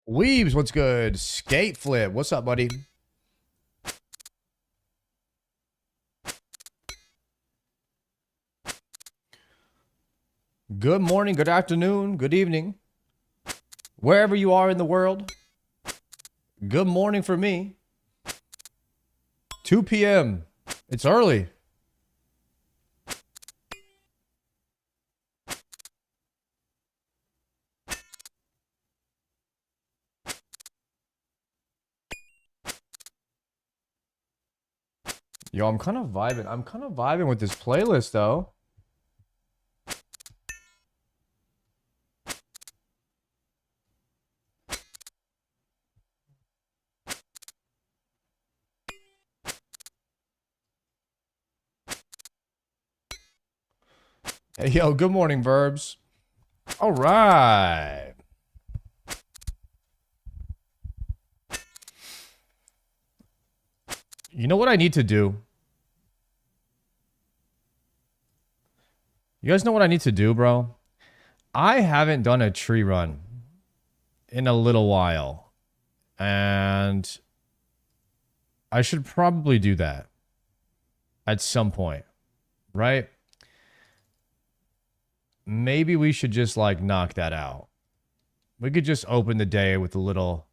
Weebs, what's good? Skate Flip, what's up, buddy? Good morning, good afternoon, good evening. Wherever you are in the world, good morning for me. 2 p.m. It's early. Yo, I'm kind of vibing. I'm kind of vibing with this playlist, though. Hey, yo, good morning, Verbs. All right. You know what I need to do? You guys know what I need to do, bro? I haven't done a tree run in a little while. And I should probably do that at some point, right? Maybe we should just like knock that out. We could just open the day with a little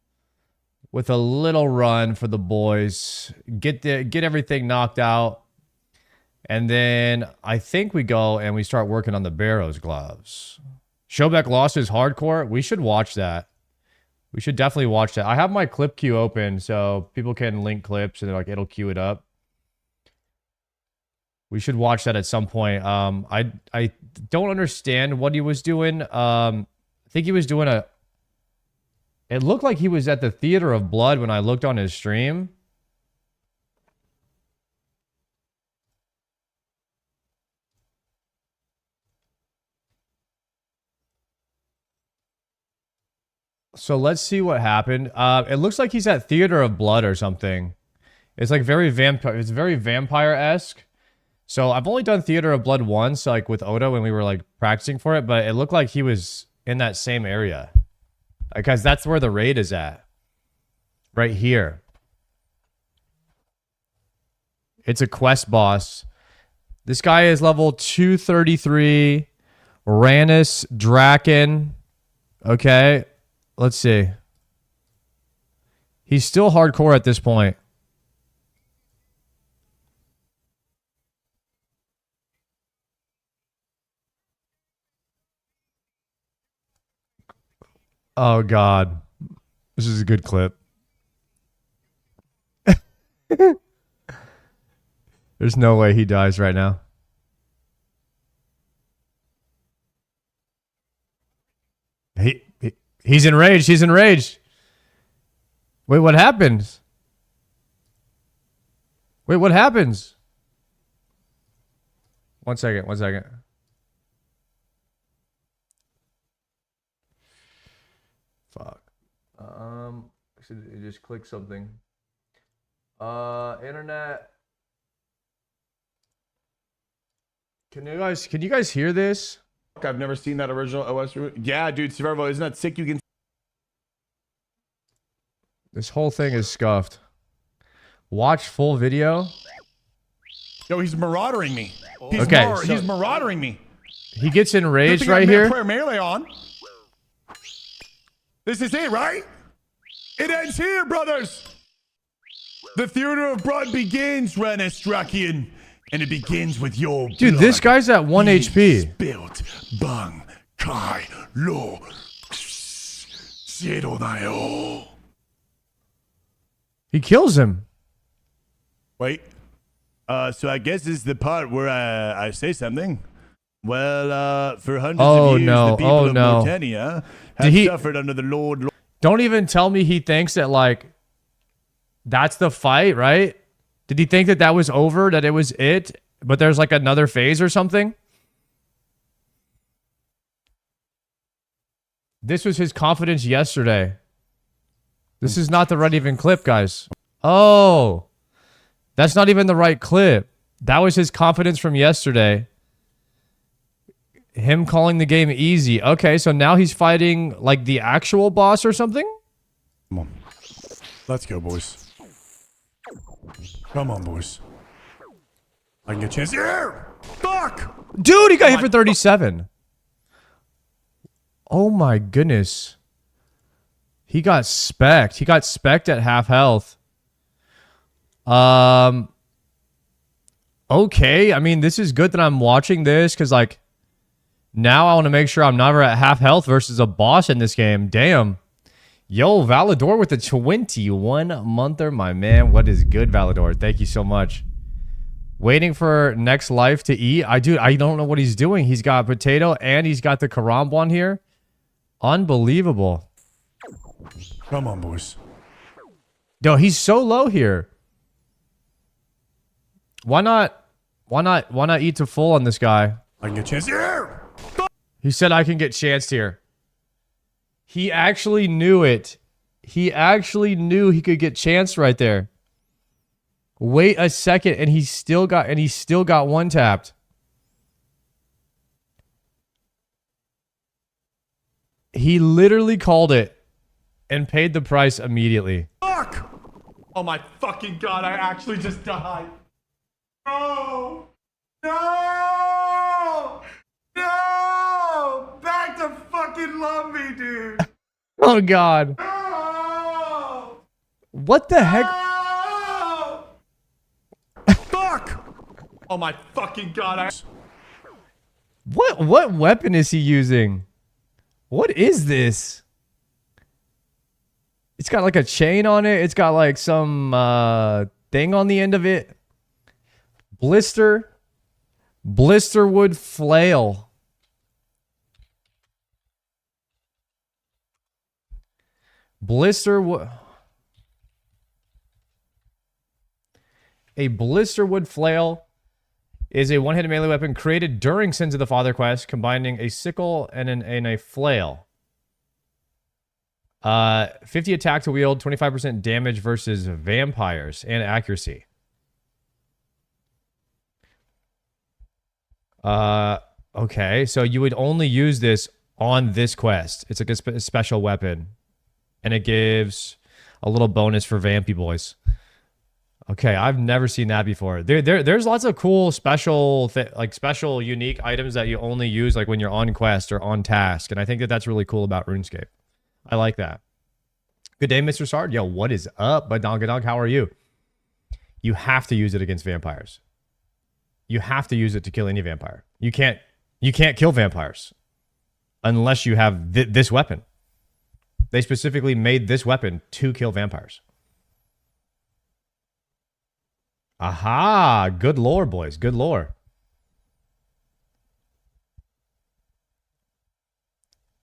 run for the boys. Get everything knocked out. And then I think we go and we start working on the Barrows gloves. Showback lost his hardcore. We should watch that. We should definitely watch that. I have my clip queue open so people can link clips and like it'll queue it up. We should watch that at some point. I don't understand what he was doing. I think he was doing a... It looked like he was at the Theater of Blood when I looked on his stream. So let's see what happened. It looks like he's at Theater of Blood or something. It's like very vampire. It's very vampire-esque. So I've only done Theater of Blood once, like with Oda when we were like practicing for it, but it looked like he was in that same area. Because that's where the raid is at. Right here. It's a quest boss. This guy is level 233. Rannis Draken. Okay. Let's see. He's still hardcore at this point. Oh, God. This is a good clip. There's no way he dies right now. He's enraged. He's enraged. Wait, what happens? Wait, what happens? 1 second. 1 second. Fuck. I should just click something. Internet. Can you guys hear this? I've never seen that original OS route. Yeah, dude, Survival, isn't that sick? You can... This whole thing is scuffed. Watch full video. Yo, he's maraudering me. He's maraudering me. He gets enraged right here. Prayer melee on. This is it, right? It ends here, brothers. The Theater of Blood begins, Rannis Drakian. And it begins with your blood. Dude, this guy's at 1 HP. Spilt bang kai lo zero dayo. He kills him. Wait. So I guess this is the part where I say something. Well, for hundreds of years, the people of Mortenia have suffered under the Lord. Don't even tell me he thinks that, like, that's the fight, right? Did he think that that was over, that it was it, but there's like another phase or something? This was his confidence yesterday. This is not the right even clip, guys. Oh, that's not even the right clip. That was his confidence from yesterday. Him calling the game easy. Okay, so now he's fighting like the actual boss or something? Come on. Let's go, boys. Come on, boys. I can get a chance here. Fuck! Dude, he got hit for 37. Oh my goodness. He got specced. He got specced at half health. Okay. I mean, this is good that I'm watching this because, like, now I want to make sure I'm never at half health versus a boss in this game. Damn. Yo, Valador with the 21-monther, my man. What is good, Valador? Thank you so much. Waiting for next life to eat. I don't know what he's doing. He's got potato and he's got the Karambwan here. Unbelievable. Come on, boys. Yo, he's so low here. Why not eat to full on this guy? I can get a chance here. He said I can get chanced here. He actually knew it. He actually knew he could get chanced right there. Wait a second, and he still got one tapped. He literally called it and paid the price immediately. Fuck! Oh my fucking god, I actually just died. No! No! No! Back to fucking Lumbee, dude! Oh god. No! What the heck? No! Fuck! Oh my fucking god, What weapon is he using? What is this? It's got like a chain on it. It's got like some thing on the end of it. Blisterwood flail. A blisterwood flail is a one-handed melee weapon created during Sins of the Father quest, combining a sickle and a flail. 50 attack to wield, 25% damage versus vampires, and accuracy. Okay, so you would only use this on this quest. It's like a special weapon, and it gives a little bonus for vampy boys. Okay, I've never seen that before. There's lots of cool special unique items that you only use like when you're on quest or on task, and I think that's really cool about RuneScape. I like that. Good day, Mr. Sard. Yo, what is up, Badongadog? How are you? You have to use it against vampires. You have to use it to kill any vampire. You can't kill vampires unless you have this weapon. They specifically made this weapon to kill vampires. Aha! Good lore, boys. Good lore.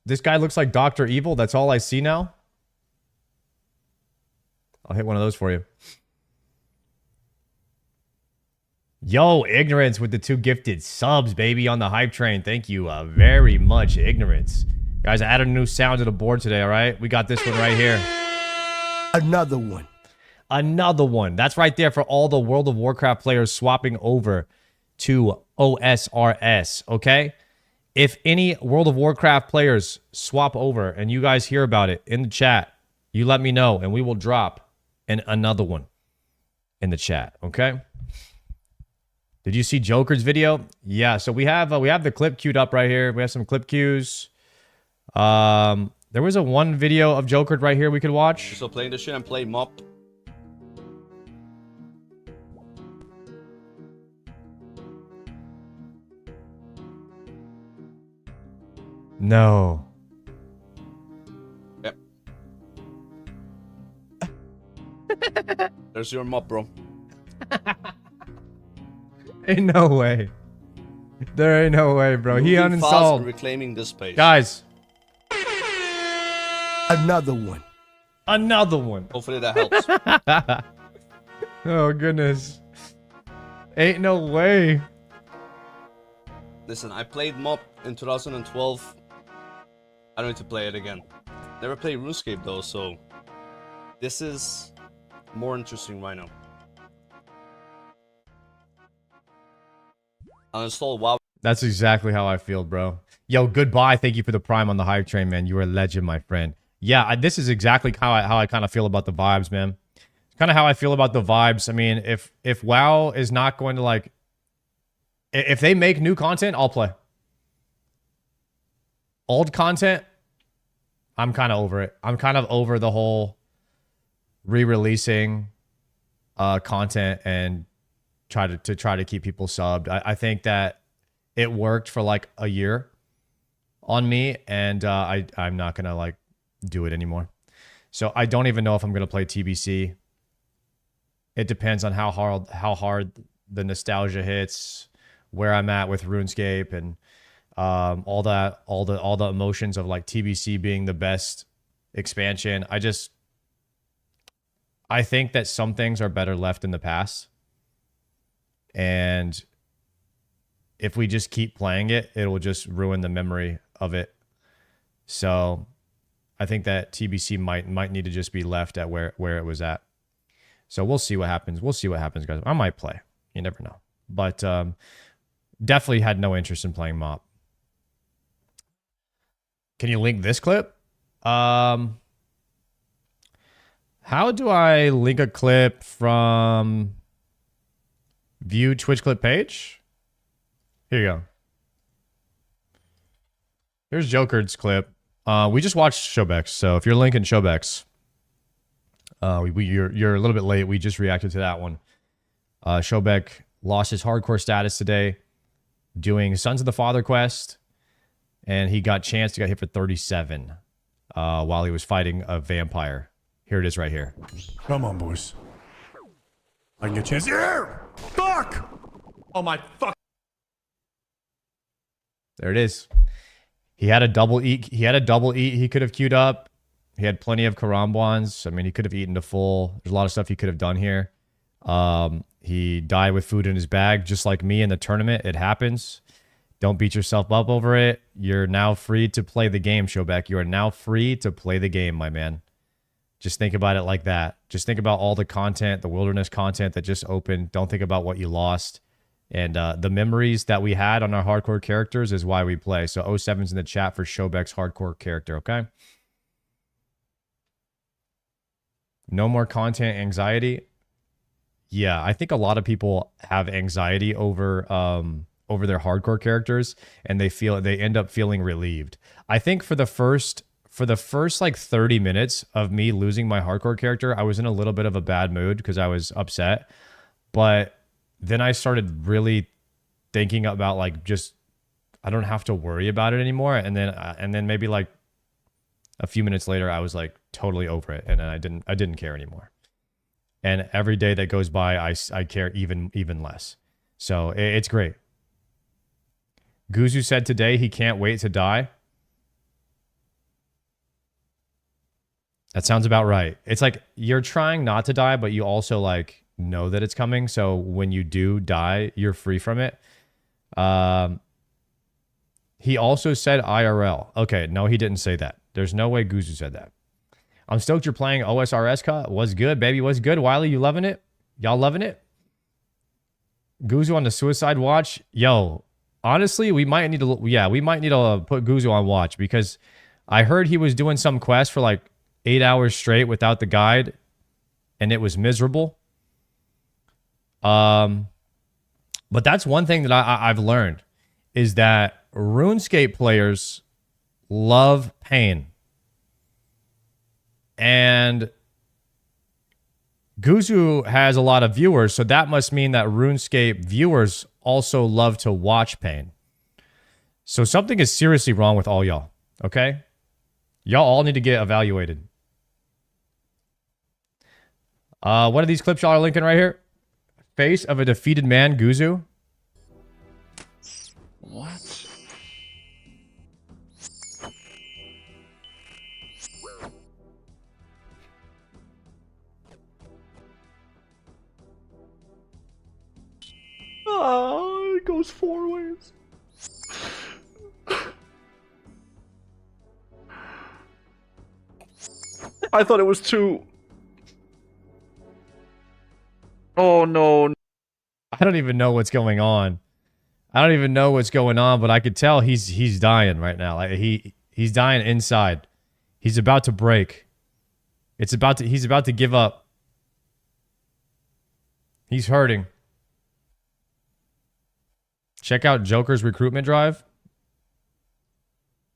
This guy looks like Dr. Evil. That's all I see now. I'll hit one of those for you. Yo, Ignorance with the 2 gifted subs, baby, on the hype train. Thank you very much, Ignorance. Guys, I added a new sound to the board today, all right? We got this one right here. Another one. Another one. That's right there for all the World of Warcraft players swapping over to OSRS, okay? If any World of Warcraft players swap over and you guys hear about it in the chat, you let me know and we will drop another one in the chat, okay? Did you see Joker's video? Yeah, so we have the clip queued up right here. We have some clip cues. There was one video of Joker right here we could watch. So playing this shit and play Mop. No. Yep. There's your Mop, bro. Ain't no way. There ain't no way, bro. He uninstalled. Reclaiming this space. Guys. Another one. Another one. Hopefully that helps. Oh, goodness. Ain't no way. Listen, I played Mop in 2012. I don't need to play it again. Never played RuneScape though, so this is more interesting right now. I'll install WoW. That's exactly how I feel, bro. Yo, goodbye. Thank you for the prime on the hype train, man. You were a legend, my friend. Yeah, this is exactly how I kind of feel about the vibes, man. It's kind of how I feel about the vibes. I mean, if WoW is not going to like, if they make new content, I'll play. Old content, I'm kind of over it. I'm kind of over the whole re-releasing content and try to keep people subbed. I think that it worked for like a year on me, and I'm not gonna like do it anymore. So I don't even know if I'm gonna play TBC. It depends on how hard the nostalgia hits, where I'm at with RuneScape, and all the emotions of like TBC being the best expansion. I think that some things are better left in the past, and if we just keep playing it, it will just ruin the memory of it. So I think that TBC might need to just be left at where it was at. So we'll see what happens. We'll see what happens, guys. I might play. You never know. But definitely had no interest in playing MoP. Can you link this clip? How do I link a clip from view Twitch clip page? Here you go. Here's Joker's clip. We just watched Showbex, so if you're linking Showbex, you're a little bit late. We just reacted to that one. Showbeck lost his hardcore status today doing Sons of the Father quest, and he got chanced. He got hit for 37 while he was fighting a vampire. Here it is right here. Come on, boys. I can get a chance here. Fuck! Oh my fuck. There it is. He had a double eat. He could have queued up. He had plenty of Karambwans. I mean, he could have eaten to full. There's a lot of stuff he could have done here. He died with food in his bag, just like me in the tournament. It happens. Don't beat yourself up over it. You're now free to play the game, Showbeck. You are now free to play the game, my man. Just think about it like that. Just think about all the content, the wilderness content that just opened. Don't think about what you lost. And the memories that we had on our hardcore characters is why we play. So 07's in the chat for Showbeck's hardcore character, okay? No more content anxiety. Yeah, I think a lot of people have anxiety over their hardcore characters, and they end up feeling relieved. I think for the first like 30 minutes of me losing my hardcore character, I was in a little bit of a bad mood because I was upset. But then I started really thinking about like just I don't have to worry about it anymore. And then maybe like a few minutes later, I was like totally over it, and then I didn't care anymore. And every day that goes by, I care even less. So it's great. Guzu said today he can't wait to die. That sounds about right. It's like you're trying not to die, but you also like know that it's coming. So when you do die, you're free from it. He also said IRL. Okay, no, he didn't say that. There's no way Guzu said that. I'm stoked you're playing OSRS cut. What's good, baby? What's good? Wiley, you loving it? Y'all loving it? Guzu on the suicide watch. Yo, honestly, we might need to put Guzu on watch because I heard he was doing some quest for like 8 hours straight without the guide, and it was miserable. But that's one thing that I've learned is that RuneScape players love pain. And Guzu has a lot of viewers, so that must mean that RuneScape viewers also love to watch pain. So something is seriously wrong with all y'all, okay? Y'all all need to get evaluated. What are these clips y'all are linking right here? Face of a defeated man, Guzu. What? Oh, it goes 4 ways. I thought it was 2. Oh no. I don't even know what's going on. I don't even know what's going on, but I could tell he's dying right now. Like he's dying inside. He's about to break. He's about to give up. He's hurting. Check out Joker's recruitment drive.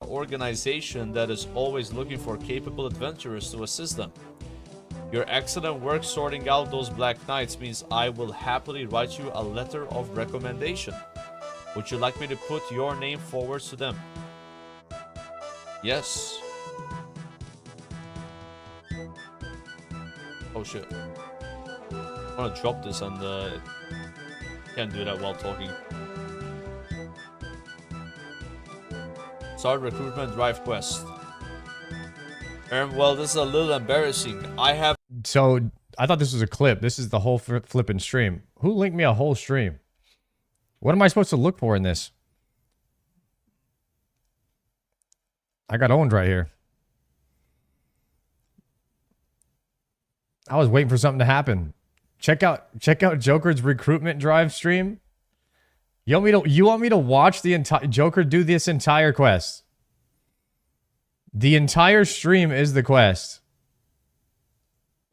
Organization that is always looking for capable adventurers to assist them. Your excellent work sorting out those Black Knights means I will happily write you a letter of recommendation. Would you like me to put your name forward to them? Yes. Oh shit. I'm gonna drop this and can't do that while talking. Start recruitment drive quest. Well, this is a little embarrassing. So, I thought this was a clip. This is the whole flipping stream. Who linked me a whole stream? What am I supposed to look for in this? I got owned right here. I was waiting for something to happen. Check out Joker's recruitment drive stream. You want me to watch the entire Joker do this entire quest? The entire stream is the quest.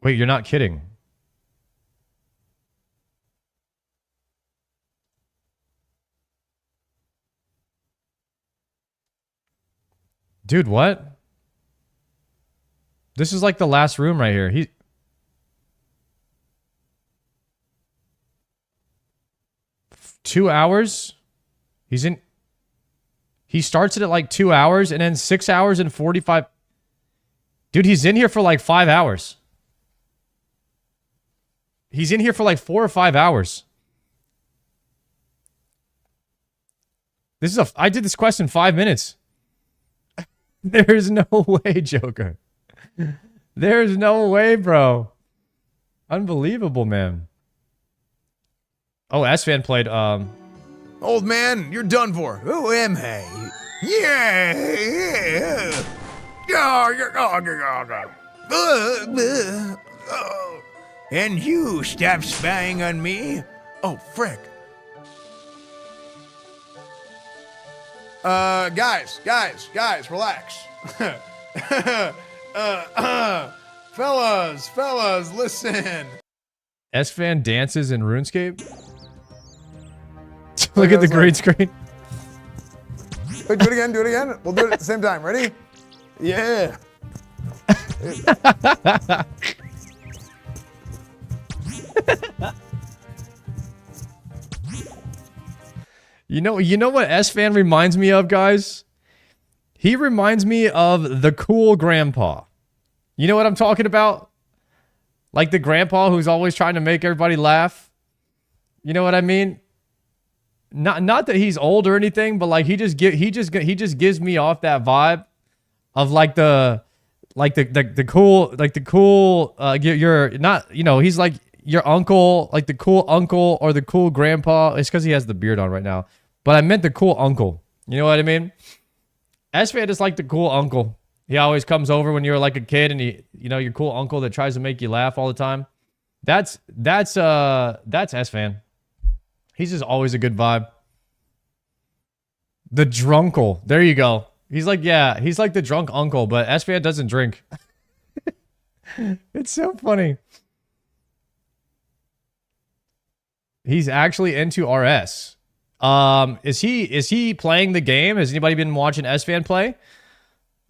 Wait, you're not kidding. Dude, what? This is like the last room right here. 2 hours? He starts it at like 2 hours and then 6 hours and 45. Dude, he's in here for like 5 hours. He's in here for like 4 or 5 hours. I did this quest in 5 minutes. There's no way, Joker. There's no way, bro. Unbelievable, man. Oh, S-Fan played, Old man, you're done for. Who am I? Yeah. And you stop spying on me? Oh, frick. Guys, relax. Fellas, listen. S-Fan dances in RuneScape? Look at the green screen. Wait, do it again. We'll do it at the same time. Ready? Yeah. You know what S-Fan reminds me of, guys? He reminds me of the cool grandpa. You know what I'm talking about? Like the grandpa who's always trying to make everybody laugh. You know what I mean? Not that he's old or anything, but like he just gives me off that vibe of like the cool you're not, he's like your uncle, like the cool uncle or the cool grandpa. It's because he has the beard on right now, but I meant the cool uncle. You know what I mean? S-Fan is like the cool uncle. He always comes over when you're like a kid, and your cool uncle that tries to make you laugh all the time. That's S-Fan. He's just always a good vibe. The drunkle. There you go. He's like the drunk uncle, but S-Fan doesn't drink. It's so funny. He's actually into RS. Is he playing the game? Has anybody been watching S-Fan play?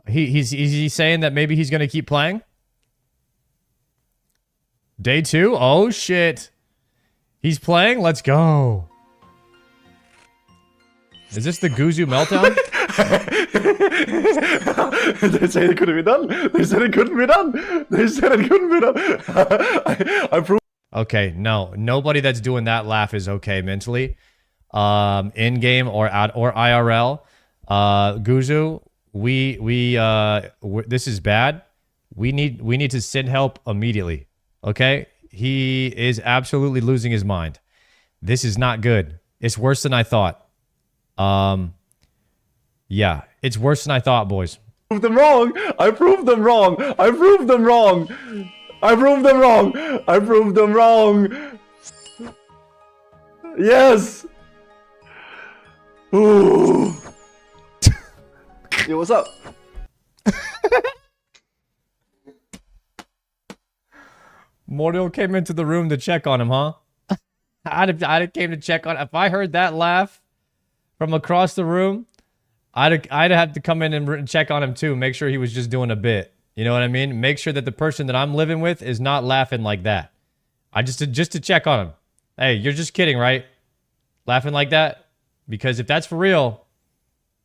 He's saying that maybe he's gonna keep playing. Day 2? Oh shit. He's playing? Let's go. Is this the Guzu meltdown? They said it couldn't be done. I proved. Okay, no. Nobody that's doing that laugh is okay mentally. In game or IRL. Guzu, this is bad. We need to send help immediately. Okay? He is absolutely losing his mind. This is not good. It's worse than I thought. Yeah, it's worse than I thought, boys. I proved them wrong. Yes. Ooh. Yo, what's up? Mortal came into the room to check on him, huh? I'd came to check on. If I heard that laugh from across the room, I'd have to come in and check on him too. Make sure he was just doing a bit. You know what I mean? Make sure that the person that I'm living with is not laughing like that. I just to check on him. Hey, you're just kidding, right? Laughing like that? Because if that's for real,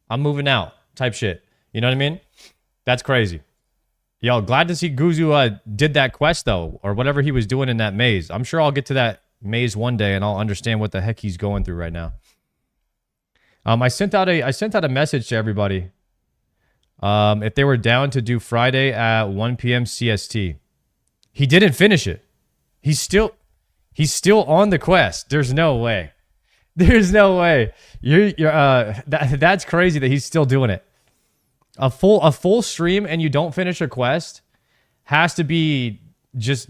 I'm moving out. Type shit. You know what I mean? That's crazy. Yo, glad to see Guzu did that quest though, or whatever he was doing in that maze. I'm sure I'll get to that maze one day and I'll understand what the heck he's going through right now. I sent out a message to everybody. If they were down to do Friday at 1 p.m. CST. He didn't finish it. He's still on the quest. There's no way. There's no way. That's crazy that he's still doing it. A full stream and you don't finish a quest has to be just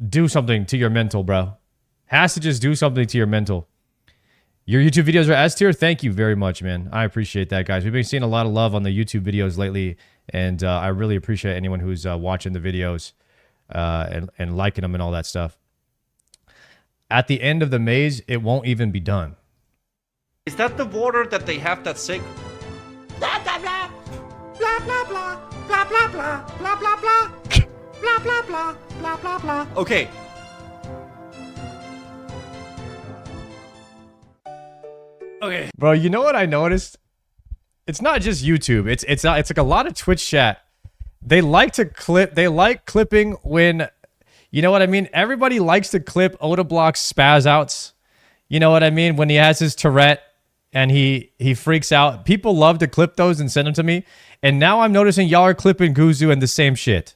do something to your mental, bro. Has to just do something to your mental. Your YouTube videos are S tier. Thank you very much, man. I appreciate that, guys. We've been seeing a lot of love on the YouTube videos lately, and I really appreciate anyone who's watching the videos and liking them and all that stuff. At the end of the maze, it won't even be done. Is that the water that they have that's sacred? Blah blah blah. Blah blah blah. Blah blah blah. Blah blah blah. Blah blah blah. Blah blah blah. Okay. Okay. Bro, you know what I noticed? It's not just YouTube. It's like a lot of Twitch chat. They like clipping when, you know what I mean? Everybody likes to clip Odablock's spaz outs. You know what I mean? When he has his Tourette and he freaks out. People love to clip those and send them to me. And now I'm noticing y'all are clipping Guzu and the same shit.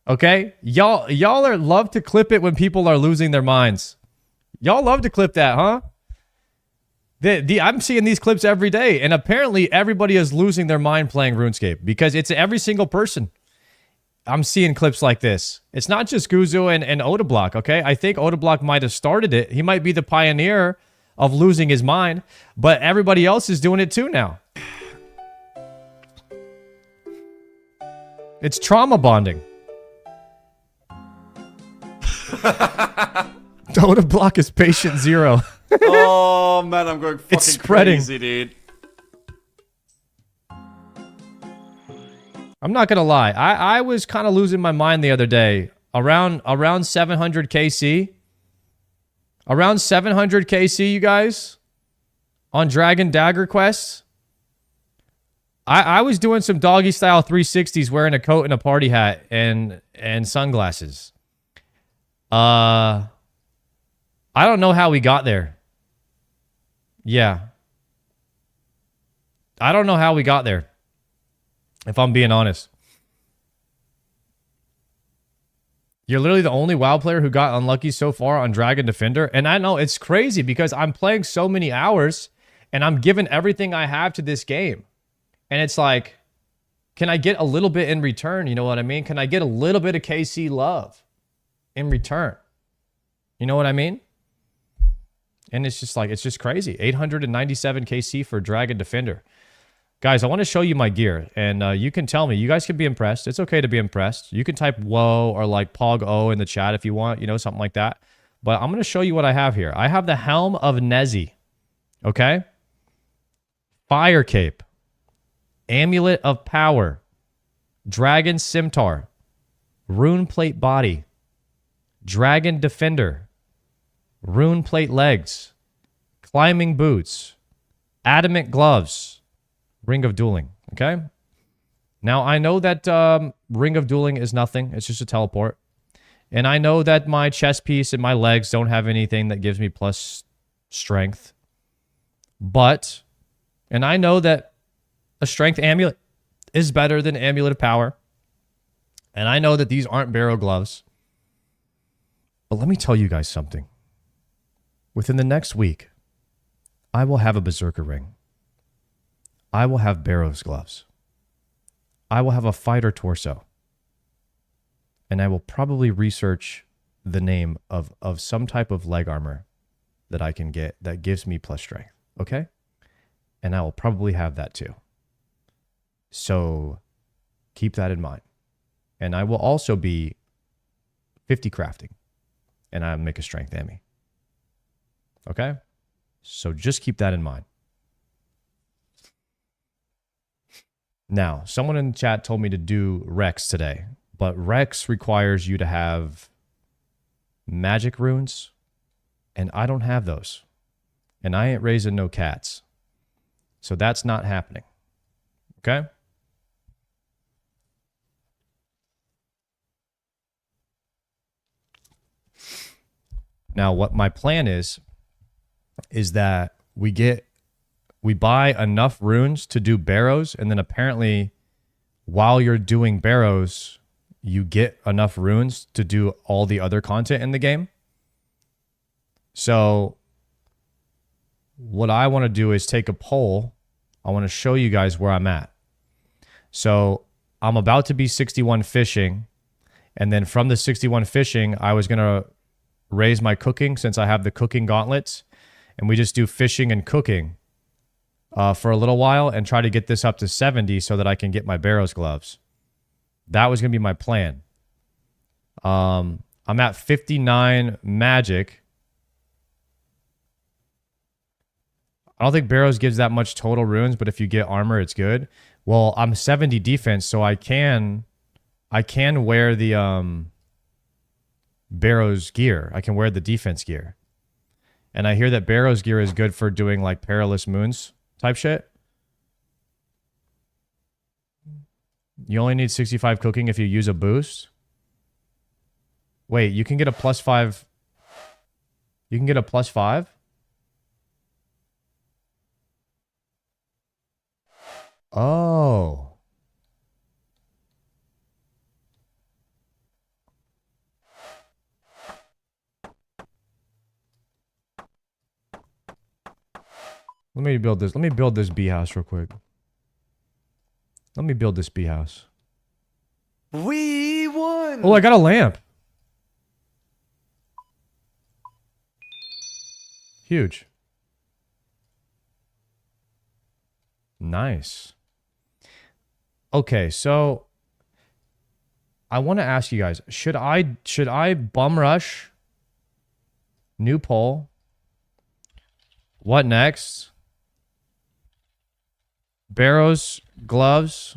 Okay? Y'all love to clip it when people are losing their minds. Y'all love to clip that, huh? I'm seeing these clips every day, and apparently everybody is losing their mind playing RuneScape because it's every single person. I'm seeing clips like this. It's not just Guzu and Odablock, okay? I think Odablock might have started it. He might be the pioneer of losing his mind, but everybody else is doing it too now. It's trauma bonding. Odablock is patient zero. Oh man, I'm going fucking it's spreading. Crazy, dude. I'm not gonna lie. I was kind of losing my mind the other day. Around 700 KC. Around 700 KC, you guys. On Dragon Dagger quests. I was doing some doggy style 360s wearing a coat and a party hat and sunglasses. I don't know how we got there. Yeah. I don't know how we got there. If I'm being honest. You're literally the only WoW player who got unlucky so far on Dragon Defender. And I know it's crazy because I'm playing so many hours and I'm giving everything I have to this game. And it's like, can I get a little bit in return? You know what I mean? Can I get a little bit of KC love in return? You know what I mean? And it's just like, it's just crazy. 897 KC for Dragon Defender. Guys, I want to show you my gear. And you can tell me. You guys can be impressed. It's okay to be impressed. You can type whoa or like pog-o in the chat if you want. You know, something like that. But I'm going to show you what I have here. I have the Helm of Nezzy. Okay? Fire Cape. Amulet of Power. Dragon Scimitar. Rune Plate Body. Dragon Defender. Rune Plate Legs. Climbing Boots. Adamant Gloves. Ring of Dueling. Okay? Now, I know that Ring of Dueling is nothing. It's just a teleport. And I know that my chest piece and my legs don't have anything that gives me plus strength. But, and I know that a strength amulet is better than Amulet of Power. And I know that these aren't Barrow gloves. But let me tell you guys something. Within the next week, I will have a Berserker ring. I will have Barrows gloves. I will have a fighter torso. And I will probably research the name of some type of leg armor that I can get that gives me plus strength. Okay? And I will probably have that too. So keep that in mind. And I will also be 50 crafting. And I make a strength Emmy. Okay? So just keep that in mind. Now, someone in the chat told me to do Rex today, but Rex requires you to have magic runes, and I don't have those. And I ain't raising no cats. So that's not happening. Okay? Now, what my plan is that we buy enough runes to do Barrows, and then apparently while you're doing Barrows, you get enough runes to do all the other content in the game. So what I want to do is take a poll. I want to show you guys where I'm at. So I'm about to be 61 fishing, and then from the 61 fishing, I was going to raise my cooking since I have the cooking gauntlets, and we just do fishing and cooking for a little while and try to get this up to 70 so that I can get my Barrows gloves. That was going to be my plan. I'm at 59 magic. I don't think Barrows gives that much total runes, but if you get armor, it's good. Well, I'm 70 defense, so I can wear the Barrows gear. I can wear the defense gear. And I hear that Barrows gear is good for doing like perilous moons type shit. You only need 65 cooking if you use a boost. Wait, you can get a +5. You can get a +5? Oh. Let me build this. Let me build this bee house real quick. Let me build this bee house. We won. Oh, I got a lamp. Huge. Nice. Okay, so I want to ask you guys, should I bum rush? New poll. What next? Barrows, gloves,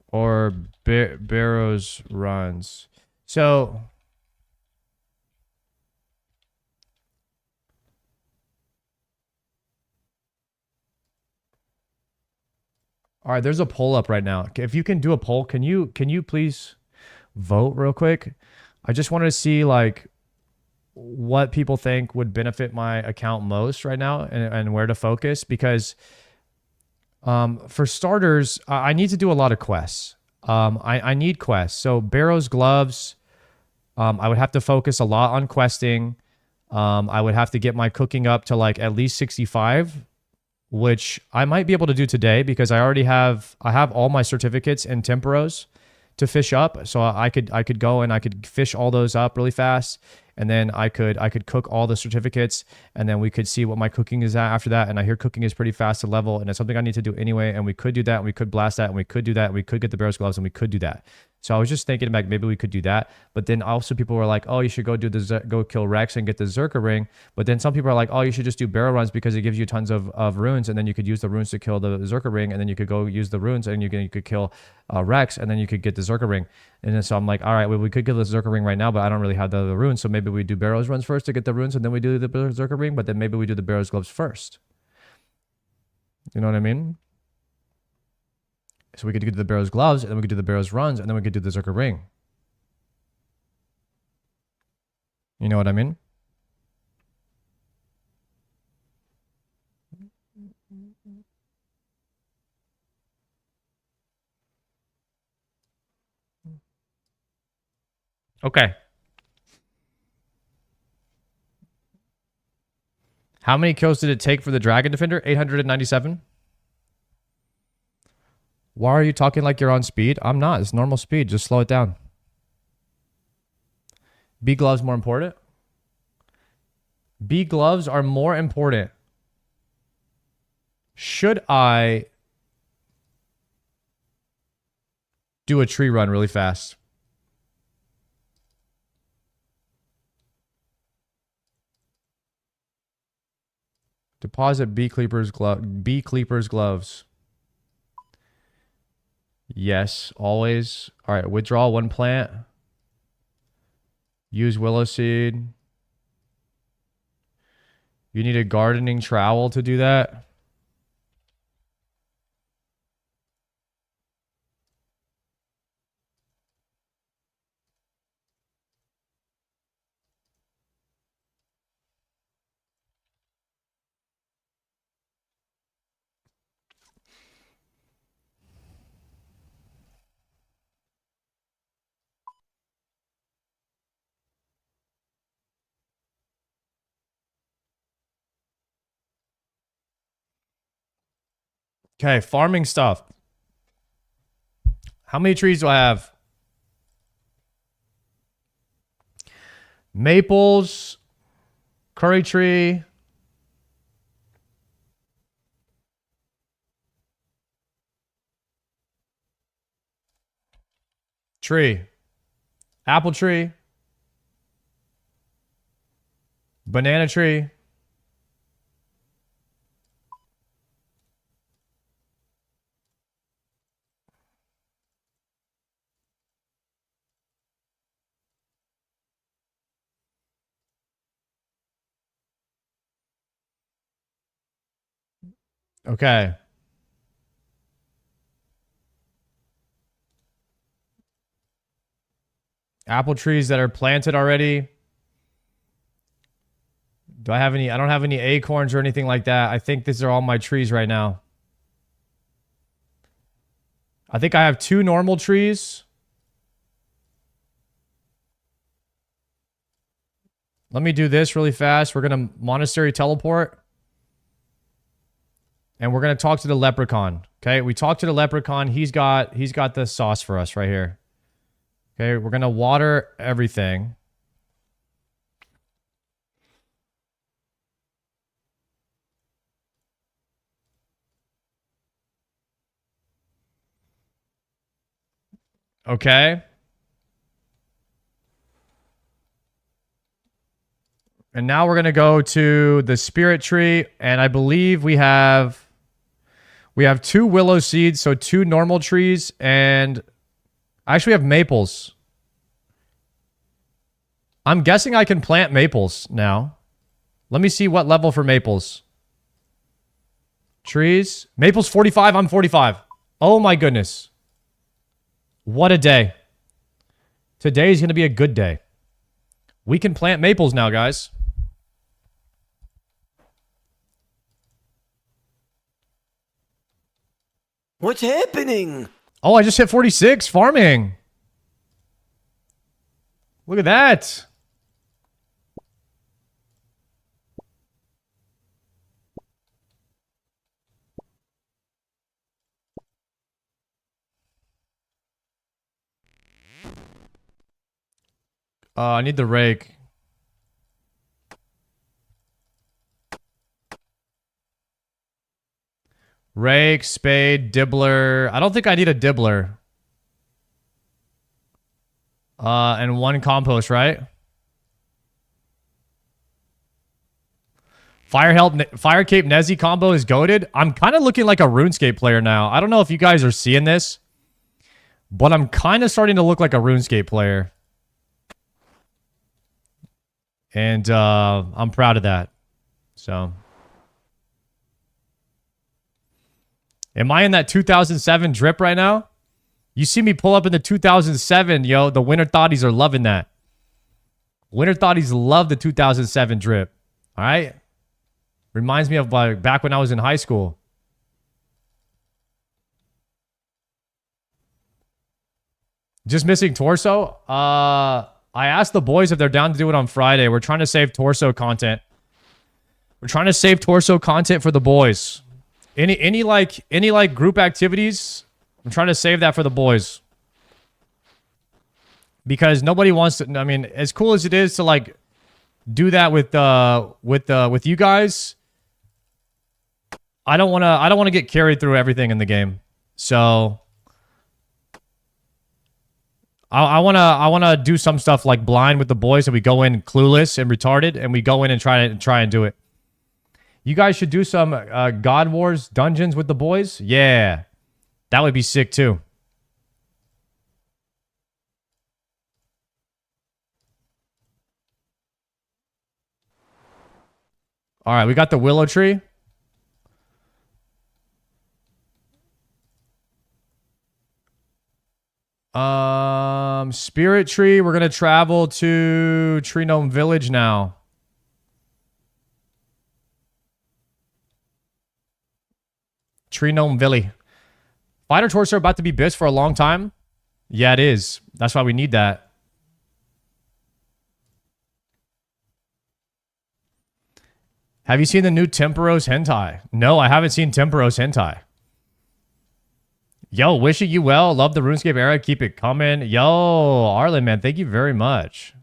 or Barrows runs? So all right, there's a poll up right now. If you can do a poll, can you please vote real quick? I just wanted to see like what people think would benefit my account most right now, and where to focus, because for starters, I need to do a lot of quests. I need quests. So Barrows gloves, I would have to focus a lot on questing. I would have to get my cooking up to like at least 65, which I might be able to do today because I have all my certificates and temporos to fish up. So I could go and I could fish all those up really fast. And then I could cook all the certificates, and then we could see what my cooking is at after that. And I hear cooking is pretty fast to level, and it's something I need to do anyway. And we could do that, and we could blast that, and we could do that, and we could get the Barrows gloves, and we could do that. So I was just thinking about maybe we could do that. But then also people were like, oh, you should go kill Rex and get the Zerka ring. But then some people are like, oh, you should just do barrel runs because it gives you tons of runes, and then you could use the runes to kill the Zerka ring, and then you could go use the runes, and you could kill Rex, and then you could get the Zerka ring. And then so I'm like, all right, well, we could get the Zerka ring right now, but I don't really have the runes, so maybe we do Barrows runs first to get the runes, and then we do the Zerka ring, but then maybe we do the Barrows gloves first. You know what I mean? So we could do the Barrows gloves, and then we could do the Barrows runs, and then we could do the Zerka ring. You know what I mean? Okay. How many kills did it take for the Dragon Defender? 897. Why are you talking like you're on speed? I'm not. It's normal speed. Just slow it down. B gloves more important? B gloves are more important. Should I do a tree run really fast? Deposit bee cleaper's gloves. Yes, always. All right, withdraw 1 plant. Use willow seed. You need a gardening trowel to do that. Okay, farming stuff. How many trees do I have? Maples, curry tree. Tree. Apple tree. Banana tree. Okay. Apple trees that are planted already. Do I have any? I don't have any acorns or anything like that. I think these are all my trees right now. I think I have 2 normal trees. Let me do this really fast. We're going to monastery teleport. And we're going to talk to the leprechaun. Okay, we talked to the leprechaun. He's got the sauce for us right here. Okay, we're going to water everything. Okay. And now we're going to go to the spirit tree. And I believe we have 2 willow seeds. So 2 normal trees. And I actually have maples. I'm guessing I can plant maples now. Let me see what level for maples. Trees. Maples 45. I'm 45. Oh my goodness. What a day. Today is going to be a good day. We can plant maples now, guys. What's happening? Oh, I just hit 46 farming. Look at that. I need the rake. Rake, spade, dibbler. I don't think I need a dibbler. And 1 compost, right? Fire Cape Nezzy combo is goated. I'm kind of looking like a RuneScape player now. I don't know if you guys are seeing this, but I'm kind of starting to look like a RuneScape player. And I'm proud of that. So, am I in that 2007 drip right now? You see me pull up in the 2007, yo. The winter thotties are loving that. Winter thotties love the 2007 drip. All right? Reminds me of back when I was in high school. Just missing torso? I asked the boys if they're down to do it on Friday. We're trying to save torso content. We're trying to save torso content for the boys. Any group activities? I'm trying to save that for the boys. Because nobody wants to, I mean, as cool as it is to like do that with you guys, I don't want to get carried through everything in the game. So I want to do some stuff like blind with the boys, and we go in clueless and retarded, and we go in and try and do it. You guys should do some God Wars dungeons with the boys. Yeah, that would be sick too. All right, we got the willow tree. Spirit tree. We're gonna travel to Tree Gnome Village now. Tree Gnome Village. Fighter torso are about to be bits for a long time. Yeah, it is. That's why we need that. Have you seen the new Temperos hentai? No, I haven't seen Temperos hentai. Yo, wishing you well. Love the RuneScape era. Keep it coming. Yo, Arlen, man, thank you very much.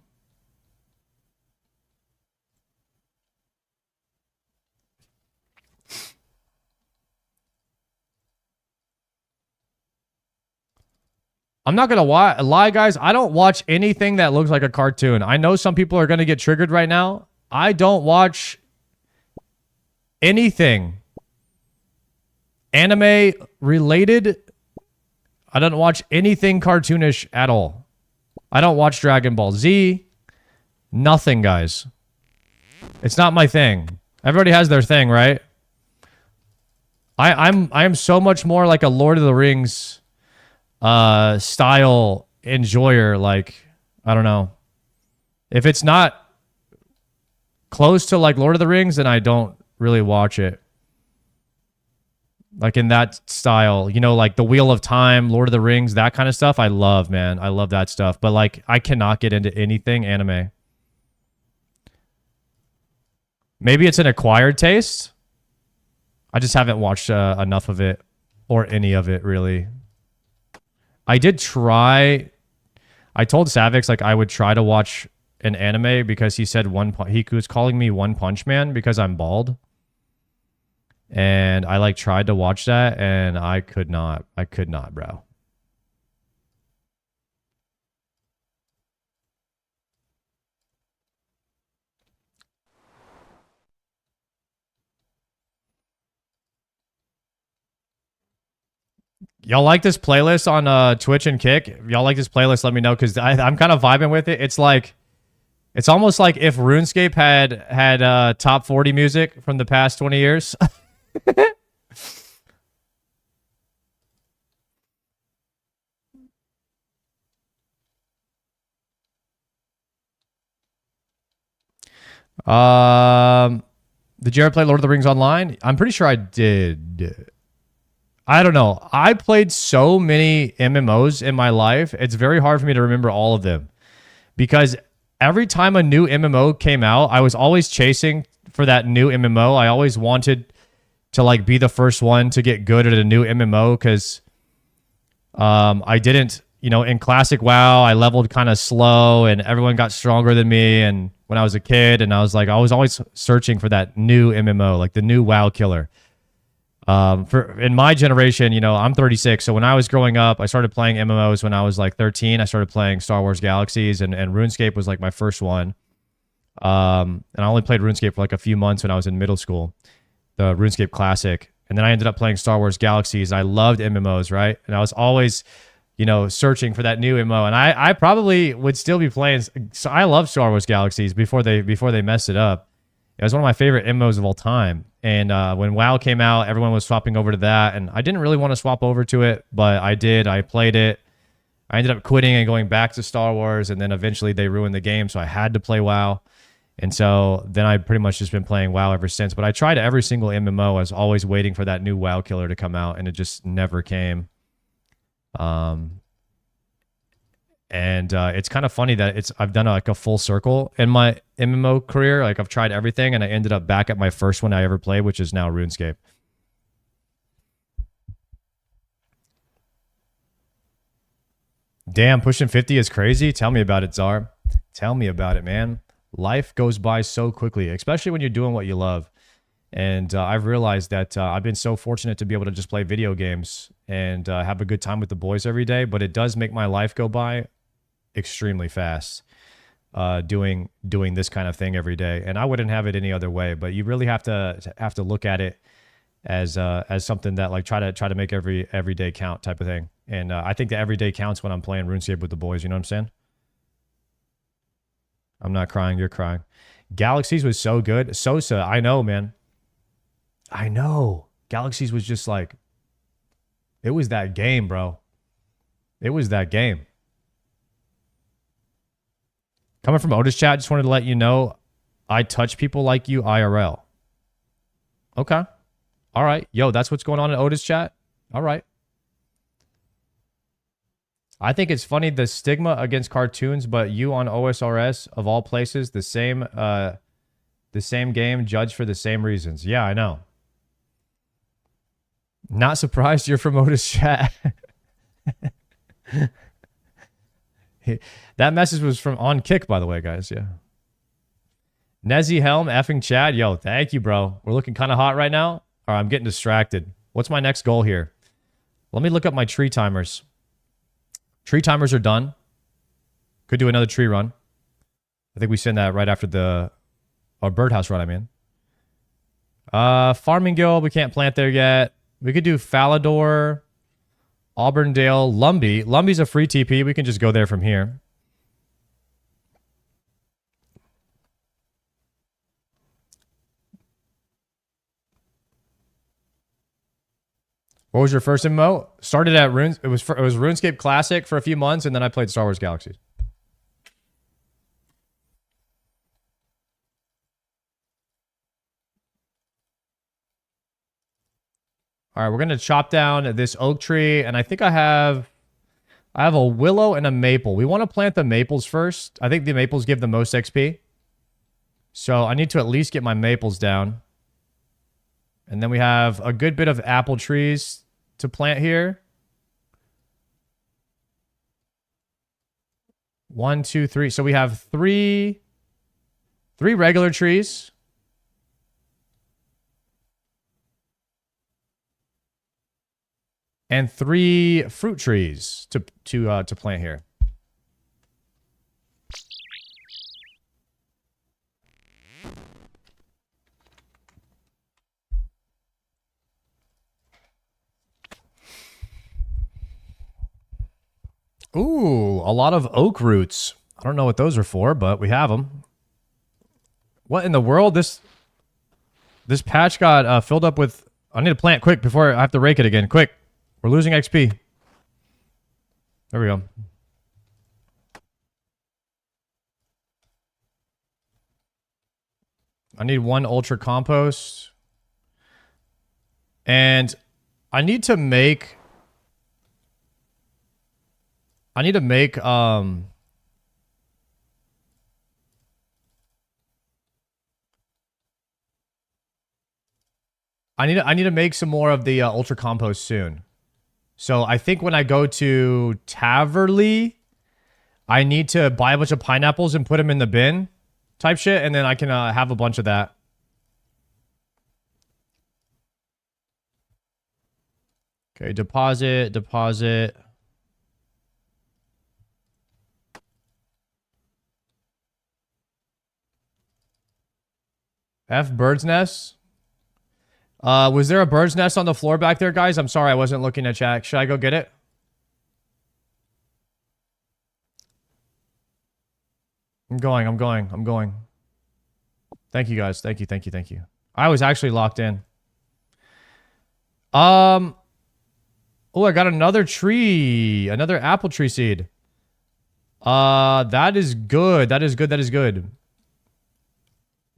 I'm not going to lie, guys. I don't watch anything that looks like a cartoon. I know some people are going to get triggered right now. I don't watch anything anime related. I don't watch anything cartoonish at all. I don't watch Dragon Ball Z. Nothing, guys. It's not my thing. Everybody has their thing, right? I am so much more like a Lord of the Rings style enjoyer. Like, I don't know. If it's not close to like Lord of the Rings, then I don't really watch it. Like in that style, you know, like the Wheel of Time, Lord of the Rings, that kind of stuff. I love, man. I love that stuff. But like, I cannot get into anything anime. Maybe it's an acquired taste. I just haven't watched enough of it or any of it, really. I did try. I told Savix like I would try to watch an anime because he said he was calling me One Punch Man because I'm bald. And I like tried to watch that and I could not, bro. Y'all like this playlist on Twitch and Kick? If y'all like this playlist, let me know because I'm kind of vibing with it. It's like, it's almost like if RuneScape had top 40 music from the past 20 years. Did you ever play Lord of the Rings Online? I'm pretty sure I did. I don't know. I played so many MMOs in my life. It's very hard for me to remember all of them because every time a new MMO came out, I was always chasing for that new MMO. I always wanted to like be the first one to get good at a new MMO because I didn't, you know, in classic WoW, I leveled kind of slow and everyone got stronger than me. And when I was a kid, and I was always searching for that new MMO, like the new WoW killer. In my generation, you know, I'm 36. So when I was growing up, I started playing MMOs when I was like 13. I started playing Star Wars Galaxies and RuneScape was like my first one. And I only played RuneScape for like a few months when I was in middle school, the RuneScape Classic. And then I ended up playing Star Wars Galaxies. I loved MMOs, right? And I was always, you know, searching for that new MMO. And I probably would still be playing. So I love Star Wars Galaxies before they messed it up. It was one of my favorite MMOs of all time. And when WoW came out, everyone was swapping over to that. And I didn't really want to swap over to it, but I did. I played it. I ended up quitting and going back to Star Wars. And then eventually they ruined the game, so I had to play WoW. And so then I've pretty much just been playing WoW ever since. But I tried every single MMO. I was always waiting for that new WoW killer to come out, and it just never came. And it's kind of funny that I've done like a full circle in my MMO career. Like I've tried everything and I ended up back at my first one I ever played, which is now RuneScape. Damn, pushing 50 is crazy. Tell me about it, Czar. Tell me about it, man. Life goes by so quickly, especially when you're doing what you love. And I've realized that I've been so fortunate to be able to just play video games and have a good time with the boys every day. But it does make my life go by extremely fast. doing this kind of thing every day, and I wouldn't have it any other way. But you really have to look at it as something that like try to make every day count type of thing. And I think that every day counts when I'm playing RuneScape with the boys. You know what I'm saying? I'm not crying. You're crying. Galaxies was so good. Sosa, I know, man. I know. Galaxies was just like, it was that game, bro. It was that game. Coming from Otis chat, just wanted to let you know I touch people like you IRL. Okay. All right. Yo, that's what's going on in Otis chat? All right. I think it's funny the stigma against cartoons, but you on OSRS of all places, the same game, judged for the same reasons. Yeah, I know. Not surprised you're from Otis chat. That message was from On Kick, by the way, guys. Yeah. Nezzy, Helm, effing Chad. Yo, thank you, bro. We're looking kind of hot right now. All right, I'm getting distracted. What's my next goal here? Let me look up my tree timers. Tree timers are done. Could do another tree run. I think we send that right after our birdhouse run, I mean. Farming Guild, we can't plant there yet. We could do Falador, Auburndale, Lumbee. Lumbee's a free TP. We can just go there from here. What was your first MMO? Started at Runes. It was RuneScape Classic for a few months, and then I played Star Wars Galaxies. All right, we're gonna chop down this oak tree, and I think I have a willow and a maple. We want to plant the maples first. I think the maples give the most XP, so I need to at least get my maples down. And then we have a good bit of apple trees to plant here. 1, 2, 3. So we have three regular trees. And 3 fruit trees to plant here. Ooh, a lot of oak roots. I don't know what those are for, but we have them. What in the world? This patch got filled up with... I need to plant quick before I have to rake it again. Quick. We're losing XP. There we go. I need 1 ultra compost. And I need to make... I need to make some more of the ultra compost soon. So I think when I go to Taverley, I need to buy a bunch of pineapples and put them in the bin type shit, and then I can have a bunch of that. Okay, deposit. F bird's nest. Was there a bird's nest on the floor back there, guys? I'm sorry, I wasn't looking at chat. Should I go get it? I'm going. Thank you, guys. Thank you. I was actually locked in. Oh, I got another tree. Another apple tree seed. That is good. That is good.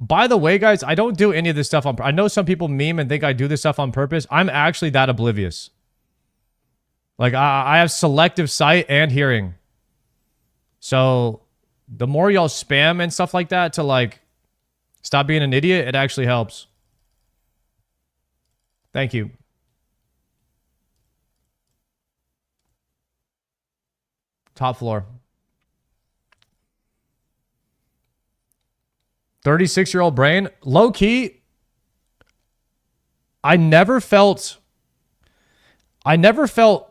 By the way, guys, I don't do any of this stuff on... I know some people meme and think I do this stuff on purpose. I'm actually that oblivious. Like, I have selective sight and hearing. So, the more y'all spam and stuff like that to, like, stop being an idiot, it actually helps. Thank you. Top floor. 36-year-old brain. Low key, I never felt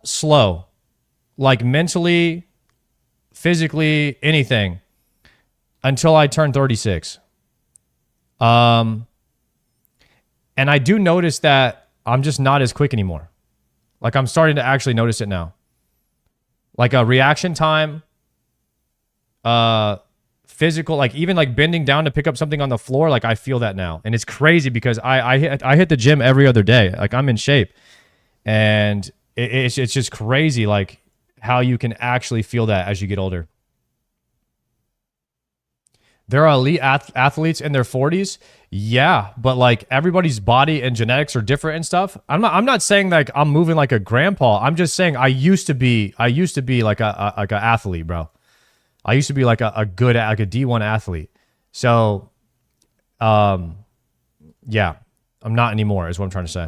slow. Like mentally, physically, anything. until I turn 36. And I do notice that I'm just not as quick anymore. Like I'm starting to actually notice it now. Like a reaction time, physical, like even like bending down to pick up something on the floor, like I feel that now. And it's crazy because I hit the gym every other day. Like I'm in shape. And it's just crazy like how you can actually feel that as you get older. There are elite athletes in their 40s. Yeah, but like everybody's body and genetics are different and stuff. I'm not saying like I'm moving like a grandpa. I'm just saying I used to be like a athlete, bro. I used to be like a good like a D1 athlete. So yeah, I'm not anymore is what I'm trying to say.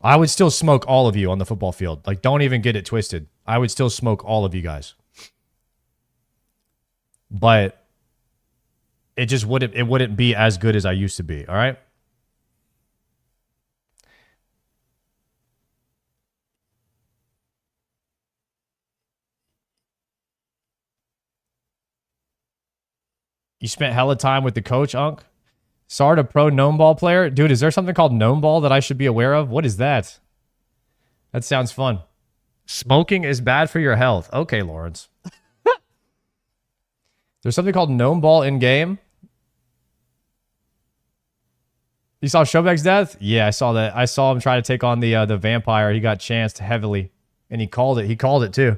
I would still smoke all of you on the football field. Like don't even get it twisted. I would still smoke all of you guys. But it just wouldn't be as good as I used to be, all right? You spent hella time with the coach, Unc? Sard, a pro gnome ball player? Dude, is there something called gnome ball that I should be aware of? What is that? That sounds fun. Smoking is bad for your health. Okay, Lawrence. There's something called gnome ball in game. You saw Shobek's death? Yeah, I saw that. I saw him try to take on the vampire. He got chanced heavily, and he called it. He called it too.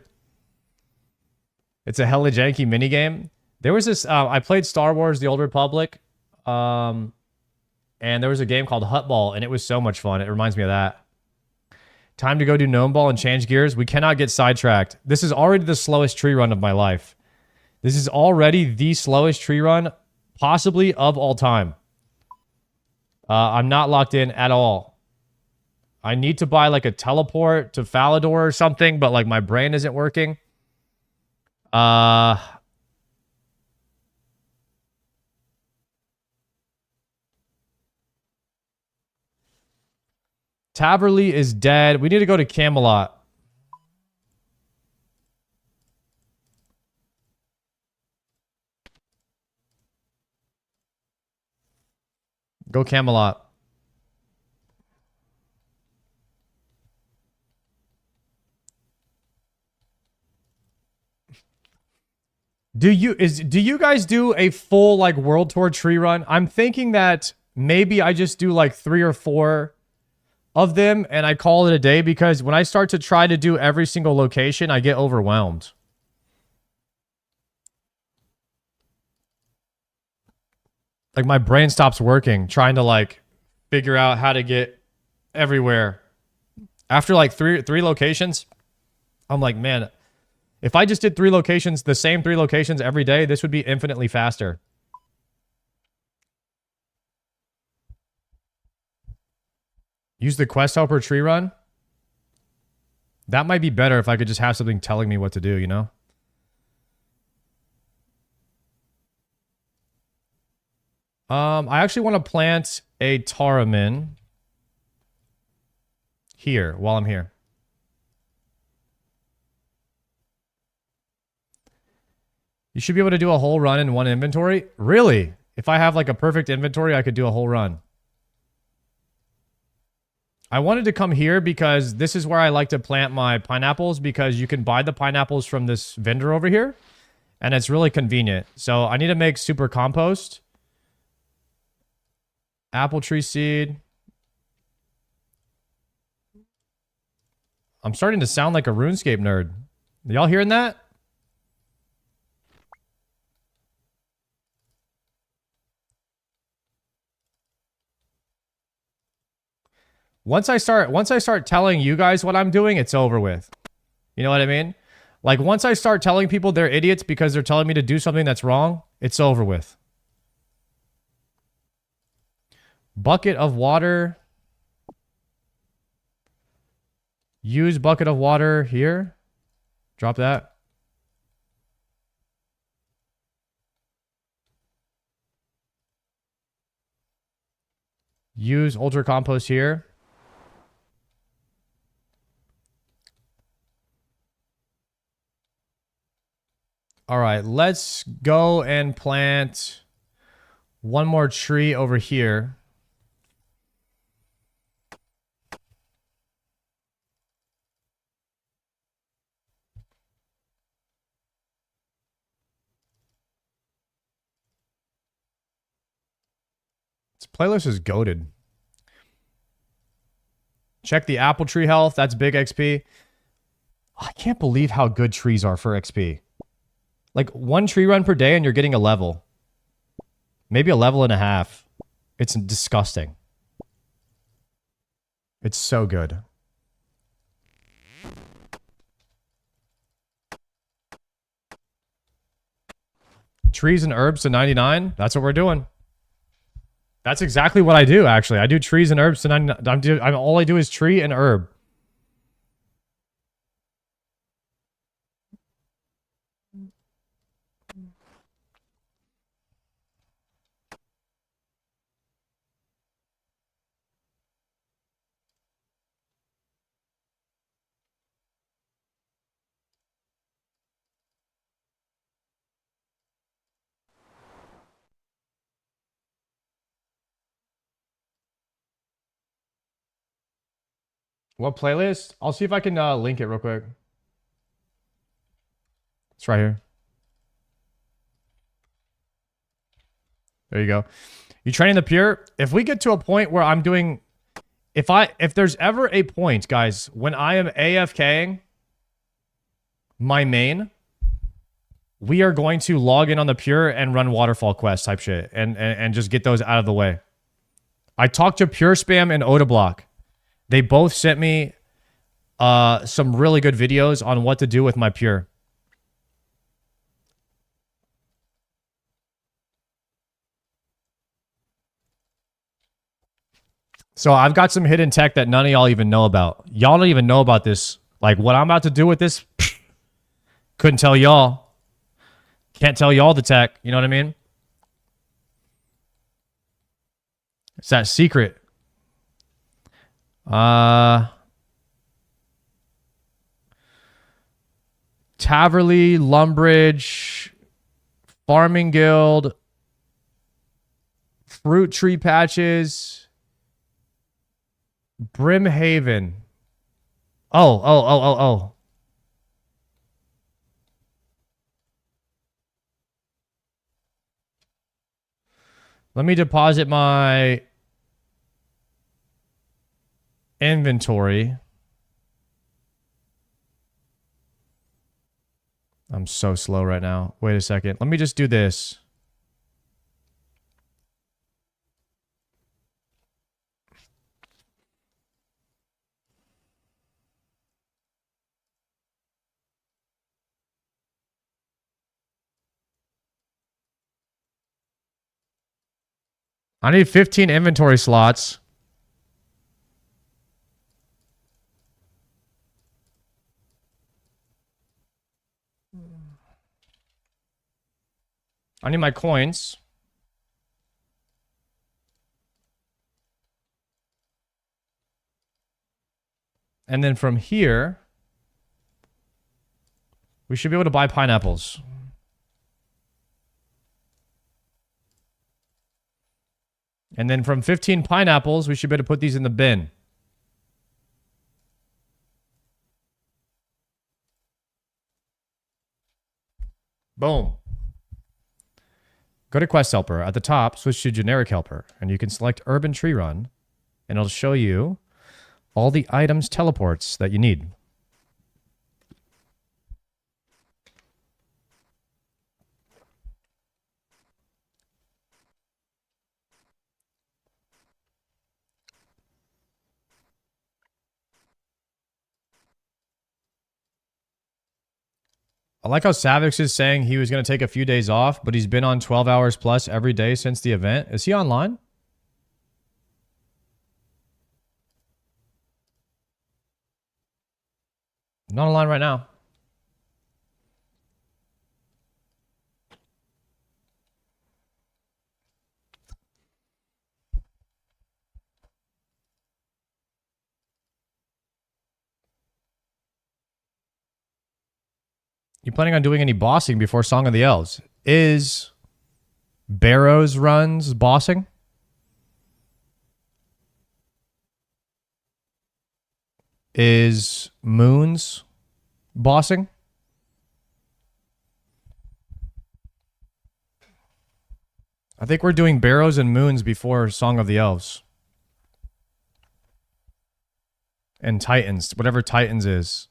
It's a hella janky minigame. There was this. I played Star Wars: The Old Republic, and there was a game called Hutball, and it was so much fun. It reminds me of that. Time to go do gnome ball and change gears. We cannot get sidetracked. This is already the slowest tree run of my life. This is already the slowest tree run, possibly of all time. I'm not locked in at all. I need to buy like a teleport to Falador or something, but like my brain isn't working. Taverley is dead. We need to go to Camelot. Go Camelot. Do you guys do a full like world tour tree run? I'm thinking that maybe I just do like 3 or 4 of them and I call it a day because when I start to try to do every single location, I get overwhelmed. Like my brain stops working trying to like figure out how to get everywhere. After like three locations, I'm like, man, if I just did 3 locations, the same 3 locations every day, this would be infinitely faster. Use the quest helper tree run. That might be better if I could just have something telling me what to do, you know? I actually want to plant a Taramin here while I'm here. You should be able to do a whole run in one inventory. Really? If I have like a perfect inventory, I could do a whole run. I wanted to come here because this is where I like to plant my pineapples because you can buy the pineapples from this vendor over here and it's really convenient. So I need to make super compost. Apple tree seed. I'm starting to sound like a RuneScape nerd. Y'all hearing that? Once I start telling you guys what I'm doing, it's over with. You know what I mean? Like once I start telling people they're idiots because they're telling me to do something that's wrong, it's over with. Bucket of water. Use bucket of water here. Drop that. Use ultra compost here. All right, let's go and plant one more tree over here. This playlist is goated. Check the apple tree health. That's big XP. I can't believe how good trees are for XP. Like 1 tree run per day and you're getting a level. Maybe a level and a half. It's disgusting. It's so good. Trees and herbs to 99. That's what we're doing. That's exactly what I do, actually. I do trees and herbs to 99. All I do is tree and herb. What playlist? I'll see if I can link it real quick. It's right here. There you go. You training the pure? If we get to a point where I'm doing... If there's ever a point, guys, when I am AFKing my main, we are going to log in on the pure and run waterfall quest type shit and just get those out of the way. I talked to Pure Spam and Odablock. They both sent me some really good videos on what to do with my pure. So I've got some hidden tech that none of y'all even know about. Y'all don't even know about this. Like what I'm about to do with this, couldn't tell y'all. Can't tell y'all the tech. You know what I mean? It's that secret. Taverley, Lumbridge, Farming Guild, Fruit Tree Patches, Brimhaven. Oh. Let me deposit my inventory. I'm so slow right now. Wait a second. Let me just do this. I need 15 inventory slots. I need my coins. And then from here, we should be able to buy pineapples. And then from 15 pineapples, we should be able to put these in the bin. Boom. Go to Quest Helper. At the top, switch to Generic Helper. And you can select Urban Tree Run. And it'll show you all the items teleports that you need. I like how Savix is saying he was going to take a few days off, but he's been on 12 hours plus every day since the event. Is he online? Not online right now. You planning on doing any bossing before Song of the Elves? Is Barrows runs bossing? Is Moons bossing? I think we're doing Barrows and Moons before Song of the Elves. And Titans, whatever Titans is.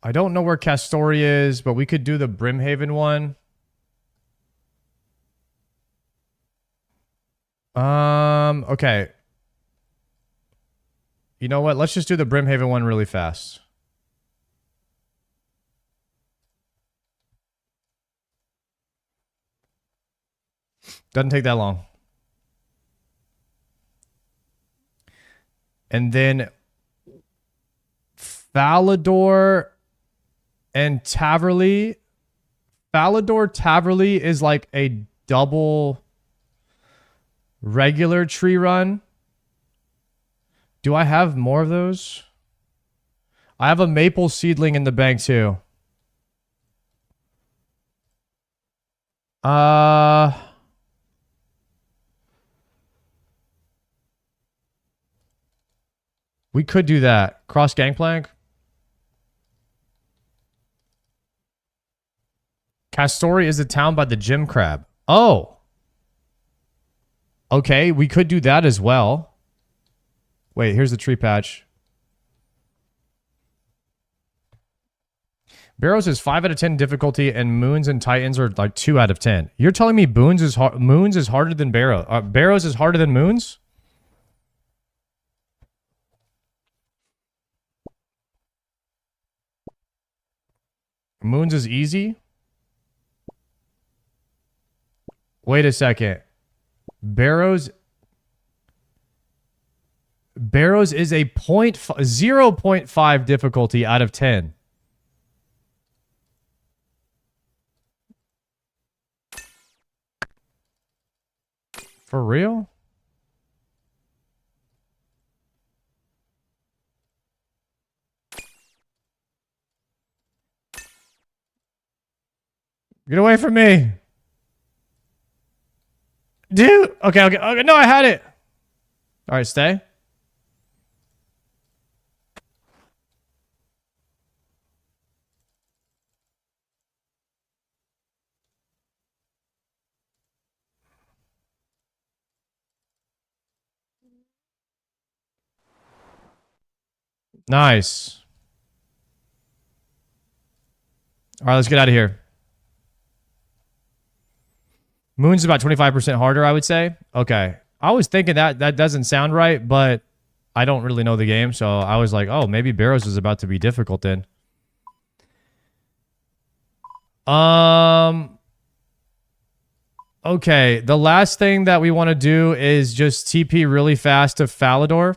I don't know where Castori is, but we could do the Brimhaven one. Okay. You know what? Let's just do the Brimhaven one really fast. Doesn't take that long. And then Falador and Taverley. Falador Taverley is like a double regular tree run. Do I have more of those? I have a maple seedling in the bank too. We could do that. Cross Gangplank. Castori is the town by the gym crab. Oh. Okay, we could do that as well. Wait, here's the tree patch. Barrows is 5 out of 10 difficulty, and Moons and Titans are like 2 out of 10. You're telling me Moons is harder than Barrows? Barrows is harder than Moons? Moons is easy? Wait a second. Barrows is a 0.5 difficulty out of 10. For real? Get away from me. Dude. Okay. No, I had it. All right, stay. Nice. All right, let's get out of here. Moon's about 25% harder, I would say. Okay. I was thinking that doesn't sound right, but I don't really know the game, so I was like, oh, maybe Barrows is about to be difficult then. Okay, the last thing that we want to do is just TP really fast to Falador.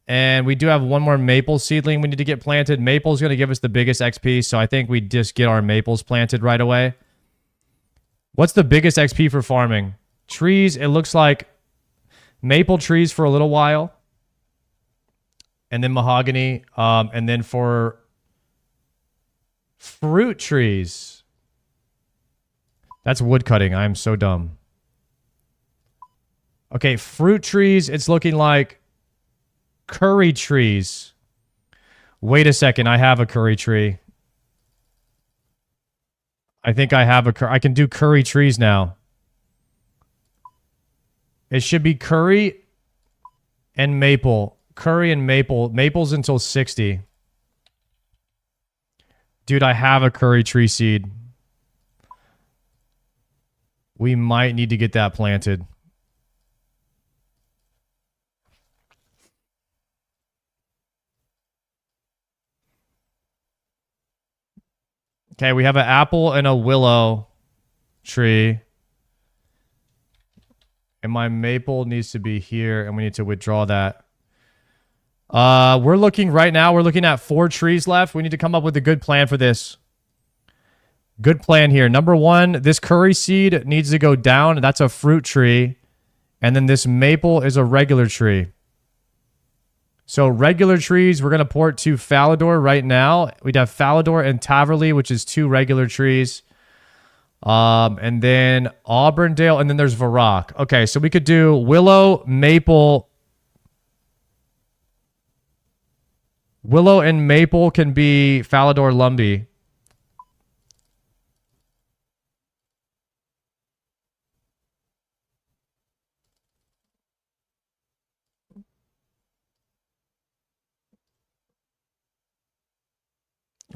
And we do have one more maple seedling we need to get planted. Maple's going to give us the biggest XP, so I think we just get our maples planted right away. What's the biggest XP for farming? Trees, it looks like maple trees for a little while. And then mahogany. And then for fruit trees. That's wood cutting. I am so dumb. Okay, fruit trees, it's looking like curry trees. Wait a second, I have a curry tree. I think I have I can do curry trees now. It should be curry and maple. Curry and maple. Maple's until 60. Dude, I have a curry tree seed. We might need to get that planted. Okay, we have an apple and a willow tree. And my maple needs to be here, and we need to withdraw that. We're looking right now, we're looking at 4 trees left. We need to come up with a good plan for this. Good plan here. Number 1, this curry seed needs to go down. That's a fruit tree. And then this maple is a regular tree. So regular trees, we're going to port to Falador right now. We'd have Falador and Taverley, which is 2 regular trees. And then Auburndale, and then there's Varrock. Okay, so we could do Willow, Maple. Willow and Maple can be Falador, Lumbee.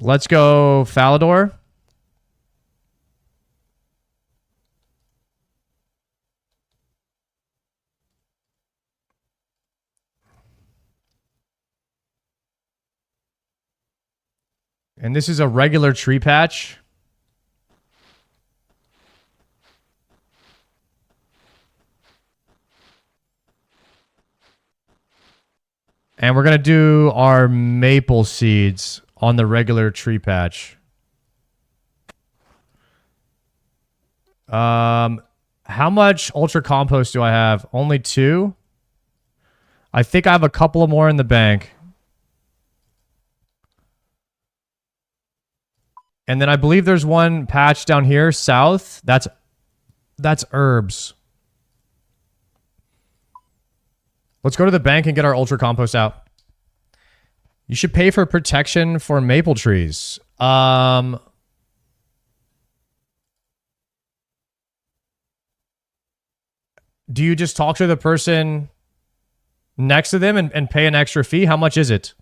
Let's go Falador. And this is a regular tree patch. And we're going to do our maple seeds on the regular tree patch. How much ultra compost do I have? Only 2? I think I have a couple more in the bank. And then I believe there's one patch down here south. That's herbs. Let's go to the bank and get our ultra compost out. You should pay for protection for maple trees. Do you just talk to the person next to them and pay an extra fee? How much is it?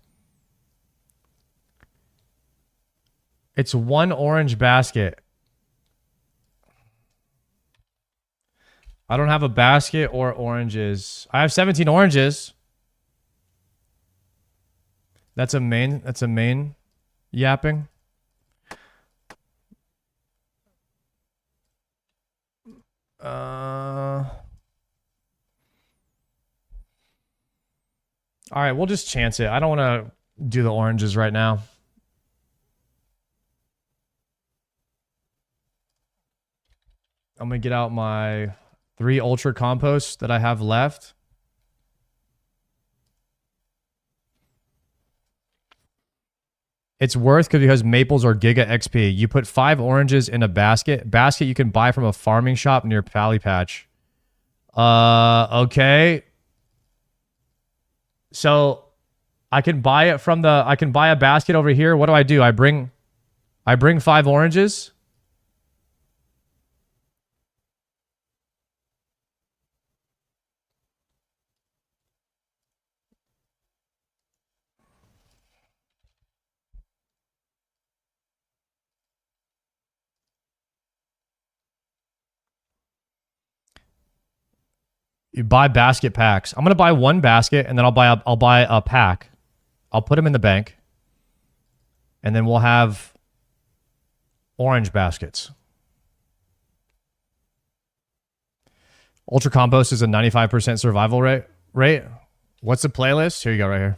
It's 1 orange basket. I don't have a basket or oranges. I have 17 oranges. That's a main yapping. All right, we'll just chance it. I don't want to do the oranges right now. I'm going to get out my 3 ultra composts that I have left. It's worth because maples are Giga XP. You put 5 oranges in a basket. Basket you can buy from a farming shop near Pally Patch. Okay. So I can buy it from the... I can buy a basket over here. What do? I bring 5 oranges. You buy basket packs. I'm gonna buy 1 basket and then I'll buy a pack. I'll put them in the bank, and then we'll have orange baskets. Ultra compost is a 95% survival rate. What's the playlist? Here you go, right here.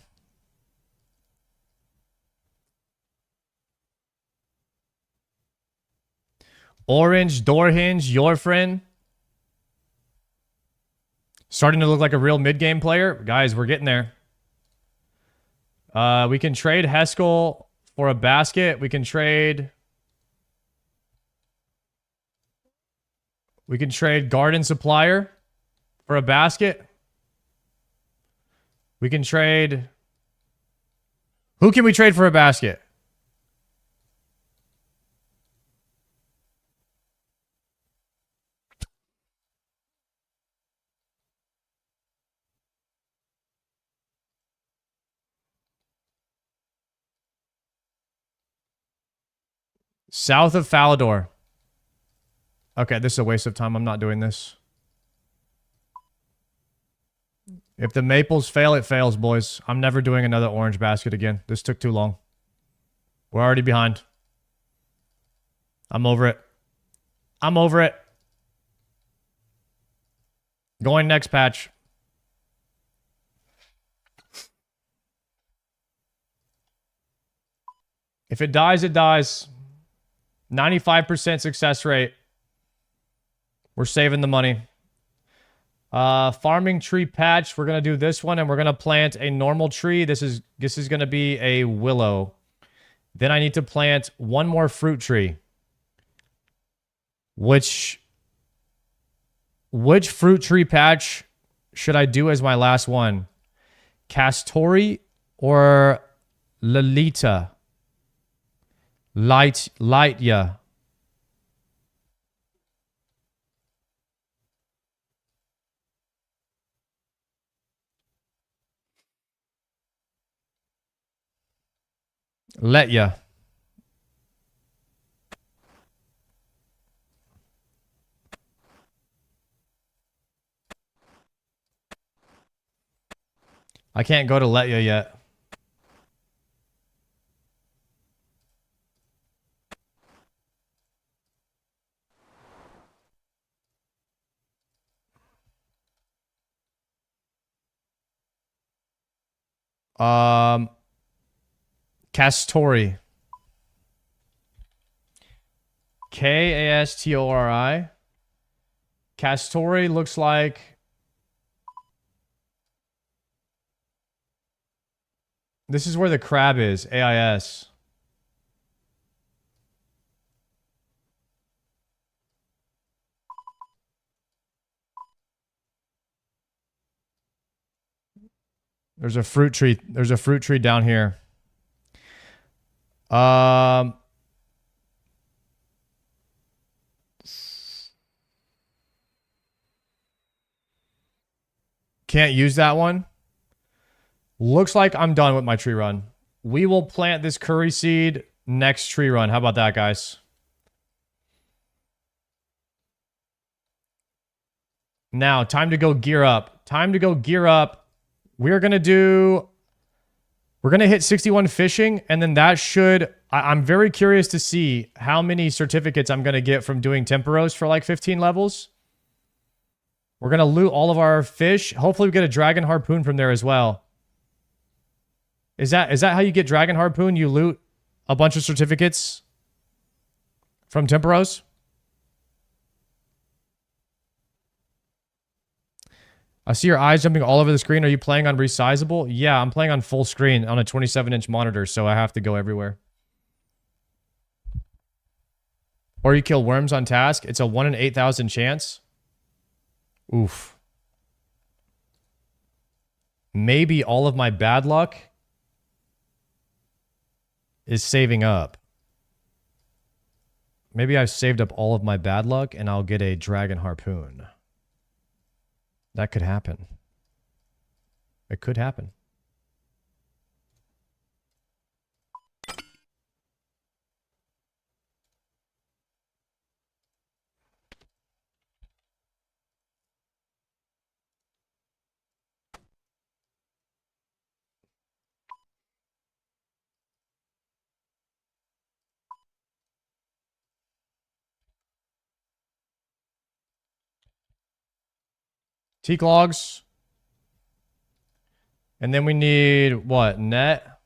Orange door hinge, your friend. Starting to look like a real mid-game player. Guys, we're getting there. We can trade Heskel for a basket. We can trade Garden Supplier for a basket. We can trade... Who can we trade for a basket? South of Falador. Okay, this is a waste of time. I'm not doing this. If the maples fail, it fails, boys. I'm never doing another orange basket again. This took too long. We're already behind. I'm over it. I'm over it. Going next patch. If it dies, it dies. 95% success rate. We're saving the money. Farming tree patch. We're going to do this one, and we're going to plant a normal tree. This is going to be a willow. Then I need to plant one more fruit tree. Which fruit tree patch should I do as my last one? Castori or Lolita? Lightya. Let ya. I can't go to let ya yet. Castori. Kastori. Castori looks like... This is where the crab is. AIS. There's a fruit tree. There's a fruit tree down here. Can't use that one. Looks like I'm done with my tree run. We will plant this curry seed next tree run. How about that, guys? Now, time to go gear up. Time to go gear up. We're going to hit 61 fishing, and then that should... I'm very curious to see how many certificates I'm going to get from doing temporos for like 15 levels. We're going to loot all of our fish. Hopefully we get a dragon harpoon from there as well. Is that how you get dragon harpoon? You loot a bunch of certificates from temporos? I see your eyes jumping all over the screen. Are you playing on resizable? Yeah, I'm playing on full screen on a 27-inch monitor, so I have to go everywhere. Or you kill worms on task. It's a 1 in 8,000 chance. Oof. Maybe all of my bad luck is saving up. Maybe I've saved up all of my bad luck and I'll get a dragon harpoon. That could happen. It could happen. Teak logs. And then we need, what, net?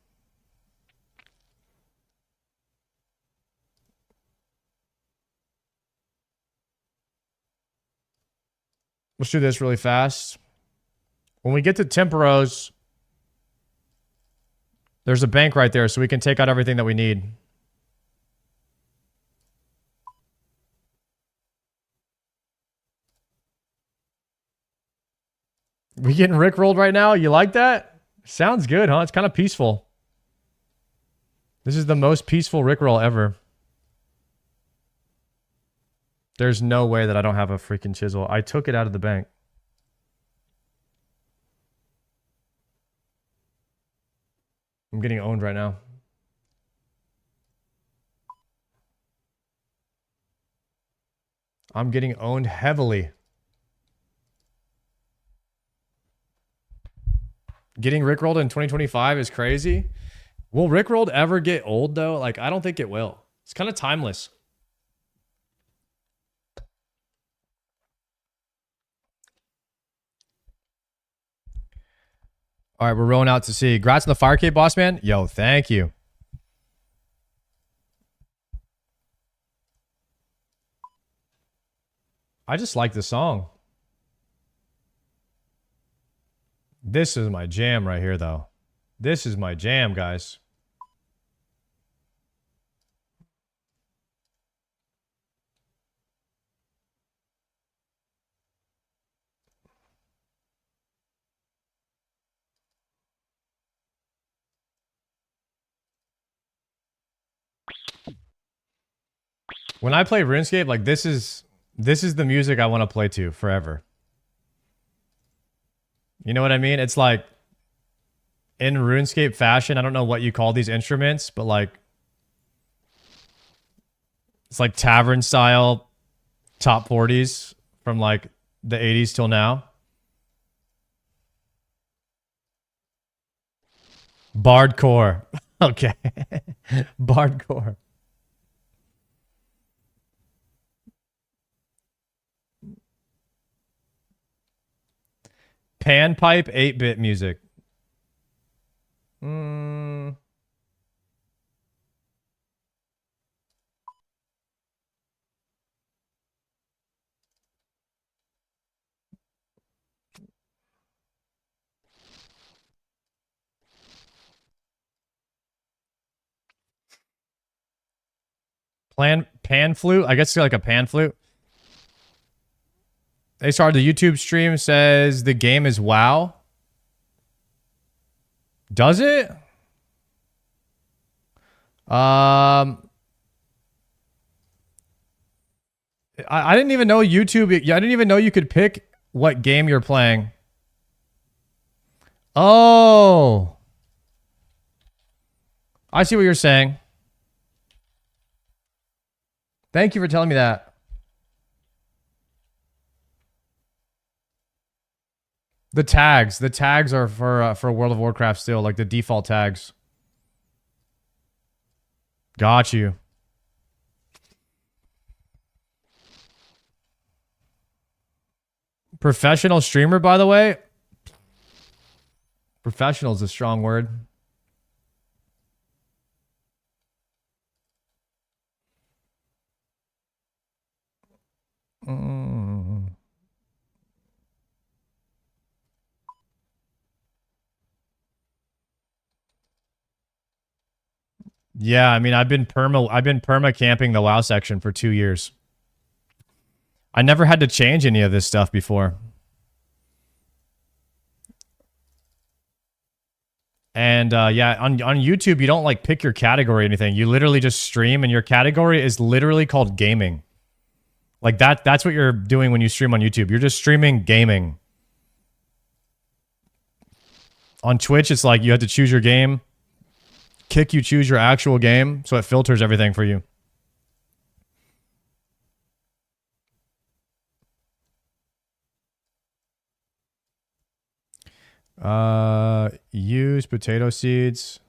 Let's do this really fast. When we get to temporos, there's a bank right there, so we can take out everything that we need. We getting rickrolled right now? You like that? Sounds good, huh? It's kind of peaceful. This is the most peaceful rickroll ever. There's no way that I don't have a freaking chisel. I took it out of the bank. I'm getting owned right now. I'm getting owned heavily. Getting rickrolled in 2025 is crazy. Will rickrolled ever get old though? Like, I don't think it will. It's kind of timeless. All right, we're rolling out to sea. Congrats on the fire cape, boss man. Yo, thank you. I just like the song. This is my jam right here, though. This is my jam, guys. When I play RuneScape, like this is the music I want to play to forever. You know what I mean? It's like in RuneScape fashion, I don't know what you call these instruments, but like it's like tavern style top 40s from like the 80s till now. Bardcore. Okay. Bardcore. Panpipe 8-bit music. Pan flute? I guess it's like a pan flute. They started the YouTube stream, says the game is WoW. Does it? I didn't even know YouTube. I didn't even know you could pick what game you're playing. Oh. I see what you're saying. Thank you for telling me that. The tags are for World of Warcraft still, like the default tags. Got you. Professional streamer, by the way. Professional is a strong word. Yeah, I mean, I've been perma camping the WoW section for 2 years. I never had to change any of this stuff before. And yeah, on YouTube, you don't like pick your category or anything. You literally just stream, and your category is literally called gaming. Like that's what you're doing when you stream on YouTube. You're just streaming gaming. On Twitch, it's like you have to choose your game. Kick, you choose your actual game, so it filters everything for you. Use potato seeds.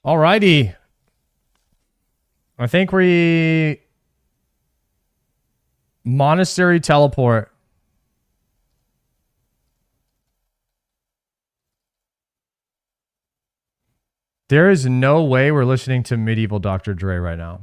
Alrighty. I think we monastery teleport. There is no way we're listening to medieval Dr. Dre right now.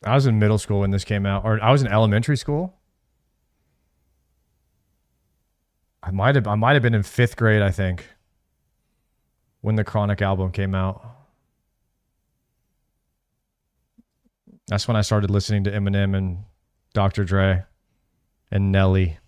I was in middle school when this came out, or I was in elementary school. I might have been in 5th grade, I think, when the Chronic album came out. That's when I started listening to Eminem and Dr. Dre and Nelly.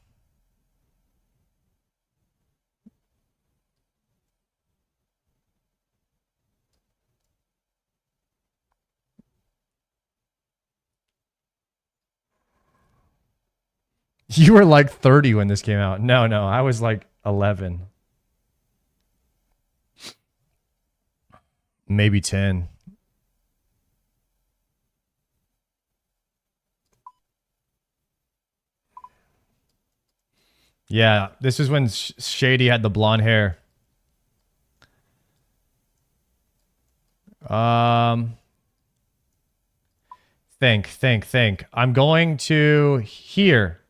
You were like 30 when this came out. No, I was like 11. Maybe 10. Yeah, this is when Shady had the blonde hair. Think. I'm going to here.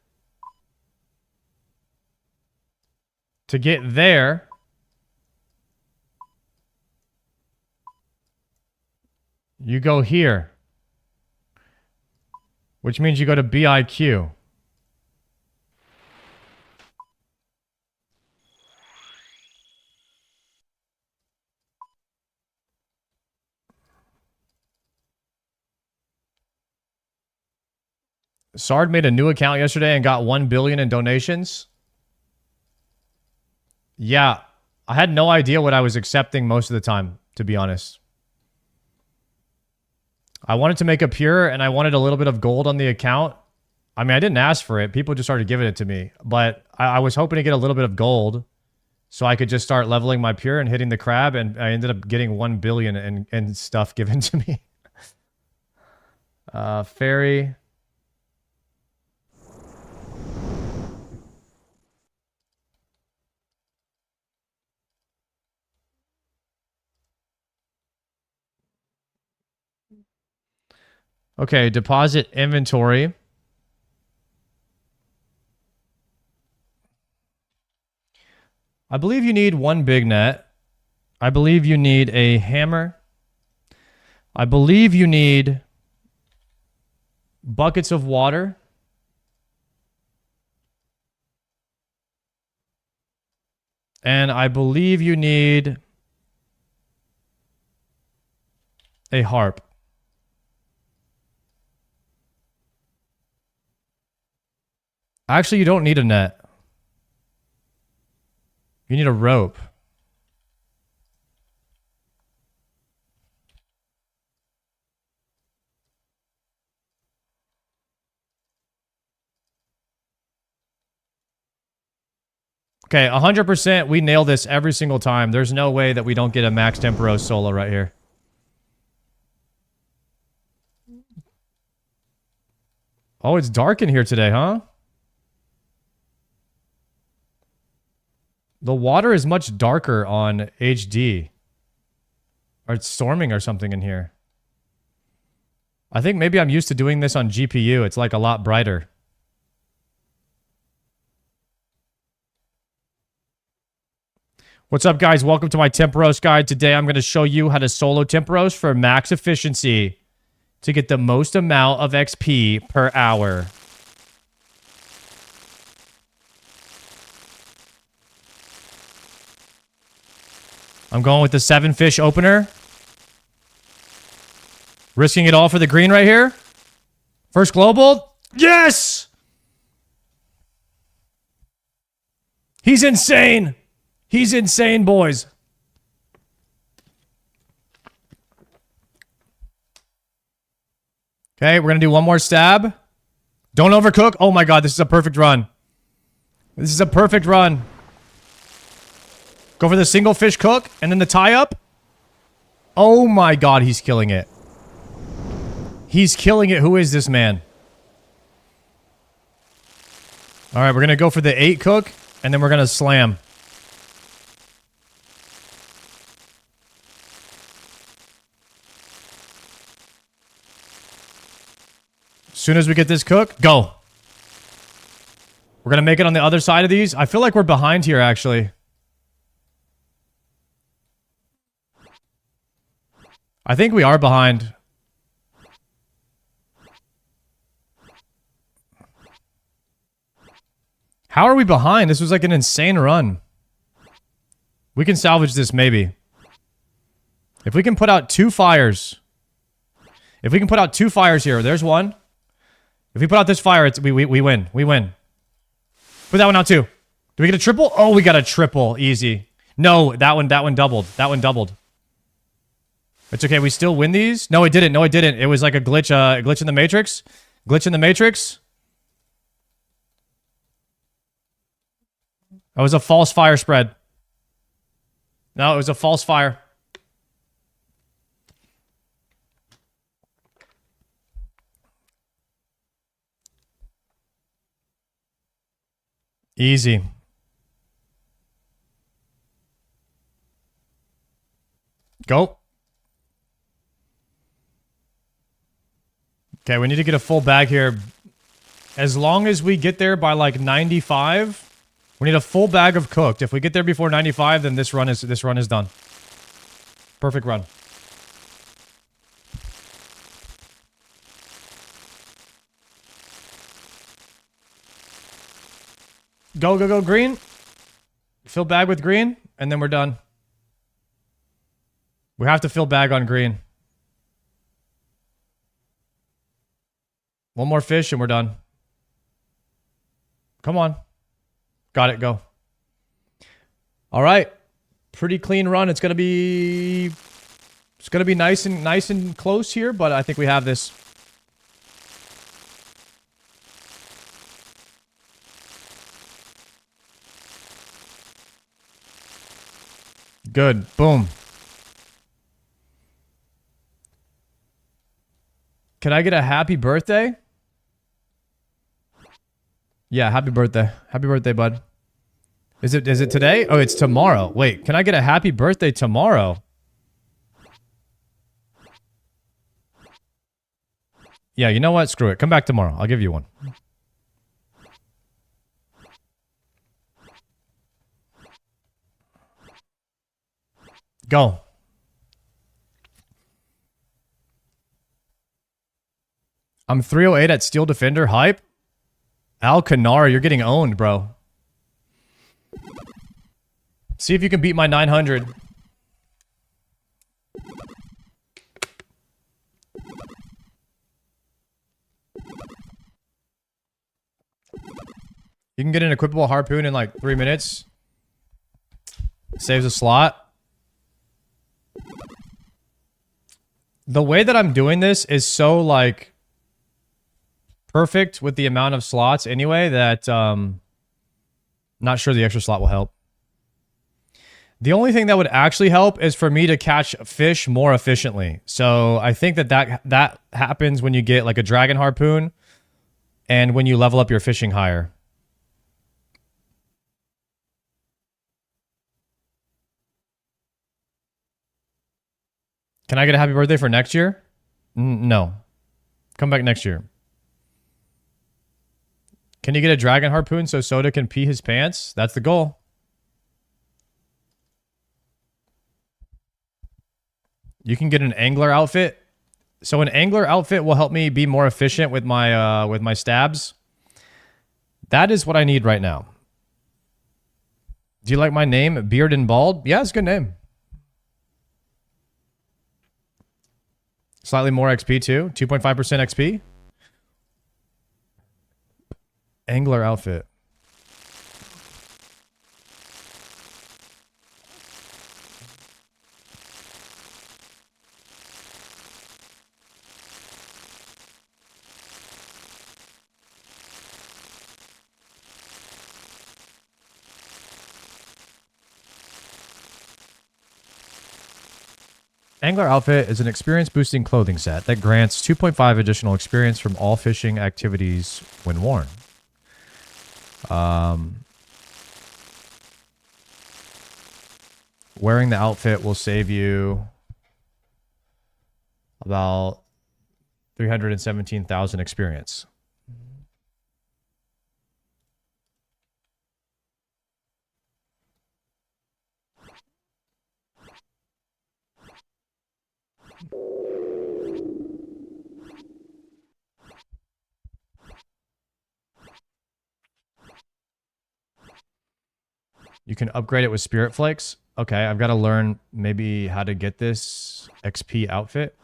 To get there. You go here. Which means you go to BIQ. Sard made a new account yesterday and got 1 billion in donations. Yeah, I had no idea what I was accepting most of the time, to be honest. I wanted to make a pure and I wanted a little bit of gold on the account. I mean, I didn't ask for it. People just started giving it to me. But I was hoping to get a little bit of gold so I could just start leveling my pure and hitting the crab. And I ended up getting 1 billion and stuff given to me. Fairy. Okay, deposit inventory. I believe you need 1 big net. I believe you need a hammer. I believe you need buckets of water. And I believe you need a harp. Actually, you don't need a net. You need a rope. Okay, 100% we nail this every single time. There's no way that we don't get a Max Temporos solo right here. Oh, it's dark in here today, huh? The water is much darker on HD. Or it's storming or something in here. I think maybe I'm used to doing this on GPU. It's like a lot brighter. What's up, guys? Welcome to my Temporos guide. Today I'm going to show you how to solo Temporos for max efficiency to get the most amount of XP per hour. I'm going with the 7 fish opener. Risking it all for the green right here. First global. Yes! He's insane. He's insane, boys. Okay, we're going to do one more stab. Don't overcook. Oh my god, this is a perfect run. This is a perfect run. Go for the single fish cook and then the tie up. Oh my god, he's killing it. He's killing it. Who is this man? All right, we're going to go for the 8 cook and then we're going to slam. As soon as we get this cook, go. We're going to make it on the other side of these. I feel like we're behind here, actually. I think we are behind. How are we behind? This was like an insane run. We can salvage this, maybe. If we can put out 2 fires. If we can put out 2 fires here. There's one. If we put out this fire, we win. We win. Put that one out too. Do we get a triple? Oh, we got a triple. Easy. No, that one doubled. That one doubled. It's okay. We still win these? No, it didn't. No, it didn't. It was like a glitch in the Matrix. Glitch in the Matrix. That was a false fire spread. No, it was a false fire. Easy. Go. Okay, we need to get a full bag here. As long as we get there by like 95, we need a full bag of cooked. If we get there before 95, then this run is done. Perfect run. Go, go, go, green. Fill bag with green, and then we're done. We have to fill bag on green. One more fish and we're done. Come on. Got it, go. All right. Pretty clean run. It's gonna be nice and close here, but I think we have this. Good. Boom. Can I get a happy birthday? Yeah, happy birthday. Happy birthday, bud. Is it today? Oh, it's tomorrow. Wait, can I get a happy birthday tomorrow? Yeah, you know what? Screw it. Come back tomorrow. I'll give you one. Go. I'm 308 at Steel Defender. Hype. Al Kanara, you're getting owned, bro. See if you can beat my 900. You can get an equipable harpoon in like 3 minutes. Saves a slot. The way that I'm doing this is so like perfect with the amount of slots anyway that not sure the extra slot will help. The only thing that would actually help is for me to catch fish more efficiently. So I think that happens when you get like a dragon harpoon and when you level up your fishing higher. Can I get a happy birthday for next year? No. Come back next year. Can you get a dragon harpoon so Soda can pee his pants? That's the goal. You can get an angler outfit. So an angler outfit will help me be more efficient with my stabs. That is what I need right now. Do you like my name, Beard and Bald? Yeah, it's a good name. Slightly more XP too. 2.5% XP. Angler outfit. Angler outfit is an experience boosting clothing set that grants 2.5 additional experience from all fishing activities when worn. Wearing the outfit will save you about 317,000 experience. You can upgrade it with Spirit Flakes. Okay, I've got to learn maybe how to get this XP outfit.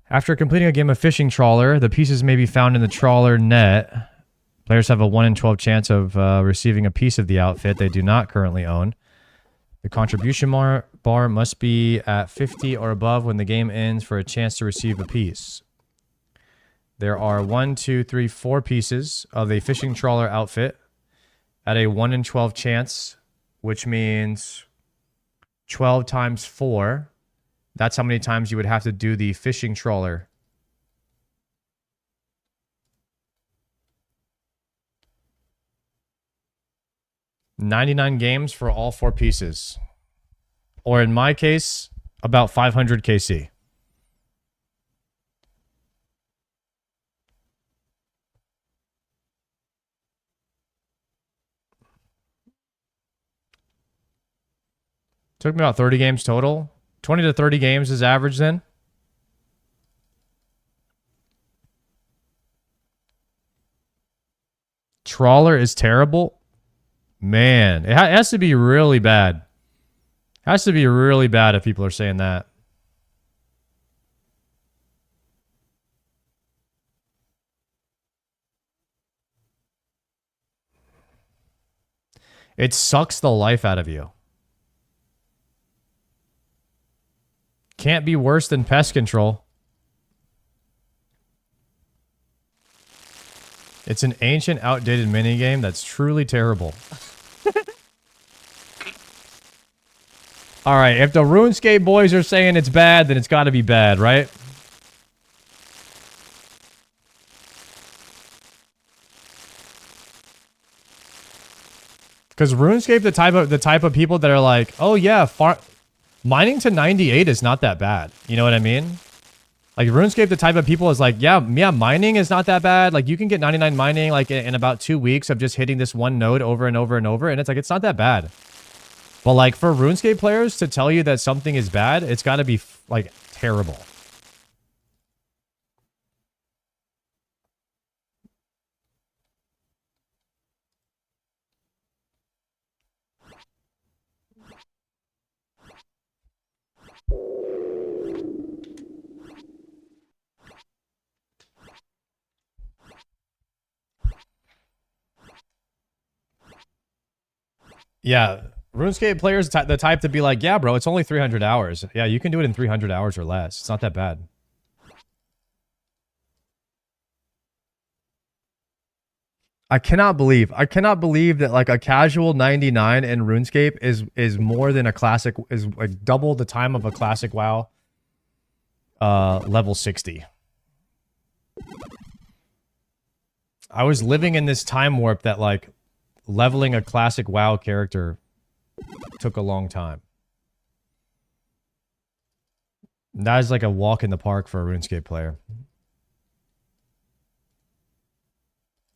After completing a game of fishing trawler, the pieces may be found in the trawler net. Players have a 1 in 12 chance of receiving a piece of the outfit they do not currently own. The contribution bar must be at 50 or above when the game ends for a chance to receive a piece. There are 1, 2, 3, 4 pieces of a fishing trawler outfit at a 1 in 12 chance, which means 12 times 4. That's how many times you would have to do the fishing trawler. $99 games for all 4 pieces. Or in my case, about 500 KC. Took me about 30 games total. 20 to 30 games is average then. Trawler is terrible. Man, it has to be really bad. Has to be really bad if people are saying that. It sucks the life out of you. Can't be worse than pest control. It's an ancient, outdated minigame that's truly terrible. Alright, if the RuneScape boys are saying it's bad, then it's gotta be bad, right? Because RuneScape, the type of people that are like, oh yeah, mining to 98 is not that bad. You know what I mean? Like RuneScape, the type of people is like, yeah, mining is not that bad. Like you can get 99 mining like in about 2 weeks of just hitting this one node over and over and over. And it's like, it's not that bad. But like for RuneScape players to tell you that something is bad, it's got to be like terrible. Yeah, RuneScape players, the type to be like, yeah, bro, it's only 300 hours. Yeah, you can do it in 300 hours or less. It's not that bad. I cannot believe that like a casual 99 in RuneScape is more than a classic, is like double the time of a classic WoW level 60. I was living in this time warp that like leveling a classic WoW character took a long time. That is like a walk in the park for a RuneScape player.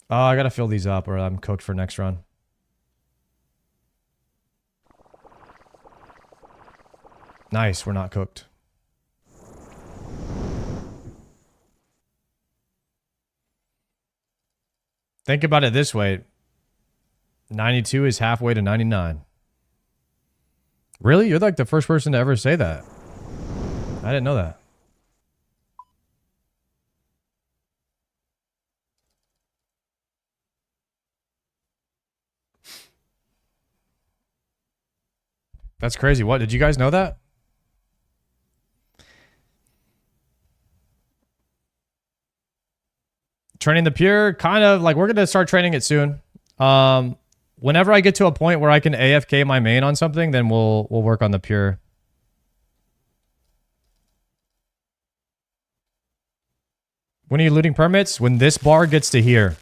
Oh, I gotta fill these up or I'm cooked for next run. Nice, we're not cooked. Think about it this way. 92 is halfway to 99. Really? You're like the first person to ever say that. I didn't know that. That's crazy. What? Did you guys know that? Training the pure, kind of like we're going to start training it soon. Whenever I get to a point where I can AFK my main on something, then we'll work on the pure. When are you looting permits? When this bar gets to here.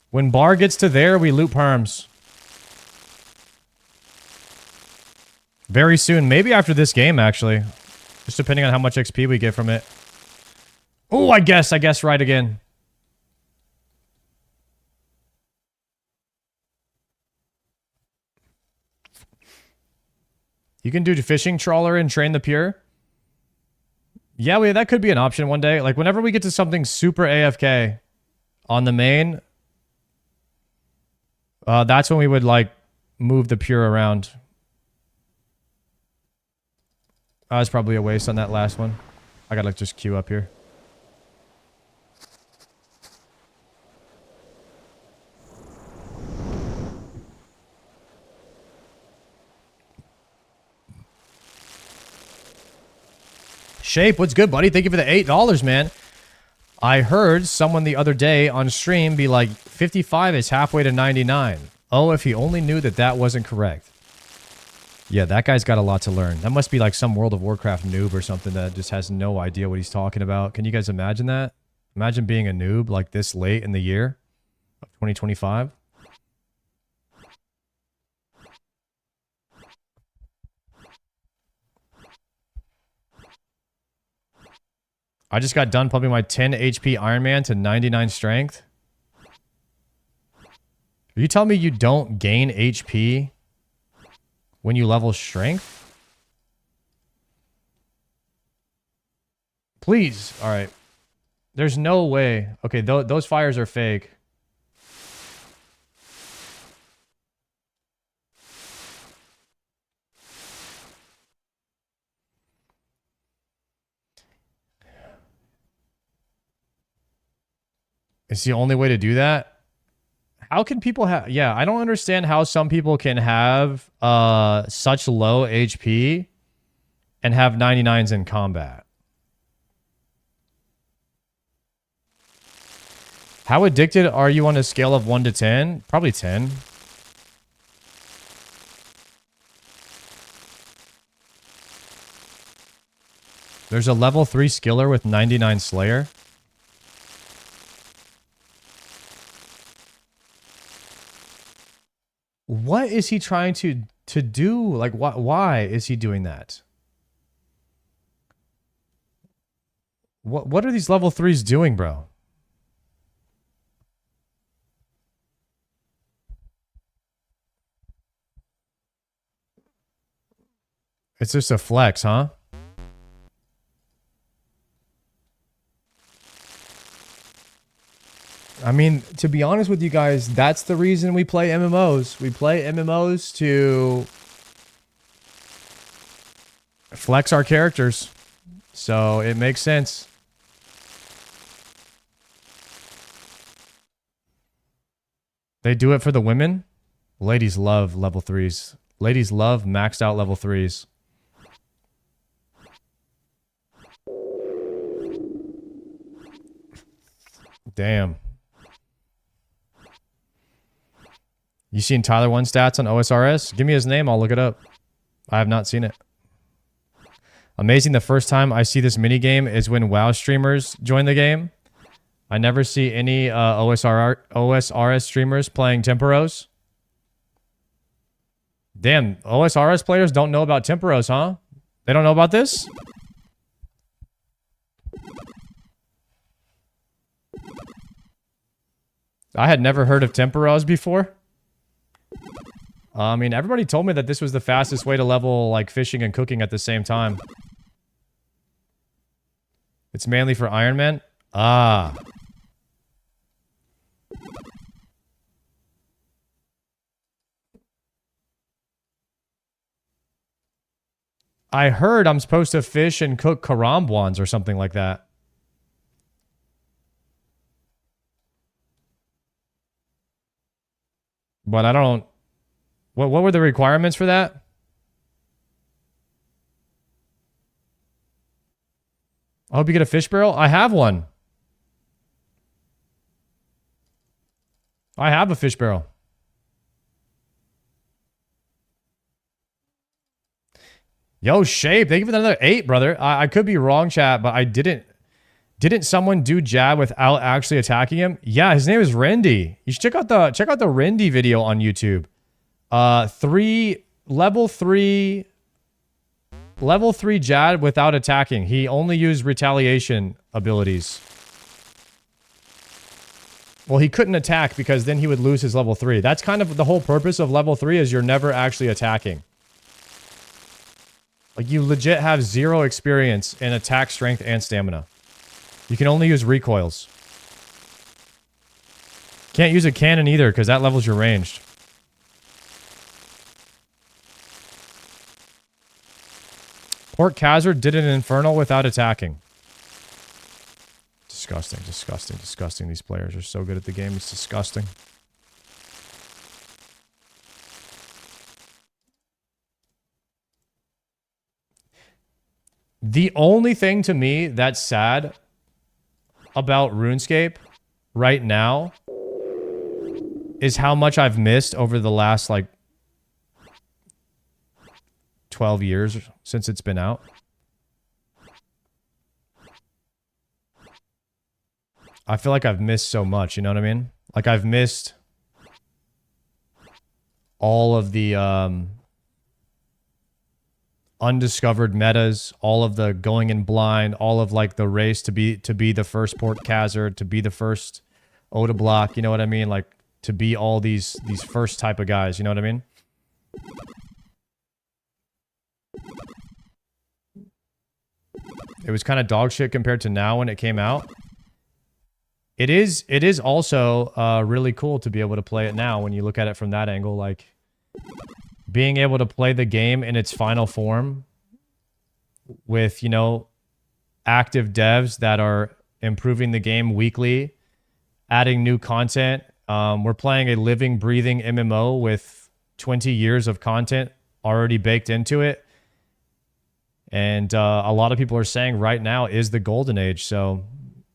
When bar gets to there, we loot perms. Very soon. Maybe after this game, actually. Just depending on how much XP we get from it. Oh, I guess right again. You can do fishing trawler and train the pure. Yeah, that could be an option one day. Like whenever we get to something super AFK on the main, that's when we would like move the pure around. That was probably a waste on that last one. I gotta just queue up here. Shape, what's good, buddy? Thank you for the $8, man. I heard someone the other day on stream be like, 55 is halfway to 99. Oh, if he only knew that that wasn't correct. Yeah, that guy's got a lot to learn. That must be like some World of Warcraft noob or something that just has no idea what he's talking about. Can you guys imagine that? Imagine being a noob like this late in the year of 2025. I just got done pumping my 10 HP Iron Man to 99 strength. Are you telling me you don't gain HP when you level strength? Please. All right. There's no way. Okay, those fires are fake. It's the only way to do that? How can people have... Yeah, I don't understand how some people can have such low HP and have 99s in combat. How addicted are you on a scale of 1 to 10? Probably 10. There's a level 3 skiller with 99 Slayer. What is he trying to do? Like, why is he doing that? What are these level 3s doing, bro? It's just a flex, huh? I mean, to be honest with you guys, that's the reason we play MMOs. We play MMOs to flex our characters. So it makes sense. They do it for the women. Ladies love level 3s. Ladies love maxed out level 3s. Damn. You seen Tyler 1 stats on OSRS? Give me his name, I'll look it up. I have not seen it. Amazing, the first time I see this minigame is when WoW streamers join the game. I never see any OSRS streamers playing Temporos. Damn, OSRS players don't know about Temporos, huh? They don't know about this? I had never heard of Temporos before. I mean, everybody told me that this was the fastest way to level, like, fishing and cooking at the same time. It's mainly for Iron Man? Ah. I heard I'm supposed to fish and cook karambwans or something like that. But I don't... What were the requirements for that? I hope you get a fish barrel. I have one. I have a fish barrel. Yo, Shape, thank you for another 8, brother. I could be wrong, chat, but I didn't... Didn't someone do jab without actually attacking him? Yeah, his name is Rendy. You should check out the Rendy video on YouTube. Level 3 jab without attacking. He only used retaliation abilities. Well, he couldn't attack because then he would lose his level 3. That's kind of the whole purpose of level 3 is you're never actually attacking. Like, you legit have 0 experience in attack, strength, and stamina. You can only use recoils. Can't use a cannon either, because that levels your ranged. Port Khazard did an Infernal without attacking. Disgusting, disgusting, disgusting. These players are so good at the game, it's disgusting. The only thing to me that's sad about RuneScape right now is how much I've missed over the last, like, 12 years since it's been out. I feel like I've missed so much, you know what I mean? Like I've missed all of the undiscovered metas, all of the going in blind, all of like the race to be the first Port Khazard, to be the first Oda block, you know what I mean? Like to be all these first type of guys, you know what I mean? It was kind of dog shit compared to now when it came out. It is also really cool to be able to play it now when you look at it from that angle, like being able to play the game in its final form with, you know, active devs that are improving the game weekly, adding new content. We're playing a living, breathing MMO with 20 years of content already baked into it. And a lot of people are saying right now is the golden age. So,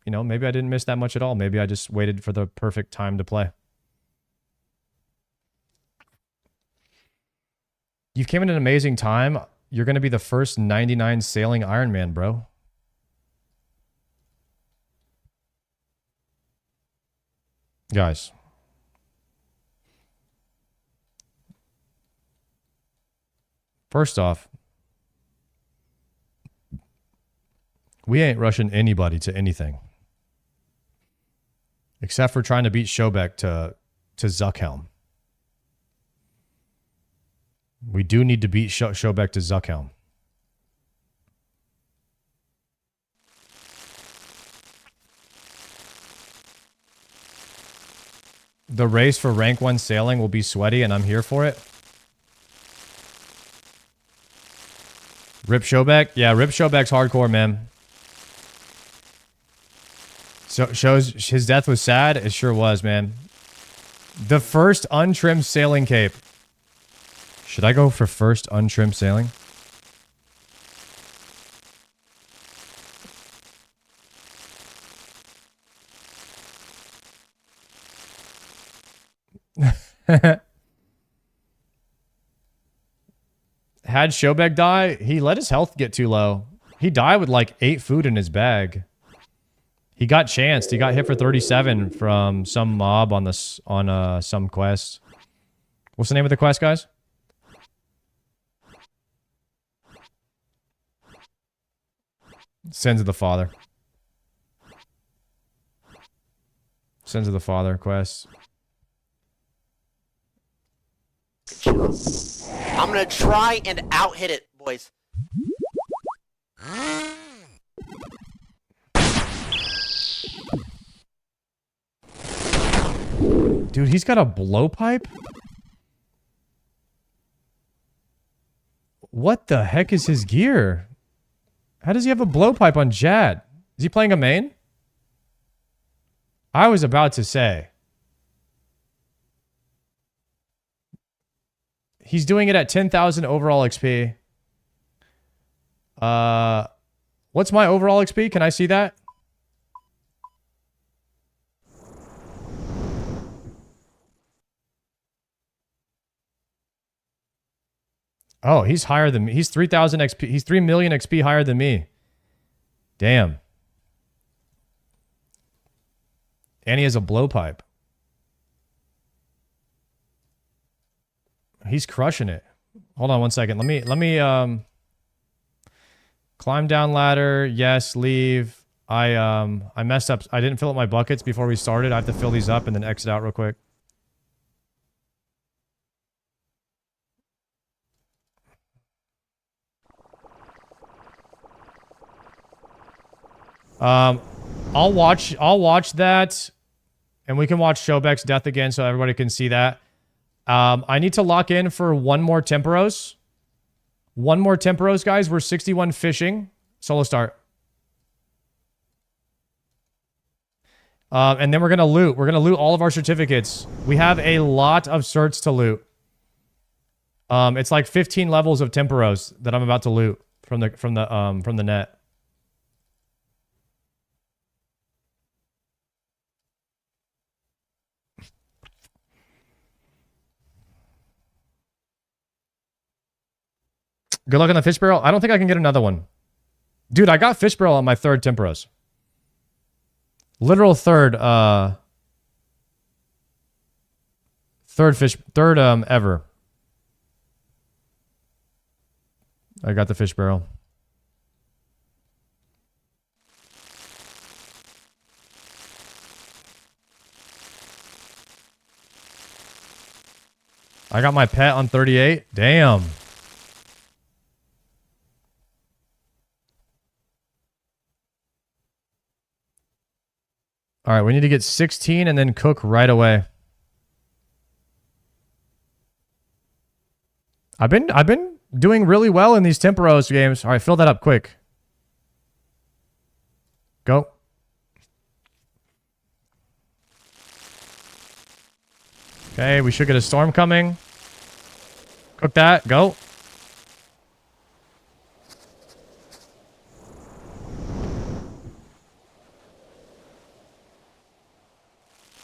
you know, maybe I didn't miss that much at all. Maybe I just waited for the perfect time to play. You came at an amazing time. You're going to be the first 99 sailing Iron Man, bro. Guys. First off, we ain't rushing anybody to anything. Except for trying to beat Shobek to Zuckhelm. We do need to beat Shobek to Zuckhelm. The race for rank 1 sailing will be sweaty, and I'm here for it. Rip Shobek? Yeah, Rip Shobek's hardcore, man. So shows his death was sad. It sure was, man. The first untrimmed sailing cape. Should I go for first untrimmed sailing? Had Shobek die, he let his health get too low. He died with like 8 food in his bag. He got chanced. He got hit for 37 from some mob on some quest. What's the name of the quest, guys? Sins of the Father. Sins of the Father quest. I'm gonna try and out-hit it, boys. Dude, he's got a blowpipe? What the heck is his gear? How does he have a blowpipe on Jad? Is he playing a main? I was about to say. He's doing it at 10,000 overall XP. What's my overall XP? Can I see that? Oh, he's higher than me. He's 3,000 XP. He's 3 million XP higher than me. Damn. And he has a blowpipe. He's crushing it. Hold on one second. Let me climb down ladder. Yes, leave. I messed up. I didn't fill up my buckets before we started. I have to fill these up and then exit out real quick. I'll watch that, and we can watch Shobek's death again so everybody can see that. I need to lock in for one more Temporos. One more Temporos, guys. We're 61 fishing. Solo start. And then we're gonna loot. We're gonna loot all of our certificates. We have a lot of certs to loot. It's like 15 levels of Temporos that I'm about to loot from the net. Good luck on the fish barrel. I don't think I can get another one. Dude, I got fish barrel on my 3rd Temporos. Literal 3rd, 3rd ever. I got the fish barrel. I got my pet on 38. Damn. All right, we need to get 16 and then cook right away. I've been doing really well in these Temporos games. All right, fill that up quick. Go. Okay, we should get a storm coming. Cook that. Go.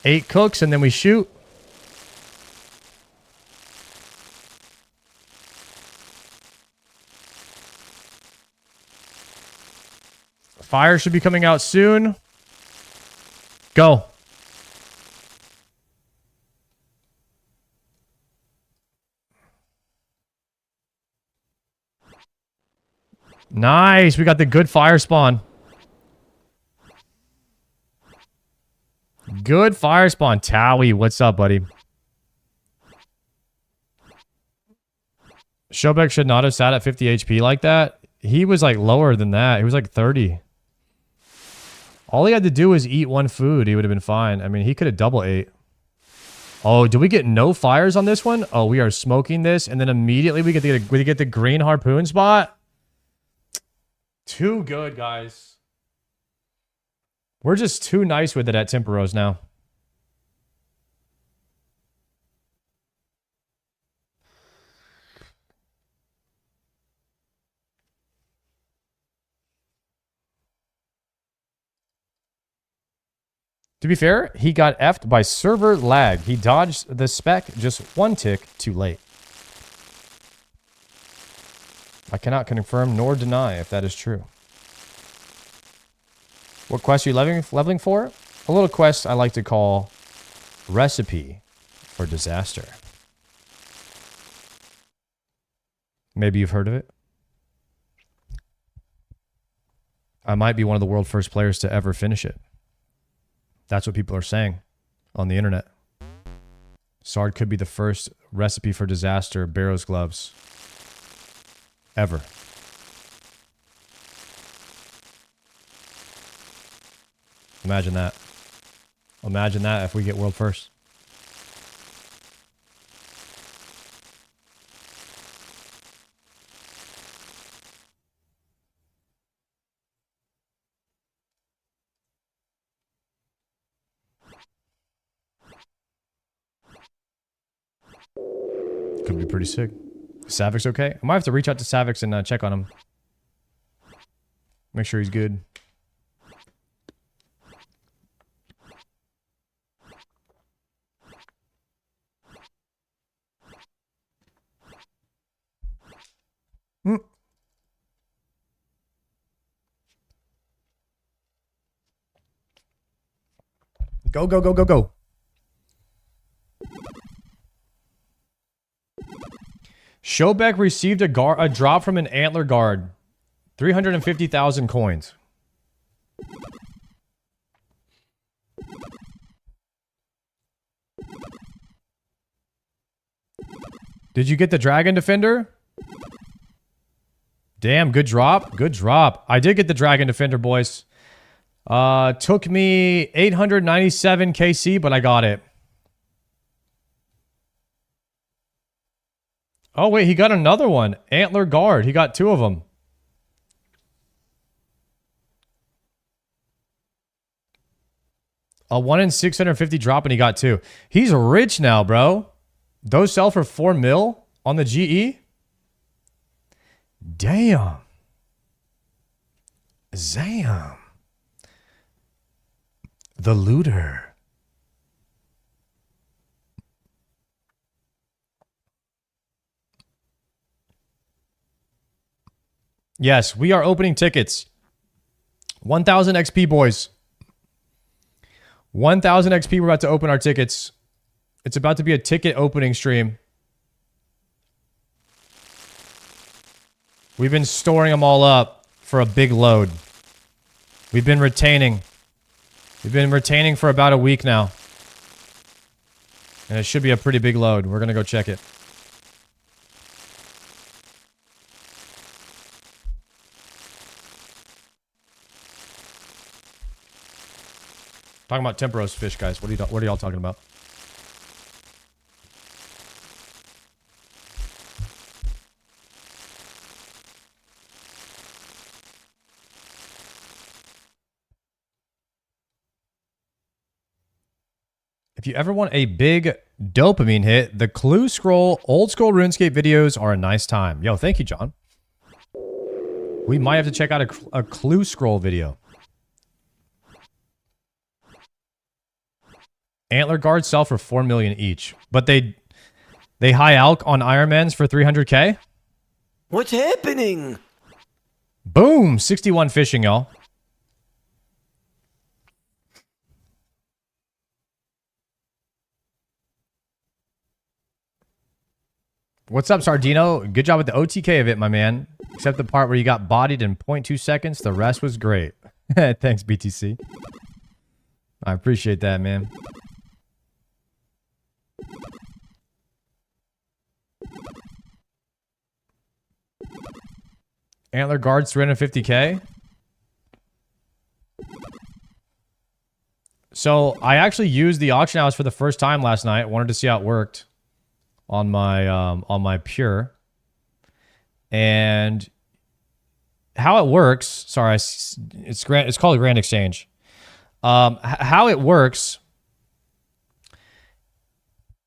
Eight cooks and then we shoot. Fire should be coming out soon. Go. Nice. We got the good fire spawn. Good fire spawn. Towie, what's up, buddy? Shobek should not have sat at 50 HP like that. He was like lower than that. He was like 30. All he had to do was eat one food. He would have been fine. I mean, he could have double ate. Oh, do we get no fires on this one? Oh, we are smoking this. And then immediately we get the green harpoon spot. Too good, guys. We're just too nice with it at Temporos now. To be fair, he got effed by server lag. He dodged the spec just one tick too late. I cannot confirm nor deny if that is true. What quest are you leveling for? A little quest I like to call Recipe for Disaster. Maybe you've heard of it. I might be one of the world's first players to ever finish it. That's what people are saying on the internet. Sard could be the first Recipe for Disaster Barrows gloves ever. Imagine that. Imagine that if we get world first. Could be pretty sick. Savic's okay? I might have to reach out to Savix and check on him. Make sure he's good. Go, go, go, go, go. Shobek received a drop from an antler guard. 350,000 coins. Did you get the Dragon Defender? Damn, good drop. Good drop. I did get the Dragon Defender, boys. Took me 897 KC, but I got it. Oh, wait, he got another one. Antler Guard. He got two of them. A 1 in 650 drop, and he got two. He's rich now, bro. Those sell for 4 mil on the GE? Damn. Zam. The looter. Yes, we are opening tickets. 1,000 XP, boys. 1,000 XP. We're about to open our tickets. It's about to be a ticket opening stream. We've been storing them all up for a big load. We've been retaining. We've been retaining for about a week now. And it should be a pretty big load. We're going to go check it. Talking about temperos fish, guys. What are y'all talking about? If you ever want a big dopamine hit, the Clue Scroll old school RuneScape videos are a nice time. Yo, thank you, John. We might have to check out a Clue Scroll video. Antler guards sell for 4 million each, but they high alch on Ironmans for 300k. What's happening? Boom, 61 fishing, y'all. What's up, Sardino? Good job with the OTK of it, my man. Except the part where you got bodied in 0.2 seconds. The rest was great. Thanks, BTC. I appreciate that, man. Antler guards 350k. So I actually used the auction house for the first time last night. Wanted to see how it worked on my pure. And how it works, sorry, it's called a Grand Exchange. How it works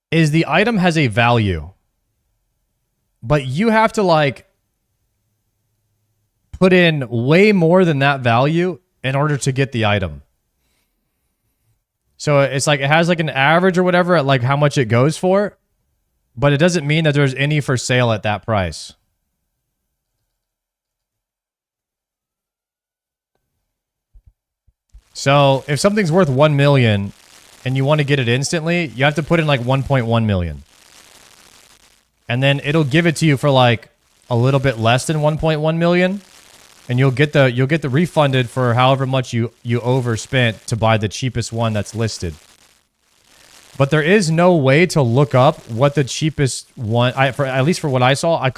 is the item has a value, but you have to like put in way more than that value in order to get the item. So it's like it has like an average or whatever at like how much it goes for, but it doesn't mean that there's any for sale at that price. So if something's worth 1 million and you want to get it instantly, you have to put in like 1.1 million. And then it'll give it to you for like a little bit less than 1.1 million. And you'll get the refunded for however much you overspent to buy the cheapest one that's listed. But there is no way to look up what the cheapest one, at least for what I saw,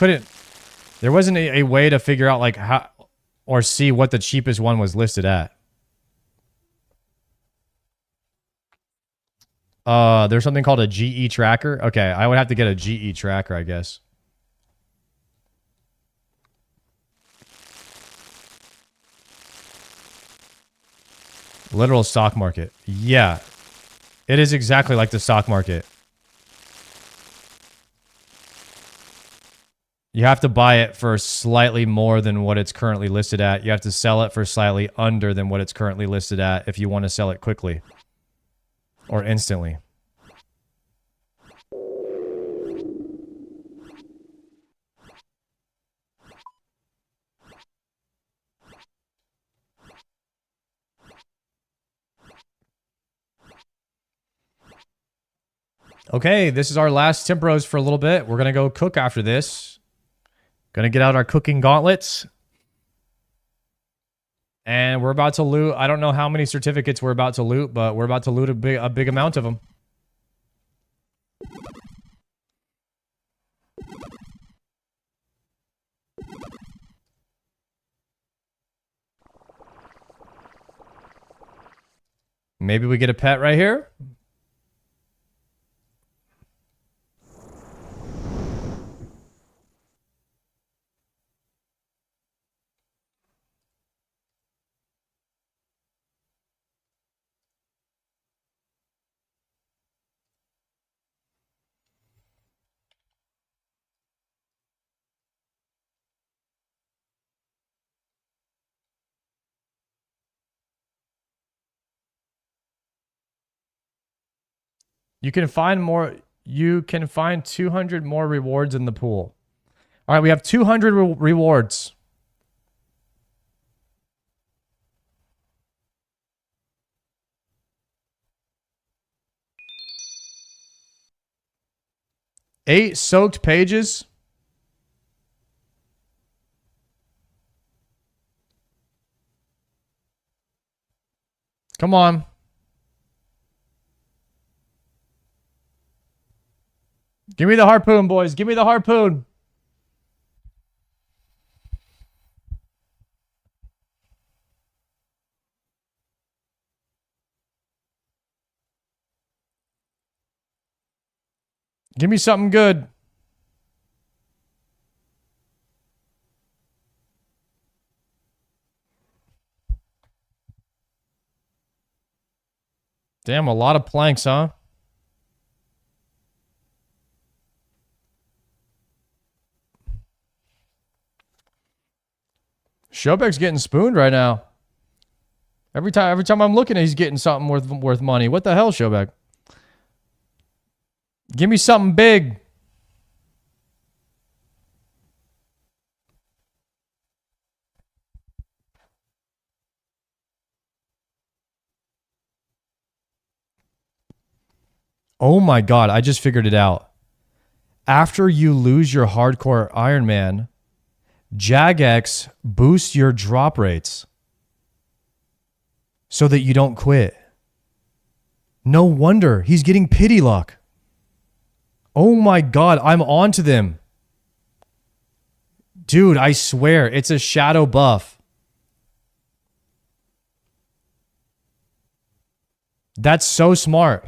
there wasn't a way to figure out like how or see what the cheapest one was listed at. There's something called a GE tracker. Okay, I would have to get a GE tracker, I guess. Literal stock market. Yeah. It is exactly like the stock market. You have to buy it for slightly more than what it's currently listed at. You have to sell it for slightly under than what it's currently listed at if you want to sell it quickly. Or instantly. Okay, this is our last Temperos for a little bit. We're going to go cook after this. Going to get out our cooking gauntlets. And we're about to loot. I don't know how many certificates we're about to loot, but we're about to loot a big amount of them. Maybe we get a pet right here. You can find more. You can find 200 more rewards in the pool. All right, we have 200 rewards. 8 soaked pages. Come on. Give me the harpoon, boys. Give me the harpoon. Give me something good. Damn, a lot of planks, huh? Shobek's getting spooned right now. Every time I'm looking, he's getting something worth money. What the hell, Shobek? Give me something big. Oh my god, I just figured it out. After you lose your hardcore Iron Man, Jagex boosts your drop rates so that you don't quit. No wonder he's getting pity luck. Oh my god, I'm on to them. Dude, I swear, it's a shadow buff. That's so smart.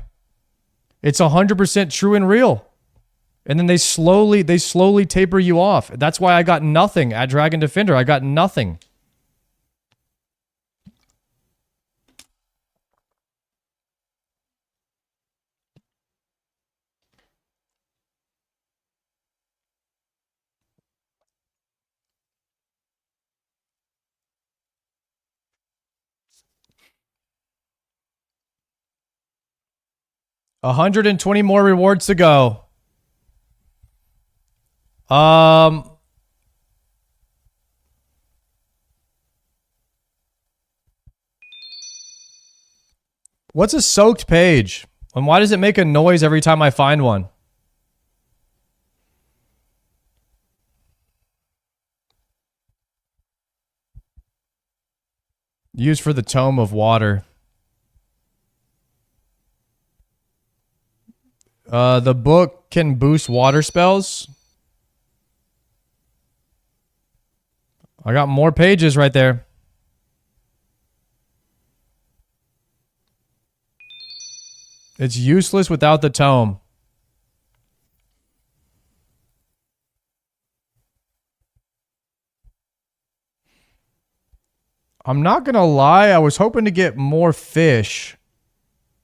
It's 100% true and real. And then they slowly taper you off. That's why I got nothing at Dragon Defender. I got nothing. $120 more rewards to go. What's a soaked page? And why does it make a noise every time I find one? Used for the Tome of Water. The book can boost water spells. I got more pages right there. It's useless without the tome. I'm not going to lie. I was hoping to get more fish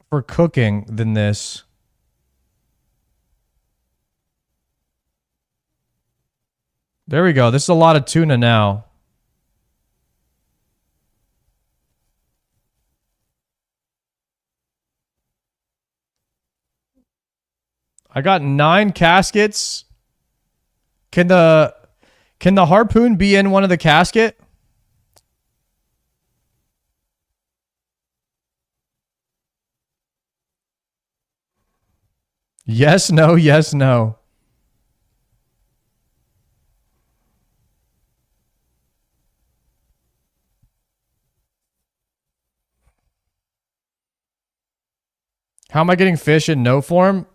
for cooking than this. There we go. This is a lot of tuna now. I got 9 caskets. Can the harpoon be in one of the casket? Yes, no, yes, no. How am I getting fish in no form?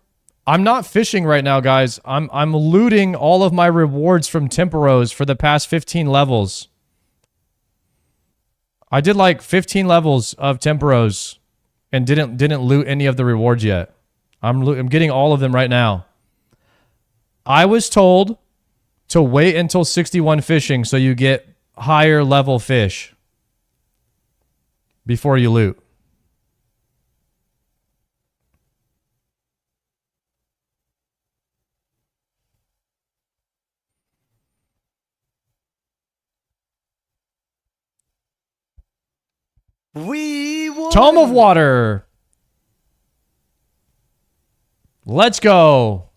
I'm not fishing right now, guys. I'm looting all of my rewards from Temporos for the past 15 levels. I did like 15 levels of Temporos and didn't loot any of the rewards yet. I'm getting all of them right now. I was told to wait until 61 fishing so you get higher level fish before you loot. We won. Tome of Water. Let's go.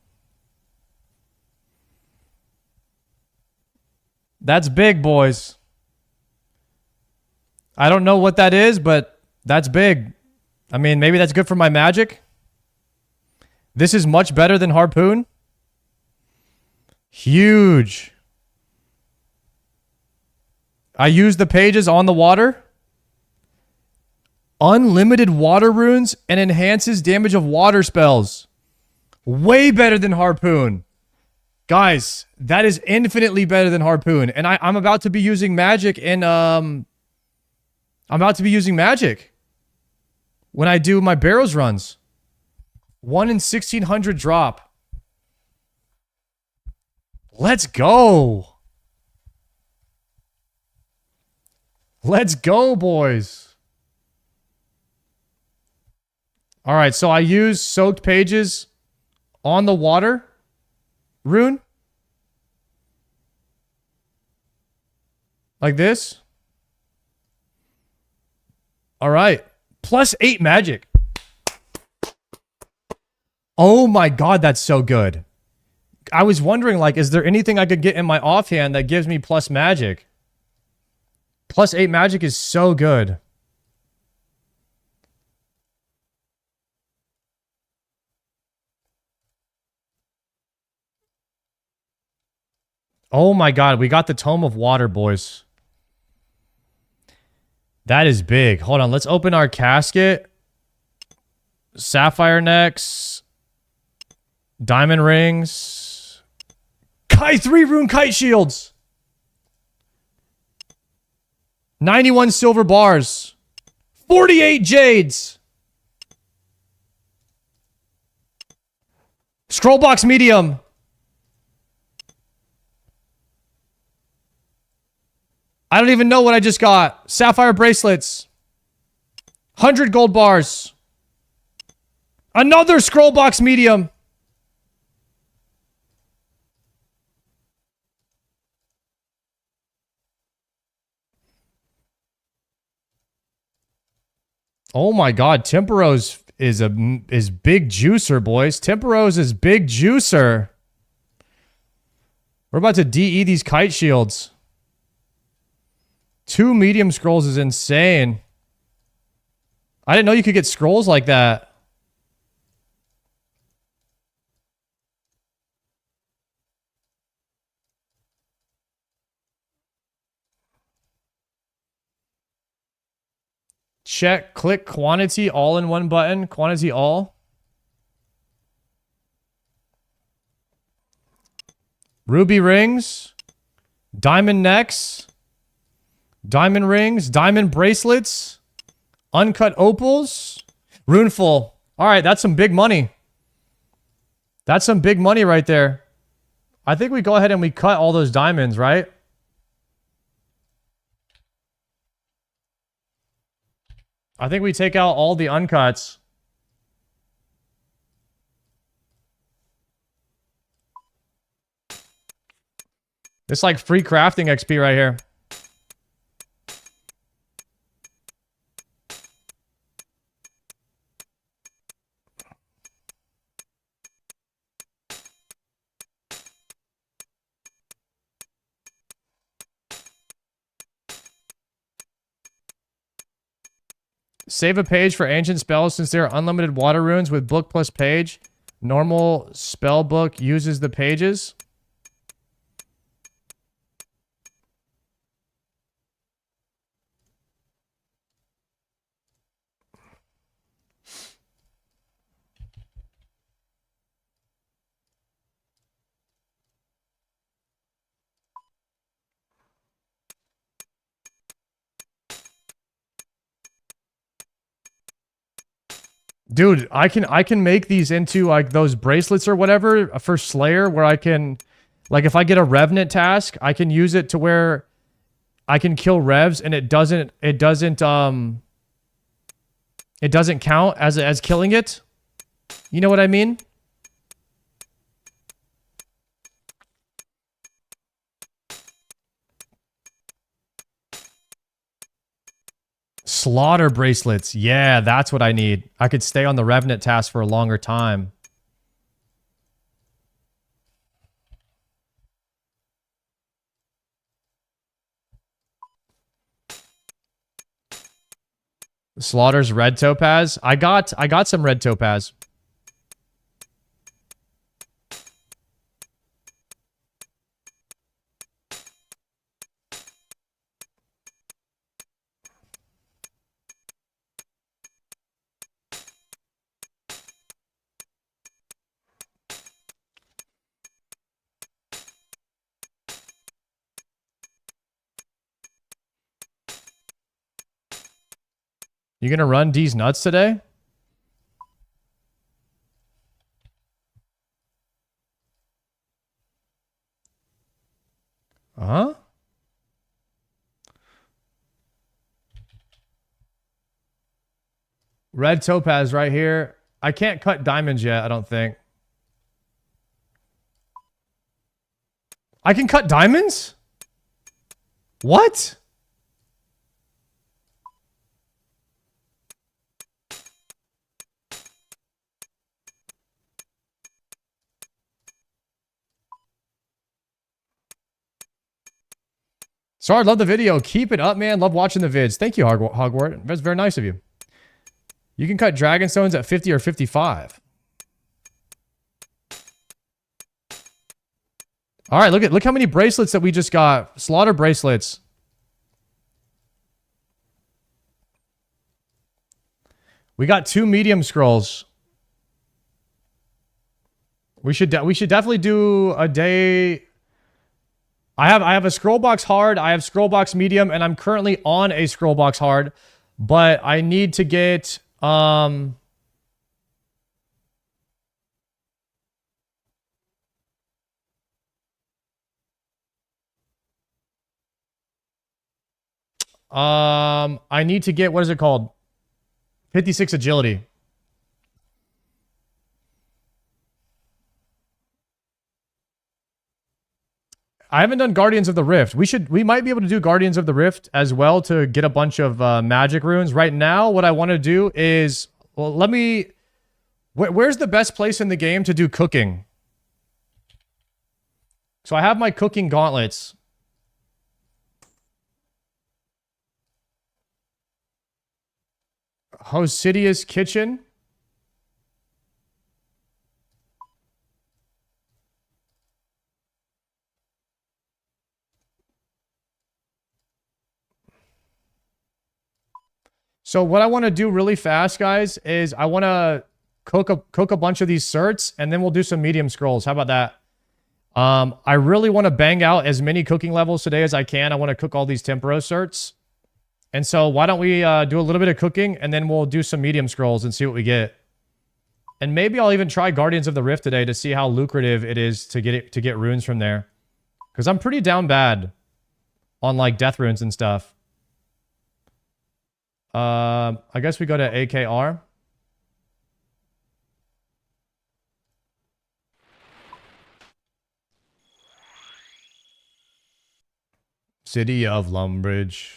That's big, boys. I don't know what that is, but that's big. I mean, maybe that's good for my magic. This is much better than Harpoon. Huge. I use the pages on the water. Unlimited water runes and enhances damage of water spells. Way better than Harpoon. Guys, that is infinitely better than Harpoon. And I'm about to be using magic in, I'm about to be using magic when I do my Barrows runs. 1 in 1600 drop. Let's go. Let's go, boys. All right, so I use soaked pages on the water rune. Like this. All right. +8 magic. Oh my god, that's so good. I was wondering, like, is there anything I could get in my offhand that gives me plus magic? +8 magic is so good. Oh my god, we got the Tome of Water, boys. That is big. Hold on, let's open our casket. Sapphire necks. Diamond rings. 3 rune kite shields. 91 silver bars. 48 jades. Scrollbox medium. I don't even know what I just got. Sapphire bracelets. 100 gold bars. Another scrollbox medium. Oh my god, Temperos is big juicer, boys. Temperos is big juicer. We're about to DE these kite shields. 2 medium scrolls is insane. I didn't know you could get scrolls like that. Check, click quantity all in one button. Quantity all. Ruby rings. Diamond necks. Diamond rings, diamond bracelets, uncut opals, runeful. All right, that's some big money. That's some big money right there. I think we go ahead and we cut all those diamonds, right? I think we take out all the uncuts. It's like free crafting XP right here. Save a page for ancient spells since there are unlimited water runes with book plus page. Normal spell book uses the pages. Dude, I can make these into like those bracelets or whatever for Slayer where I can, like if I get a Revenant task, I can use it to where I can kill Revs and it doesn't count as killing it. You know what I mean? Slaughter bracelets. Yeah, that's what I need. I could stay on the Revenant task for a longer time. Slaughter's red topaz. I got some red topaz. You gonna run D's nuts today? Huh? Red topaz right here. I can't cut diamonds yet, I don't think. I can cut diamonds? What? Sorry, love the video. Keep it up, man. Love watching the vids. Thank you, Hogwart. That's very nice of you. You can cut dragon stones at 50 or 55. All right, look how many bracelets that we just got. Slaughter bracelets. We got 2 medium scrolls. We should definitely do a day. I have a scroll box hard, I have scroll box medium, and I'm currently on a scroll box hard, but I need to get I need to get, what is it called? 56 agility. I haven't done Guardians of the Rift. We might be able to do Guardians of the Rift as well to get a bunch of magic runes. Right now, what I want to do is, well, where's the best place in the game to do cooking? So I have my cooking gauntlets. Hosidius Kitchen. So what I want to do really fast, guys, is I want to cook a bunch of these certs, and then we'll do some medium scrolls. How about that? I really want to bang out as many cooking levels today as I can. I want to cook all these Tempero certs. And so why don't we do a little bit of cooking, and then we'll do some medium scrolls and see what we get. And maybe I'll even try Guardians of the Rift today to see how lucrative it is to get runes from there. Because I'm pretty down bad on like death runes and stuff. I guess we go to AKR. City of Lumbridge.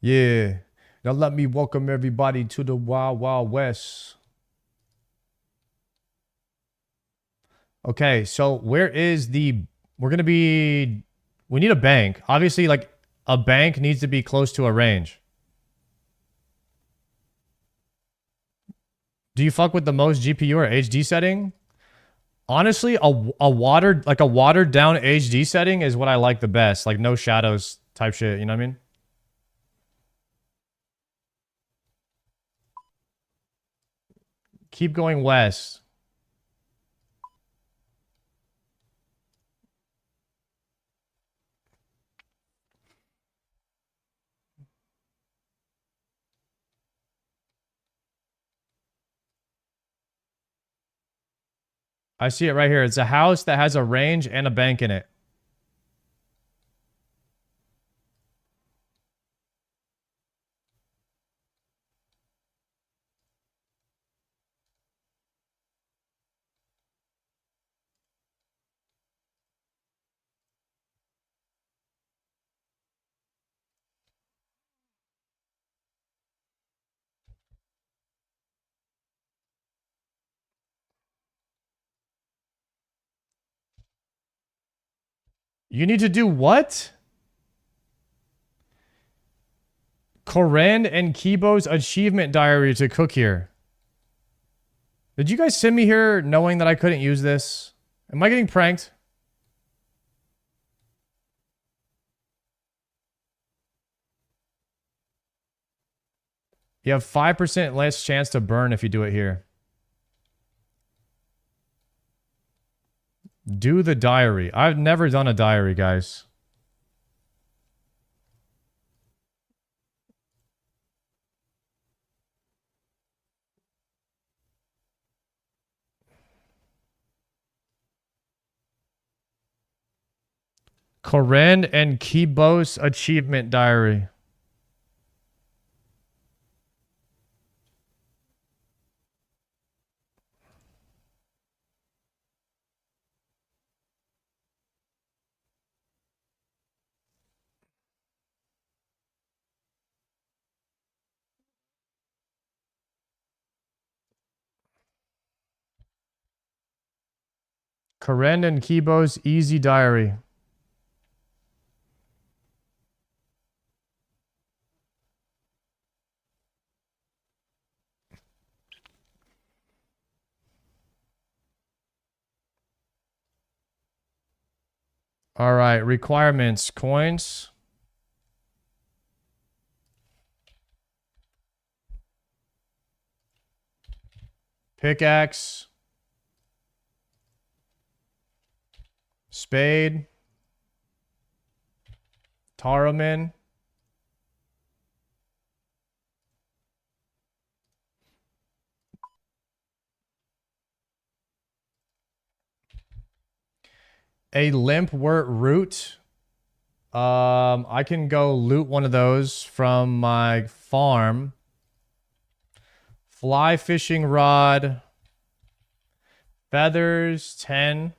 Yeah. Now let me welcome everybody to the Wild Wild West. Okay, so where is the... We're going to be... We need a bank. Obviously, like, a bank needs to be close to a range. Do you fuck with the most GPU or HD setting? Honestly, a watered down HD setting is what I like the best. Like, no shadows type shit, you know what I mean? Keep going west. I see it right here. It's a house that has a range and a bank in it. You need to do what? Koran and Kibo's achievement diary to cook here. Did you guys send me here knowing that I couldn't use this? Am I getting pranked? You have 5% less chance to burn if you do it here. Do the diary. I've never done a diary, guys. Koren and Kibos achievement diary. Koren and Kibos easy diary. All right, requirements, coins. Pickaxe. Spade. Taromin. A limpwort root. I can go loot one of those from my farm. Fly fishing rod. Feathers, 10.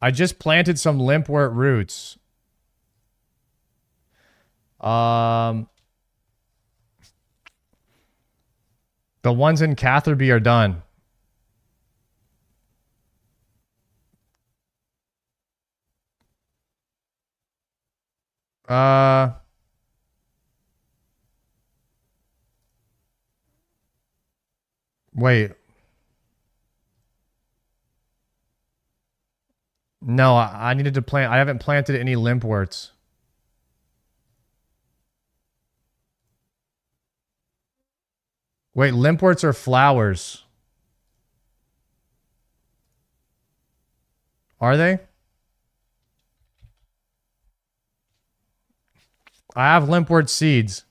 I just planted some limpwort roots. The ones in Catherby are done. Wait. No, I needed to plant. I haven't planted any limpworts. Wait, limpworts are flowers. Are they? I have limpwort seeds.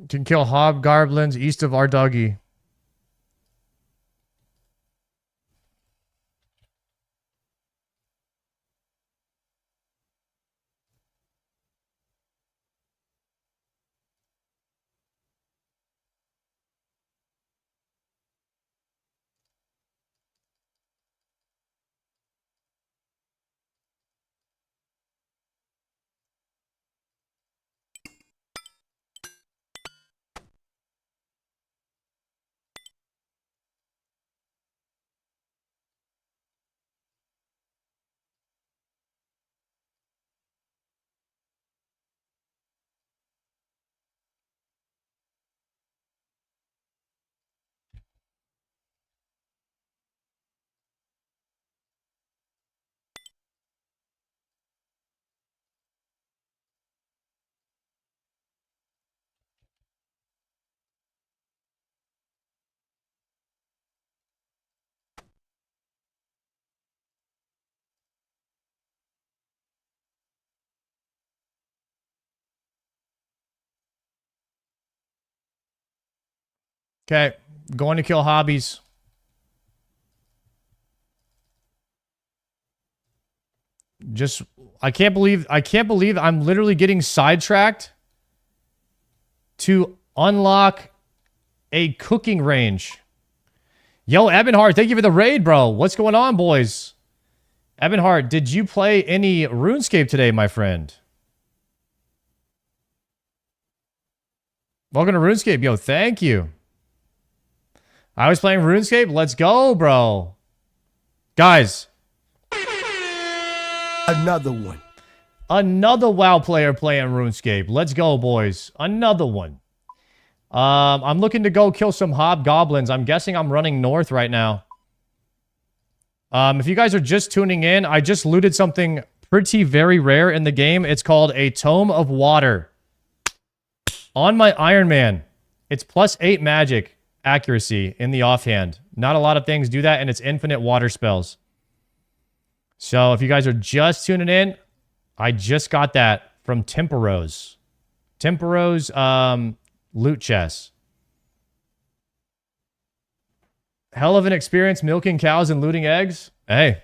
Can kill hobgoblins east of Arduggy. Okay, going to kill hobbies. Just, I can't believe I'm literally getting sidetracked to unlock a cooking range. Yo, Ebenhard, thank you for the raid, bro. What's going on, boys? Ebenhard, did you play any RuneScape today, my friend? Welcome to RuneScape. Yo, thank you. I was playing RuneScape. Let's go, bro. Guys. Another one. Another WoW player playing RuneScape. Let's go, boys. Another one. I'm looking to go kill some hobgoblins. I'm guessing I'm running north right now. If you guys are just tuning in, I just looted something pretty very rare in the game. It's called a Tome of Water. On my Iron Man. It's +8 magic accuracy in the offhand. Not a lot of things do that, and it's infinite water spells. So if you guys are just tuning in, I just got that from Tempero's. Tempero's loot chest. Hell of an experience milking cows and looting eggs. Hey.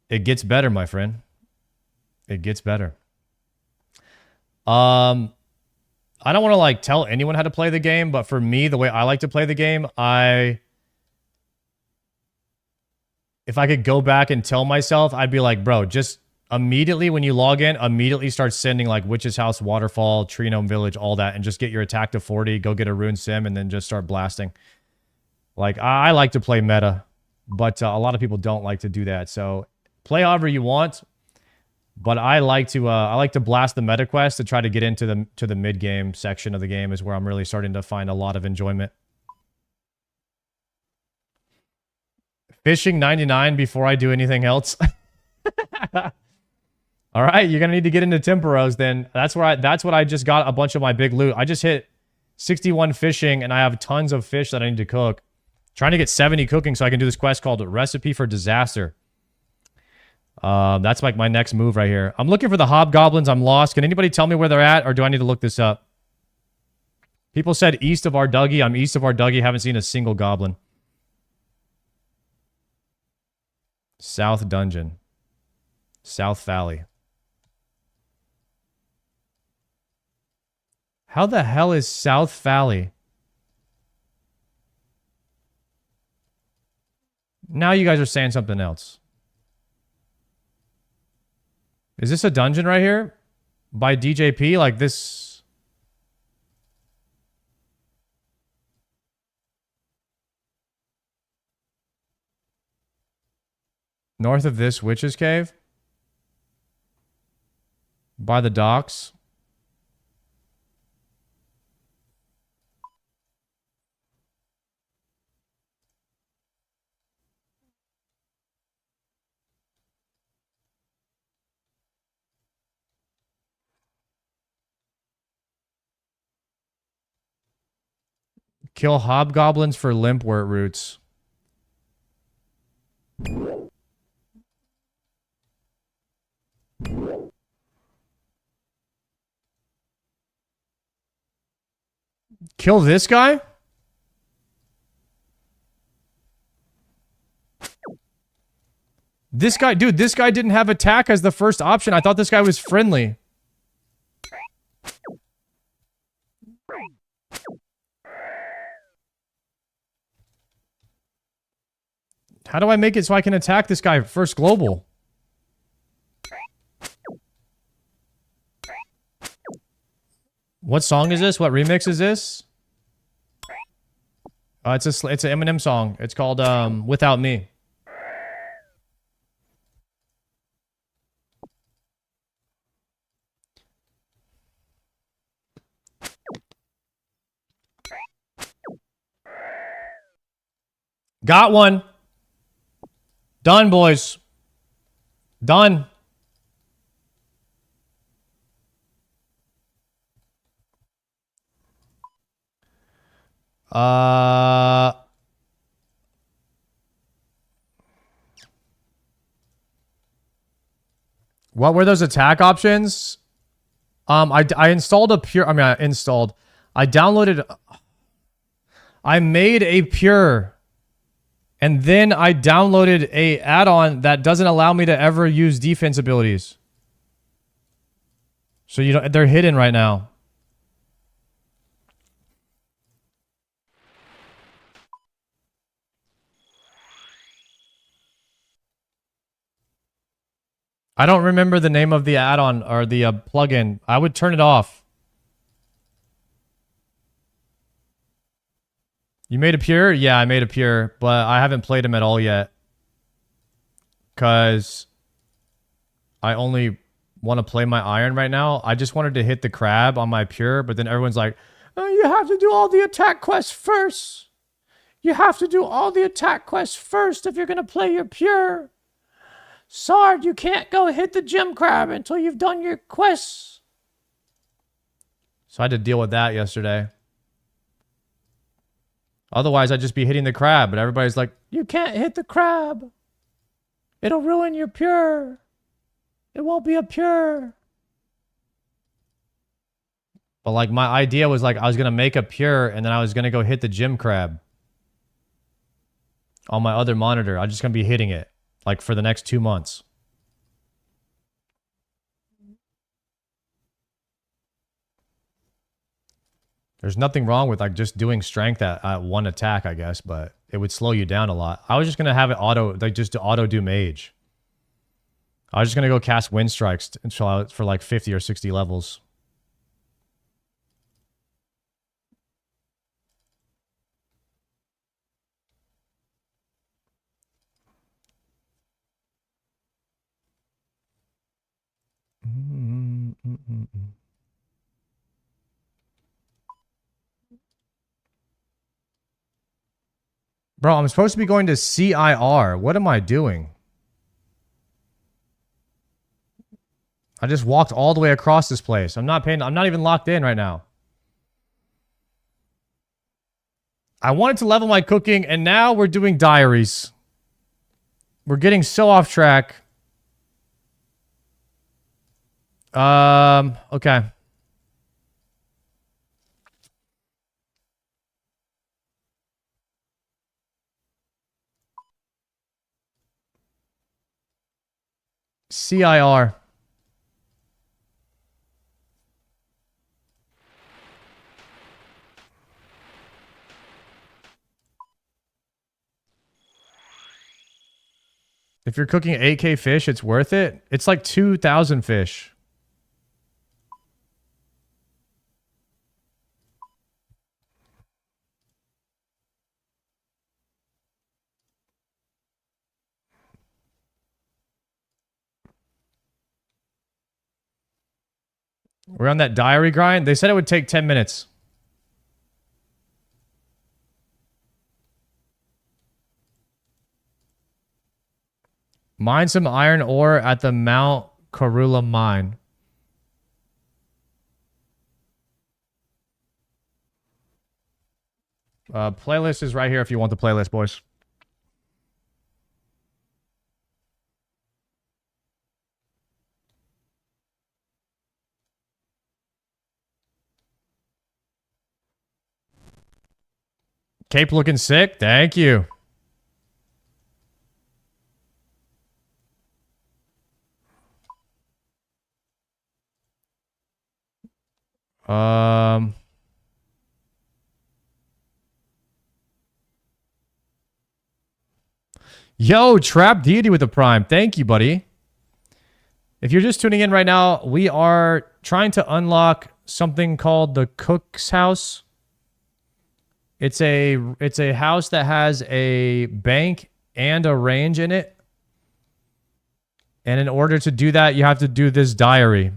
It gets better, my friend. It gets better. I don't want to like tell anyone how to play the game, but for me, the way I like to play the game, if I could go back and tell myself, I'd be like, bro, just immediately when you log in, immediately start sending like Witch's House, Waterfall, Tree Gnome Village, all that, and just get your attack to 40, go get a rune sim, and then just start blasting. Like, I like to play meta, but a lot of people don't like to do that. So play however you want, but I like to blast the meta quest to try to get into the mid game section of the game is where I'm really starting to find a lot of enjoyment. Fishing 99 before I do anything else. All right, you're gonna need to get into Temporos then. That's what I just got a bunch of my big loot. I just hit 61 fishing and I have tons of fish that I need to cook. Trying to get 70 cooking so I can do this quest called Recipe for Disaster. That's like my next move right here. I'm looking for the hobgoblins. I'm lost. Can anybody tell me where they're at, or do I need to look this up? People said east of our Dougie. I'm east of our Dougie. Haven't seen a single goblin. South Dungeon. South Valley. How the hell is South Valley? Now you guys are saying something else. Is this a dungeon right here? By DJP? Like this... North of this Witch's Cave? By the docks? Kill hobgoblins for limpwort roots. Kill this guy? This guy, dude, this guy didn't have attack as the first option. I thought this guy was friendly. How do I make it so I can attack this guy first global? What song is this? What remix is this? It's an Eminem song. It's called Without Me. Got one. Done, boys. Done. What were those attack options? I installed a pure. I downloaded. I made a pure. And then I downloaded a add-on that doesn't allow me to ever use defense abilities. So they're hidden right now. I don't remember the name of the add-on or the plugin. I would turn it off. You made a pure? Yeah, I made a pure, but I haven't played him at all yet. Because I only want to play my iron right now. I just wanted to hit the crab on my pure, but then everyone's like, oh, you have to do all the attack quests first. You have to do all the attack quests first if you're going to play your pure. Sard, you can't go hit the gem crab until you've done your quests. So I had to deal with that yesterday. Otherwise, I'd just be hitting the crab, but everybody's like, you can't hit the crab. It'll ruin your pure. It won't be a pure. But like my idea was like I was gonna make a pure and then I was gonna go hit the gym crab on my other monitor. I'm just gonna be hitting it like for the next 2 months. There's nothing wrong with like just doing strength at one attack, I guess, but it would slow you down a lot. I was just gonna have it auto, like just to auto do mage. I was just gonna go cast wind strikes until for like 50 or 60 levels. Bro, I'm supposed to be going to CIR. What am I doing? I just walked all the way across this place. I'm not even locked in right now. I wanted to level my cooking, and now we're doing diaries. We're getting so off track. Okay. CIR. If you're cooking 8K fish, it's worth it. It's like 2,000 fish. We're on that diary grind. They said it would take 10 minutes. Mine some iron ore at the Mount Karula mine. Playlist is right here if you want the playlist, boys. Cape looking sick. Thank you. Yo, Trap Deity with the Prime. Thank you, buddy. If you're just tuning in right now, we are trying to unlock something called the Cook's House. It's a house that has a bank and a range in it. And in order to do that, you have to do this diary.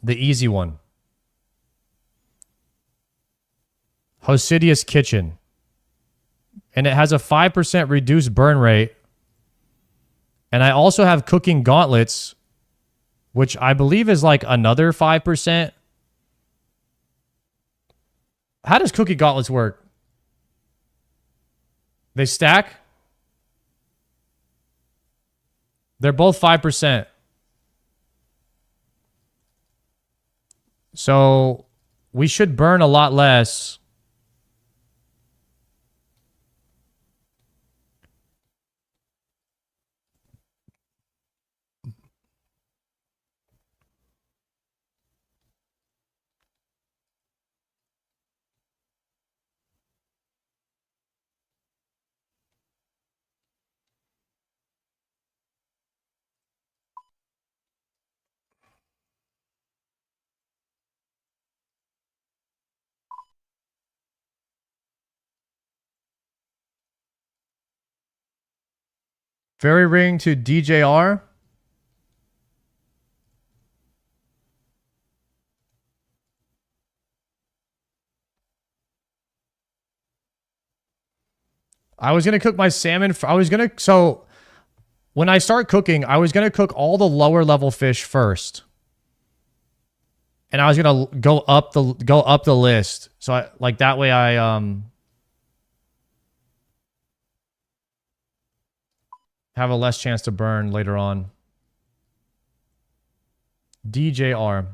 The easy one. Hosidius Kitchen. And it has a 5% reduced burn rate. And I also have cooking gauntlets, which I believe is like another 5%. How does cooking gauntlets work? They stack? They're both 5%. So we should burn a lot less. Fairy ring to DJR. I was going to cook my salmon. So when I start cooking, I was going to cook all the lower level fish first. And I was going to go up the list. So I, like that way I have a less chance to burn later on. DJR.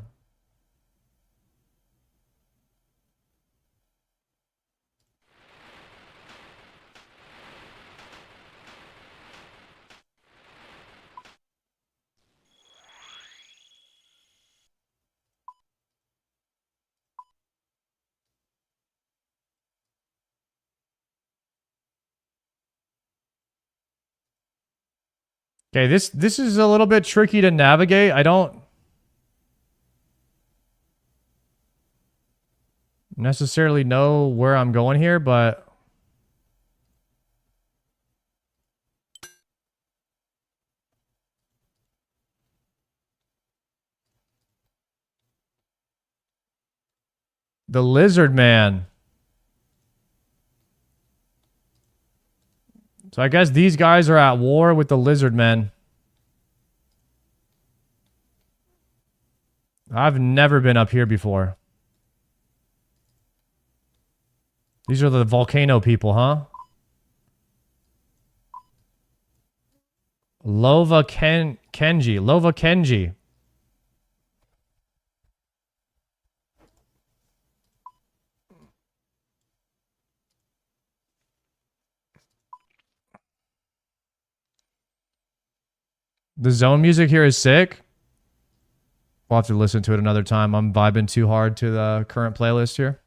Okay, this is a little bit tricky to navigate. I don't necessarily know where I'm going here, but the lizard man. So I guess these guys are at war with the lizard men. I've never been up here before. These are the volcano people, huh? Kenji. Lova Kenji. The zone music here is sick. We'll have to listen to it another time. I'm vibing too hard to the current playlist here.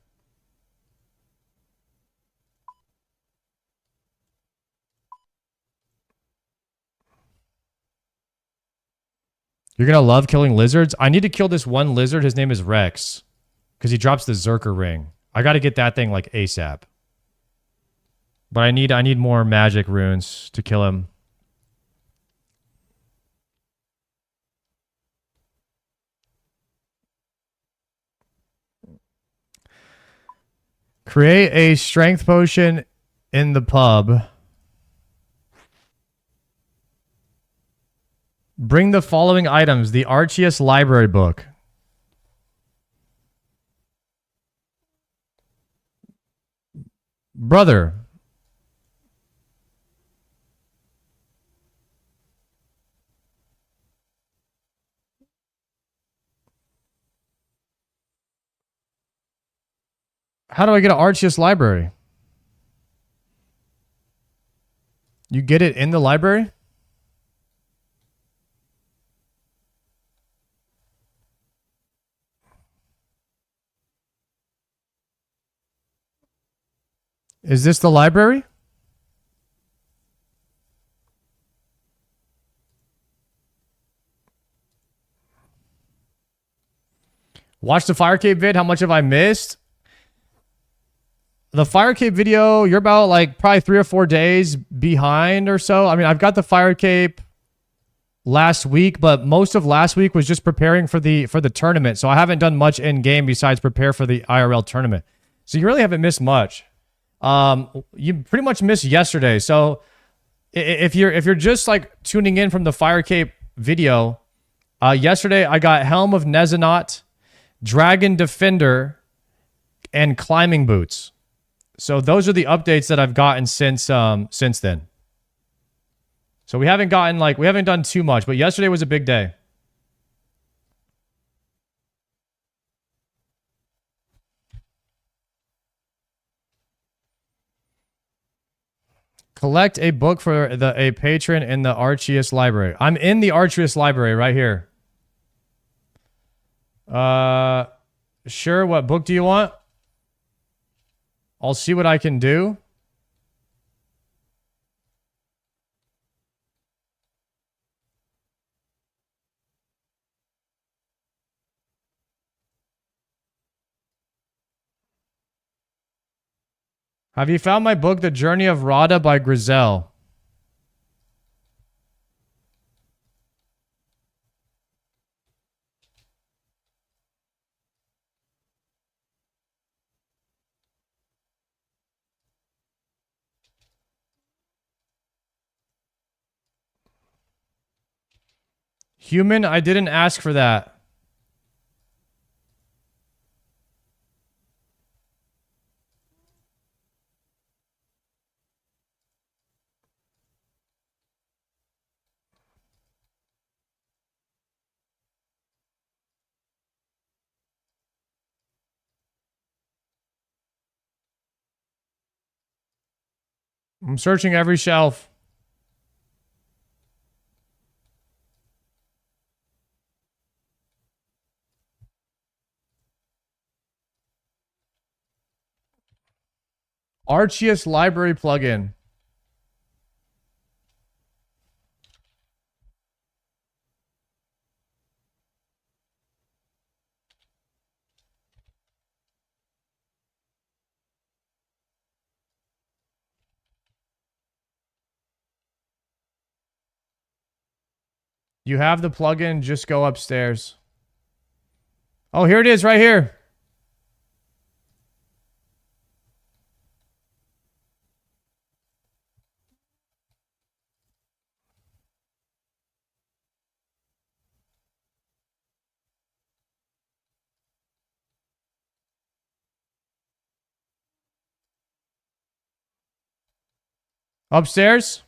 You're going to love killing lizards? I need to kill this one lizard. His name is Rex. Because he drops the Zerker ring. I got to get that thing like ASAP. But I need more magic runes to kill him. Create a strength potion in the pub. Bring the following items. The Arceus library book. Brother. How do I get an Arceus library? You get it in the library? Is this the library? Watch the Fire Cape vid. How much have I missed? The Fire Cape video, you're about like probably 3 or 4 days behind or so. I mean, I've got the Fire Cape last week, but most of last week was just preparing for the tournament. So I haven't done much in game besides prepare for the IRL tournament. So you really haven't missed much. You pretty much missed yesterday. So if you're just like tuning in from the Fire Cape video, yesterday I got Helm of Nezzy, Dragon Defender, and climbing boots. So those are the updates that I've gotten since then. So we haven't done too much, but yesterday was a big day. Collect a book for a patron in the Arceus library. I'm in the Arceus library right here. Sure, what book do you want? I'll see what I can do. Have you found my book, The Journey of Rada by Grizel? Human, I didn't ask for that. I'm searching every shelf. Arceus library plugin. You have the plugin, just go upstairs. Oh, here it is right here. Upstairs?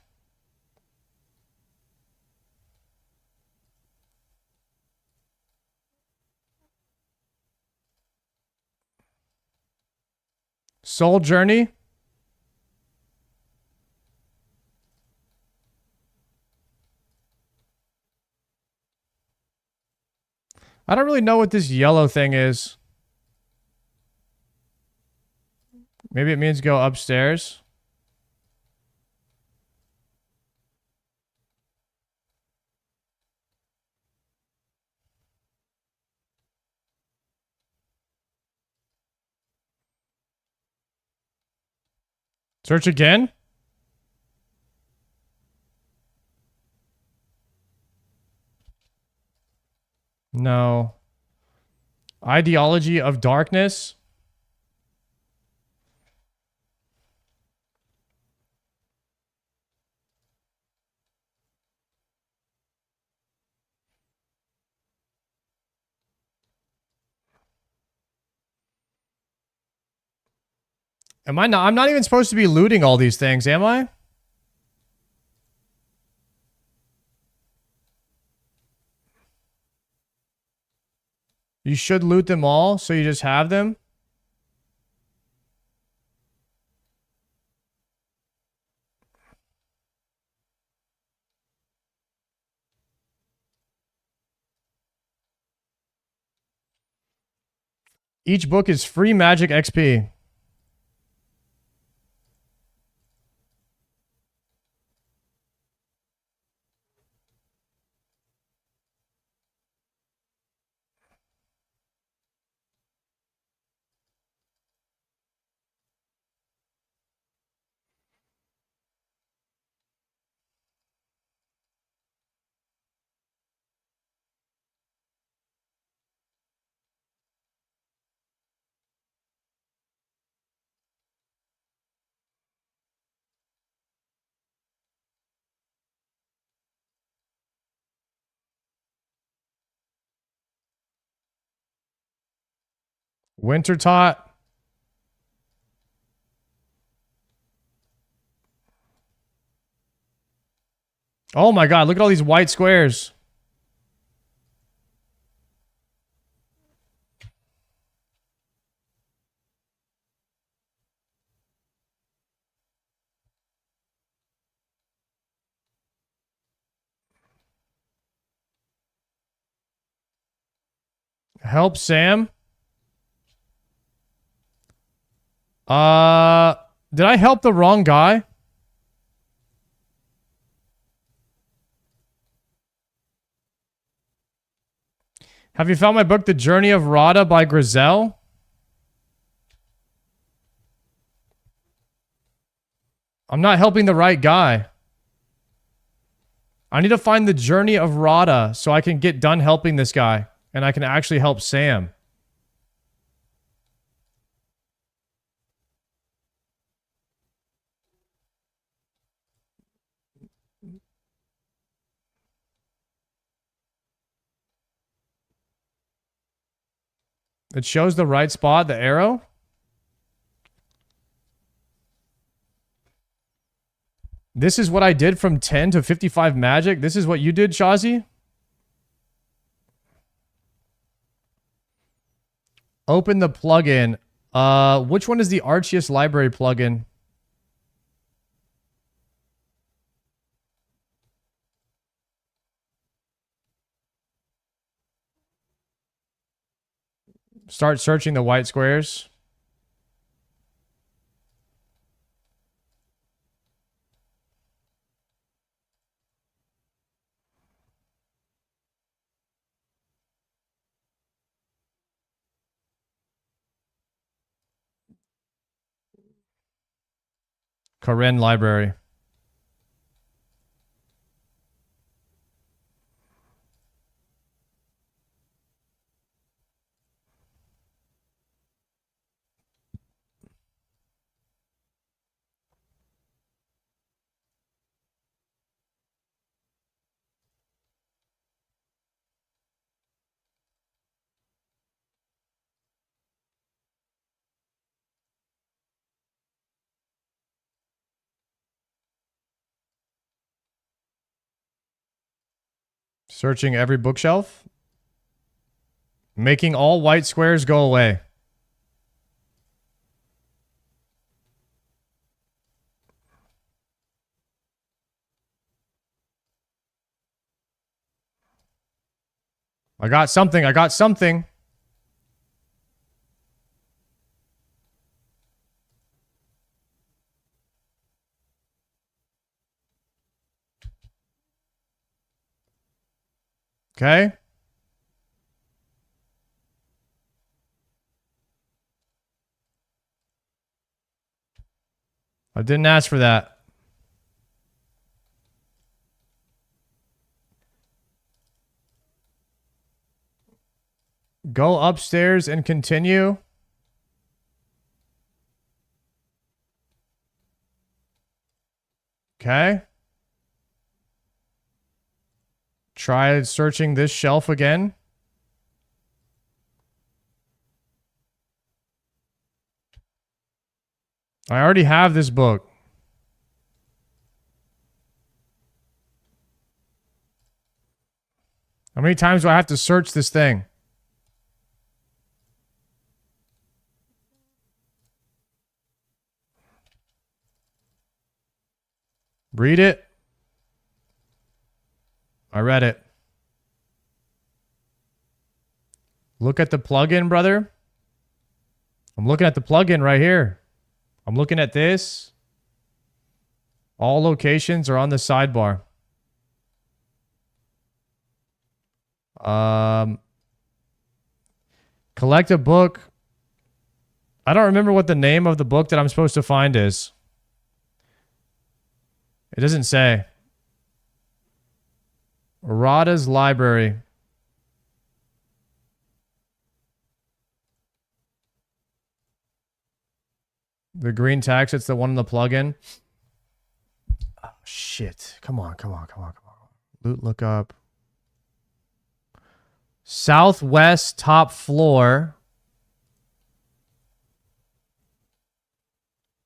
Soul Journey? I don't really know what this yellow thing is. Maybe it means go upstairs. Search again? No. Ideology of Darkness? Am I not? I'm not even supposed to be looting all these things, am I? You should loot them all, so you just have them? Each book is free magic XP. Winter Tot. Oh my god, look at all these white squares. Help Sam. Did I help the wrong guy? Have you found my book, The Journey of Rada by Grizel? I'm not helping the right guy. I need to find The Journey of Rada so I can get done helping this guy. And I can actually help Sam. It shows the right spot, the arrow. This is what I did from 10 to 55 magic. This is what you did, Shazi? Open the plugin. Which one is the Arceus library plugin? Start searching the white squares. Karen library. Searching every bookshelf. Making all white squares go away. I got something. I got something. Okay. I didn't ask for that. Go upstairs and continue. Okay. Try searching this shelf again. I already have this book. How many times do I have to search this thing? Read it. I read it. Look at the plugin, brother. I'm looking at the plugin right here. I'm looking at this. All locations are on the sidebar. Collect a book. I don't remember what the name of the book that I'm supposed to find is. It doesn't say. Rada's library. The green text, it's the one in the plugin. Oh, shit. Come on. Loot lookup. Southwest top floor.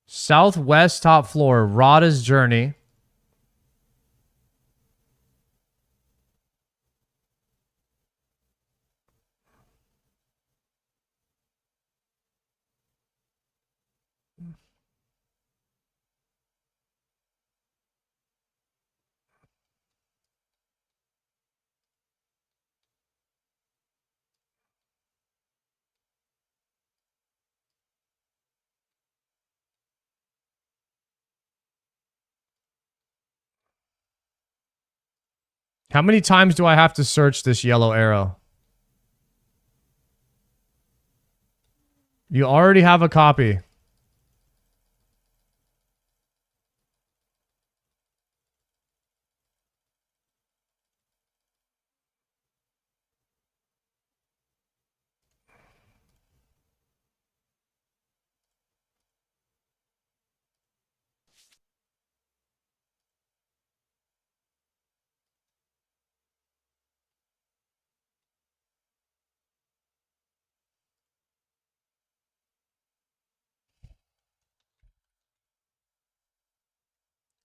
Southwest top floor. Rada's journey. How many times do I have to search this yellow arrow? You already have a copy.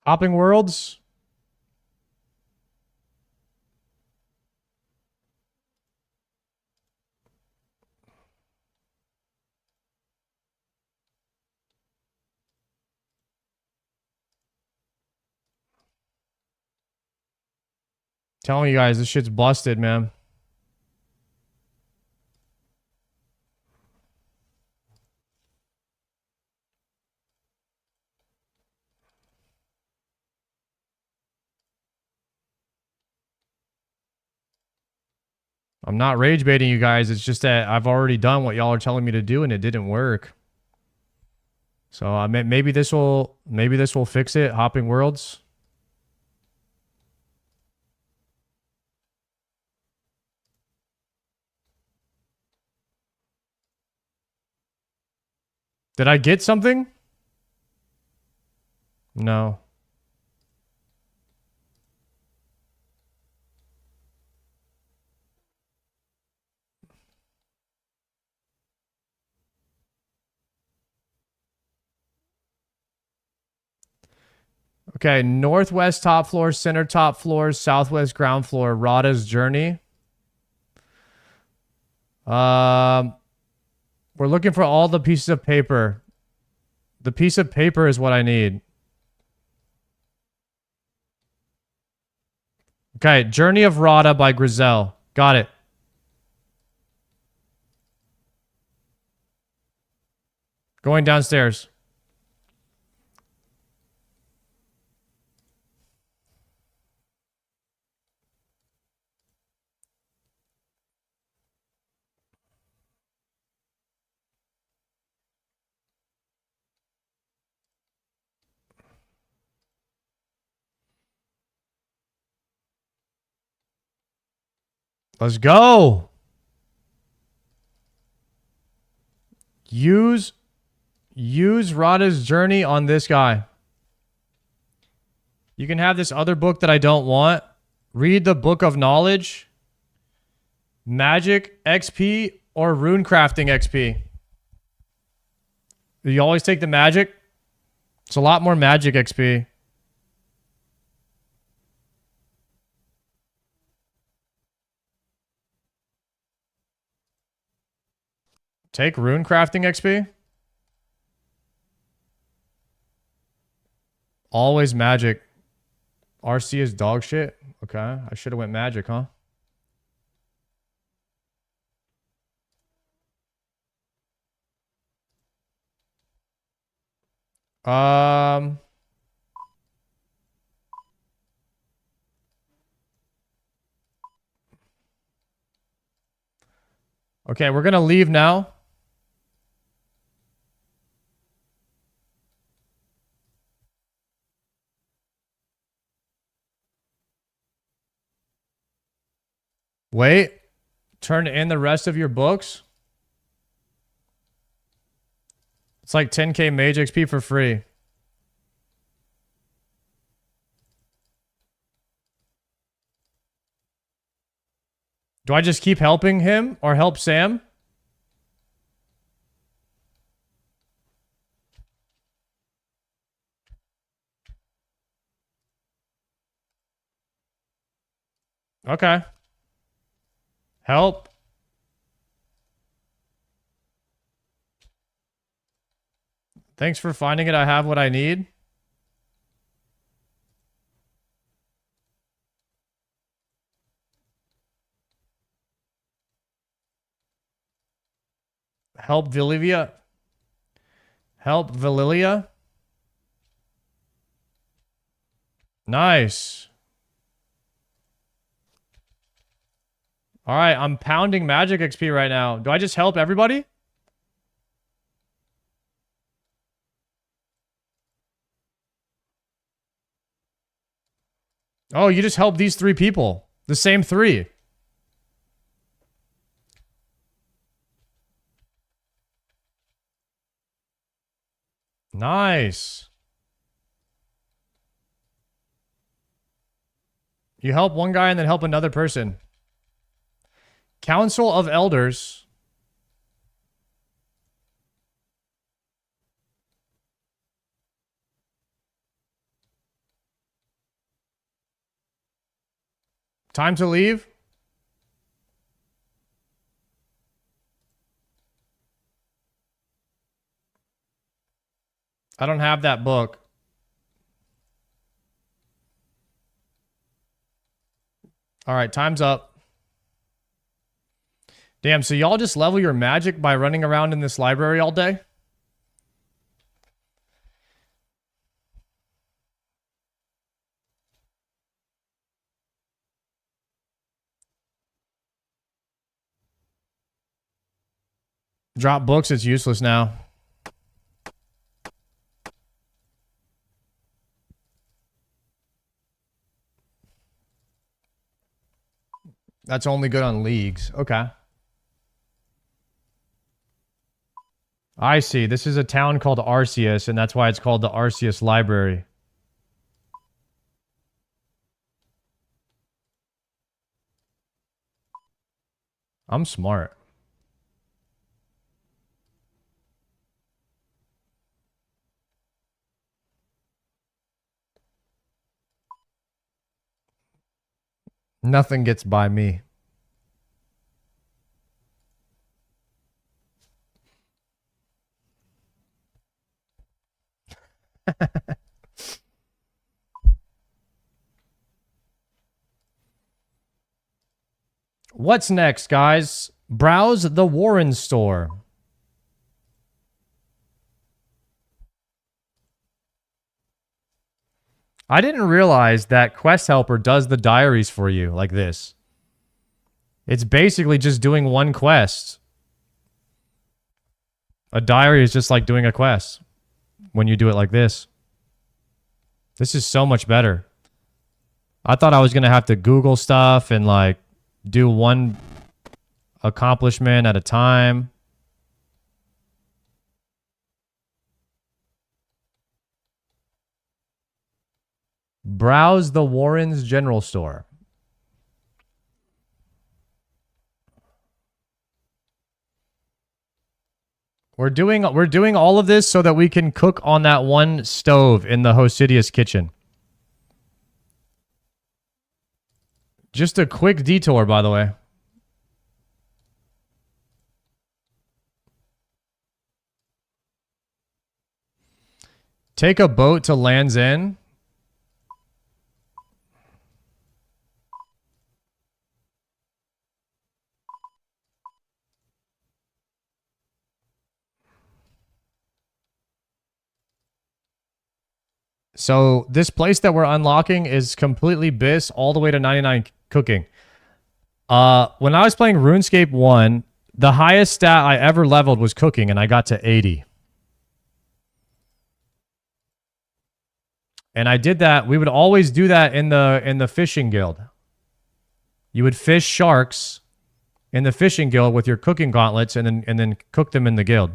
Hopping Worlds? Telling you guys, this shit's busted, man. I'm not rage baiting you guys. It's just that I've already done what y'all are telling me to do and it didn't work. So maybe this will fix it. Hopping Worlds. Did I get something? No. Okay, northwest top floor, center top floor, southwest ground floor, Rada's journey. We're looking for all the pieces of paper. The piece of paper is what I need. Okay, Journey of Rada by Grizel. Got it. Going downstairs. Let's go. Use Rada's journey on this guy. You can have this other book that I don't want. Read the Book of Knowledge, Magic XP, or Rune Crafting XP. You always take the Magic. It's a lot more Magic XP. Take Rune Crafting XP. Always Magic. RC is dog shit. Okay, I should have went Magic, huh? Okay, we're gonna leave now. Wait. Turn in the rest of your books. It's like 10k Mage XP for free. Do I just keep helping him or help Sam? Okay. Help. Thanks for finding it. I have what I need. Help Vilivia. Help Valilia. Nice. All right, I'm pounding magic XP right now. Do I just help everybody? Oh, you just help these 3 people. The same 3. Nice. You help one guy and then help another person. Council of Elders. Time to leave. I don't have that book. All right, time's up. Damn, so y'all just level your magic by running around in this library all day? Drop books, it's useless now. That's only good on leagues. Okay. I see. This is a town called Arceus, and that's why it's called the Arceus Library. I'm smart. Nothing gets by me. What's next, guys? Browse the Warren store. I didn't realize that Quest Helper does the diaries for you like this. It's basically just doing one quest. A diary is just like doing a quest when you do it like this. This is so much better. I thought I was going to have to Google stuff and like do one accomplishment at a time. Browse the Warren's General Store. We're doing all of this so that we can cook on that one stove in the Hosidius kitchen. Just a quick detour, by the way. Take a boat to Land's End. So this place that we're unlocking is completely bis all the way to 99 cooking. When I was playing RuneScape 1, the highest stat I ever leveled was cooking, and I got to 80. And I did that. We would always do that in the fishing guild. You would fish sharks in the fishing guild with your cooking gauntlets and then cook them in the guild.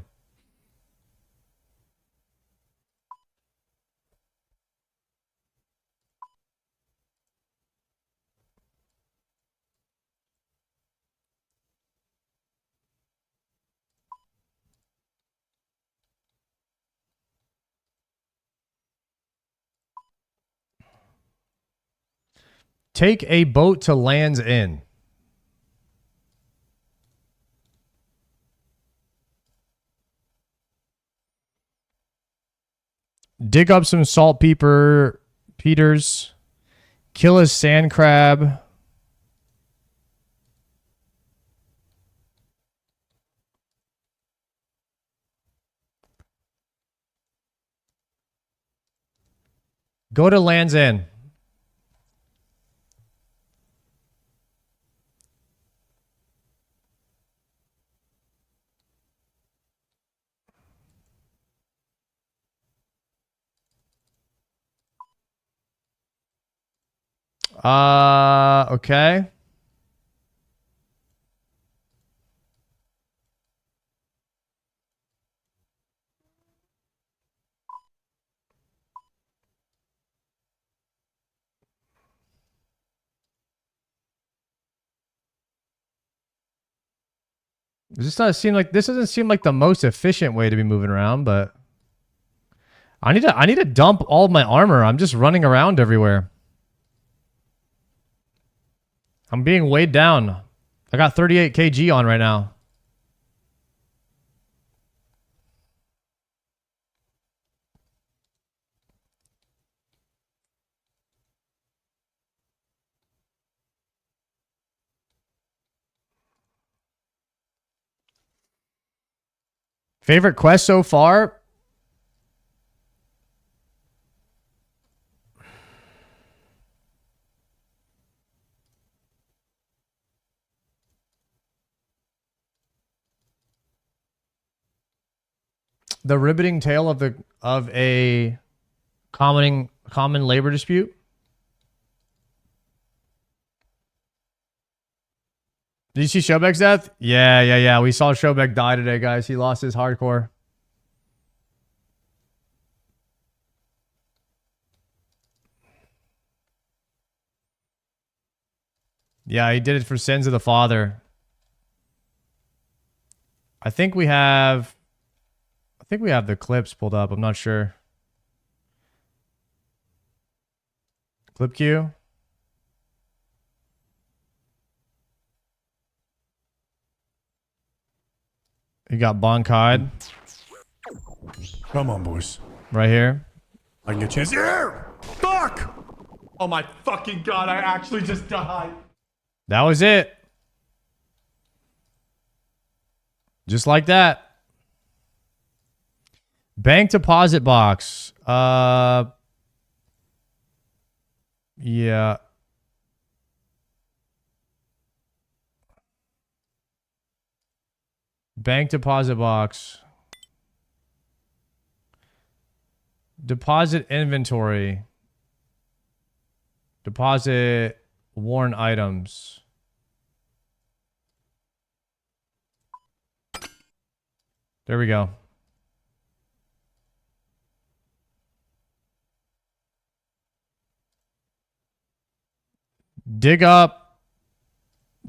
Take a boat to Land's End. Dig up some saltpeter's. Kill a sand crab. Go to Land's End. Okay. This doesn't seem like the most efficient way to be moving around, but I need to dump all of my armor. I'm just running around everywhere. I'm being weighed down. I got 38 kg on right now. Favorite quest so far? The riveting tale of a common labor dispute. Did you see Shobek's death? Yeah. We saw Shobek die today, guys. He lost his hardcore. Yeah, he did it for sins of the father. I think we have the clips pulled up. I'm not sure. Clip queue. You got Bonkide. Come on, boys. Right here. I can get a chance here. Fuck! Oh my fucking god! I actually just died. That was it. Just like that. Bank deposit box. Yeah. Bank deposit box. Deposit inventory. Deposit worn items. There we go. Dig up.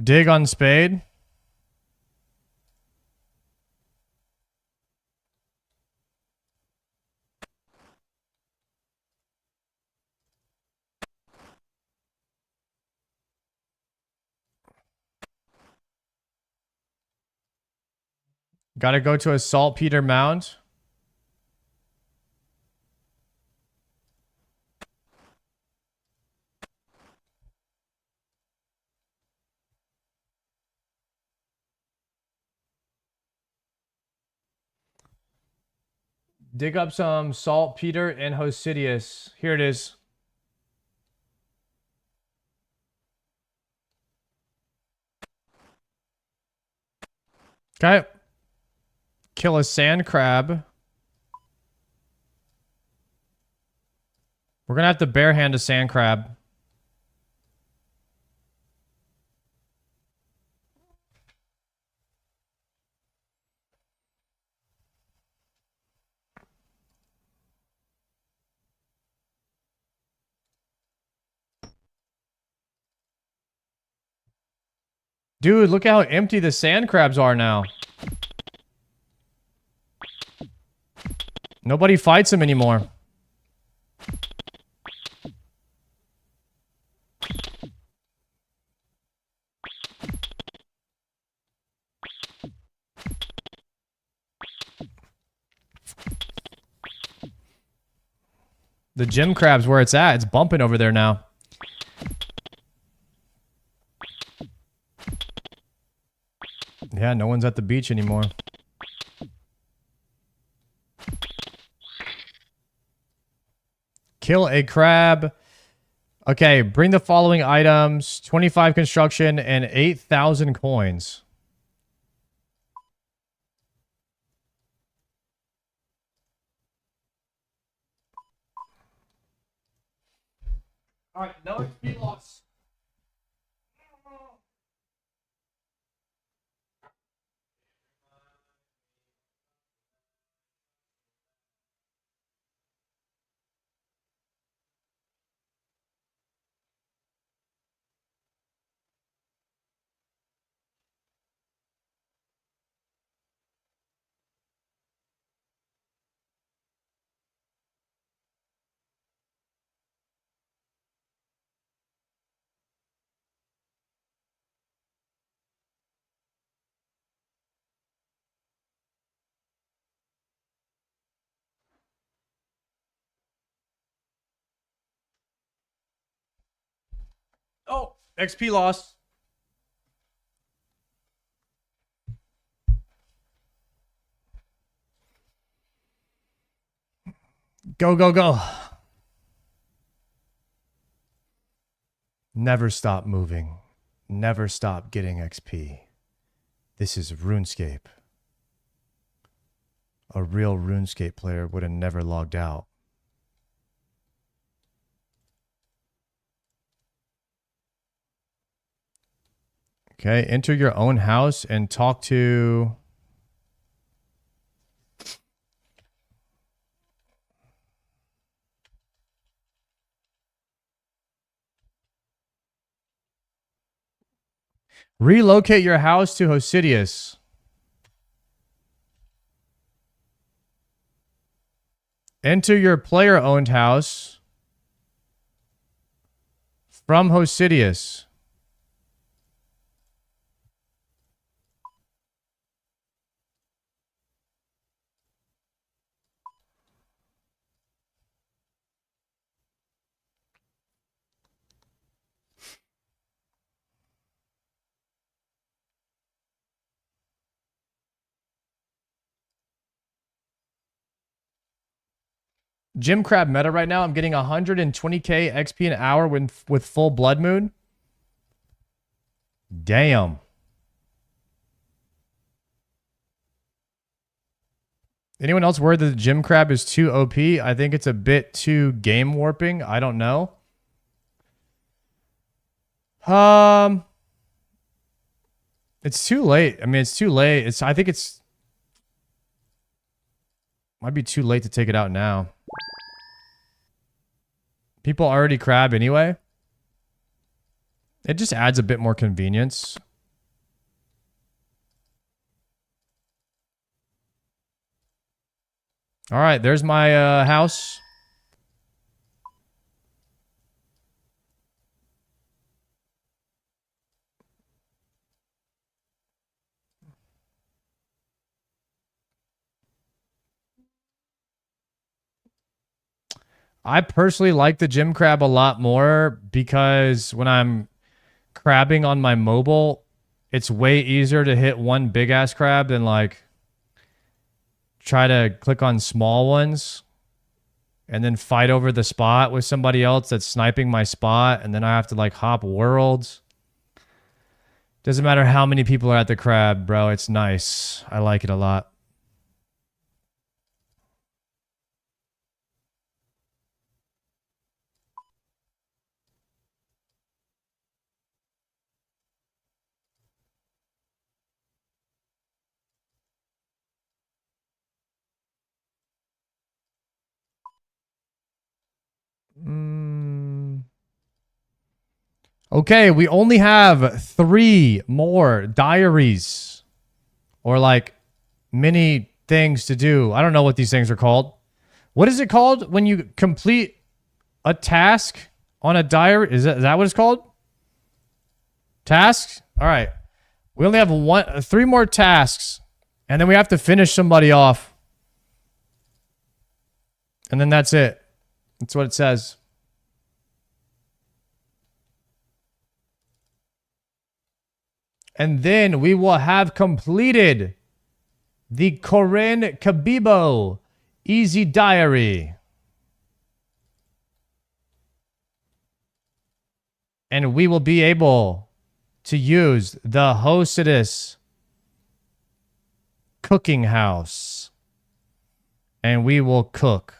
Dig on spade. Gotta go to a saltpeter mound. Dig up some saltpeter and Hosidius. Here it is. Okay. Kill a sand crab. We're gonna have to barehand a sand crab. Dude, look how empty the sand crabs are now. Nobody fights them anymore. The gym crab's where it's at. It's bumping over there now. Yeah, no one's at the beach anymore. Kill a crab. Okay, bring the following items. 25 construction and 8,000 coins. Alright, no XP loss. Oh, XP loss. Go, go, go. Never stop moving. Never stop getting XP. This is RuneScape. A real RuneScape player would have never logged out. Okay, enter your own house and talk to... Relocate your house to Hosidius. Enter your player-owned house from Hosidius. Gym Crab meta right now. I'm getting 120k XP an hour with full Blood Moon. Damn. Anyone else worried that the Gym Crab is too OP? I think it's a bit too game warping. I don't know. It's too late. I mean, it's too late. I think it's might be too late to take it out now. People already crab anyway. It just adds a bit more convenience. All right, there's my house. I personally like the gym crab a lot more because when I'm crabbing on my mobile, it's way easier to hit one big ass crab than like try to click on small ones and then fight over the spot with somebody else that's sniping my spot, and then I have to like hop worlds. Doesn't matter how many people are at the crab, bro. It's nice. I like it a lot. Okay, we only have 3 more diaries. Or like mini things to do. I don't know what these things are called. What is it called when you complete a task on a diary? Is that what it's called? Tasks? All right. We only have 3 more tasks. And then we have to finish somebody off. And then that's it. That's what it says. And then we will have completed the Corinne Kabibo Easy Diary. And we will be able to use the Hostess cooking house. And we will cook.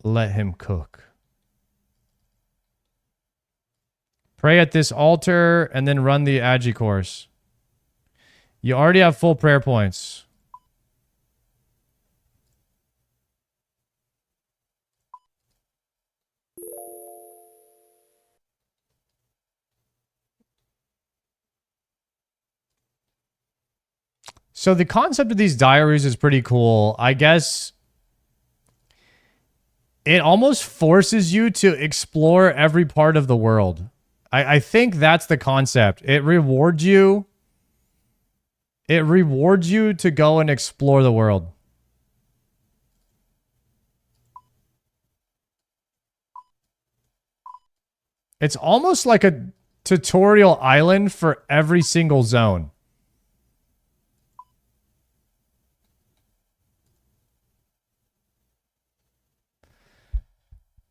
Let him cook. Pray at this altar and then run the Agi course. You already have full prayer points. So the concept of these diaries is pretty cool. I guess it almost forces you to explore every part of the world. I think that's the concept. It rewards you. It rewards you to go and explore the world. It's almost like a tutorial island for every single zone.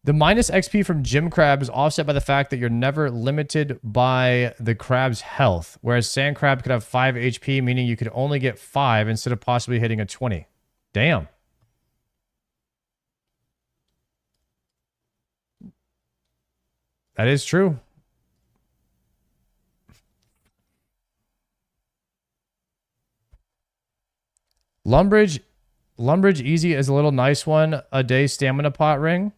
The minus XP from Gym Crab is offset by the fact that you're never limited by the crab's health, whereas Sand Crab could have 5 HP, meaning you could only get 5 instead of possibly hitting a 20. Damn. That is true. Lumbridge Easy is a little nice one. A day stamina pot ring.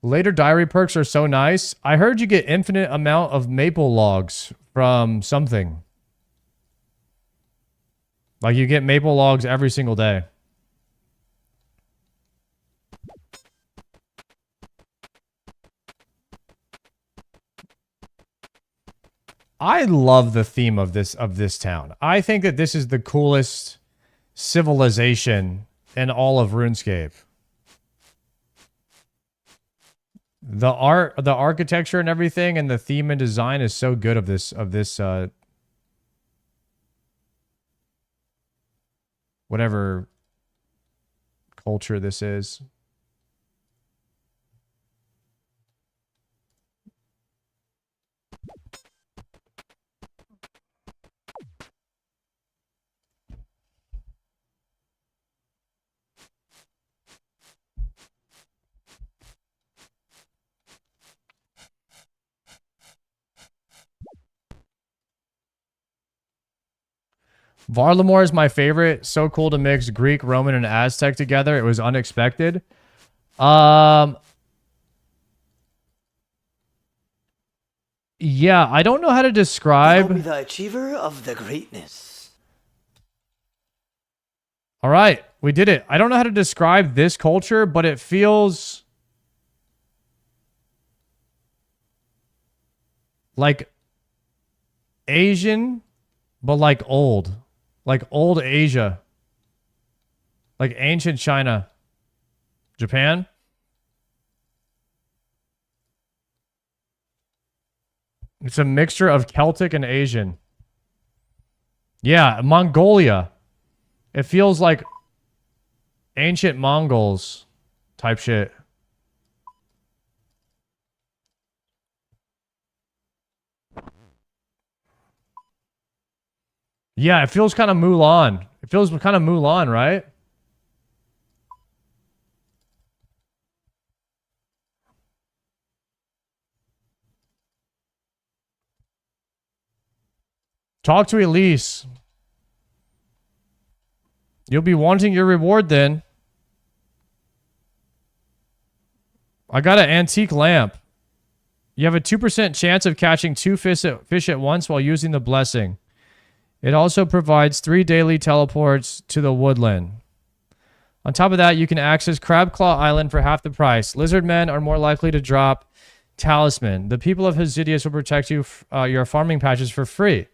Later diary perks are so nice. I heard you get infinite amount of maple logs from something. Like you get maple logs every single day. I love the theme of this town. I think that this is the coolest civilization in all of RuneScape. The art, the architecture and everything and the theme and design is so good of this whatever culture this is. Varlamore is my favorite. So cool to mix Greek, Roman, and Aztec together. It was unexpected. Yeah, I don't know how to describe. I'll be the achiever of the greatness. All right, we did it. I don't know how to describe this culture, but it feels like Asian, but like old. Like old Asia. Like ancient China. Japan? It's a mixture of Celtic and Asian. Yeah, Mongolia. It feels like ancient Mongols type shit. Yeah, it feels kind of Mulan. It feels kind of Mulan, right? Talk to Elise. You'll be wanting your reward then. I got an antique lamp. You have a 2% chance of catching 2 fish at once while using the blessing. It also provides 3 daily teleports to the woodland. On top of that, you can access Crabclaw Island for half the price. Lizard men are more likely to drop Talisman. The people of Hosidius will protect you your farming patches for free.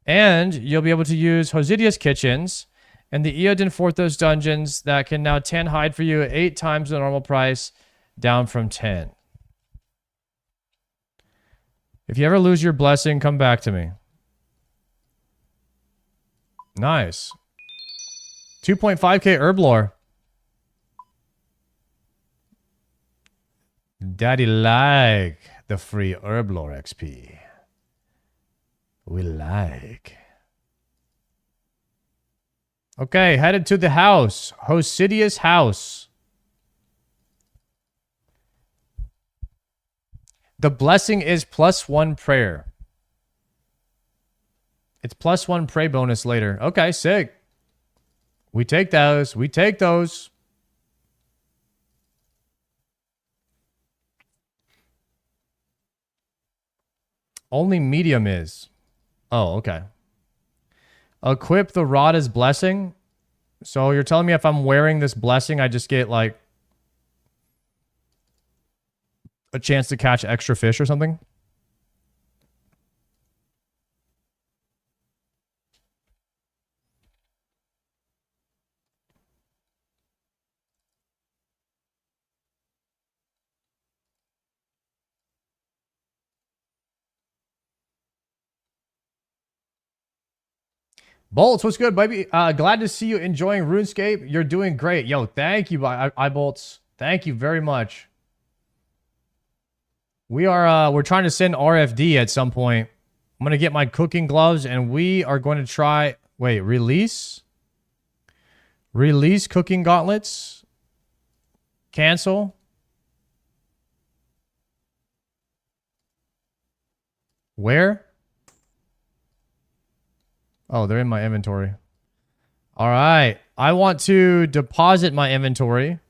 And you'll be able to use Hosidius kitchens and the Eodin Forthos dungeons that can now 10 hide for you at 8 times the normal price, down from 10. If you ever lose your blessing, come back to me. Nice. 2.5k herb lore. Daddy like the free herb lore XP. We like. Okay, headed to the house. Hosidius house. The blessing is +1 prayer. It's +1 pray bonus later. Okay, sick. We take those. We take those. Only medium is. Oh, okay. Equip the rod as blessing. So you're telling me if I'm wearing this blessing, I just get like a chance to catch extra fish or something? Bolts, what's good, baby? Glad to see you enjoying RuneScape. You're doing great. Yo, thank you, Bolts. Thank you very much. We're trying to send RFD at some point. I'm gonna get my cooking gloves and we are going to try release cooking gauntlets. Cancel. Where? Oh, they're in my inventory. All right. I want to deposit my inventory.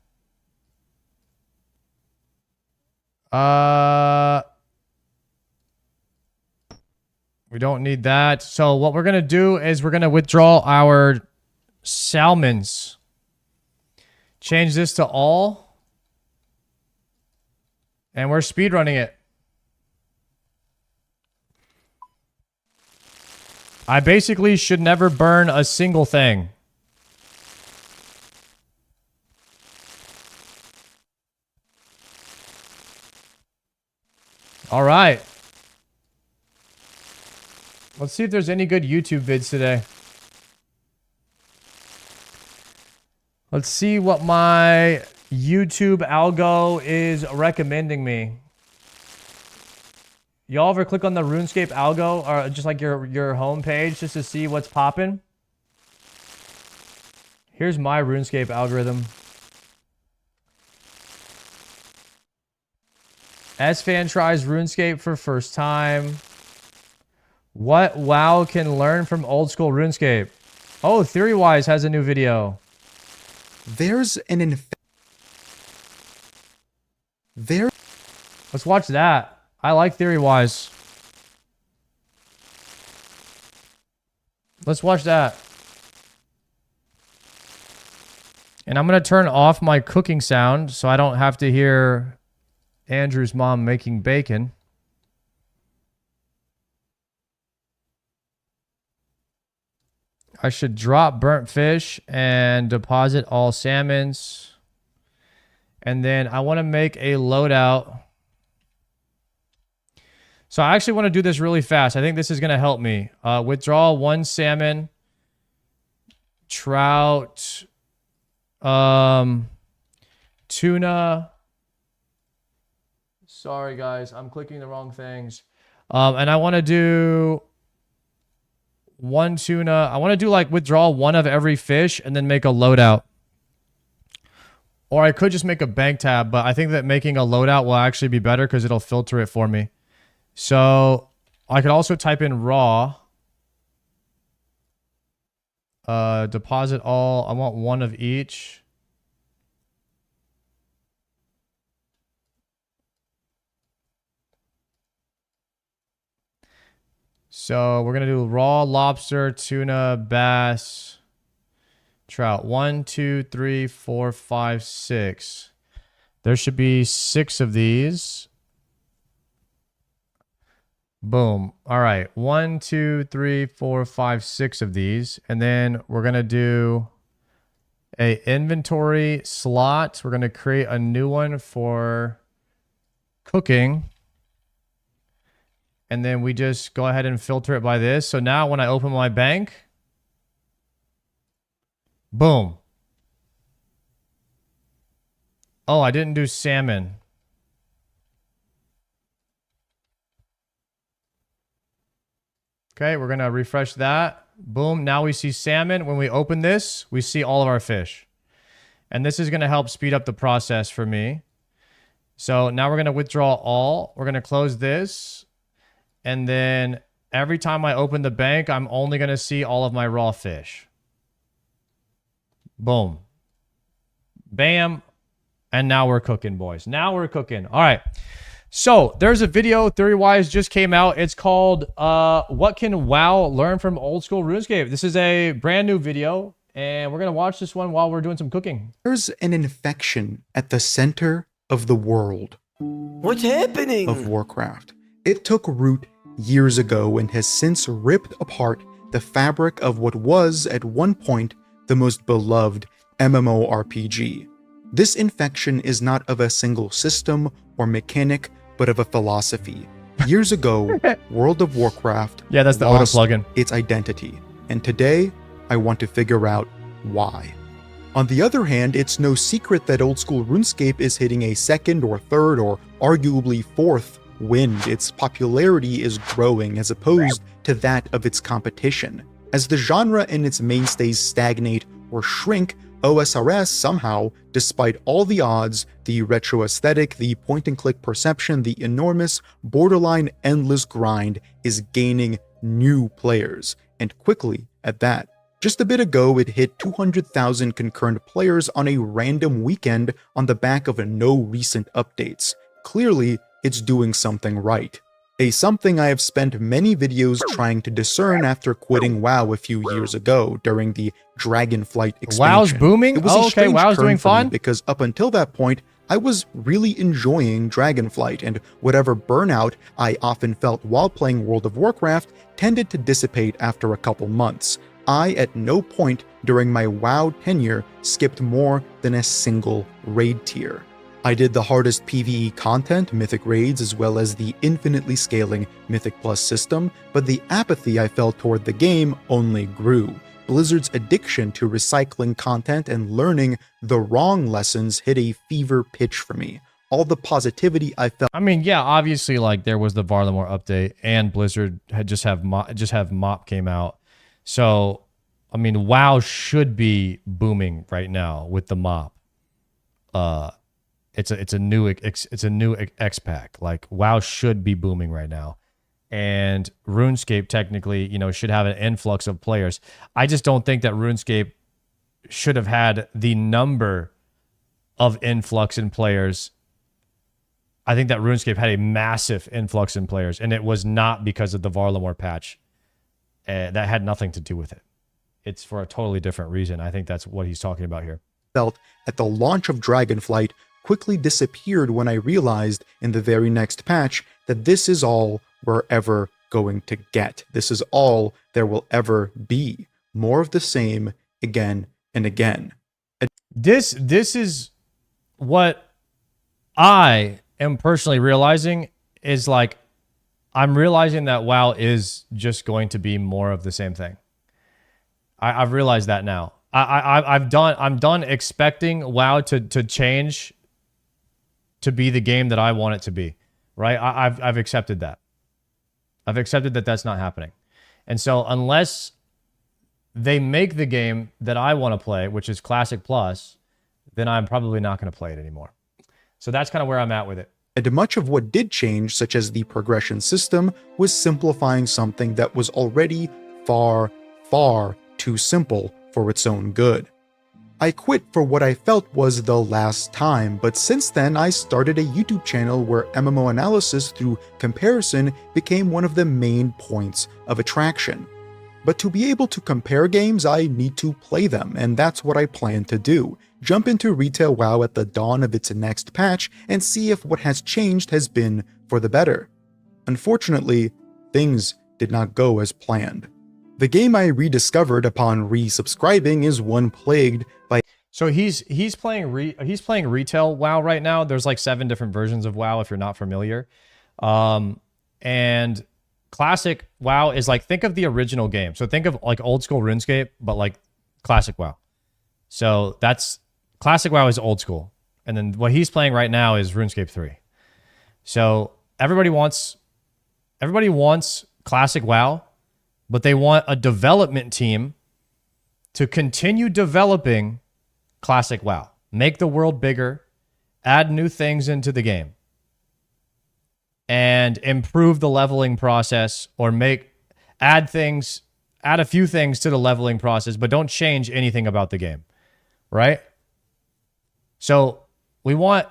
We don't need that. So what we're going to do is we're going to withdraw our salmons. Change this to all. And we're speedrunning it. I basically should never burn a single thing. All right. Let's see if there's any good YouTube vids today. Let's see what my YouTube algo is recommending me. Y'all ever click on the RuneScape algo or just like your home page just to see what's popping? Here's my RuneScape algorithm. S-Fan tries RuneScape for first time. What WoW can learn from old school RuneScape? Oh, TheoryWise has a new video. There's an Let's watch that. I like TheoryWise. Let's watch that. And I'm going to turn off my cooking sound so I don't have to hear Andrew's mom making bacon. I should drop burnt fish and deposit all salmons. And then I want to make a loadout. So I actually want to do this really fast. I think this is going to help me. Withdraw 1 salmon, trout, tuna. Sorry, guys. I'm clicking the wrong things. And I want to do 1 tuna. I want to do like withdraw 1 of every fish and then make a loadout. Or I could just make a bank tab, but I think that making a loadout will actually be better because it'll filter it for me. So I could also type in raw. Deposit all. I want 1 of each. So we're going to do raw lobster, tuna, bass, trout. 1, 2, 3, 4, 5, 6. There should be 6 of these. Boom. All right. 1, 2, 3, 4, 5, 6 of these. And then we're going to do a inventory slot. We're going to create a new one for cooking. And then we just go ahead and filter it by this. So now when I open my bank, boom. Oh, I didn't do salmon. Okay, we're going to refresh that. Boom. Now we see salmon. When we open this, we see all of our fish. And this is going to help speed up the process for me. So now we're going to withdraw all. We're going to close this. And then every time I open the bank, I'm only going to see all of my raw fish. Boom. Bam. And now we're cooking, boys. Now we're cooking. All right. So there's a video, TheoryWise just came out. It's called What Can WoW Learn from Old School RuneScape? This is a brand new video, and we're going to watch this one while we're doing some cooking. There's an infection at the center of the world. What's happening? Of Warcraft. It took root years ago and has since ripped apart the fabric of what was, at one point, the most beloved MMORPG. This infection is not of a single system or mechanic, but of a philosophy. Years ago, World of Warcraft that's the auto plugin. Its identity, and today, I want to figure out why. On the other hand, it's no secret that old school RuneScape is hitting a 2nd or 3rd or arguably 4th wind. Its popularity is growing as opposed to that of its competition. As the genre and its mainstays stagnate or shrink, OSRS somehow, despite all the odds, the retro aesthetic, the point-and-click perception, the enormous, borderline endless grind, is gaining new players, and quickly at that. Just a bit ago, it hit 200,000 concurrent players on a random weekend on the back of no recent updates. Clearly, it's doing something right. A something I have spent many videos trying to discern after quitting WoW a few years ago during the Dragonflight expansion. WoW's booming? It was a strange WoW's turn doing for me fun? because up until that point, I was really enjoying Dragonflight, and whatever burnout I often felt while playing World of Warcraft tended to dissipate after a couple months. I, at no point during my WoW tenure, skipped more than a single raid tier. I did the hardest PvE content, Mythic Raids, as well as the infinitely scaling Mythic Plus system, but the apathy I felt toward the game only grew. Blizzard's addiction to recycling content and learning the wrong lessons hit a fever pitch for me. All the positivity I felt. I mean, yeah, obviously, like there was the Varlamore update, and Blizzard had just have Mop came out. So, I mean, WoW should be booming right now with the Mop. It's a new X pack. Like WoW should be booming right now, and RuneScape technically, you know, should have an influx of players. I just don't think that RuneScape should have had the number of influx in players. I think that RuneScape had a massive influx in players, and it was not because of the Varlamore patch. That had nothing to do with it. It's for a totally different reason. I think that's what he's talking about here. Felt at the launch of Dragonflight quickly disappeared when I realized in the very next patch that this is all we're ever going to get. This is all there will ever be. More of the same again and again. This is what I am personally realizing is like, I'm realizing that WoW is just going to be more of the same thing. I've realized that now. I'm done expecting WoW to change to be the game that I want it to be, right? I've accepted that. I've accepted that that's not happening. And so unless they make the game that I want to play, which is Classic Plus, then I'm probably not going to play it anymore. So that's kind of where I'm at with it. And much of what did change, such as the progression system, was simplifying something that was already far, far too simple for its own good. I quit for what I felt was the last time, but since then I started a YouTube channel where MMO analysis through comparison became one of the main points of attraction. But to be able to compare games, I need to play them, and that's what I plan to do. Jump into retail WoW at the dawn of its next patch and see if what has changed has been for the better. Unfortunately, things did not go as planned. The game I rediscovered upon resubscribing is one plagued by... So he's playing retail WoW right now. There's like 7 different versions of WoW if you're not familiar. And Classic WoW is like, think of the original game. So think of like old school RuneScape, but like Classic WoW. So that's Classic WoW is old school. And then what he's playing right now is RuneScape 3. So everybody wants Classic WoW, but they want a development team to continue developing Classic WoW. Make the world bigger, add new things into the game, and improve the leveling process, or add a few things to the leveling process, but don't change anything about the game, right? So we want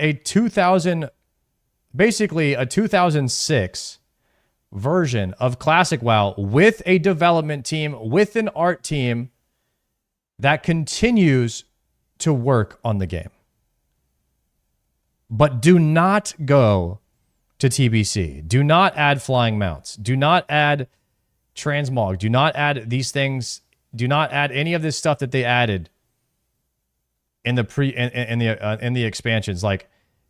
basically a 2006 version of Classic WoW with a development team, with an art team that continues to work on the game. But do not go to TBC. Do not add flying mounts. Do not add transmog. Do not add these things. Do not add any of this stuff that they added in the expansions. Like,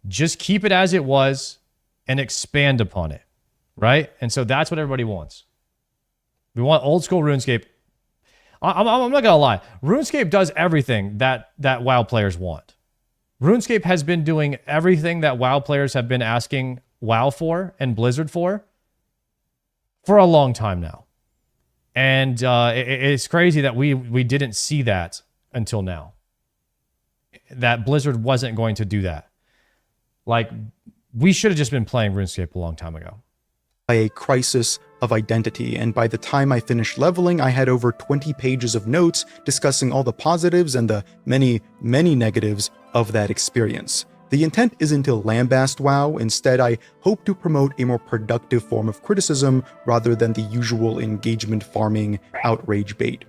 just keep it as it was and expand upon it, right? And so that's what everybody wants. We want old school RuneScape. I'm not gonna lie. RuneScape does everything that WoW players want. RuneScape has been doing everything that WoW players have been asking WoW for and Blizzard for a long time now. And it's crazy that we didn't see that until now. That Blizzard wasn't going to do that. Like, we should have just been playing RuneScape a long time ago. By a crisis of identity, and by the time I finished leveling, I had over 20 pages of notes discussing all the positives and the many, many negatives of that experience. The intent isn't to lambast WoW. Instead, I hope to promote a more productive form of criticism rather than the usual engagement farming outrage bait.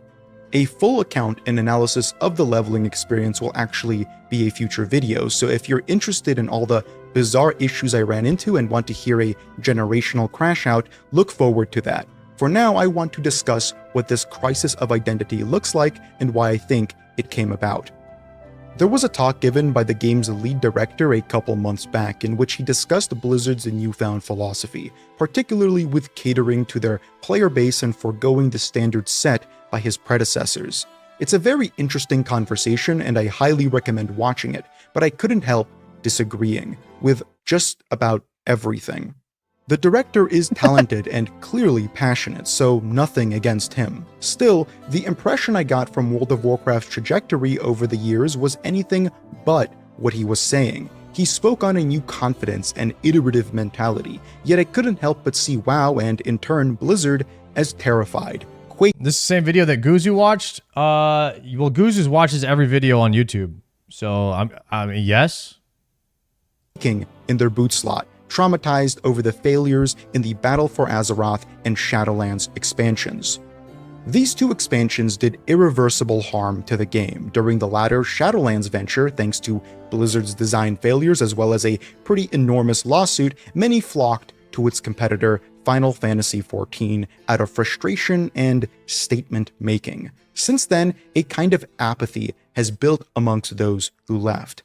A full account and analysis of the leveling experience will actually be a future video, so if you're interested in all the bizarre issues I ran into and want to hear a generational crash out, look forward to that. For now, I want to discuss what this crisis of identity looks like and why I think it came about. There was a talk given by the game's lead director a couple months back in which he discussed Blizzard's newfound philosophy, particularly with catering to their player base and foregoing the standards set by his predecessors. It's a very interesting conversation and I highly recommend watching it, but I couldn't help disagreeing with just about everything. The director is talented and clearly passionate, so nothing against him. Still, the impression I got from World of Warcraft's trajectory over the years was anything but what he was saying. He spoke on a new confidence and iterative mentality, yet I couldn't help but see WoW and, in turn, Blizzard as terrified. This is the same video that Guzu watched? Well, Guzu watches every video on YouTube, so I mean, yes? In their boot slot, traumatized over the failures in the Battle for Azeroth and Shadowlands expansions. These two expansions did irreversible harm to the game. During the latter Shadowlands venture, thanks to Blizzard's design failures as well as a pretty enormous lawsuit, many flocked to its competitor Final Fantasy XIV out of frustration and statement making. Since then, a kind of apathy has built amongst those who left.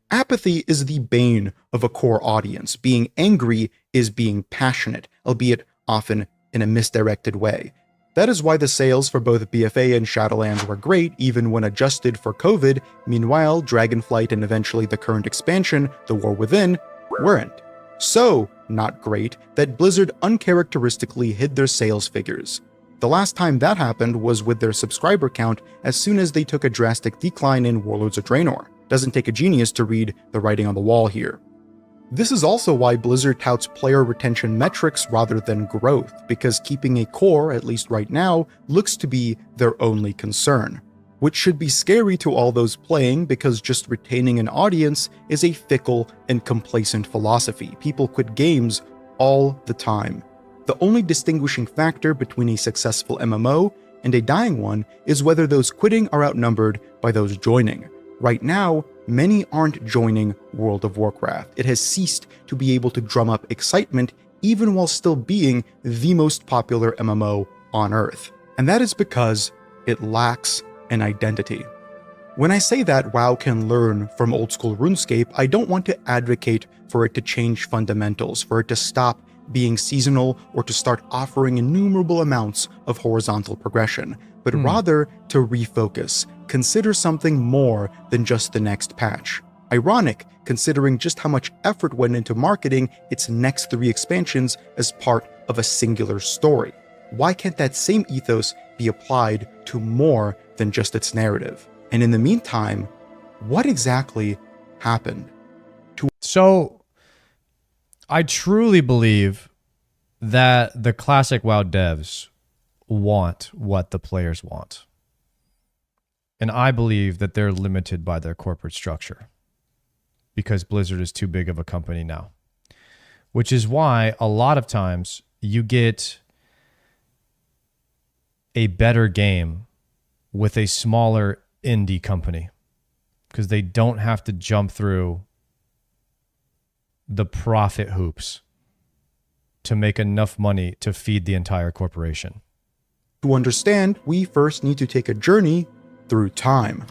Apathy is the bane of a core audience. Being angry is being passionate, albeit often in a misdirected way. That is why the sales for both BFA and Shadowlands were great, even when adjusted for COVID. Meanwhile, Dragonflight and eventually the current expansion, The War Within, weren't. So not great that Blizzard uncharacteristically hid their sales figures. The last time that happened was with their subscriber count as soon as they took a drastic decline in Warlords of Draenor. Doesn't take a genius to read the writing on the wall here. This is also why Blizzard touts player retention metrics rather than growth, because keeping a core, at least right now, looks to be their only concern. Which should be scary to all those playing because just retaining an audience is a fickle and complacent philosophy. People quit games all the time. The only distinguishing factor between a successful MMO and a dying one is whether those quitting are outnumbered by those joining. Right now, many aren't joining World of Warcraft. It has ceased to be able to drum up excitement even while still being the most popular MMO on Earth. And that is because it lacks an identity. When I say that WoW can learn from old school RuneScape, I don't want to advocate for it to change fundamentals, for it to stop being seasonal or to start offering innumerable amounts of horizontal progression, but rather to refocus, consider something more than just the next patch. Ironic, considering just how much effort went into marketing its next 3 expansions as part of a singular story. Why can't that same ethos be applied to more than just its narrative? And in the meantime, what exactly happened? So, I truly believe that the classic WoW devs want what the players want. And I believe that they're limited by their corporate structure because Blizzard is too big of a company now. Which is why a lot of times you get a better game with a smaller indie company because they don't have to jump through the profit hoops to make enough money to feed the entire corporation. To understand, we first need to take a journey through time.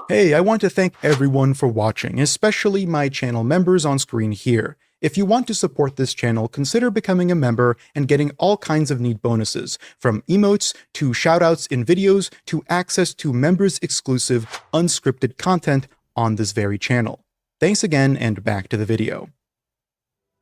Hey, I want to thank everyone for watching, especially my channel members on screen here. If you want to support this channel, consider becoming a member and getting all kinds of neat bonuses, from emotes to shoutouts in videos to access to members exclusive unscripted content on this very channel. Thanks again, and back to the video.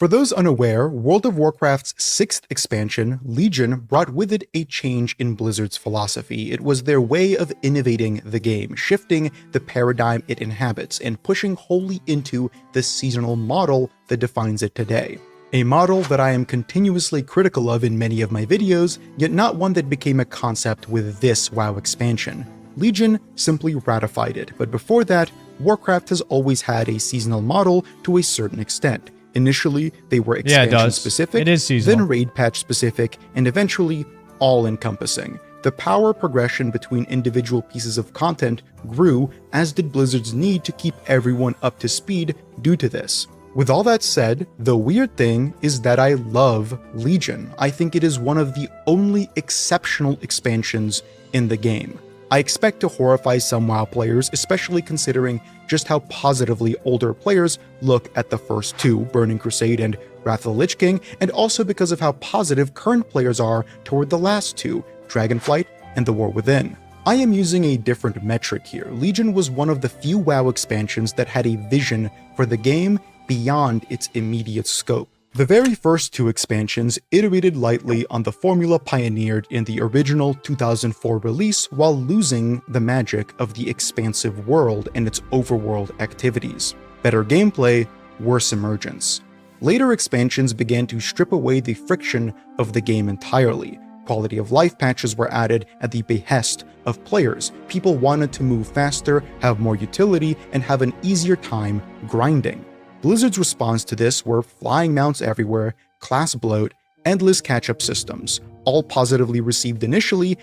For those unaware, World of Warcraft's 6th expansion, Legion, brought with it a change in Blizzard's philosophy. It was their way of innovating the game, shifting the paradigm it inhabits, and pushing wholly into the seasonal model that defines it today. A model that I am continuously critical of in many of my videos, yet not one that became a concept with this WoW expansion. Legion simply ratified it, but before that, Warcraft has always had a seasonal model to a certain extent. Initially, they were expansion-specific, then raid patch-specific, and eventually all-encompassing. The power progression between individual pieces of content grew, as did Blizzard's need to keep everyone up to speed due to this. With all that said, the weird thing is that I love Legion. I think it is one of the only exceptional expansions in the game. I expect to horrify some WoW players, especially considering just how positively older players look at the first two, Burning Crusade and Wrath of the Lich King, and also because of how positive current players are toward the last two, Dragonflight and The War Within. I am using a different metric here. Legion was one of the few WoW expansions that had a vision for the game beyond its immediate scope. The very first two expansions iterated lightly on the formula pioneered in the original 2004 release while losing the magic of the expansive world and its overworld activities. Better gameplay, worse emergence. Later expansions began to strip away the friction of the game entirely. Quality of life patches were added at the behest of players. People wanted to move faster, have more utility, and have an easier time grinding. Blizzard's response to this were flying mounts everywhere, class bloat, endless catch-up systems, all positively received initially.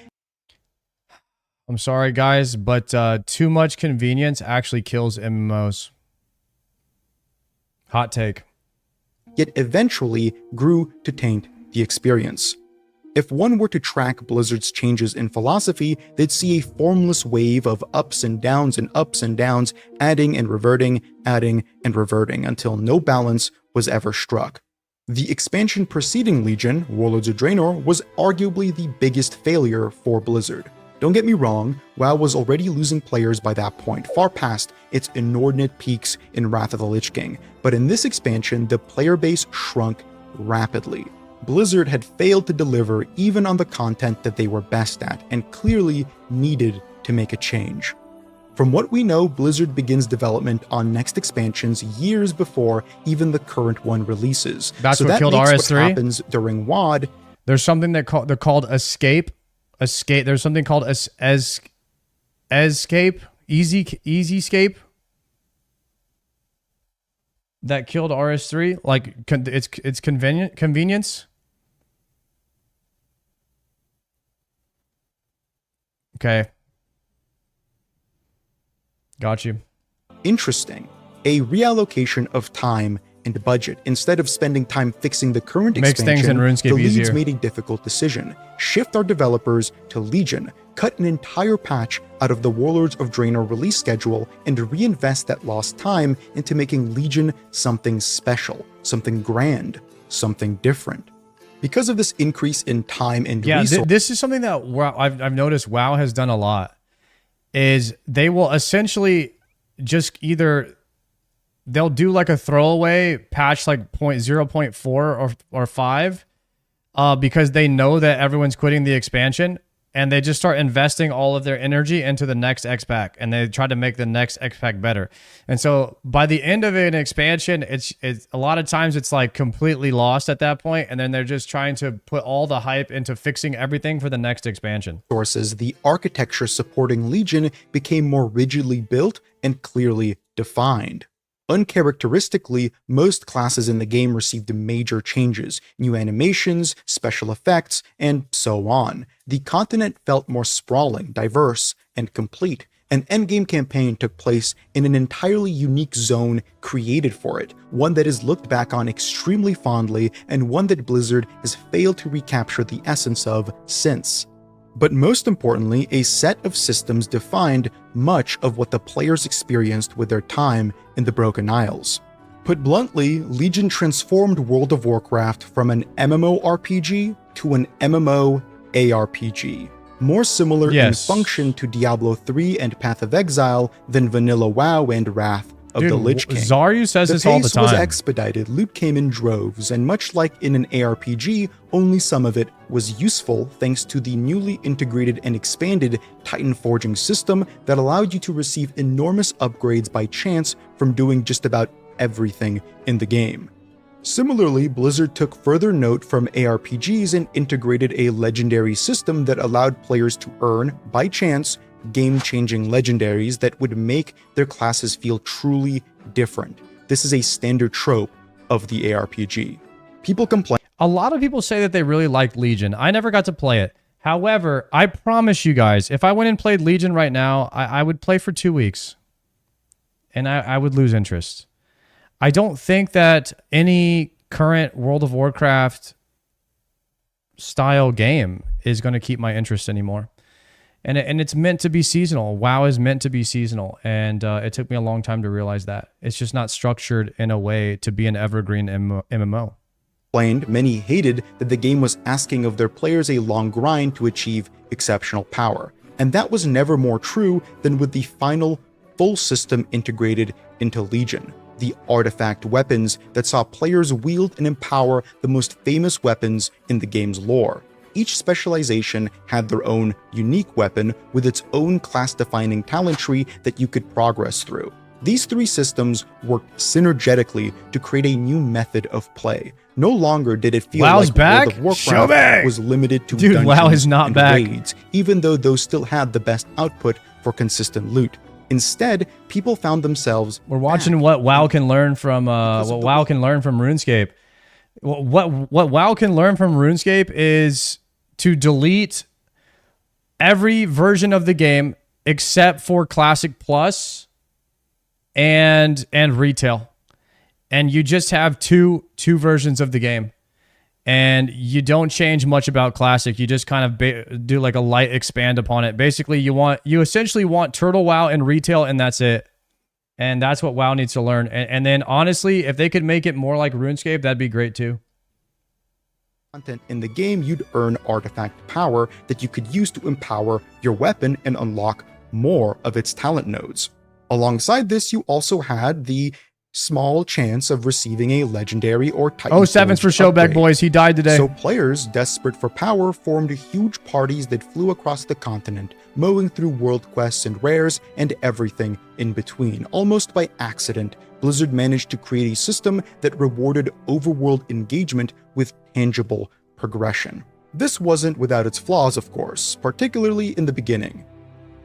I'm sorry guys, but too much convenience actually kills MMOs. Hot take. Yet eventually grew to taint the experience. If one were to track Blizzard's changes in philosophy, they'd see a formless wave of ups and downs, adding and reverting, until no balance was ever struck. The expansion preceding Legion, Warlords of Draenor, was arguably the biggest failure for Blizzard. Don't get me wrong, WoW was already losing players by that point, far past its inordinate peaks in Wrath of the Lich King, but in this expansion, the player base shrunk rapidly. Blizzard had failed to deliver even on the content that they were best at, and clearly needed to make a change. From what we know, Blizzard begins development on next expansions years before even the current one releases. That's so what that killed makes RS3? what happens during WoD. There's something they're called escape. There's something called escape. Easy escape. That killed RS3. Like it's convenience. Okay. Got you. Interesting. A reallocation of time and budget. Instead of spending time fixing the current expansion, things in RuneScape the leads easier. made a difficult decision. Shift our developers to Legion, cut an entire patch out of the Warlords of Draenor release schedule, and reinvest that lost time into making Legion something special, something grand, something different. Because of this increase in time and resources, this is something that I've noticed WoW has done a lot, is they will essentially just either they'll do like a throwaway patch like 0.4 or 5 because they know that everyone's quitting the expansion, and they just start investing all of their energy into the next X-Pack, and they try to make the next X-Pack better. And so by the end of an expansion, it's a lot of times it's like completely lost at that point, and then they're just trying to put all the hype into fixing everything for the next expansion. The architecture supporting Legion became more rigidly built and clearly defined. Uncharacteristically, most classes in the game received major changes, new animations, special effects, and so on. The continent felt more sprawling, diverse, and complete. An endgame campaign took place in an entirely unique zone created for it, one that is looked back on extremely fondly, and one that Blizzard has failed to recapture the essence of since. But most importantly, a set of systems defined much of what the players experienced with their time in the Broken Isles. Put bluntly, Legion transformed World of Warcraft from an MMORPG to an MMOARPG, more similar in function to Diablo 3 and Path of Exile than vanilla WoW and Wrath of the Lich King. Zaryu says this all the time. The pace was expedited, loot came in droves, and much like in an ARPG, only some of it was useful thanks to the newly integrated and expanded Titan Forging system that allowed you to receive enormous upgrades by chance from doing just about everything in the game. Similarly, Blizzard took further note from ARPGs and integrated a legendary system that allowed players to earn, by chance, game-changing legendaries that would make their classes feel truly different. This is a standard trope of the ARPG. People complain. A lot of people say that they really like Legion. I never got to play it. However, I promise you guys, if I went and played Legion right now, I would play for 2 weeks. And I would lose interest. I don't think that any current World of Warcraft style game is going to keep my interest anymore. And it's meant to be seasonal. WoW is meant to be seasonal. And it took me a long time to realize that. It's just not structured in a way to be an evergreen MMO. Many hated that the game was asking of their players a long grind to achieve exceptional power. And that was never more true than with the final full system integrated into Legion. The artifact weapons that saw players wield and empower the most famous weapons in the game's lore. Each specialization had their own unique weapon with its own class-defining talent tree that you could progress through. These three systems worked synergetically to create a new method of play. No longer did it feel WoW's like back? World of Warcraft was limited to dungeons WoW is not and back. raids, even though those still had the best output for consistent loot. Instead, people found themselves. We're watching what WoW can learn from RuneScape. What WoW can learn from RuneScape is to delete every version of the game except for Classic Plus and retail, and you just have two versions of the game, and you don't change much about Classic. You just kind of do like a light expand upon it. Basically, you essentially want Turtle WoW and retail, and that's it. And that's what WoW needs to learn. And then honestly, if they could make it more like RuneScape, that'd be great too. Content in the game, you'd earn artifact power that you could use to empower your weapon and unlock more of its talent nodes. Alongside this, you also had the small chance of receiving a legendary or Titan. Oh, sevens for Showback, boys. He died today. So players desperate for power formed huge parties that flew across the continent, mowing through world quests and rares and everything in between. Almost by accident, Blizzard managed to create a system that rewarded overworld engagement with tangible progression. This wasn't without its flaws, of course, particularly in the beginning.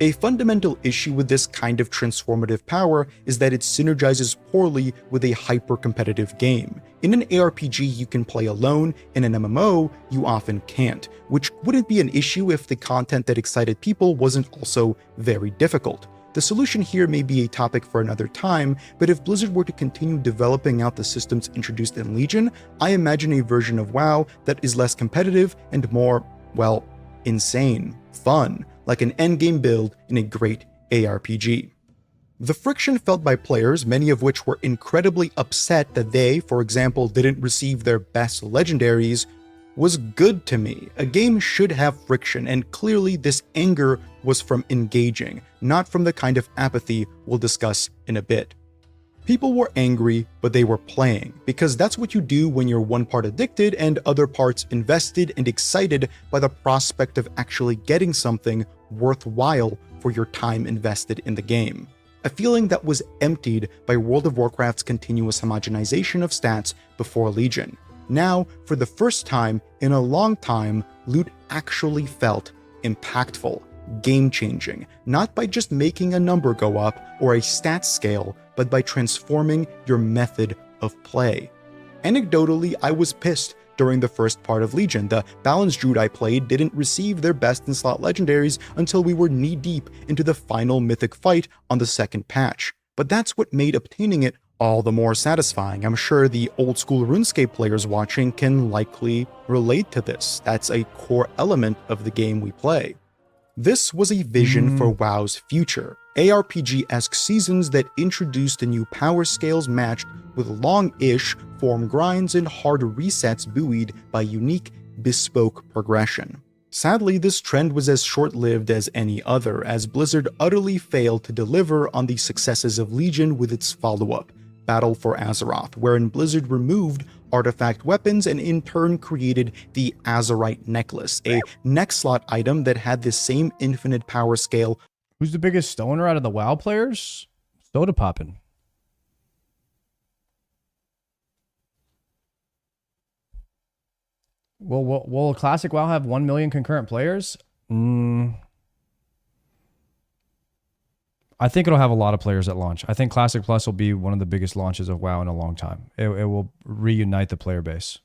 A fundamental issue with this kind of transformative power is that it synergizes poorly with a hyper-competitive game. In an ARPG, you can play alone. In an MMO, you often can't, which wouldn't be an issue if the content that excited people wasn't also very difficult. The solution here may be a topic for another time, but if Blizzard were to continue developing out the systems introduced in Legion, I imagine a version of WoW that is less competitive and more, well, insane, fun, like an endgame build in a great ARPG. The friction felt by players, many of which were incredibly upset that they, for example, didn't receive their best legendaries, was good to me. A game should have friction, and clearly this anger was from engaging, not from the kind of apathy we'll discuss in a bit. People were angry, but they were playing, because that's what you do when you're one part addicted and other parts invested and excited by the prospect of actually getting something worthwhile for your time invested in the game. A feeling that was emptied by World of Warcraft's continuous homogenization of stats before Legion. Now, for the first time in a long time, loot actually felt impactful, game-changing, not by just making a number go up or a stat scale, but by transforming your method of play. Anecdotally, I was pissed during the first part of Legion. The Balanced Druid I played didn't receive their best in slot legendaries until we were knee-deep into the final mythic fight on the second patch. But that's what made obtaining it all the more satisfying. I'm sure the old-school RuneScape players watching can likely relate to this. That's a core element of the game we play. This was a vision for WoW's future. ARPG-esque seasons that introduced the new power scales matched with long-ish form grinds and hard resets buoyed by unique, bespoke progression. Sadly, this trend was as short-lived as any other, as Blizzard utterly failed to deliver on the successes of Legion with its follow-up, Battle for Azeroth, wherein Blizzard removed artifact weapons and in turn created the Azerite Necklace, a neck slot item that had the same infinite power scale. Who's the biggest stoner out of the WoW players? Soda poppin'. Will Classic WoW have 1 million concurrent players? I think it'll have a lot of players at launch. I think Classic Plus will be one of the biggest launches of WoW in a long time. It will reunite the player base.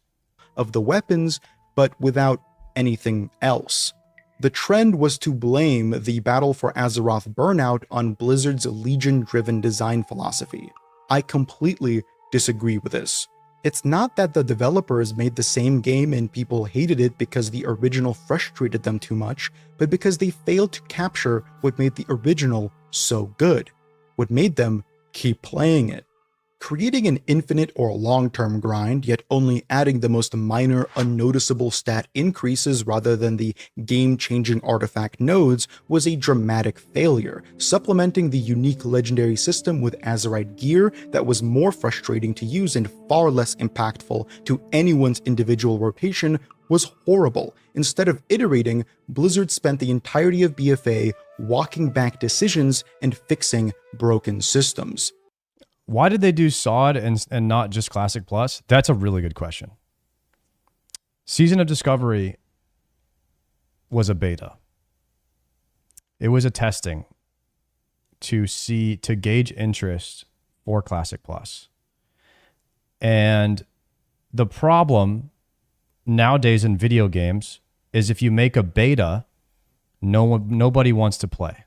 Of the weapons, but without anything else. The trend was to blame the Battle for Azeroth burnout on Blizzard's Legion-driven design philosophy. I completely disagree with this. It's not that the developers made the same game and people hated it because the original frustrated them too much, but because they failed to capture what made the original so good, what made them keep playing it. Creating an infinite or long-term grind, yet only adding the most minor, unnoticeable stat increases rather than the game-changing artifact nodes was a dramatic failure, supplementing the unique legendary system with Azerite gear that was more frustrating to use and far less impactful to anyone's individual rotation was horrible. Instead of iterating, Blizzard spent the entirety of BFA walking back decisions and fixing broken systems. Why did they do SOD and not just Classic Plus? That's a really good question. Season of Discovery was a beta. It was a testing to gauge interest for Classic Plus. And the problem nowadays in video games is if you make a beta, nobody wants to play.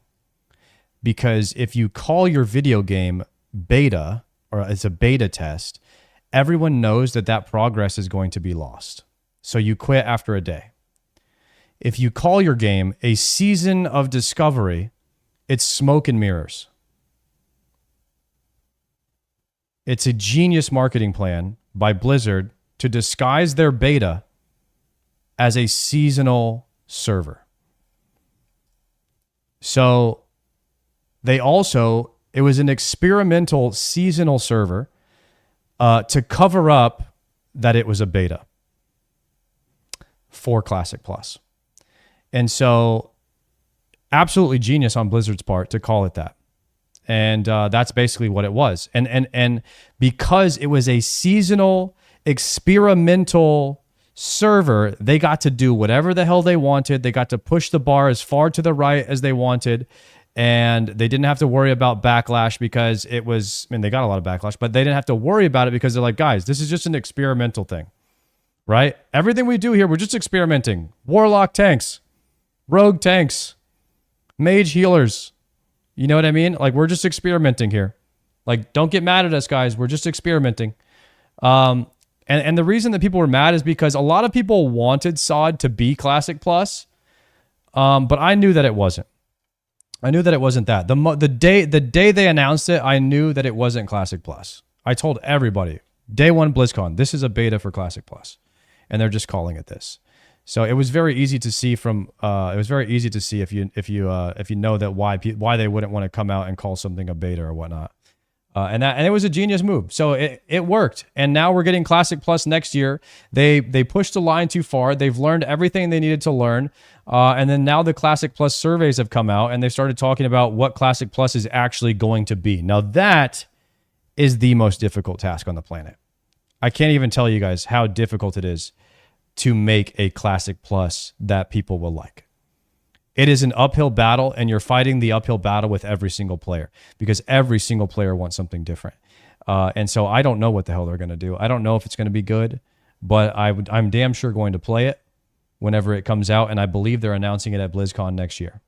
Because if you call your video game beta, or it's a beta test, everyone knows that progress is going to be lost. So you quit after a day. If you call your game a season of discovery, it's smoke and mirrors. It's a genius marketing plan by Blizzard to disguise their beta as a seasonal server. So it was an experimental seasonal server to cover up that it was a beta for Classic Plus. And so absolutely genius on Blizzard's part to call it that. And that's basically what it was. And because it was a seasonal experimental server, they got to do whatever the hell they wanted. They got to push the bar as far to the right as they wanted. And they didn't have to worry about backlash because it was, they got a lot of backlash, but they didn't have to worry about it because they're like, guys, this is just an experimental thing, right? Everything we do here, we're just experimenting. Warlock tanks, rogue tanks, mage healers. You know what I mean? Like, we're just experimenting here. Like, don't get mad at us, guys. We're just experimenting. And the reason that people were mad is because a lot of people wanted SOD to be Classic Plus, but I knew that it wasn't. I knew that it wasn't that. The day they announced it, I knew that it wasn't Classic Plus. I told everybody, day one BlizzCon, this is a beta for Classic Plus, and they're just calling it this. So it was very easy to see if you know that why they wouldn't want to come out and call something a beta or whatnot. And it was a genius move. So it worked. And now we're getting Classic Plus next year. They pushed the line too far. They've learned everything they needed to learn. And then now the Classic Plus surveys have come out and they started talking about what Classic Plus is actually going to be. Now that is the most difficult task on the planet. I can't even tell you guys how difficult it is to make a Classic Plus that people will like. It is an uphill battle, and you're fighting the uphill battle with every single player because every single player wants something different. And so I don't know what the hell they're going to do. I don't know if it's going to be good, but I'm damn sure going to play it whenever it comes out, and I believe they're announcing it at BlizzCon next year.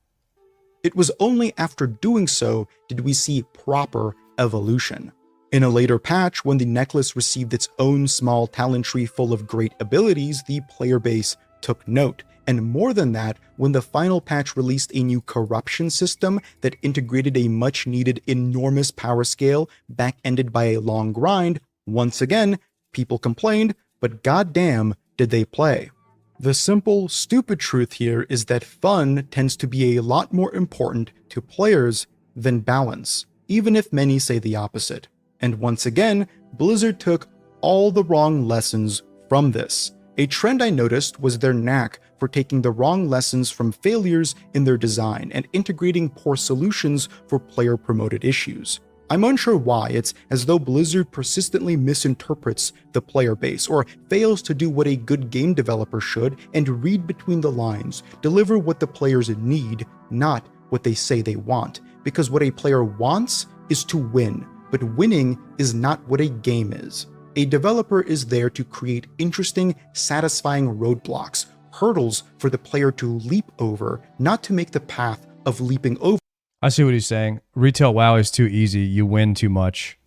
It was only after doing so did we see proper evolution. In a later patch, when the necklace received its own small talent tree full of great abilities, the player base took note. And more than that, when the final patch released a new corruption system that integrated a much-needed enormous power scale back-ended by a long grind, once again, people complained, but goddamn did they play. The simple, stupid truth here is that fun tends to be a lot more important to players than balance, even if many say the opposite. And once again, Blizzard took all the wrong lessons from this. A trend I noticed was their knack for taking the wrong lessons from failures in their design and integrating poor solutions for player-promoted issues. I'm unsure why. It's as though Blizzard persistently misinterprets the player base or fails to do what a good game developer should and read between the lines, deliver what the players need, not what they say they want. Because what a player wants is to win, but winning is not what a game is. A developer is there to create interesting, satisfying roadblocks, hurdles for the player to leap over, not to make the path of leaping over. I see what he's saying. Retail WoW is too easy. You win too much.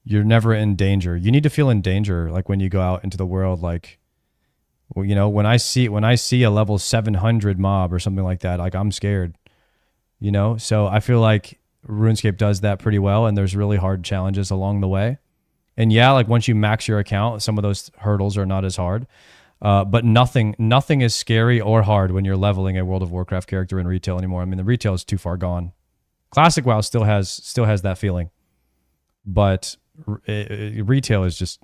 you're never in danger. You need to feel in danger, like when you go out into the world. Like, well, you know, when I see a level 700 mob or something like that, like I'm scared. You know, so I feel like RuneScape does that pretty well, and there's really hard challenges along the way. And yeah, like once you max your account, some of those hurdles are not as hard. But nothing is scary or hard when you're leveling a World of Warcraft character in retail anymore. I mean, the retail is too far gone. Classic WoW still has that feeling, but retail is just,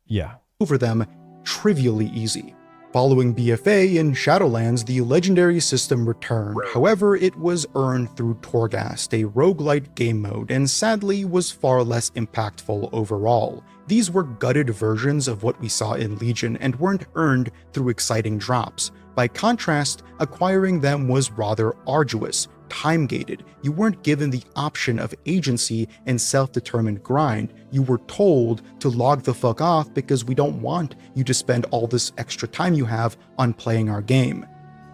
yeah. Over them trivially easy. Following BFA in Shadowlands, the legendary system returned. However, it was earned through Torghast, a roguelite game mode, and sadly was far less impactful overall. These were gutted versions of what we saw in Legion and weren't earned through exciting drops. By contrast, acquiring them was rather arduous, time-gated. You weren't given the option of agency and self-determined grind. You were told to log the fuck off because we don't want you to spend all this extra time you have on playing our game.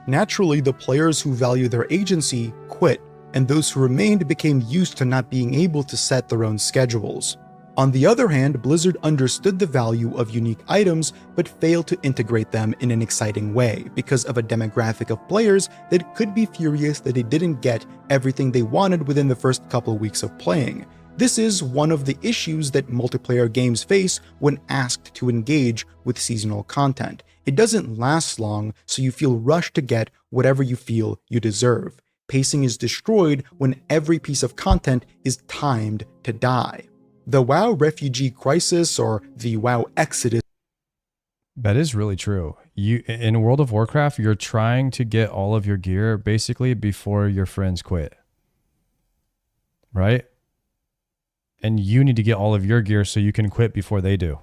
Naturally, the players who value their agency quit, and those who remained became used to not being able to set their own schedules. On the other hand, Blizzard understood the value of unique items but failed to integrate them in an exciting way because of a demographic of players that could be furious that they didn't get everything they wanted within the first couple weeks of playing. This is one of the issues that multiplayer games face when asked to engage with seasonal content. It doesn't last long, so you feel rushed to get whatever you feel you deserve. Pacing is destroyed when every piece of content is timed to die. The WoW refugee crisis, or the WoW exodus. That is really true. You in World of Warcraft, you're trying to get all of your gear basically before your friends quit. Right? And you need to get all of your gear so you can quit before they do.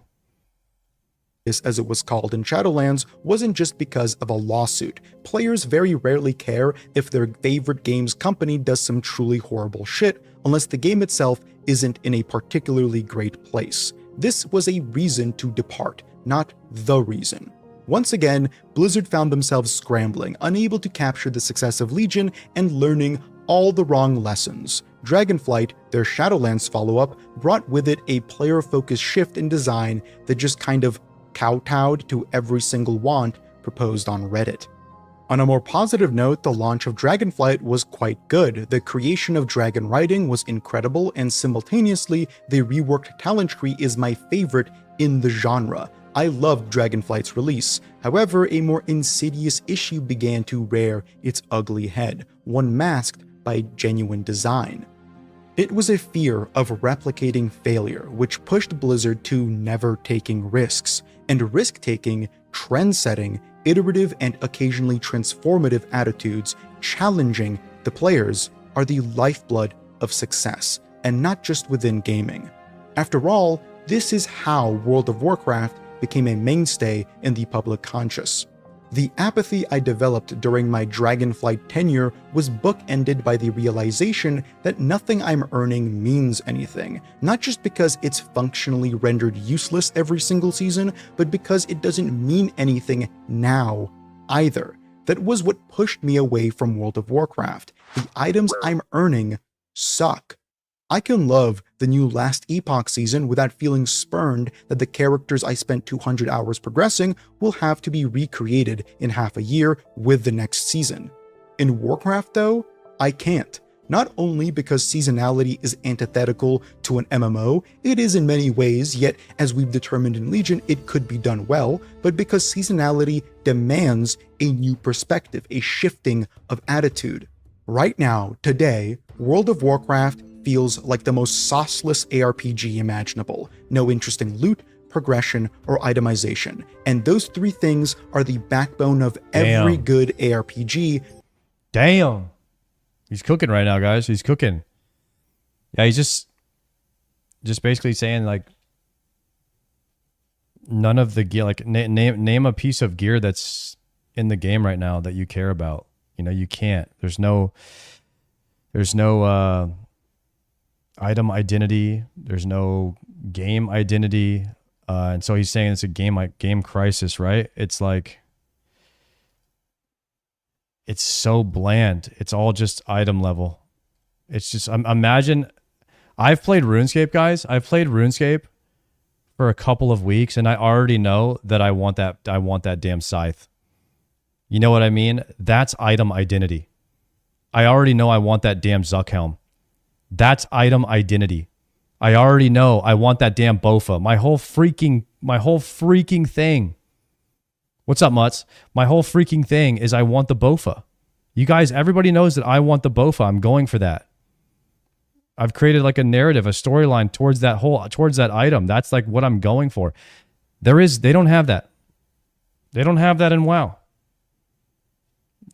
As it was called in Shadowlands, wasn't just because of a lawsuit. Players very rarely care if their favorite game's company does some truly horrible shit, unless the game itself isn't in a particularly great place. This was a reason to depart, not the reason. Once again, Blizzard found themselves scrambling, unable to capture the success of Legion and learning all the wrong lessons. Dragonflight, their Shadowlands follow-up, brought with it a player-focused shift in design that just kind of kowtowed to every single want proposed on Reddit. On a more positive note, the launch of Dragonflight was quite good. The creation of dragon riding was incredible, and simultaneously, the reworked talent tree is my favorite in the genre. I loved Dragonflight's release. However, a more insidious issue began to rear its ugly head, one masked by genuine design. It was a fear of replicating failure, which pushed Blizzard to never taking risks, and risk-taking, trend-setting, iterative and occasionally transformative attitudes challenging the players are the lifeblood of success, and not just within gaming. After all, this is how World of Warcraft became a mainstay in the public conscious. The apathy I developed during my Dragonflight tenure was bookended by the realization that nothing I'm earning means anything, not just because it's functionally rendered useless every single season, but because it doesn't mean anything now either. That was what pushed me away from World of Warcraft. The items I'm earning suck. I can love the new Last Epoch season without feeling spurned that the characters I spent 200 hours progressing will have to be recreated in half a year with the next season. In Warcraft though, I can't. Not only because seasonality is antithetical to an MMO, it is in many ways, yet as we've determined in Legion, it could be done well, but because seasonality demands a new perspective, a shifting of attitude. Right now, today, World of Warcraft feels like the most sauceless ARPG imaginable. No interesting loot, progression, or itemization. And those three things are the backbone of every good ARPG. Damn. He's cooking right now, guys. He's cooking. Yeah, he's just basically saying, like, none of the gear, like, name a piece of gear that's in the game right now that you care about. You know, you can't. There's no item identity. There's no game identity. And so he's saying it's a game crisis, right? It's like, it's so bland. It's all just item level. It's just, imagine I've played RuneScape, guys. I've played RuneScape for a couple of weeks, and I already know that I want that damn scythe. You know what I mean? That's item identity. I already know I want that damn Zuck helm. That's item identity. I already know I want that damn Bofa. My whole freaking thing. What's up, Mutts? My whole freaking thing is I want the Bofa. You guys, everybody knows that I want the Bofa. I'm going for that. I've created like a narrative, a storyline towards that item. That's like what I'm going for. They don't have that. They don't have that in WoW.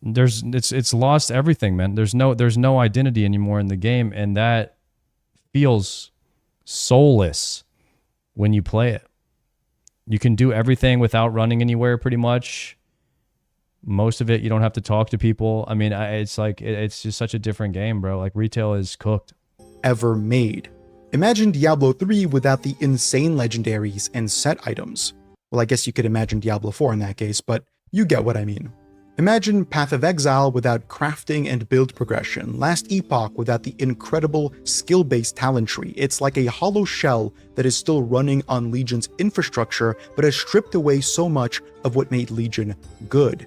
It's lost everything, man. There's no identity anymore in the game, and that feels soulless when you play it. You can do everything without running anywhere pretty much. Most of it, you don't have to talk to people. I mean, it's like, it's just such a different game, bro. Like, retail is cooked. Ever made. Imagine Diablo 3 without the insane legendaries and set items. Well, I guess you could imagine Diablo 4 in that case, but you get what I mean. Imagine Path of Exile without crafting and build progression, Last Epoch without the incredible skill-based talent tree. It's like a hollow shell that is still running on Legion's infrastructure, but has stripped away so much of what made Legion good.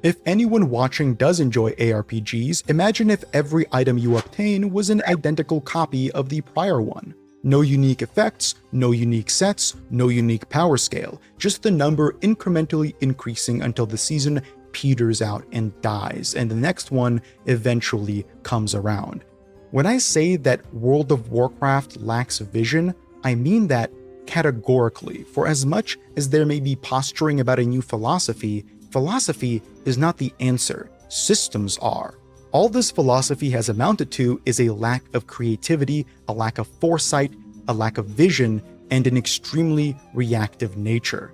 If anyone watching does enjoy ARPGs, imagine if every item you obtain was an identical copy of the prior one. No unique effects, no unique sets, no unique power scale, just the number incrementally increasing until the season peters out and dies, and the next one eventually comes around. When I say that World of Warcraft lacks vision, I mean that categorically. For as much as there may be posturing about a new philosophy, philosophy is not the answer, systems are. All this philosophy has amounted to is a lack of creativity, a lack of foresight, a lack of vision, and an extremely reactive nature.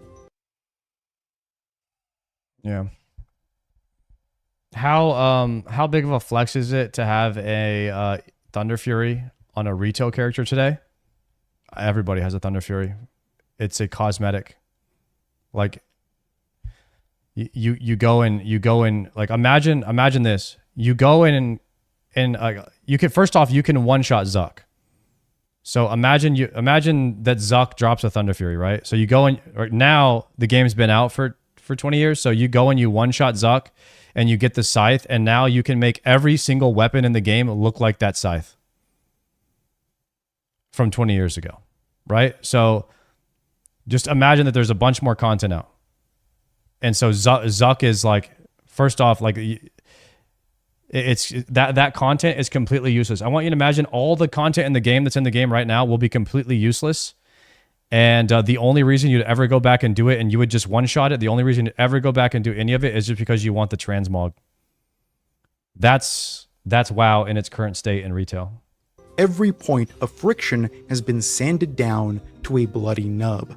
Yeah. How big of a flex is it to have a Thunder Fury on a retail character today? Everybody has a Thunder Fury. It's a cosmetic. Like, you go in like, imagine this. You go in and you can, first off, you can one-shot Zuck. So imagine that Zuck drops a Thunder Fury, right? So you go in, now the game's been out for 20 years, so you go and you one-shot Zuck and you get the scythe, and now you can make every single weapon in the game look like that scythe from 20 years ago, right? So just imagine that there's a bunch more content out. And so Zuck is like, first off, like, it's that content is completely useless. I want you to imagine all the content in the game that's in the game right now will be completely useless. And the only reason you'd ever go back and do it, and you would just one-shot it, the only reason you'd ever go back and do any of it is just because you want the transmog. That's WoW in its current state in retail. Every point of friction has been sanded down to a bloody nub.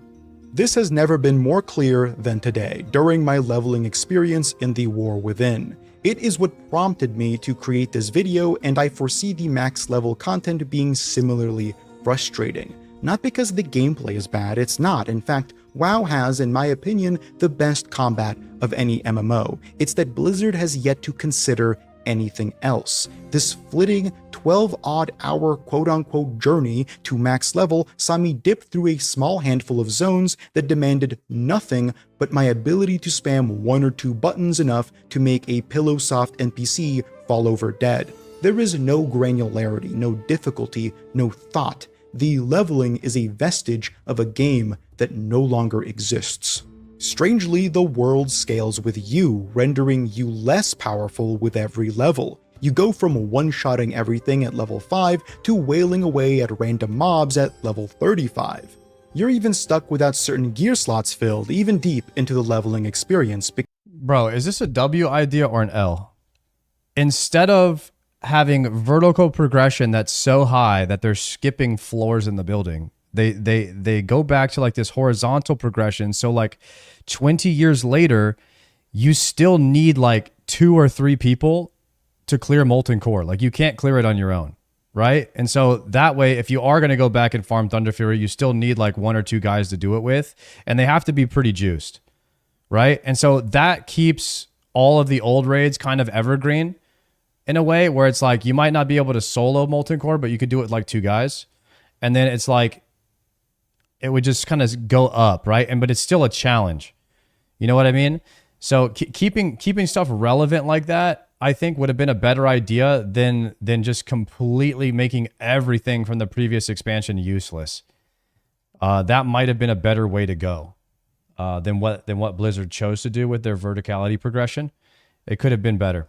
This has never been more clear than today, during my leveling experience in the War Within. It is what prompted me to create this video, and I foresee the max level content being similarly frustrating. Not because the gameplay is bad, it's not. In fact, WoW has, in my opinion, the best combat of any MMO. It's that Blizzard has yet to consider anything else. This flitting 12-odd hour quote-unquote journey to max level saw me dip through a small handful of zones that demanded nothing but my ability to spam one or two buttons enough to make a pillow soft NPC fall over dead. There is no granularity, no difficulty, no thought. The leveling is a vestige of a game that no longer exists. Strangely, the world scales with you, rendering you less powerful with every level. You go from one-shotting everything at level 5 to wailing away at random mobs at level 35. You're even stuck without certain gear slots filled, even deep into the leveling experience. Bro, is this a W idea or an L? Instead of having vertical progression that's so high that they're skipping floors in the building, they go back to like this horizontal progression. So like 20 years later, you still need like 2 or 3 people to clear Molten Core. Like, you can't clear it on your own, right? And so that way, if you are going to go back and farm Thunder Fury, you still need like 1 or 2 guys to do it with, and they have to be pretty juiced, right? And so that keeps all of the old raids kind of evergreen in a way where it's like, you might not be able to solo Molten Core, but you could do it with like 2 guys. and then it's like it would just kind of go up, right? But it's still a challenge. You know what I mean? So keeping stuff relevant like that, I think would have been a better idea than just completely making everything from the previous expansion useless. That might have been a better way to go than what Blizzard chose to do with their verticality progression. It could have been better.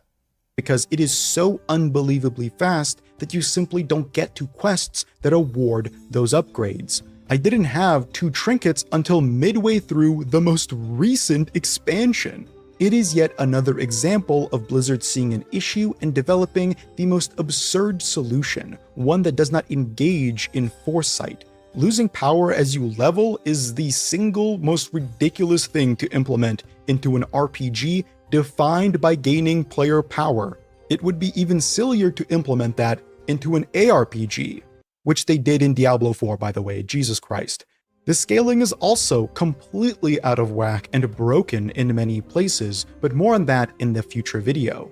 Because it is so unbelievably fast that you simply don't get to quests that award those upgrades. I didn't have 2 trinkets until midway through the most recent expansion. It is yet another example of Blizzard seeing an issue and developing the most absurd solution, one that does not engage in foresight. Losing power as you level is the single most ridiculous thing to implement into an RPG defined by gaining player power. It would be even sillier to implement that into an ARPG, which they did in Diablo 4, by the way, Jesus Christ. The scaling is also completely out of whack and broken in many places, but more on that in the future video.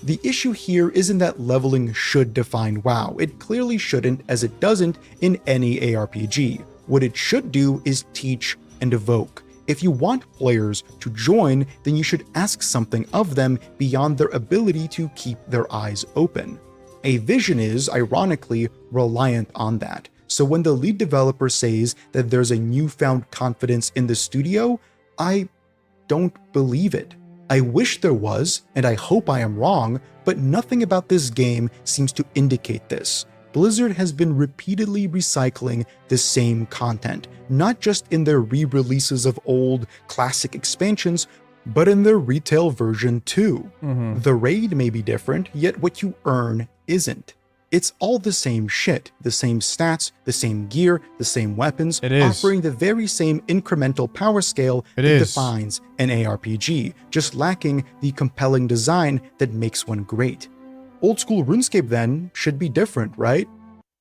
The issue here isn't that leveling should define WoW. It clearly shouldn't, as it doesn't in any ARPG. What it should do is teach and evoke. If you want players to join, then you should ask something of them beyond their ability to keep their eyes open. A vision is, ironically, reliant on that. So when the lead developer says that there's a newfound confidence in the studio, I don't believe it. I wish there was, and I hope I am wrong, but nothing about this game seems to indicate this. Blizzard has been repeatedly recycling the same content, not just in their re-releases of old classic expansions, but in their retail version too. The raid may be different, yet what you earn isn't. It's all the same shit, the same stats, the same gear, the same weapons, offering the very same incremental power scale that defines an ARPG, just lacking the compelling design that makes one great. Old school RuneScape then should be different, right?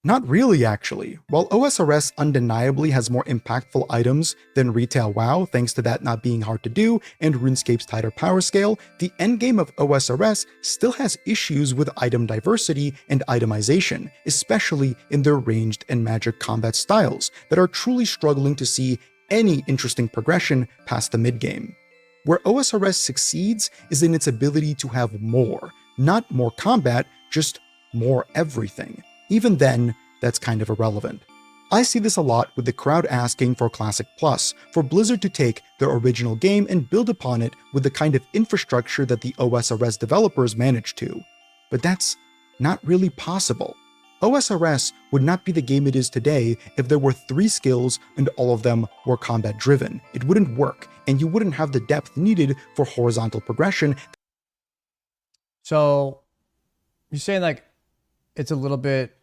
Not really, actually. While OSRS undeniably has more impactful items than retail WoW, thanks to that not being hard to do and RuneScape's tighter power scale, the endgame of OSRS still has issues with item diversity and itemization, especially in their ranged and magic combat styles that are truly struggling to see any interesting progression past the mid-game. Where OSRS succeeds is in its ability to have more, not more combat, just more everything. Even then, that's kind of irrelevant. I see this a lot with the crowd asking for Classic Plus, for Blizzard to take their original game and build upon it with the kind of infrastructure that the OSRS developers managed to. But that's not really possible. OSRS would not be the game it is today if there were 3 skills and all of them were combat driven. It wouldn't work, and you wouldn't have the depth needed for horizontal progression. So, you're saying like it's a little bit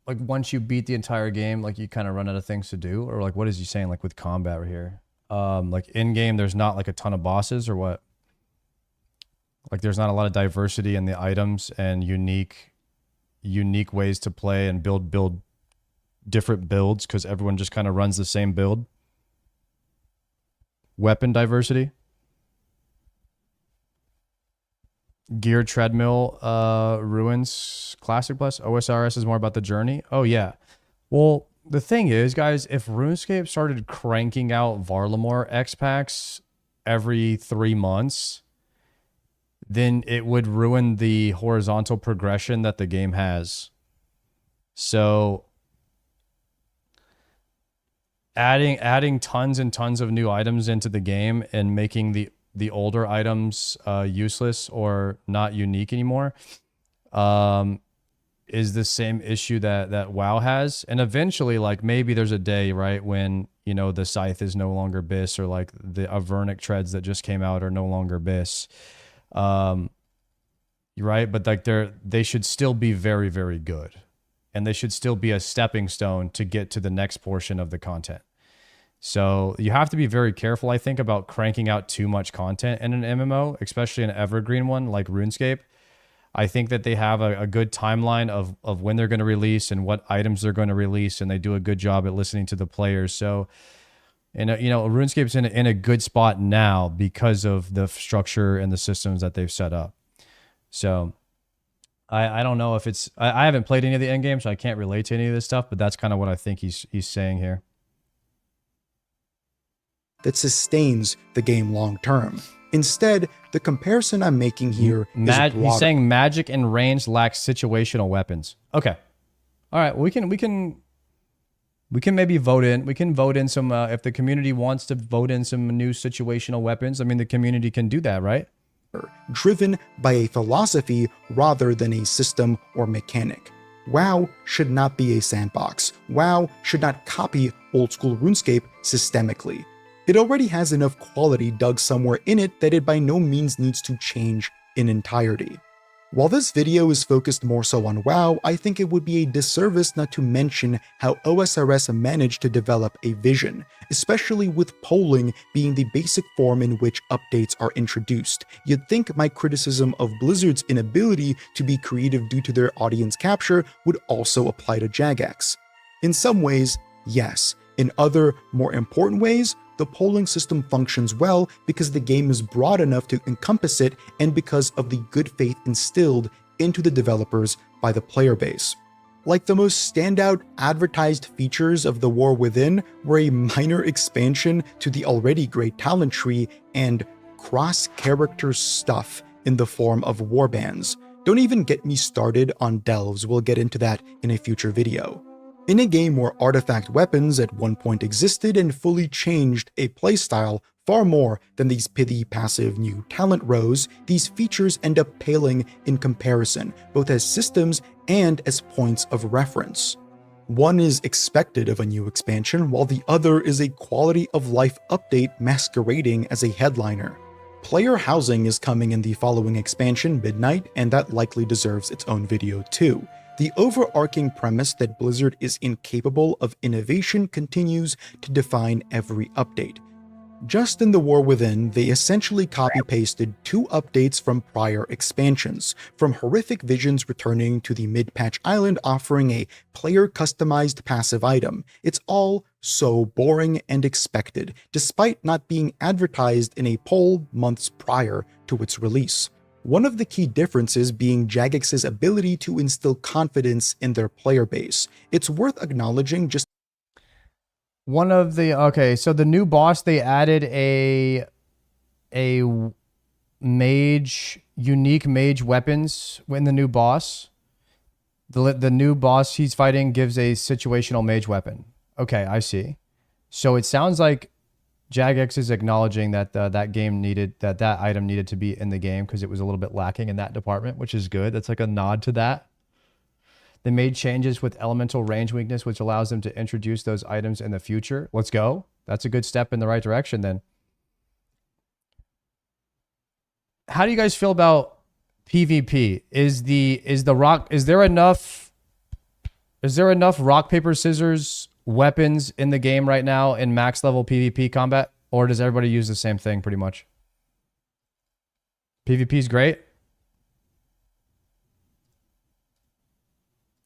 like once you beat the entire game, like you kind of run out of things to do, or like what is he saying like with combat right here? Like in game, there's not like a ton of bosses or what? Like there's not a lot of diversity in the items and unique ways to play and build different builds because everyone just kind of runs the same build. Weapon diversity. Gear treadmill ruins Classic Plus. OSRS is more about the journey. Oh yeah. Well, the thing is, guys, if RuneScape started cranking out Varlamore X packs every 3 months, then it would ruin the horizontal progression that the game has. So adding tons and tons of new items into the game and making the older items useless or not unique anymore is the same issue that WoW has. And eventually, like maybe there's a day, right, when, you know, the Scythe is no longer BIS, or like the Avernic treads that just came out are no longer BIS. Right? But like they should still be very, very good. And they should still be a stepping stone to get to the next portion of the content. So you have to be very careful, I think, about cranking out too much content in an MMO, especially an evergreen one like RuneScape. I think that they have a good timeline of when they're going to release and what items they're going to release, and they do a good job at listening to the players. So, and you know, RuneScape's in a good spot now because of the structure and the systems that they've set up. So, I don't know if it's I haven't played any of the end games, so I can't relate to any of this stuff, but that's kind of what I think he's saying here. That sustains the game long term. Instead, the comparison I'm making here is broader. He's saying magic and range lacks situational weapons. Okay. All right, well, we can maybe vote in. We can vote in some if the community wants to vote in some new situational weapons. I mean, the community can do that, right? Driven by a philosophy rather than a system or mechanic. WoW should not be a sandbox. WoW should not copy old school RuneScape systemically. It already has enough quality dug somewhere in it that it by no means needs to change in entirety. While this video is focused more so on WoW, I think it would be a disservice not to mention how OSRS managed to develop a vision, especially with polling being the basic form in which updates are introduced. You'd think my criticism of Blizzard's inability to be creative due to their audience capture would also apply to Jagex. In some ways, yes. In other, more important ways, the polling system functions well because the game is broad enough to encompass it and because of the good faith instilled into the developers by the player base. Like the most standout advertised features of The War Within were a minor expansion to the already great talent tree and cross-character stuff in the form of warbands. Don't even get me started on delves, we'll get into that in a future video. In a game where artifact weapons at one point existed and fully changed a playstyle far more than these pithy passive new talent rows, these features end up paling in comparison, both as systems and as points of reference. One is expected of a new expansion, while the other is a quality of life update masquerading as a headliner. Player housing is coming in the following expansion, Midnight, and that likely deserves its own video too. The overarching premise that Blizzard is incapable of innovation continues to define every update. Just in The War Within, they essentially copy-pasted 2 updates from prior expansions, from horrific visions returning to the mid-patch island offering a player-customized passive item. It's all so boring and expected, despite not being advertised in a poll months prior to its release. One of the key differences being Jagex's ability to instill confidence in their player base. It's worth acknowledging just one of the okay, so the new boss, they added a mage, unique mage weapons in the new boss. The new boss he's fighting gives a situational mage weapon. Okay, I see. So it sounds like Jagex is acknowledging that that item needed to be in the game because it was a little bit lacking in that department, which is good. That's like a nod to that. They made changes with elemental range weakness, which allows them to introduce those items in the future. Let's go. That's a good step in the right direction then. How do you guys feel about PvP? Is there enough rock, paper, scissors weapons in the game right now in max level PvP combat? Or does everybody use the same thing pretty much? PvP is great.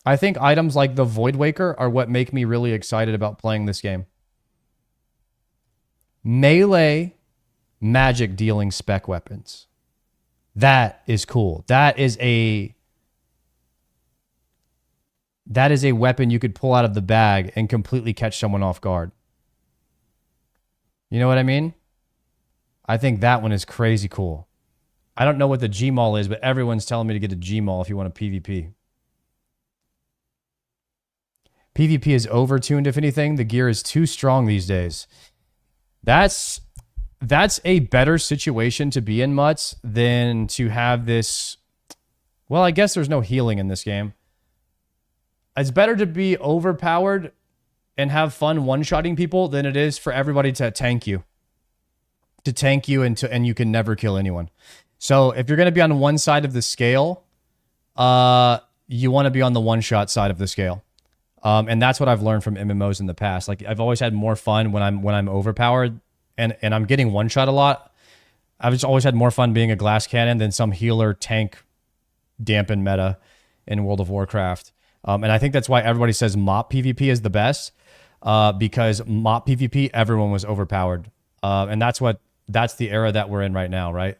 I think items like the Void Waker are what make me really excited about playing this game. Melee magic dealing spec weapons. That is cool. That is a weapon you could pull out of the bag and completely catch someone off guard. You know what I mean? I think that one is crazy cool. I don't know what the Gmaul is, but everyone's telling me to get a Gmaul if you want a PvP. PvP is overtuned, if anything. The gear is too strong these days. That's a better situation to be in, Mutts, than to have this... Well, I guess there's no healing in this game. It's better to be overpowered and have fun one-shotting people than it is for everybody to tank you. To tank you and you can never kill anyone. So if you're going to be on one side of the scale, you want to be on the one-shot side of the scale. And that's what I've learned from MMOs in the past. Like I've always had more fun when I'm overpowered and I'm getting one shot a lot. I've just always had more fun being a glass cannon than some healer tank dampen meta in World of Warcraft. And I think that's why everybody says MOP PvP is the best, because MOP PvP everyone was overpowered, and that's the era that we're in right now, right?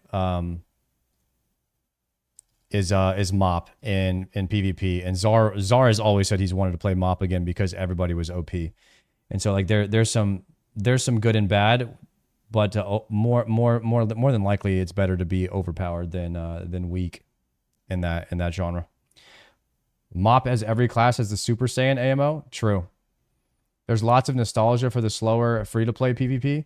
is Mop in PvP, and Zar has always said he's wanted to play Mop again because everybody was OP, and so like there's some good and bad, but more than likely it's better to be overpowered than weak in that genre. Mop as every class has the Super Saiyan AMO. True. There's lots of nostalgia for the slower free-to-play PvP.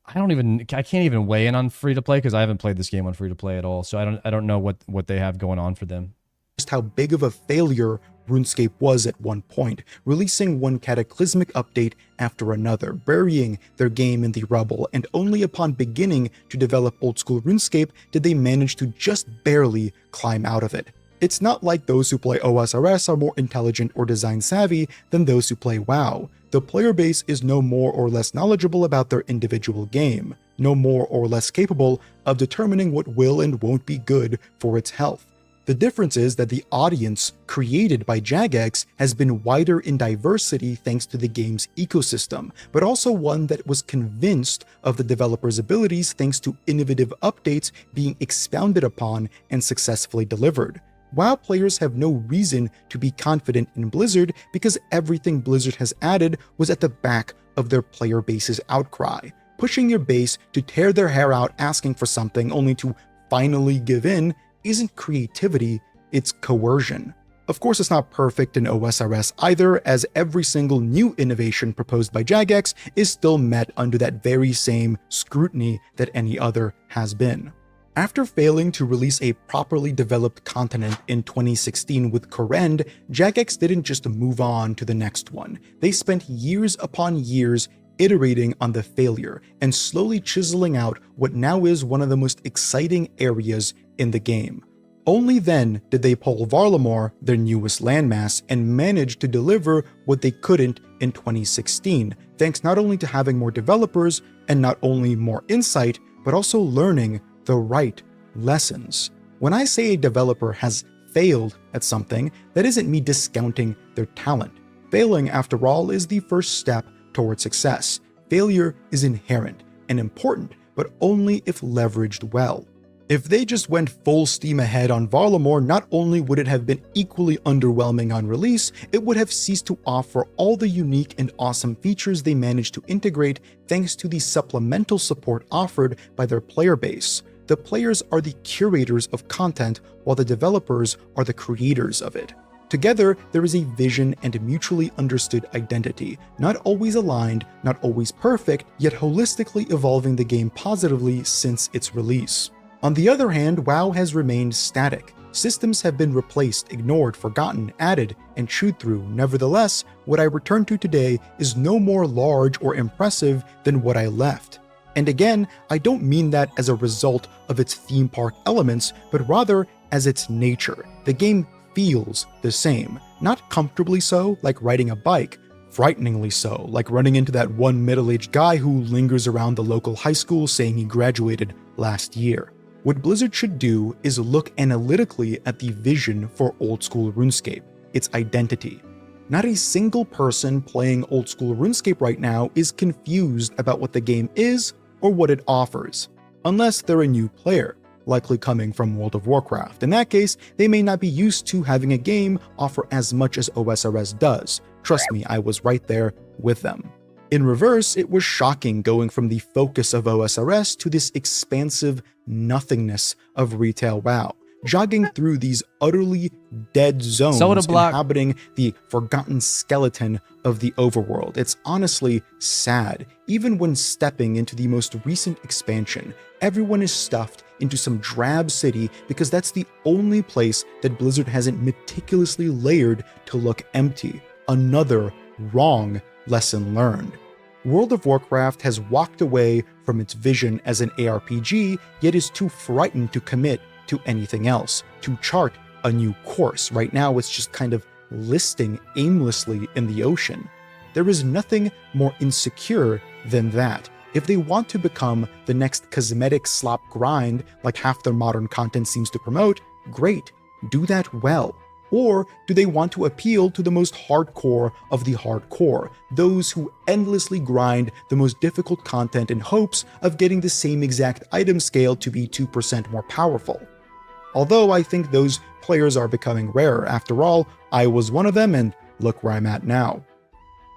I can't even weigh in on free-to-play because I haven't played this game on free-to-play at all. So I don't know what they have going on for them. Just how big of a failure RuneScape was at one point, releasing one cataclysmic update after another, burying their game in the rubble, and only upon beginning to develop old-school RuneScape did they manage to just barely climb out of it. It's not like those who play OSRS are more intelligent or design savvy than those who play WoW. The player base is no more or less knowledgeable about their individual game, no more or less capable of determining what will and won't be good for its health. The difference is that the audience created by Jagex has been wider in diversity thanks to the game's ecosystem, but also one that was convinced of the developer's abilities thanks to innovative updates being expounded upon and successfully delivered. WoW players have no reason to be confident in Blizzard because everything Blizzard has added was at the back of their player base's outcry. Pushing your base to tear their hair out asking for something only to finally give in isn't creativity, it's coercion. Of course, it's not perfect in OSRS either, as every single new innovation proposed by Jagex is still met under that very same scrutiny that any other has been. After failing to release a properly developed continent in 2016 with Korend, Jagex didn't just move on to the next one. They spent years upon years iterating on the failure and slowly chiseling out what now is one of the most exciting areas in the game. Only then did they pull Varlamore, their newest landmass, and manage to deliver what they couldn't in 2016, thanks not only to having more developers and not only more insight, but also learning the right lessons. When I say a developer has failed at something, that isn't me discounting their talent. Failing, after all, is the first step toward success. Failure is inherent and important, but only if leveraged well. If they just went full steam ahead on Varlamore, not only would it have been equally underwhelming on release, it would have ceased to offer all the unique and awesome features they managed to integrate thanks to the supplemental support offered by their player base. The players are the curators of content, while the developers are the creators of it. Together, there is a vision and a mutually understood identity, not always aligned, not always perfect, yet holistically evolving the game positively since its release. On the other hand, WoW has remained static. Systems have been replaced, ignored, forgotten, added, and chewed through. Nevertheless, what I return to today is no more large or impressive than what I left. And again, I don't mean that as a result of its theme park elements, but rather as its nature. The game feels the same, not comfortably so, like riding a bike, frighteningly so, like running into that one middle-aged guy who lingers around the local high school saying he graduated last year. What Blizzard should do is look analytically at the vision for old-school RuneScape, its identity. Not a single person playing old-school RuneScape right now is confused about what the game is or what it offers, unless they're a new player, likely coming from World of Warcraft. In that case, they may not be used to having a game offer as much as OSRS does. Trust me, I was right there with them. In reverse, it was shocking going from the focus of OSRS to this expansive nothingness of retail WoW, jogging through these utterly dead zones inhabiting the forgotten skeleton of the overworld. It's honestly sad. Even when stepping into the most recent expansion, everyone is stuffed into some drab city because that's the only place that Blizzard hasn't meticulously layered to look empty. Another wrong lesson learned. World of Warcraft has walked away from its vision as an ARPG, yet is too frightened to commit to anything else, to chart a new course. Right now, it's just kind of listing aimlessly in the ocean. There is nothing more insecure than that. If they want to become the next cosmetic slop grind like half their modern content seems to promote, great, do that well. Or do they want to appeal to the most hardcore of the hardcore, those who endlessly grind the most difficult content in hopes of getting the same exact item scale to be 2% more powerful? Although I think those players are becoming rarer. After all, I was one of them, and look where I'm at now.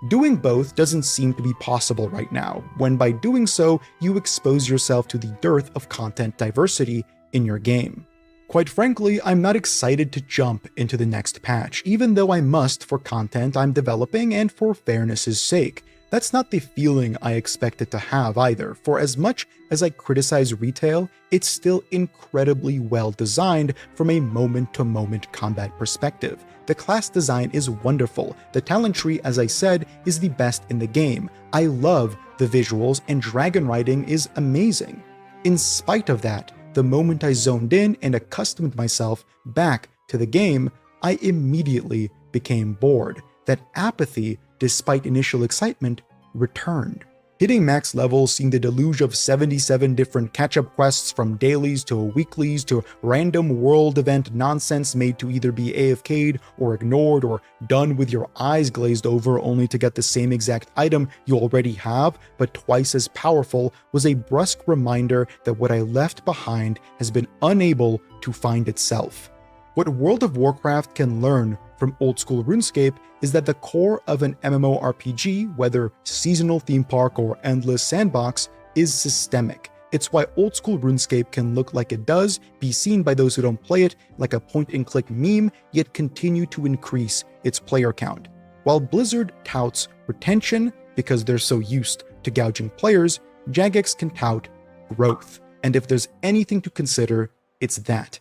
Doing both doesn't seem to be possible right now, when by doing so, you expose yourself to the dearth of content diversity in your game. Quite frankly, I'm not excited to jump into the next patch, even though I must for content I'm developing and for fairness' sake. That's not the feeling I expected to have either, for as much as I criticize retail, it's still incredibly well designed from a moment-to-moment combat perspective. The class design is wonderful, the talent tree, as I said, is the best in the game. I love the visuals, and dragon riding is amazing. In spite of that, the moment I zoned in and accustomed myself back to the game, I immediately became bored. That apathy, despite initial excitement, returned. Hitting max levels, seeing the deluge of 77 different catch-up quests from dailies to weeklies to random world event nonsense made to either be AFK'd or ignored or done with your eyes glazed over only to get the same exact item you already have but twice as powerful, was a brusque reminder that what I left behind has been unable to find itself. What World of Warcraft can learn from old-school RuneScape is that the core of an MMORPG, whether seasonal theme park or endless sandbox, is systemic. It's why old-school RuneScape can look like it does, be seen by those who don't play it like a point-and-click meme, yet continue to increase its player count. While Blizzard touts retention because they're so used to gouging players, Jagex can tout growth. And if there's anything to consider, it's that.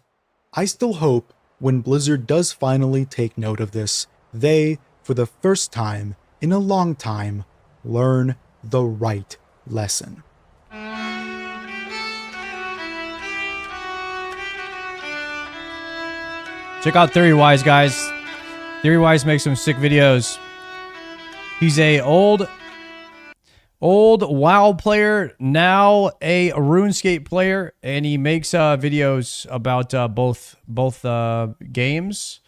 I still hope when Blizzard does finally take note of this, they, for the first time in a long time, learn the right lesson. Check out TheoryWise, guys. TheoryWise makes some sick videos. He's a old WoW player, now a RuneScape player, and he makes videos about both games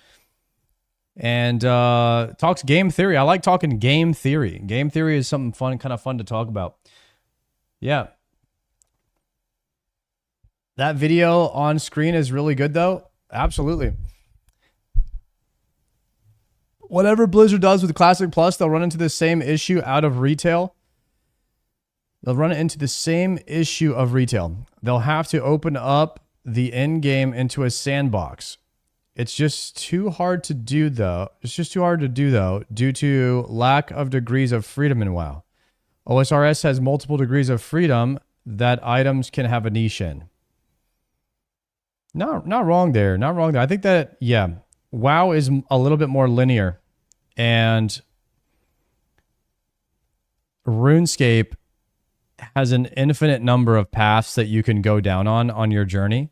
and talks game theory. I like talking game theory. Game theory is something fun, kind of fun to talk about. Yeah. That video on screen is really good, though. Absolutely. Whatever Blizzard does with Classic Plus, they'll run into the same issue out of retail. They'll run into the same issue of retail. They'll have to open up the end game into a sandbox. It's just too hard to do, though. Due to lack of degrees of freedom in WoW. OSRS has multiple degrees of freedom that items can have a niche in. Not wrong there. Not wrong there. I think that, yeah, WoW is a little bit more linear, and RuneScape has an infinite number of paths that you can go down on your journey,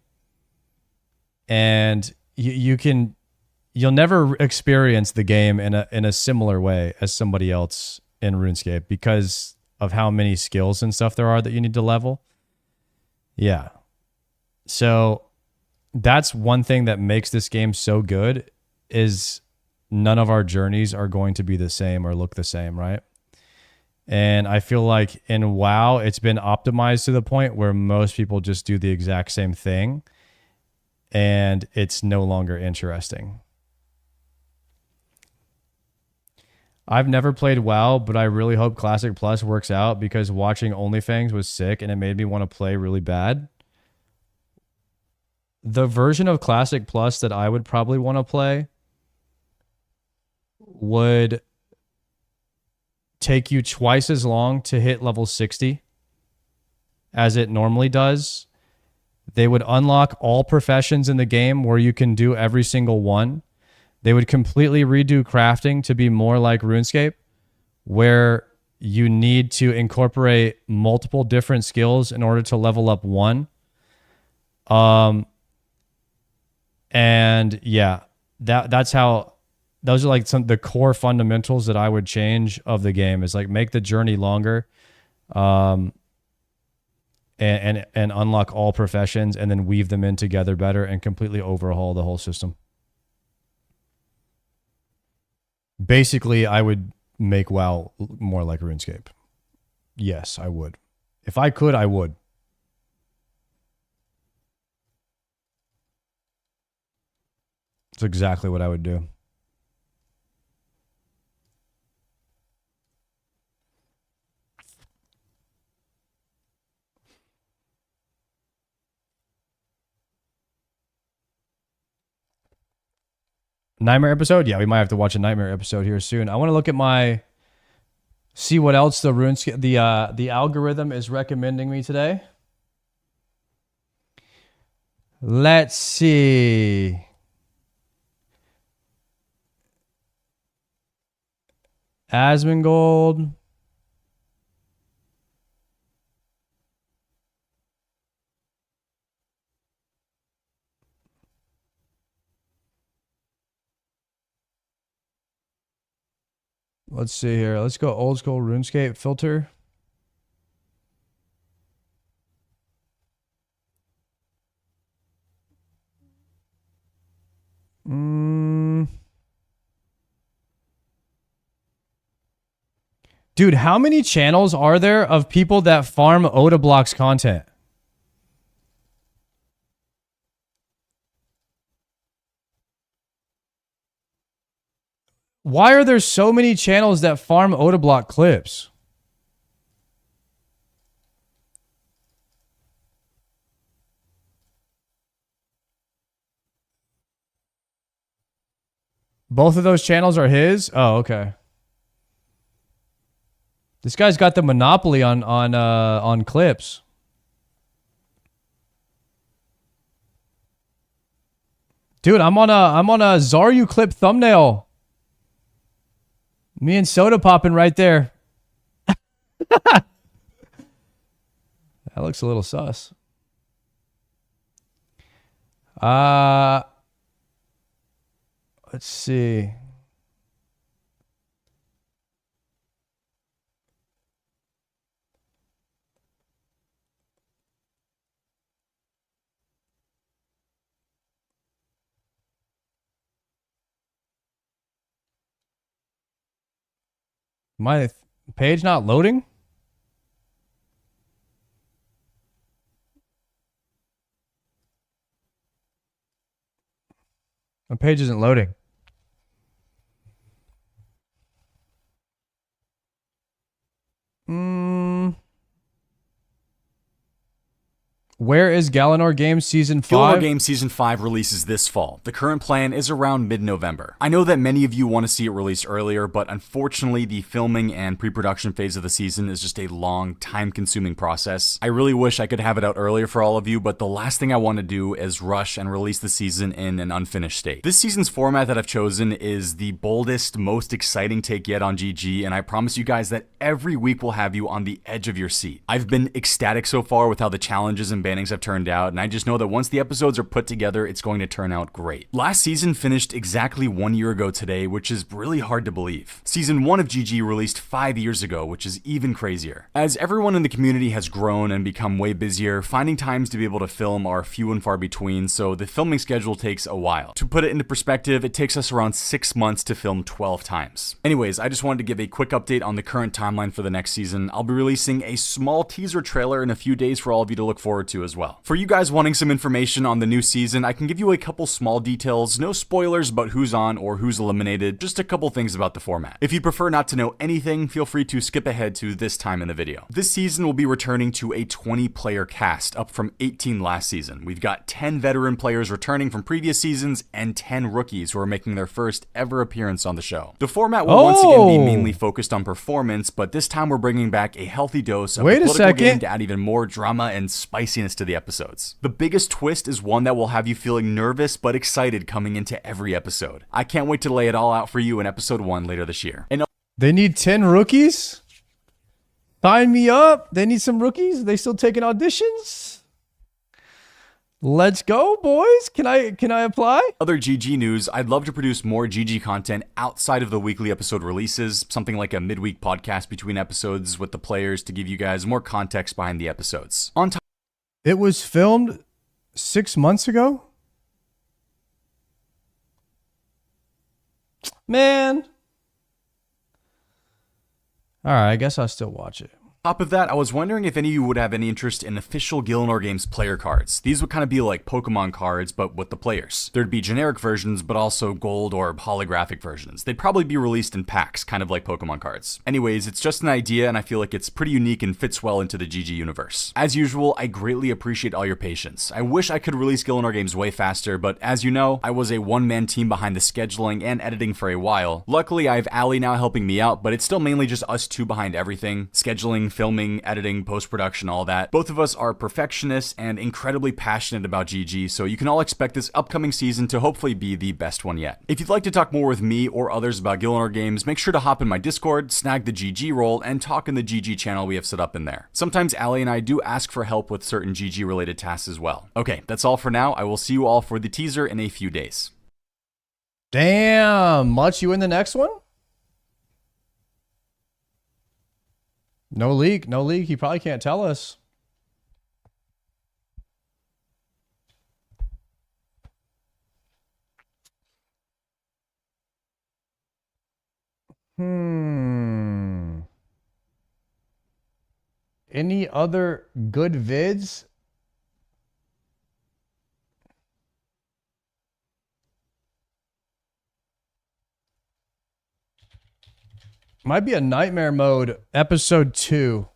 and you'll never experience the game in a similar way as somebody else in RuneScape because of how many skills and stuff there are that you need to level. Yeah. So that's one thing that makes this game so good, is none of our journeys are going to be the same or look the same, right? And I feel like in WoW, it's been optimized to the point where most people just do the exact same thing, and it's no longer interesting. I've never played WoW, but I really hope Classic Plus works out, because watching OnlyFans was sick and it made me want to play really bad. The version of Classic Plus that I would probably want to play would take you twice as long to hit level 60 as it normally does. They would unlock all professions in the game where you can do every single one. They would completely redo crafting to be more like RuneScape, where you need to incorporate multiple different skills in order to level up one. And yeah, that's how. Those are like the core fundamentals that I would change of the game, is like make the journey longer, and unlock all professions and then weave them in together better and completely overhaul the whole system. Basically, I would make WoW more like RuneScape. Yes, I would. If I could, I would. That's exactly what I would do. Nightmare episode? Yeah, we might have to watch a Nightmare episode here soon. I want to look at my... See what else the RuneScape... The algorithm is recommending me today. Let's see. Asmongold. Let's see here. Let's go old school RuneScape filter. Dude, how many channels are there of people that farm Oda Blocks content? Why are there so many channels that farm Oda Block clips? Both of those channels are his? Oh, okay. This guy's got the monopoly on clips. Dude, I'm on a Zaryu clip thumbnail. Me and Soda popping right there. That looks a little sus. Let's see. My page not loading? My page isn't loading. Where is Galanor Games Season 5? Galanor Games Season 5 releases this fall. The current plan is around mid-November. I know that many of you want to see it released earlier, but unfortunately the filming and pre-production phase of the season is just a long, time-consuming process. I really wish I could have it out earlier for all of you, but the last thing I want to do is rush and release the season in an unfinished state. This season's format that I've chosen is the boldest, most exciting take yet on GG, and I promise you guys that every week will have you on the edge of your seat. I've been ecstatic so far with how the challenges and bannings have turned out, and I just know that once the episodes are put together, it's going to turn out great. Last season finished exactly 1 year ago today, which is really hard to believe. Season 1 of GG released 5 years ago, which is even crazier. As everyone in the community has grown and become way busier, finding times to be able to film are few and far between, so the filming schedule takes a while. To put it into perspective, it takes us around 6 months to film 12 times. Anyways, I just wanted to give a quick update on the current timeline for the next season. I'll be releasing a small teaser trailer in a few days for all of you to look forward to as well. For you guys wanting some information on the new season, I can give you a couple small details, no spoilers about who's on or who's eliminated, just a couple things about the format. If you prefer not to know anything, feel free to skip ahead to this time in the video. This season will be returning to a 20-player cast, up from 18 last season. We've got 10 veteran players returning from previous seasons and 10 rookies who are making their first ever appearance on the show. The format will once again be mainly focused on performance, but this time we're bringing back a healthy dose of a political game to add even more drama and spiciness to the episodes. The biggest twist is one that will have you feeling nervous but excited coming into every episode. I can't wait to lay it all out for you in episode 1 later this year. And they need 10 rookies? Sign me up. They need some rookies? They still taking auditions? Let's go, boys. Can I apply? Other GG news, I'd love to produce more GG content outside of the weekly episode releases, something like a midweek podcast between episodes with the players to give you guys more context behind the episodes. It was filmed 6 months ago? Man. Alright, I guess I'll still watch it. Top of that, I was wondering if any of you would have any interest in official Gilnor Games player cards. These would kind of be like Pokemon cards, but with the players. There'd be generic versions, but also gold or holographic versions. They'd probably be released in packs, kind of like Pokemon cards. Anyways, it's just an idea, and I feel like it's pretty unique and fits well into the GG universe. As usual, I greatly appreciate all your patience. I wish I could release Gilnor Games way faster, but as you know, I was a one-man team behind the scheduling and editing for a while. Luckily, I have Allie now helping me out, but it's still mainly just us two behind everything. Scheduling, filming, editing, post-production, all that. Both of us are perfectionists and incredibly passionate about GG, so you can all expect this upcoming season to hopefully be the best one yet. If you'd like to talk more with me or others about Gilnor Games, make sure to hop in my Discord, snag the GG role, and talk in the GG channel we have set up in there. Sometimes Allie and I do ask for help with certain GG related tasks as well. Okay, that's all for now. I will see you all for the teaser in a few days. Damn, Much, you in the next one? No leak, no leak. He probably can't tell us. Any other good vids? Might be a Nightmare Mode episode 2.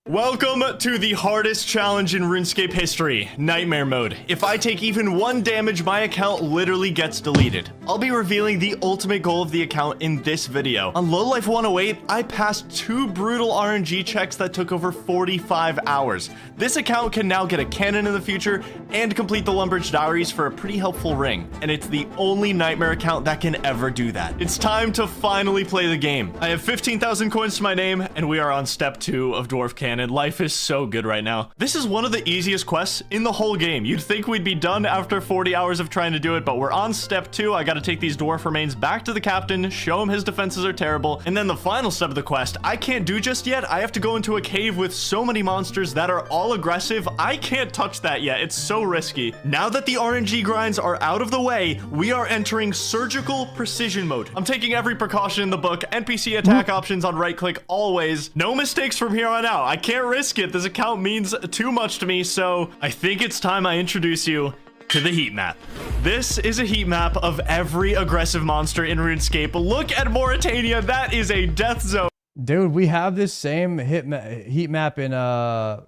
Welcome to the hardest challenge in RuneScape history, Nightmare Mode. If I take even 1 damage, my account literally gets deleted. I'll be revealing the ultimate goal of the account in this video. On Lowlife 108, I passed 2 brutal RNG checks that took over 45 hours. This account can now get a cannon in the future and complete the Lumbridge Diaries for a pretty helpful ring, and it's the only Nightmare account that can ever do that. It's time to finally play the game. I have 15,000 coins to my name, and we are on step 2 of Dwarf Cannon. Life is so good right now. This is one of the easiest quests in the whole game. You'd think we'd be done after 40 hours of trying to do it, but we're on step 2. I gotta take these dwarf remains back to the captain, show him his defenses are terrible, and then the final step of the quest, I can't do just yet. I have to go into a cave with so many monsters that are all aggressive. I can't touch that yet. It's so risky. Now that the RNG grinds are out of the way, we are entering surgical precision mode. I'm taking every precaution in the book. NPC attack options on right click always. No mistakes from here on out. I can't risk it. This account means too much to me, so I think it's time I introduce you to the heat map. This is a heat map of every aggressive monster in RuneScape. Look at Mauritania. That is a death zone. Dude, we have this same heat map in the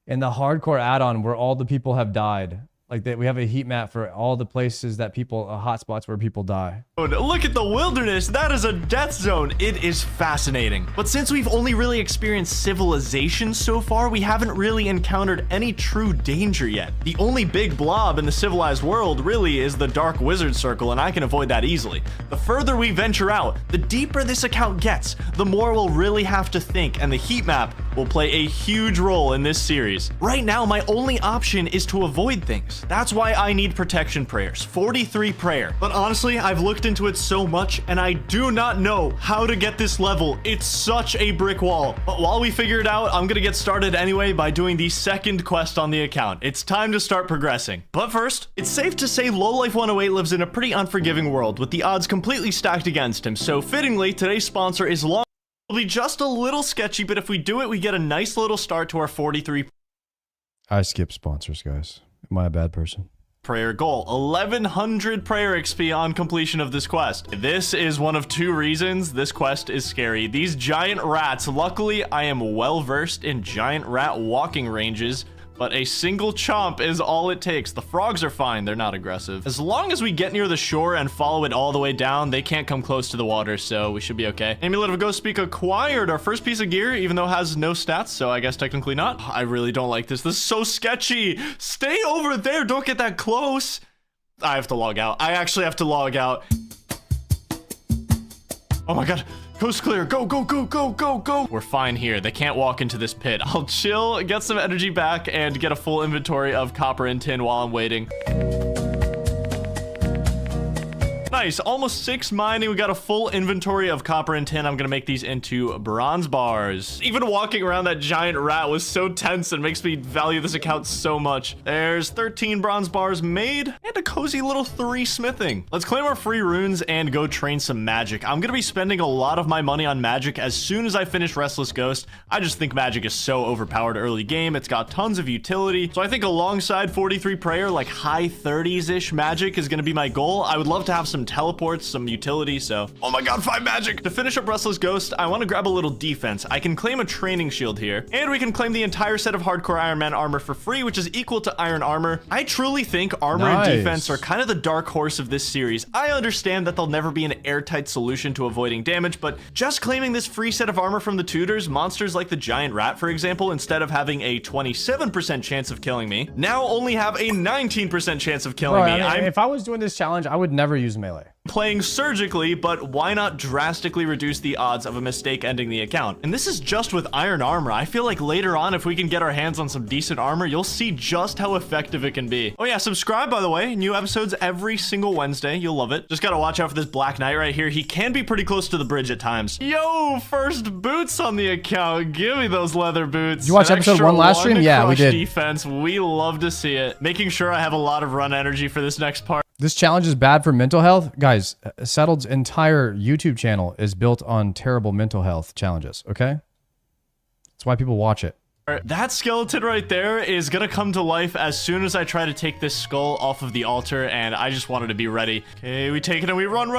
hardcore add-on where all the people have died. Like that, we have a heat map for all the places that people, hotspots where people die. Look at the wilderness. That is a death zone. It is fascinating. But since we've only really experienced civilization so far, we haven't really encountered any true danger yet. The only big blob in the civilized world really is the Dark Wizard Circle, and I can avoid that easily. The further we venture out, the deeper this account gets, the more we'll really have to think, and the heat map will play a huge role in this series. Right now, my only option is to avoid things. That's why I need protection prayers, 43 prayer. But honestly, I've looked into it so much and I do not know how to get this level. It's such a brick wall. But while we figure it out, I'm gonna get started anyway by doing the second quest on the account. It's time to start progressing. But first, it's safe to say Lowlife 108 lives in a pretty unforgiving world with the odds completely stacked against him. So fittingly, today's sponsor is long. It'll be just a little sketchy, but if we do it, we get a nice little start to our 43 I skip sponsors, guys. Am I a bad person? prayer goal. 1100 prayer XP on completion of this quest. This is one of 2 reasons this quest is scary. These giant rats, luckily I am well versed in giant rat walking ranges, but a single chomp is all it takes. The frogs are fine, they're not aggressive. As long as we get near the shore and follow it all the way down, they can't come close to the water, so we should be okay. Amulet of Ghost Speak acquired, our first piece of gear, even though it has no stats, so I guess technically not. I really don't like this. This is so sketchy. Stay over there, don't get that close. I have to log out. I actually have to log out. Oh my god. Coast clear. Go, go, go, go, go, go. We're fine here. They can't walk into this pit. I'll chill, get some energy back, and get a full inventory of copper and tin while I'm waiting. Nice. Almost 6 mining. We got a full inventory of copper and tin. I'm going to make these into bronze bars. Even walking around that giant rat was so tense and makes me value this account so much. There's 13 bronze bars made and a cozy little 3 smithing. Let's claim our free runes and go train some magic. I'm going to be spending a lot of my money on magic as soon as I finish Restless Ghost. I just think magic is so overpowered early game. It's got tons of utility. So I think alongside 43 prayer, like high 30s-ish magic is going to be my goal. I would love to have some teleports, some utility, so... Oh my god, 5 magic! To finish up Restless Ghost, I want to grab a little defense. I can claim a training shield here, and we can claim the entire set of hardcore Iron Man armor for free, which is equal to iron armor. I truly think armor and defense are kind of the dark horse of this series. I understand that there'll never be an airtight solution to avoiding damage, but just claiming this free set of armor from the tutors, monsters like the giant rat, for example, instead of having a 27% chance of killing me, now only have a 19% chance of killing me. I mean, if I was doing this challenge, I would never use melee. Playing surgically, but why not drastically reduce the odds of a mistake ending the account? And this is just with iron armor. I feel like later on, if we can get our hands on some decent armor, you'll see just how effective it can be. Oh yeah, subscribe, by the way. New episodes every single Wednesday. You'll love it. Just gotta watch out for this Black Knight right here. He can be pretty close to the bridge at times. Yo, first boots on the account. Give me those leather boots. You watch episode 1 last stream? Yeah, we did. Defense. We love to see it. Making sure I have a lot of run energy for this next part. This challenge is bad for mental health. Guys, Settled's entire YouTube channel is built on terrible mental health challenges, okay? That's why people watch it. That skeleton right there is gonna come to life as soon as I try to take this skull off of the altar, and I just wanted to be ready. Okay, we take it and we run.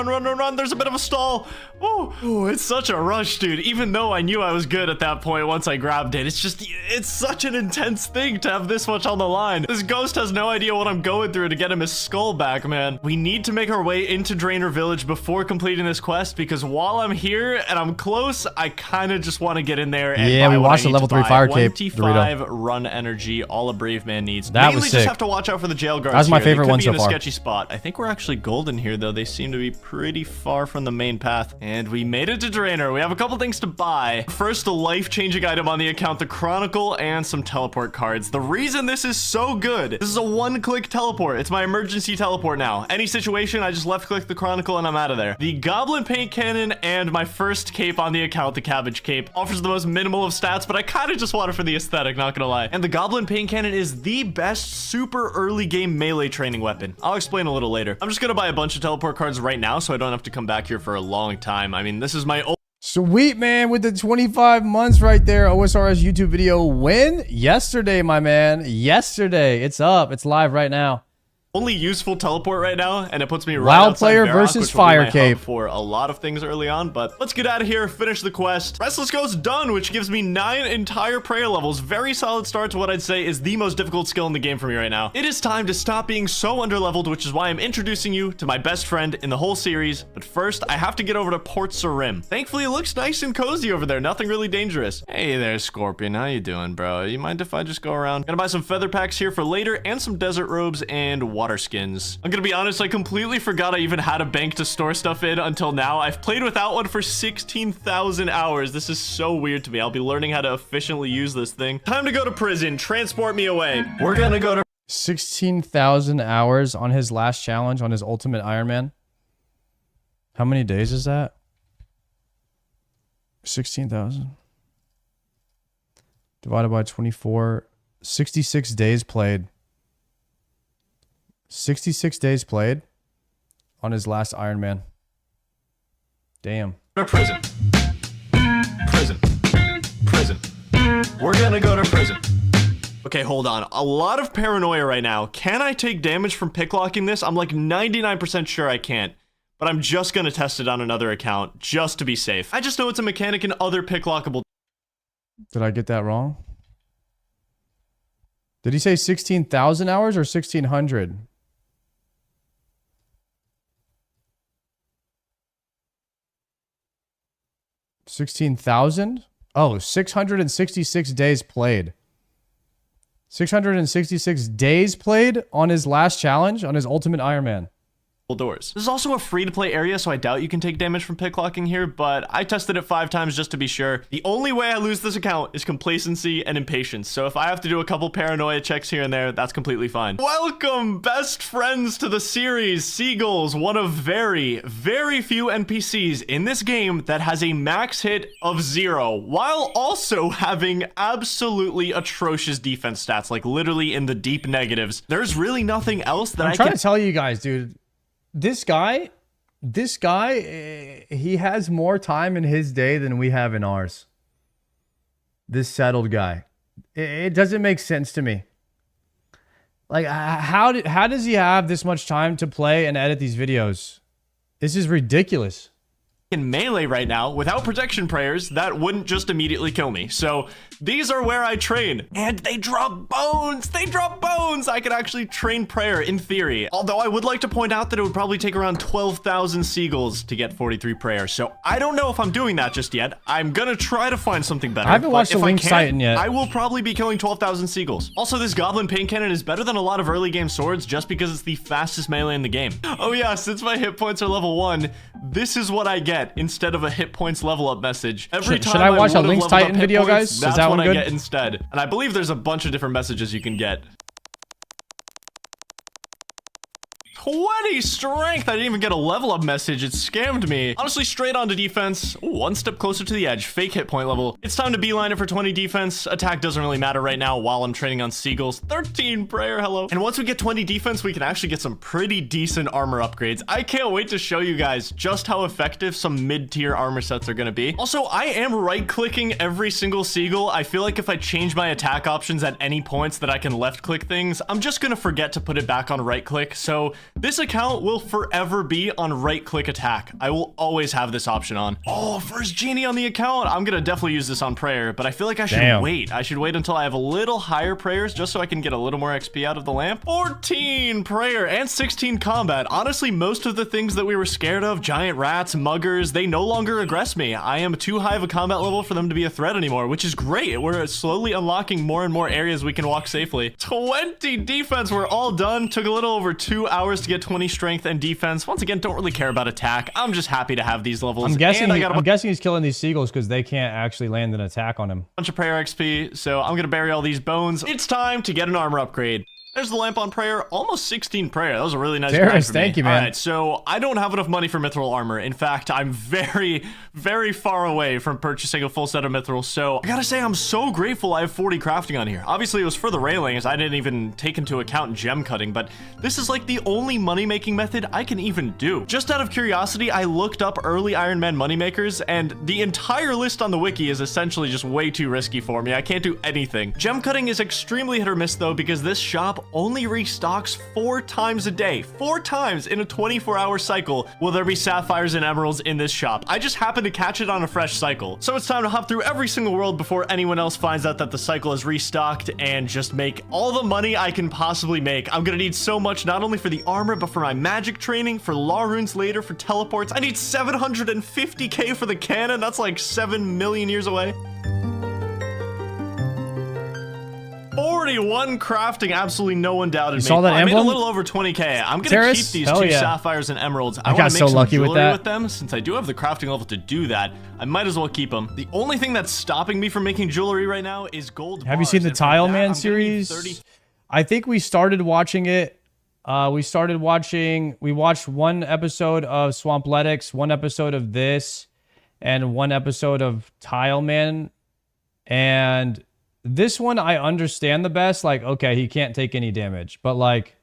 There's a bit of a stall. Oh, it's such a rush, dude. Even though I knew I was good at that point once I grabbed it, it's such an intense thing to have this much on the line. This ghost has no idea what I'm going through to get him his skull back, man. We need to make our way into Draenor Village before completing this quest, because while I'm here and I'm close, I kind of just want to get in there and yeah, we watched the level 3 fire cape. 25 run energy, all a brave man needs. That Mainly was sick. Just have to watch out for the jail guards. That was my here. favorite They could one be so in a far. sketchy spot. I think we're actually golden here, though. They seem to be pretty far from the main path. And we made it to Draenor. We have a couple things to buy. First, a life-changing item on the account, the Chronicle, and some teleport cards. The reason this is so good, this is a one-click teleport. It's my emergency teleport now. Any situation, I just left-click the Chronicle and I'm out of there. The Goblin Paint Cannon and my first cape on the account, the Cabbage Cape, offers the most minimal of stats, but I kind of just want it for the aesthetic, not gonna lie. And the Goblin Paint Cannon is the best super early game melee training weapon. I'll explain a little later. I'm just gonna buy a bunch of teleport cards right now so I don't have to come back here for a long time. I mean, this is my old... Sweet, man, with the 25 months right there. OSRS YouTube video when? Yesterday, my man. Yesterday. It's up. It's live right now. Only useful teleport right now, and it puts me right Wild outside player Varrock, versus which will be fire my cape hub for a lot of things early on. But let's get out of here, finish the quest. Restless Ghost done, which gives me 9 entire prayer levels. Very solid start to what I'd say is the most difficult skill in the game for me right now. It is time to stop being so underleveled, which is why I'm introducing you to my best friend in the whole series. But first, I have to get over to Port Sarim. Thankfully, it looks nice and cozy over there. Nothing really dangerous. Hey there, Scorpion. How you doing, bro? You mind if I just go around? Gonna buy some feather packs here for later and some desert robes and water skins. I'm gonna be honest, I completely forgot I even had a bank to store stuff in until now. I've played without one for 16,000 hours. This is so weird to me. I'll be learning how to efficiently use this thing. Time to go to prison. Transport me away. We're gonna go to 16,000 hours on his last challenge on his Ultimate Iron Man. How many days is that? 16,000 divided by 24. 66 days played. 66 days played on his last Iron Man. Damn. prison. Prison. We're gonna go to prison. Okay, hold on. A lot of paranoia right now. Can I take damage from picklocking this? I'm like 99% sure I can't. But I'm just gonna test it on another account, just to be safe. I just know it's a mechanic in other picklockable... Did I get that wrong? Did he say 16,000 hours or 1,600? $16,000? Oh, 666 days played. 666 days played on his last challenge on his Ultimate Iron Man. doors. This is also a free-to-play area, so I doubt you can take damage from picklocking here, but I tested it 5 times just to be sure. The only way I lose this account is complacency and impatience, so if I have to do a couple paranoia checks here and there, that's completely fine. Welcome, best friends, to the series. Seagulls, one of very, very few NPCs in this game that has a max hit of 0, while also having absolutely atrocious defense stats, like literally in the deep negatives. There's really nothing else that I'm trying to tell you guys, dude. This guy, he has more time in his day than we have in ours. This settled guy. It doesn't make sense to me. Like, how does he have this much time to play and edit these videos? This is ridiculous. In melee right now, without protection prayers, that wouldn't just immediately kill me. So these are where I train, and they drop bones. They drop bones. I could actually train prayer in theory. Although I would like to point out that it would probably take around 12,000 seagulls to get 43 prayer. So I don't know if I'm doing that just yet. I'm gonna try to find something better. I haven't watched the Link Titan yet. I will probably be killing 12,000 seagulls. Also, this goblin paint cannon is better than a lot of early game swords just because it's the fastest melee in the game. Oh yeah, since my hit points are level 1, this is what I get instead of a hit points level up message. Every time should I watch a would've Link's leveled up Titan hit video, points, guys? Is that's that what one I good? get instead. And I believe there's a bunch of different messages you can get. 20 strength! I didn't even get a level up message. It scammed me. Honestly, straight on to defense. Ooh, one step closer to the edge. Fake hit point level. It's time to beeline it for 20 defense. Attack doesn't really matter right now while I'm training on seagulls. 13 prayer, hello. And once we get 20 defense, we can actually get some pretty decent armor upgrades. I can't wait to show you guys just how effective some mid-tier armor sets are gonna be. Also, I am right-clicking every single seagull. I feel like if I change my attack options at any points that I can left-click things, I'm just gonna forget to put it back on right-click. So this account will forever be on right-click attack. I will always have this option on. Oh, first genie on the account. I'm gonna definitely use this on prayer, but I feel like I should wait. I should wait until I have a little higher prayers just so I can get a little more XP out of the lamp. 14 prayer and 16 combat. Honestly, most of the things that we were scared of, giant rats, muggers, they no longer aggress me. I am too high of a combat level for them to be a threat anymore, which is great. We're slowly unlocking more and more areas we can walk safely. 20 defense. We're all done. Took a little over 2 hours to get 20 strength and defense. Once again, don't really care about attack. I'm just happy to have these levels. I'm guessing he's killing these seagulls because they can't actually land an attack on him. Bunch of prayer XP, so I'm gonna bury all these bones. It's time to get an armor upgrade. There's the lamp on prayer, almost 16 prayer. That was a really nice grind for me. Thank you, man. All right, so I don't have enough money for mithril armor. In fact, I'm very, very far away from purchasing a full set of mithril. So I gotta say, I'm so grateful I have 40 crafting on here. Obviously, it was for the railings. I didn't even take into account gem cutting, but this is like the only money-making method I can even do. Just out of curiosity, I looked up early Iron Man moneymakers, and the entire list on the wiki is essentially just way too risky for me. I can't do anything. Gem cutting is extremely hit or miss, though, because this shop only restocks 4 times a day. 4 times in a 24-hour cycle will there be sapphires and emeralds in this shop. I just happen to catch it on a fresh cycle. So it's time to hop through every single world before anyone else finds out that the cycle is restocked and just make all the money I can possibly make. I'm gonna need so much, not only for the armor, but for my magic training, for law runes later, for teleports. I need 750k for the cannon. That's like 7 million years away. 41 crafting, absolutely no one doubted me. Saw that I made a emblem? little over 20k. I'm gonna keep these 2 sapphires and emeralds. I want to make so some lucky with jewelry that. with them. Since I do have the crafting level to do that, I might as well keep them. The only thing that's stopping me from making jewelry right now is gold Have you seen the Tile Man series? I think we started watching it. We watched one episode of Swampletics, one episode of this, and one episode of Tile Man. And this one, I understand the best. Like, okay, he can't take any damage. But, like,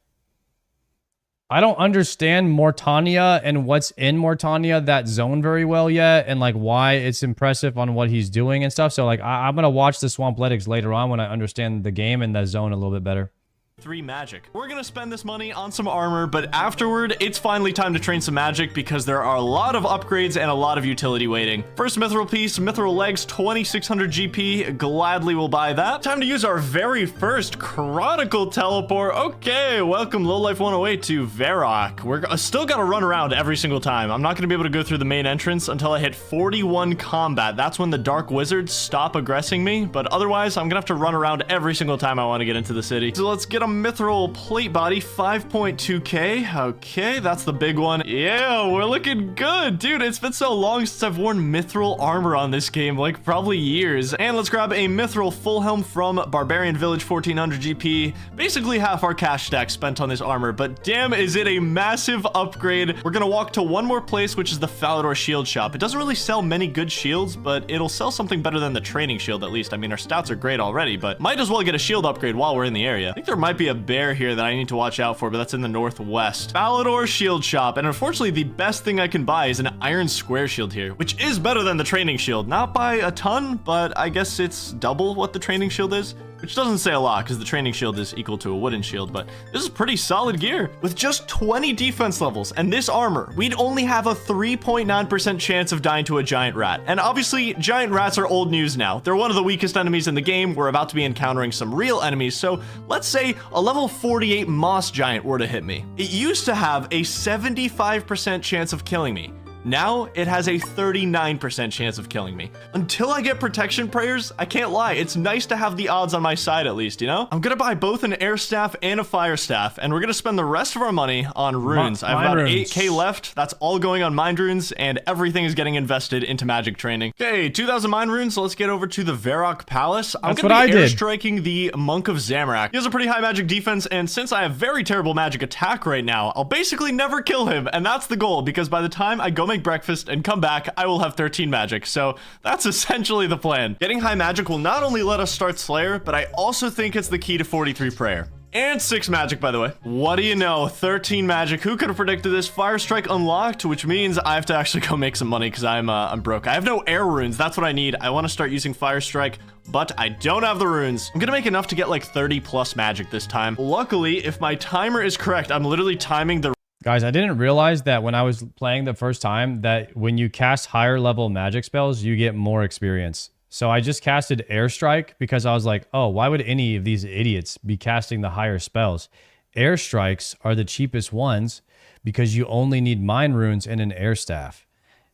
I don't understand Mortania and what's in Mortania, that zone, very well yet. And, like, why it's impressive on what he's doing and stuff. So, like, I'm going to watch the Swampletics later on when I understand the game and the zone a little bit better. 3 magic. We're gonna spend this money on some armor, but afterward, it's finally time to train some magic because there are a lot of upgrades and a lot of utility waiting. First mithril piece, mithril legs, 2600 GP. Gladly will buy that. Time to use our very first chronicle teleport. Okay, welcome Lowlife 108 to Varrock. We're still gotta run around every single time. I'm not gonna be able to go through the main entrance until I hit 41 combat. That's when the dark wizards stop aggressing me, but otherwise, I'm gonna have to run around every single time I want to get into the city. So let's get on mithril plate body, 5.2k. Okay, that's the big one. Yeah, we're looking good. Dude, it's been so long since I've worn mithril armor on this game, like probably years. And let's grab a mithril full helm from Barbarian Village, 1400 GP. Basically half our cash stack spent on this armor, but damn, is it a massive upgrade. We're gonna walk to one more place, which is the Falador shield shop. It doesn't really sell many good shields, but it'll sell something better than the training shield at least. I mean, our stats are great already, but might as well get a shield upgrade while we're in the area. I think there might be a bear here that I need to watch out for, but that's in the northwest. Falador shield shop, and unfortunately the best thing I can buy is an iron square shield here, which is better than the training shield. Not by a ton, but I guess it's double what the training shield is. Which doesn't say a lot, because the training shield is equal to a wooden shield, but this is pretty solid gear. With just 20 defense levels and this armor, we'd only have a 3.9% chance of dying to a giant rat. And obviously, giant rats are old news now. They're one of the weakest enemies in the game. We're about to be encountering some real enemies, so let's say a level 48 moss giant were to hit me. It used to have a 75% chance of killing me. Now, it has a 39% chance of killing me. Until I get protection prayers, I can't lie, it's nice to have the odds on my side at least, you know? I'm gonna buy both an air staff and a fire staff, and we're gonna spend the rest of our money on runes. I have about 8k left. That's all going on mind runes, and everything is getting invested into magic training. Okay, 2,000 mind runes, so let's get over to the Varrock Palace. I'm gonna be airstriking the Monk of Zamorak. He has a pretty high magic defense, and since I have very terrible magic attack right now, I'll basically never kill him, and that's the goal, because by the time I go make breakfast and come back, I will have 13 magic. So that's essentially the plan. Getting high magic will not only let us start Slayer, but I also think it's the key to 43 prayer. And 6 magic, by the way. What do you know? 13 magic. Who could have predicted this? Fire Strike unlocked, which means I have to actually go make some money because I'm broke. I have no air runes. That's what I need. I want to start using Fire Strike, but I don't have the runes. I'm gonna make enough to get like 30 plus magic this time. Luckily, if my timer is correct, I'm literally timing the... Guys, I didn't realize that when I was playing the first time that when you cast higher level magic spells, you get more experience. So I just casted Airstrike because I was like, oh, why would any of these idiots be casting the higher spells? Airstrikes are the cheapest ones because you only need Mind Runes and an Air Staff.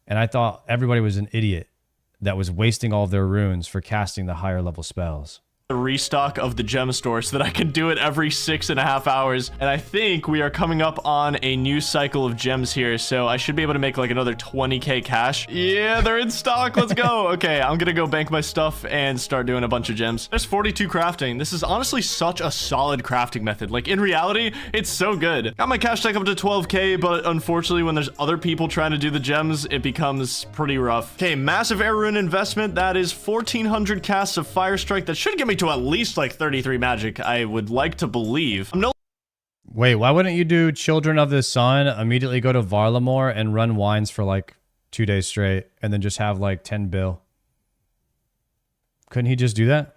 And I thought everybody was an idiot that was wasting all of their runes for casting the higher level spells. The restock of the gem store so that I can do it every 6.5 hours. And I think we are coming up on a new cycle of gems here, so I should be able to make like another 20k cash. Yeah, they're in stock. Let's go. Okay, I'm gonna go bank my stuff and start doing a bunch of gems. There's 42 crafting. This is honestly such a solid crafting method. Like in reality, it's so good. Got my cash stack up to 12k, but unfortunately when there's other people trying to do the gems, it becomes pretty rough. Okay, massive air rune investment. That is 1,400 casts of Fire Strike. That should get me to at least like 33 magic, I would like to believe. Wait, why wouldn't you do Children of the Sun, immediately go to Varlamore and run wines for like 2 days straight and then just have like 10 bill? Couldn't he just do that?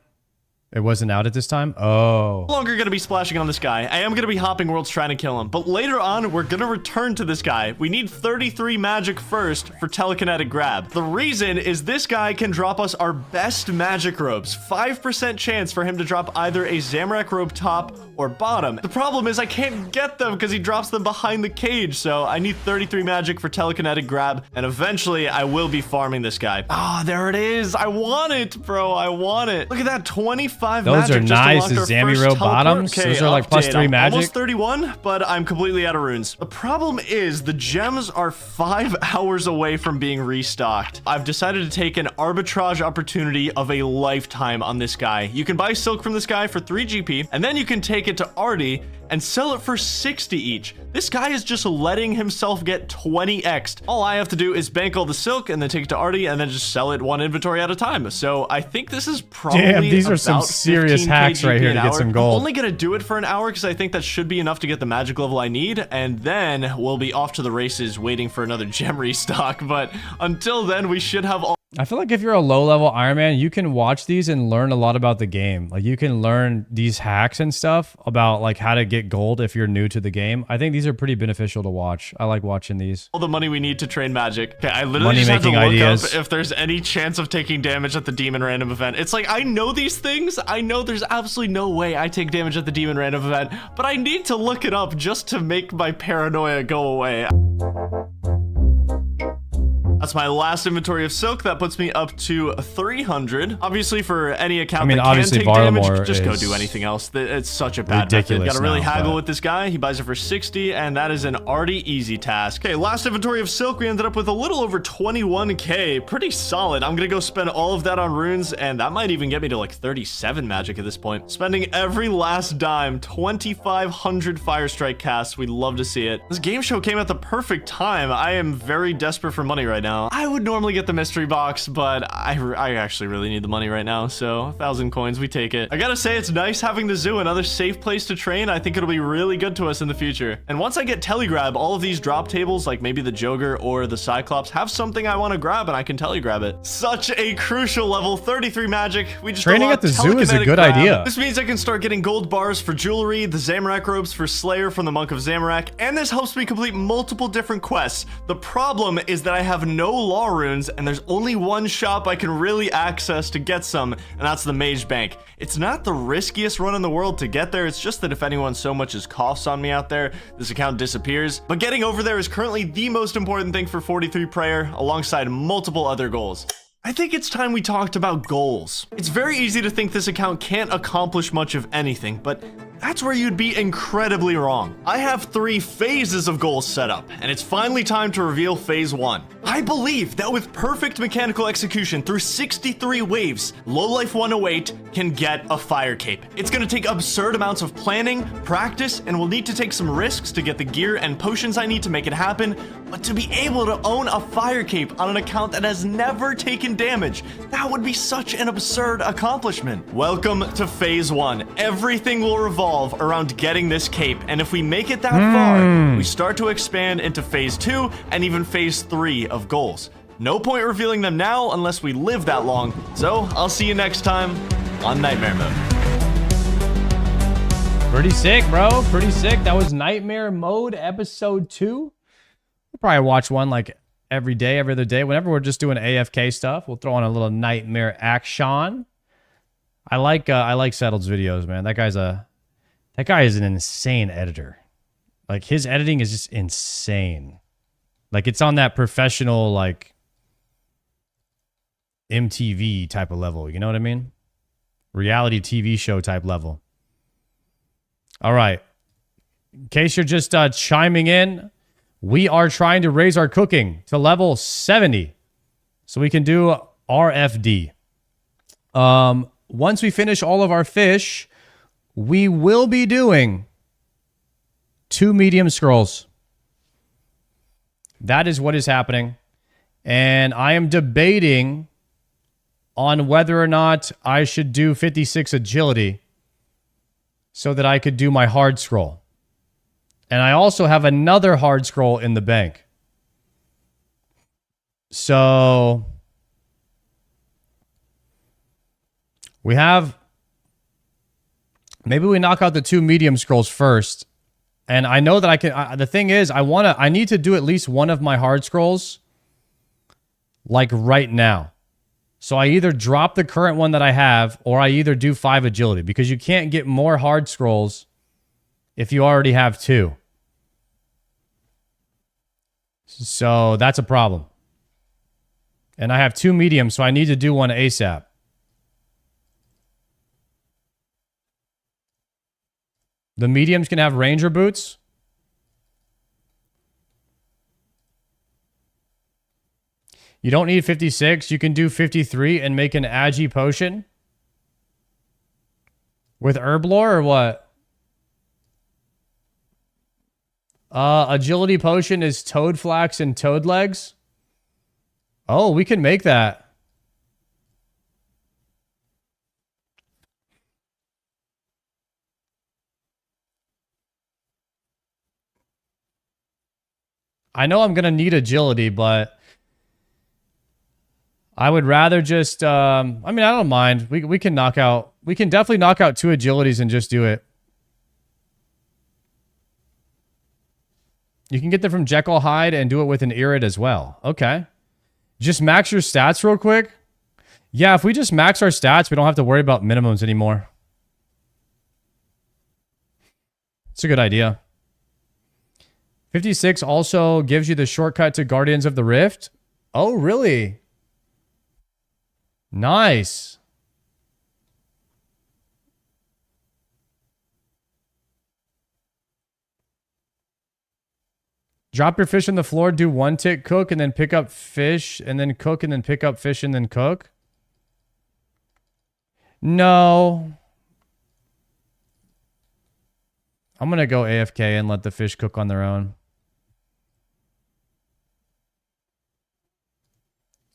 It wasn't out at this time? Oh. No longer gonna be splashing on this guy. I am gonna be hopping worlds trying to kill him, but later on, we're gonna return to this guy. We need 33 magic first for telekinetic grab. The reason is this guy can drop us our best magic robes. 5% chance for him to drop either a Zamorak robe top or bottom. The problem is I can't get them because he drops them behind the cage, so I need 33 magic for telekinetic grab, and eventually I will be farming this guy. Ah, there it is. I want it, bro. I want it. Look at that, 25 Those magic. Are nice. The Zamiro bottoms. Okay, those are like plus 3 magic. Almost 31, but I'm completely out of runes. The problem is the gems are 5 hours away from being restocked. I've decided to take an arbitrage opportunity of a lifetime on this guy. You can buy silk from this guy for 3 GP, and then you can take it to Artie and sell it for 60 each. This guy is just letting himself get 20x'd. All I have to do is bank all the silk and then take it to Artie and then just sell it 1 inventory at a time. So I think this is probably Damn, these are some serious hacks right here to get some gold. I'm only gonna do it for an hour because I think that should be enough to get the magic level I need, and then we'll be off to the races waiting for another gem restock. But until then, we should have all... I feel like if you're a low-level Iron Man, you can watch these and learn a lot about the game. Like, you can learn these hacks and stuff about, like, how to get gold if you're new to the game. I think these are pretty beneficial to watch. I like watching these. All the money we need to train magic. Okay, I literally just have to look up if there's any chance of taking damage at the demon random event. It's like, I know these things. I know there's absolutely no way I take damage at the demon random event, but I need to look it up just to make my paranoia go away. That's That's my last inventory of silk. That puts me up to 300. Obviously, for any account I mean, that can obviously, take damage, Varlamore just go is do anything else. It's such a bad method. ridiculous Gotta really now, haggle but- with this guy. He buys it for 60, and that is an already easy task. Okay, last inventory of silk. We ended up with a little over 21k. Pretty solid. I'm gonna go spend all of that on runes, and that might even get me to like 37 magic at this point. Spending every last dime, 2,500 Fire Strike casts. We'd love to see it. This game show came at the perfect time. I am very desperate for money right now. I would normally get the mystery box, but I actually really need the money right now, so 1,000 coins, we take it. I gotta say, it's nice having the zoo, another safe place to train. I think it'll be really good to us in the future. And once I get telegrab, all of these drop tables, like maybe the Joker or the Cyclops, have something I want to grab, and I can telegrab it. Such a crucial level, 33 magic. We just Training at the zoo is a good idea. This means I can start getting gold bars for jewelry, the Zamorak robes for Slayer from the Monk of Zamorak, and this helps me complete multiple different quests. The problem is that I have no law runes, and there's only one shop I can really access to get some, and that's the Mage Bank. It's not the riskiest run in the world to get there, it's just that if anyone so much as coughs on me out there, this account disappears. But getting over there is currently the most important thing for 43 Prayer, alongside multiple other goals. I think it's time we talked about goals. It's very easy to think this account can't accomplish much of anything, but that's where you'd be incredibly wrong. I have 3 phases of goals set up, and it's finally time to reveal phase 1. I believe that with perfect mechanical execution through 63 waves, Lowlife 108 can get a fire cape. It's gonna take absurd amounts of planning, practice, and we'll need to take some risks to get the gear and potions I need to make it happen, but to be able to own a fire cape on an account that has never taken damage, that would be such an absurd accomplishment. Welcome to phase 1. Everything will revolve around getting this cape, and if we make it that far, we start to expand into phase 2 and even phase 3 of goals. No point revealing them now unless we live that long, so I'll see you next time on Nightmare Mode. Pretty sick, bro. Pretty sick. That was Nightmare Mode episode 2. We'll probably watch one like every day, every other day. Whenever we're just doing AFK stuff, we'll throw on a little Nightmare action. I like Settled's videos, man. That guy is an insane editor. Like, his editing is just insane. Like, it's on that professional, like, MTV type of level. You know what I mean? Reality TV show type level. All right. In case you're just chiming in, we are trying to raise our cooking to level 70 so we can do RFD. Once we finish all of our fish, we will be doing 2 medium scrolls. That is what is happening. And I am debating on whether or not I should do 56 agility so that I could do my hard scroll. And I also have another hard scroll in the bank. So we have... Maybe we knock out the 2 medium scrolls first. And I know that I can... the thing is, I need to do at least one of my hard scrolls like right now. So I either drop the current one that I have, or I either do 5 agility, because you can't get more hard scrolls if you already have 2. So that's a problem. And I have 2 mediums, so I need to do one ASAP. The mediums can have ranger boots. You don't need 56. You can do 53 and make an Agi potion. With herb lore or what? Agility potion is toad flax and toad legs. Oh, we can make that. I know I'm going to need agility, but I would rather just, I mean, I don't mind. We can definitely knock out 2 agilities and just do it. You can get them from Jekyll Hyde and do it with an Irid as well. Okay. Just max your stats real quick. Yeah, if we just max our stats, we don't have to worry about minimums anymore. It's a good idea. 56 also gives you the shortcut to Guardians of the Rift. Oh, really? Nice. Drop your fish on the floor, do one tick, cook, and then pick up fish, and then cook, and then pick up fish, and then cook? No. I'm going to go AFK and let the fish cook on their own.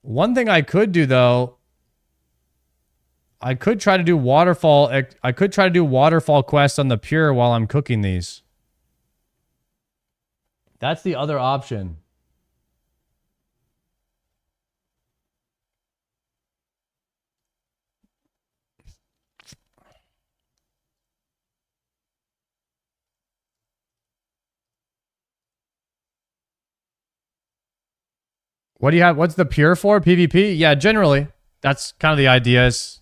One thing I could do, though, I could try to do waterfall. I could try to do waterfall quests on the pure while I'm cooking these. That's the other option. What do you have? What's the pure for? PvP? Yeah, generally. That's kind of the idea, is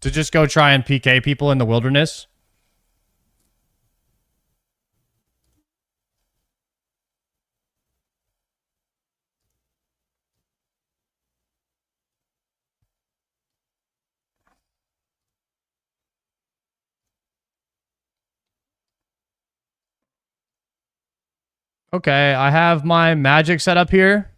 to just go try and PK people in the wilderness. Okay, I have my magic set up here.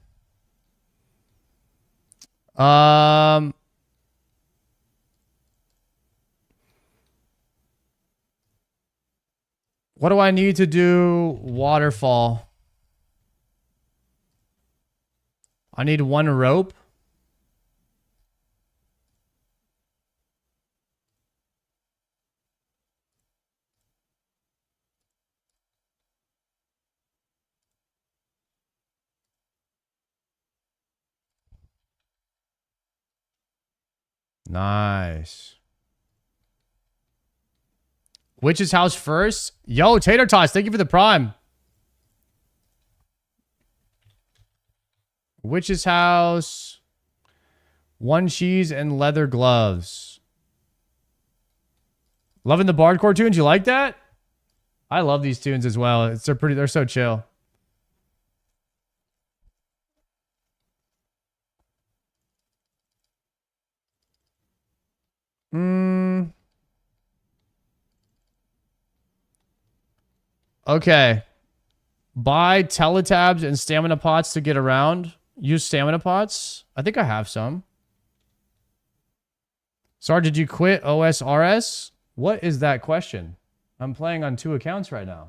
What do I need to do waterfall? I need one rope. Nice. Witch's house first? Yo, Tater Tots, thank you for the prime. Witch's house. One cheese and leather gloves. Loving the Bardcore tunes. You like that? I love these tunes as well. They're so chill. Okay. Buy teletabs and stamina pots to get around. Use stamina pots. I think I have some. Sorry, did you quit OSRS? What is that question? I'm playing on 2 accounts right now.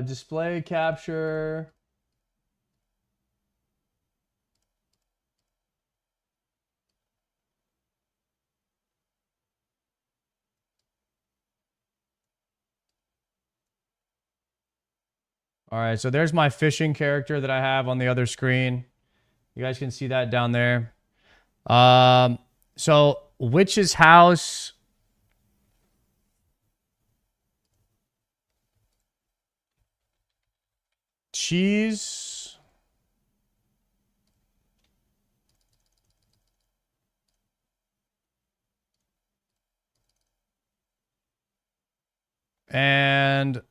Display capture. All right, so there's my fishing character that I have on the other screen. You guys can see that down there. So Witch's house. Cheese. And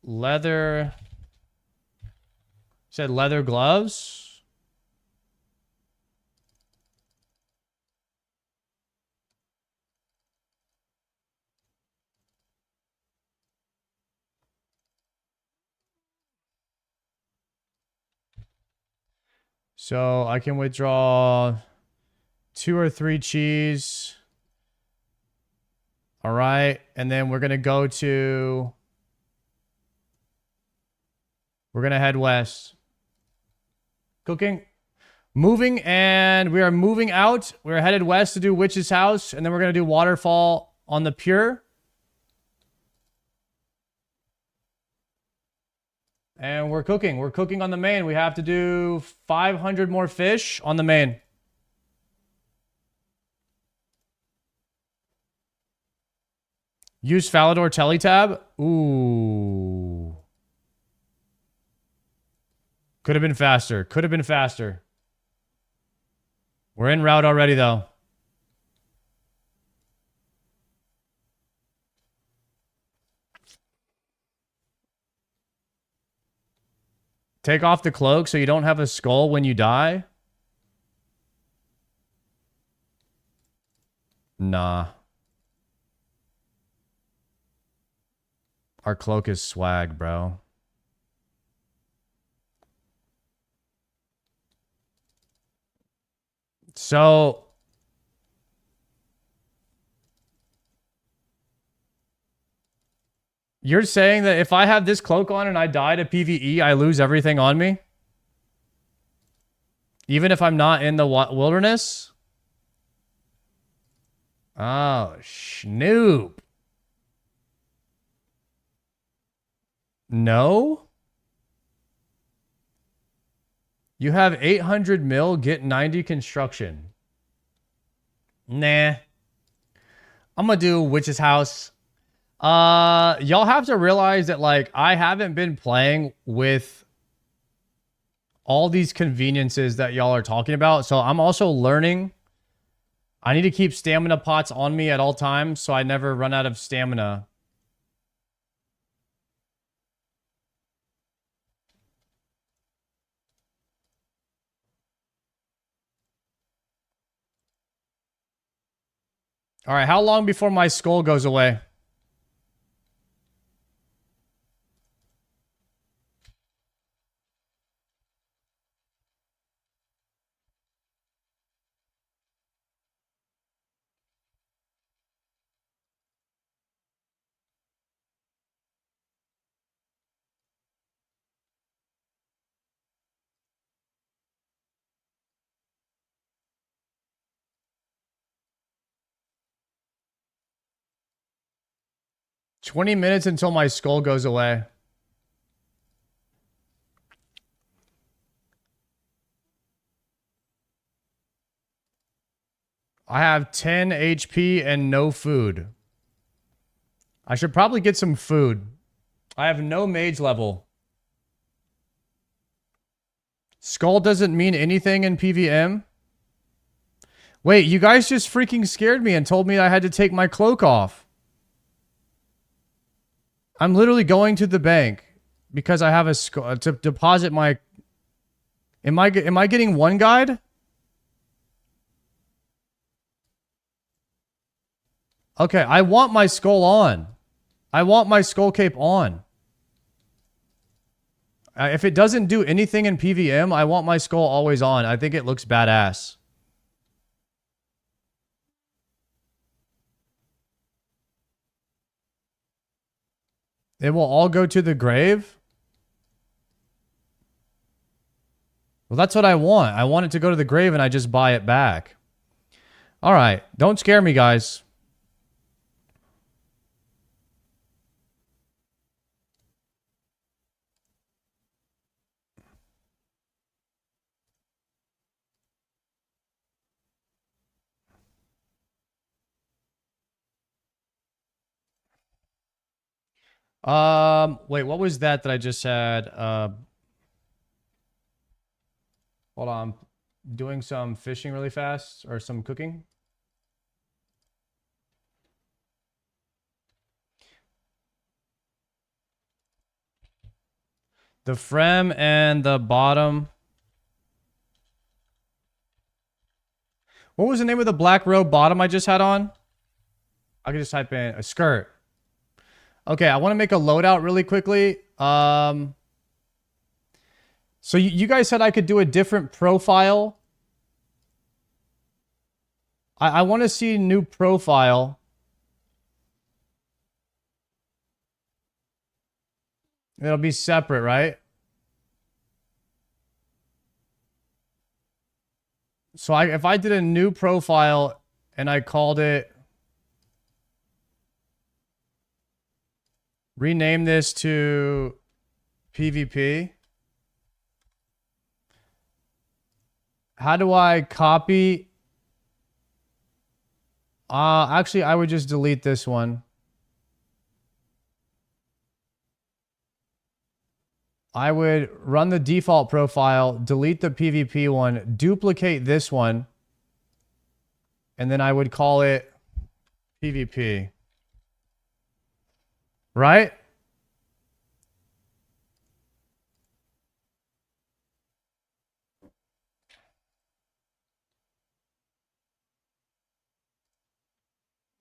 leather. Said leather gloves. So I can withdraw 2 or 3 cheese. All right. And then we're going to go to... We're going to head west. Cooking. Moving, and we are moving out. We're headed west to do Witch's house, and then we're going to do waterfall on the pure. And we're cooking. We're cooking on the main. We have to do 500 more fish on the main. Use Falador Teletab. Ooh. Could have been faster. Could have been faster. We're en route already, though. Take off the cloak so you don't have a skull when you die? Nah. Our cloak is swag, bro. So... You're saying that if I have this cloak on and I die to PvE, I lose everything on me? Even if I'm not in the wilderness? Oh, Snoop. No? You have 800 mil, get 90 construction. Nah. I'm gonna do Witch's House. Y'all have to realize that, like, I haven't been playing with all these conveniences that y'all are talking about. So I'm also learning. I need to keep stamina pots on me at all times so I never run out of stamina. All right, how long before my skull goes away? $20 until my skull goes away. I have 10 HP and no food. I should probably get some food. I have no mage level. Skull doesn't mean anything in PVM? Wait, you guys just freaking scared me and told me I had to take my cloak off. I'm literally going to the bank because I have a skull to deposit my... Am I getting one guide? Okay, I want my skull on. I want my skull cape on. If it doesn't do anything in PVM, I want my skull always on. I think it looks badass. It will all go to the grave? Well, that's what I want. I want it to go to the grave and I just buy it back. All right. Don't scare me, guys. Wait, what was that I just had? Hold on. Doing some fishing really fast or some cooking. The frem and the bottom. What was the name of the black robe bottom I just had on? I can just type in a skirt. Okay, I want to make a loadout really quickly. So you guys said I could do a different profile. I want to see new profile. It'll be separate, right? So if I did a new profile and I called it... Rename this to PvP. How do I copy? Actually, I would just delete this one. I would run the default profile, delete the PvP one, duplicate this one, and then I would call it PvP. Right?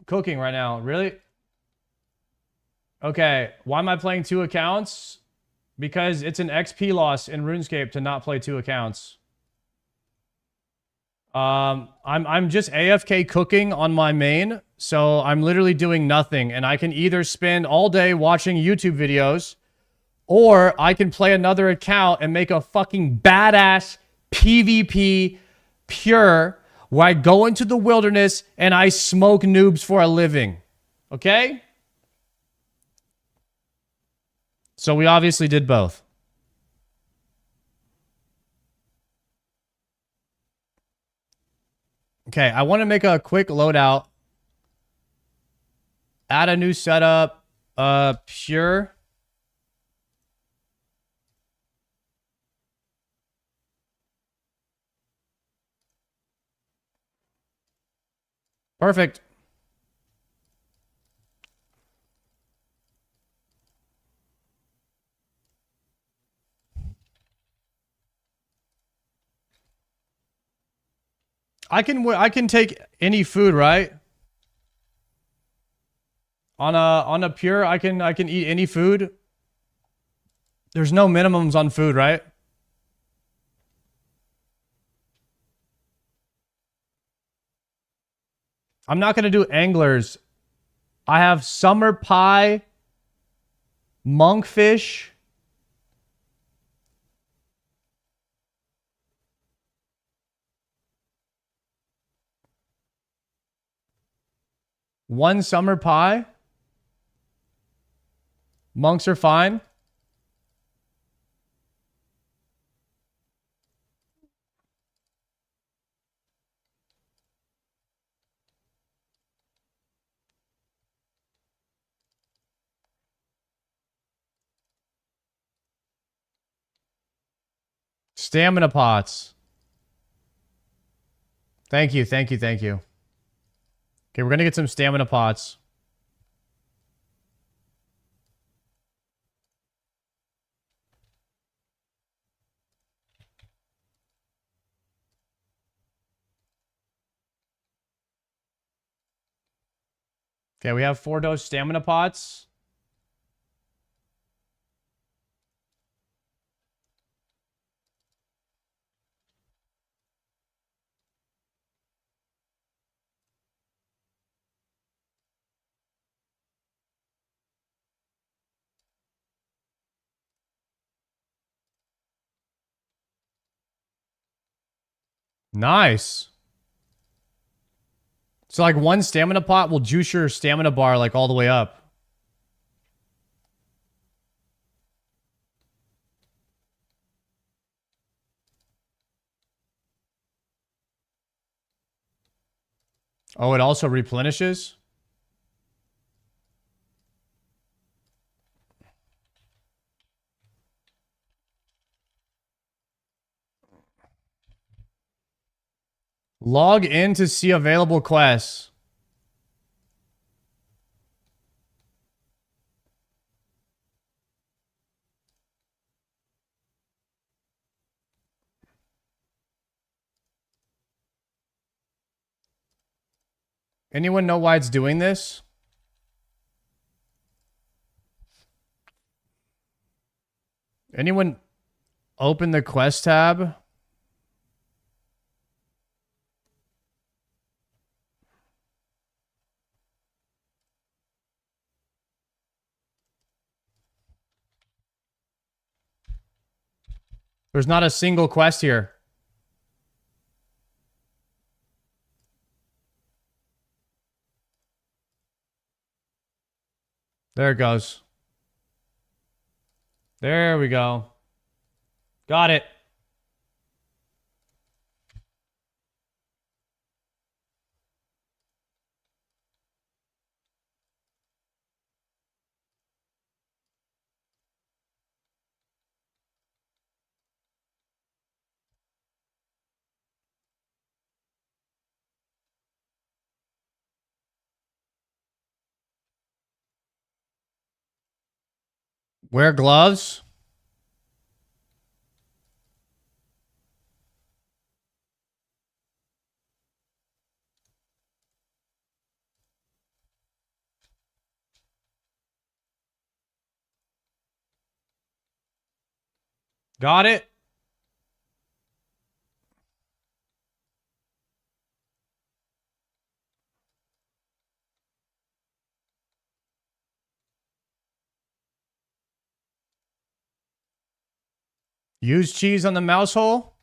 Cooking right now. Really? Okay. Why am I playing 2 accounts? Because it's an XP loss in RuneScape to not play 2 accounts. I'm just AFK cooking on my main, so I'm literally doing nothing, and I can either spend all day watching YouTube videos, or I can play another account and make a fucking badass PvP pure where I go into the wilderness and I smoke noobs for a living. Okay? So we obviously did both. Okay, I want to make a quick loadout. Add a new setup. Pure. Perfect. I can take any food, right? On a pure, I can eat any food. There's no minimums on food, right? I'm not gonna do anglers. I have summer pie, monkfish. One summer pie. Monks are fine. Stamina pots. Thank you, thank you, thank you. Okay, we're gonna get some stamina pots. Okay, we have 4-dose stamina pots. Nice. So like one stamina pot will juice your stamina bar like all the way up. Oh, it also replenishes? Log in to see available quests. Anyone know why it's doing this? Anyone open the quest tab? There's not a single quest here. There it goes. There we go. Got it. Wear gloves. Got it. Use cheese on the mouse hole.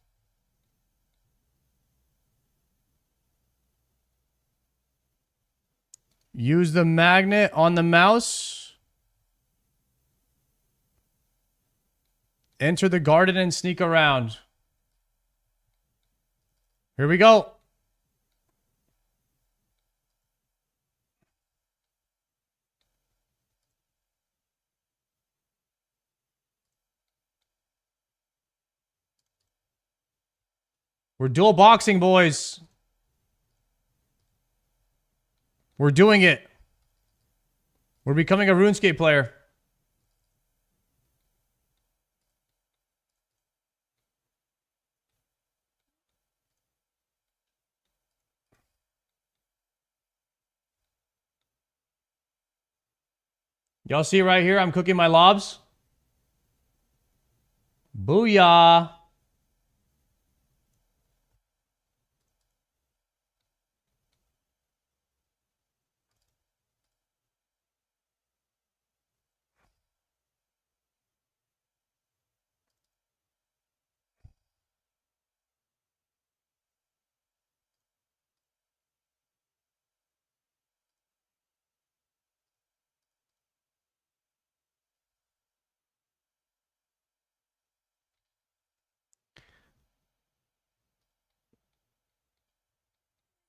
Use the magnet on the mouse. Enter the garden and sneak around. Here we go. We're dual boxing, boys. We're doing it. We're becoming a RuneScape player. Y'all see right here, I'm cooking my lobs. Booyah.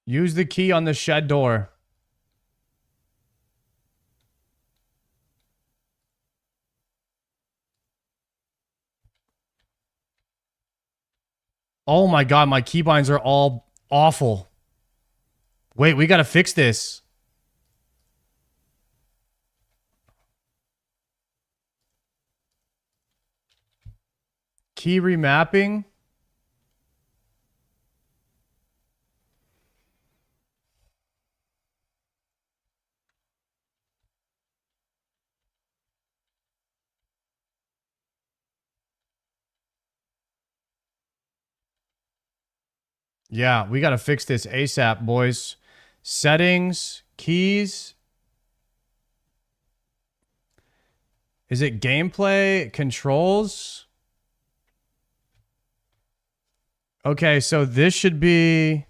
Use the key on the shed door. Oh my god, my keybinds are all awful. Wait, we gotta fix this. Key remapping. Yeah, we gotta fix this ASAP, boys. Settings, keys. Is it gameplay, controls? Okay, so this should be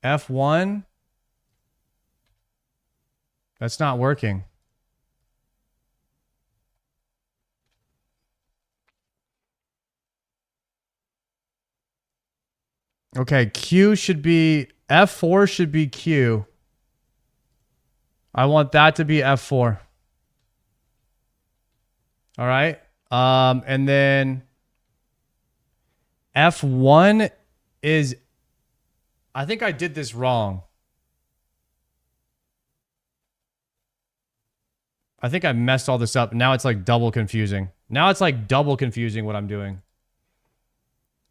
F1. That's not working. Okay, Q should be... F4 should be Q. I want that to be F4. All right. And then F1 is... I think I did this wrong. I think I messed all this up. Now it's like double confusing. Now it's like double confusing what I'm doing.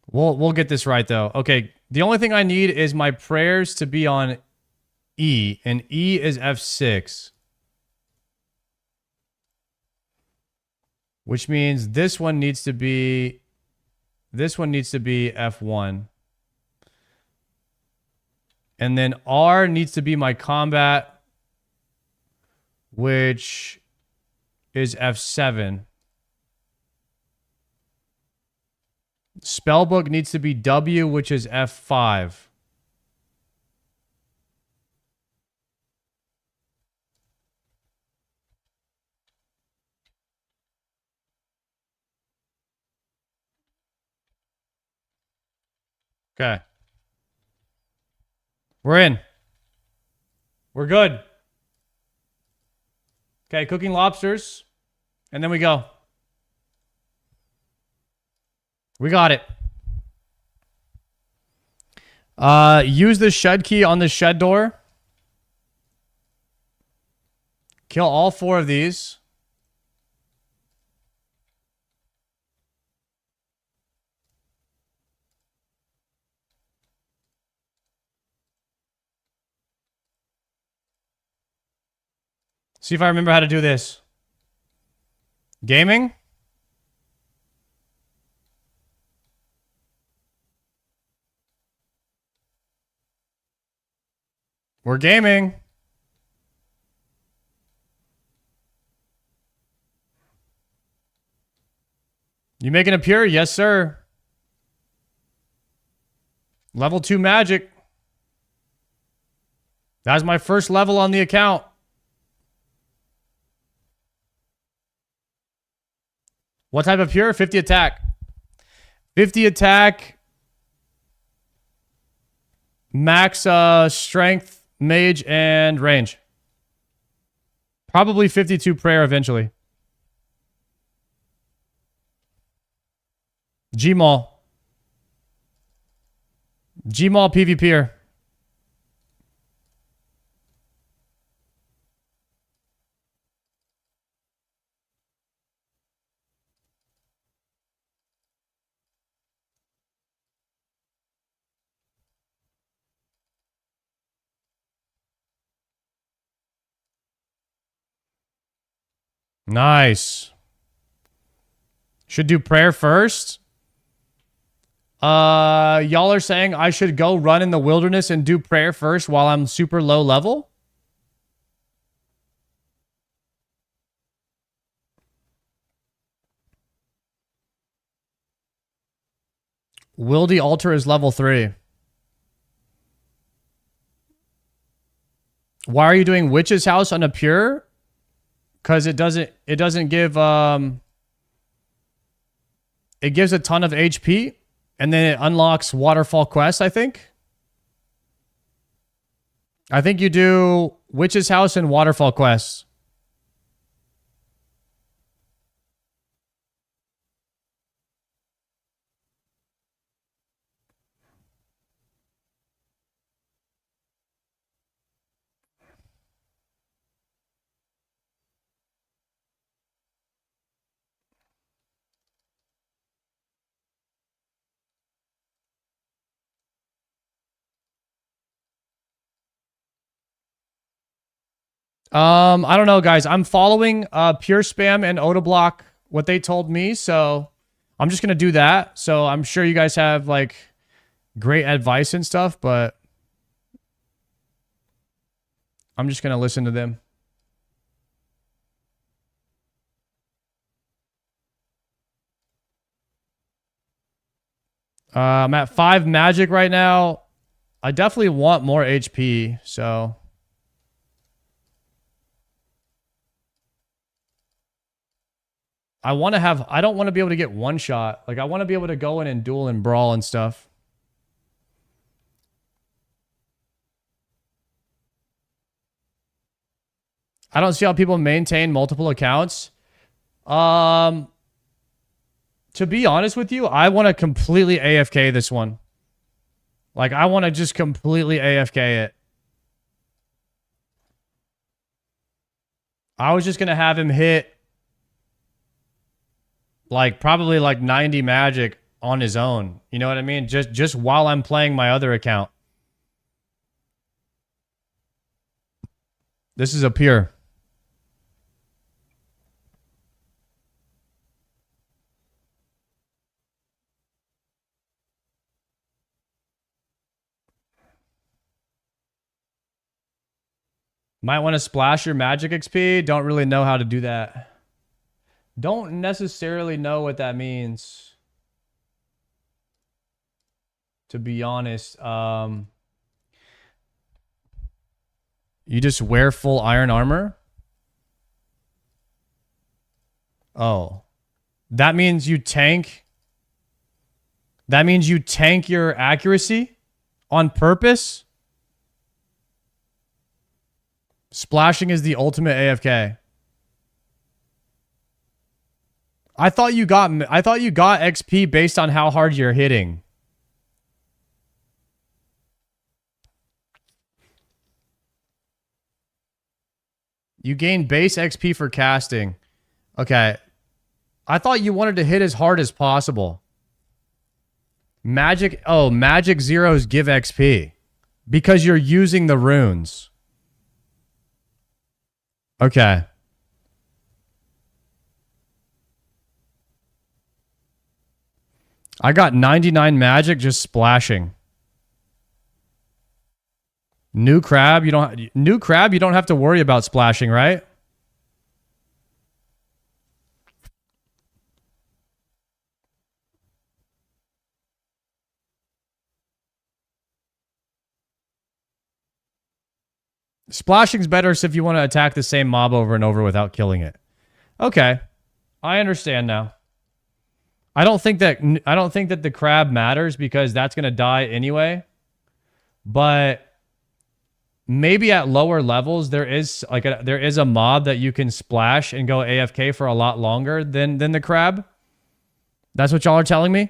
We'll get this right though. Okay, the only thing I need is my prayers to be on E, and E is F6. Which means this one needs to be F1. And then R needs to be my combat, which is F7. Spellbook needs to be W, which is F5. Okay. We're in. We're good. Okay, cooking lobsters. And then we go. We got it. Use the shed key on the shed door. Kill all 4 of these. See if I remember how to do this. Gaming? We're gaming. You making a pure? Yes, sir. Level 2 magic. That's my first level on the account. What type of pure? 50 attack. 50 attack. Max strength, mage, and range. Probably 52 prayer eventually. Gmaul. Gmaul PvPer. Nice. Should do prayer first. Y'all are saying I should go run in the wilderness and do prayer first while I'm super low level? Wildy Altar is level 3. Why are you doing Witch's House on a pure? Because it doesn't give it gives a ton of HP and then it unlocks waterfall quests, I think. I think you do Witch's House and waterfall quests. I don't know, guys. I'm following Pure Spam and Otoblock, what they told me, so I'm just gonna do that. So I'm sure you guys have like great advice and stuff, but I'm just gonna listen to them. I'm at 5 magic right now. I definitely want more HP, so I don't want to be able to get one shot. Like, I want to be able to go in and duel and brawl and stuff. I don't see how people maintain multiple accounts. To be honest with you, I want to completely AFK this one. Like, I want to just completely AFK it. I was just going to have him hit like probably like 90 magic on his own. You know what I mean? Just while I'm playing my other account. This is a pure. Might want to splash your magic XP. Don't really know how to do that. Don't necessarily know what that means. To be honest. You just wear full iron armor? Oh. That means you tank. That means you tank your accuracy on purpose? Splashing is the ultimate AFK. I thought you got XP based on how hard you're hitting. You gain base XP for casting. Okay. I thought you wanted to hit as hard as possible. Magic zeros give XP because you're using the runes. Okay. I got 99 magic just splashing. New crab, you don't have to worry about splashing, right? Splashing's better if you want to attack the same mob over and over without killing it. Okay. I understand now. I don't think that the crab matters because that's going to die anyway. But maybe at lower levels there is a mob that you can splash and go AFK for a lot longer than the crab. That's what y'all are telling me?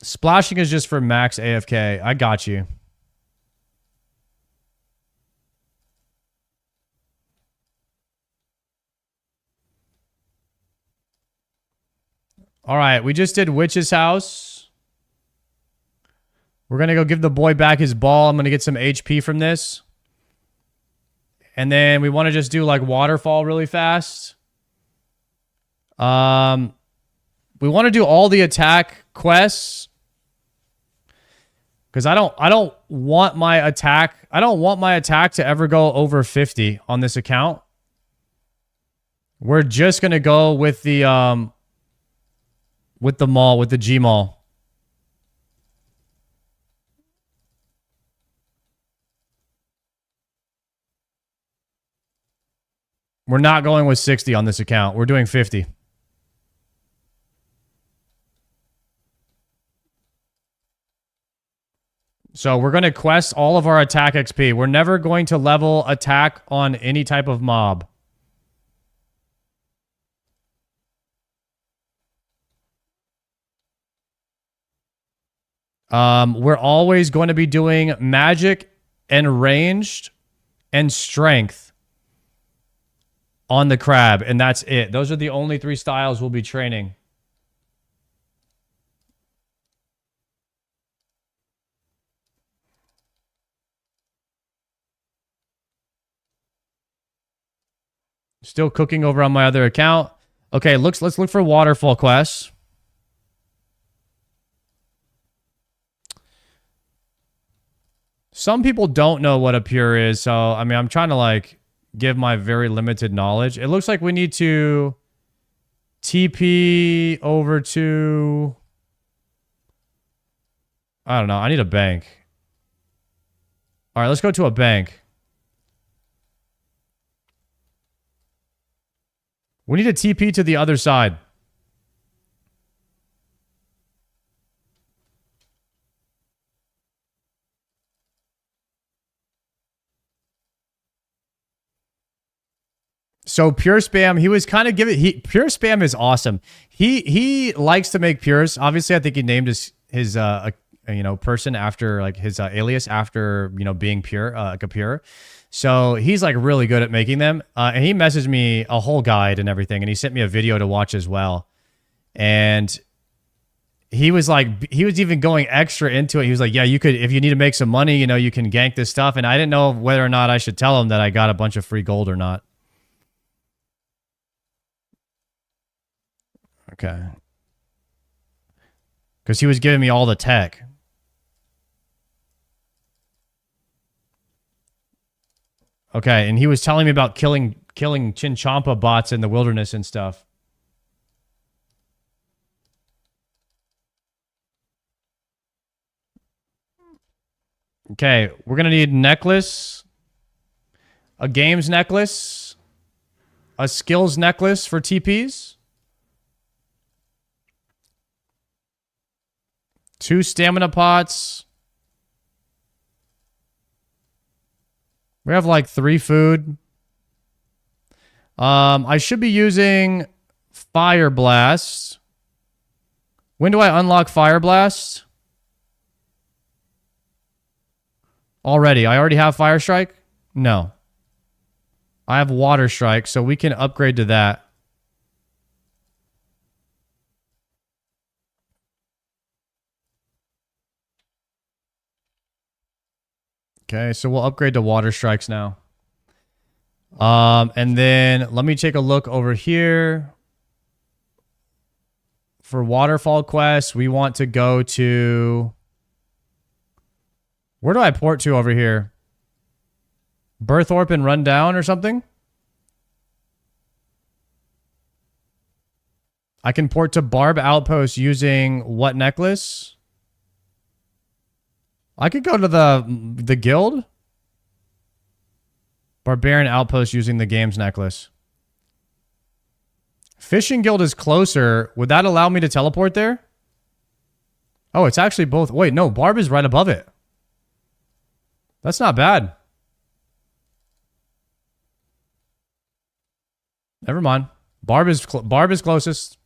Splashing is just for max AFK. I got you. All right, we just did Witch's house. We're going to go give the boy back his ball. I'm going to get some HP from this. And then we want to just do like waterfall really fast. We want to do all the attack quests. Because I don't want my attack to ever go over 50 on this account. We're just gonna go with the mall, with the G mall. We're not going with 60 on this account. We're doing 50. So we're going to quest all of our attack XP. We're never going to level attack on any type of mob. We're always going to be doing magic and ranged and strength on the crab, and that's it. Those are the only 3 styles we'll be training. Still cooking over on my other account. Okay, let's look for waterfall quests. Some people don't know what a pure is, so I mean, I'm trying to like give my very limited knowledge. It looks like we need to TP over to, I don't know. I need a bank. All right, let's go to a bank. We need a TP to the other side. So pure spam, he was kind of giving. Pure spam is awesome. He likes to make pures. Obviously, I think he named his person after like his alias after being pure, like a pure. So he's like really good at making them. And he messaged me a whole guide and everything, and he sent me a video to watch as well. And he was even going extra into it. He was like, yeah, you could, if you need to make some money, you can gank this stuff. And I didn't know whether or not I should tell him that I got a bunch of free gold or not. Okay. Because he was giving me all the tech. Okay, and he was telling me about killing Chinchampa bots in the wilderness and stuff. Okay, we're going to need a necklace, a games necklace, a skills necklace for TPs, 2 stamina pots. We have like 3 food. I should be using Fire Blast. When do I unlock Fire Blast? Already. I already have Fire Strike? No. I have Water Strike, so we can upgrade to that. Okay, so we'll upgrade to water strikes now. And then let me take a look over here. For waterfall quests, we want to go to... Where do I port to over here? Birthorpe and Rundown or something? I can port to Barb Outpost using what necklace? I could go to the guild. Barbarian Outpost using the games necklace. Fishing Guild is closer. Would that allow me to teleport there? Oh, it's actually both. Wait, no, Barb is right above it. That's not bad. Never mind. Barb is closest.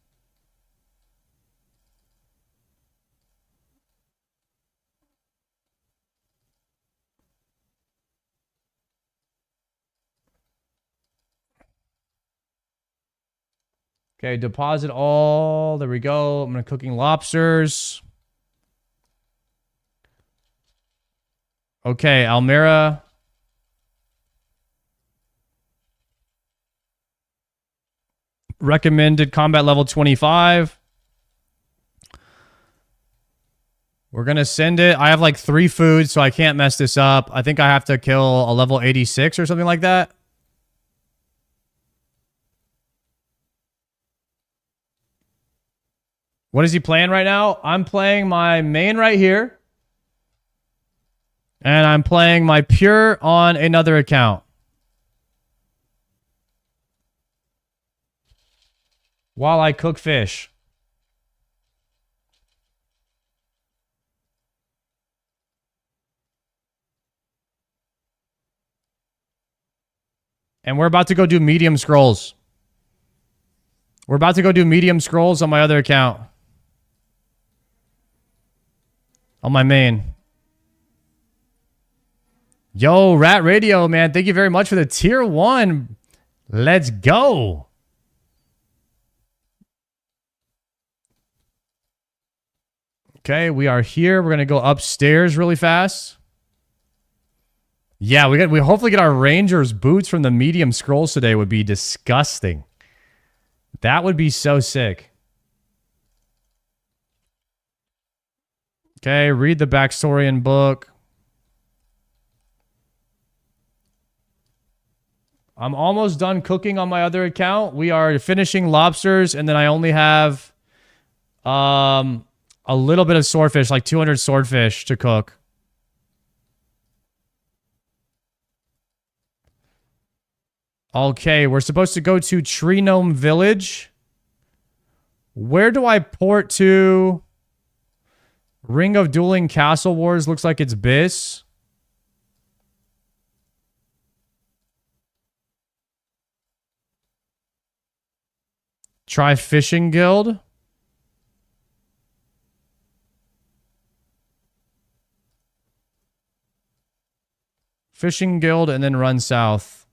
Okay, deposit all. There we go. I'm going to cooking lobsters. Okay, Almira. Recommended combat level 25. We're going to send it. I have like 3 foods, so I can't mess this up. I think I have to kill a level 86 or something like that. What is he playing right now? I'm playing my main right here. And I'm playing my pure on another account. While I cook fish. And we're about to go do medium scrolls. We're about to go do medium scrolls on my other account. On my main. Yo, Rat Radio, man. Thank you very much for the tier 1. Let's go. Okay, we are here. We're going to go upstairs really fast. Yeah, we hopefully get our Ranger's boots from the medium scrolls today. Would be disgusting. That would be so sick. Okay, read the backstory and book. I'm almost done cooking on my other account. We are finishing lobsters, and then I only have a little bit of swordfish, like 200 swordfish to cook. Okay, we're supposed to go to Tree Gnome Village. Where do I port to? Ring of Dueling Castle Wars looks like it's Biss. Try Fishing Guild. Fishing Guild and then run south.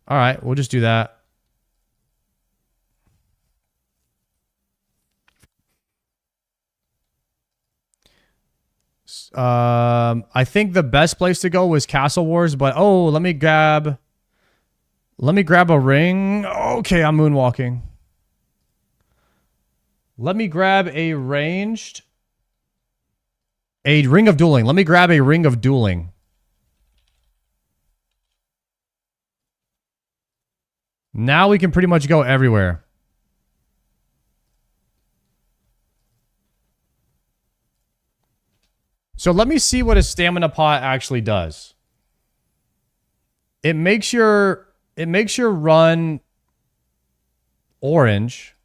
All right, we'll just do that. I think the best place to go was Castle Wars, but oh, let me grab a ring. Okay, I'm moonwalking. Let me grab a ring of dueling. Let me grab a ring of dueling. Now we can pretty much go everywhere. So let me see what a stamina pot actually does. It makes your run orange.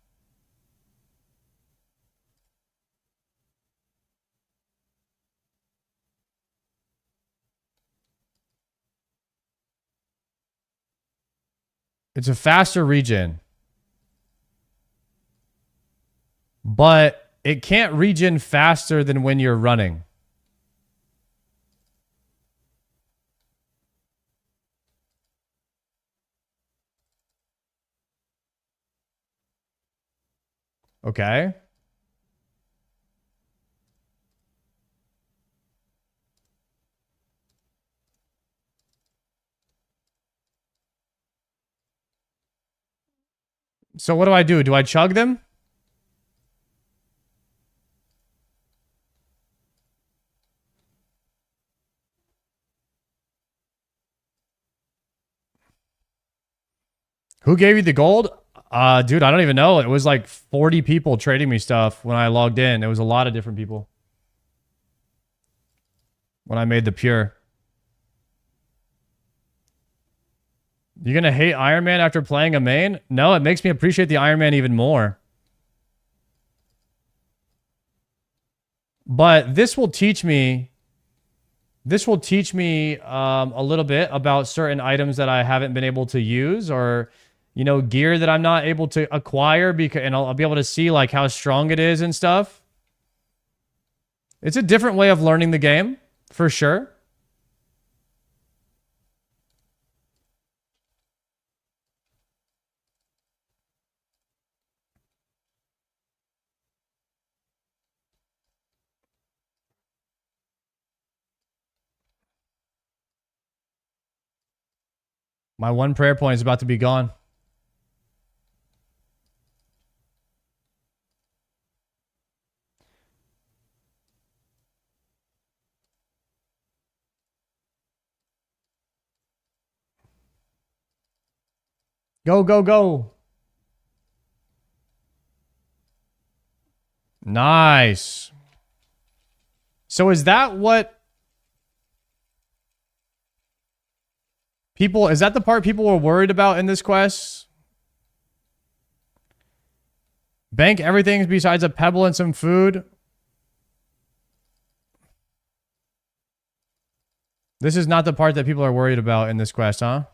It's a faster regen. But it can't regen faster than when you're running. Okay. So what do I do? Do I chug them? Who gave you the gold? Dude, I don't even know. It was like 40 people trading me stuff when I logged in. It was a lot of different people. When I made the pure. You're gonna hate Iron Man after playing a main? No, it makes me appreciate the Iron Man even more. But this will teach me a little bit about certain items that I haven't been able to use, or you know, gear that I'm not able to acquire, because and I'll be able to see like how strong it is and stuff. It's a different way of learning the game, for sure. My one prayer point is about to be gone. Go, go, go. Nice. So is that what is that the part people were worried about in this quest? Bank everything besides a pebble and some food. This is not the part that people are worried about in this quest, huh?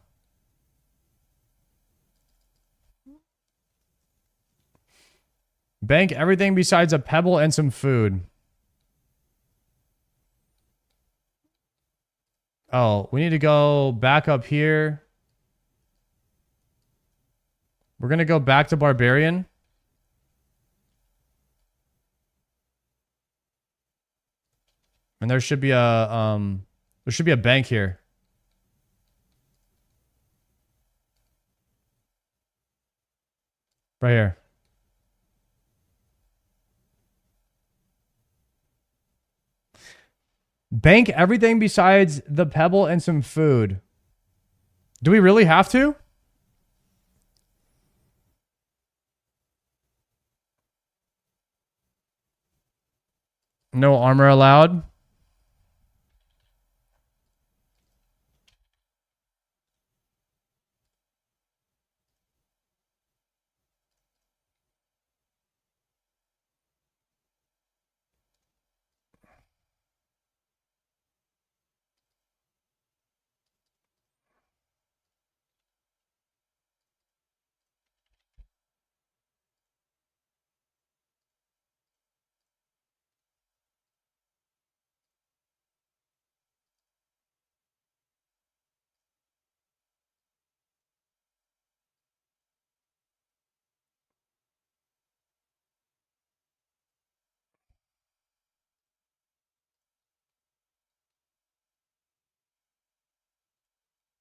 Bank everything besides a pebble and some food. Oh, we need to go back up here. We're going to go back to Barbarian. And there should be a bank here. Right here. Bank everything besides the pebble and some food. Do we really have to? No armor allowed.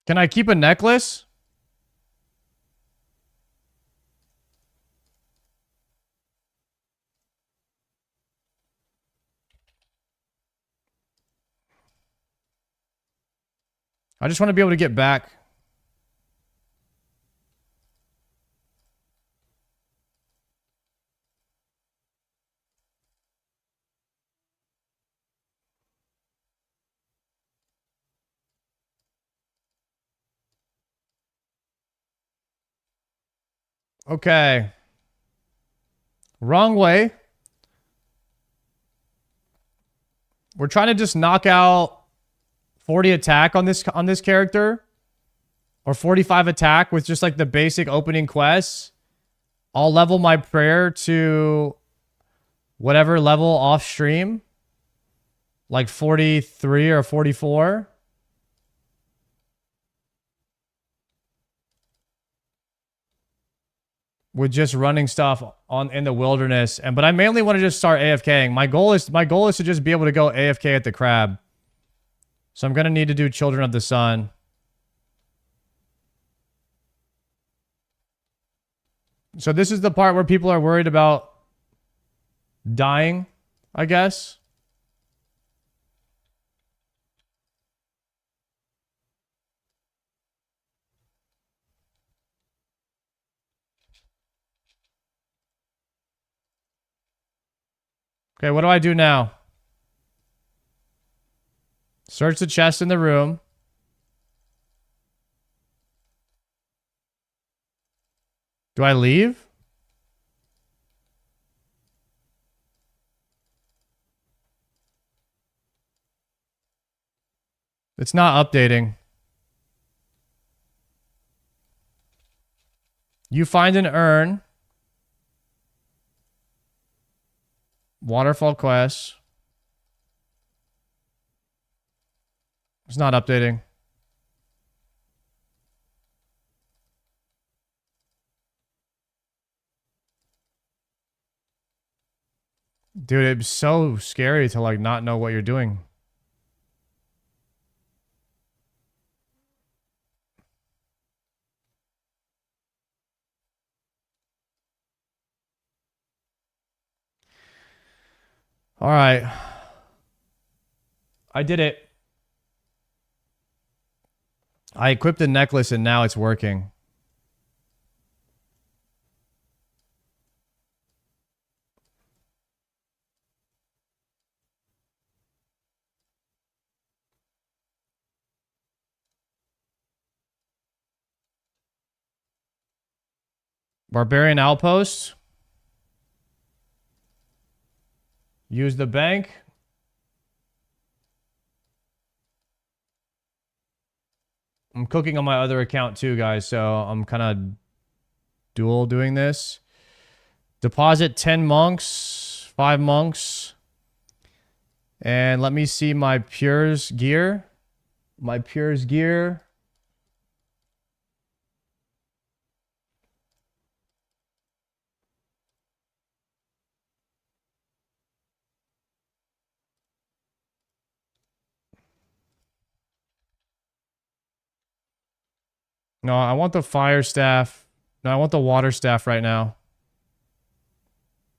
Can I keep a necklace? I just want to be able to get back. Okay. Wrong way. We're trying to just knock out 40 attack on this character, or 45 attack with just like the basic opening quests. I'll level my prayer to whatever level off stream, like 43 or 44. With just running stuff in the wilderness, but I mainly want to just start AFKing. My goal is to just be able to go AFK at the crab. So I'm gonna need to do Children of the Sun. So this is the part where people are worried about dying, I guess. Okay, what do I do now? Search the chest in the room. Do I leave? It's not updating. You find an urn. Waterfall quest. It's not updating. Dude, it's so scary to like not know what you're doing. All right. I did it. I equipped the necklace and now it's working. Barbarian outpost. Use the bank. I'm cooking on my other account too, guys, so I'm kind of dual doing this. Deposit 10 monks, 5 monks. And let me see my Pure's gear. My Pure's gear. No, I want the fire staff. No, I want the water staff right now.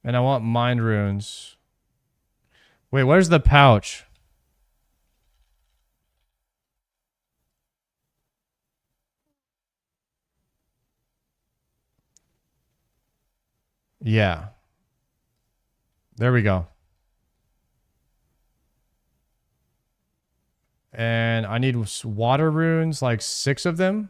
And I want mind runes. Wait, where's the pouch? Yeah. There we go. And I need water runes, like 6 of them.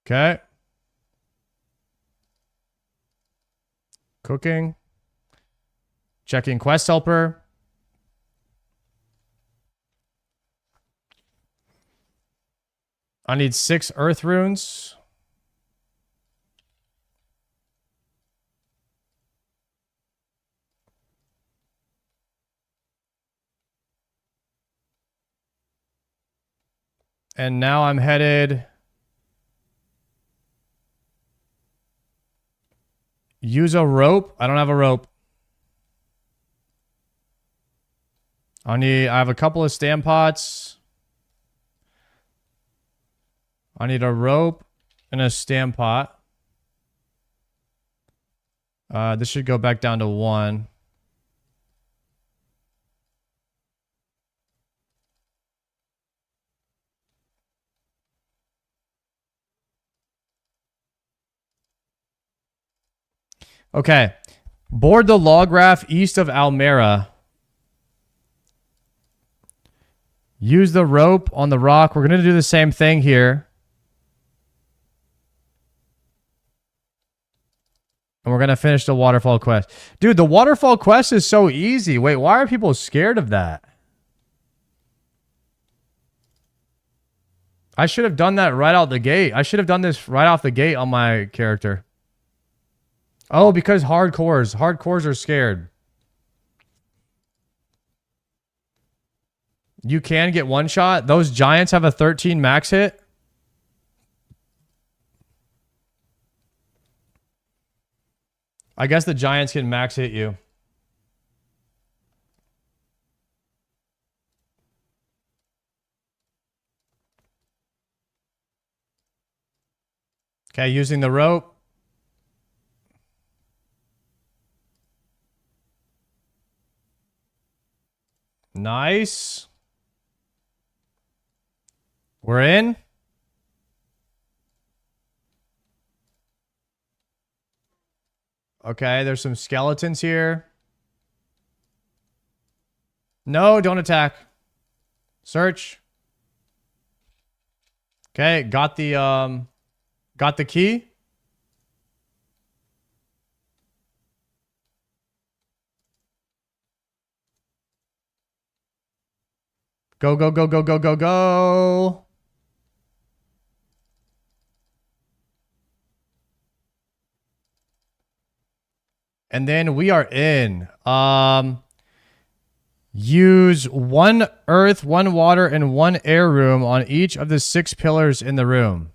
Okay. Cooking. Checking quest helper. I need 6 earth runes. And now I'm headed... Use a rope. I don't have a rope. I have a couple of stand pots. I need a rope and a stand pot. This should go back down to 1. Okay. Board the log raft east of Almera. Use the rope on the rock. We're going to do the same thing here. And we're going to finish the waterfall quest. Dude, the waterfall quest is so easy. Wait, why are people scared of that? I should have done that right out the gate. I should have done this right off the gate on my character. Oh, because hardcores. Hardcores are scared. You can get one shot. Those giants have a 13 max hit. I guess the giants can max hit you. Okay, using the rope. Nice. We're in. Okay, there's some skeletons here. No, don't attack. Search. Okay, got the key. Go, go, go, go, go, go, go. And then we are in. Use 1 earth, 1 water, and 1 air room on each of the 6 pillars in the room.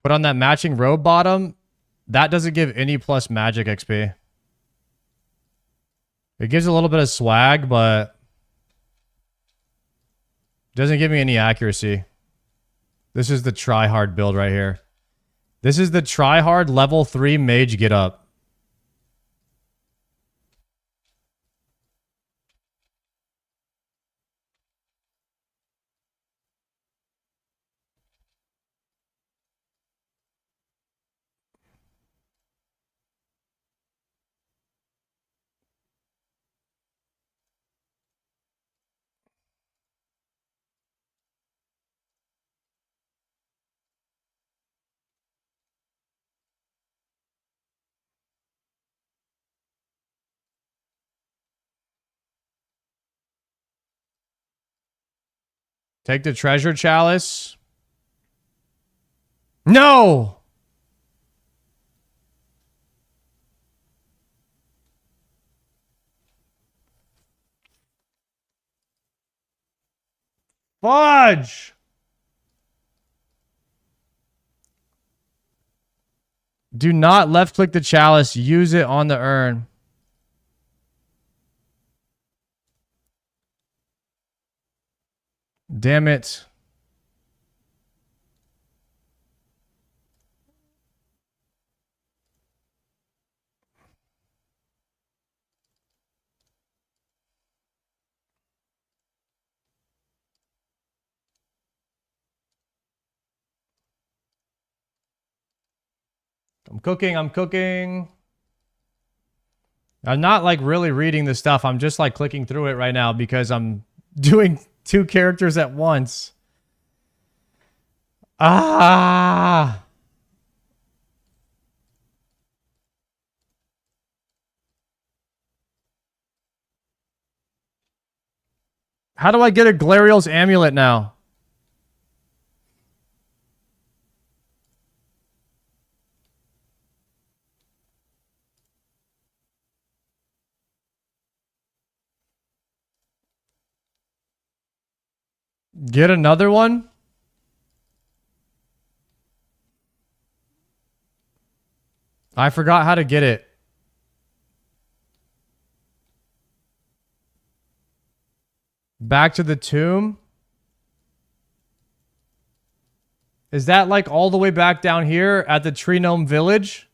But on that matching robe bottom, that doesn't give any plus magic XP. It gives a little bit of swag, but doesn't give me any accuracy. This is the try-hard build right here. This is the try-hard level 3 mage get up. Take the treasure chalice. No! Fudge! Do not left click the chalice. Use it on the urn. Damn it. I'm cooking. I'm cooking. I'm not like really reading the stuff. I'm just like clicking through it right now because I'm doing 2 characters at once. Ah! How do I get a Glariel's amulet now? Get another one? I forgot how to get it. Back to the tomb? Is that like all the way back down here at the Tree Gnome Village?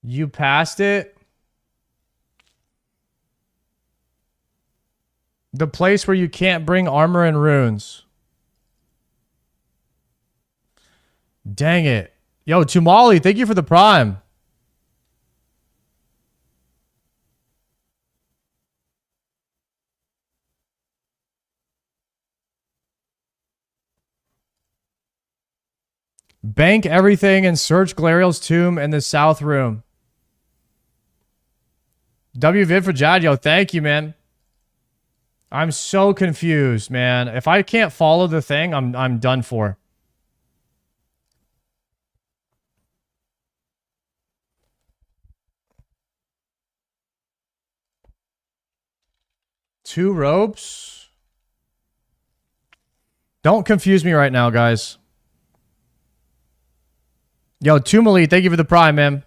You passed it? The place where you can't bring armor and runes. Dang it. Yo, Tumali, thank you for the prime. Bank everything and search Glariel's tomb in the south room. WVid for Jadio, thank you, man. I'm so confused, man. If I can't follow the thing, I'm done for. Two ropes. Don't confuse me right now, guys. Yo, Tumali, thank you for the prime, man.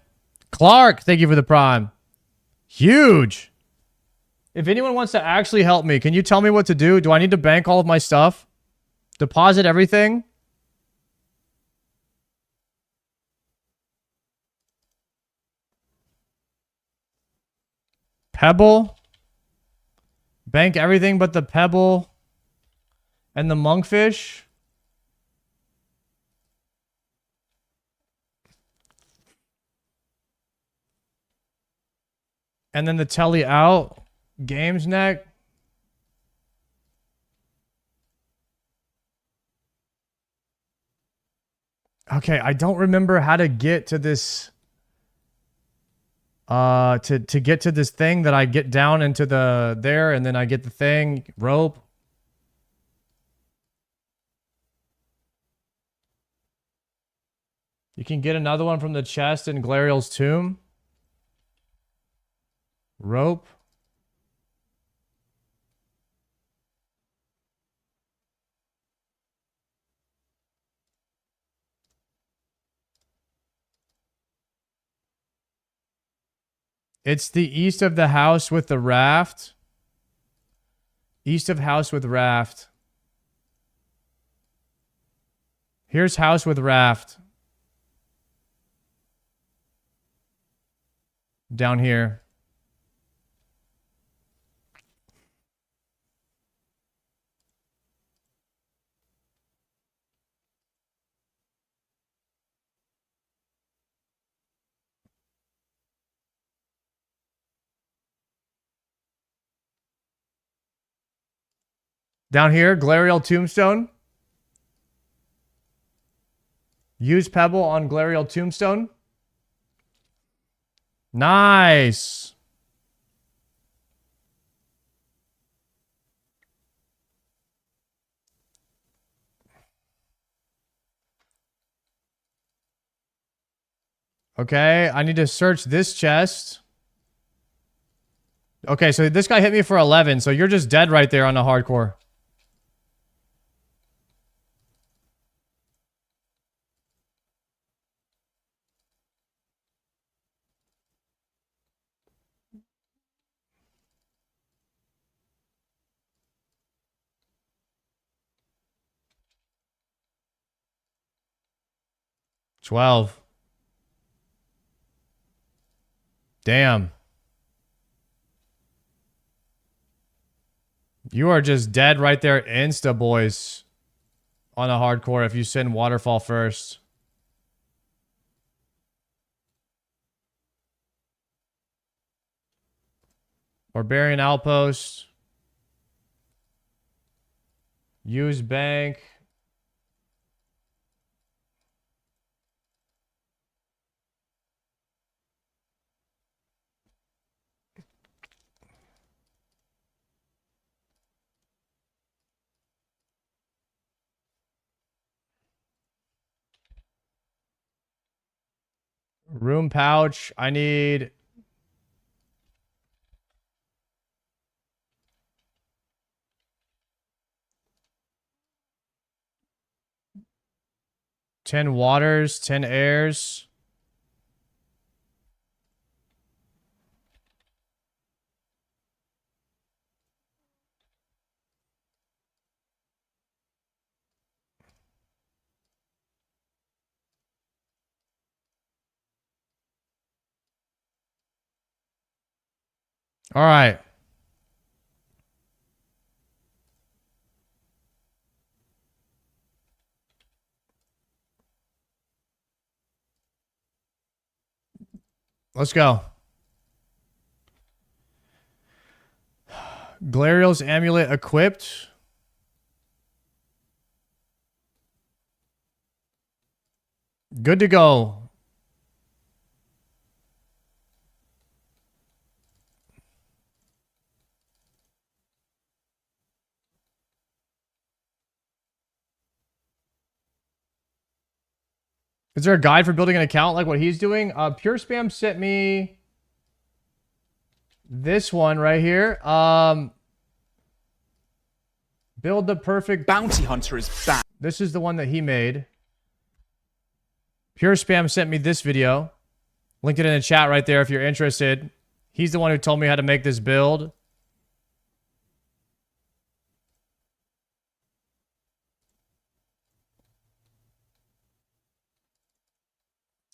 Clark, thank you for the prime. Huge. If anyone wants to actually help me, can you tell me what to do? Do I need to bank all of my stuff? Deposit everything? Pebble? Bank everything but the pebble and the monkfish? And then the telly out? Games neck? Okay, I don't remember how to get to this to get to this thing that I get down into the there and then I get the thing rope. You can get another one from the chest in Glariel's tomb. Rope. It's the east of the house with the raft. East of house with raft. Here's house with raft. Down here. Down here, Glariel Tombstone. Use Pebble on Glariel Tombstone. Nice. Okay, I need to search this chest. Okay, so this guy hit me for 11, so you're just dead right there on the hardcore. $12. Damn. You are just dead right there, insta, boys. On a hardcore if you send Waterfall first. Barbarian Outpost. Use bank. Room pouch. I need... $10 waters, 10 airs. All right. Let's go. Glariel's amulet equipped. Good to go. Is there a guide for building an account like what he's doing? Pure Spam sent me this one right here. Build the perfect bounty hunter is back. This is the one that he made. Pure Spam sent me this video. Linked it in the chat right there if you're interested. He's the one who told me how to make this build.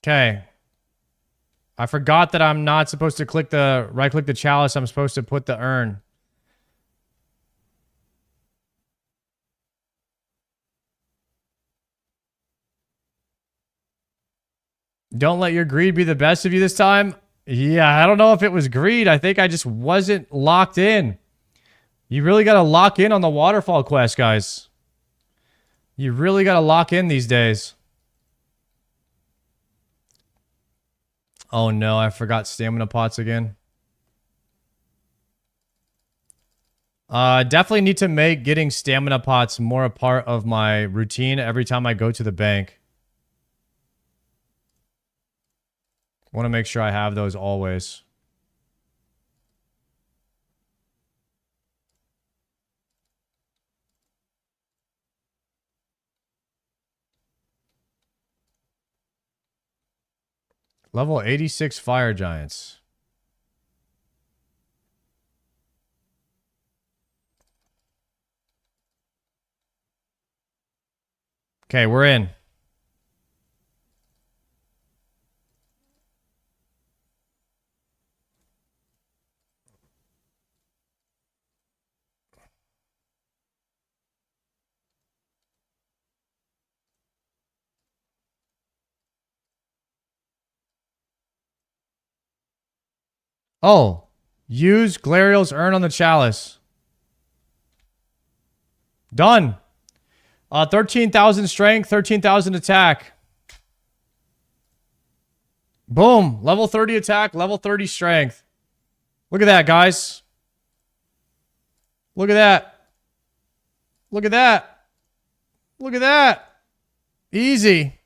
Okay. I forgot that I'm not supposed to click the right-click the chalice. I'm supposed to put the urn. Don't let your greed be the best of you this time. Yeah, I don't know if it was greed. I think I just wasn't locked in. You really got to lock in on the waterfall quest, guys. You really got to lock in these days. Oh no, I forgot stamina pots again. Definitely need to make getting stamina pots more a part of my routine every time I go to the bank. Want to make sure I have those always. Level 86 fire giants. Okay, we're in. Oh, use Glariel's urn on the chalice. Done. 13,000 strength, 13,000 attack. Boom. Level 30 attack, level 30 strength. Look at that, guys. Look at that. Look at that. Look at that. Easy.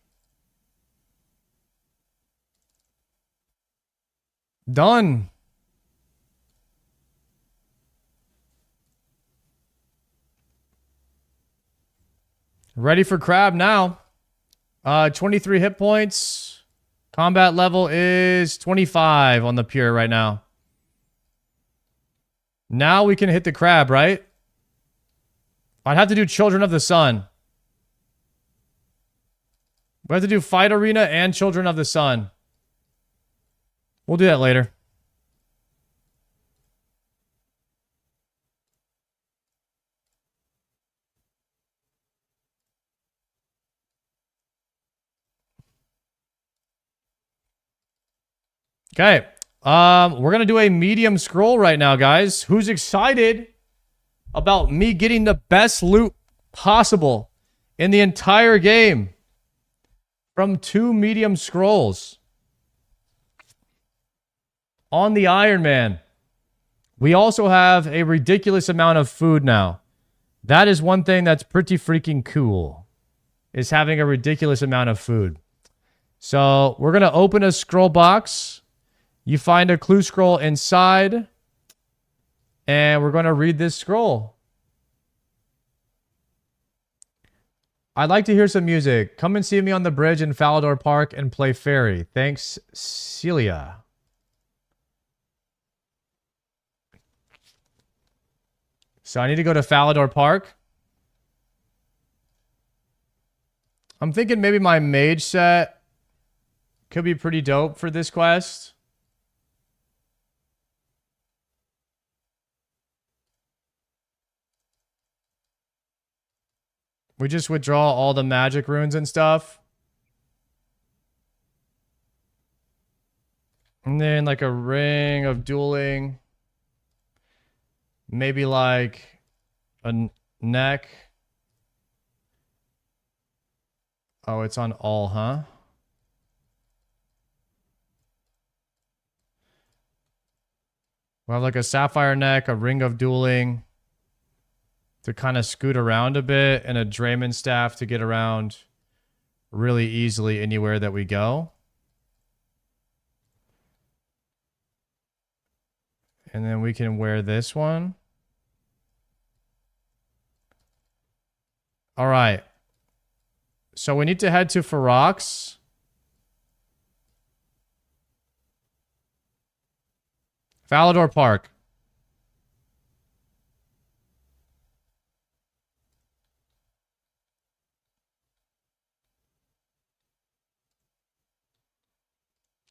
Done. Ready for crab now. 23 hit points. Combat level is 25 on the pure right now. Now we can hit the crab, right? I'd have to do Children of the Sun. We have to do Fight Arena and Children of the Sun. We'll do that later. Okay. We're going to do a medium scroll right now, guys. Who's excited about me getting the best loot possible in the entire game from 2 medium scrolls on the Iron Man? We also have a ridiculous amount of food now. That is one thing that's pretty freaking cool, is having a ridiculous amount of food. So we're going to open a scroll box. You find a clue scroll inside, and we're going to read this scroll. I'd like to hear some music. Come and see me on the bridge in Falador Park and play Fairy. Thanks, Celia. So I need to go to Falador Park. I'm thinking maybe my mage set could be pretty dope for this quest. We just withdraw all the magic runes and stuff. And then like a ring of dueling. Maybe like a neck. Oh, it's on all, huh? We'll have like a sapphire neck, a ring of dueling to kind of scoot around a bit, and a Draymond staff to get around really easily anywhere that we go. And then we can wear this one. All right. So we need to head to Ferox. Falador Park.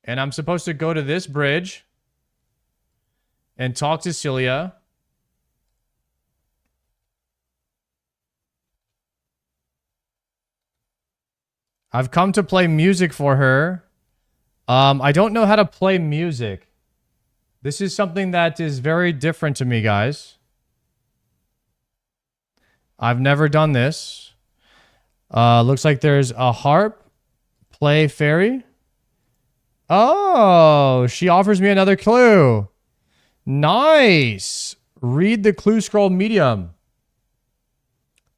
And I'm supposed to go to this bridge and talk to Celia. I've come to play music for her. I don't know how to play music. This is something that is very different to me, guys. I've never done this. Looks like there's a harp. Play fairy. Oh, she offers me another clue. Nice. Read the clue scroll medium.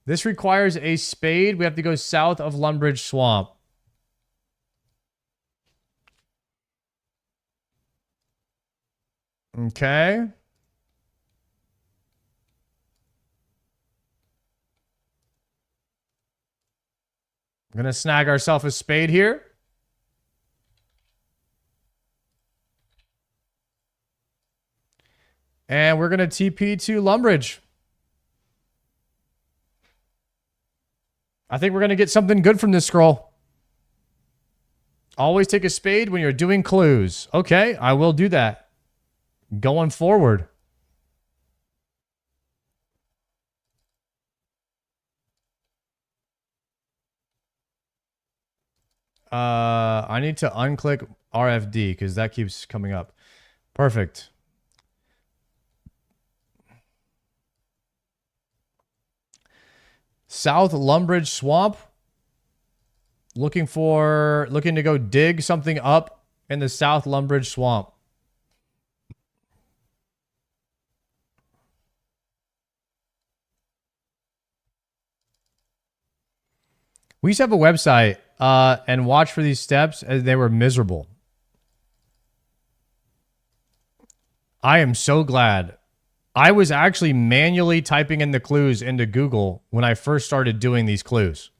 This requires a spade. We have to go south of Lumbridge Swamp. Okay. I'm going to snag ourselves a spade here. And we're going to TP to Lumbridge. I think we're going to get something good from this scroll. Always take a spade when you're doing clues. Okay, I will do that. Going forward. I need to unclick RFD because that keeps coming up. Perfect. South Lumbridge Swamp. Looking to go dig something up in the South Lumbridge Swamp. We used to have a website and watch for these steps as they were miserable. I am so glad. I was actually manually typing in the clues into Google when I first started doing these clues.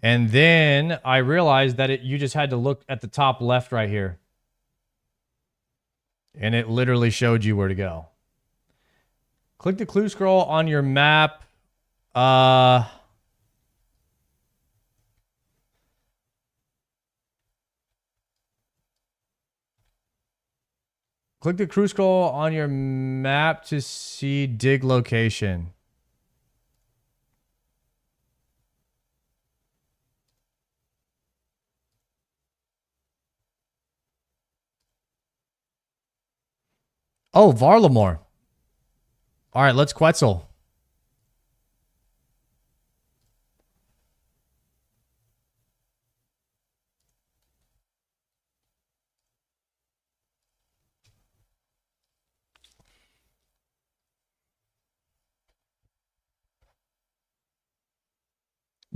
And then I realized that you just had to look at the top left right here. And it literally showed you where to go. Click the clue scroll on your map. Click the clue scroll on your map to see dig location. Oh, Varlamore. All right, let's Quetzal.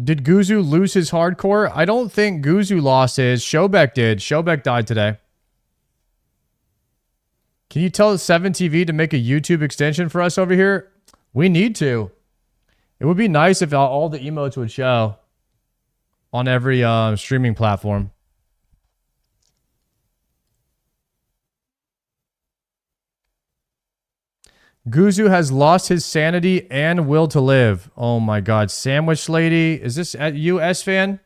Did Guzu lose his hardcore? I don't think Guzu lost his. Shobek did. Shobek died today. Can you tell 7TV to make a YouTube extension for us over here? We need to. It would be nice if all the emotes would show on every streaming platform. Guzu has lost his sanity and will to live. Oh my god. Sandwich Lady. Is this at you, S-Fan?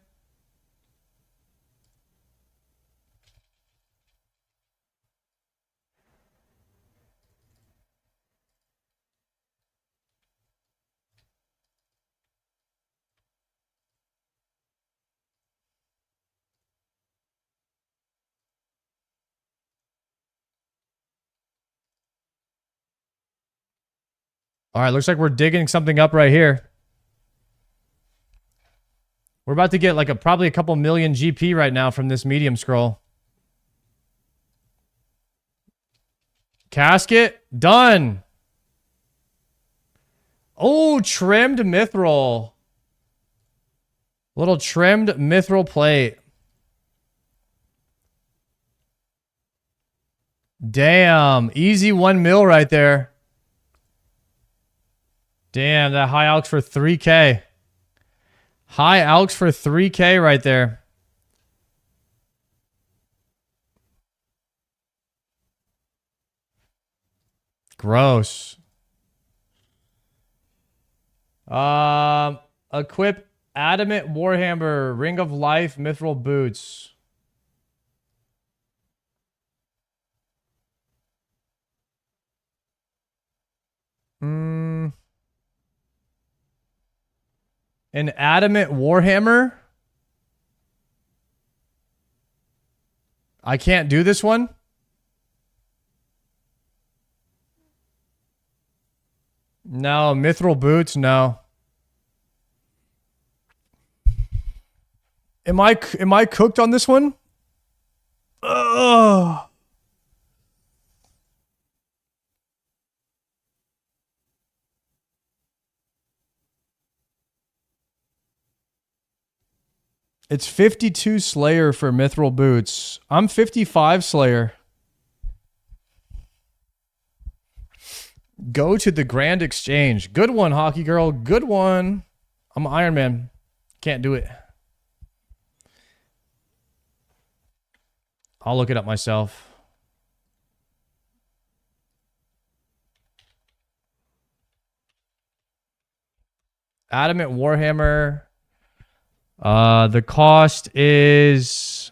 All right, looks like we're digging something up right here. We're about to get like probably a couple million GP right now from this medium scroll. Casket. Done. Oh, trimmed mithril. Little trimmed mithril plate. Damn. Easy 1 mil right there. Damn, that high alks for 3K. High alks for 3K right there. Gross. Equip Adamant Warhammer, Ring of Life, Mithril Boots. An Adamant Warhammer? I can't do this one? No, Mithril Boots, no. Am I cooked on this one? Ugh. It's 52 Slayer for Mithril Boots. I'm 55 Slayer. Go to the Grand Exchange. Good one, Hockey Girl. Good one. I'm Iron Man. Can't do it. I'll look it up myself. Adamant Warhammer. The cost is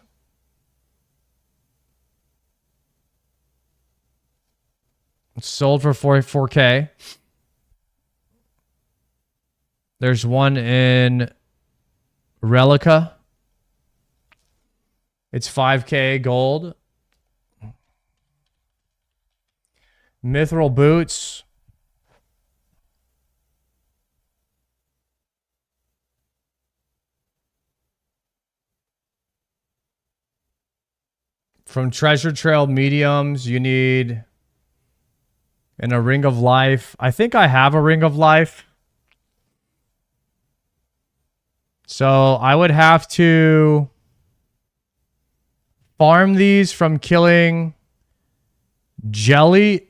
sold for 4K. There's one in Relica. It's 5K gold. Mithril Boots. From Treasure Trail Mediums, you need a Ring of Life. I think I have a Ring of Life. So I would have to farm these from killing Jelly,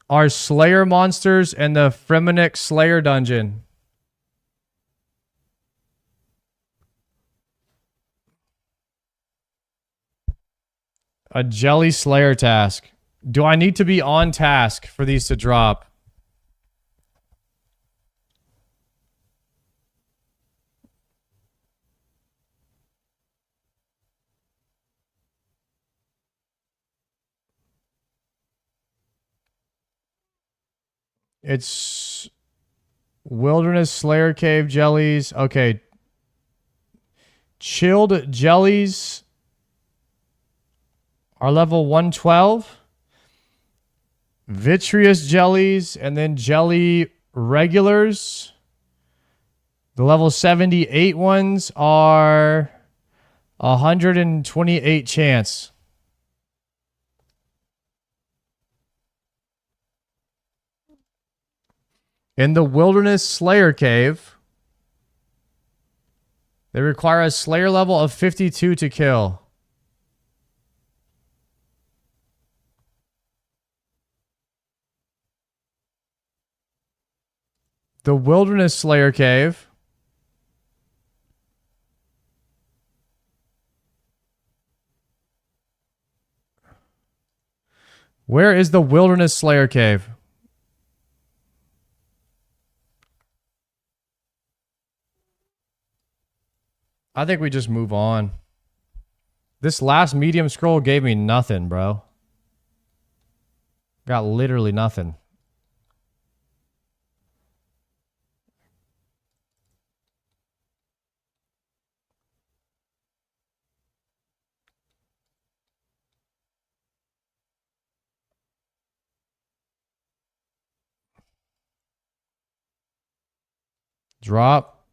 our Slayer monsters, and the Fremenic Slayer dungeon. A Jelly Slayer task. Do I need to be on task for these to drop? It's Wilderness Slayer Cave jellies. Okay. Chilled jellies are level 112. Vitreous jellies and then jelly regulars. The level 78 ones are 128 chance. In the Wilderness Slayer Cave, they require a Slayer level of 52 to kill. The Wilderness Slayer Cave. Where is the Wilderness Slayer Cave? I think we just move on. This last medium scroll gave me nothing, bro. Got literally nothing. Drop.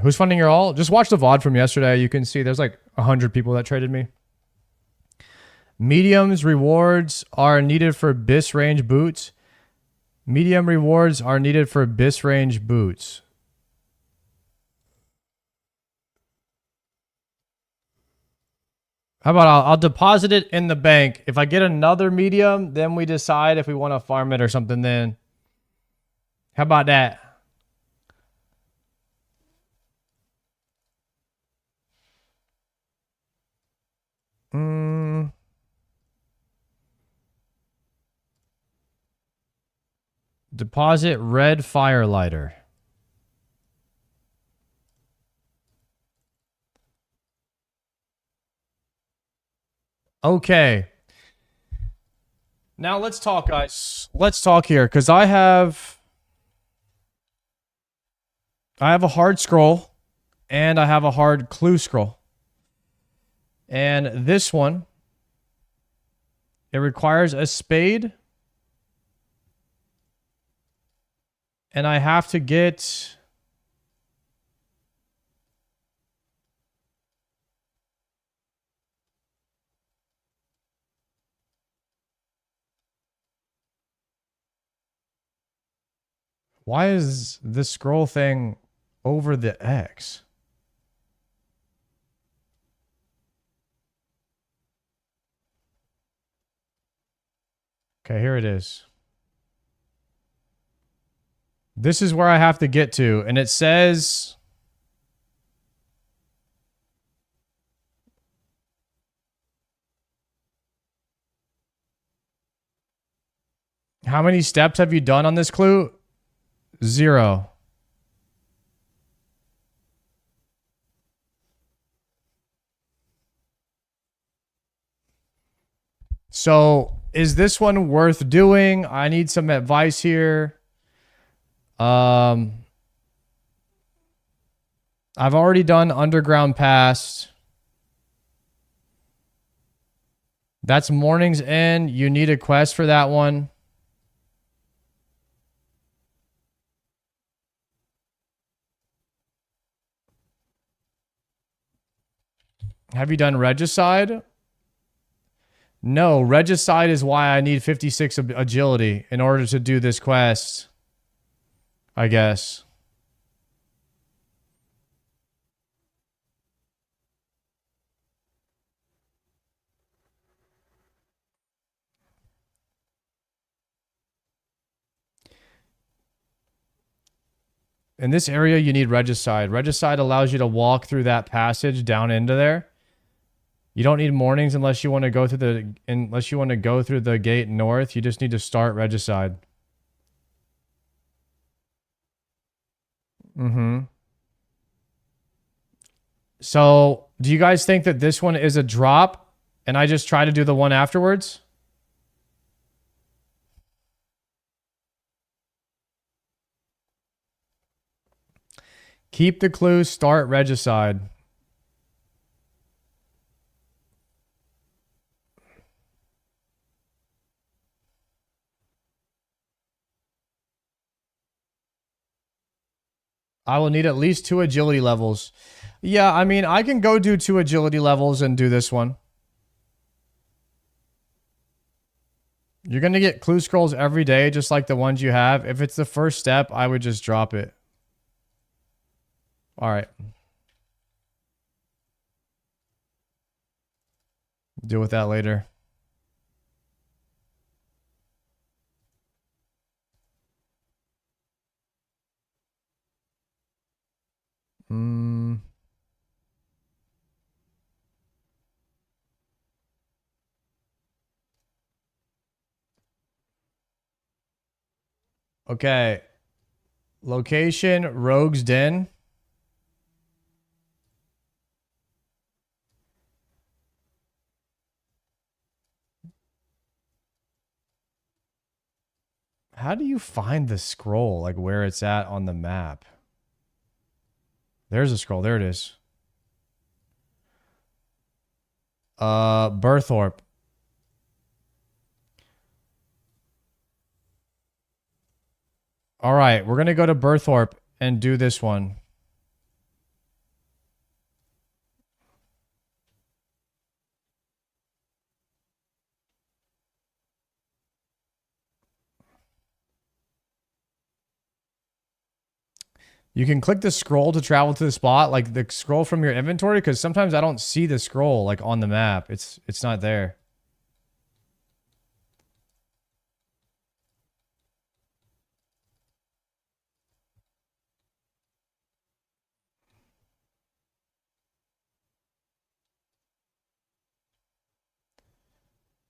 Who's funding your all? Just watch the VOD from yesterday. You can see there's like 100 people that traded me. Medium's rewards are needed for BIS range boots. Medium rewards are needed for BIS range boots. How about I'll deposit it in the bank. If I get another medium, then we decide if we want to farm it or something then. How about that? Deposit red firelighter. Okay. Now let's talk, guys. Let's talk here, because I have a hard scroll and I have a hard clue scroll. And this one, it requires a spade. And I have to get... Why is this scroll thing over the X? Okay, here it is. This is where I have to get to, and it says... How many steps have you done on this clue? 0. So, is this one worth doing? I need some advice here. I've already done Underground Pass. That's Morning's End. You need a quest for that one. Have you done Regicide? No, Regicide is why I need 56 agility in order to do this quest. I guess. In this area, you need Regicide. Regicide allows you to walk through that passage down into there. You don't need mornings unless you want to go through the gate north. You just need to start Regicide. So, do you guys think that this one is a drop and I just try to do the one afterwards? Keep the clue, start Regicide. I will need at least 2 agility levels. Yeah, I mean, I can go do 2 agility levels and do this one. You're going to get clue scrolls every day, just like the ones you have. If it's the first step, I would just drop it. All right. Deal with that later. Okay. Location, Rogue's Den. How do you find the scroll, like where it's at on the map? There's a scroll. There it is. Berthorpe. All right, we're going to go to Berthorpe and do this one. You can click the scroll to travel to the spot, like the scroll from your inventory, because sometimes I don't see the scroll like on the map. It's not there.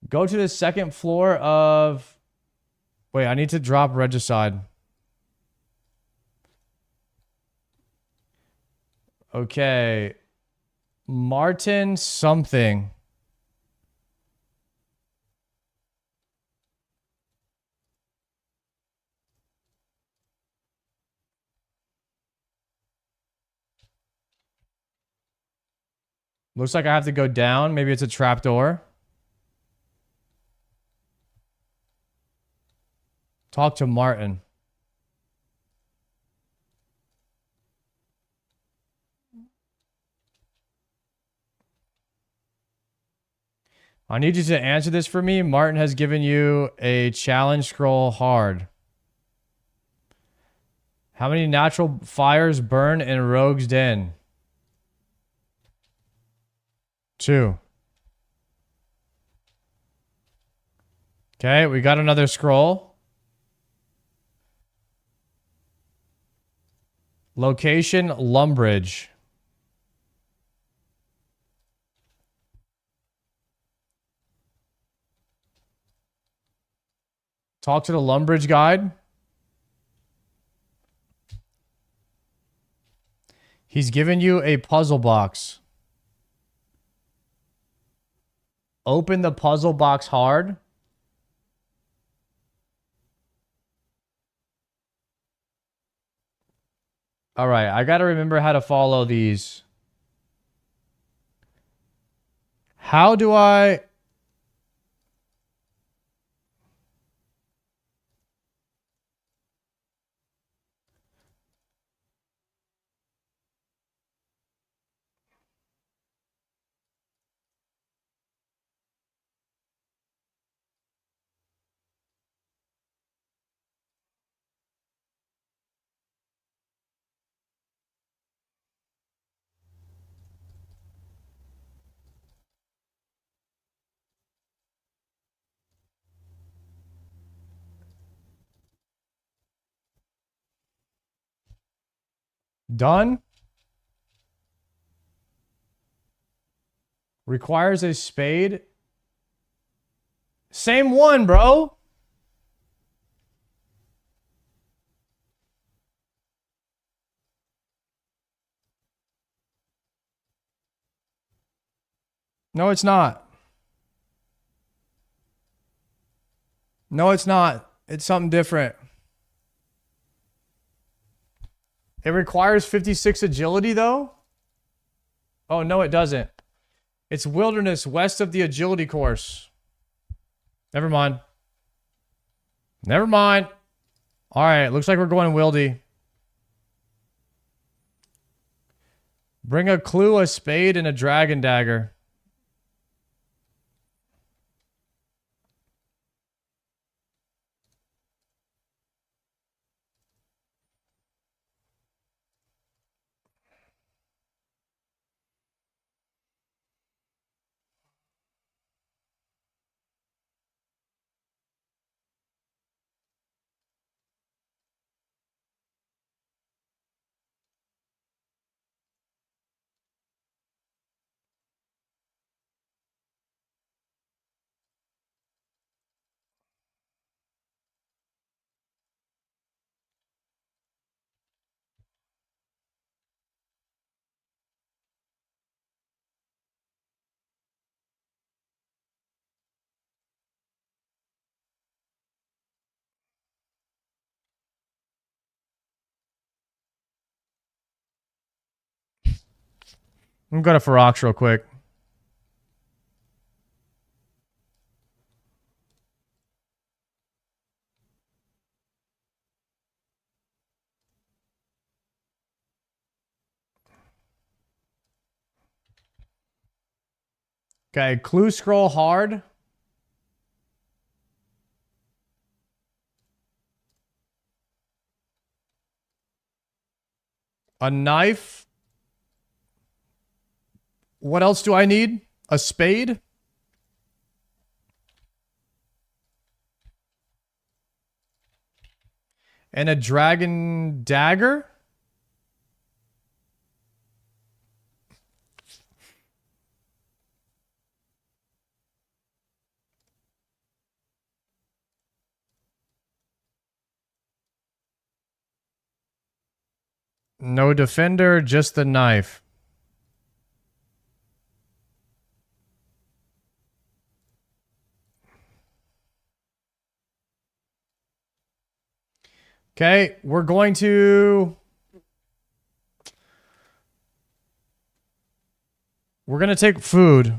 Go to the second floor of... Wait, I need to drop Regicide. Okay. Martin something. Looks like I have to go down. Maybe it's a trapdoor. Talk to Martin. I need you to answer this for me. Martin has given you a challenge scroll hard. How many natural fires burn in Rogue's Den? 2. Okay, we got another scroll. Location, Lumbridge. Talk to the Lumbridge guide. He's given you a puzzle box. Open the puzzle box hard. All right, I got to remember how to follow these. How do I... Done. Requires a spade. Same one, bro. No, it's not. No, it's not. It's something different. It requires 56 agility, though? Oh, no, it doesn't. It's wilderness west of the agility course. Never mind. Never mind. All right, looks like we're going wildy. Bring a clue, a spade, and a dragon dagger. I'm going to Ferox real quick. Okay, clue scroll hard. A knife. What else do I need? A spade? And a dragon dagger? No defender, just the knife. Okay, we're going to... We're going to take food.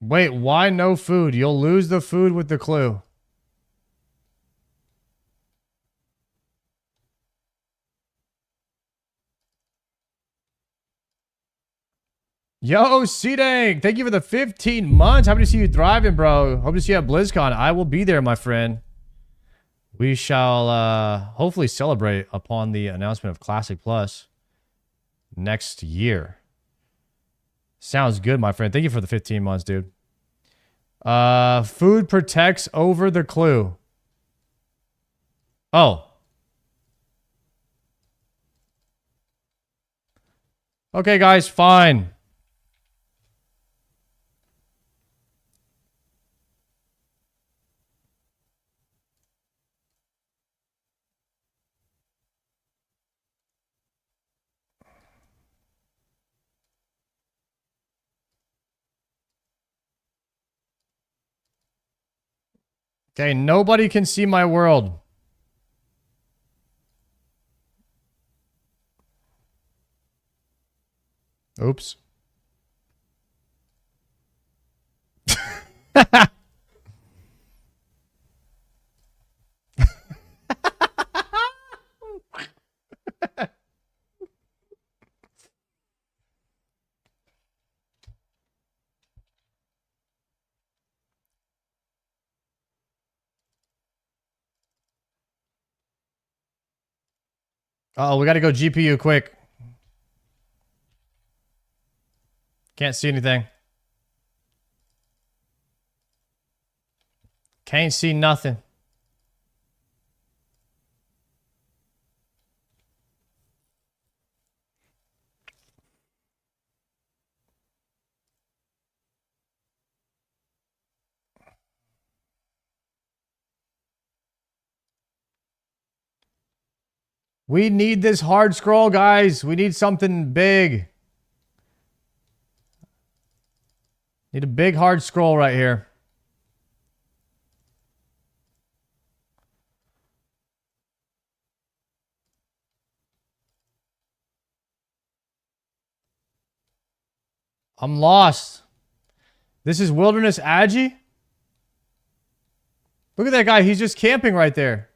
Wait, why no food? You'll lose the food with the clue. Yo, C-Dang, thank you for the 15 months. Happy to see you thriving, bro. Hope to see you at BlizzCon. I will be there, my friend. We shall hopefully celebrate upon the announcement of Classic Plus next year. Sounds good, my friend. Thank you for the 15 months, dude. Food protects over the clue. Oh. Okay, guys, fine. Okay, nobody can see my world. Oops. Uh-oh, we gotta go GPU quick. Can't see anything. Can't see nothing. We need this hard scroll, guys. We need something big. Need a big hard scroll right here. I'm lost. This is Wilderness Agi? Look at that guy. He's just camping right there.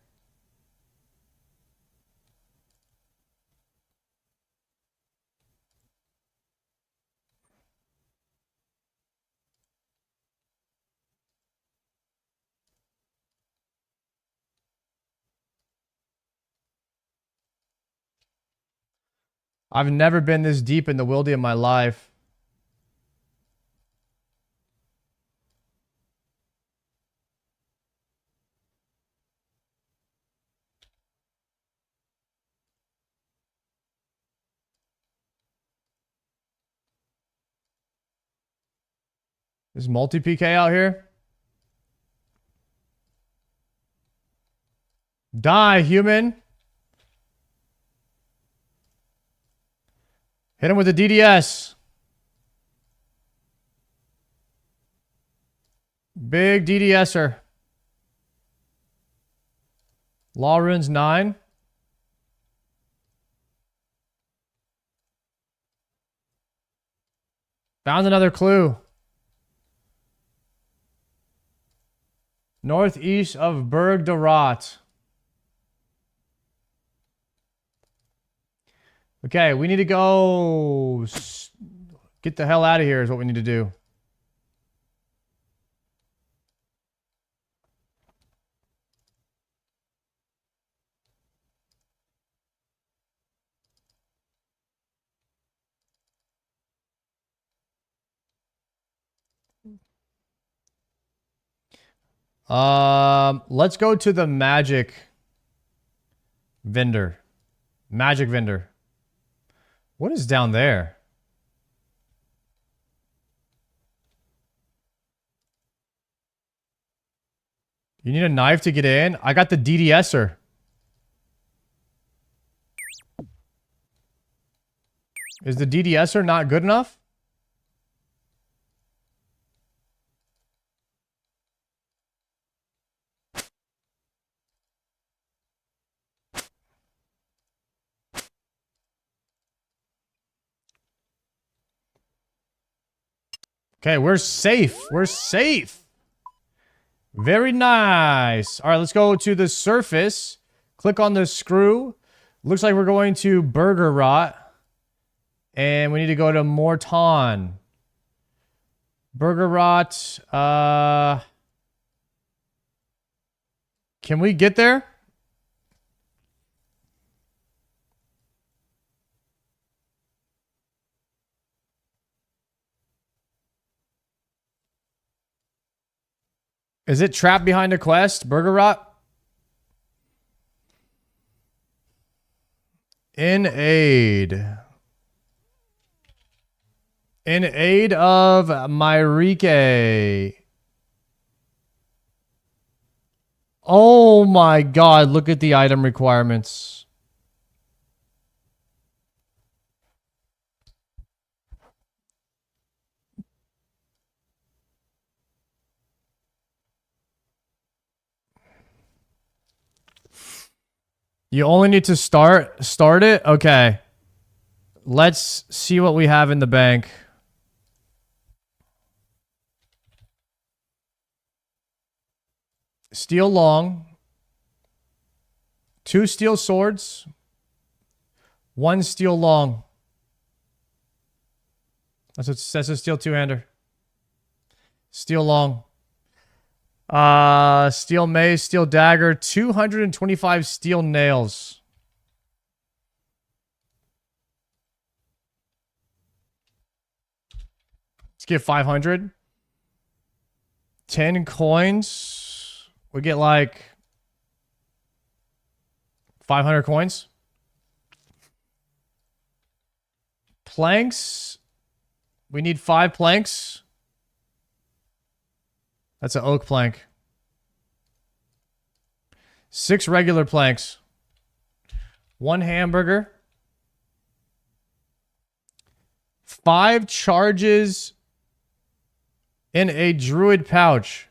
I've never been this deep in the wildy in my life. Is multi-PK out here? Die, human. Hit him with a DDS. Big DDSer. Law runes 9. Found another clue. Northeast of Berg de Rot. Okay, we need to go... Get the hell out of here is what we need to do. Let's go to the magic vendor. Magic vendor. What is down there? You need a knife to get in? I got the DDSer. Is the DDSer not good enough? Okay, we're safe. We're safe. Very nice. All right, let's go to the surface. Click on the screw. Looks like we're going to Burger Rot. And we need to go to Morton. Burger Rot. Can we get there? Is it trapped behind a quest? Burger Rot? In aid. In aid of Myrike. Oh my god, look at the item requirements. You only need to start it? Okay. Let's see what we have in the bank. Steel long. 2 steel swords. 1 steel long. That's a steel 2-hander. Steel long. Steel mace, steel dagger, 225 steel nails. Let's get 500. 10 coins. We get like 500 coins. Planks. We need 5 planks. That's an oak plank. 6 regular planks. 1 hamburger. 5 charges in a druid pouch.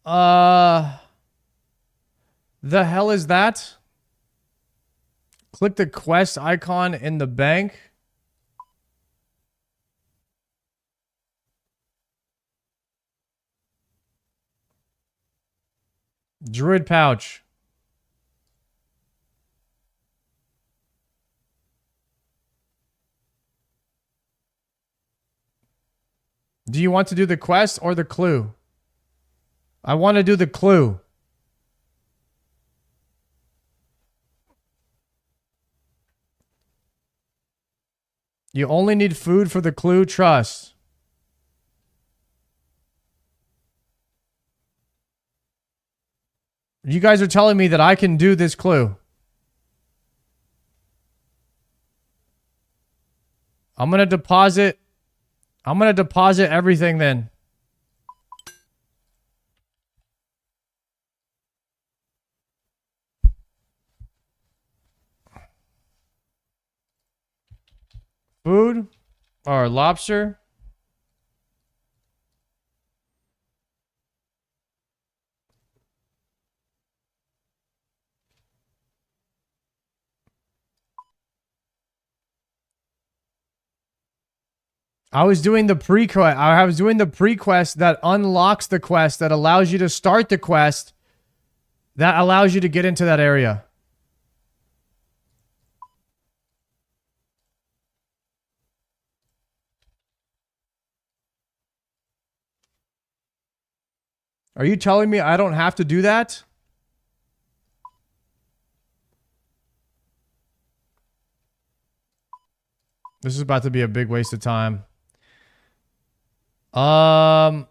The hell is that? Click the quest icon in the bank. Druid pouch. Do you want to do the quest or the clue? I want to do the clue. You only need food for the clue, trust. You guys are telling me that I can do this clue. I'm going to deposit everything then. Food or lobster. I was doing the pre-quest. I was doing the pre-quest that unlocks the quest that allows you to start the quest that allows you to get into that area. Are you telling me I don't have to do that? This is about to be a big waste of time. All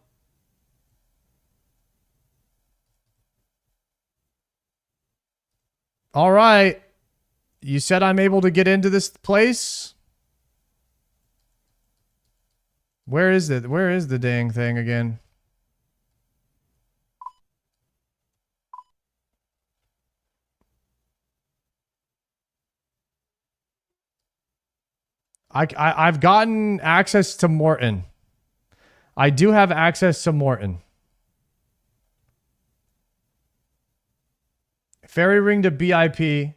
right. You said I'm able to get into this place? Where is it? Where is the dang thing again? I've gotten access to Morton. I do have access to Morton. Fairy ring to BIP.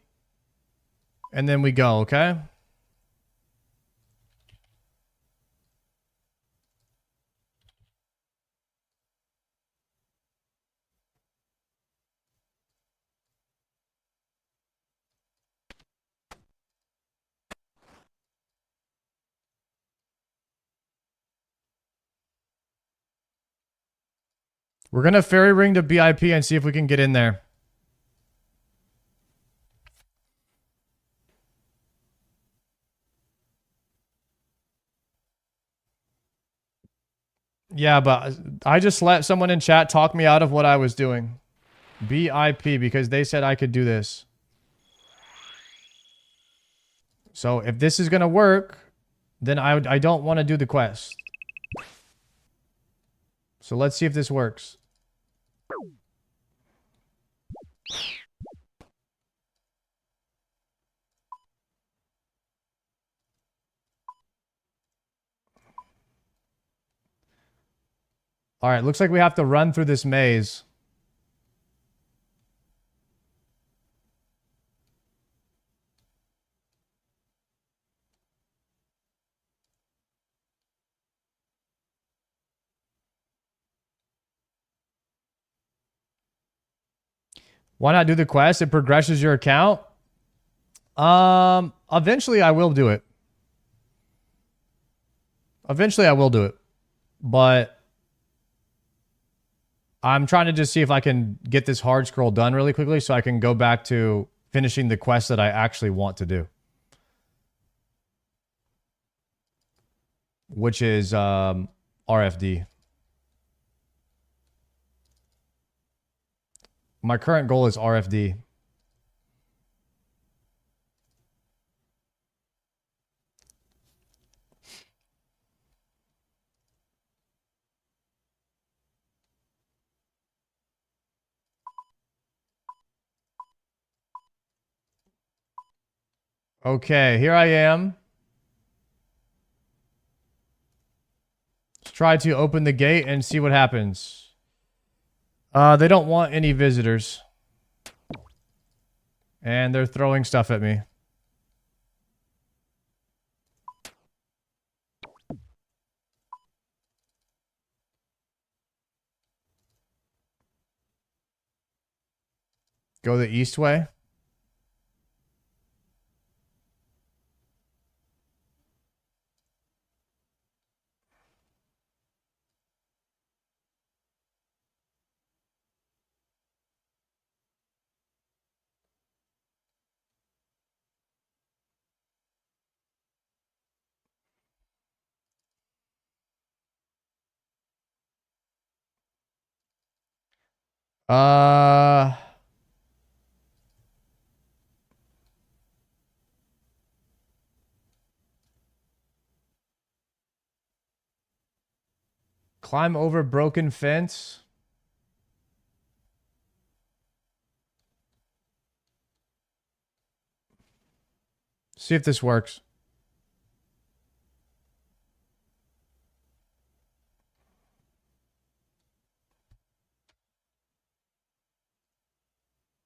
And then we go, okay? We're going to fairy ring to BIP and see if we can get in there. Yeah, but I just let someone in chat talk me out of what I was doing. BIP, because they said I could do this. So if this is going to work, then I don't want to do the quest. So let's see if this works. All right, looks like we have to run through this maze. Why not do the quest? It progresses your account. Eventually I will do it. Eventually I will do it. But I'm trying to just see if I can get this hard scroll done really quickly so I can go back to finishing the quest that I actually want to do. Which is RFD. My current goal is RFD. Okay, here I am. Let's try to open the gate and see what happens. They don't want any visitors. And they're throwing stuff at me. Go the east way. Climb over broken fence. See if this works.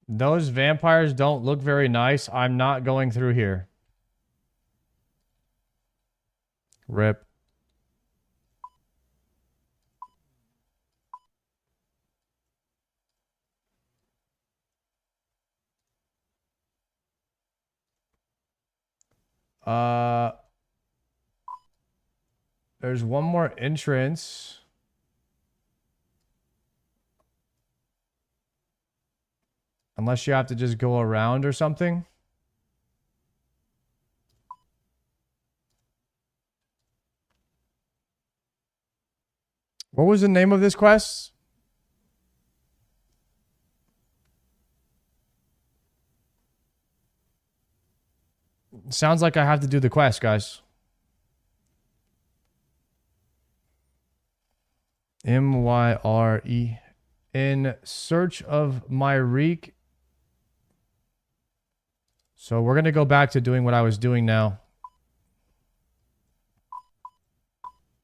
Those vampires don't look very nice. I'm not going through here. Rip. There's one more entrance. Unless you have to just go around or something. What was the name of this quest? Sounds like I have to do the quest, guys. M-Y-R-E. In search of my reek. So we're going to go back to doing what I was doing now.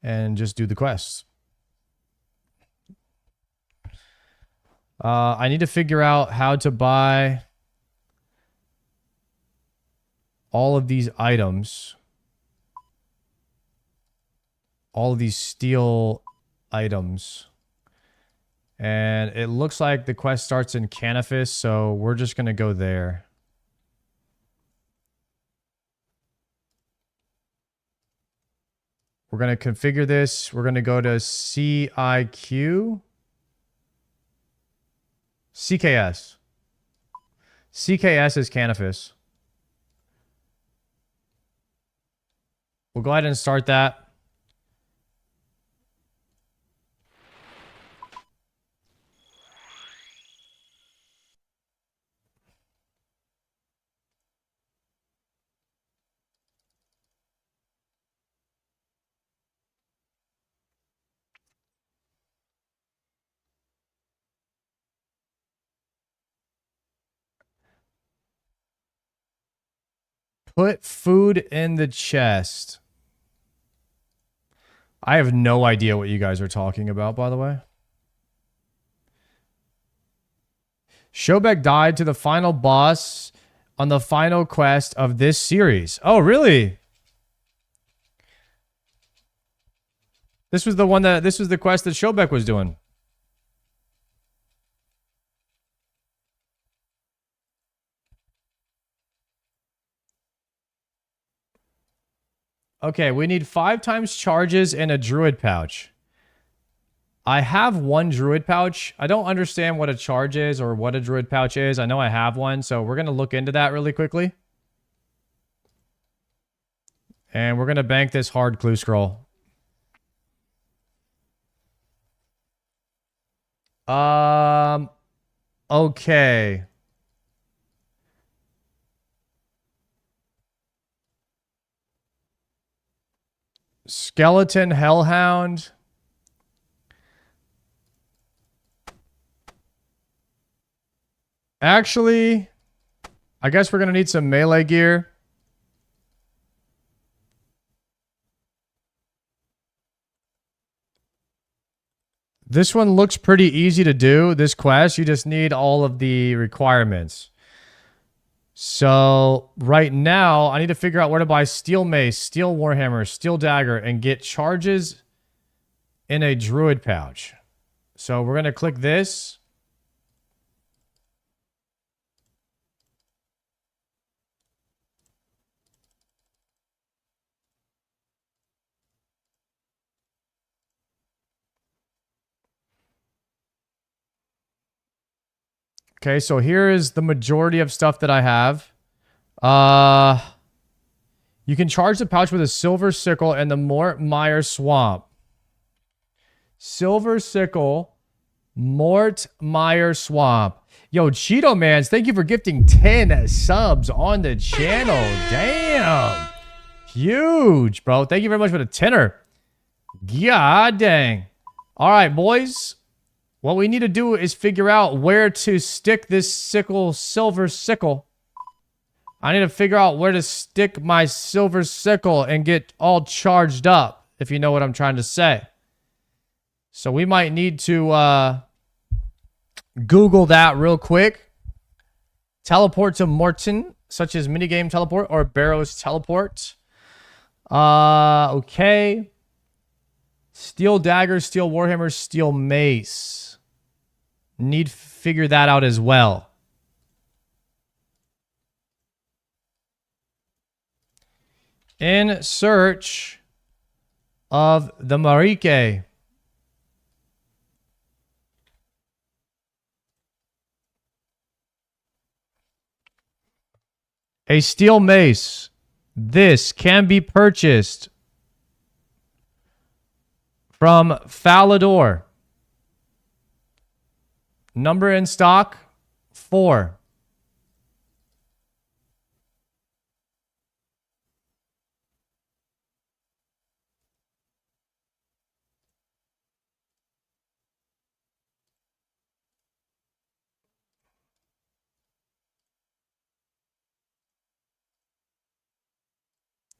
And just do the quests. I need to figure out how to buy all of these items. All of these steel items. And it looks like the quest starts in Canifis, so we're just going to go there. We're going to configure this. We're going to go to CIQ. CKS. CKS is Canifis. We'll go ahead and start that. Put food in the chest. I have no idea what you guys are talking about, by the way. Shobek died to the final boss on the final quest of this series. Oh, really? This was the one that, this was the quest that Shobek was doing. Okay, we need 5 times charges and a druid pouch. I have 1 druid pouch. I don't understand what a charge is or what a druid pouch is. I know I have one, so we're going to look into that really quickly. And we're going to bank this hard clue scroll. Okay. Skeleton Hellhound. Actually, I guess we're going to need some melee gear. This one looks pretty easy to do, this quest. You just need all of the requirements. So, right now, I need to figure out where to buy steel mace, steel warhammer, steel dagger, and get charges in a druid pouch. So, we're going to click this. Okay, so here is the majority of stuff that I have. You can charge the pouch with a silver sickle and the Mort Mire Swamp. Silver sickle, Mort Mire Swamp. Yo, Cheeto Mans, thank you for gifting 10 subs on the channel. Damn. Huge, bro. Thank you very much for the 10er. God dang. All right, boys. What we need to do is figure out where to stick this sickle, silver sickle. I need to figure out where to stick my silver sickle and get all charged up, if you know what I'm trying to say. So we might need to Google that real quick. Teleport to Morton, such as minigame teleport or Barrows teleport. Okay. Steel dagger, steel warhammer, steel mace. Need to figure that out as well. In search of the Marike. A steel mace. This can be purchased from Falador. Number in stock, 4.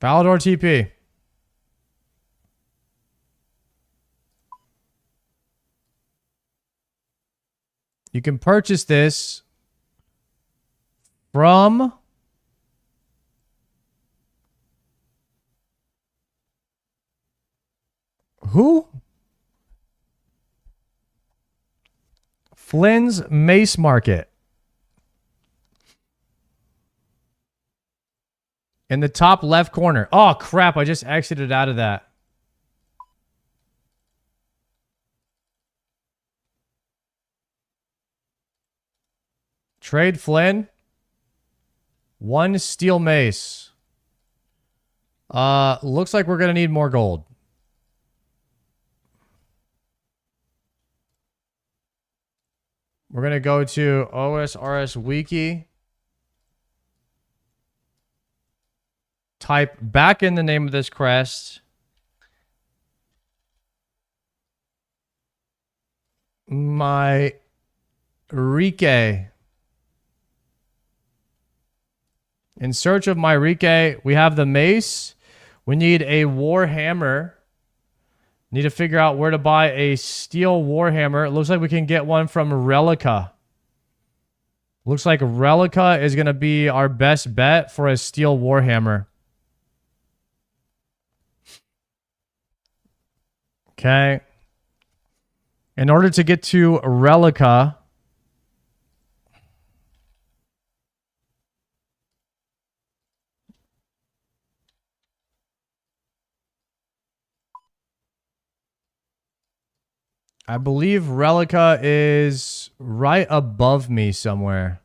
Falador TP. You can purchase this from who? Flynn's Mace Market. In the top left corner. Oh, crap. I just exited out of that. Trade Flynn. 1 steel mace. Looks like we're going to need more gold. We're going to go to OSRS Wiki. Type back in the name of this crest. My Rike. In search of my Rike, we have the mace. We need a war hammer. Need to figure out where to buy a steel war hammer. It looks like we can get one from Relica. Looks like Relica is going to be our best bet for a steel war hammer. Okay. In order to get to Relica, I believe Relica is right above me somewhere.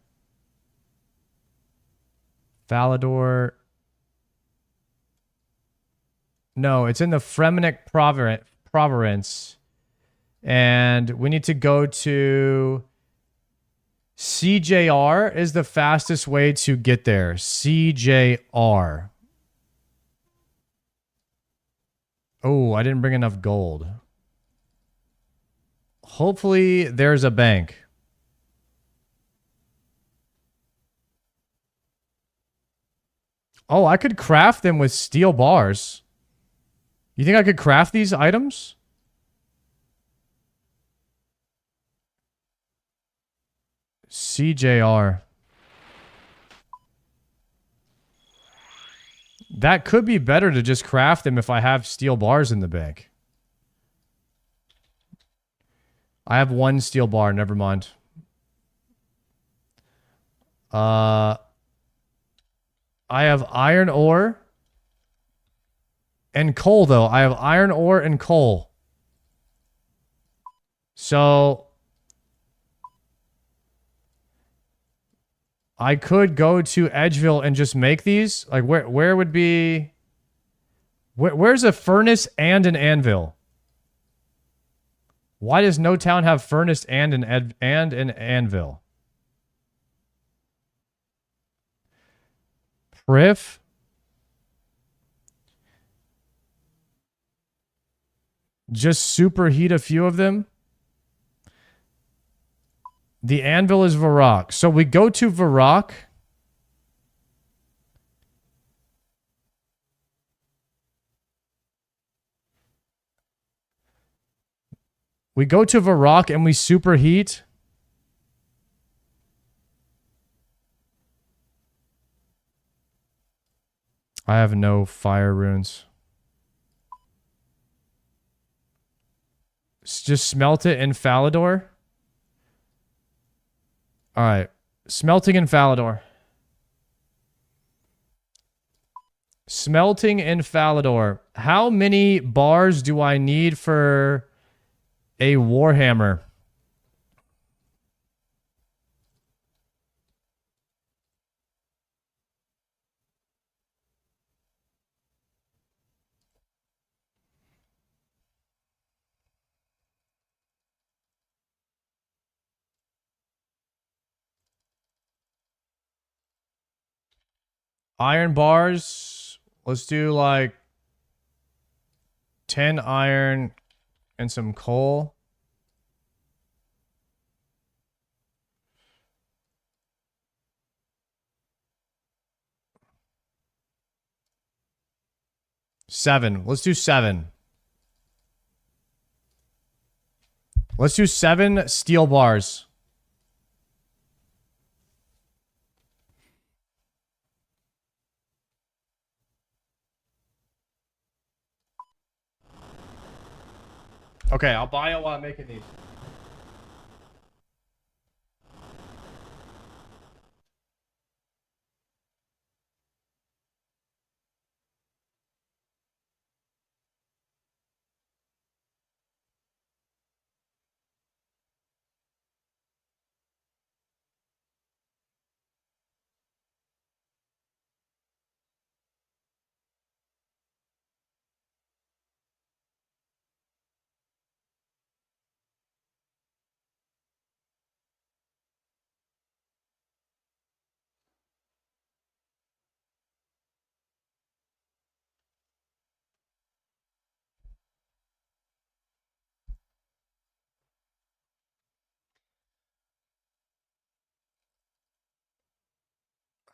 Falador. No, it's in the Fremenic Province. And we need to go to CJR is the fastest way to get there. CJR. Oh, I didn't bring enough gold. Hopefully there's a bank. Oh, I could craft them with steel bars. You think I could craft these items? CJR. That could be better to just craft them if I have steel bars in the bank. I have 1 steel bar, never mind. I have iron ore and coal, though. I have iron ore and coal. So I could go to Edgeville and just make these. Like, where would be... Where's a furnace and an anvil? Why does no town have furnace and an anvil? Priff? Just superheat a few of them? The anvil is Varrock. So we go to Varrock. We go to Varrock and we superheat. I have no fire runes. Just smelt it in Falador. Alright. Smelting in Falador. Smelting in Falador. How many bars do I need for a Warhammer? Iron bars. Let's do like 10 iron and some coal. Seven. Let's do 7. Let's do 7 steel bars. Okay, I'll buy it while I'm making these.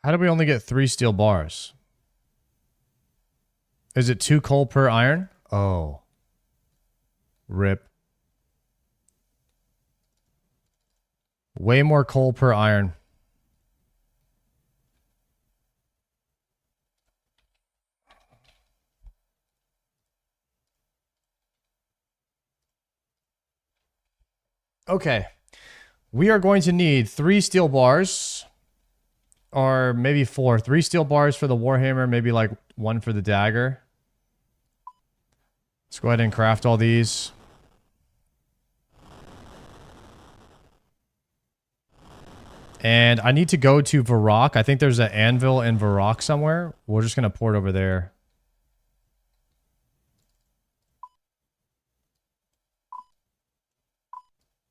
How do we only get 3 steel bars? Is it 2 coal per iron? Oh. Rip. Way more coal per iron. Okay. We are going to need 3 steel bars. Or maybe 4. 3 steel bars for the Warhammer, maybe like 1 for the dagger. Let's go ahead and craft all these. And I need to go to Varrock. I think there's an anvil in Varrock somewhere. We're just going to port over there.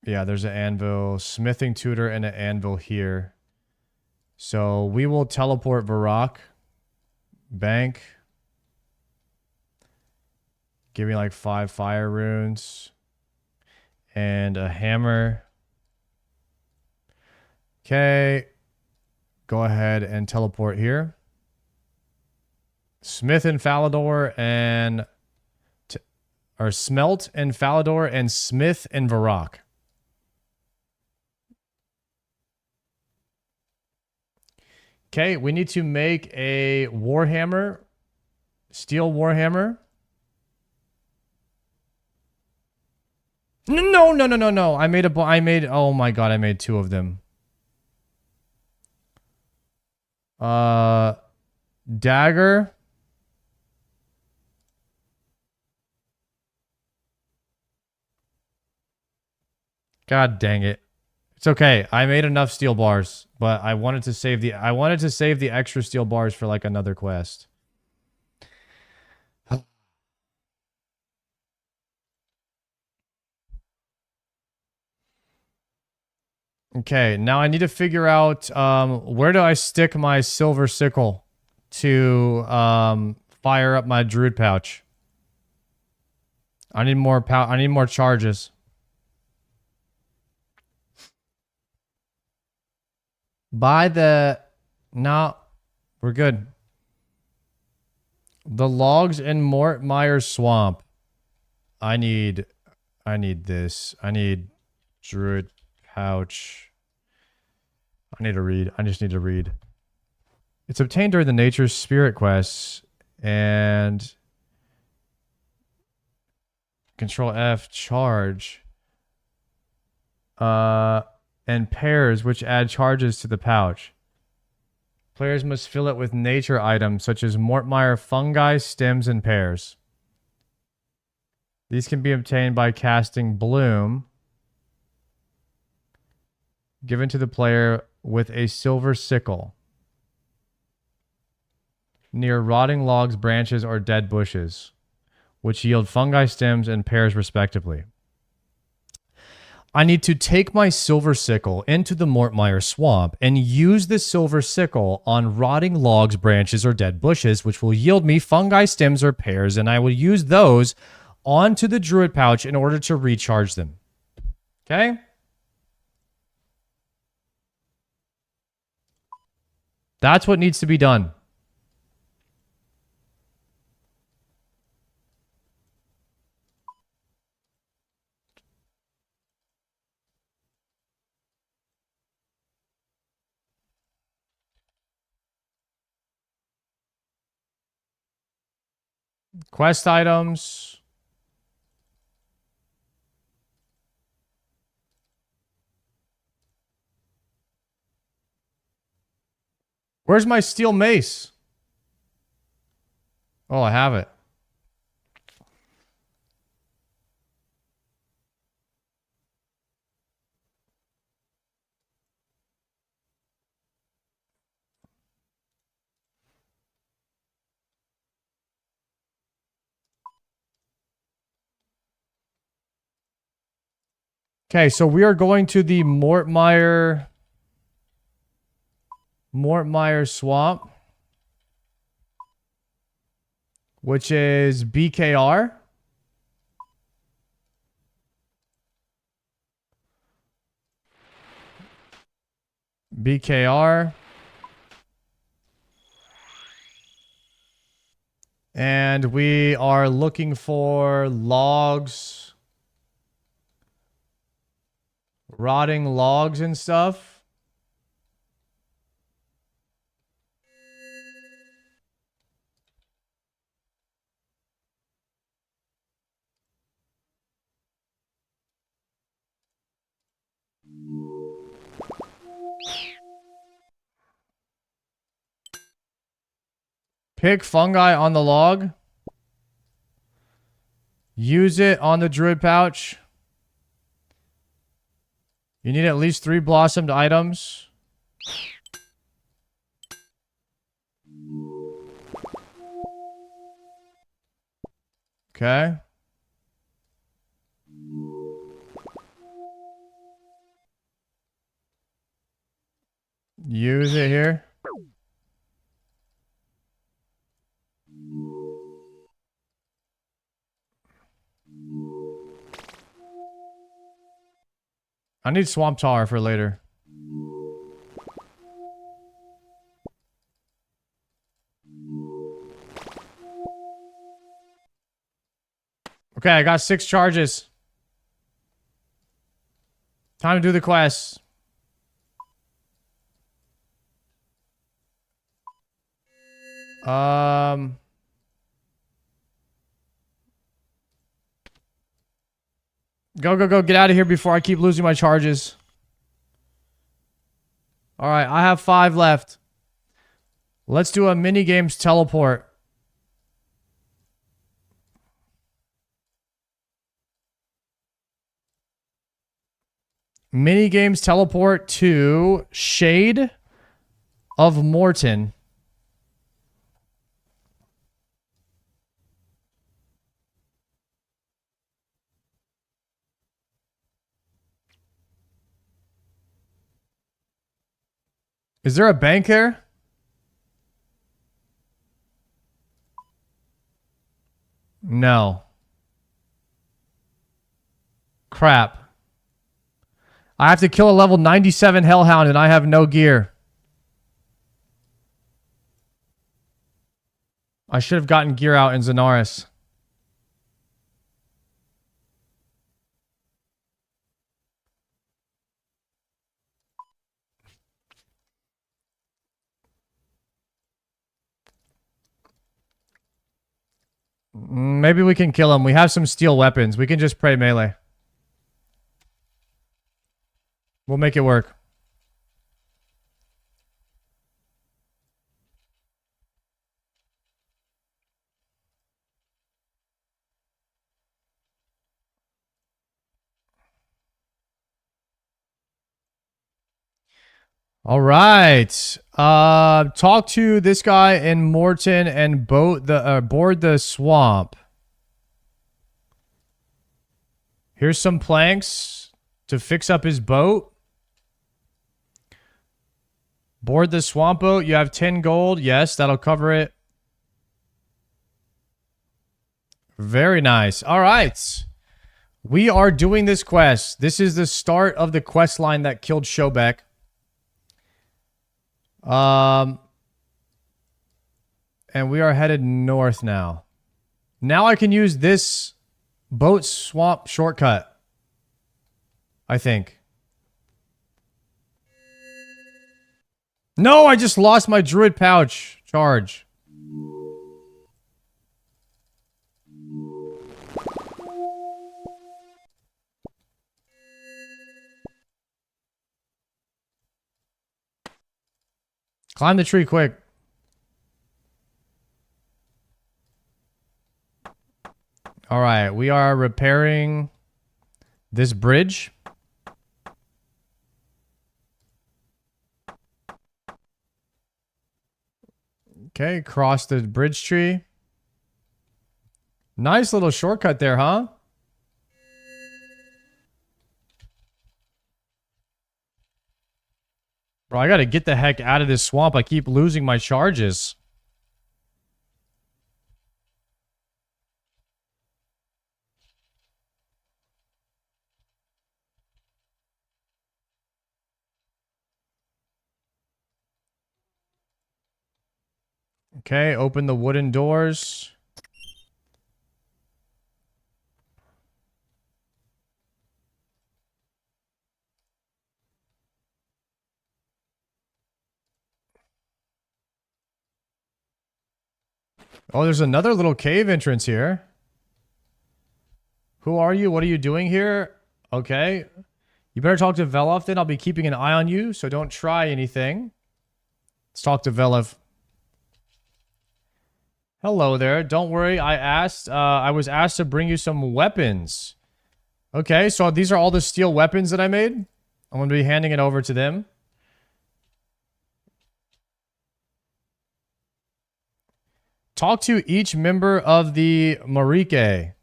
Yeah, there's an anvil, smithing tutor, and an anvil here. So we will teleport Varrock. Bank. Give me like 5 fire runes. And a hammer. Okay. Go ahead and teleport here. Smith in Falador and... or Smelt in Falador and Smith in Varrock. Okay, we need to make a Warhammer. Steel Warhammer. No. I made, oh my god, I made 2 of them. Dagger. God dang it. It's okay. I made enough steel bars, but I wanted to save the extra steel bars for like another quest. Okay, now I need to figure out where do I stick my silver sickle to fire up my druid pouch. I need more charges. Buy the... No, we're good. The logs in Mort Myers Swamp. I need this. I need druid pouch. I need to read. I just need to read. It's obtained during the Nature's Spirit quests and Control F charge. And pairs which add charges to the pouch. Players must fill it with nature items such as Mortmire fungi, stems, and pears. These can be obtained by casting Bloom, given to the player with a silver sickle, near rotting logs, branches, or dead bushes, which yield fungi, stems, and pears respectively. I need to take my silver sickle into the Mortmire swamp and use the silver sickle on rotting logs, branches, or dead bushes, which will yield me fungi, stems, or pears, and I will use those onto the druid pouch in order to recharge them. Okay? That's what needs to be done. Quest items. Where's my steel mace? Oh, I have it. Okay, so we are going to the Mortmire Swamp, which is BKR. BKR. And we are looking for logs. Rotting logs and stuff. Pick fungi on the log. Use it on the druid pouch. You need at least 3 blossomed items. Okay. Use it here. I need swamp tar for later. Okay, I got 6 charges. Time to do the quest. Go, go, go. Get out of here before I keep losing my charges. Alright, I have 5 left. Let's do a mini games teleport. Mini games teleport to Shade of Morton. Is there a bank here? No. Crap. I have to kill a level 97 Hellhound and I have no gear. I should have gotten gear out in Zenaris. Maybe we can kill him. We have some steel weapons. We can just pray melee. We'll make it work. All right. Talk to this guy in Morton and board the swamp. Here's some planks to fix up his boat. Board the swamp boat. You have 10 gold. Yes, that'll cover it. Very nice. All right. We are doing this quest. This is the start of the quest line that killed Shobek. And we are headed north now. Now I can use this boat swamp shortcut, I think. No, I just lost my druid pouch charge. Climb the tree quick. All right, we are repairing this bridge. Okay, cross the bridge tree. Nice little shortcut there, huh? Bro, I gotta get the heck out of this swamp. I keep losing my charges. Okay, open the wooden doors. Oh, there's another little cave entrance here. Who are you? What are you doing here? Okay. You better talk to Velof then. I'll be keeping an eye on you, so don't try anything. Let's talk to Velof. Hello there. Don't worry. I was asked to bring you some weapons. Okay, so these are all the steel weapons that I made. I'm going to be handing it over to them. Talk to each member of the Marike.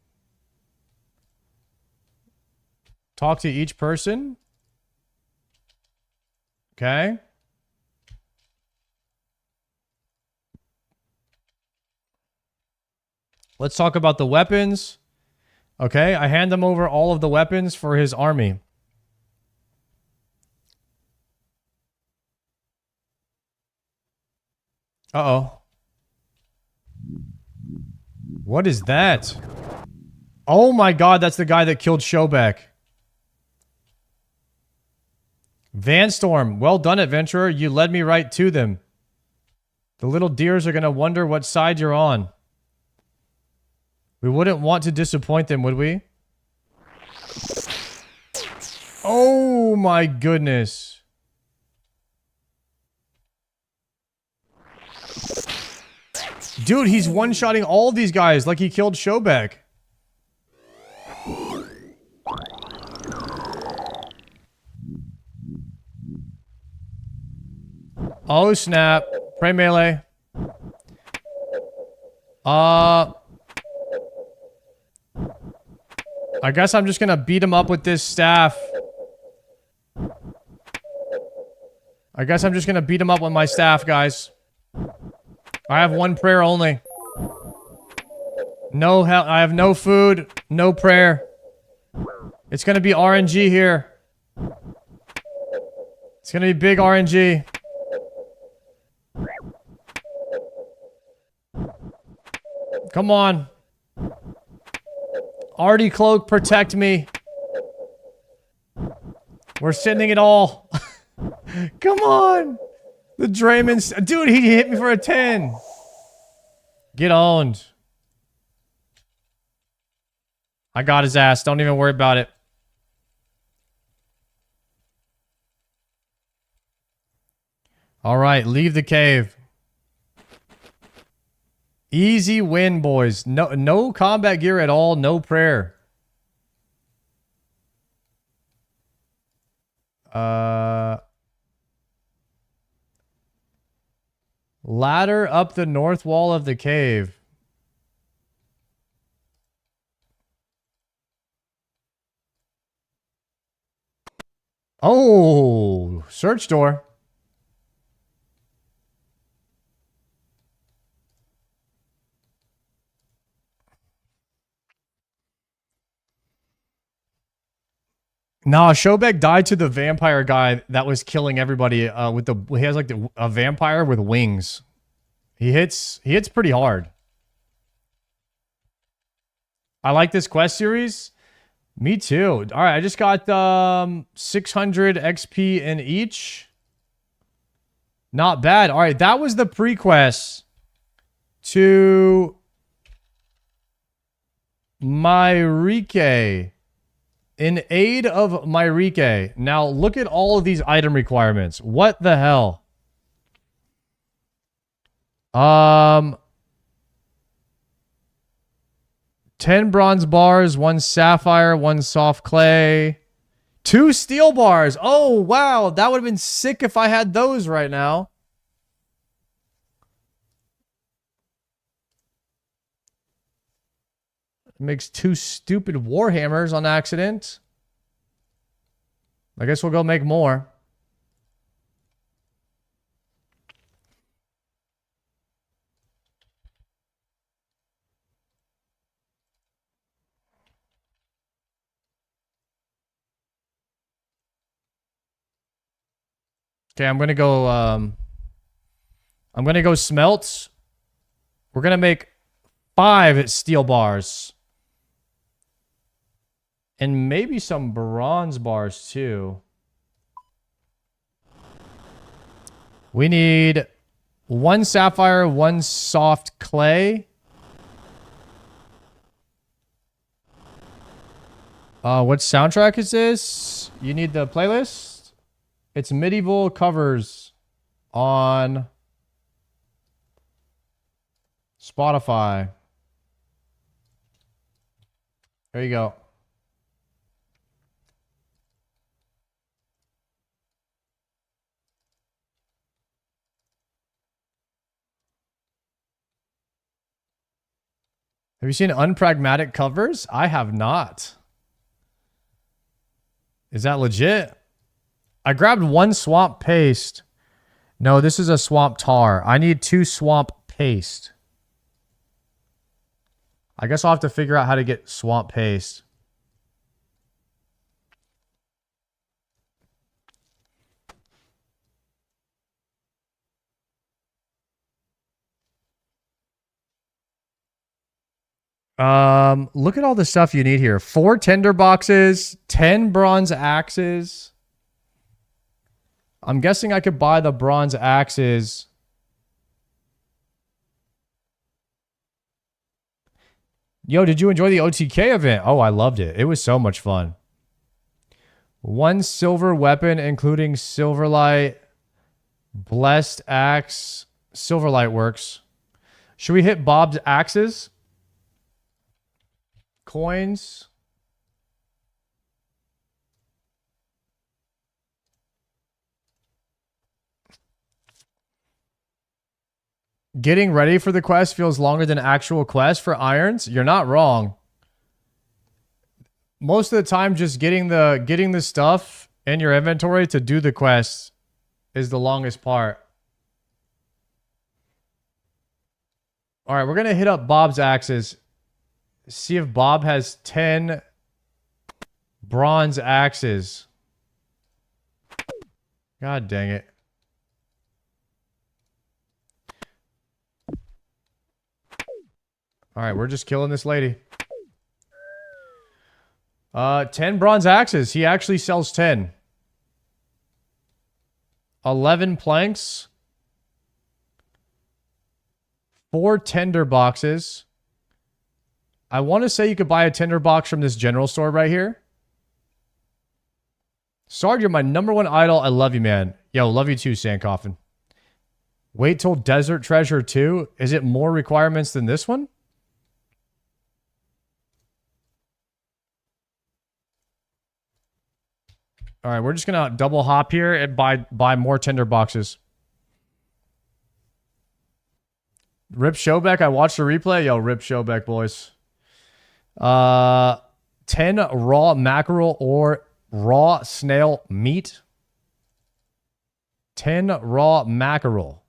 Talk to each person. Okay. Let's talk about the weapons. Okay, I hand them over all of the weapons for his army. Uh-oh. What is that? Oh my god, that's the guy that killed Shobek. Vanstorm, well done, adventurer. You led me right to them. The little deers are going to wonder what side you're on. We wouldn't want to disappoint them, would we? Oh my goodness. Dude, he's one-shotting all these guys like he killed Shobek. Oh snap. Pray melee. I guess I'm just gonna beat him up with this staff. I guess I'm just gonna beat him up with my staff, guys. I have one prayer only. No hell. I have no food, no prayer. It's gonna be RNG here. It's gonna be big RNG. Come on. Artie Cloak, protect me. We're sending it all. Come on. The Draymond's... Dude, he hit me for a 10. Get owned. I got his ass. Don't even worry about it. All right, leave the cave. Easy win, boys. No combat gear at all. No prayer. Ladder up the north wall of the cave. Oh, search door. Nah, Shobek died to the vampire guy that was killing everybody with the he has like a vampire with wings. He hits pretty hard. I like this quest series. Me too. All right, I just got 600 XP in each. Not bad. All right, that was the pre-quest to Myrike. In aid of Myrike. Now, look at all of these item requirements. What the hell? 10 bronze bars, 1 sapphire, 1 soft clay, 2 steel bars. Oh, wow. That would have been sick if I had those right now. Makes 2 stupid warhammers on accident. I guess we'll go make more. Okay, I'm gonna go smelt. We're gonna make 5 steel bars. And maybe some bronze bars too. We need 1 sapphire, 1 soft clay. What soundtrack is this? You need the playlist? It's medieval covers on Spotify. There you go. Have you seen unpragmatic covers? I have not. Is that legit? I grabbed 1 swamp paste. No, this is a swamp tar. I need 2 swamp paste. I guess I'll have to figure out how to get swamp paste. Look at all the stuff you need here. 4 tinder boxes, 10 bronze axes. I'm guessing I could buy the bronze axes. Yo, did you enjoy the OTK event? Oh, I loved it. It was so much fun. 1 silver weapon, including Silverlight, Blessed Axe. Silverlight works. Should we hit Bob's axes? Coins. Getting ready for the quest feels longer than actual quest for irons. You're not wrong. Most of the time, just getting the stuff in your inventory to do the quest is the longest part. All right, we're gonna hit up Bob's axes. See if Bob has 10 bronze axes. God dang it. All right, we're just killing this lady. 10 bronze axes. He actually sells 10. 11 planks. 4 tinder boxes. I want to say you could buy a tinder box from this general store right here. Sarge, you're my #1 idol. I love you, man. Yo, love you too, Sandcoffin. Wait till Desert Treasure 2. Is it more requirements than this one? All right, we're just going to double hop here and buy more tinder boxes. Rip Showback. I watched the replay. Yo, Rip Showback, boys. 10 raw mackerel or raw snail meat. 10 raw mackerel.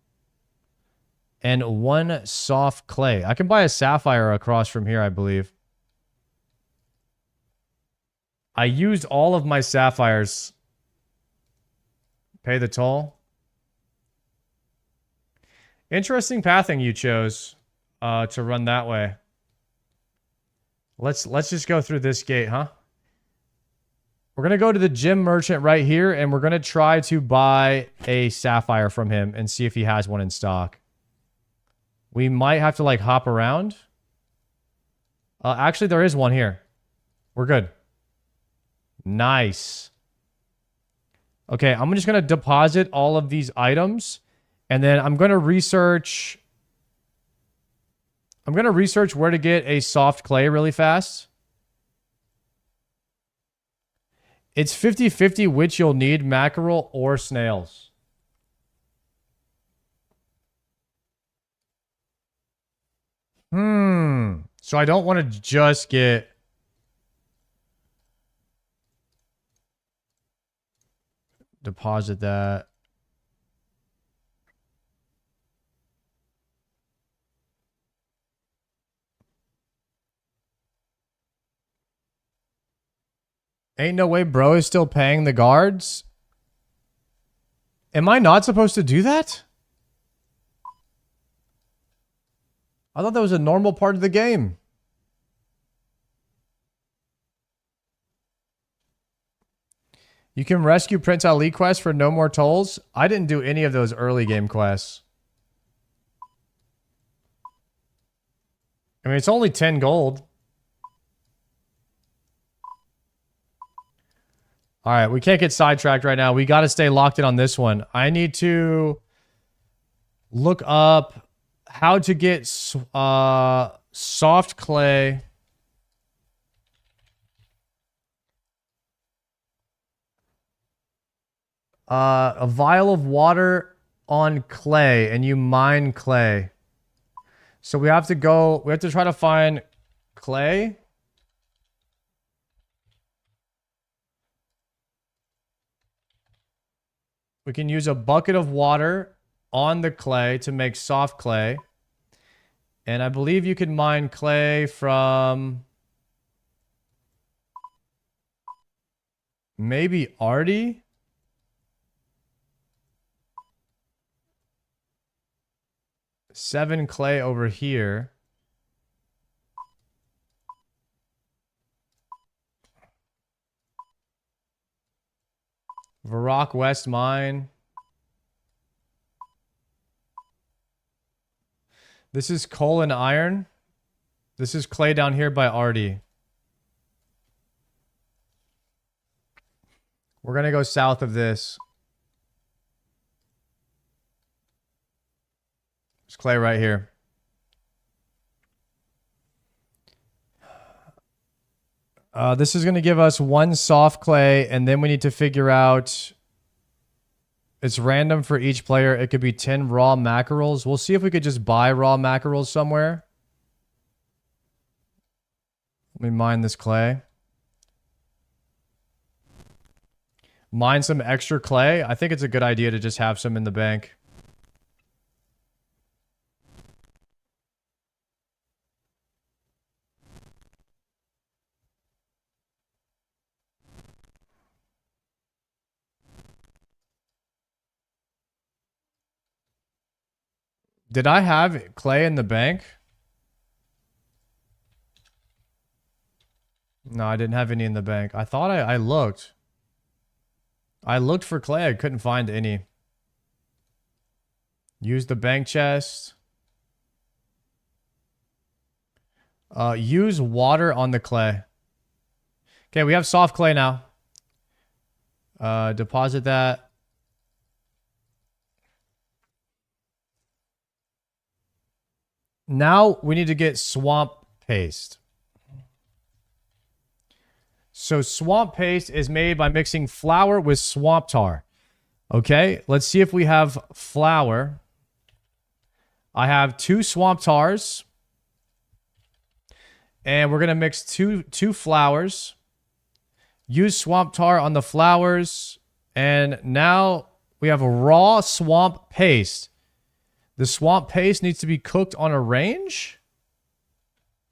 And 1 soft clay. I can buy a sapphire across from here, I believe. I used all of my sapphires. Pay the toll. Interesting pathing you chose to run that way. Let's just go through this gate, huh? We're going to go to the gym merchant right here, and we're going to try to buy a sapphire from him and see if he has one in stock. We might have to, like, hop around. Actually, there is one here. We're good. Nice. Okay, I'm just going to deposit all of these items, and then I'm going to research... where to get a soft clay really fast. It's 50-50 which you'll need, mackerel or snails. So I don't want to just get... Deposit that. Ain't no way bro is still paying the guards. Am I not supposed to do that? I thought that was a normal part of the game. You can rescue Prince Ali quests for no more tolls. I didn't do any of those early game quests. I mean, it's only 10 gold. All right, we can't get sidetracked right now. We got to stay locked in on this one. I need to look up how to get soft clay. A vial of water on clay, and you mine clay. So we have to try to find clay. We can use a bucket of water on the clay to make soft clay. And I believe you can mine clay from maybe Artie. Seven clay over here. Varrock West Mine. This is coal and iron. This is clay down here by Artie. We're going to go south of this. There's clay right here. This is going to give us 1 soft clay, and then we need to figure out... It's random for each player. It could be 10 raw mackerels. We'll see if we could just buy raw mackerels somewhere. Let me mine this clay. Mine some extra clay. I think it's a good idea to just have some in the bank. Did I have clay in the bank? No, I didn't have any in the bank. I thought I looked. I looked for clay. I couldn't find any. Use the bank chest. Use water on the clay. Okay, we have soft clay now. Deposit that. Now we need to get swamp paste. So swamp paste is made by mixing flour with swamp tar. Okay, let's see if we have flour. I have 2 swamp tars. And we're going to mix two flowers. Use swamp tar on the flowers. And now we have a raw swamp paste. The swamp paste needs to be cooked on a range?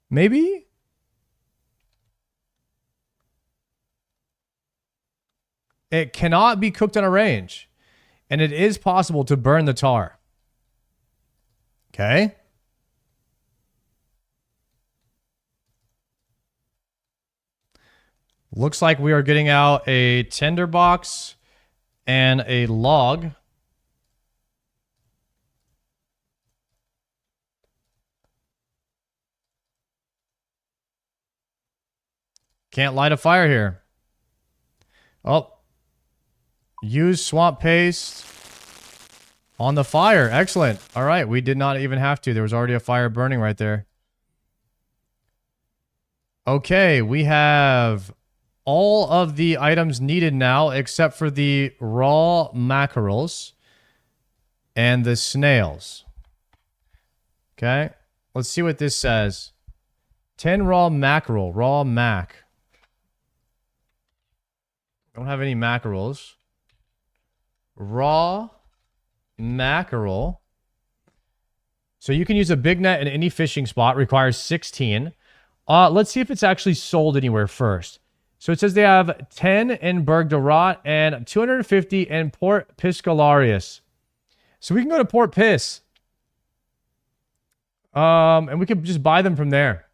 Maybe? It cannot be cooked on a range. And it is possible to burn the tar. Okay. Looks like we are getting out a tinderbox and a log. Can't light a fire here. Oh. Use swamp paste on the fire. Excellent. All right. We did not even have to. There was already a fire burning right there. Okay. We have all of the items needed now except for the raw mackerels and the snails. Okay. Let's see what this says. 10 raw mackerel. Raw mac. Don't have any mackerels. Raw mackerel. So you can use a big net in any fishing spot. Requires 16. Let's see if it's actually sold anywhere first. So it says they have 10 in Berg de Rot and 250 in Port Piscolarius. So we can go to Port Piss. And we could just buy them from there.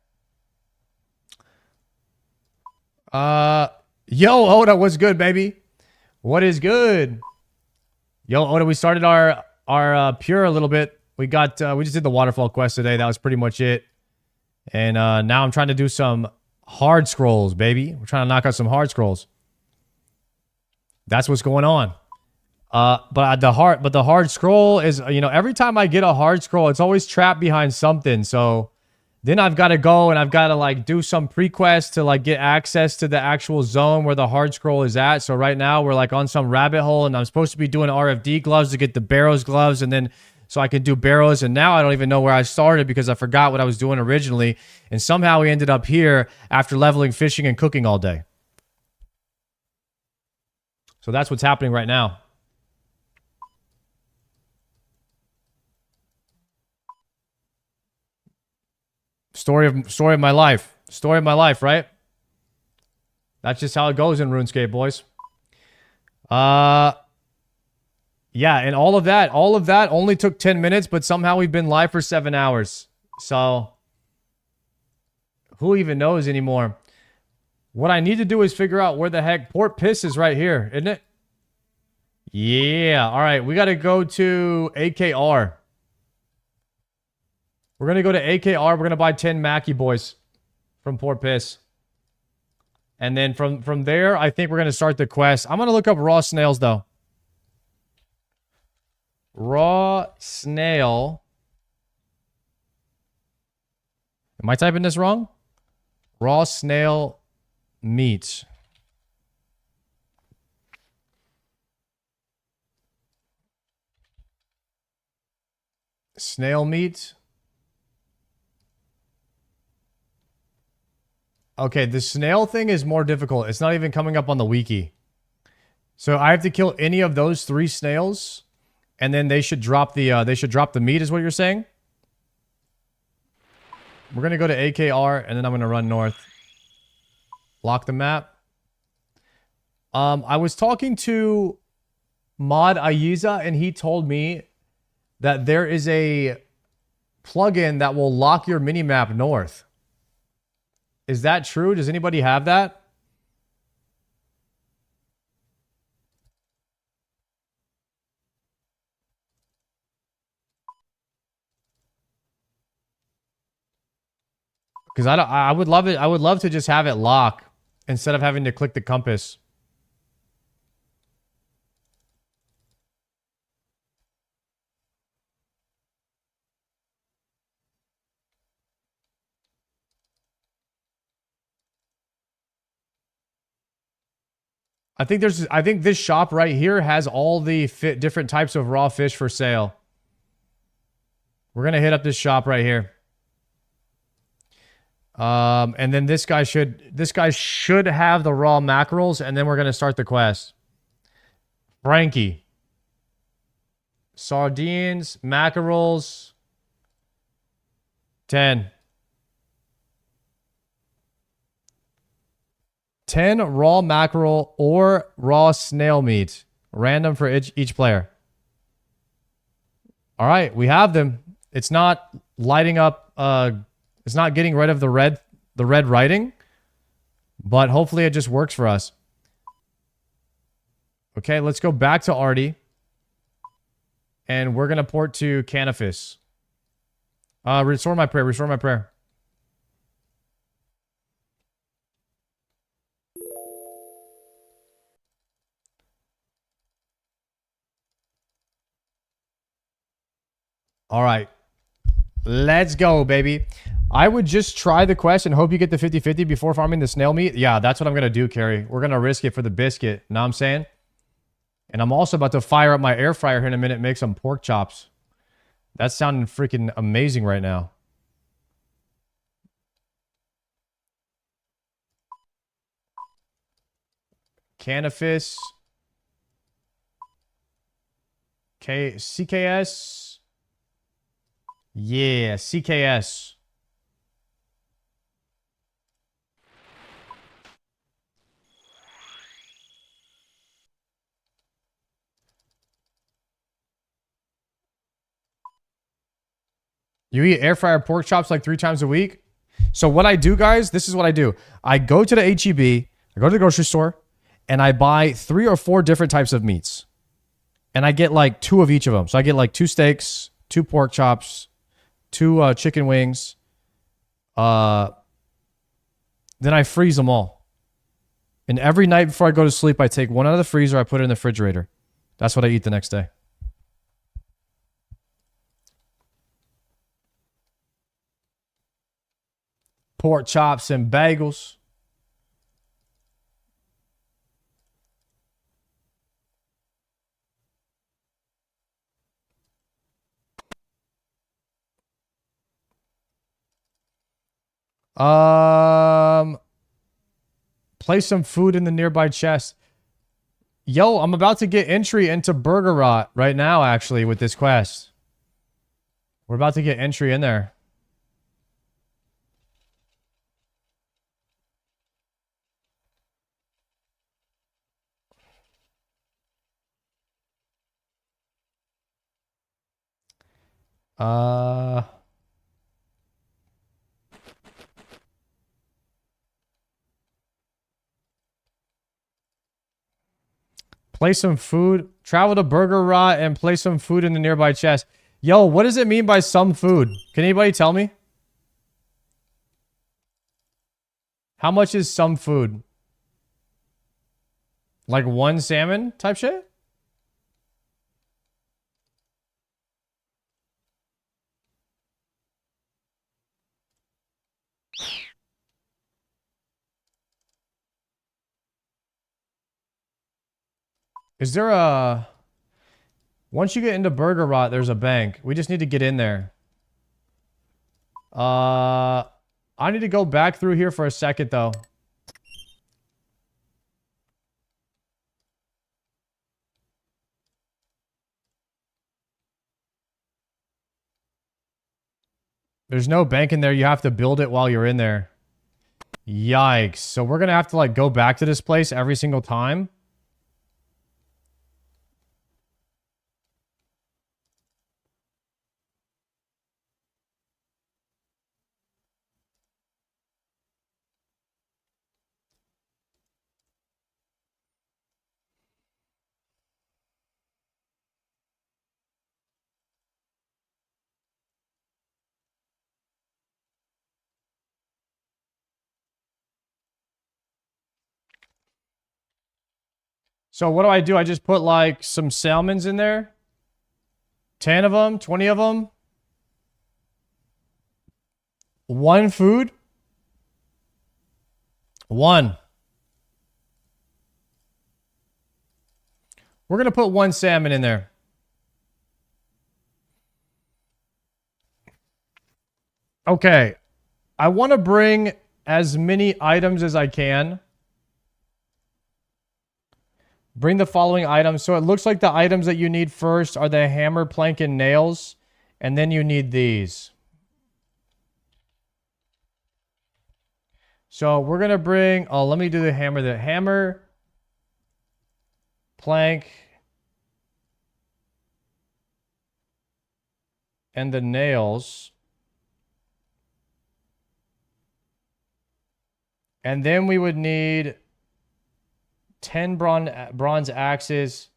Yo, Oda, what's good, baby? What is good? Yo, Oda, we started our pure a little bit. We just did the waterfall quest today. That was pretty much it. And now I'm trying to do some hard scrolls, baby. We're trying to knock out some hard scrolls. That's what's going on. But the hard scroll is, every time I get a hard scroll, it's always trapped behind something. So then I've got to go and I've got to do some pre-quest to get access to the actual zone where the hard scroll is at. So right now we're on some rabbit hole and I'm supposed to be doing RFD gloves to get the Barrows gloves and then so I can do Barrows. And now I don't even know where I started because I forgot what I was doing originally. And somehow we ended up here after leveling, fishing, and cooking all day. So that's what's happening right now. Story of my life. Story of my life, right? That's just how it goes in RuneScape, boys. Yeah, and all of that only took 10 minutes, but somehow we've been live for 7 hours. So who even knows anymore? What I need to do is figure out where the heck Port Piss is right here, isn't it? Yeah, all right. We got to go to AKR. We're going to go to AKR. We're going to buy 10 Mackie boys from Port Piss. And then from there, I think we're going to start the quest. I'm going to look up raw snails, though. Raw snail. Am I typing this wrong? Raw snail meat. Snail meat. Okay, the snail thing is more difficult. It's not even coming up on the wiki. So I have to kill any of those 3 snails, and then they should drop the meat, is what you're saying? We're gonna go to AKR, and then I'm gonna run north. Lock the map. I was talking to Mod Ayiza, and he told me that there is a plugin that will lock your minimap north. Is that true? Does anybody have that? Because I would love it. I would love to just have it lock instead of having to click the compass. I think this shop right here has all the different types of raw fish for sale. We're going to hit up this shop right here. And then this guy should have the raw mackerels, and then we're going to start the quest. Frankie. Sardines, mackerels. 10. 10 raw mackerel or raw snail meat. Random for each player. All right, we have them. It's not lighting up. It's not getting rid of the red writing, but hopefully it just works for us. Okay, let's go back to Artie. And we're going to port to Canifis. Restore my prayer. Restore my prayer. All right. Let's go, baby. I would just try the quest and hope you get the 50-50 before farming the snail meat. Yeah, that's what I'm going to do, Carrie. We're going to risk it for the biscuit. Know what I'm saying? And I'm also about to fire up my air fryer here in a minute and make some pork chops. That's sounding freaking amazing right now. Canifis. CKS. Yeah, CKS. You eat air fryer pork chops like 3 times a week? So what I do, guys, this is what I do. I go to the HEB, I go to the grocery store, and I buy 3 or 4 different types of meats. And I get like 2 of each of them. So I get like 2 steaks, 2 pork chops, 2 chicken wings. Then I freeze them all. And every night before I go to sleep, I take one out of the freezer, I put it in the refrigerator. That's what I eat the next day. Pork chops and bagels. Place some food in the nearby chest. Yo, I'm about to get entry into Burger Rot right now, actually, with this quest. We're about to get entry in there. Place some food. Travel to Burger Rot and place some food in the nearby chest. Yo, what does it mean by some food? Can anybody tell me? How much is some food? Like 1 salmon type shit? Is there a... Once you get into Burger Rot, there's a bank. We just need to get in there. I need to go back through here for a second, though. There's no bank in there. You have to build it while you're in there. Yikes. So we're going to have to, like, go back to this place every single time. So what do? I just put like some salmons in there. 10 of them, 20 of them. 1 food. 1. We're going to put 1 salmon in there. Okay. I want to bring as many items as I can. Bring the following items. So it looks like the items that you need first are the hammer, plank, and nails. And then you need these. So we're going to bring... Oh, let me do the hammer. The hammer, plank, and the nails. And then we would need 10 bronze axes.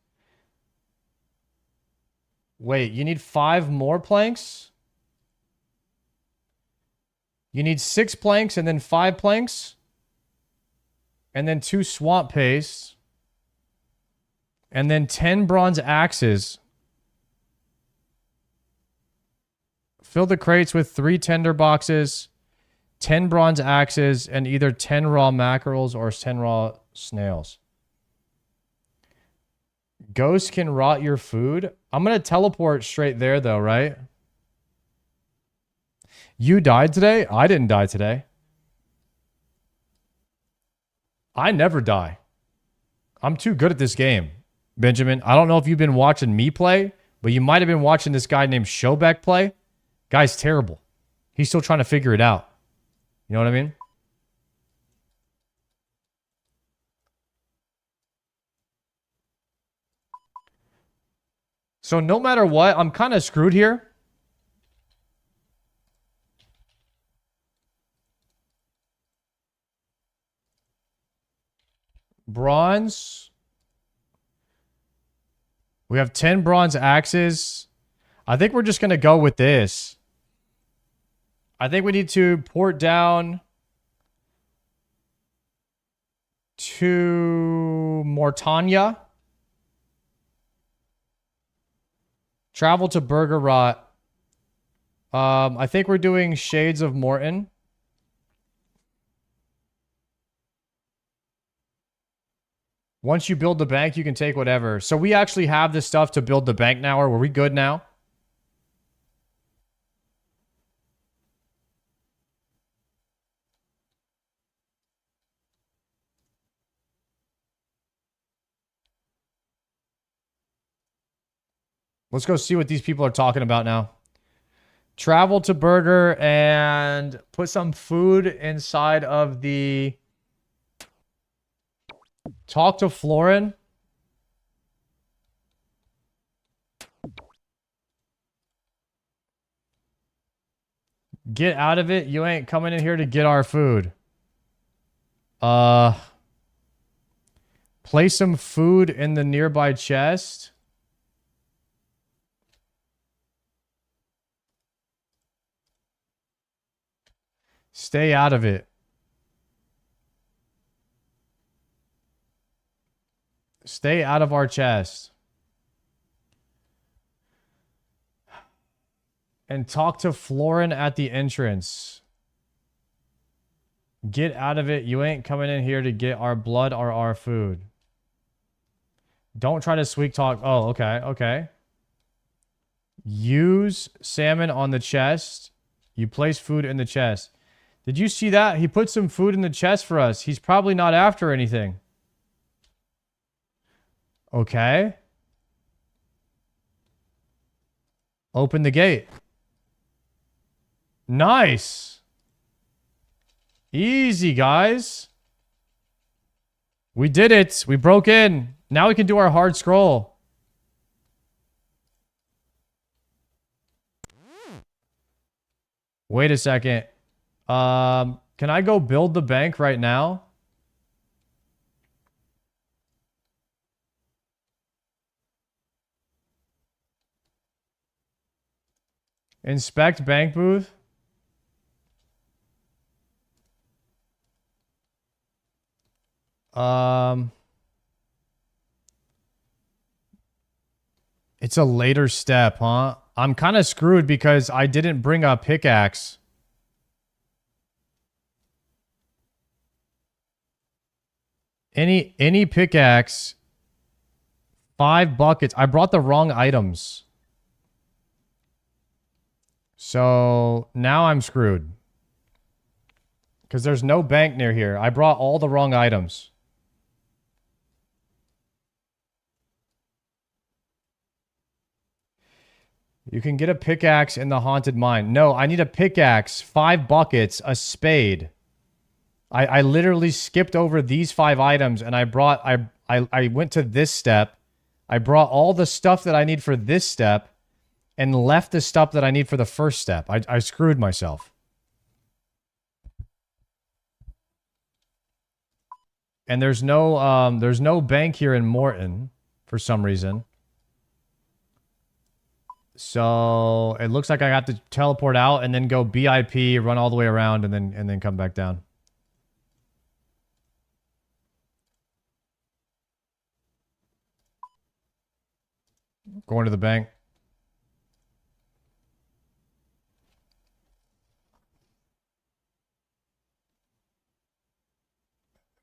Wait, you need 5 more planks? You need 6 planks and then 5 planks? And then 2 swamp pastes. And then 10 bronze axes. Fill the crates with 3 tinder boxes, 10 bronze axes, and either 10 raw mackerels or 10 raw snails. Ghosts can rot your food. I'm going to teleport straight there though, right? You died today? I didn't die today. I never die. I'm too good at this game, Benjamin. I don't know if you've been watching me play, but you might have been watching this guy named Showbeck play. Guy's terrible. He's still trying to figure it out. You know what I mean? So no matter what, I'm kind of screwed here. Bronze. We have 10 bronze axes. I think we're just going to go with this. I think we need to port down to Mortania. Travel to Burger Rot. I think we're doing Shades of Morton. Once you build the bank, you can take whatever. So we actually have the stuff to build the bank now, or were we good now? Let's go see what these people are talking about now. Travel to Burger and put some food inside of the... Talk to Florin. Get out of it. You ain't coming in here to get our food. Place some food in the nearby chest. Stay out of it. Stay out of our chest. And talk to Florin at the entrance. Get out of it. You ain't coming in here to get our blood or our food. Don't try to sweet talk. Oh, okay. Okay. Use salmon on the chest. You place food in the chest. Did you see that? He put some food in the chest for us. He's probably not after anything. Okay. Open the gate. Nice. Easy, guys. We did it. We broke in. Now we can do our hard scroll. Wait a second. Can I go build the bank right now? Inspect bank booth. It's a later step, huh? I'm kind of screwed because I didn't bring a pickaxe. Any pickaxe. 5 buckets. I brought the wrong items. So now I'm screwed. Because there's no bank near here. I brought all the wrong items. You can get a pickaxe in the haunted mine. No, I need a pickaxe, 5 buckets, a spade. I literally skipped over these 5 items and I went to this step. I brought all the stuff that I need for this step and left the stuff that I need for the first step. I screwed myself. And there's no bank here in Morton for some reason. So it looks like I have to teleport out and then go BIP, run all the way around, and then come back down. Going to the bank.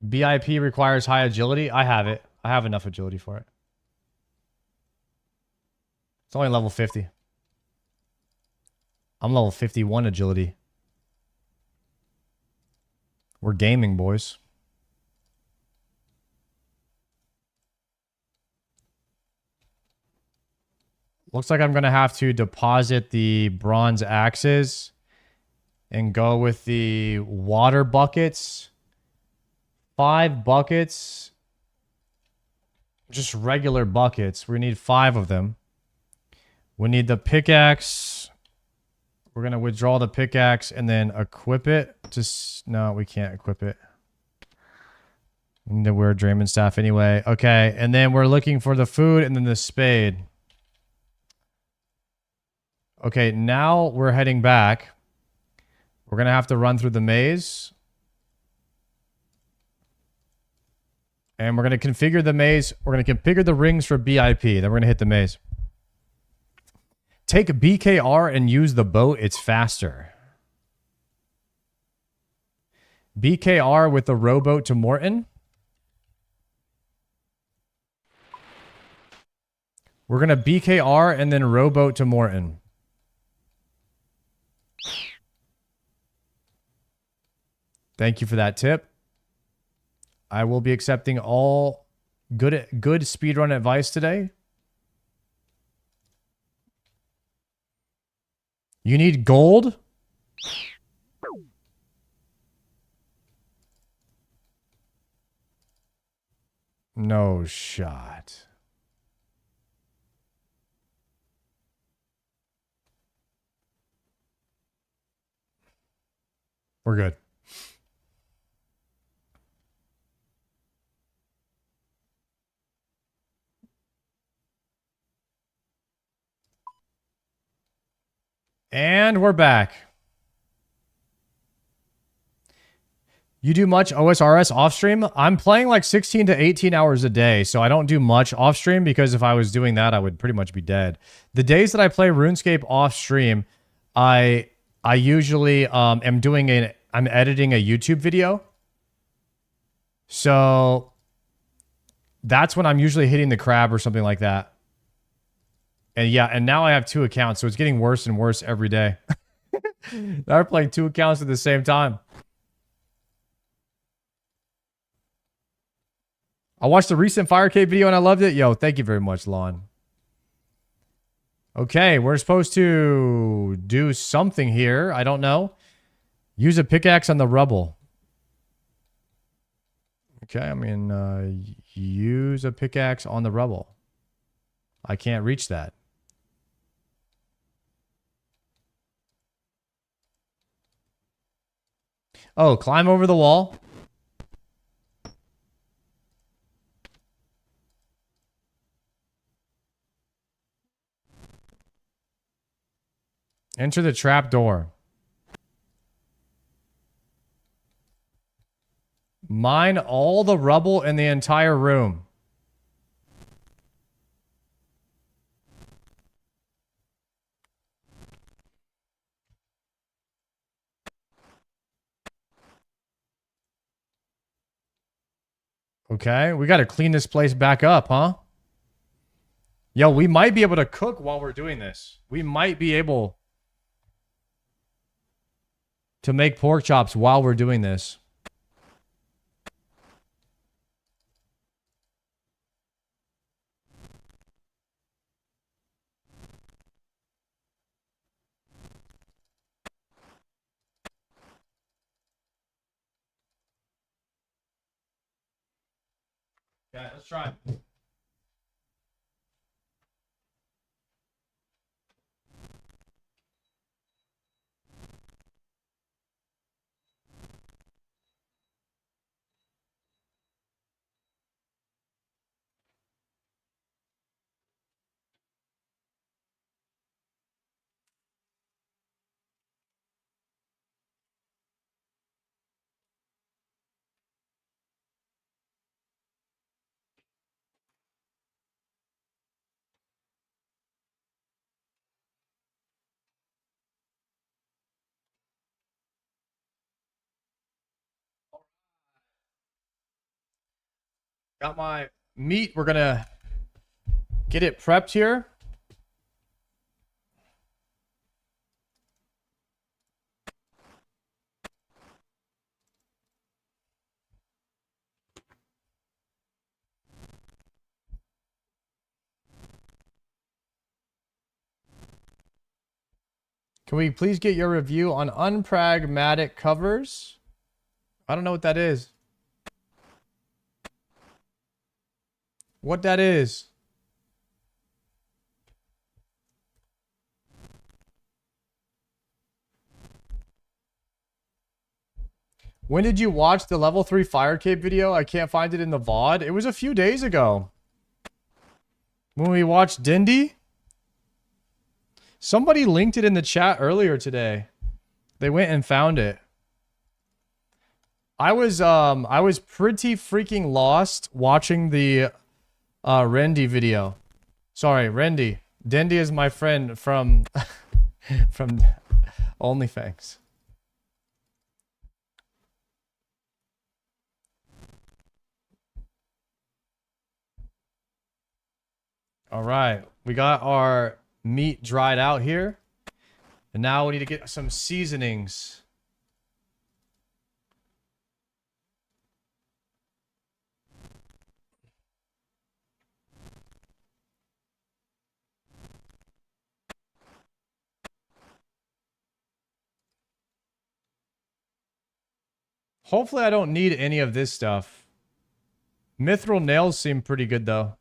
BIP requires high agility. I have it. I have enough agility for it. It's only level 50. I'm level 51 agility. We're gaming, boys. Looks like I'm going to have to deposit the bronze axes and go with the water buckets. 5 buckets. Just regular buckets. We need 5 of them. We need the pickaxe. We're going to withdraw the pickaxe and then equip it. No, we can't equip it. We need to wear Draymond staff anyway. Okay, and then we're looking for the food and then the spade. Okay, now we're heading back. We're going to have to run through the maze. And we're going to configure the maze. We're going to configure the rings for BIP. Then we're going to hit the maze. Take BKR and use the boat. It's faster. BKR with the rowboat to Morton. We're going to BKR and then rowboat to Morton. Thank you for that tip. I will be accepting all good speedrun advice today. You need gold? No shot. We're good. And we're back. You do much OSRS off stream? I'm playing like 16 to 18 hours a day, so I don't do much off stream because if I was doing that, I would pretty much be dead. The days that I play RuneScape off stream, I usually I'm editing a YouTube video. So that's when I'm usually hitting the crab or something like that. And yeah, and now I have 2 accounts, so it's getting worse and worse every day. Now I'm playing 2 accounts at the same time. I watched the recent Fire Cave video and I loved it. Yo, thank you very much, Lon. Okay, we're supposed to do something here. I don't know. Use a pickaxe on the rubble. Okay, I mean, use a pickaxe on the rubble. I can't reach that. Oh, climb over the wall. Enter the trap door. Mine all the rubble in the entire room. Okay, we got to clean this place back up, huh? Yo, we might be able to cook while we're doing this. We might be able to make pork chops while we're doing this. Okay, let's try. Got my meat. We're gonna get it prepped here. Can we please get your review on unpragmatic covers? I don't know what that is. What that is? When did you watch the level 3 fire cape video? I can't find it in the VOD. It was a few days ago. When we watched Dindy. Somebody linked it in the chat earlier today. They went and found it. I was pretty freaking lost watching the Rendy video. Sorry, Rendy. Dindy is my friend from from OnlyFans. All right, we got our meat dried out here. And now we need to get some seasonings. Hopefully I don't need any of this stuff. Mithril nails seem pretty good though.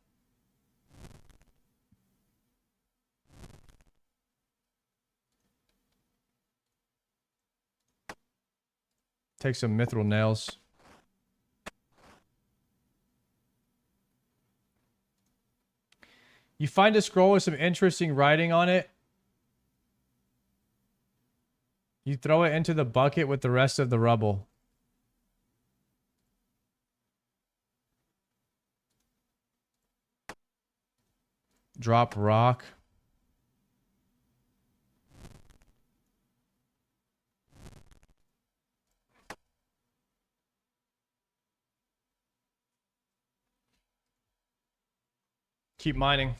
Take some mithril nails. You find a scroll with some interesting writing on it. You throw it into the bucket with the rest of the rubble. Drop rock. Keep mining.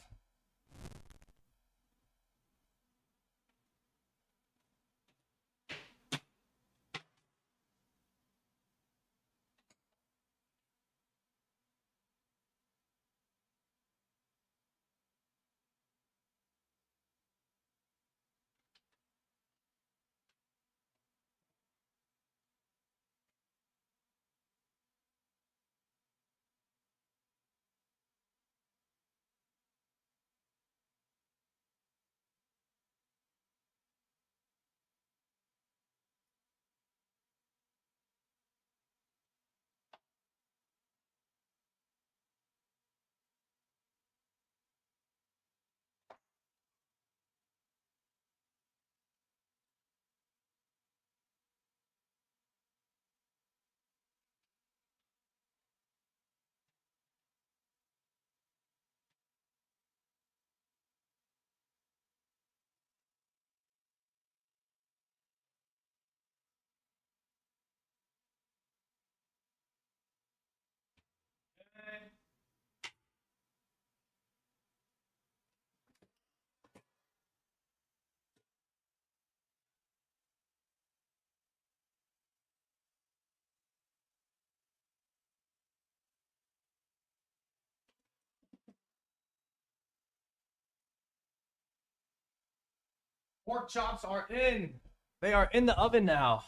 Pork chops are in. They are in the oven now.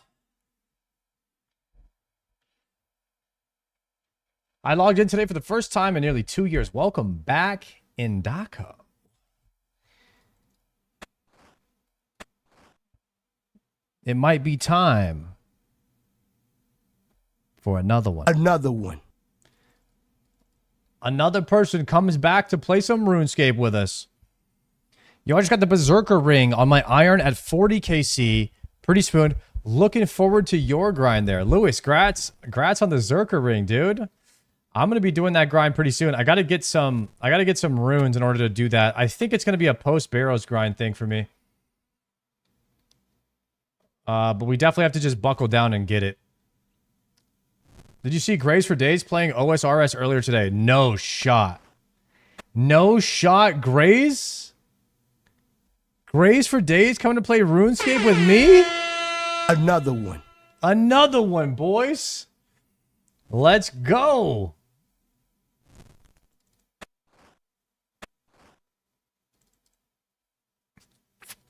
I logged in today for the first time in nearly 2 years. Welcome back in Daco. It might be time for another one. Another one. Another person comes back to play some RuneScape with us. Yo, I just got the Berserker ring on my iron at 40 KC. Pretty smooth. Looking forward to your grind there. Lewis, grats on the Zerker ring, dude. I'm gonna be doing that grind pretty soon. I gotta get some runes in order to do that. I think it's gonna be a post Barrows grind thing for me. But we definitely have to just buckle down and get it. Did you see Grays for Days playing OSRS earlier today? No shot. No shot, Grays? Grays for Days coming to play RuneScape with me? Another one. Another one, boys. Let's go.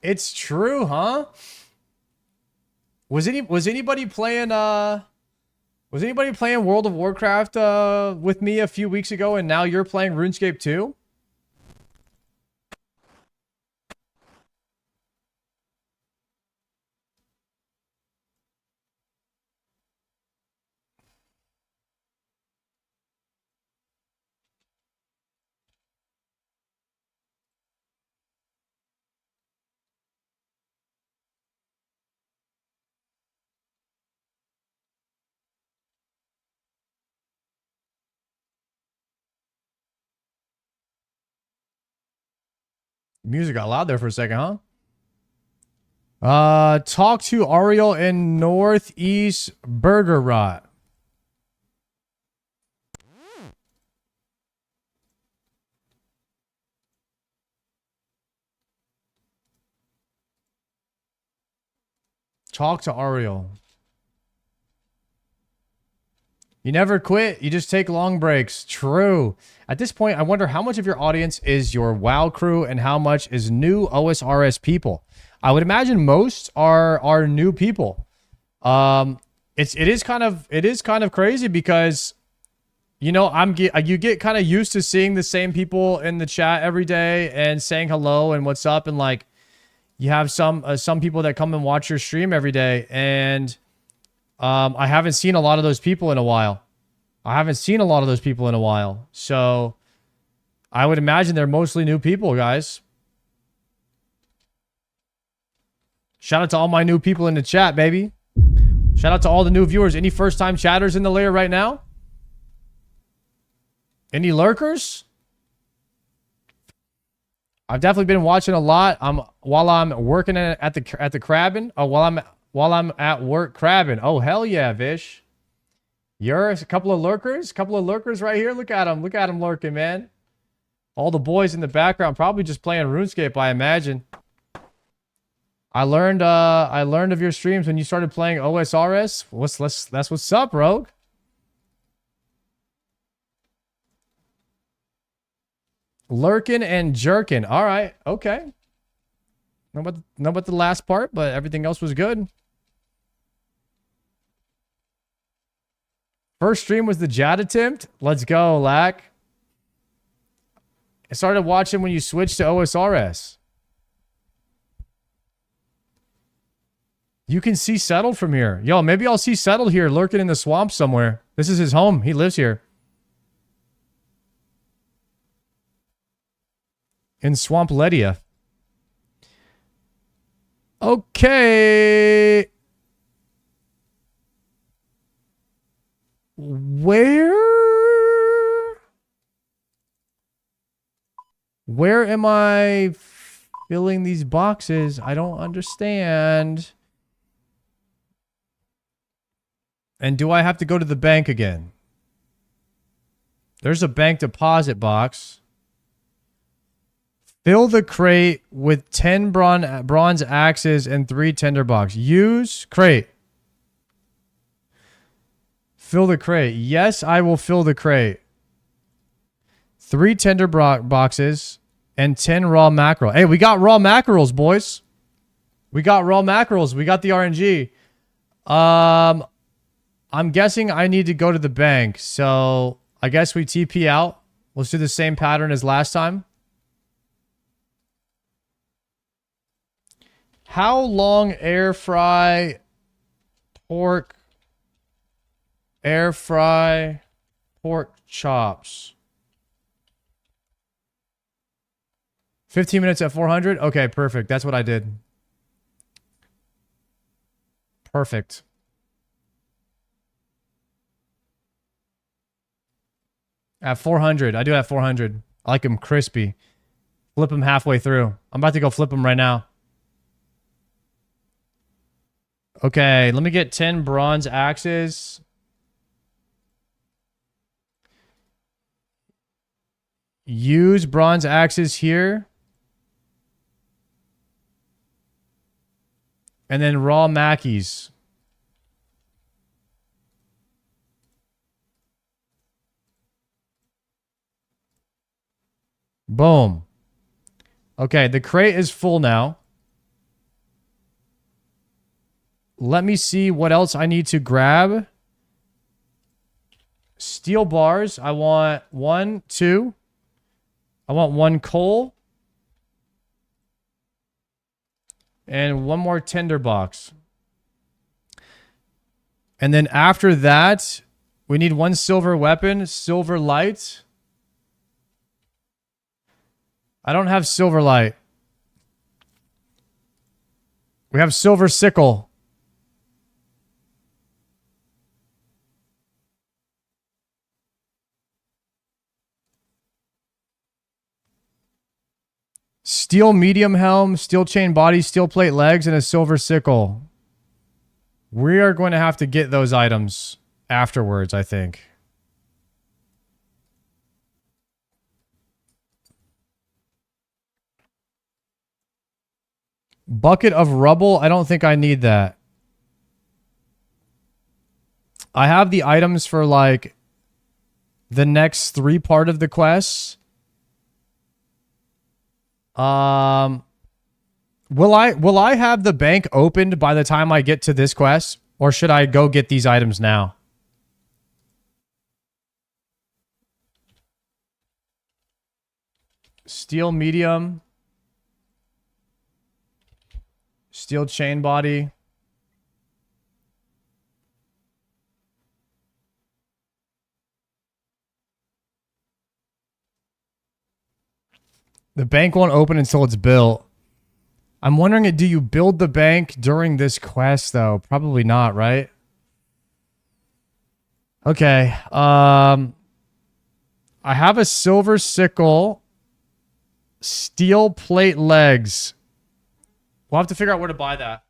It's true, huh? Was anybody playing World of Warcraft with me a few weeks ago and now you're playing RuneScape too? Music got loud there for a second, huh? Talk to Ariel in Northeast Burger Rot. Talk to Ariel. You never quit. You just take long breaks. True. At this point, I wonder how much of your audience is your WoW crew and how much is new OSRS people. I would imagine most are new people. It is kind of crazy because, you know, you get kind of used to seeing the same people in the chat every day and saying hello and what's up, and like you have some people that come and watch your stream every day, and I haven't seen a lot of those people in a while. So I would imagine they're mostly new people, guys. Shout out to all my new people in the chat, baby. Shout out to all the new viewers. Any first-time chatters in the lair right now? Any lurkers? I've definitely been watching a lot. While I'm working at the crabbing. Oh, while I'm at work crabbing. Oh, hell yeah, Vish. You're a couple of lurkers right here. Look at them lurking, man. All the boys in the background probably just playing RuneScape, I imagine. I learned of your streams when you started playing OSRS. That's what's up, Rogue. Lurking and jerking. All right, okay. Know about the last part, but everything else was good. First stream was the Jad attempt. Let's go, Lack. I started watching when you switched to OSRS. You can see Settled from here. Yo, maybe I'll see Settled here lurking in the swamp somewhere. This is his home. He lives here. In Swamp Ledia. Okay. Where am I filling these boxes? I don't understand. And do I have to go to the bank again? There's a bank deposit box. Fill the crate with 10 bronze axes and 3 tinderbox. Use crate. Fill the crate. Yes, I will fill the crate. 3 tender boxes and 10 raw mackerel. Hey, we got raw mackerels, boys. We got raw mackerels. We got the RNG. I'm guessing I need to go to the bank. So I guess we TP out. Let's do the same pattern as last time. How long air fry pork chops? 15 minutes at 400? Okay, perfect. That's what I did. Perfect. At 400. I do have 400. I like them crispy. Flip them halfway through. I'm about to go flip them right now. Okay, let me get 10 bronze axes. Use bronze axes here. And then raw mackies. Boom. Okay, the crate is full now. Let me see what else I need to grab. Steel bars. I want 1, 2. I want 1 coal. And 1 more tinder box. And then after that, we need 1 silver weapon, silver light. I don't have silver light. We have silver sickle. Steel medium helm, steel chain body, steel plate legs, and a silver sickle. We are going to have to get those items afterwards, I think. Bucket of rubble. I don't think I need that. I have the items for like the next 3 part of the quests. Will I have the bank opened by the time I get to this quest, or should I go get these items now? Steel medium. Steel chain body. The bank won't open until it's built. I'm wondering, do you build the bank during this quest, though? Probably not, right? Okay. I have a silver sickle. Steel plate legs. We'll have to figure out where to buy that.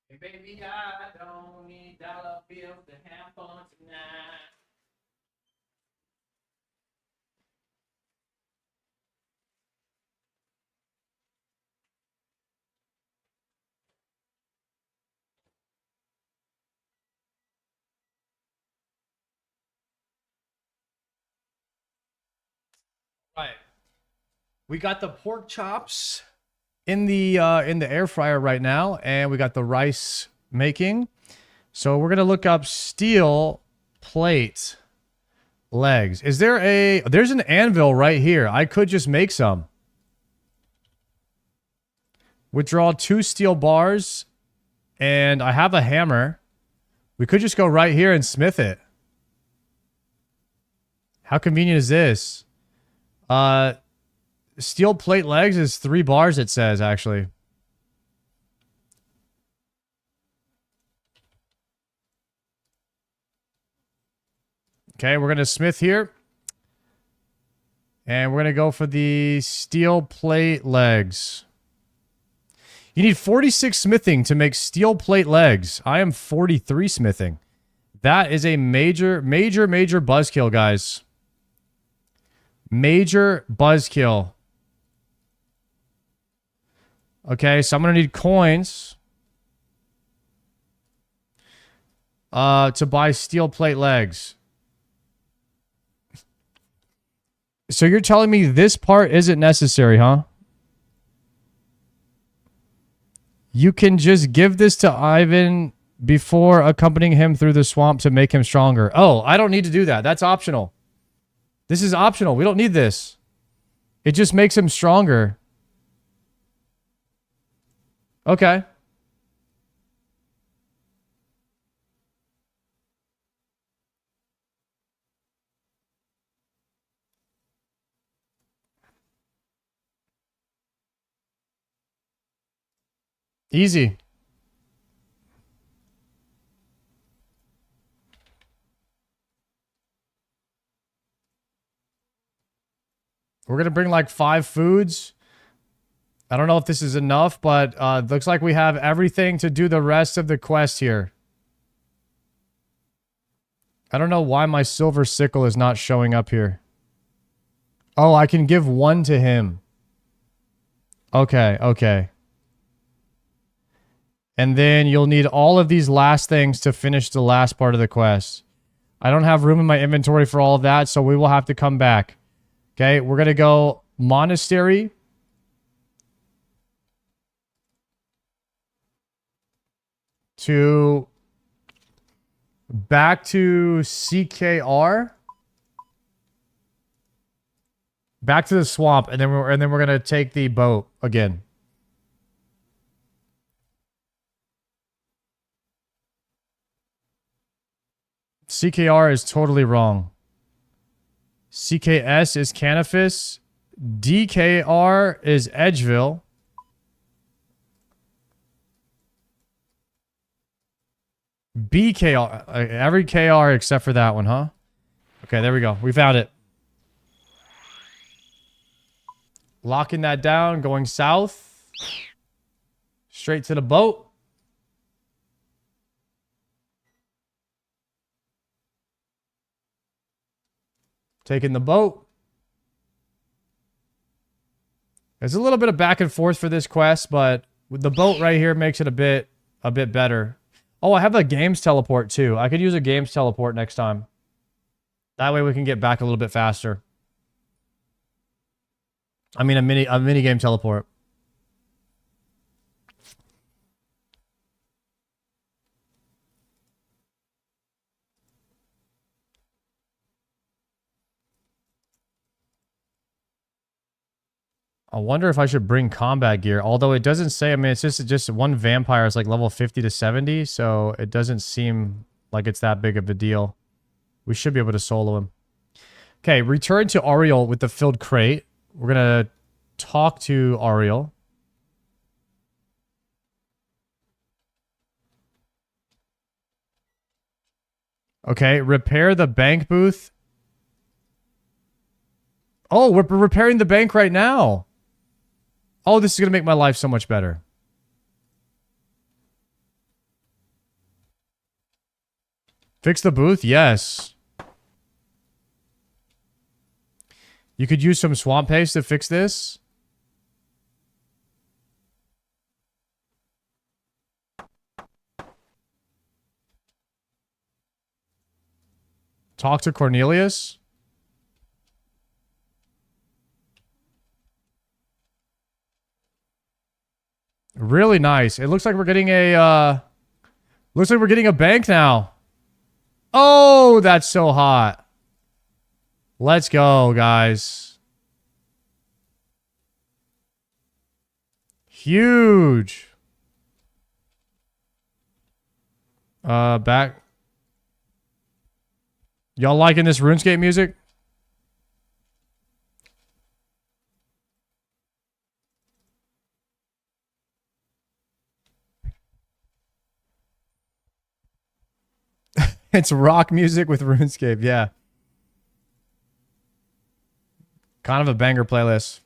Hey, baby, I don't need dollar bills to have fun tonight. Right. We got the pork chops in the air fryer right now, and we got the rice making. So we're gonna look up steel plate legs. Is there there's an anvil right here. I could just make some. Withdraw 2 steel bars, and I have a hammer. We could just go right here and smith it. How convenient is this? Steel plate legs is 3 bars, it says, actually. Okay, we're going to smith here. And we're going to go for the steel plate legs. You need 46 smithing to make steel plate legs. I am 43 smithing. That is a major buzzkill, guys. Major buzzkill. Okay, so I'm gonna need coins. To buy steel plate legs. So you're telling me this part isn't necessary, huh? You can just give this to Ivan before accompanying him through the swamp to make him stronger. Oh, I don't need to do that. That's optional. This is optional. We don't need this. It just makes him stronger. Okay. Easy. We're going to bring like 5 foods. I don't know if this is enough, but looks like we have everything to do the rest of the quest here. I don't know why my silver sickle is not showing up here. Oh, I can give 1 to him. Okay, okay. And then you'll need all of these last things to finish the last part of the quest. I don't have room in my inventory for all of that, so we will have to come back. Okay, we're going to go monastery. To back to CKR. Back to the swamp, and then we're going to take the boat again. CKR is totally wrong. CKS is Canifis. DKR is Edgeville. BKR. Every KR except for that one, huh? Okay, there we go. We found it. Locking that down, going south. Straight to the boat. Taking the boat. There's a little bit of back and forth for this quest, but with the boat right here makes it a bit better. Oh, I have a games teleport too. I could use a games teleport next time. That way we can get back a little bit faster. I mean a mini game teleport. I wonder if I should bring combat gear. Although it doesn't say, I mean, it's just one vampire is like level 50 to 70. So it doesn't seem like it's that big of a deal. We should be able to solo him. Okay, return to Ariel with the filled crate. We're going to talk to Ariel. Okay, repair the bank booth. Oh, we're repairing the bank right now. Oh, this is going to make my life so much better. Fix the booth? Yes. You could use some swamp paste to fix this. Talk to Cornelius. Really nice. It looks like we're getting a bank now. Oh, that's so hot. Let's go, guys. Huge. Back. Y'all liking this RuneScape music? It's rock music with RuneScape, yeah. Kind of a banger playlist.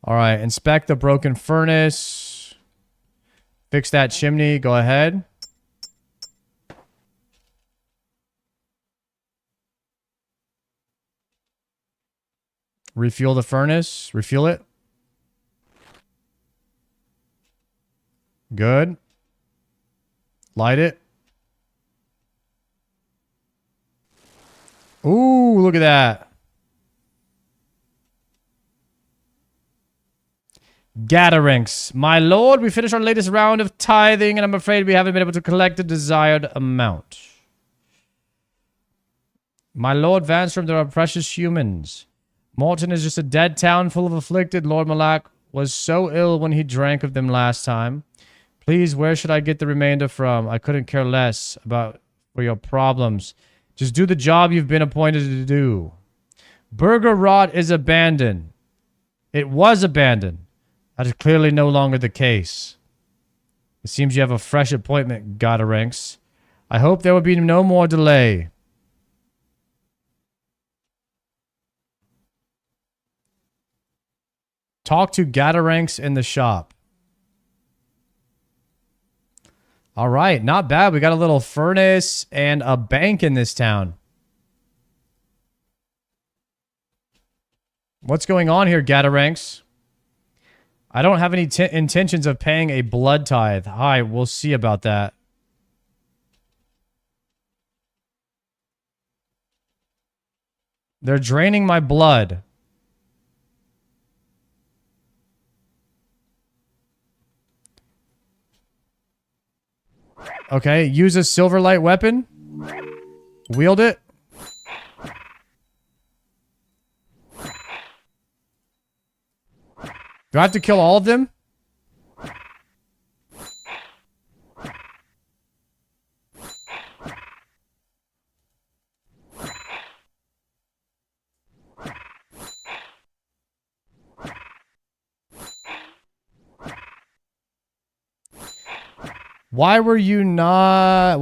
All right, inspect the broken furnace. Fix that chimney, go ahead. Refuel the furnace. Refuel it. Good. Light it. Ooh, look at that. Gatherings. My lord, we finished our latest round of tithing, and I'm afraid we haven't been able to collect the desired amount. My lord Vanstrom, there are precious humans. Morton is just a dead town full of afflicted. Lord Malak was so ill when he drank of them last time. Please, where should I get the remainder from? I couldn't care less about for your problems. Just do the job you've been appointed to do. Burger Rot is abandoned. It was abandoned. That is clearly no longer the case. It seems you have a fresh appointment, Godaranks. I hope there will be no more delay. Talk to Godaranks in the shop. All right, not bad. We got a little furnace and a bank in this town. What's going on here, Godaranks? I don't have any intentions of paying a blood tithe. Hi, we'll see about that. They're draining my blood. Okay, use a silverlight weapon. Wield it. Do I have to kill all of them? Why were you not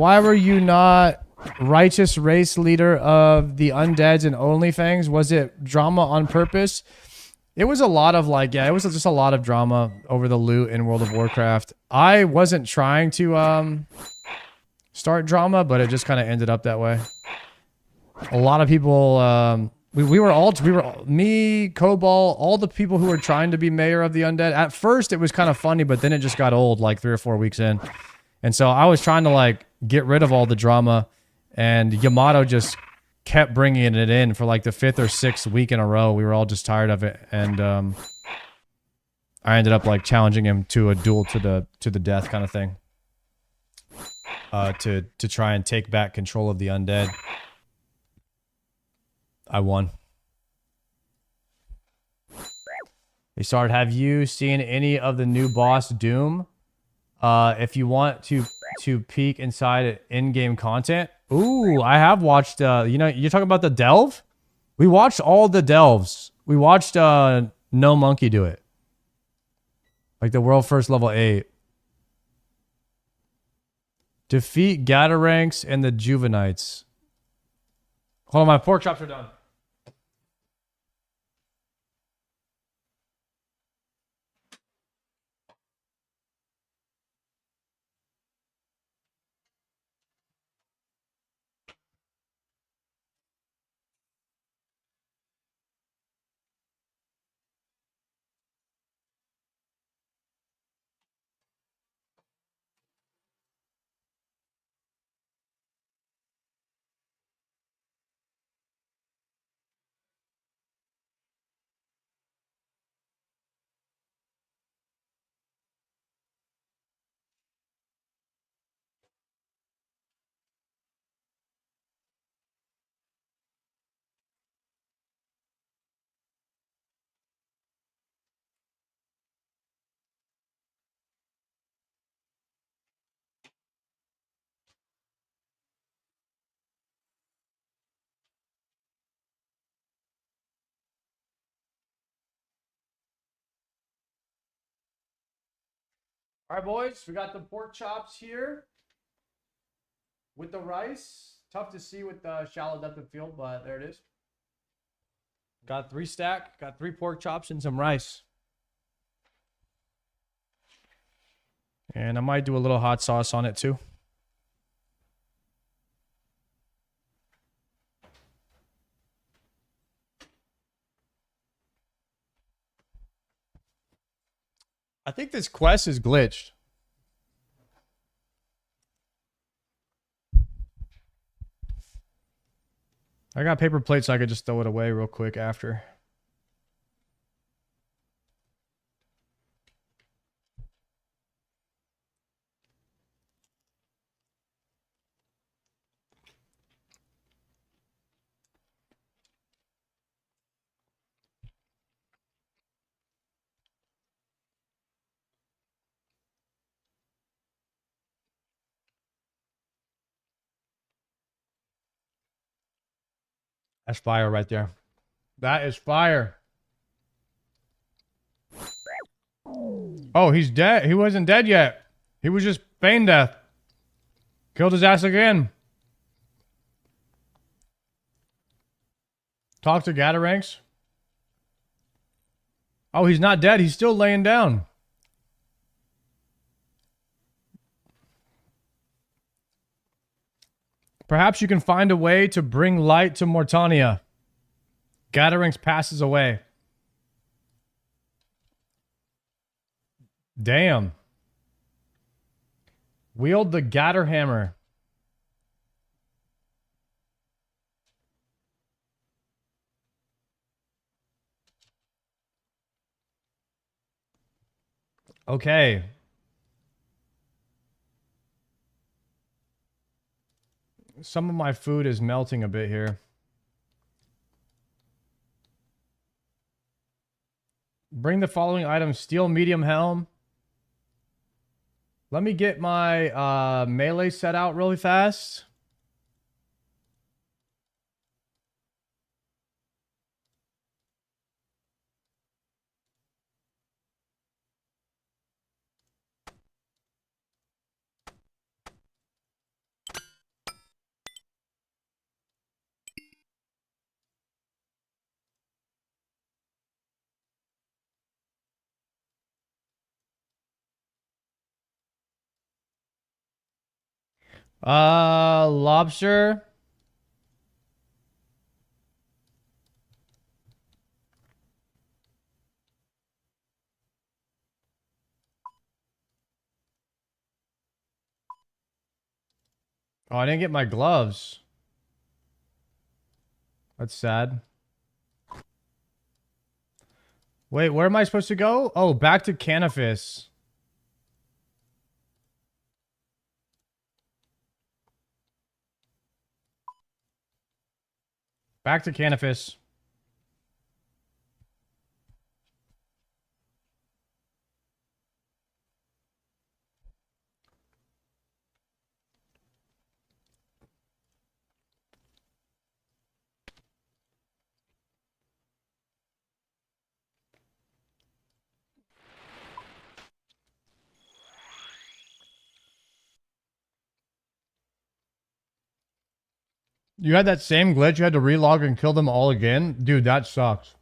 righteous race leader of the undeads and onlyfangs? Was it drama on purpose? It was a lot of it was just a lot of drama over the loot in World of Warcraft. I wasn't trying to start drama, but it just kind of ended up that way. A lot of people we were me, Cobalt, all the people who were trying to be mayor of the undead. At first it was kind of funny, but then it just got old like 3 or 4 weeks in. And so I was trying to get rid of all the drama, and Yamato just kept bringing it in for the 5th or 6th week in a row. We were all just tired of it, and I ended up challenging him to a duel to the death kind of thing, to try and take back control of the undead. I won. Hey, Sard, have you seen any of the new boss Doom? If you want to peek inside in-game content. Ooh, I have watched, you're talking about the delve? We watched all the delves. We watched, No Monkey do it. The world first level 8. Defeat Godaranks and the Juvenites. Hold on, my pork chops are done. All right, boys, we got the pork chops here with the rice. Tough to see with the shallow depth of field, but there it is. Got 3 stack, got 3 pork chops and some rice. And I might do a little hot sauce on it too. I think this quest is glitched. I got paper plates so I could just throw it away real quick after. That's fire right there. That is fire. Oh, he's dead. He wasn't dead yet. He was just feigned death. Killed his ass again. Talk to Gataranks. Oh, he's not dead. He's still laying down. Perhaps you can find a way to bring light to Mortania. Gataranks passes away. Damn. Wield the Gatter Hammer. Okay. Some of my food is melting a bit here. Bring the following items. Steel medium helm. Let me get my melee set out really fast. Lobster. Oh, I didn't get my gloves. That's sad. Wait, where am I supposed to go? Oh, back to Canifis. Back to Canifis. You had that same glitch? You had to relog and kill them all again? Dude, that sucks.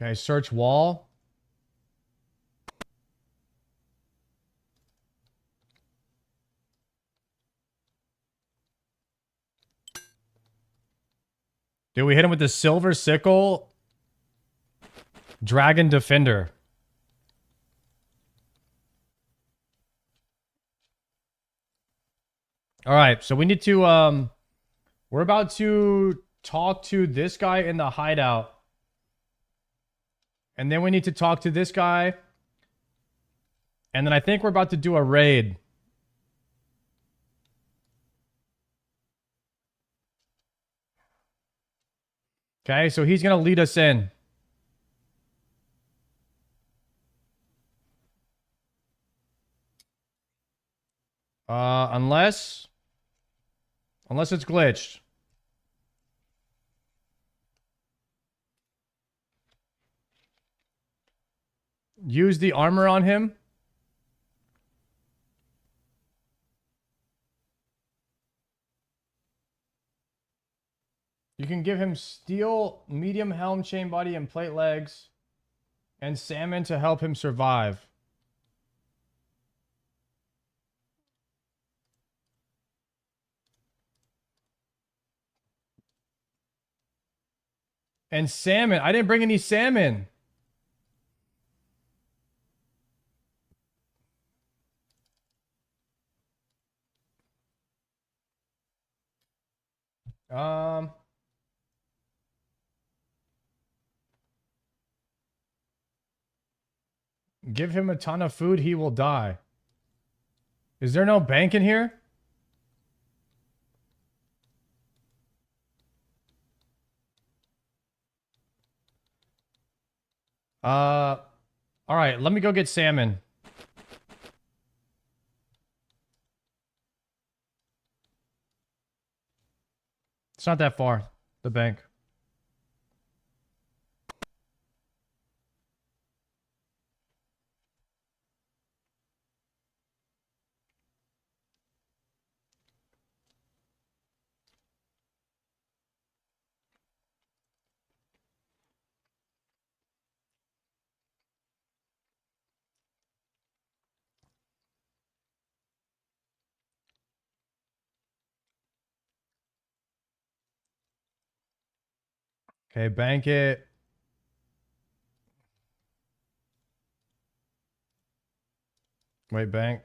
Okay, search wall. Dude, we hit him with the silver sickle. Dragon Defender. Alright, so we need to, we're about to talk to this guy in the hideout. And then we need to talk to this guy. And then I think we're about to do a raid. Okay, so he's going to lead us in. Unless it's glitched. Use the armor on him. You can give him steel, medium helm, chain body, and plate legs, and salmon to help him survive. And salmon. I didn't bring any salmon. Give him a ton of food, he will die. Is there no bank in here? All right, let me go get salmon. It's not that far, the bank. Okay, bank it. Wait, bank.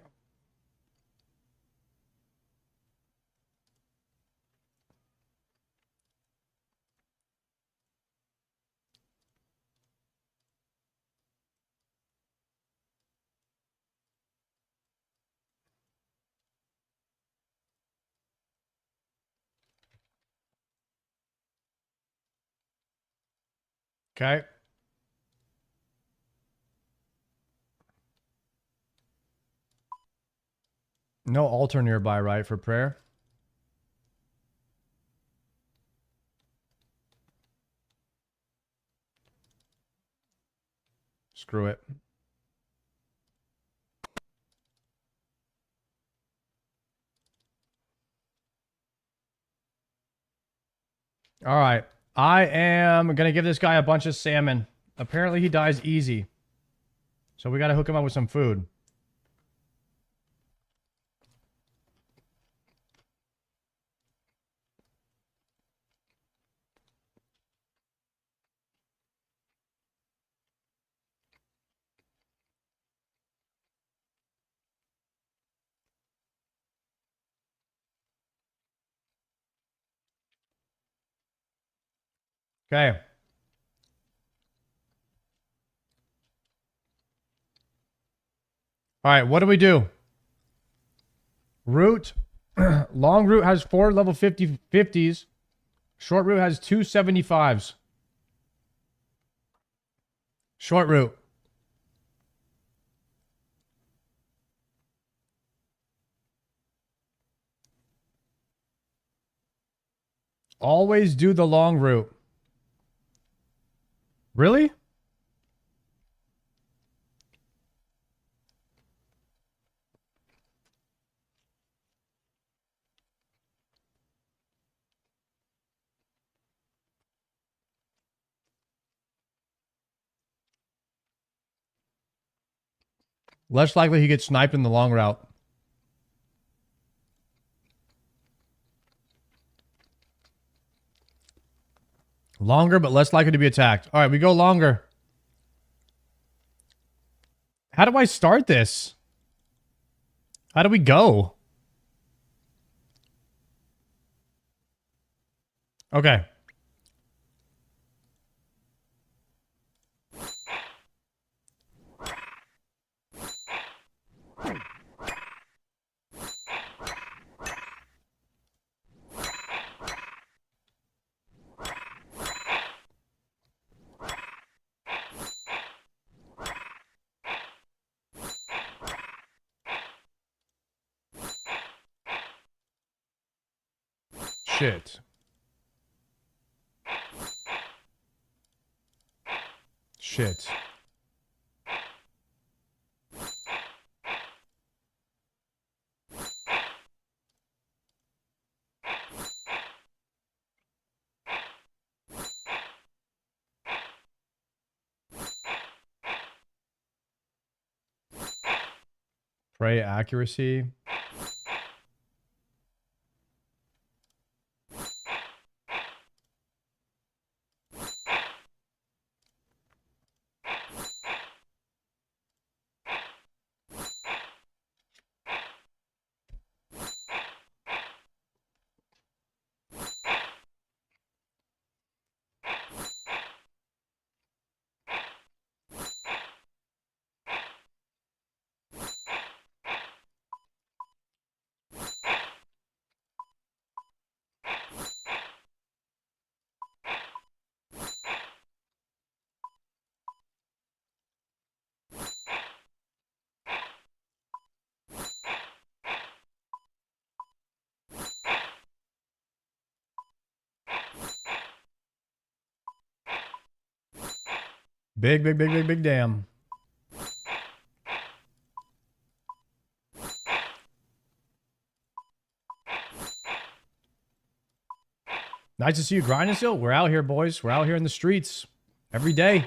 Okay. No altar nearby, right, for prayer? Screw it. All right. I am going to give this guy a bunch of salmon. Apparently he dies easy. So we got to hook him up with some food. Okay. All right, what do we do? Route. Long route has 4 level 50s. Short route has 2 75s. Short route. Always do the long route. Really? Less likely he gets sniped in the long route. Longer, but less likely to be attacked. All right, we go longer. How do I start this? How do we go? Okay. Shit. Shit. Pray accuracy. Big dam. Nice to see you grinding still. We're out here, boys. We're out here in the streets every day.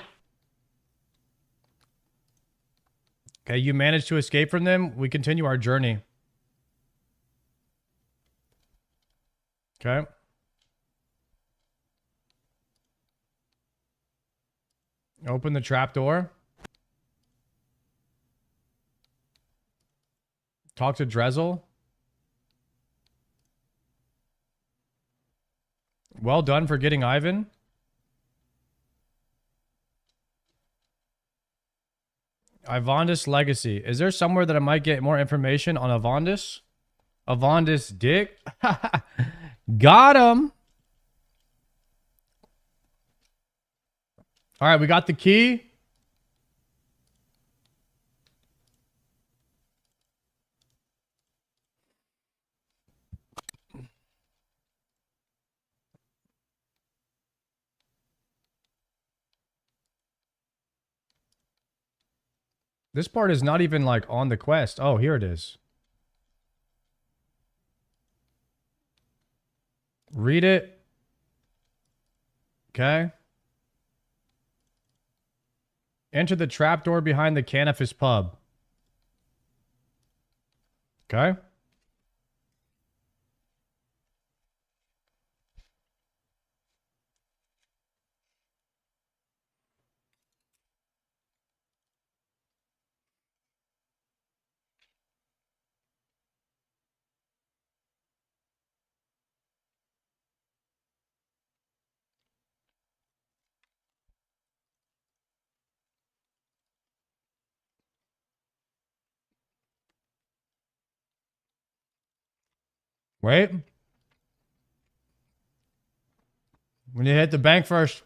Okay, you managed to escape from them. We continue our journey. Okay. Open the trapdoor. Talk to Drezel. Well done for getting Ivan. Ivandis Legacy. Is there somewhere that I might get more information on Ivandis? Ivandis Dick? Got him! Alright, we got the key. This part is not even like on the quest. Oh, here it is. Read it. Okay. Enter the trapdoor behind the Canifus pub. Okay. Wait. We need to hit the bank first.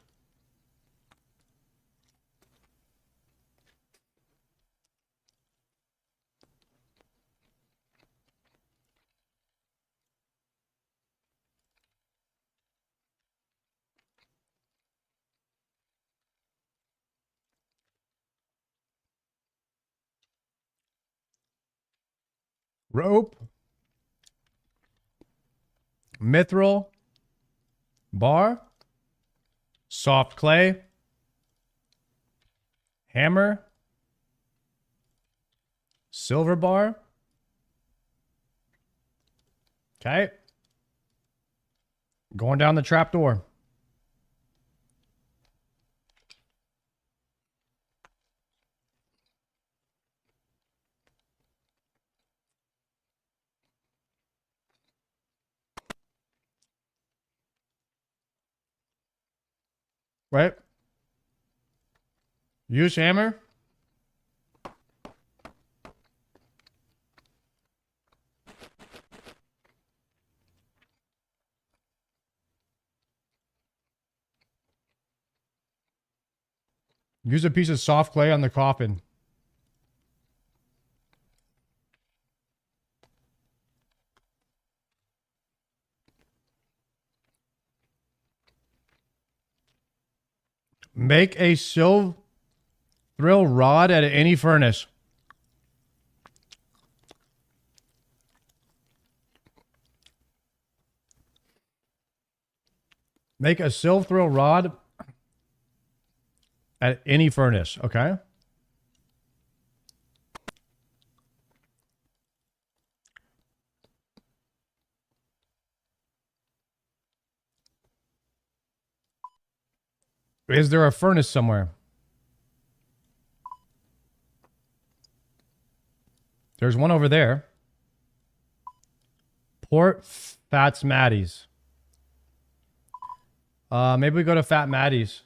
Rope. Mithril. Bar. Soft clay. Hammer. Silver bar. Okay. Going down the trapdoor. Wait. Use hammer. Use a piece of soft clay on the coffin. Make a silver rod at any furnace. Make a silver rod at any furnace. Okay. Is there a furnace somewhere? There's one over there. Port Fats Maddie's. Maybe we go to Fat Maddie's.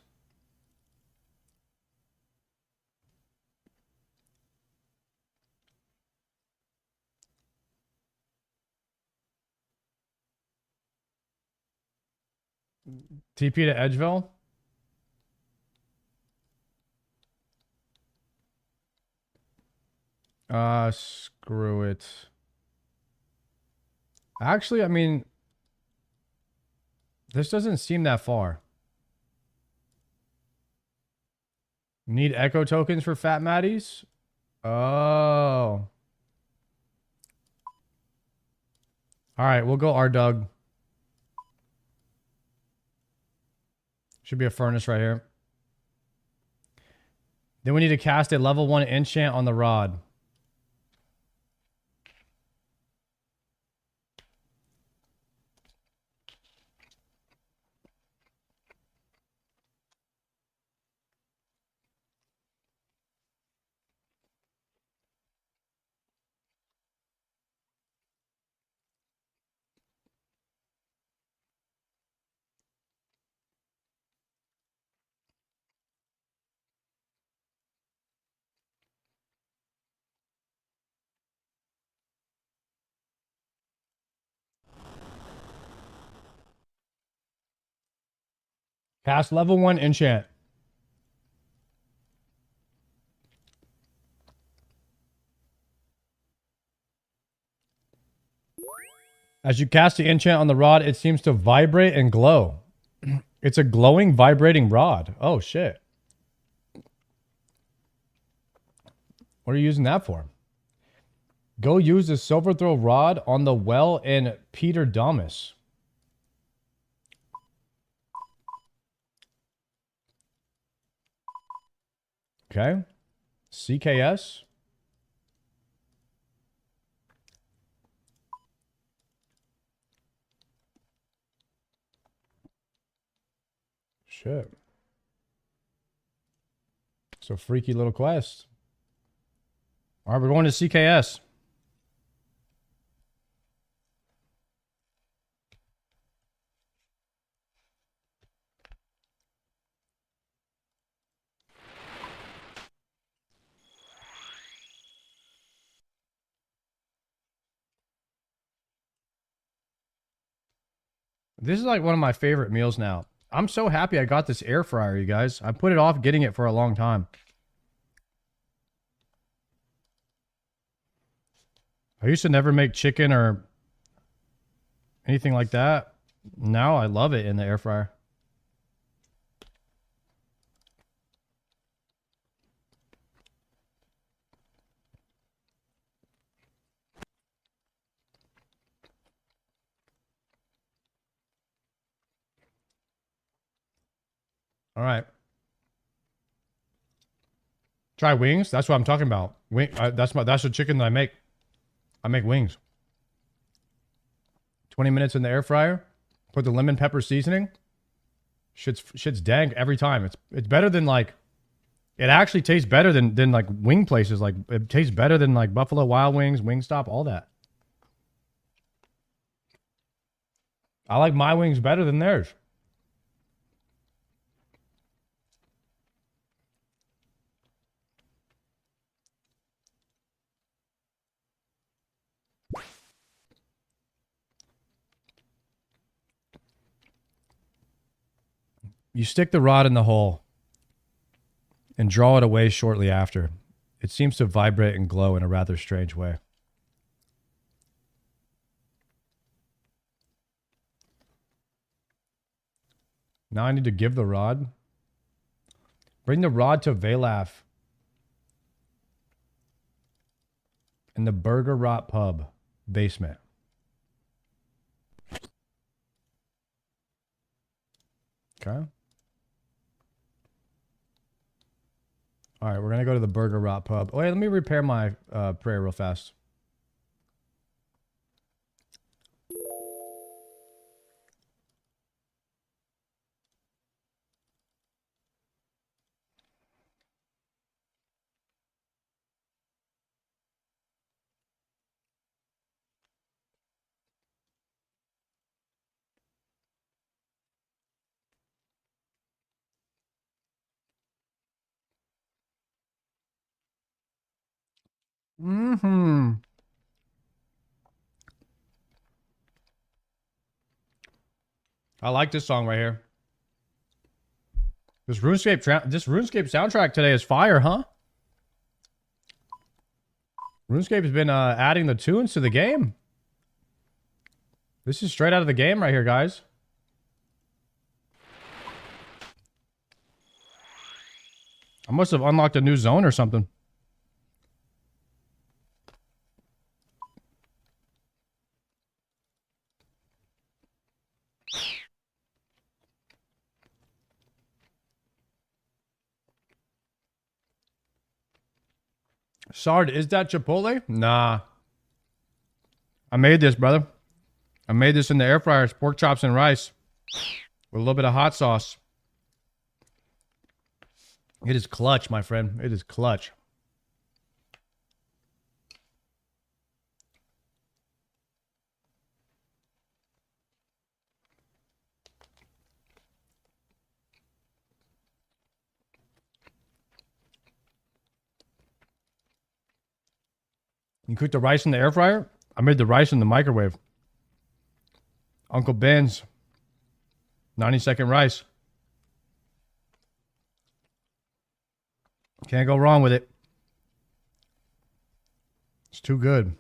TP to Edgeville. Screw it. Actually, I mean, this doesn't seem that far. Need echo tokens for Fat Matties? Oh. Alright, we'll go Ardug. Should be a furnace right here. Then we need to cast a level 1 enchant on the rod. Cast level 1 enchant. As you cast the enchant on the rod, it seems to vibrate and glow. It's a glowing, vibrating rod. Oh, shit. What are you using that for? Go use the silver throw rod on the well in Peter Domus. Okay. CKS. Shit. It's a freaky little quest. All right, we're going to CKS. This is like one of my favorite meals now. I'm so happy I got this air fryer, you guys. I put it off getting it for a long time. I used to never make chicken or anything like that. Now I love it in the air fryer. All right. Try wings. That's what I'm talking about. That's the chicken that I make. I make wings. 20 minutes in the air fryer. Put the lemon pepper seasoning. Shit's dank every time. It's better than like. It actually tastes better than like wing places. Like it tastes better than like Buffalo Wild Wings, Wingstop, all that. I like my wings better than theirs. You stick the rod in the hole and draw it away shortly after. It seems to vibrate and glow in a rather strange way. Now I need to give the rod. Bring the rod to Valaf in the Burger Rot Pub basement. Okay. All right, we're going to go to the Burger Rot Pub. Wait, let me repair my prayer real fast. Mm-hmm. I like this song right here. This RuneScape soundtrack today is fire, huh? RuneScape has been adding the tunes to the game. This is straight out of the game right here, guys. I must have unlocked a new zone or something. Sard, is that Chipotle? Nah. I made this, brother. I made this in the air fryer. It's pork chops and rice with a little bit of hot sauce. It is clutch, my friend. It is clutch. You cook the rice in the air fryer? I made the rice in the microwave. Uncle Ben's 90-second rice. Can't go wrong with it. It's too good.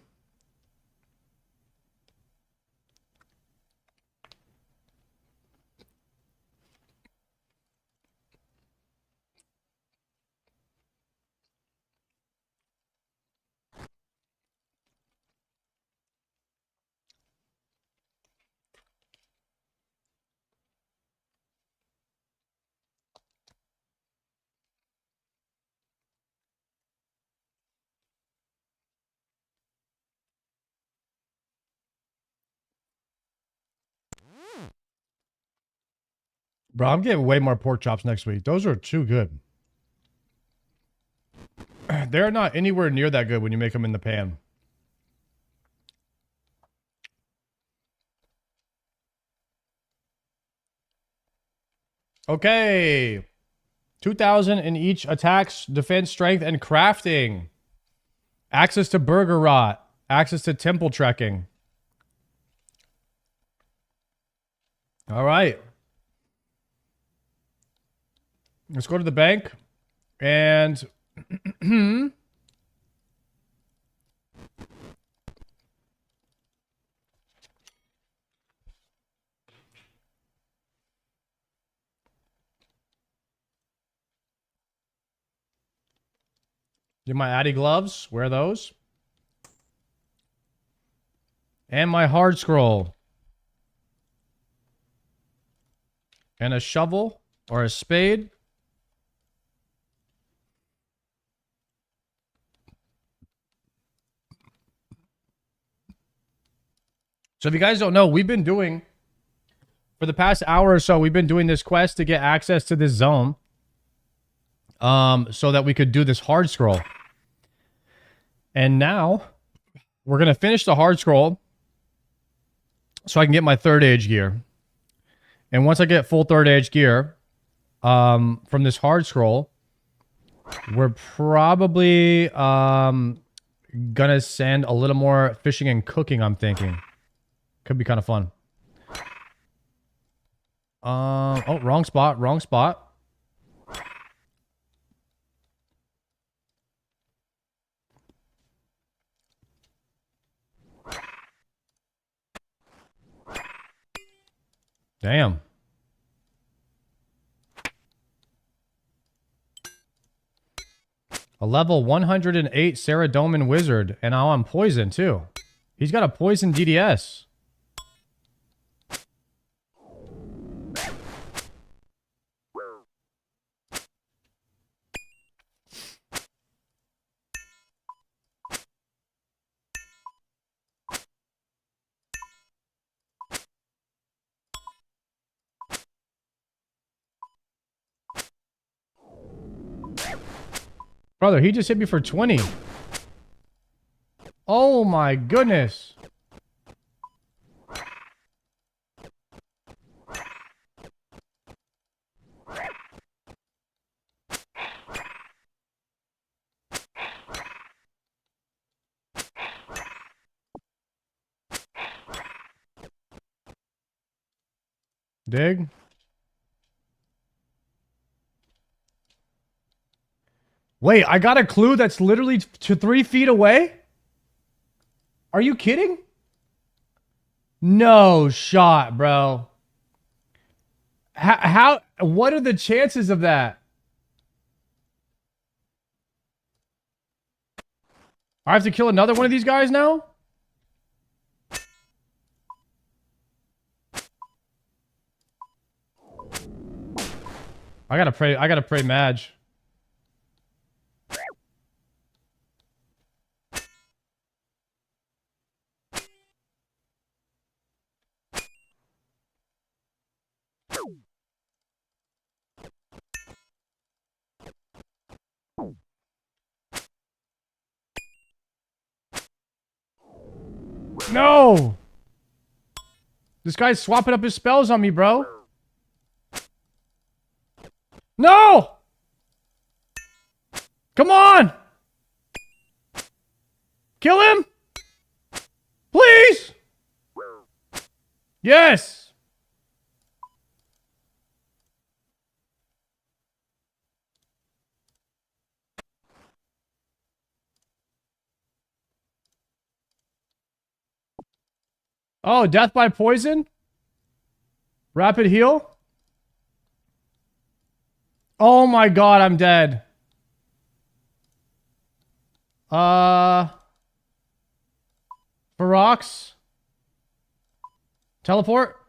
Bro, I'm getting way more pork chops next week. Those are too good. They're not anywhere near that good when you make them in the pan. Okay. 2,000 in each attacks, defense, strength, and crafting. Access to burger rot. Access to temple trekking. All right. Let's go to the bank. And... Get my Addy gloves. Wear those. And my hard scroll. And a shovel or a spade. So if you guys don't know, we've been doing, for the past hour or so, we've been doing this quest to get access to this zone. So that we could do this hard scroll. And now, we're going to finish the hard scroll so I can get my third age gear. And once I get full third age gear from this hard scroll, we're probably going to send a little more fishing and cooking, I'm thinking. Could be kind of fun. Oh, wrong spot, wrong spot. Damn. A level 108 Saradomin Wizard. And now I'm poisoned too. He's got a poison DDS. Brother, he just hit me for 20. Oh my goodness. Dig. Wait, I got a clue that's literally 3 feet away? Are you kidding? No shot, bro. What are the chances of that? I have to kill another one of these guys now? I gotta pray Madge. No! This guy's swapping up his spells on me, bro. No! Come on! Kill him! Please! Yes! Oh, death by poison? Rapid heal? Oh my god, I'm dead. Ferox? Teleport?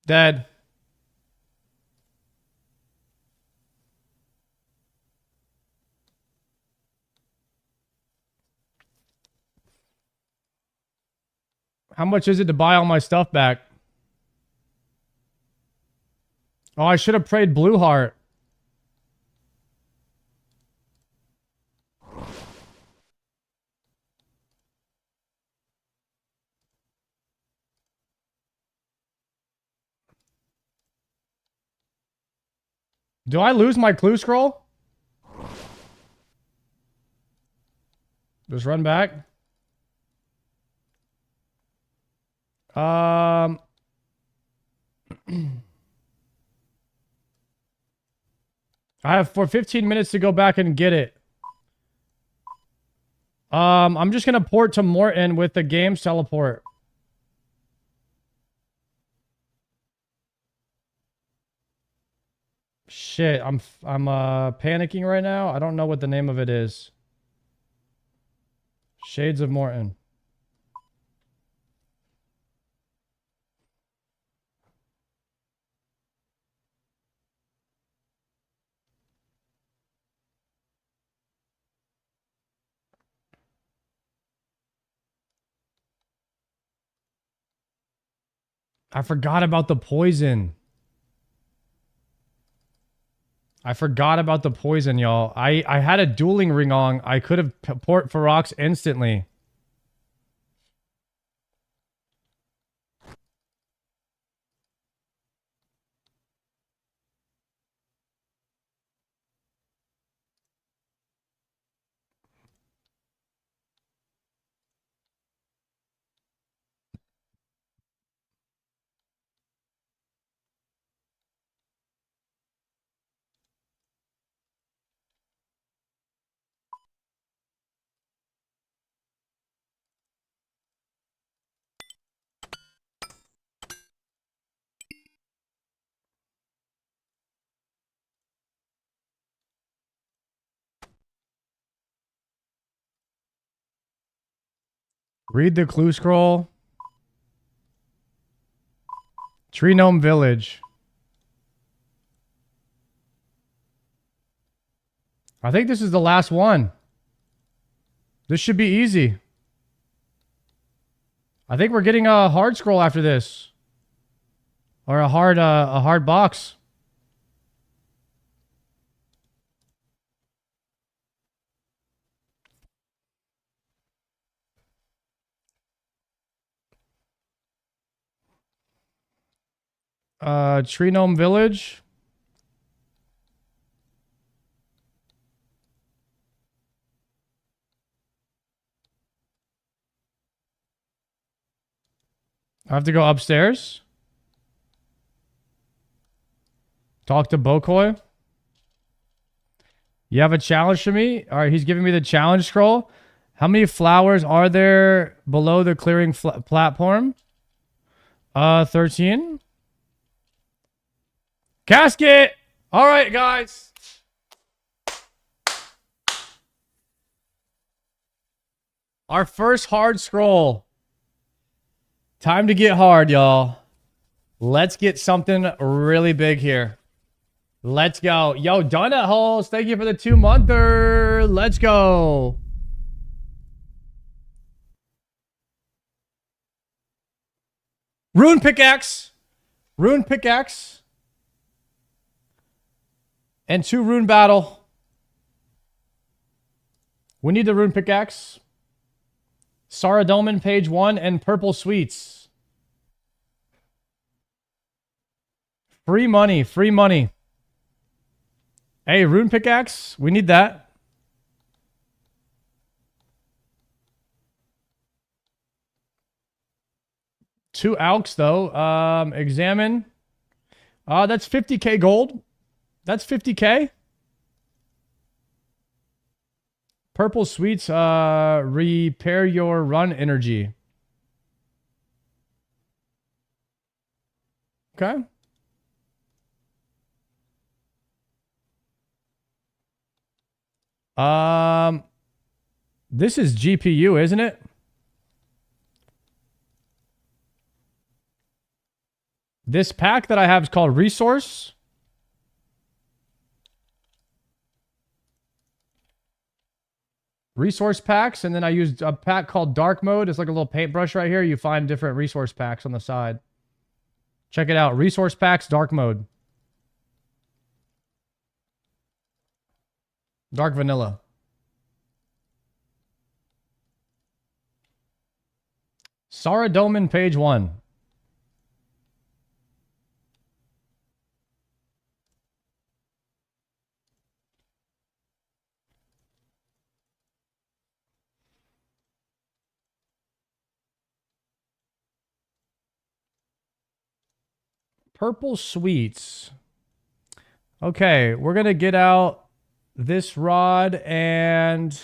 Dead. How much is it to buy all my stuff back? Oh, I should have prayed Blue Heart. Do I lose my clue scroll? Just run back. I have for 15 minutes to go back and get it. I'm just gonna port to Morton with the game's teleport. Shit, I'm panicking right now. I don't know what the name of it is. Shades of Morton. I forgot about the poison. I forgot about the poison, y'all. I had a dueling ring on. I could have port Ferox instantly. Read the clue scroll. Tree Gnome Village. I think this is the last one. This should be easy. I think we're getting a hard scroll after this. Or a hard box. Tree Gnome Village. I have to go upstairs. Talk to Bokoi. You have a challenge for me? Alright, he's giving me the challenge scroll. How many flowers are there below the clearing platform? 13. Casket! All right, guys. Our first hard scroll. Time to get hard, y'all. Let's get something really big here. Let's go. Yo, Donut Holes, thank you for the 2-monther. Let's go. Rune Pickaxe. Rune Pickaxe. And 2 Rune Battle. We need the Rune Pickaxe. Saradomin, page 1, and Purple Sweets. Free money, free money. Hey, Rune Pickaxe, we need that. Two Alks, though. Examine. That's 50k gold. That's 50k. Purple Sweets, repair your run energy. Okay. This is GPU, isn't it? This pack that I have is called Resource. Resource packs, and then I used a pack called Dark Mode. It's like a little paintbrush right here. You find different resource packs on the side. Check it out. Resource packs, Dark Mode. Dark Vanilla. Saradomin, page 1. Purple Sweets. Okay, we're going to get out this rod and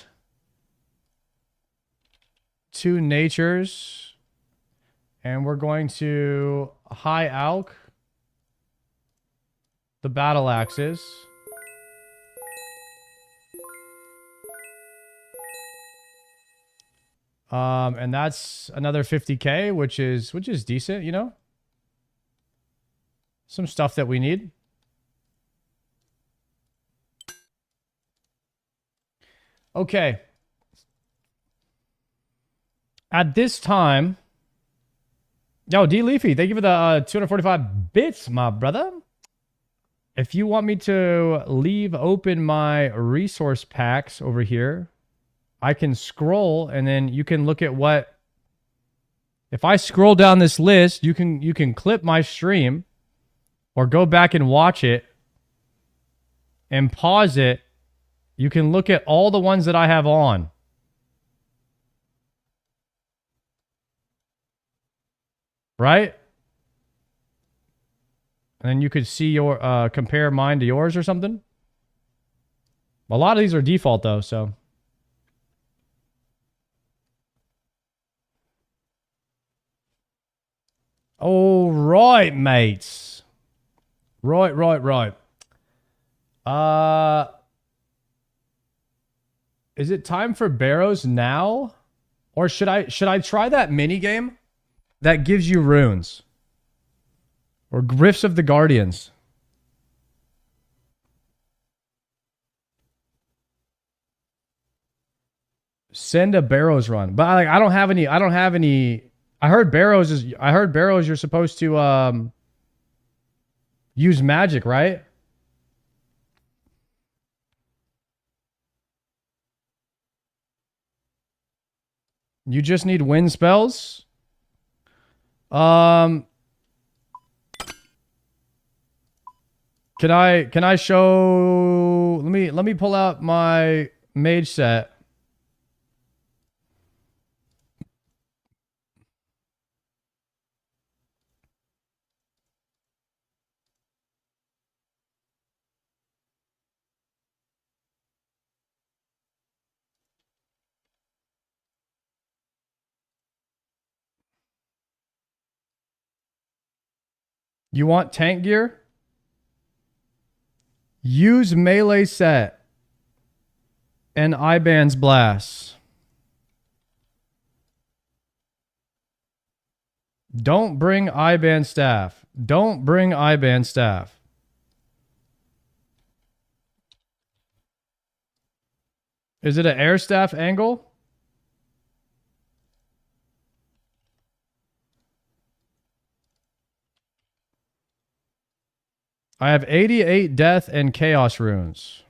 2 natures. And we're going to high alk the battle axes. And that's another 50k, which is decent, you know? Some stuff that we need. Okay. At this time... Yo, D Leafy, thank you for the 245 bits, my brother. If you want me to leave open my resource packs over here, I can scroll and then you can look at what... If I scroll down this list, you can clip my stream or go back and watch it and pause it. You can look at all the ones that I have on. Right? And then you could see your, compare mine to yours or something. A lot of these are default though, so. All right, mates. Right. Is it time for Barrows now? Or should I try that mini game that gives you runes? Or Rifts of the Guardians? Send a Barrows run. But I don't have any I heard Barrows you're supposed to use magic, right? You just need wind spells. Can I show... Let me pull out my mage set. You want tank gear? Use melee set and IBAN's blast. Don't bring IBAN staff. Don't bring IBAN staff. Is it an air staff angle? I have 88 death and chaos runes.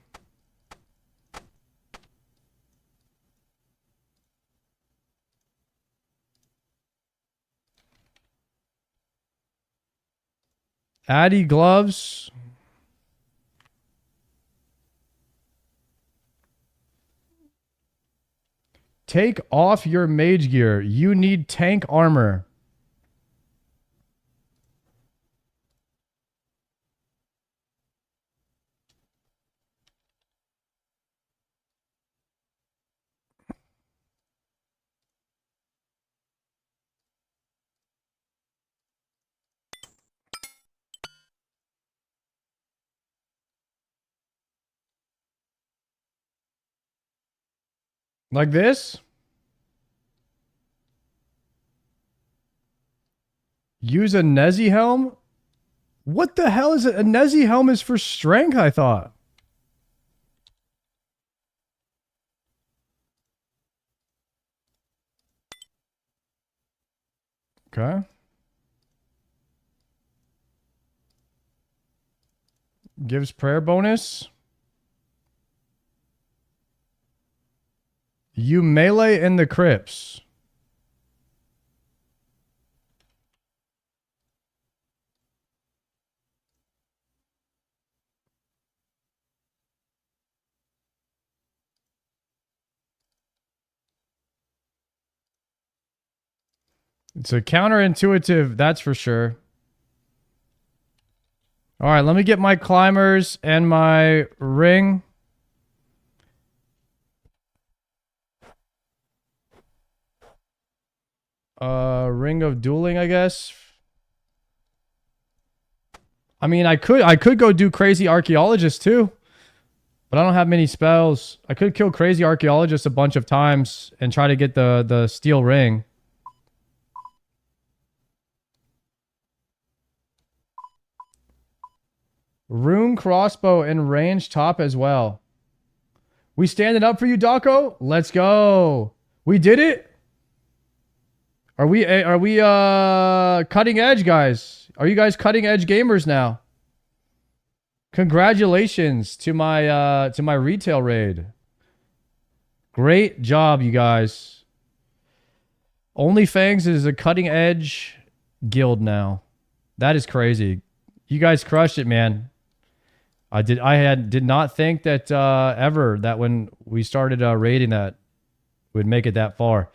Addy gloves. Take off your mage gear. You need tank armor. Like this? Use a Nezzy helm? What the hell is it? A Nezzy helm is for strength, I thought. Okay. Gives prayer bonus. You melee in the crypts. It's a counterintuitive, that's for sure. All right, let me get my climbers and my ring. Ring of dueling, I guess. I mean, I could go do crazy archaeologist too, but I don't have many spells. I could kill crazy archaeologist a bunch of times and try to get the steel ring. Rune crossbow and range top as well. We standing up for you, Daco? Let's go. We did it. Are we cutting edge, guys? Are you guys cutting edge gamers now? Congratulations to my retail raid. Great job, you guys. OnlyFangs is a cutting edge guild now. That is crazy. You guys crushed it, man. I did not think that ever that when we started raiding that we'd make it that far.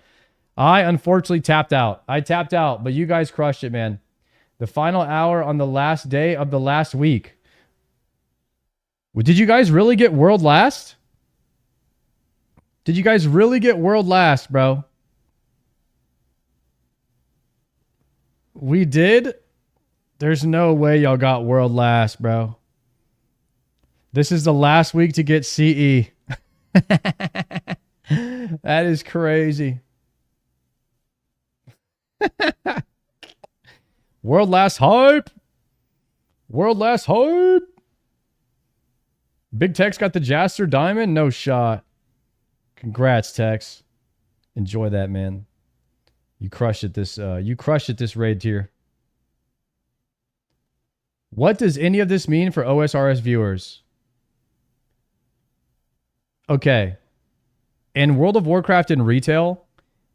I unfortunately tapped out. I tapped out, but you guys crushed it, man. The final hour on the last day of the last week. Did you guys really get world last? Did you guys really get world last, bro? We did? There's no way y'all got world last, bro. This is the last week to get CE. That is crazy. World last hype. World last hype. Big Tex got the Jaster Diamond? No shot. Congrats, Tex. Enjoy that, man. You crushed it this raid tier. What does any of this mean for OSRS viewers? Okay. In World of Warcraft in retail,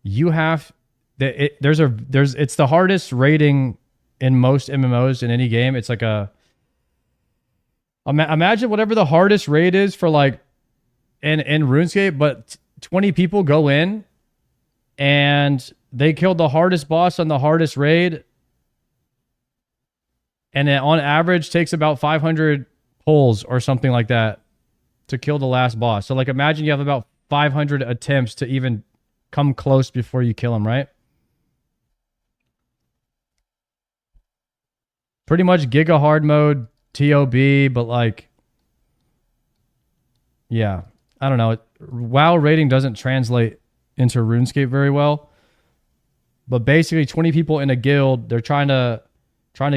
you have it's the hardest rating in most MMOs in any game. It's like imagine whatever the hardest raid is for like in RuneScape, but 20 people go in and they killed the hardest boss on the hardest raid, and it on average takes about 500 pulls or something like that to kill the last boss. So like imagine you have about 500 attempts to even come close before you kill him, right? Pretty much Giga hard mode, TOB, but like Yeah. I don't know. WoW rating doesn't translate into RuneScape very well. But basically 20 people in a guild, they're trying to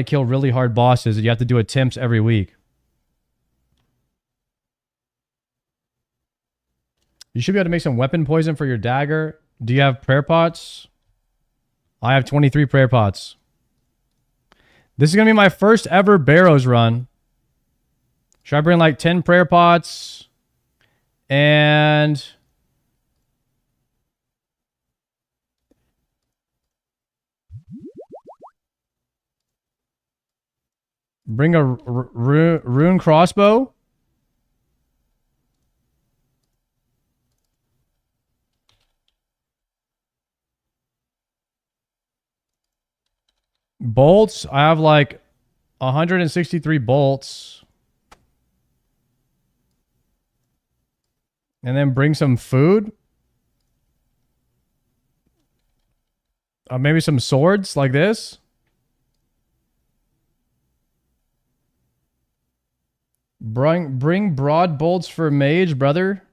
kill really hard bosses, and you have to do attempts every week. You should be able to make some weapon poison for your dagger. Do you have prayer pots? I have 23 prayer pots. This is going to be my first ever Barrows run. Should I bring like 10 prayer pots? And bring a rune crossbow? Bolts, I have like 163 bolts. And then bring some food. Maybe some swords like this. Bring broad bolts for mage, brother.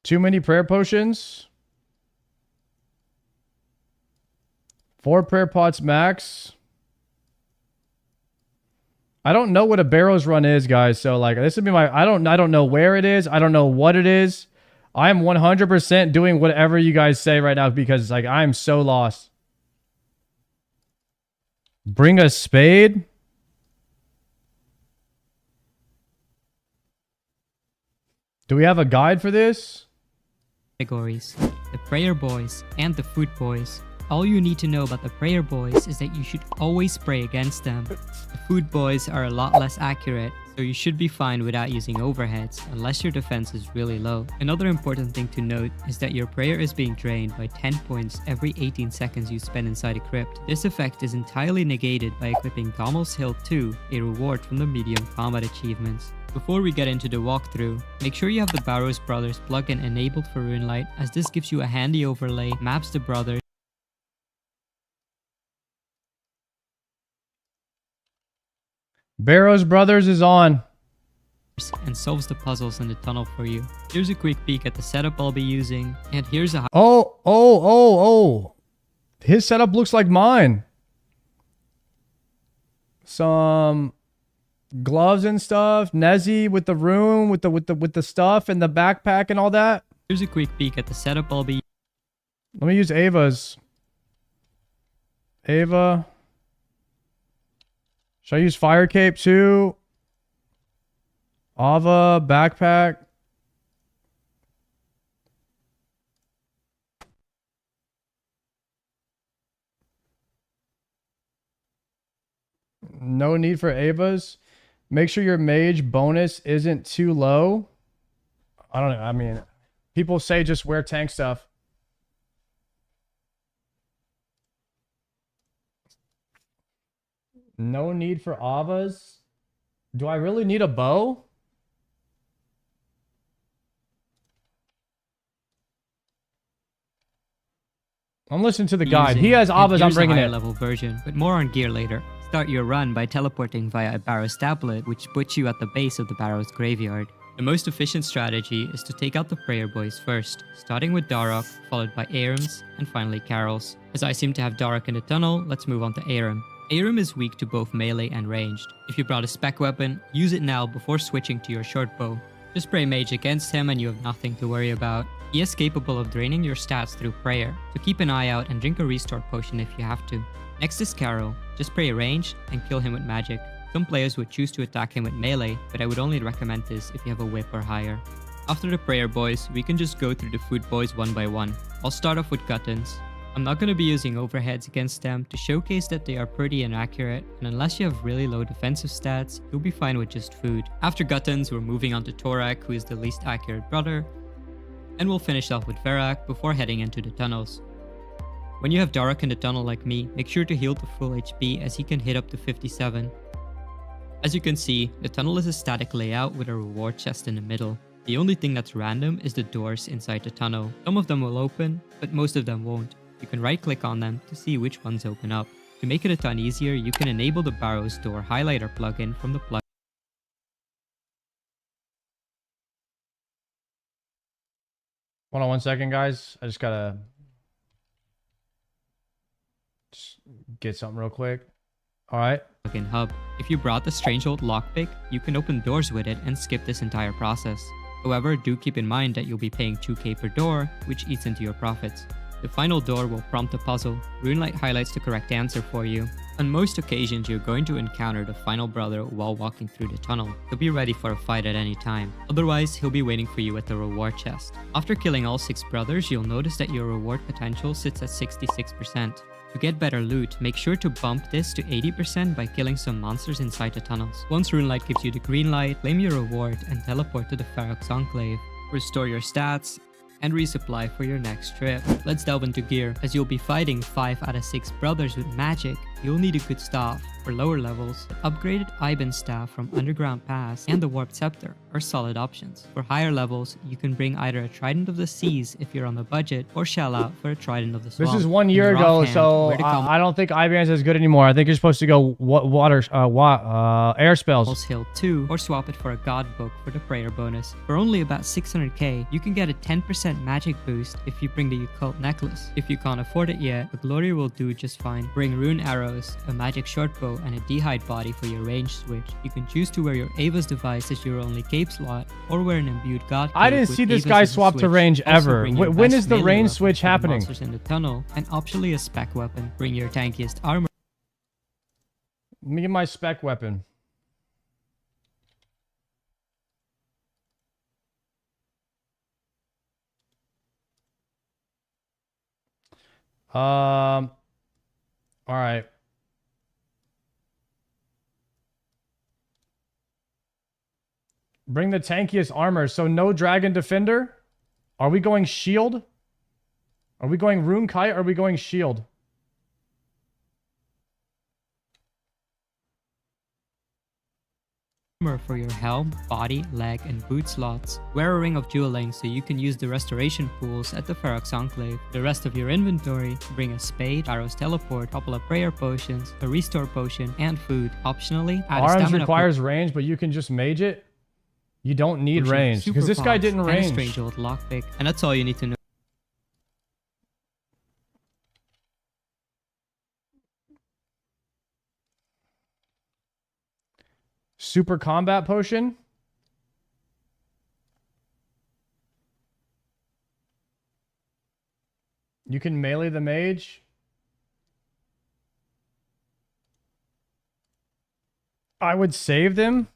Too many prayer potions. 4 prayer pots max. I don't know what a Barrows run is, guys. So like this would be my I don't know where it is. I don't know what it is. I am 100% doing whatever you guys say right now because like I'm so lost. Bring a spade. Do we have a guide for this? Categories: the prayer boys and the food boys. All you need to know about the prayer boys is that you should always pray against them. The food boys are a lot less accurate, so you should be fine without using overheads unless your defense is really low. Another important thing to note is that your prayer is being drained by 10 points every 18 seconds you spend inside a crypt. This effect is entirely negated by equipping Gommel's Hill 2, a reward from the medium combat achievements. Before we get into the walkthrough, make sure you have the Barrows Brothers plugin enabled for RuneLite, as this gives you a handy overlay, maps the brothers, Barrows Brothers is on. And solves the puzzles in the tunnel for you. Here's a quick peek at the setup I'll be using, and here's a Oh. His setup looks like mine. Some gloves and stuff. Nezzy with the room, with the stuff and the backpack and all that. Here's a quick peek at the setup I'll be. Let me use Ava's. Ava. Should I use Fire Cape too? Ava, backpack. No need for Ava's. Make sure your mage bonus isn't too low. I don't know. I mean, people say just wear tank stuff. No need for Avas. Do I really need a bow? I'm listening to the guide. He has Avas, I'm bringing it. Level version, but more on gear later. Start your run by teleporting via a Barrows tablet, which puts you at the base of the Barrows graveyard. The most efficient strategy is to take out the prayer boys first, starting with Darok, followed by Aram's, and finally Carol's. As I seem to have Darok in the tunnel, let's move on to Aram. Aram is weak to both melee and ranged. If you brought a spec weapon, use it now before switching to your short bow. Just pray mage against him and you have nothing to worry about. He is capable of draining your stats through prayer, so keep an eye out and drink a restore potion if you have to. Next is Carol. Just pray ranged and kill him with magic. Some players would choose to attack him with melee, but I would only recommend this if you have a whip or higher. After the prayer boys, we can just go through the food boys one by one. I'll start off with Guttons. I'm not going to be using overheads against them to showcase that they are pretty inaccurate, and unless you have really low defensive stats, you'll be fine with just food. After Guttons, we're moving on to Torak, who is the least accurate brother, and we'll finish off with Verak before heading into the tunnels. When you have Darok in the tunnel like me, make sure to heal to full HP as he can hit up to 57. As you can see, the tunnel is a static layout with a reward chest in the middle. The only thing that's random is the doors inside the tunnel. Some of them will open, but most of them won't. You can right click on them to see which ones open up. To make it a ton easier, you can enable the Barrows door highlighter plugin from the plugin. Hold on 1 second, guys. I just gotta get something real quick. All right. Plugin hub. If you brought the strange old lockpick, you can open doors with it and skip this entire process. However, do keep in mind that you'll be paying 2k per door, which eats into your profits. The final door will prompt a puzzle. Runelight highlights the correct answer for you. On most occasions, you're going to encounter the final brother while walking through the tunnel. He'll be ready for a fight at any time. Otherwise, he'll be waiting for you at the reward chest. After killing all 6 brothers, you'll notice that your reward potential sits at 66%. To get better loot, make sure to bump this to 80% by killing some monsters inside the tunnels. Once Runelight gives you the green light, claim your reward and teleport to the Ferox Enclave. Restore your stats and resupply for your next trip. Let's delve into gear. As you'll be fighting 5 out of 6 brothers with magic, you'll need a good staff. For lower levels, the upgraded Iban staff from Underground Pass and the Warped Scepter are solid options. For higher levels, you can bring either a Trident of the Seas if you're on the budget, or shell out for a Trident of the Swamp. This is 1 year ago, so I don't think Iban's as good anymore. I think you're supposed to go air spells. Hill 2, or swap it for a God Book for the prayer bonus. For only about 600k, you can get a 10% magic boost if you bring the Occult Necklace. If you can't afford it yet, a Glory will do just fine. Bring Rune Arrows, a magic shortbow, and a D'hide body for your range switch. You can choose to wear your Ava's device as your only cape slot, or wear an imbued God. I didn't see this guy swap to range ever. When is the range switch happening? Monsters in the tunnel, and optionally a spec weapon. Bring your tankiest armor. Let me get my spec weapon. All right. Bring the tankiest armor. So no Dragon Defender? Are we going shield? Are we going Rune Kite or are we going shield? For your helm, body, leg, and boot slots. Wear a ring of dueling so you can use the restoration pools at the Ferox Enclave. The rest of your inventory, bring a spade, Barrows teleport, a couple of prayer potions, a restore potion, and food. Optionally, add a Arms requires range, but you can just mage it. You don't need range because this guy didn't range. And a strange old lockpick, and that's all you need to know. Super combat potion. You can melee the mage. I would save them.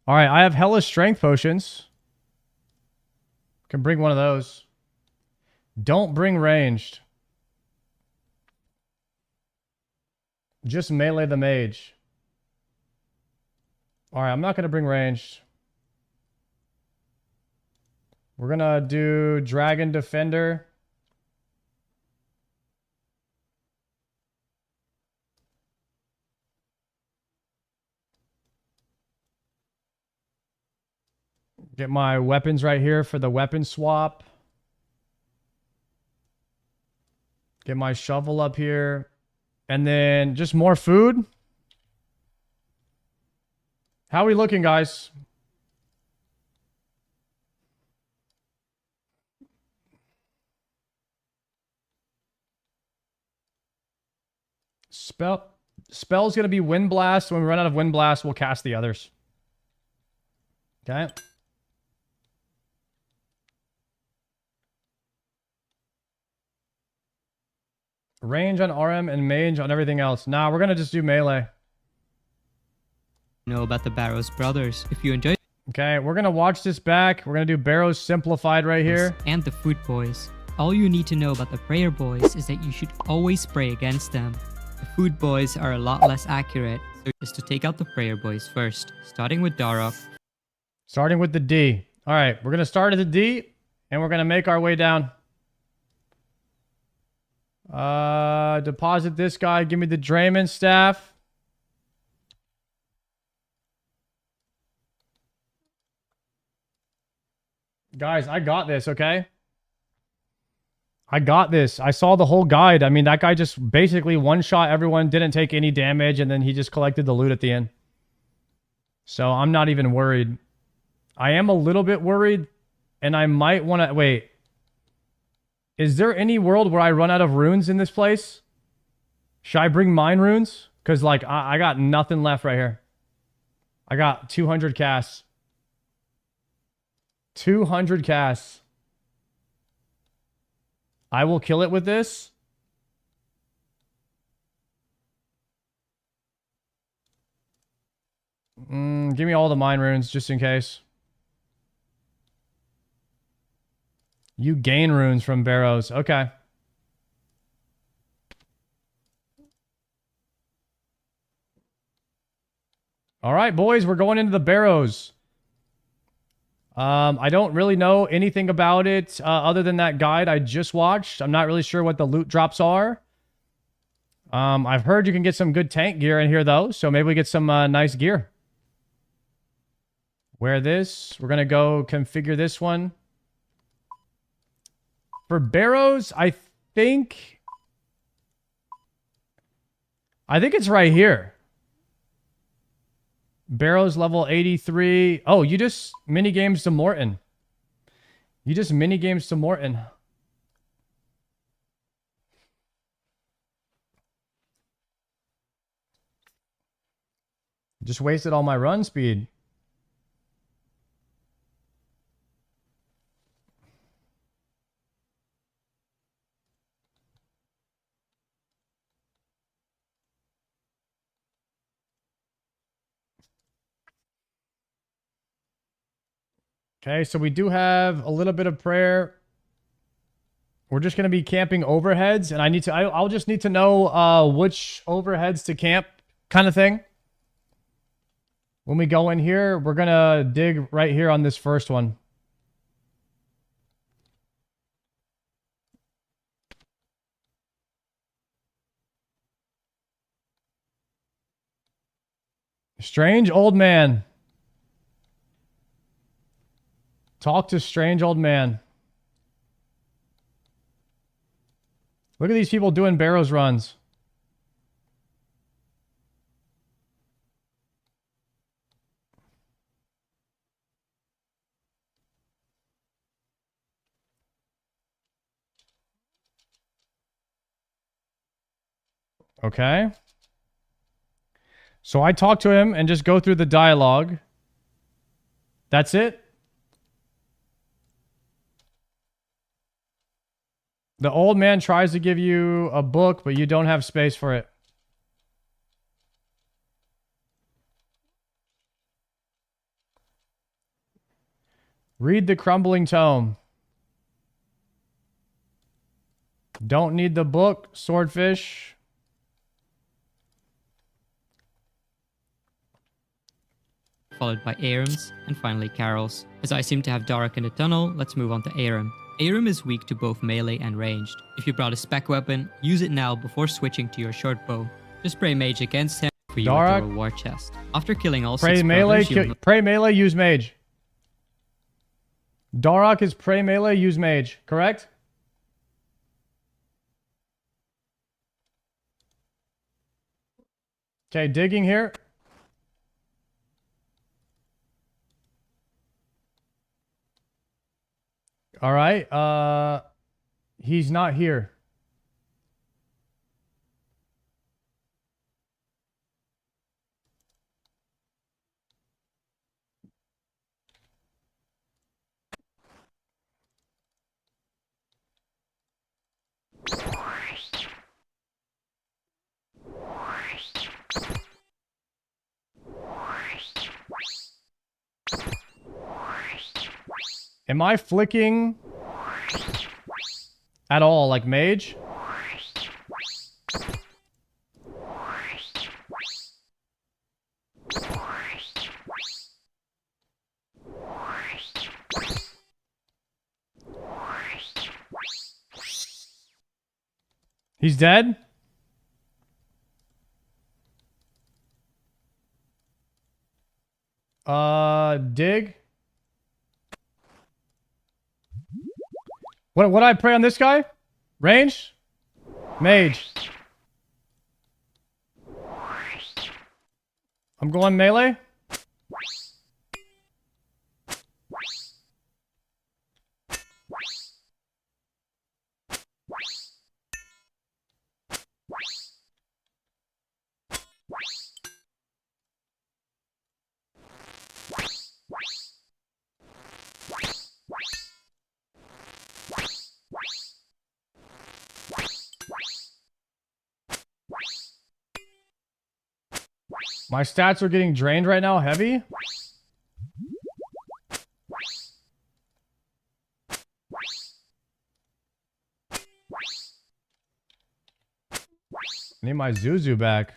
All right, I have hellish strength potions. Can bring one of those. Don't bring ranged. Just melee the mage. All right, I'm not going to bring ranged. We're going to do Dragon Defender. Get my weapons right here for the weapon swap. Get my shovel up here. And then just more food. How are we looking, guys? Spell's going to be Wind Blast. When we run out of Wind Blast, we'll cast the others. Okay. Range on RM and mage on everything else. Nah, we're going to just do melee. Know about the Barrows brothers. If you enjoyed, okay, we're gonna watch this back. We're gonna do Barrows simplified right here, and the food boys. All you need to know about the prayer boys is that you should always pray against them. The food boys are a lot less accurate, so just to take out the prayer boys first, starting with Darok. Starting with the D. All right, we're gonna start at the D, and we're gonna make our way down. Deposit this guy. Give me the Drayman staff. Guys, I got this, okay? I got this. I saw the whole guide. I mean, that guy just basically one-shot everyone, didn't take any damage, and then he just collected the loot at the end. So I'm not even worried. I am a little bit worried, and I might want to... Wait. Is there any world where I run out of runes in this place? Should I bring mine runes? Because, like, I got nothing left right here. I got 200 casts. 200 casts. I will kill it with this. Give me all the mine runes, just in case. You gain runes from Barrows. Okay. All right, boys, we're going into the Barrows. I don't really know anything about it other than that guide I just watched. I'm not really sure what the loot drops are. I've heard you can get some good tank gear in here, though, so maybe we get some nice gear. Wear this. We're going to go configure this one. For Barrows, I think it's right here. Barrows level 83. Oh, you just minigames to Morton. You just minigames to Morton. Just wasted all my run speed. Okay, so we do have a little bit of prayer. We're just going to be camping overheads, and I'll just need to know which overheads to camp kind of thing. When we go in here, we're going to dig right here on this first one. Strange old man. Talk to strange old man. Look at these people doing Barrows runs. Okay. So I talk to him and just go through the dialogue. That's it. The old man tries to give you a book, but you don't have space for it. Read the crumbling tome. Don't need the book, swordfish. Followed by Aram's, and finally Carol's. As I seem to have Darak in the tunnel, let's move on to Aram. Aram is weak to both melee and ranged. If you brought a spec weapon, use it now before switching to your short bow. Just pray mage against him for you at the reward chest. After killing all pray 6 melee, brothers, pray melee, use mage. Darak is pray melee, use mage, correct? Okay, digging here. All right, he's not here. Am I flicking at all like mage? He's dead? Dig? What I pray on this guy? Range? Mage. I'm going melee. My stats are getting drained right now, heavy. I need my Zuzu back.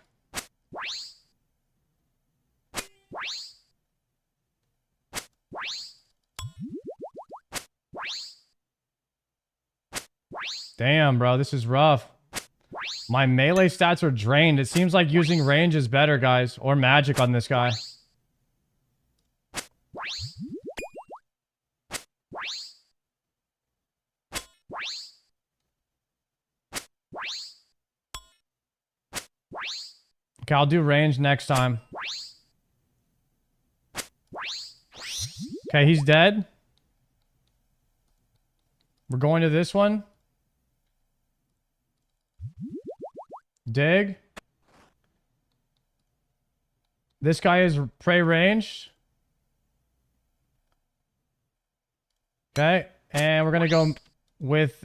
Damn, bro, this is rough. My melee stats are drained. It seems like using range is better, guys. Or magic on this guy. Okay, I'll do range next time. Okay, he's dead. We're going to this one. Dig. This guy is prey ranged. Okay, and we're gonna go with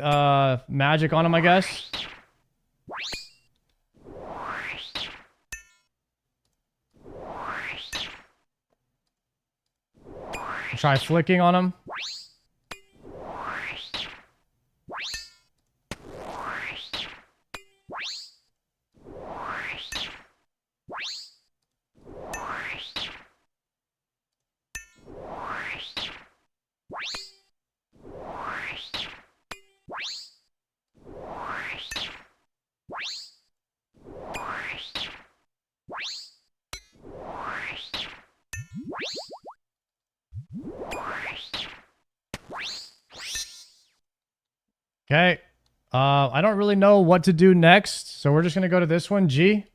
magic on him, I guess. Try flicking on him. Okay. I don't really know what to do next, so we're just going to go to this one, G.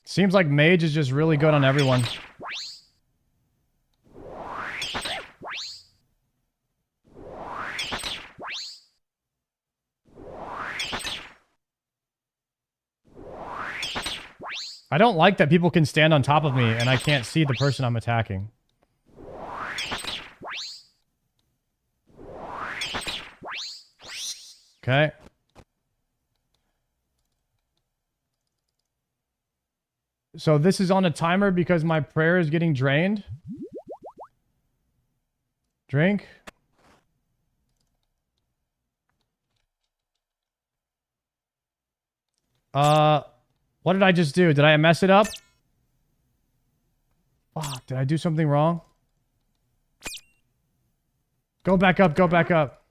Seems like mage is just really good on everyone. I don't like that people can stand on top of me and I can't see the person I'm attacking. Okay. So this is on a timer because my prayer is getting drained. Drink. What did I just do? Did I mess it up? Fuck, did I do something wrong? Go back up, go back up.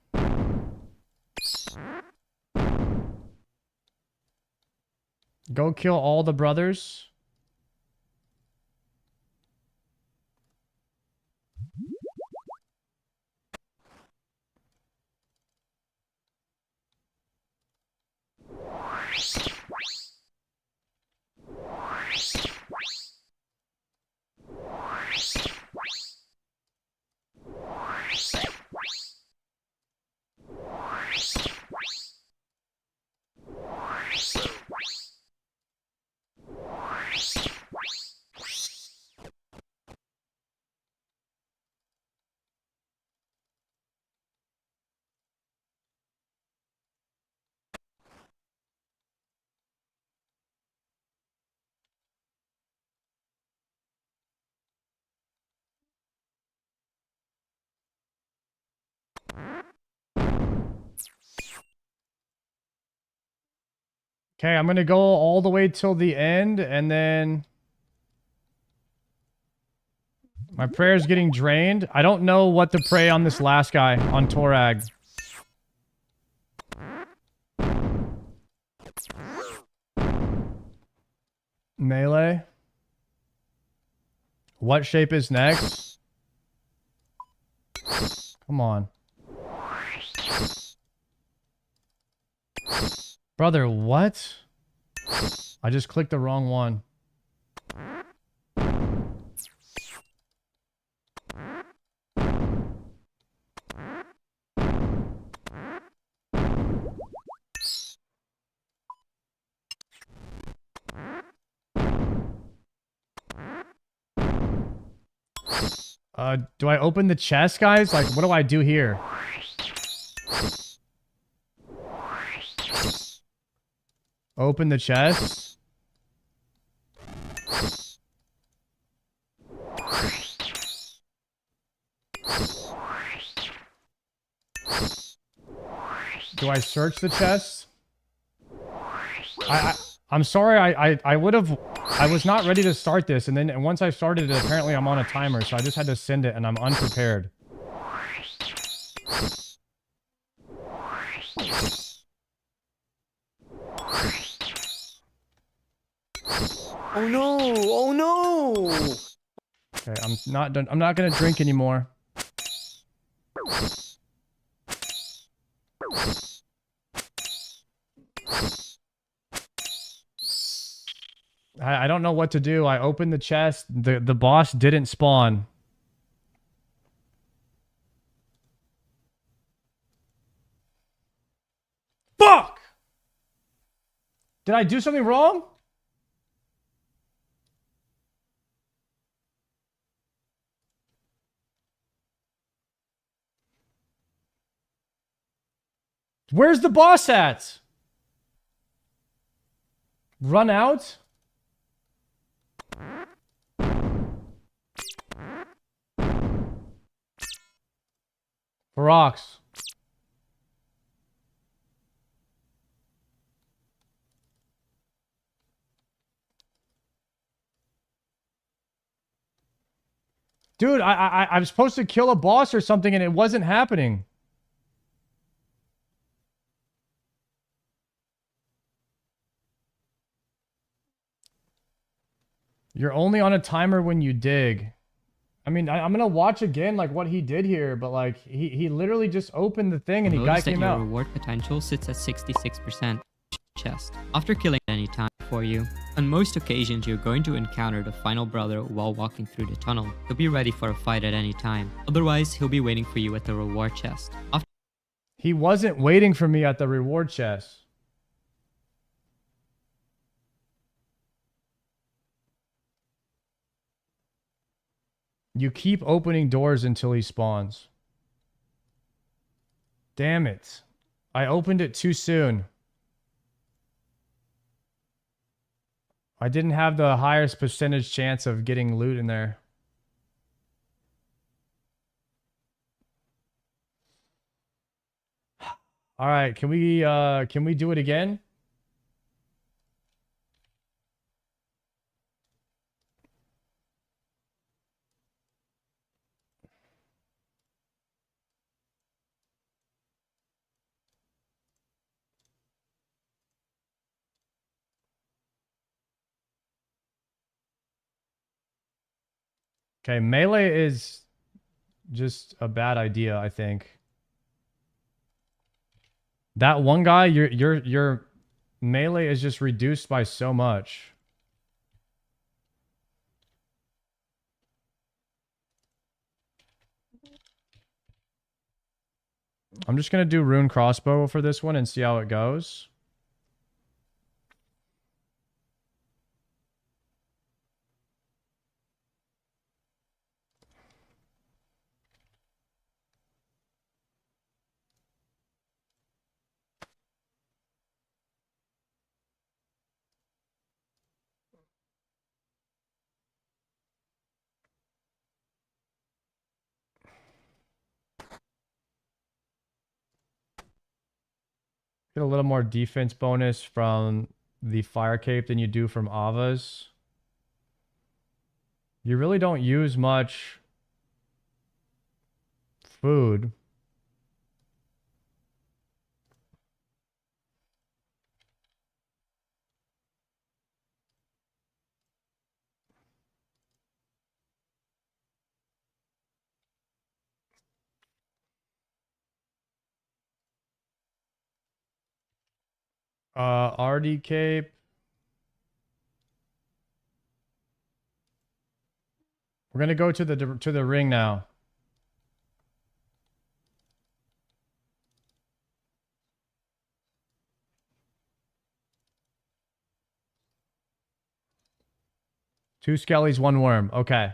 Go kill all the brothers. Okay, I'm gonna go all the way till the end, and then my prayer's getting drained. I don't know what to pray on this last guy, on Torag. Melee. What shape is next? Come on. Brother, what? I just clicked the wrong one. Do I open the chest, guys? Like, what do I do here? Open the chest. Do I search the chest? I'm sorry, I would have... I was not ready to start this, and once I started it, apparently I'm on a timer, so I just had to send it, and I'm unprepared. Oh no! Oh no! Okay, I'm not done. I'm not gonna drink anymore. I don't know what to do. I opened the chest. The boss didn't spawn. Fuck! Did I do something wrong? Where's the boss at? Run out? Rocks. Dude, I was supposed to kill a boss or something and it wasn't happening. You're only on a timer when you dig. I mean, I'm gonna watch again like what he did here, but like he literally just opened the thing and he guy came out. Your reward potential sits at 66% chest. After killing at any time for you, on most occasions you're going to encounter the final brother while walking through the tunnel. He'll be ready for a fight at any time. Otherwise, he'll be waiting for you at the reward chest. He wasn't waiting for me at the reward chest. You keep opening doors until he spawns. Damn it. I opened it too soon. I didn't have the highest percentage chance of getting loot in there. All right, can we do it again? Okay, melee is just a bad idea, I think. That one guy, your melee is just reduced by so much. I'm just gonna do rune crossbow for this one and see how it goes. Get a little more defense bonus from the fire cape than you do from Ava's. You really don't use much food. RD cape. We're gonna go to the ring now. Two skellies, one worm. Okay.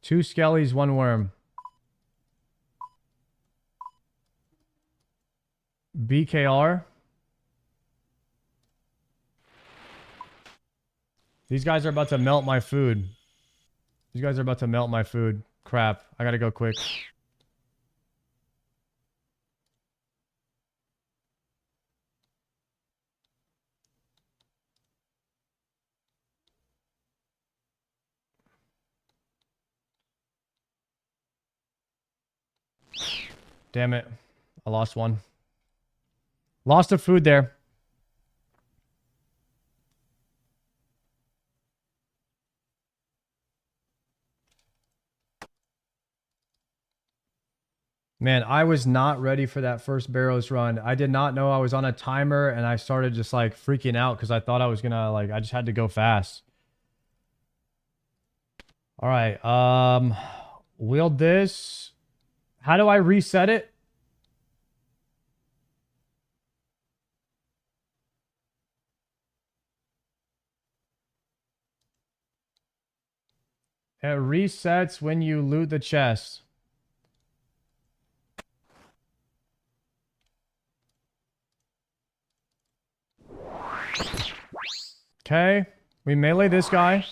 Two skellies, one worm. BKR. These guys are about to melt my food. These guys are about to melt my food. Crap. I gotta go quick. Damn it. I lost one. Lost the food there. Man, I was not ready for that first Barrows run. I did not know I was on a timer, and I started just like freaking out because I thought I was gonna like I just had to go fast. All right. Wield this. How do I reset it? It resets when you loot the chest. Okay, we melee this guy.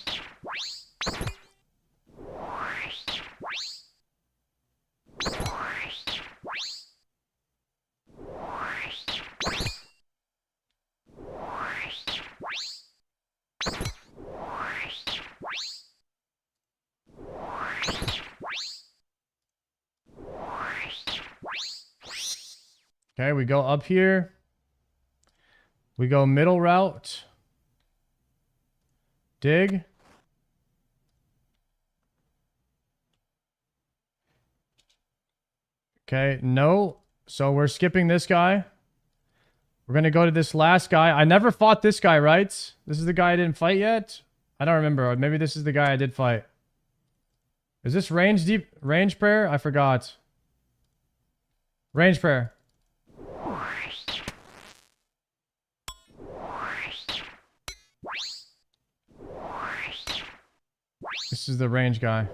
Okay, we go up here. We go middle route. Dig. Okay, no. So we're skipping this guy. We're going to go to this last guy. I never fought this guy, right? This is the guy I didn't fight yet? I don't remember. Maybe this is the guy I did fight. Is this range prayer? I forgot. Range prayer. This is the range guy.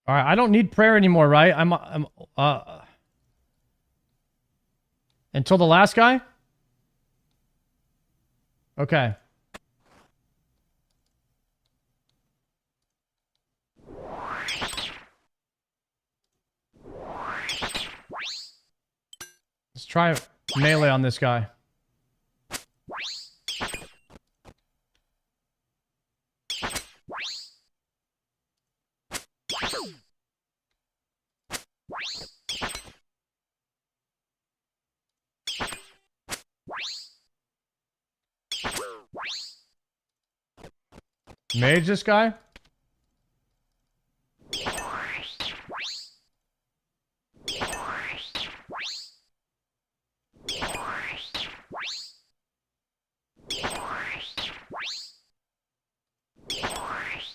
All right, I don't need prayer anymore, right? I'm until the last guy? Okay. Let's try melee on this guy. Mage this guy?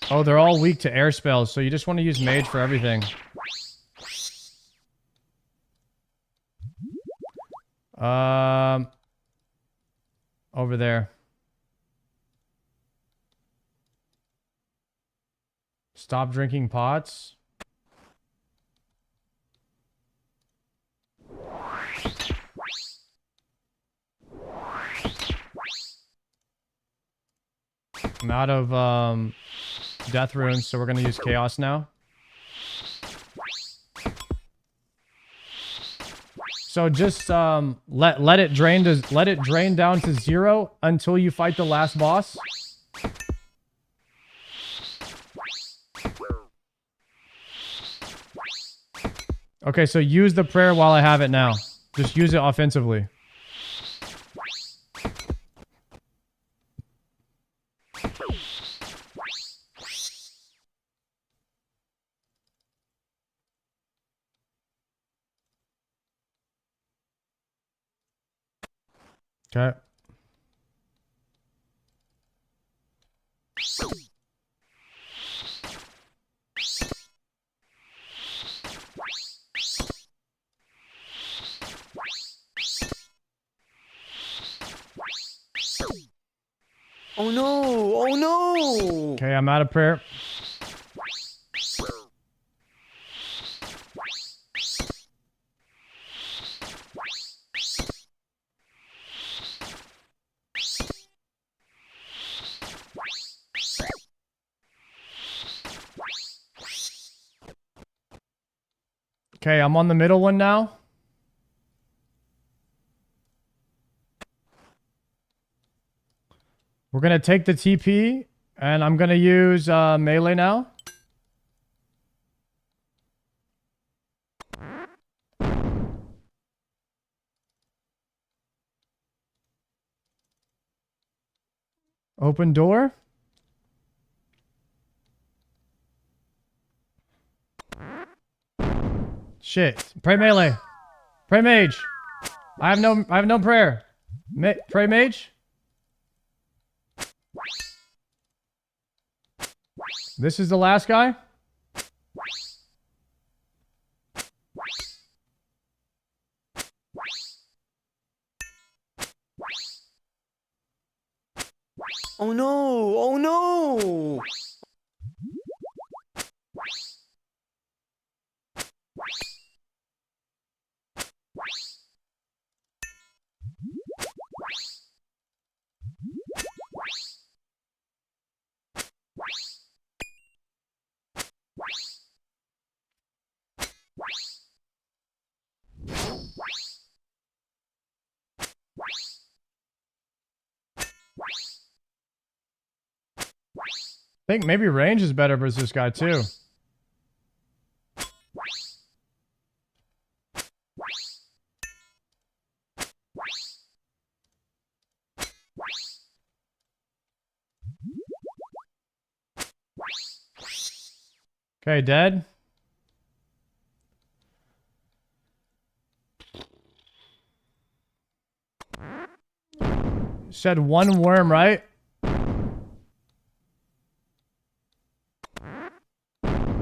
Oh, they're all weak to air spells, so you just want to use mage for everything. Over there. Stop drinking pots. I'm out of death runes, so we're gonna use chaos now. So just let it drain down to 0 until you fight the last boss. Okay, so use the prayer while I have it now. Just use it offensively. Okay. Oh no! Oh no! Okay, I'm out of prayer. Okay, I'm on the middle one now. We're gonna take the TP, and I'm gonna use melee now. Open door. Shit. Pray melee. Pray mage. I have no prayer. Pray mage. This is the last guy. Oh no! Oh no! I think maybe range is better versus this guy too. Okay, dead. Said one worm, right?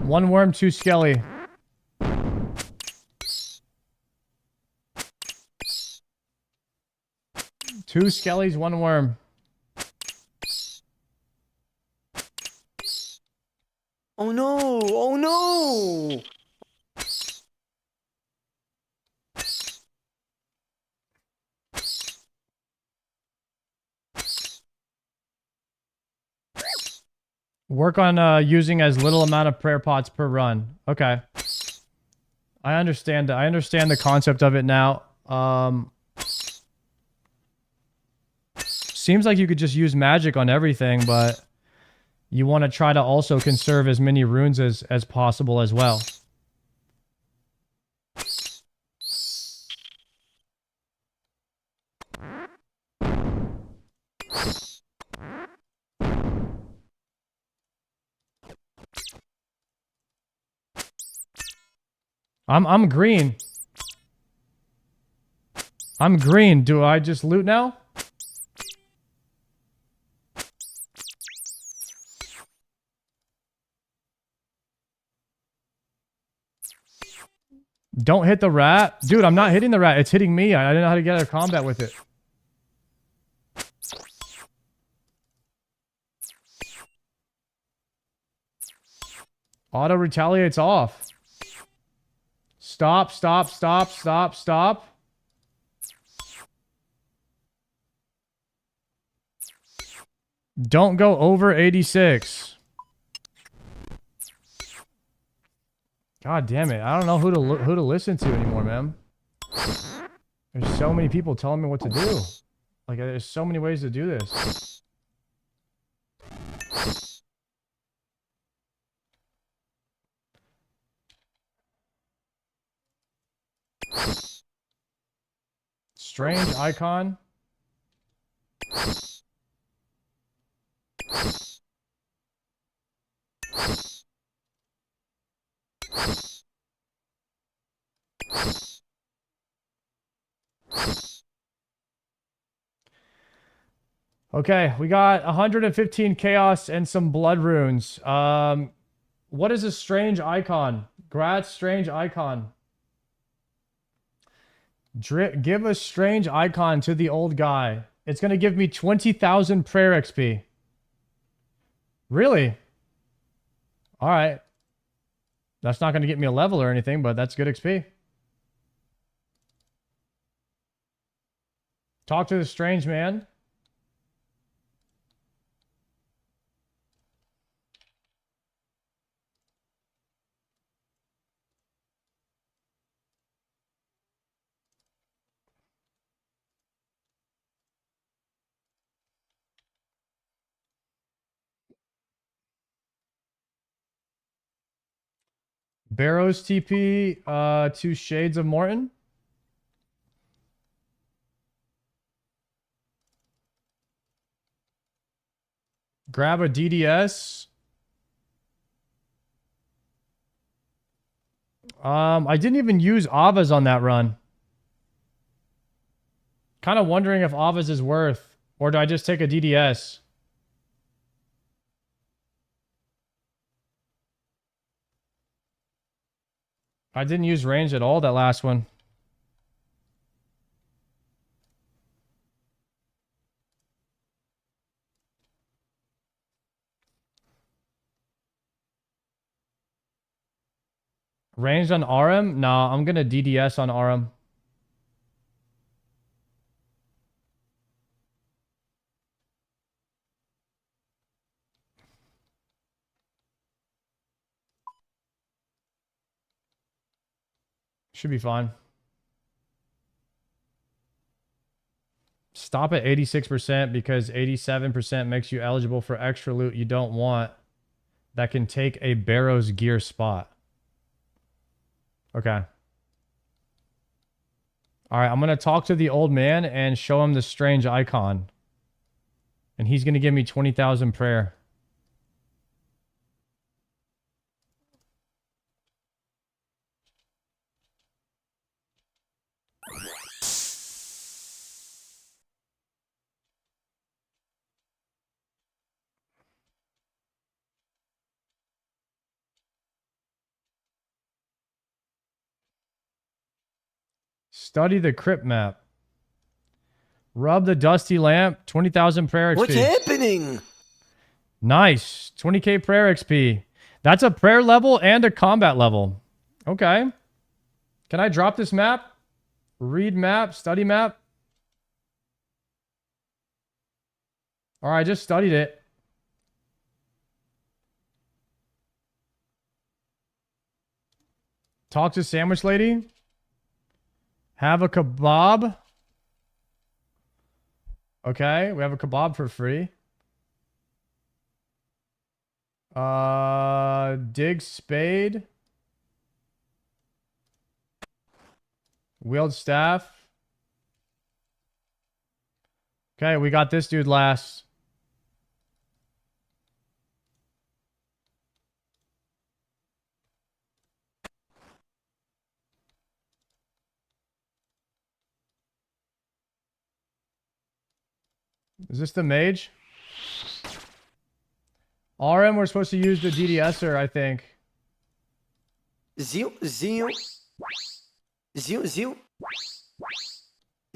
One worm, 2 skelly. Two skellies, 1 worm. Oh no! Oh no! Work on using as little amount of prayer pots per run. Okay. I understand the concept of it now. Seems like you could just use magic on everything, but you want to try to also conserve as many runes as possible as well. I'm green. I'm green. Do I just loot now? Don't hit the rat. Dude, I'm not hitting the rat. It's hitting me. I didn't know how to get out of combat with it. Auto retaliates off. Stop, stop, stop, stop, stop. Don't go over 86. God damn it. I don't know who to listen to anymore, man. There's so many people telling me what to do. Like, there's so many ways to do this. Strange icon. Okay, we got 115 chaos and some blood runes. What is a strange icon? Grad strange icon. Give a strange icon to the old guy. It's going to give me 20,000 prayer XP. Really? All right. That's not going to get me a level or anything, but that's good XP. Talk to the strange man. Barrows TP to Shades of Morton. Grab a DDS. I didn't even use Avas on that run. Kind of wondering if Avas is worth, or do I just take a DDS? I didn't use range at all that last one. Ranged on RM? Nah, I'm gonna DDS on RM. Should be fine. Stop at 86% because 87% makes you eligible for extra loot you don't want that can take a Barrows gear spot. Okay. Alright, I'm going to talk to the old man and show him the strange icon. And he's going to give me 20,000 prayer. Study the crypt map. Rub the dusty lamp. 20,000 prayer XP. What's happening? Nice. 20k prayer XP. That's a prayer level and a combat level. Okay. Can I drop this map? Read map. Study map. Alright, I just studied it. Talk to sandwich lady. Have a kebab. Okay, we have a kebab for free. Dig spade. Wield staff. Okay, we got this dude last. Is this the mage? RM, we're supposed to use the DDSer, I think. Zio, zio. Zio, zio.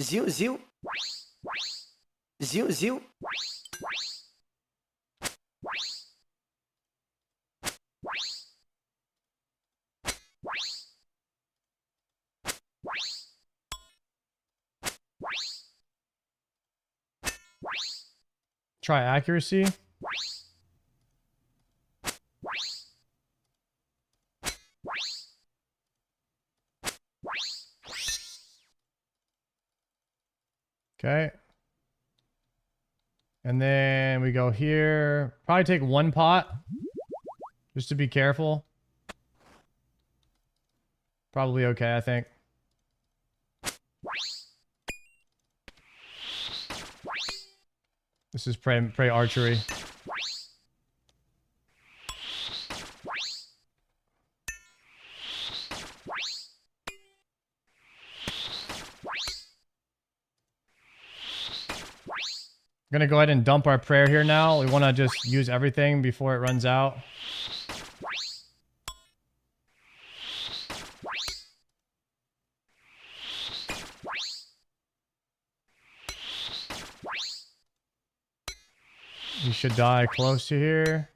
Zio, zio. Zio, zio. Try accuracy. Okay. And then we go here. Probably take one pot. Just to be careful. Probably okay, I think. This is prey archery. I'm gonna go ahead and dump our prayer here now. We want to just use everything before it runs out. He should die close to here.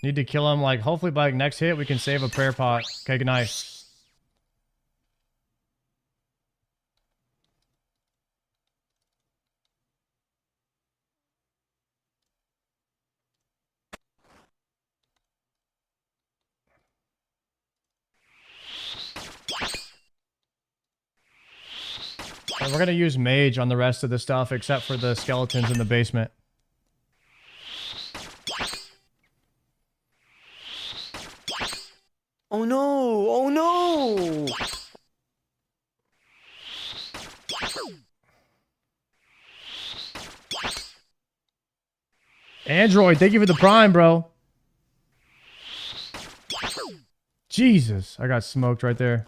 Need to kill him, like, hopefully by next hit we can save a prayer pot. Okay, good night. And we're gonna use mage on the rest of the stuff except for the skeletons in the basement. Oh no! Oh no! Android, thank you for the prime, bro. Jesus, I got smoked right there.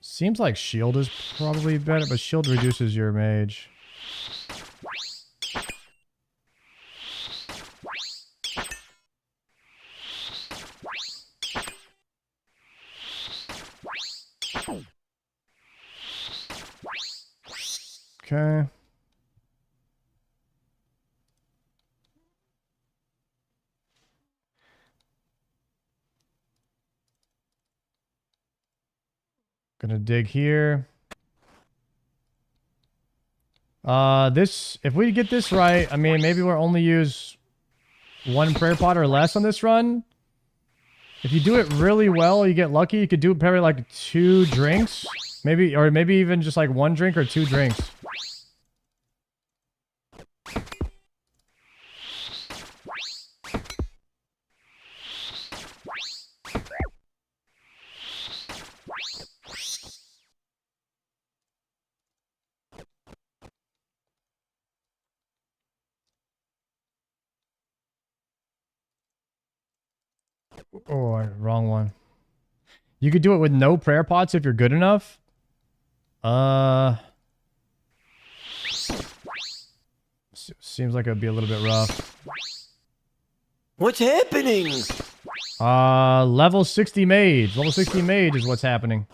Seems like shield is probably better, but shield reduces your mage. Okay. Gonna dig here. This, if we get this right, I mean, maybe we'll only use one prayer pot or less on this run. If you do it really well, you get lucky, you could do probably like 2 drinks. Maybe, or maybe even just like 1 drink or 2 drinks. Oh, wrong one. You could do it with no prayer pots if you're good enough. Seems like it'd be a little bit rough. What's happening? Level 60 mage. Level 60 mage is what's happening.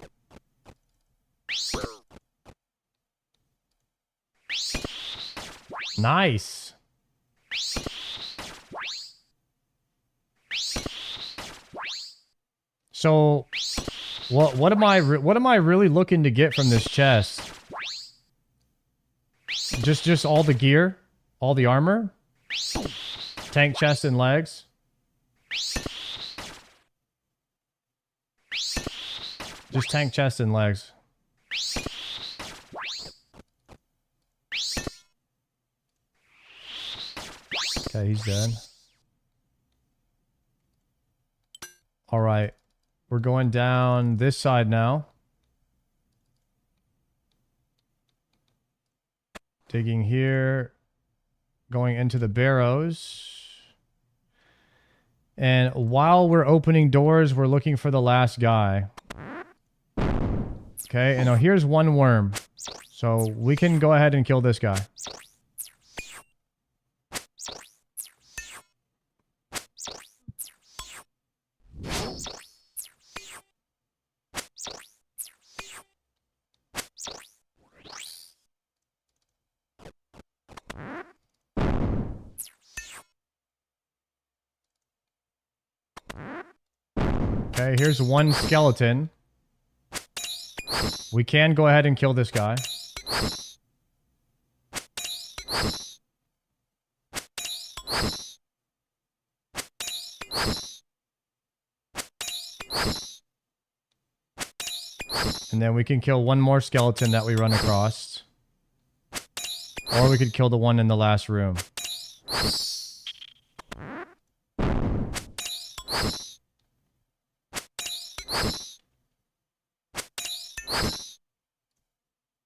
Nice. So, what am I really looking to get from this chest? Just all the gear, all the armor, tank chest and legs. Just tank chest and legs. Okay, he's dead. All right. We're going down this side now. Digging here. Going into the Barrows. And while we're opening doors, we're looking for the last guy. Okay, and now here's one worm. So we can go ahead and kill this guy. Okay, here's one skeleton. We can go ahead and kill this guy. And then we can kill one more skeleton that we run across. Or we could kill the one in the last room.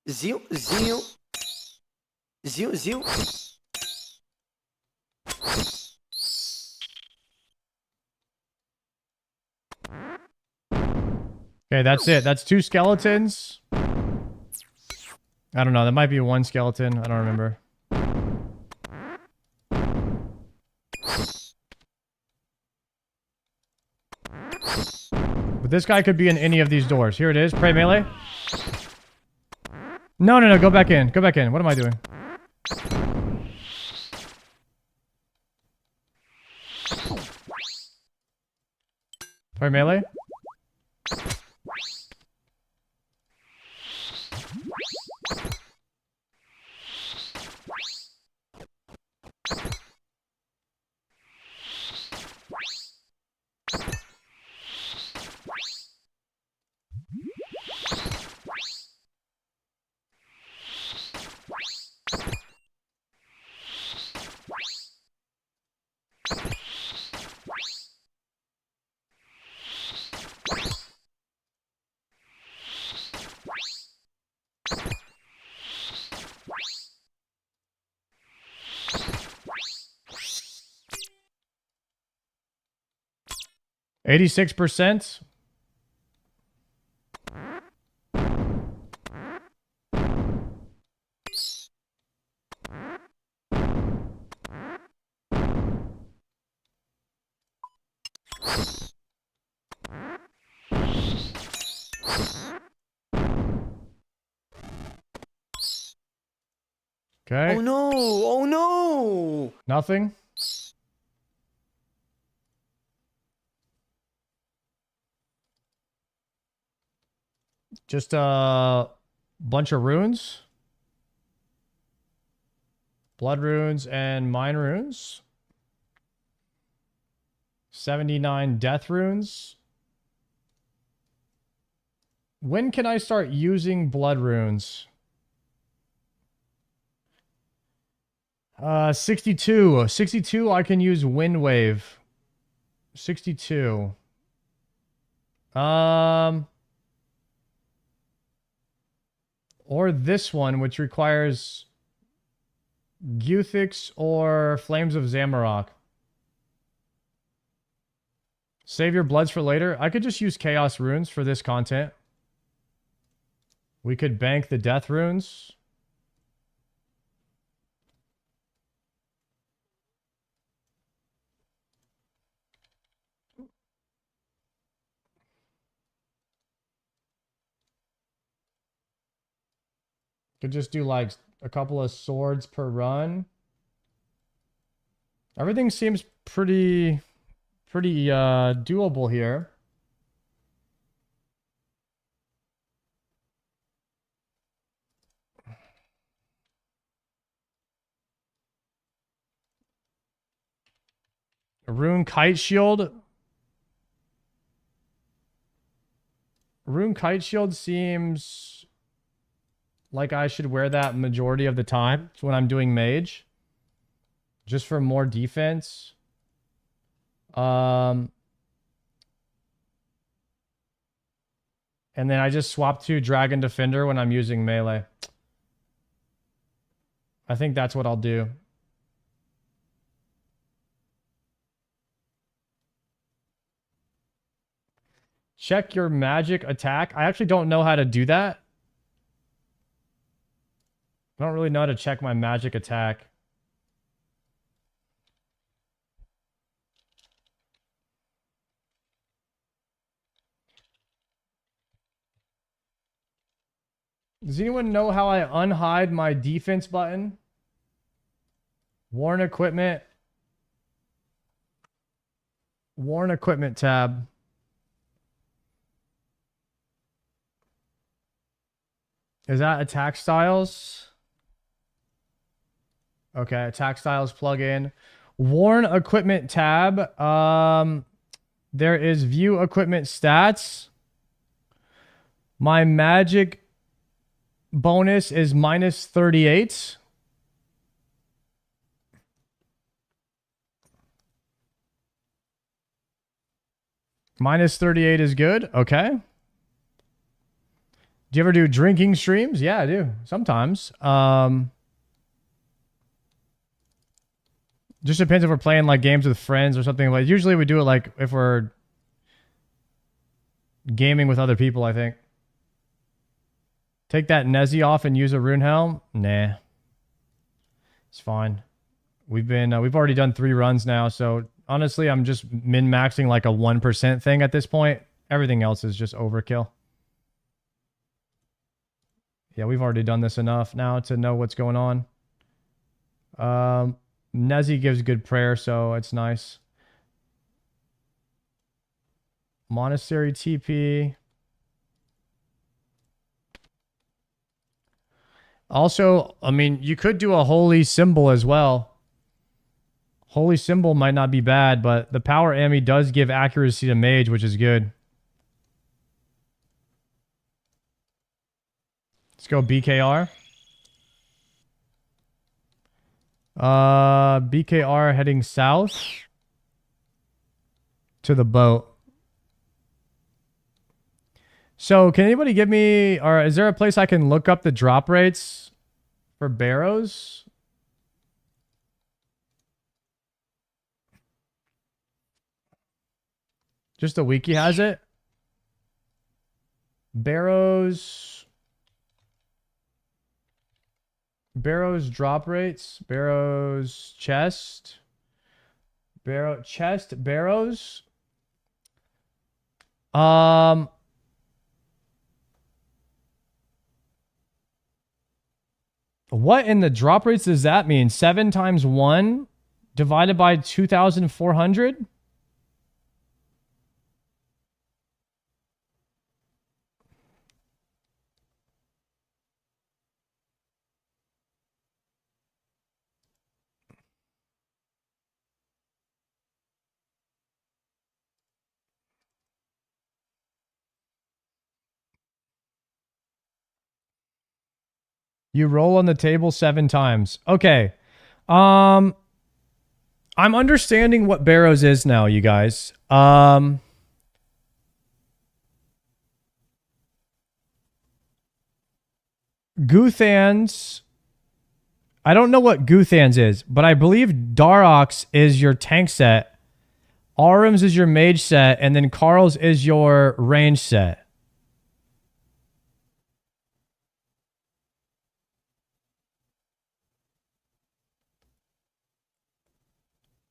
Zeal, zeal. Zeal, zeal. Okay, that's it. That's 2 skeletons. I don't know. That might be 1 skeleton. I don't remember. But this guy could be in any of these doors. Here it is. Pray melee. No, no, no. Go back in. Go back in. What am I doing? Pray melee. %. Okay. Oh no! Oh no! Nothing. Just a bunch of runes. Blood runes and mine runes. 79 death runes. When can I start using blood runes? 62. 62, I can use Wind Wave. 62. Or this one, which requires Guthix or Flames of Zamarok. Save your bloods for later. I could just use Chaos Runes for this content. We could bank the Death Runes. Could just do like a couple of swords per run. Everything seems pretty doable here. A Rune Kite Shield. Rune Kite Shield seems like I should wear that majority of the time when I'm doing mage. Just for more defense. And then I just swap to Dragon Defender when I'm using melee. I think that's what I'll do. Check your magic attack. I actually don't know how to do that. I don't really know how to check my magic attack. Does anyone know how I unhide my defense button? Worn equipment. Worn equipment tab. Is that attack styles? Okay, attack styles plugin. Worn equipment tab. There is view equipment stats. My magic bonus is minus 38. Minus 38 is good. Okay. Do you ever do drinking streams? Yeah, I do. Sometimes. Just depends if we're playing like games with friends or something. Like usually we do it like if we're gaming with other people, I think. Take that Nezzy off and use a rune helm? Nah. It's fine. We've already done 3 runs now, so honestly, I'm just min-maxing like a 1% thing at this point. Everything else is just overkill. Yeah, we've already done this enough now to know what's going on. Nezzy gives good prayer, so it's nice. Monastery TP. Also, I mean, you could do a holy symbol as well. Holy symbol might not be bad, but the power Ami does give accuracy to mage, which is good. Let's go BKR. BKR heading south to the boat. So can anybody give me, or is there a place I can look up the drop rates for Barrows? Just a wiki has it. Barrows drop rates. Barrows chest. Barrows. What in the drop rates does that mean? 7 times 1 divided by 2,400? You roll on the table 7 times. Okay. I'm understanding what Barrows is now, you guys. Guthans. I don't know what Guthans is, but I believe Darox is your tank set. Arms is your mage set, and then Carl's is your range set.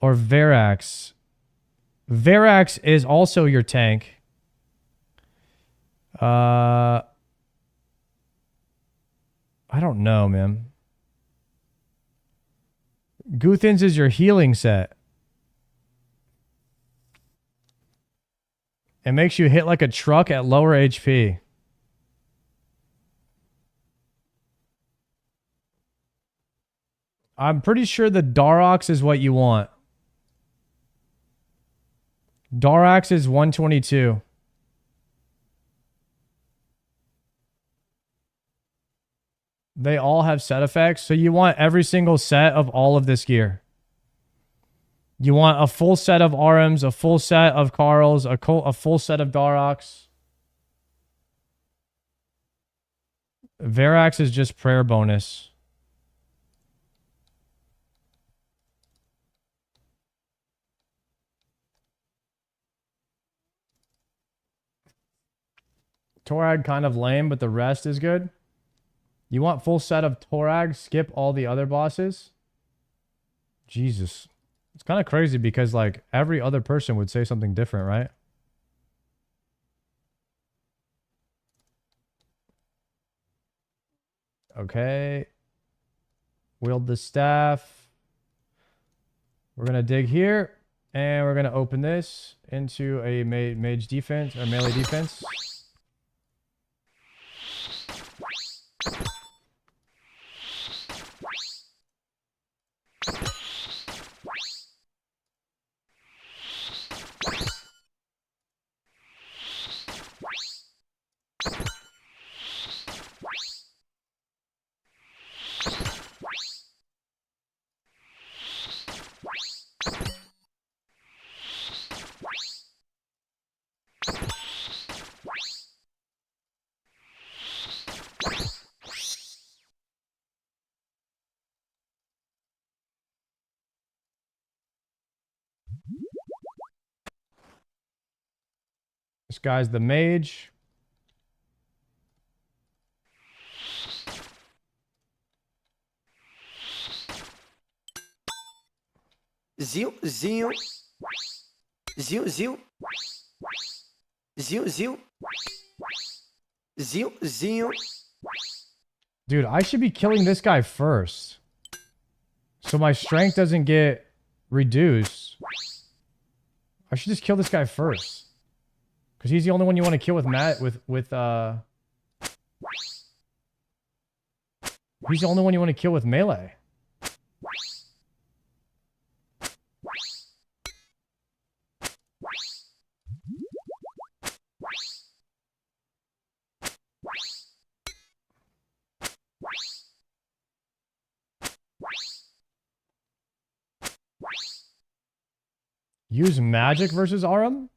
Or Verax. Verax is also your tank. I don't know, man. Guthans is your healing set. It makes you hit like a truck at lower HP. I'm pretty sure the Darox is what you want. Darox is 122. They all have set effects, so you want every single set of all of this gear. You want a full set of Arms, a full set of Carl's, a full set of Darox. Verax is just prayer bonus. Torag kind of lame, but the rest is good. You want full set of Torag, skip all the other bosses? Jesus. It's kind of crazy because like every other person would say something different, right? Okay. Wield the staff. We're going to dig here and we're going to open this into a mage defense or melee defense. This guy's the mage. Zio, Zio. Zio, Zio. Zio, Zio. Zio, Zio. Dude, I should be killing this guy first. So my strength doesn't get reduced. I should just kill this guy first. Because he's the only one you want to kill with He's the only one you want to kill with melee. Use magic versus Arum?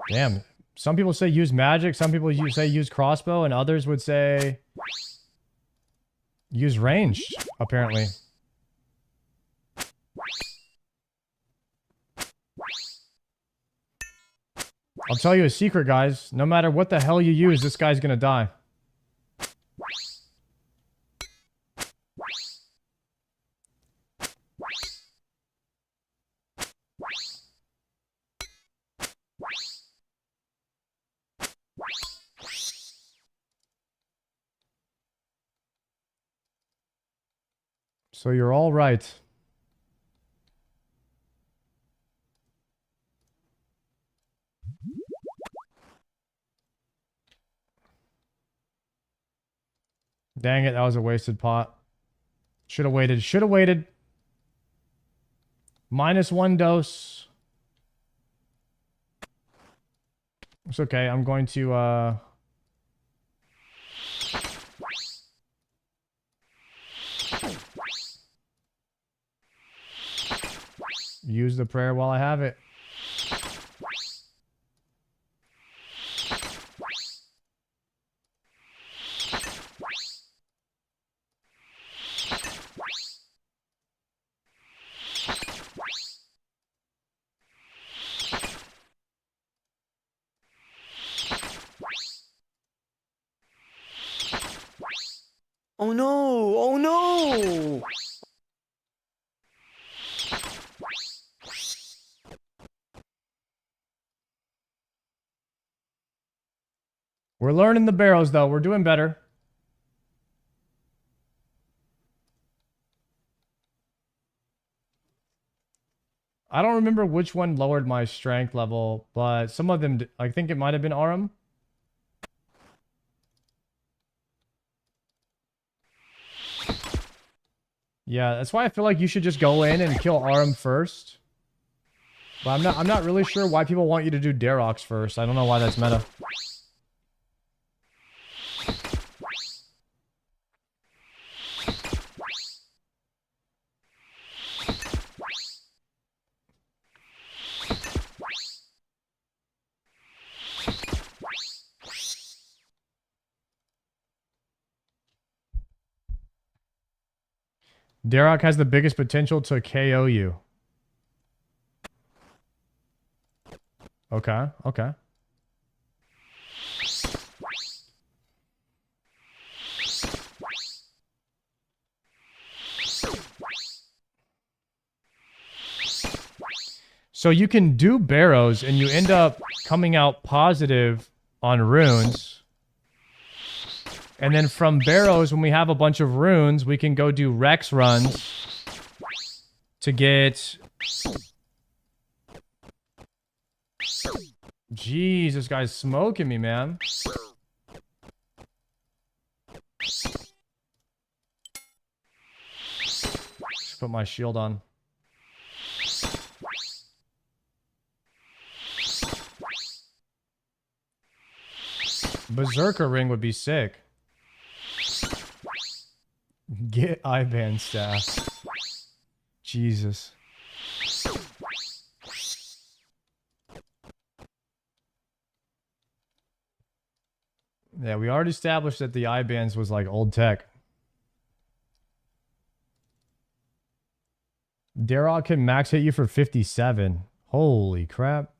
Damn. Some people say use magic, some people say use crossbow, and others would say use ranged, apparently. I'll tell you a secret, guys. No matter what the hell you use, this guy's gonna die. So you're all right. Dang it, that was a wasted pot. Should have waited. Should have waited. -1 dose. It's okay. I'm going to use the prayer while I have it. Oh no! Oh no! We're learning the Barrows, though. We're doing better. I don't remember which one lowered my strength level, but some of them, I think it might have been Arum. Yeah, that's why I feel like you should just go in and kill Arum first. But I'm not really sure why people want you to do Darox first. I don't know why that's meta. Darok has the biggest potential to KO you. Okay, okay. So you can do Barrows and you end up coming out positive on runes. And then from Barrows, when we have a bunch of runes, we can go do Rex runs to get... Jeez, this guy's smoking me, man. Just put my shield on. Berserker ring would be sick. Get IBAN staff. Jesus. Yeah, we already established that the IBANs was like old tech. Darok can max hit you for 57. Holy crap.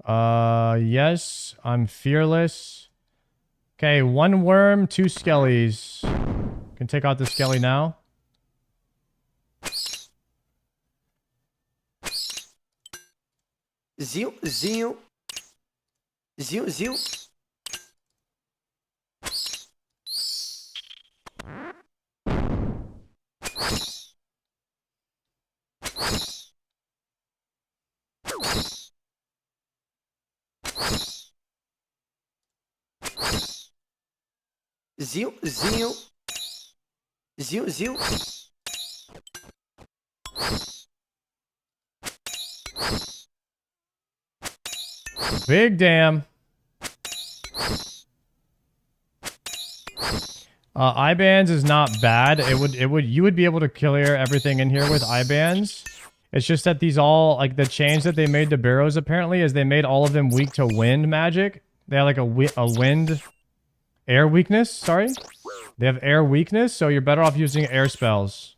Yes, I'm fearless. Okay, 1 worm, 2 skellies. Can take out the skelly now. Zio, zio. Zio, zio. Zio, zio. Zio, zio. Big damn. I-bands is not bad. You would be able to clear everything in here with I-bands. It's just that these all, like, the change that they made to Barrows apparently is they made all of them weak to wind magic. They have like a wind, air weakness, sorry. They have air weakness, so you're better off using air spells.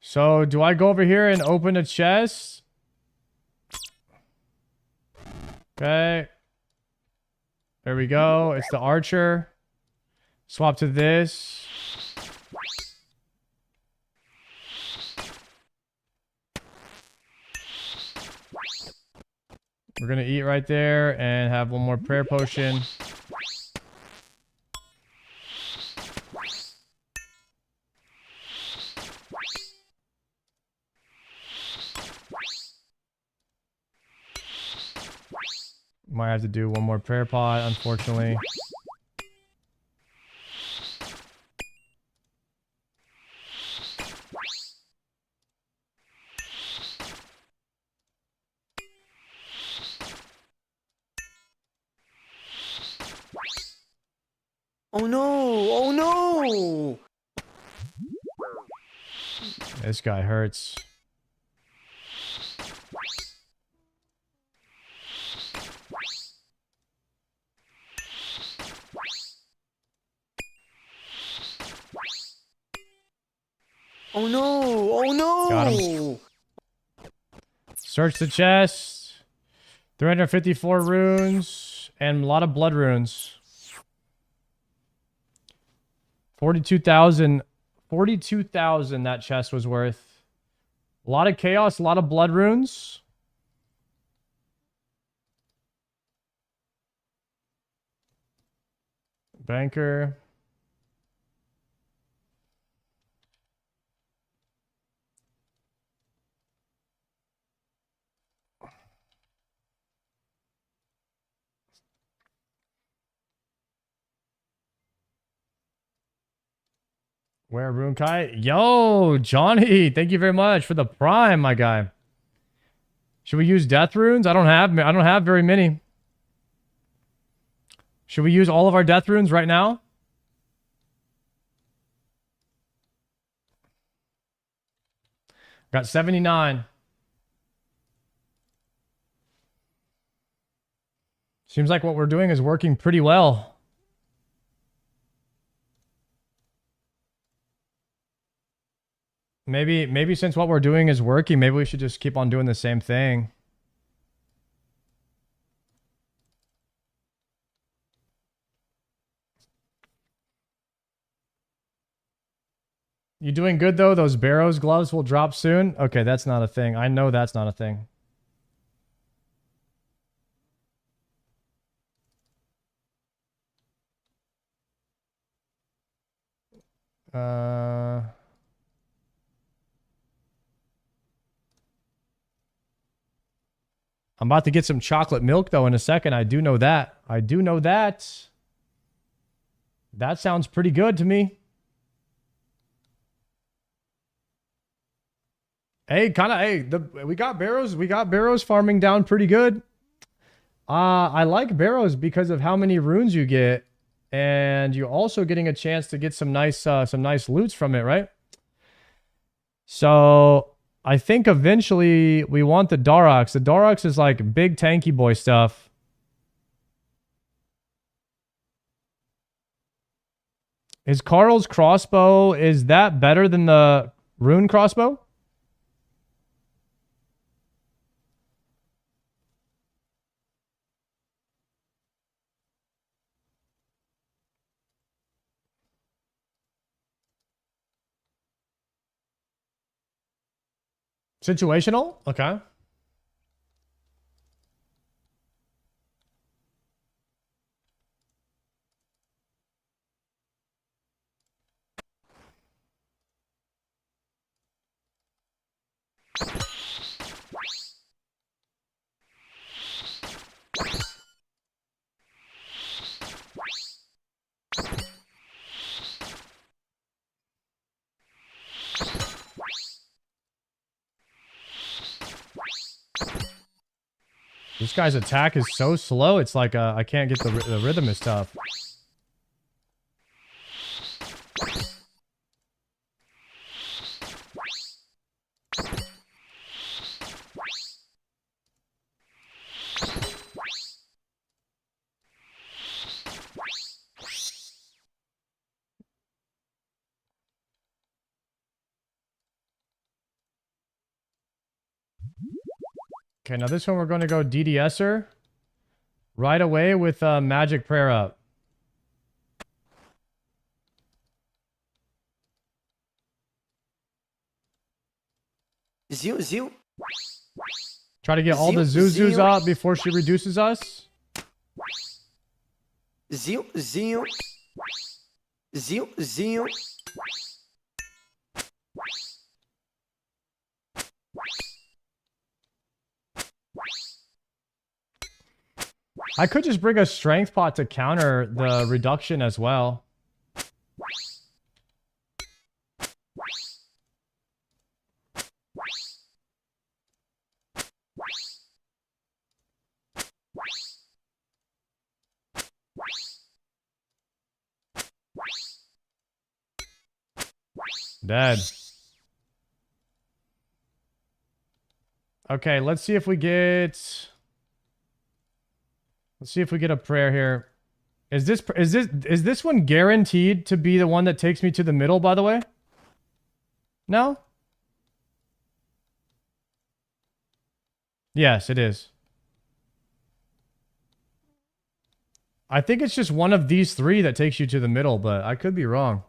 So, do I go over here and open a chest? Okay. There we go. It's the archer. Swap to this. We're gonna eat right there and have one more prayer potion. Might have to do one more prayer pot, unfortunately. Oh no! Oh no! This guy hurts. Oh no! Oh no! Got him. Search the chest. 354 runes and a lot of blood runes. 42,000. 42,000 that chest was worth. A lot of chaos, a lot of blood runes. Banker. Where Rune Kai? Yo, Johnny, thank you very much for the prime, my guy. Should we use death runes? I don't have very many. Should we use all of our death runes right now? Got 79. Seems like what we're doing is working pretty well. Maybe since what we're doing is working, maybe we should just keep on doing the same thing. You doing good though? Those Barrows gloves will drop soon? Okay, that's not a thing. I know that's not a thing. I'm about to get some chocolate milk, though, in a second. I do know that. I do know that. That sounds pretty good to me. Hey, we got Barrows farming down pretty good. I like Barrows because of how many runes you get, and you're also getting a chance to get some nice loots from it, right? So I think eventually we want the Darox. The Darox is like big tanky boy stuff. Is Carl's crossbow, is that better than the rune crossbow? Situational? Okay. This guy's attack is so slow. It's like I can't get the rhythm is tough. Okay, now this one we're going to go DDSer right away with Magic Prayer up. Zeal. Try to get all the Zuzus up before she reduces us. Zeal. I could just bring a strength pot to counter the reduction as well. Dead. Okay, let's see if we get... Let's see if we get a prayer here. Is this one guaranteed to be the one that takes me to the middle, by the way? No? Yes, it is. I think it's just one of these three that takes you to the middle, but I could be wrong.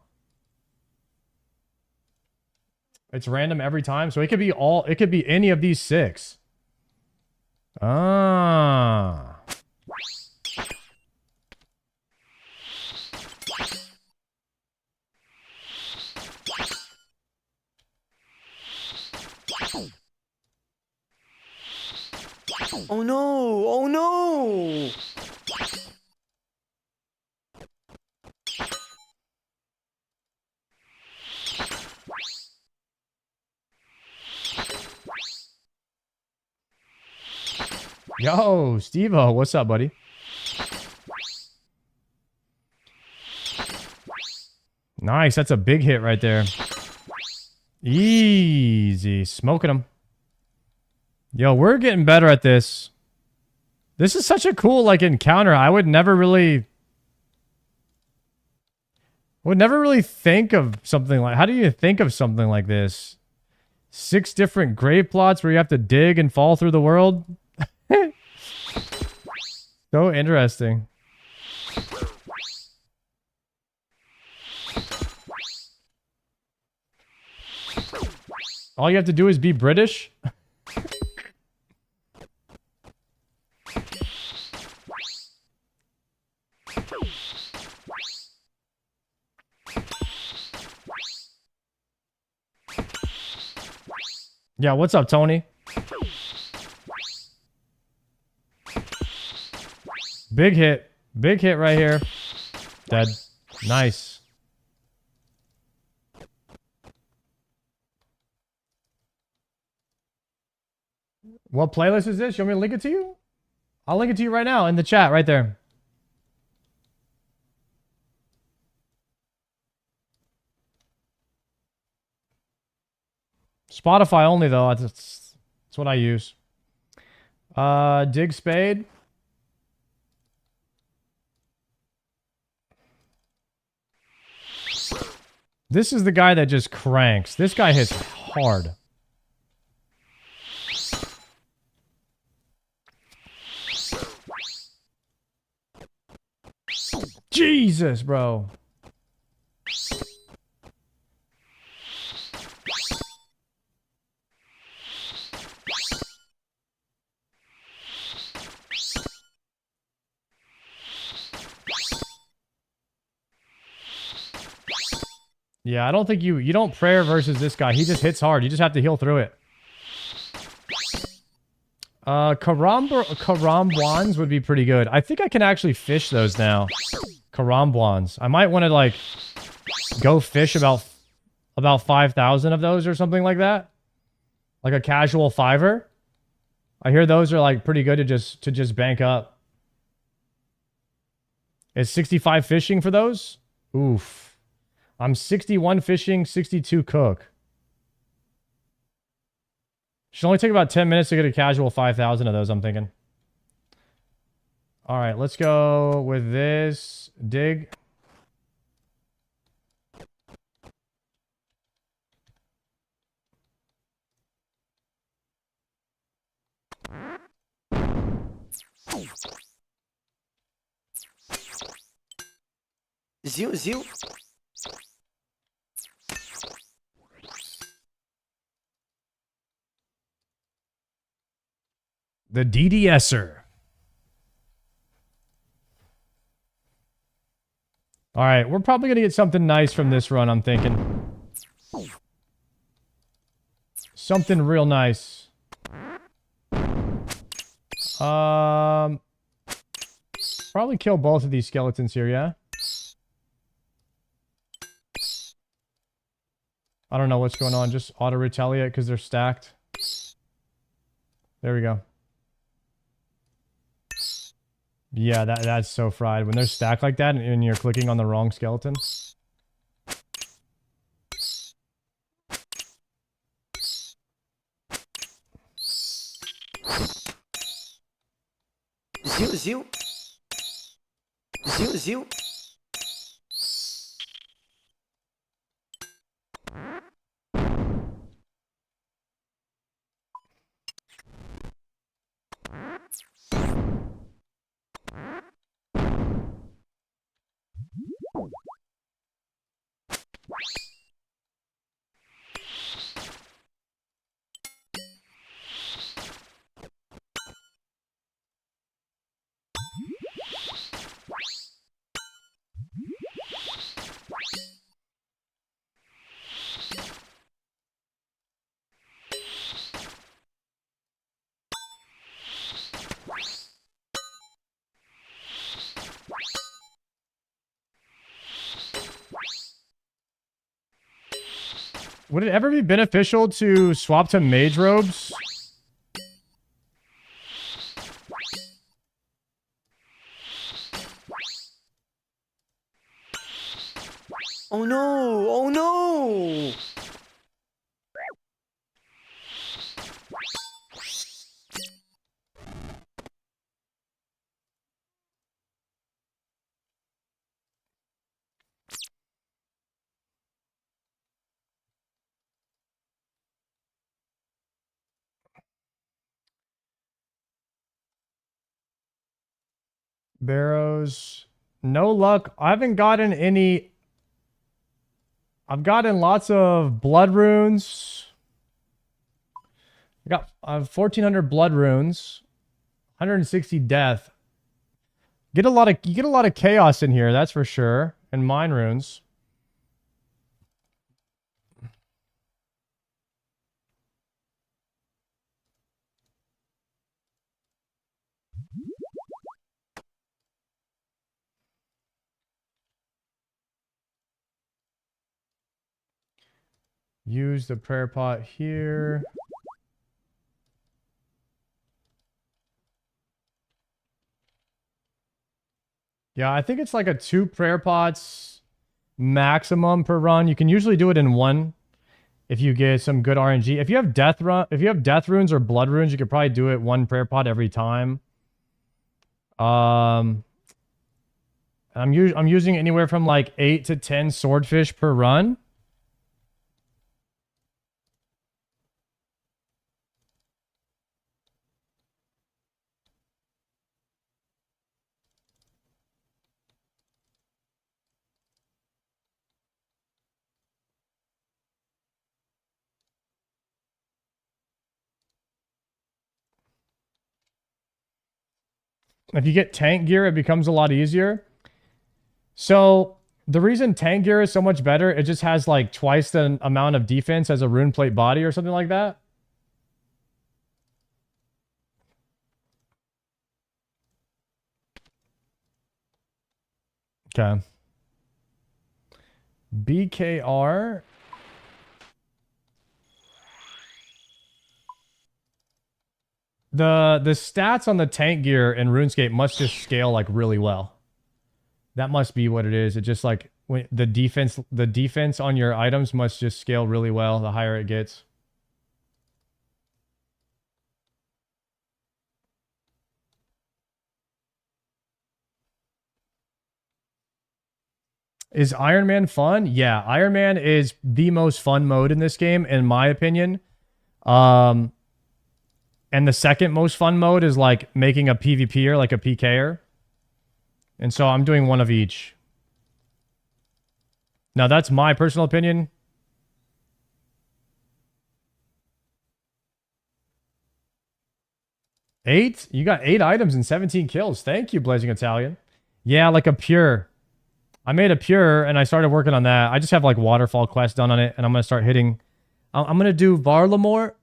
It's random every time, so it could be any of these 6. Ah. Oh no! Oh no! Yo, Steve-O, what's up, buddy? Nice, that's a big hit right there. Easy, smoking him. Yo, we're getting better at this. This is such a cool, like, encounter. I would never really think of something like... How do you think of something like this? 6 different grave plots where you have to dig and fall through the world? So interesting. All you have to do is be British? Yeah, what's up, Tony? Big hit. Big hit right here. Dead. Nice. What playlist is this? You want me to link it to you? I'll link it to you right now in the chat right there. Spotify only though. That's what I use. Dig Spade. This is the guy that just cranks. This guy hits hard. Jesus, bro. Yeah, I don't think you don't prayer versus this guy. He just hits hard. You just have to heal through it. Karambwans would be pretty good. I think I can actually fish those now. Karambwans. I might want to like go fish about 5,000 of those or something like that. Like a casual fiver. I hear those are like pretty good to just bank up. Is 65 fishing for those? Oof. I'm 61 fishing, 62 cook. Should only take about 10 minutes to get a casual 5,000 of those, I'm thinking. All right, let's go with this. Dig. Zeal. The DDSer. All right, we're probably going to get something nice from this run, I'm thinking. Something real nice. Probably kill both of these skeletons here, yeah? I don't know what's going on. Just auto-retaliate because they're stacked. There we go. Yeah, that's so fried. When they're stacked like that and you're clicking on the wrong skeleton. Zeal. Would it ever be beneficial to swap to mage robes? Oh no! Oh no! Barrows. No luck. I haven't gotten any. I've gotten lots of blood runes. I have 1,400 blood runes. 160 death. You get a lot of chaos in here, that's for sure. And mine runes. Use the prayer pot here. Yeah, I think it's like a 2 prayer pots maximum per run. You can usually do it in one If you get some good RNG. If you have death runes or blood runes, you could probably do it one prayer pot every time. I'm using anywhere from like 8 to 10 swordfish per run. If you get tank gear, it becomes a lot easier. So the reason tank gear is so much better, it just has like twice the amount of defense as a rune plate body or something like that. Okay. BKR. The stats on the tank gear in RuneScape must just scale like really well. That must be what it is. It just like when the defense on your items must just scale really well the higher it gets. Is Iron Man fun? Yeah, Iron Man is the most fun mode in this game, in my opinion. And the second most fun mode is like making a PvPer, like a PKer. And so I'm doing one of each. Now that's my personal opinion. Eight? You got 8 items and 17 kills. Thank you, Blazing Italian. Yeah, like a pure. I made a pure and I started working on that. I just have like waterfall quest done on it and I'm going to start hitting. I'm going to do Varlamore.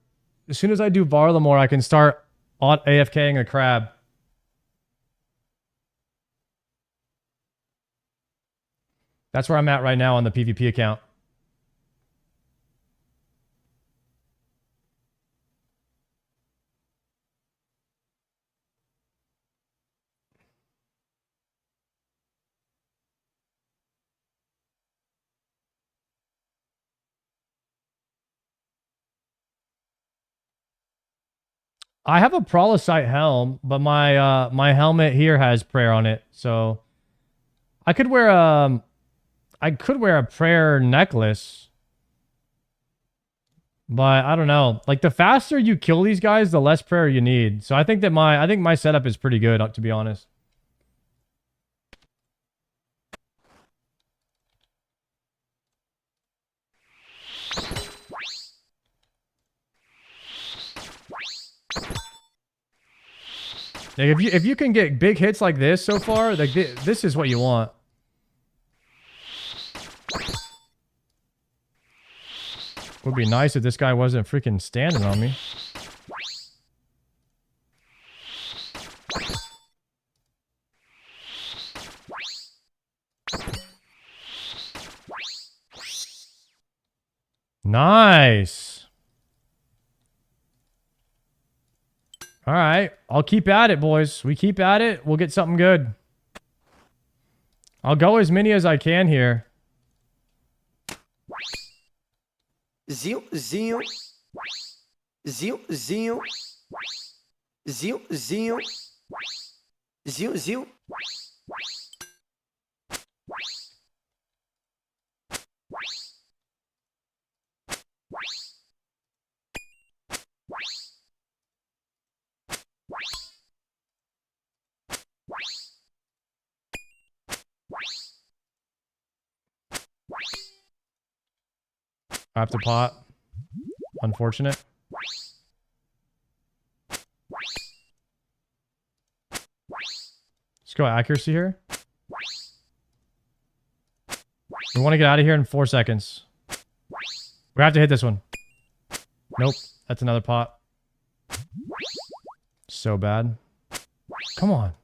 As soon as I do Varlamore, I can start AFKing a crab. That's where I'm at right now on the PvP account. I have a Prolosite helm, but my my helmet here has prayer on it, so I could wear a prayer necklace. But I don't know. Like the faster you kill these guys, the less prayer you need. So I think my setup is pretty good, to be honest. Like if you can get big hits like this so far, like this is what you want. Would be nice if this guy wasn't freaking standing on me. Nice. All right. I'll keep at it, boys. We keep at it. We'll get something good. I'll go as many as I can here. Zio, Zio. Zio, Zio. Zio, Zio. Zio, Zio. I have to pot. Unfortunate. Let's go accuracy here. We want to get out of here in 4 seconds. We have to hit this one. Nope. That's another pot. So bad. Come on.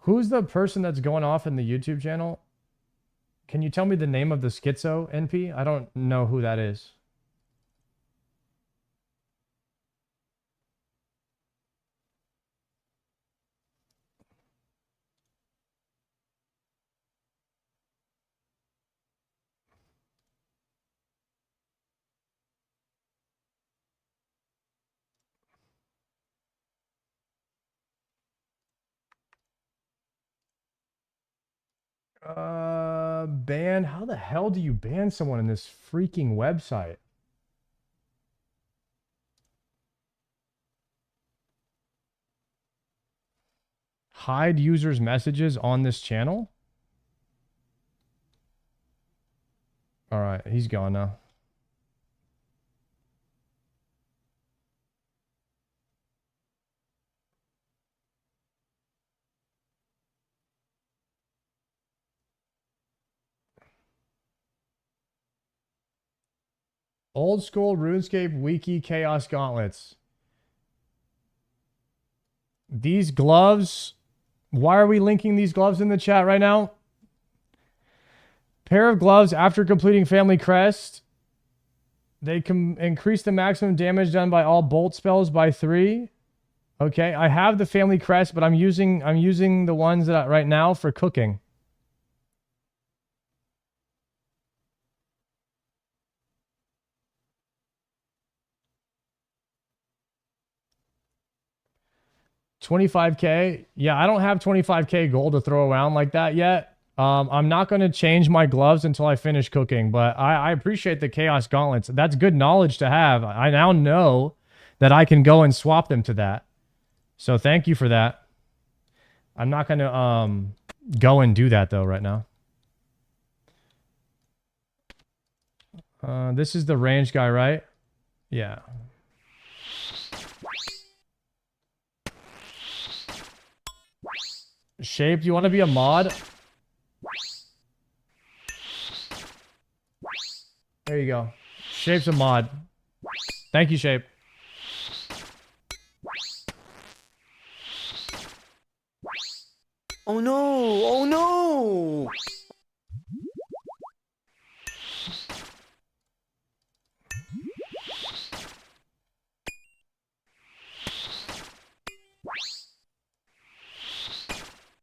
Who's the person that's going off in the YouTube channel? Can you tell me the name of the schizo NP? I don't know who that is. Ban? How the hell do you ban someone in this freaking website? Hide users' messages on this channel? Alright, he's gone now. Old school RuneScape Wiki Chaos Gauntlets. These gloves. Why are we linking these gloves in the chat right now? Pair of gloves after completing Family Crest. They can increase the maximum damage done by all bolt spells by 3. Okay, I have the Family Crest, but I'm using the ones that right now for cooking. $25K. Yeah, I don't have 25K gold to throw around like that yet. I'm not going to change my gloves until I finish cooking, but I appreciate the Chaos Gauntlets. That's good knowledge to have. I now know that I can go and swap them to that. So thank you for that. I'm not going to go and do that though right now. This is the range guy, right? Yeah. Shape, do you want to be a mod? There you go. Shape's a mod. Thank you, Shape. Oh no! Oh no!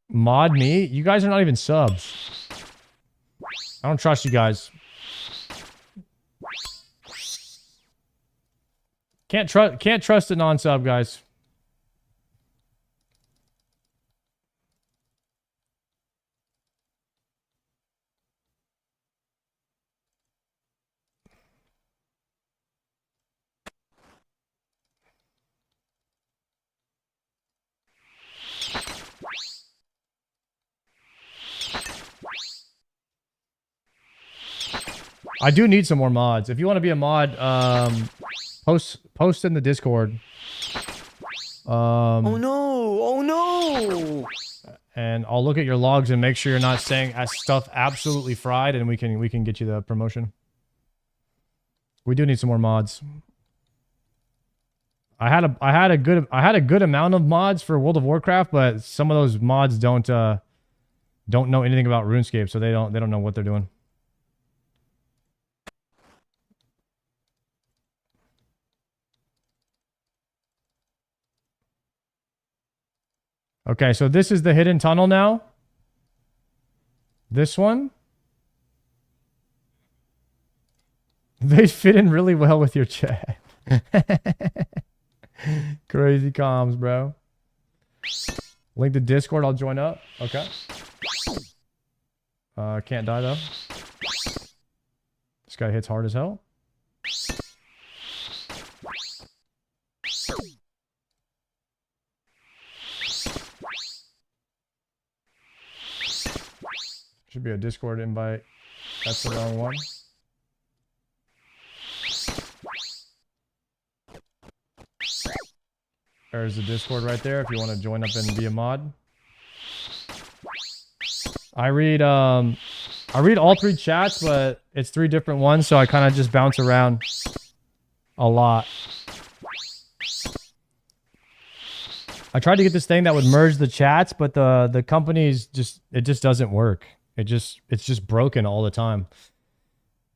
Mod me? You guys are not even subs. I don't trust you guys. Can't trust a non-sub, guys. I do need some more mods. If you want to be a mod, post in the Discord. Oh no! Oh no! And I'll look at your logs and make sure you're not saying stuff absolutely fried, and we can get you the promotion. We do need some more mods. I had a good amount of mods for World of Warcraft, but some of those mods don't know anything about RuneScape, so they don't know what they're doing. Okay, so this is the hidden tunnel now. This one. They fit in really well with your chat. Crazy comms, bro. Link to Discord, I'll join up. Okay. Can't die though. This guy hits hard as hell. Should be a Discord invite. That's the wrong one. There's the Discord right there if you want to join up and be a mod. I read all 3 chats, but it's 3 different ones, so I kind of just bounce around a lot. I tried to get this thing that would merge the chats, but the company's just doesn't work. It's just broken all the time.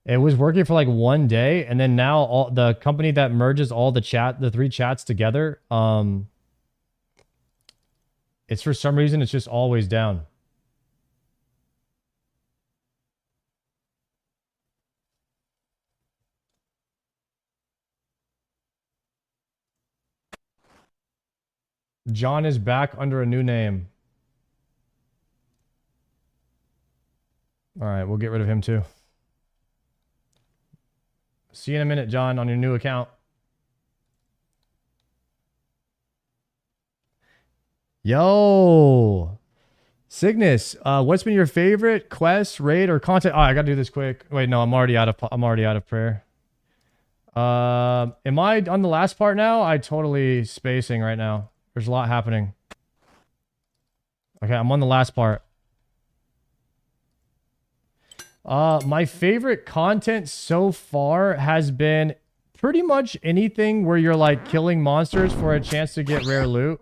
It was working for like 1 day, and then now the company that merges all the 3 chats together, it's for some reason it's just always down. John is back under a new name. All right, we'll get rid of him too. See you in a minute, John, on your new account. Yo, Cygnus, what's been your favorite quest, raid, or content? Oh, I gotta do this quick. Wait, no, I'm already out of prayer. Am I on the last part now? I totally spacing right now. There's a lot happening. Okay, I'm on the last part. My favorite content so far has been pretty much anything where you're like killing monsters for a chance to get rare loot.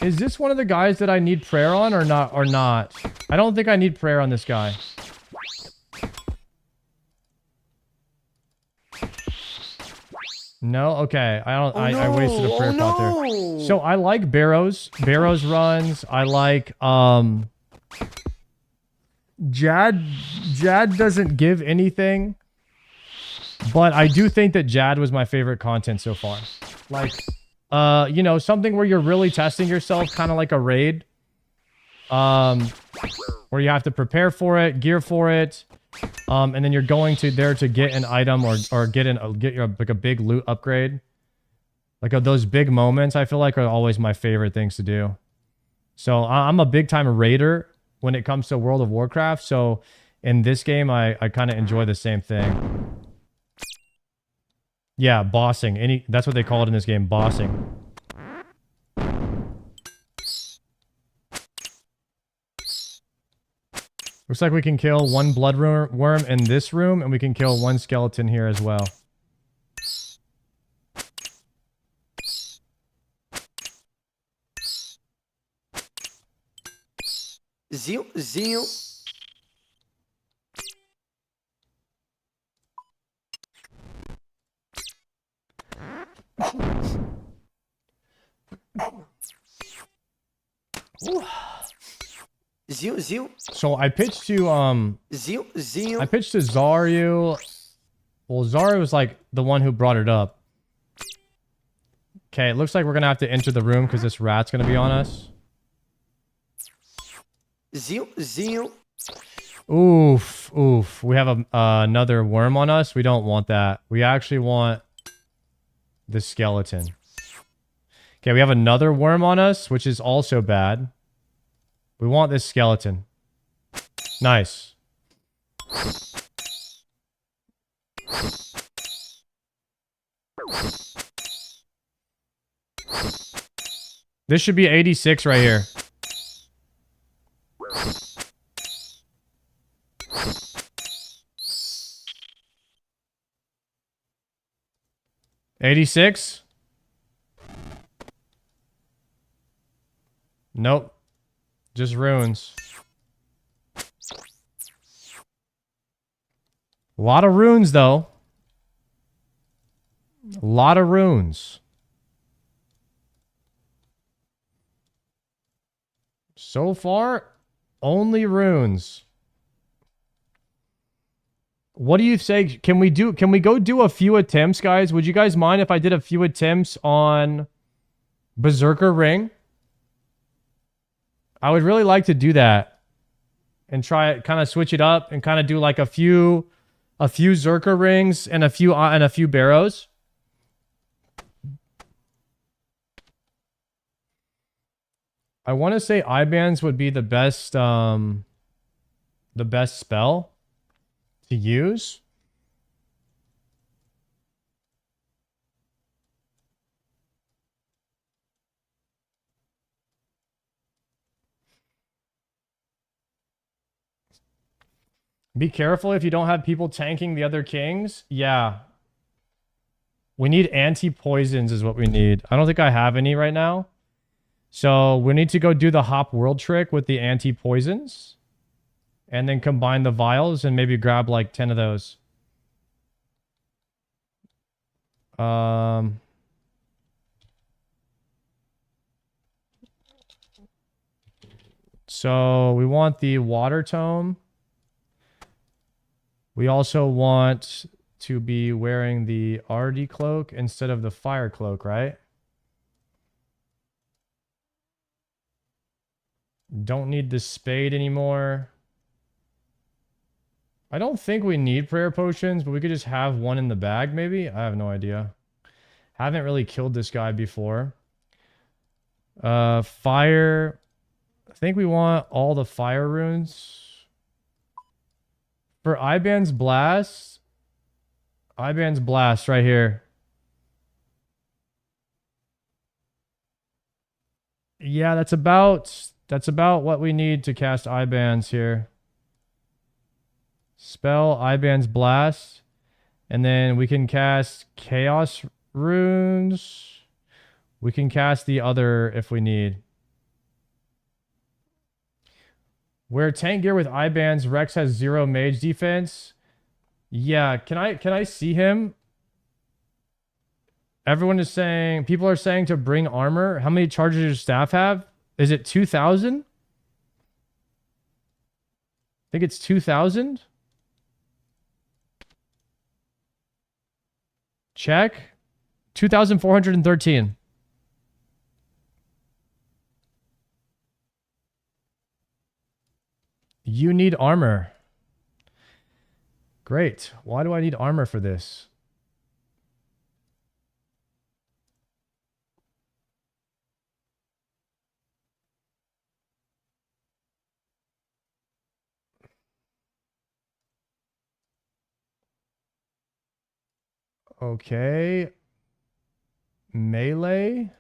Is this one of the guys that I need prayer on or not? I don't think I need prayer on this guy. No? Okay. I wasted a prayer pot there. So I like Barrows. Barrows runs. I like Jad. Jad doesn't give anything. But I do think that Jad was my favorite content so far. Like, you know, something where you're really testing yourself, kind of like a raid. Where you have to prepare for it, gear for it. And then you're going to there to get an item or get your like a big loot upgrade. Like those big moments, I feel like are always my favorite things to do. So I'm a big time raider when it comes to World of Warcraft. So in this game, I kind of enjoy the same thing. Yeah, bossing. That's what they call it in this game, bossing. Looks like we can kill one blood worm in this room, and we can kill one skeleton here as well. Zeal. Zeal. So I pitched to Zeal. I pitched to Zaryu. Well, Zaryu was like the one who brought it up. Okay, it looks like we're gonna have to enter the room because this rat's gonna be on us. Zeal. Oof. We have another worm on us. We don't want that. We actually want the skeleton. Okay, we have another worm on us, which is also bad. We want this skeleton. Nice. This should be 86 right here. $86? Nope. Just runes. A lot of runes, though. A lot of runes. So far, only runes. What do you say? Can we go do a few attempts, guys? Would you guys mind if I did a few attempts on Berserker Ring? I would really like to do that and try it, kind of switch it up and kind of do like a few Zerker rings and a few Barrows. I want to say I-bands would be the best spell to use. Be careful if you don't have people tanking the other kings. Yeah. We need anti-poisons is what we need. I don't think I have any right now. So we need to go do the hop world trick with the anti-poisons. And then combine the vials and maybe grab like 10 of those. So we want the water tome. We also want to be wearing the RD cloak instead of the fire cloak, right? Don't need the spade anymore. I don't think we need prayer potions, but we could just have one in the bag, maybe? I have no idea. Haven't really killed this guy before. Fire. I think we want all the fire runes. For Iban's Blast. Iban's Blast right here. Yeah, that's about what we need to cast Iban's here. Spell Iban's Blast. And then we can cast Chaos Runes. We can cast the other if we need. Wear tank gear with Iban's. Rex has 0 mage defense. Yeah, can I see him? Everyone is saying, people are saying to bring armor. How many charges does your staff have? Is it 2,000? I think it's 2,000. Check. 2,413. You need armor. Great. Why do I need armor for this? Okay. Melee.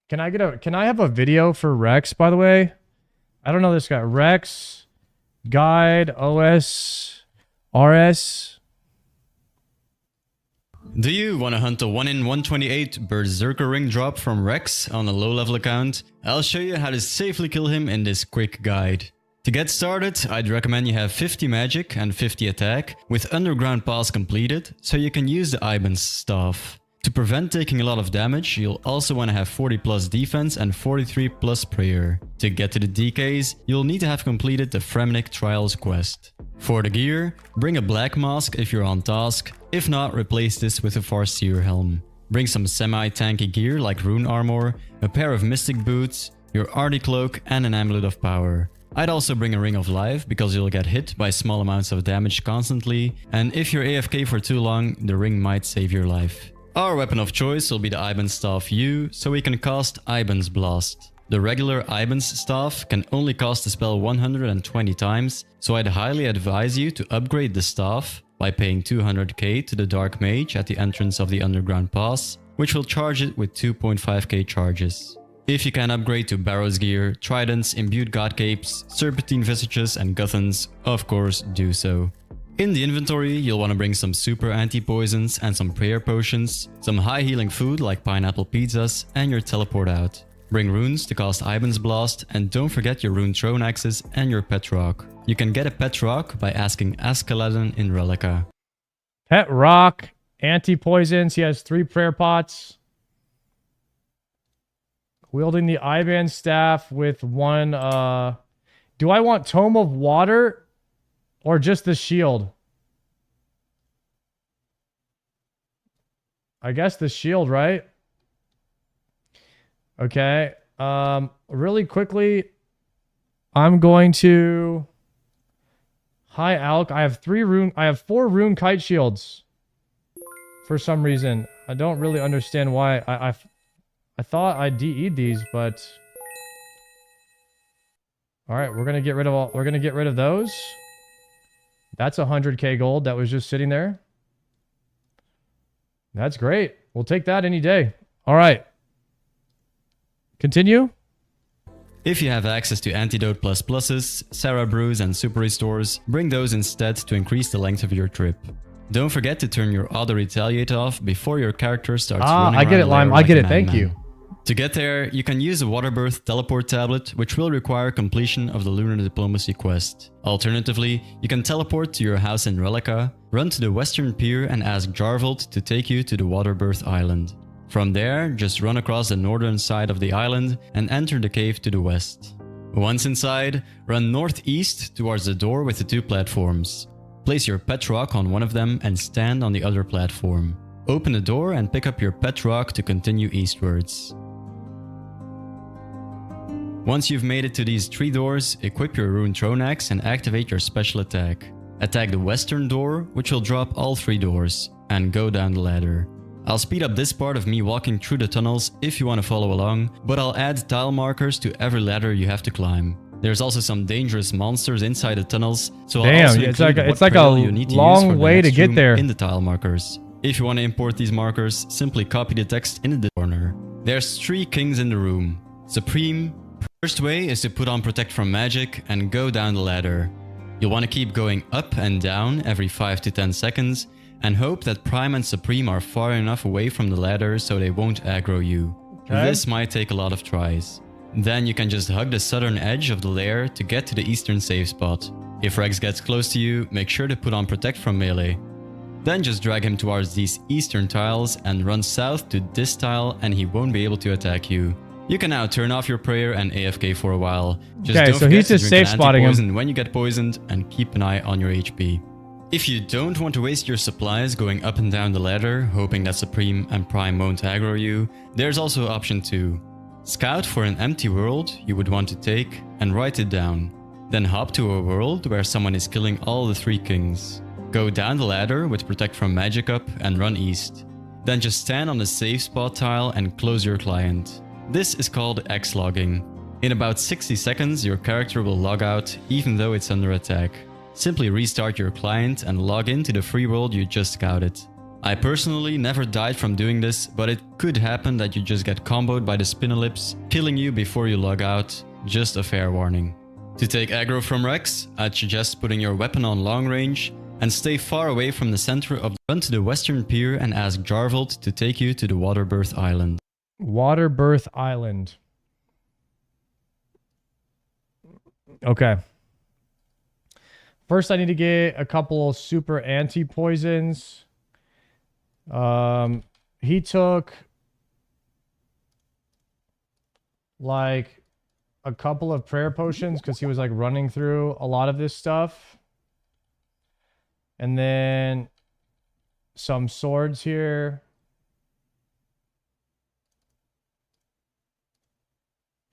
Can I have a video for Rex, by the way? I don't know this guy. Rex, guide, OS, RS. Do you want to hunt a 1 in 128 Berserker ring drop from Rex on a low level account? I'll show you how to safely kill him in this quick guide. To get started, I'd recommend you have 50 magic and 50 attack with underground pass completed, so you can use the Iban's staff. To prevent taking a lot of damage, you'll also want to have 40 plus defense and 43 plus prayer. To get to the DKs, you'll need to have completed the Fremnik Trials quest. For the gear, bring a black mask if you're on task, if not, replace this with a Farseer helm. Bring some semi-tanky gear like rune armor, a pair of mystic boots, your arty cloak and an amulet of power. I'd also bring a ring of life because you'll get hit by small amounts of damage constantly, and if you're AFK for too long, the ring might save your life. Our weapon of choice will be the Iban's Staff U, so we can cast Iban's Blast. The regular Iban's Staff can only cast the spell 120 times, so I'd highly advise you to upgrade the staff by paying 200k to the Dark Mage at the entrance of the Underground Pass, which will charge it with 2.5k charges. If you can upgrade to Barrows gear, tridents, imbued god capes, serpentine visages and guthans, of course do so. In the inventory, you'll want to bring some super anti-poisons and some prayer potions, some high healing food like pineapple pizzas, and your teleport out. Bring runes to cast Iban's Blast, and don't forget your rune throne axes and your pet rock. You can get a pet rock by asking Askeladdin in Relica. Pet rock, anti-poisons. He has 3 prayer pots. Wielding the Iban staff with 1. Do I want Tome of Water? Or just the shield? I guess the shield, right? Okay. Really quickly, I'm going to... Hi, Alk. I have 4 rune kite shields. For some reason. I don't really understand why. I thought I DE'd these, but... Alright, we're gonna get rid of those. That's 100k gold that was just sitting there. That's great. We'll take that any day. All right. Continue. If you have access to Antidote plus pluses, Sarah brews and super restores, bring those instead to increase the length of your trip. Don't forget to turn your auto retaliate off before your character starts running I get it, around Lime. the I lair get like it. a Thank madman. you. To get there, you can use the Waterbirth teleport tablet, which will require completion of the Lunar Diplomacy quest. Alternatively, you can teleport to your house in Relica, run to the western pier and ask Jarvold to take you to the Waterbirth Island. From there, just run across the northern side of the island and enter the cave to the west. Once inside, run northeast towards the door with the 2 platforms. Place your pet rock on one of them and stand on the other platform. Open the door and pick up your pet rock to continue eastwards. Once you've made it to these 3 doors, equip your Rune Throne Axe and activate your special attack. Attack the western door, which will drop all 3 doors, and go down the ladder. I'll speed up this part of me walking through the tunnels if you want to follow along, but I'll add tile markers to every ladder you have to climb. There's also some dangerous monsters inside the tunnels, so I'll also it's like a long way to get there in the tile markers. If you want to import these markers, simply copy the text in the corner. There's 3 kings in the room. Supreme. First way is to put on Protect from Magic and go down the ladder. You'll want to keep going up and down every 5 to 10 seconds and hope that Prime and Supreme are far enough away from the ladder so they won't aggro you. Okay. This might take a lot of tries. Then you can just hug the southern edge of the lair to get to the eastern save spot. If Rex gets close to you, make sure to put on Protect from Melee. Then just drag him towards these eastern tiles and run south to this tile and he won't be able to attack you. You can now turn off your prayer and AFK for a while. Just okay, don't so he's just safe spotting him when you get poisoned and keep an eye on your HP. If you don't want to waste your supplies going up and down the ladder, hoping that Supreme and Prime won't aggro you, there's also option 2. Scout for an empty world you would want to take and write it down. Then hop to a world where someone is killing all the 3 kings. Go down the ladder with Protect from Magic up and run east. Then just stand on the save spot tile and close your client. This is called X-logging. In about 60 seconds, your character will log out even though it's under attack. Simply restart your client and log into the free world you just scouted. I personally never died from doing this, but it could happen that you just get comboed by the Spinolips, killing you before you log out. Just a fair warning. To take aggro from Rex, I'd suggest putting your weapon on long range and stay far away from the center of the run to the western pier and ask Jarvold to take you to the Waterbirth Island. Waterbirth Island. Okay. First, I need to get a couple super anti-poisons. He took like a couple of prayer potions because he was like running through a lot of this stuff. And then some swords here.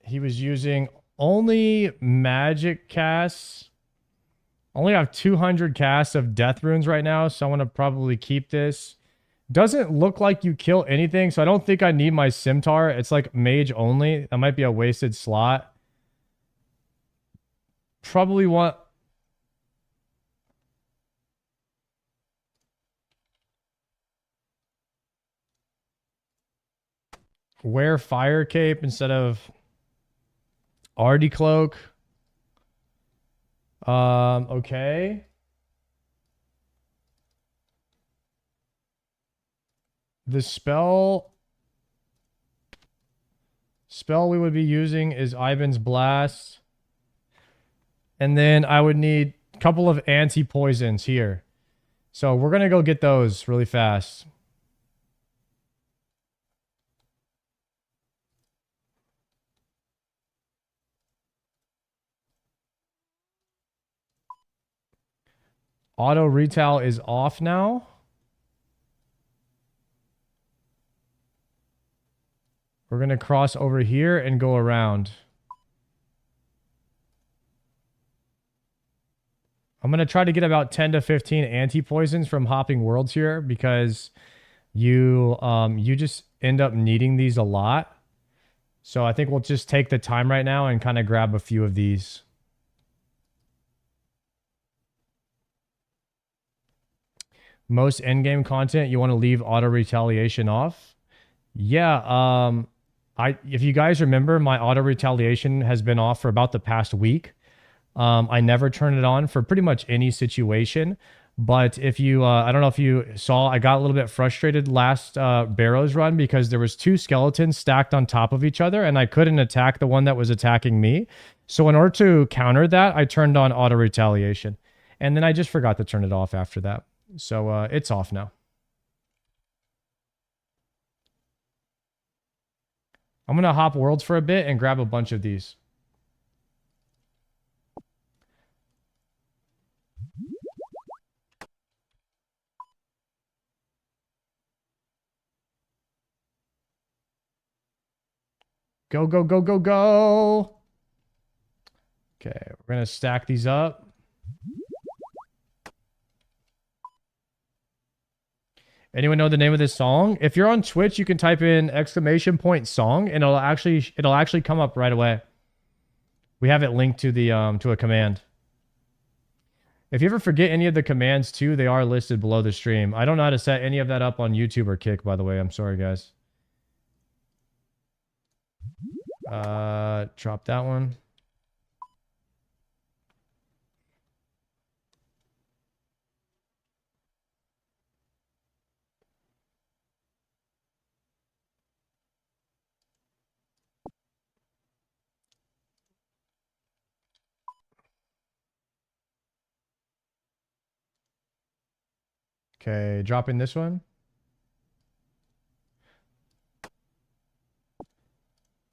He was using only magic casts. Only have 200 casts of death runes right now, so I'm going to probably keep this. Doesn't look like you kill anything, so I don't think I need my Scimitar. It's like mage only. That might be a wasted slot. Probably want... wear fire cape instead of Ardy cloak. Okay. The spell we would be using is Ivan's Blast. And then I would need a couple of anti-poisons here. So we're going to go get those really fast. Auto retail is off now. We're going to cross over here and go around. I'm going to try to get about 10 to 15 anti-poisons from hopping worlds here because you just end up needing these a lot. So I think we'll just take the time right now and kind of grab a few of these. Most endgame content, you want to leave auto retaliation off. Yeah, if you guys remember, my auto retaliation has been off for about the past week. I never turn it on for pretty much any situation. But if you, I don't know if you saw, I got a little bit frustrated last Barrows run because there was 2 skeletons stacked on top of each other and I couldn't attack the one that was attacking me. So in order to counter that, I turned on auto retaliation. And then I just forgot to turn it off after that. So it's off now. I'm going to hop worlds for a bit and grab a bunch of these. Go, go, go, go, go. Okay, we're going to stack these up. Anyone know the name of this song? If you're on Twitch, you can type in !song and it'll actually come up right away. We have it linked to the to a command. If you ever forget any of the commands too, they are listed below the stream. I don't know how to set any of that up on YouTube or Kick, by the way. I'm sorry, guys. Drop that one. Okay, dropping this one.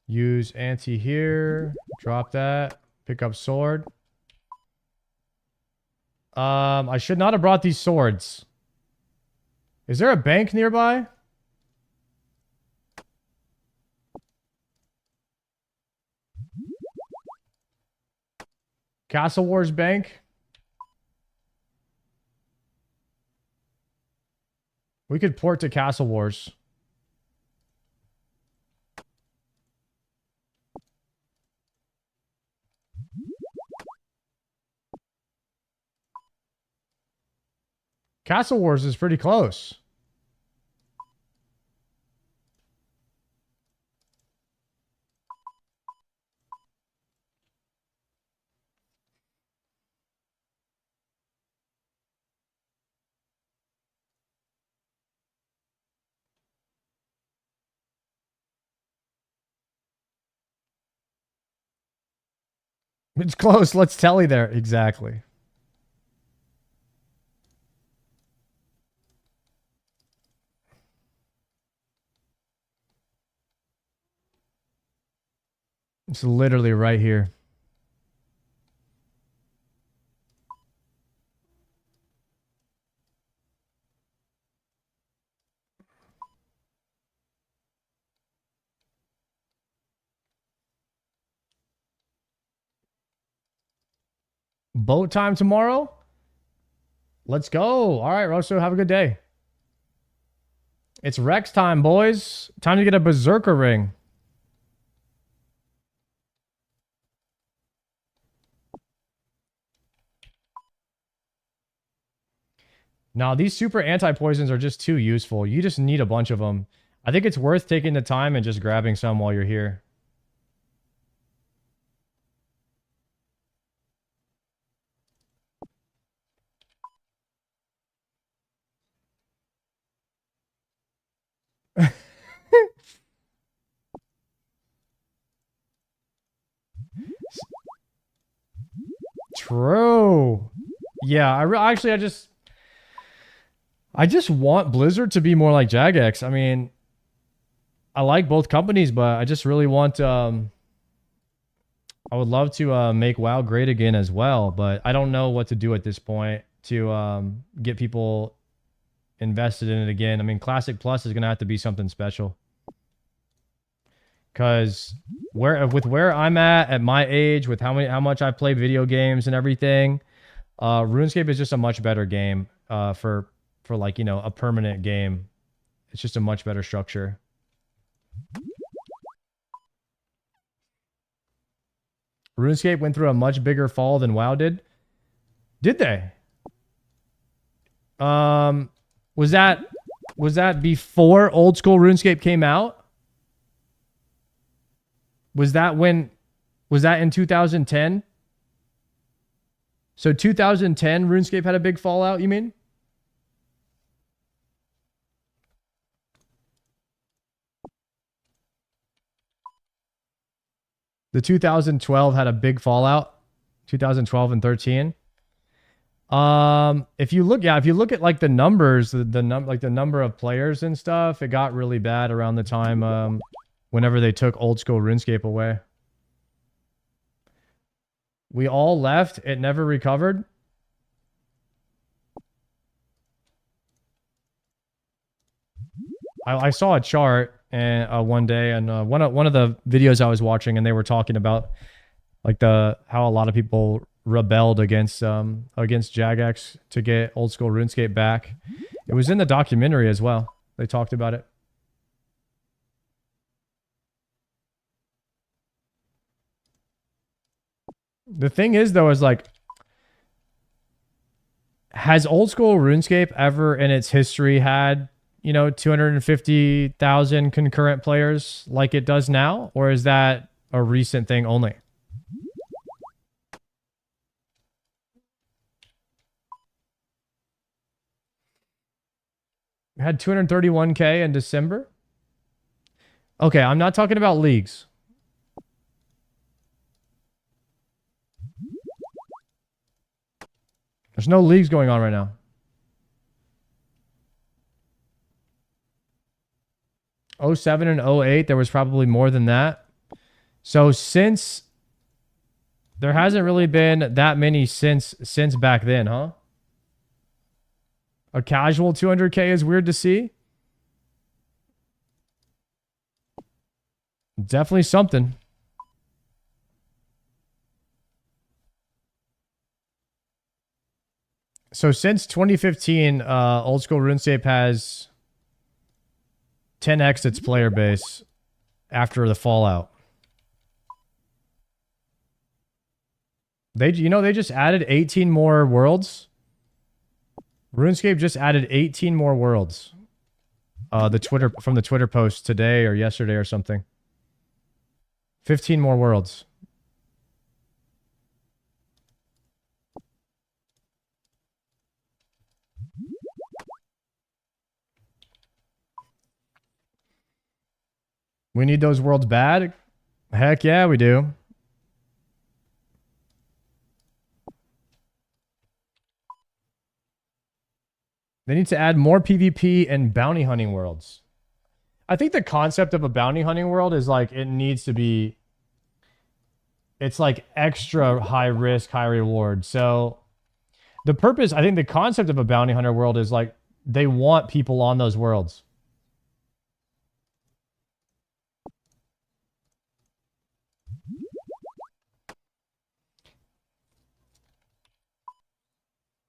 Use anti here. Drop that. Pick up sword. I should not have brought these swords. Is there a bank nearby? Castle Wars Bank? We could port to Castle Wars. Castle Wars is pretty close. It's close. Let's tally there. Exactly. It's literally right here. Boat time tomorrow? Let's go. All right, Rosso, have a good day. It's Rex time, boys. Time to get a Berserker ring. Now, these super anti-poisons are just too useful. You just need a bunch of them. I think it's worth taking the time and just grabbing some while you're here. True. Yeah, I just want Blizzard to be more like Jagex. I mean, I like both companies, but I just really want I would love to make WoW great again as well, but I don't know what to do at this point to get people invested in it again. I mean, Classic Plus is going to have to be something special. Cuz where I'm at my age, with how much I play video games and everything, RuneScape is just a much better game for like, you know, a permanent game. It's just a much better structure. RuneScape went through a much bigger fall than WoW did. Did they? Was that before old school RuneScape came out? Was that in 2010? So 2010 RuneScape had a big fallout, you mean? The 2012 had a big fallout. 2012 and 13. If you look at like the numbers, the number of players and stuff, it got really bad around the time whenever they took old school RuneScape away. We all left, it never recovered. I saw a chart and one day, and one of the videos I was watching, and they were talking about like how a lot of people rebelled against Jagex to get old school RuneScape back. It was in the documentary as well. They talked about it. The thing is, though, is like, has old school RuneScape ever in its history had, 250,000 concurrent players like it does now? Or is that a recent thing only? It had 231K in December? Okay, I'm not talking about leagues. There's no leagues going on right now. '07 and '08, there was probably more than that. So since there hasn't really been that many since back then, huh? A casual 200K is weird to see. Definitely something. So since 2015, old school RuneScape has 10x its player base after the fallout. They just added 18 more worlds. RuneScape just added 18 more worlds. From the Twitter post today or yesterday or something. 15 more worlds. We need those worlds bad? Heck yeah, we do. They need to add more PvP and bounty hunting worlds. I think the concept of a bounty hunting world is like, it needs to be, it's like extra high risk, high reward. So the purpose, I think the concept of a bounty hunter world is like, they want people on those worlds.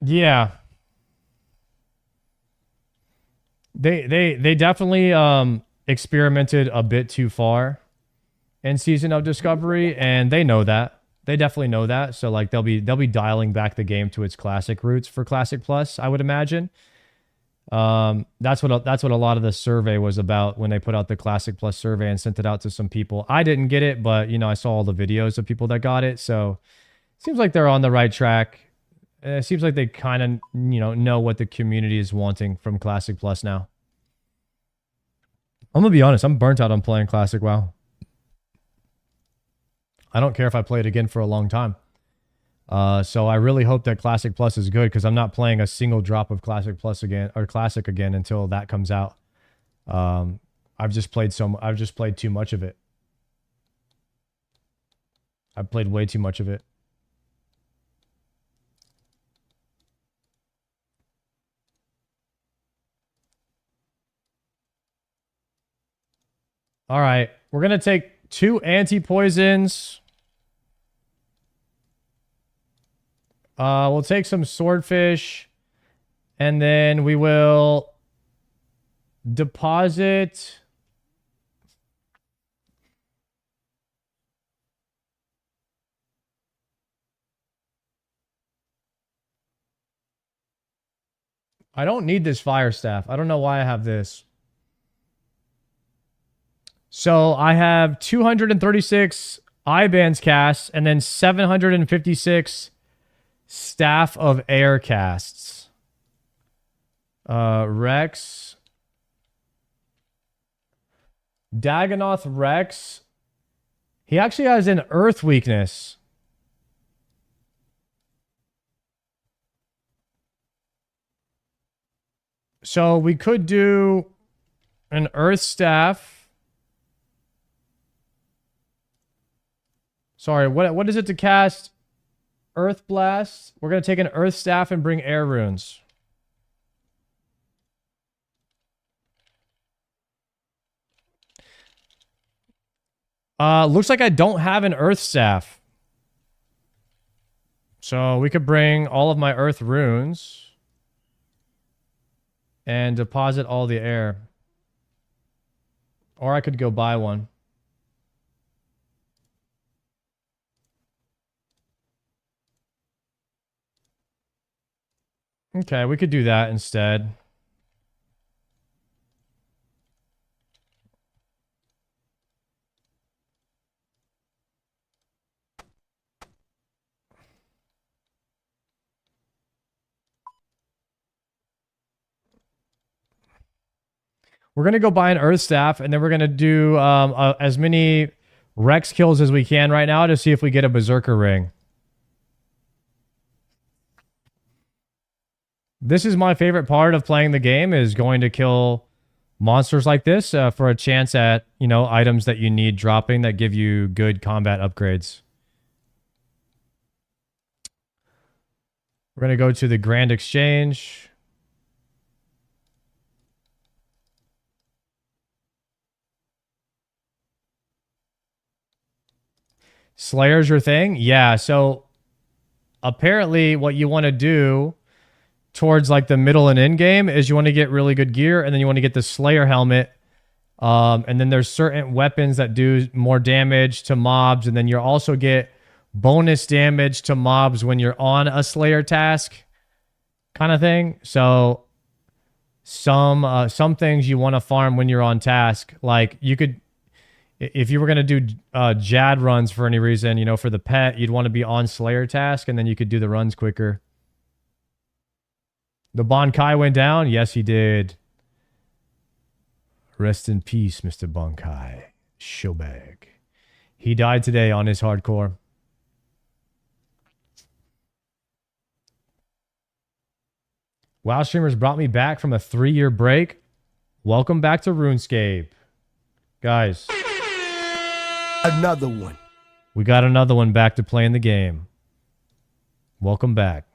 Yeah. They definitely experimented a bit too far in Season of Discovery, and they know that. They definitely know that. So like they'll be dialing back the game to its classic roots for Classic Plus, I would imagine. That's what a lot of the survey was about when they put out the Classic Plus survey and sent it out to some people. I didn't get it, but I saw all the videos of people that got it, so it seems like they're on the right track. It seems like they kind of, know what the community is wanting from Classic Plus now. I'm going to be honest. I'm burnt out on playing Classic WoW. I don't care if I play it again for a long time. So I really hope that Classic Plus is good, because I'm not playing a single drop of Classic Plus again, or Classic again, until that comes out. I've just played too much of it. I've played way too much of it. All right, we're going to take 2 anti-poisons. We'll take some swordfish, and then we will deposit I don't need this fire staff. I don't know why I have this. So I have 236 I-bands cast, and then 756 Staff of Air casts. Rex. Dagonoth Rex. He actually has an earth weakness. So we could do an earth staff. Sorry, what is it to cast Earth Blast? We're going to take an earth staff and bring air runes. Looks like I don't have an earth staff. So we could bring all of my earth runes and deposit all the air. Or I could go buy one. Okay, we could do that instead. We're going to go buy an Earth Staff, and then we're going to do as many Rex kills as we can right now to see if we get a Berserker Ring. This is my favorite part of playing the game, is going to kill monsters like this for a chance at, you know, items that you need dropping that give you good combat upgrades. We're going to go to the Grand Exchange. Slayer's your thing? Yeah, so apparently what you want to do towards like the middle and end game is you want to get really good gear, and then you want to get the Slayer helmet. And then there's certain weapons that do more damage to mobs, and then you also get bonus damage to mobs when you're on a Slayer task kind of thing. So some things you want to farm when you're on task. Like you could, if you were going to do Jad runs for any reason, you know, for the pet, you'd want to be on Slayer task, and then you could do the runs quicker. The Bonkai went down? Yes, he did. Rest in peace, Mr. Bonkai. Showbag. He died today on his hardcore. WoW streamers brought me back from a 3-year break. Welcome back to RuneScape. Guys. Another one. We got another one back to playing the game. Welcome back.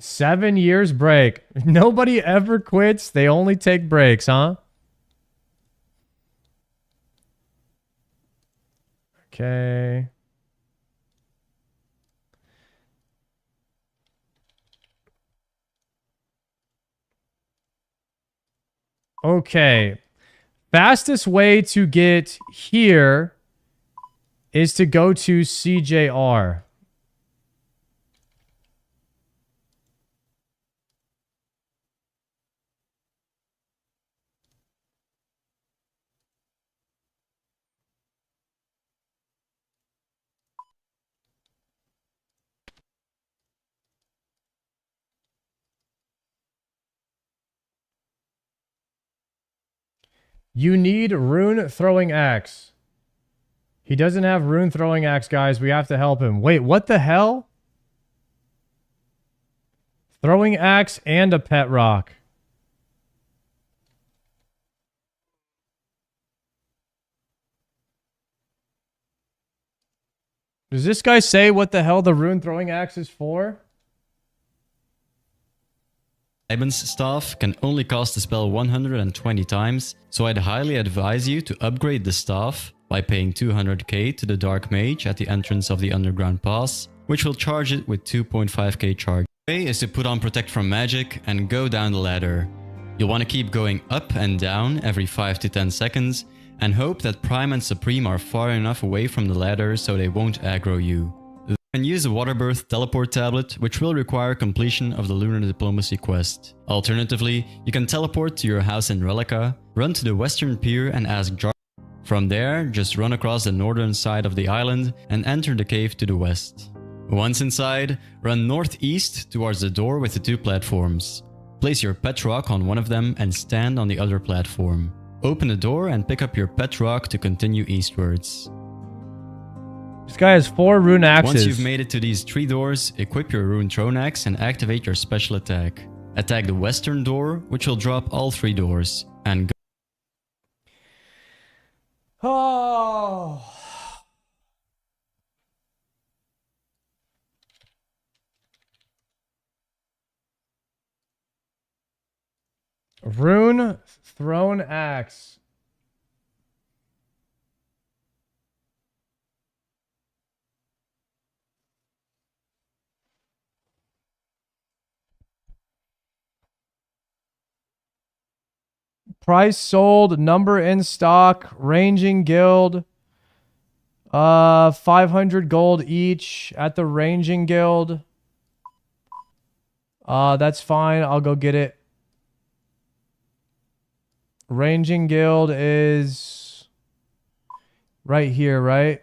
Seven years break. Nobody ever quits. They only take breaks, huh? Okay. Okay. Fastest way to get here is to go to CJR. You need rune throwing axe. He doesn't have rune throwing axe, guys. We have to help him. Wait, what the hell? Throwing axe and a pet rock. Does this guy say what the hell the rune throwing axe is for? Iban's staff can only cast the spell 120 times, so I'd highly advise you to upgrade the staff by paying 200k to the Dark Mage at the entrance of the Underground Pass, which will charge it with 2.5k charge. The way is to put on Protect from Magic and go down the ladder. You'll want to keep going up and down every 5 to 10 seconds and hope that Prime and Supreme are far enough away from the ladder so they won't aggro you. You can use the Waterbirth teleport tablet, which will require completion of the Lunar Diplomacy quest. Alternatively, you can teleport to your house in Relica, run to the Western Pier and ask Jar. From there, just run across the northern side of the island and enter the cave to the west. Once inside, run northeast towards the door with the 2 platforms. Place your pet rock on one of them and stand on the other platform. Open the door and pick up your pet rock to continue eastwards. This guy has 4 rune axes. Once you've made it to these 3 doors, equip your rune throne axe and activate your special attack. Attack the western door, which will drop all 3 doors, and go. Oh. Rune throne axe. Price sold, number in stock, ranging guild. 500 gold each at the ranging guild. That's fine. I'll go get it. Ranging guild is right here, right?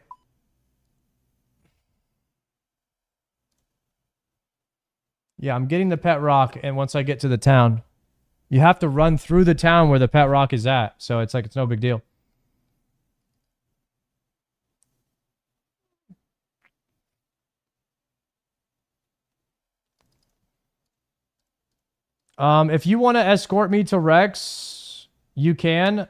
Yeah, I'm getting the pet rock, and once I get to the town. You have to run through the town where the pet rock is at. So it's like, it's no big deal. If you want to escort me to Rex, you can.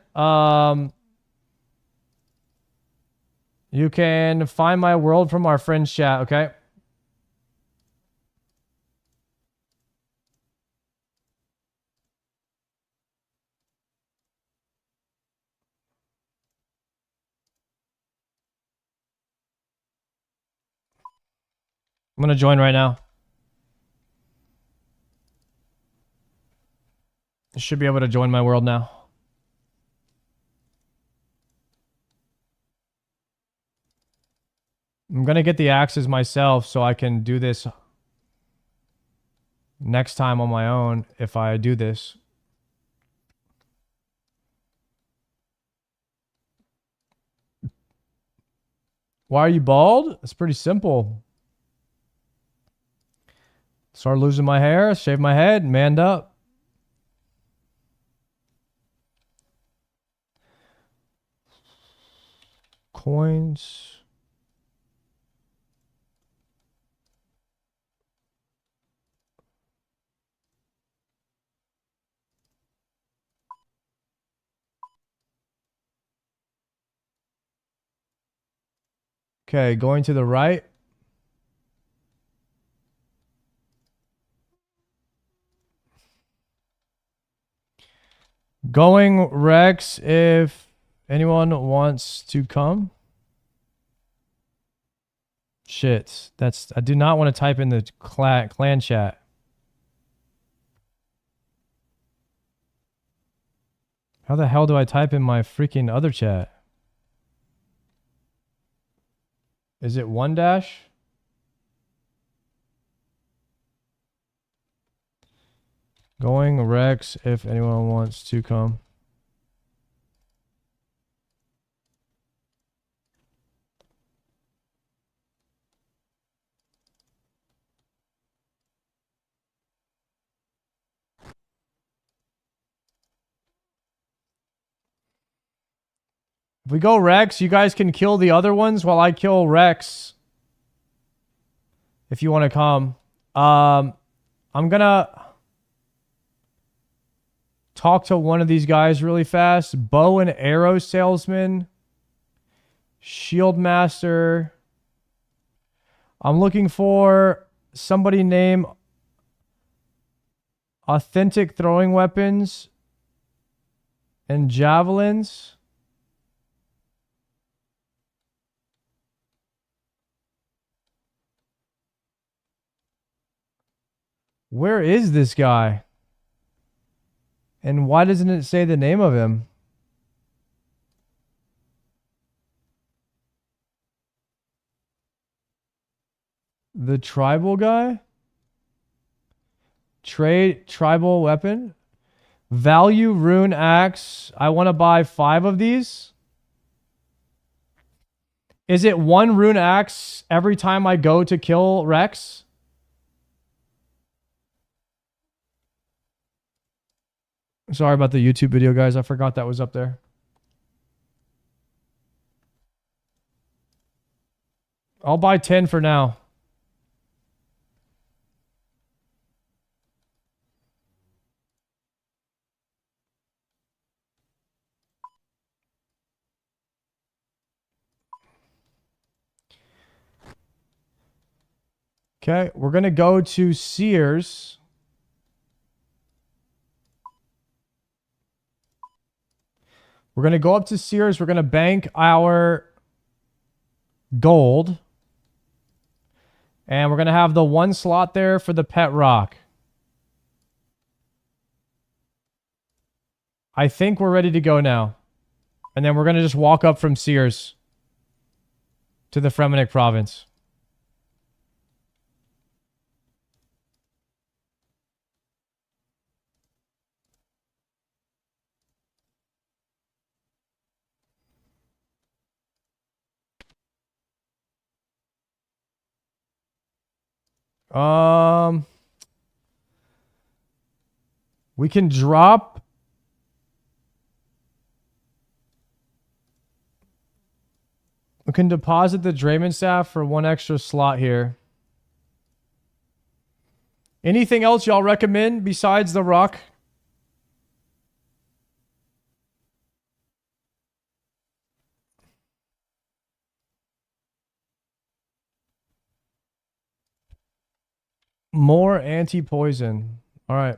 You can find my world from our friends chat, okay? I'm going to join right now. I should be able to join my world now. I'm going to get the axes myself so I can do this next time on my own if I do this. Why are you bald? It's pretty simple. Start losing my hair, shave my head, manned up. Coins. Okay, going to the right. Going Rex if anyone wants to come. Shit, I do not want to type in the clan chat. How the hell do I type in my freaking other chat? Is it 1-? Going Rex if anyone wants to come. If we go Rex, you guys can kill the other ones while I kill Rex. If you want to come. I'm gonna talk to one of these guys really fast. Bow and arrow salesman. Shield master. I'm looking for somebody named Authentic Throwing Weapons and Javelins. Where is this guy? And why doesn't it say the name of him? The tribal guy? Trade tribal weapon? Value rune axe. I want to buy 5 of these. Is it 1 rune axe every time I go to kill Rex? Sorry about the YouTube video, guys. I forgot that was up there. I'll buy 10 for now. Okay, we're going to go to Sears. We're going to go up to Sears. We're going to bank our gold. And we're going to have the 1 slot there for the pet rock. I think we're ready to go now. And then we're going to just walk up from Sears to the Fremennik province. We can drop. We can deposit the Draymond staff for 1 extra slot here. Anything else y'all recommend besides the rock? More anti-poison. All right.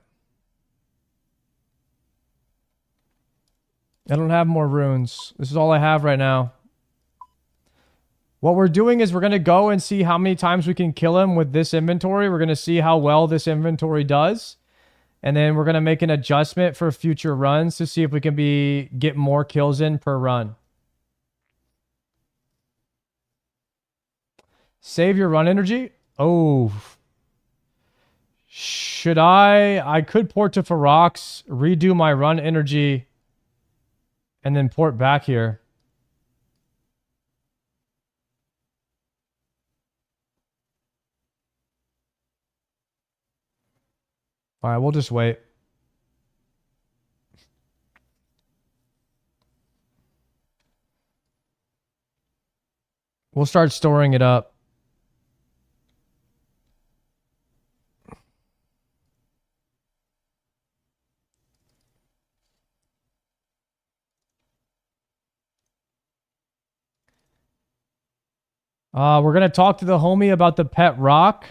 I don't have more runes. This is all I have right now. What we're doing is we're going to go and see how many times we can kill him with this inventory. We're going to see how well this inventory does. And then we're going to make an adjustment for future runs to see if we can get more kills in per run. Save your run energy? Oh. Should I could port to Ferox, redo my run energy, and then port back here. All right, we'll just wait. We'll start storing it up. We're going to talk to the homie about the pet rock.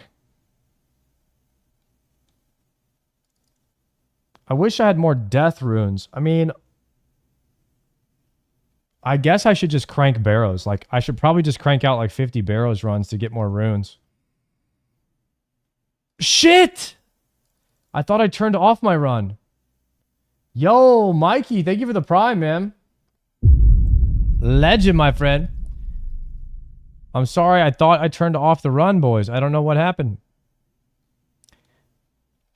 I wish I had more death runes. I mean, I guess I should just crank Barrows. Like, I should probably just crank out like 50 Barrows runs to get more runes. Shit! I thought I turned off my run. Yo, Mikey, thank you for the prime, man. Legend, my friend. I'm sorry, I thought I turned off the run, boys. I don't know what happened.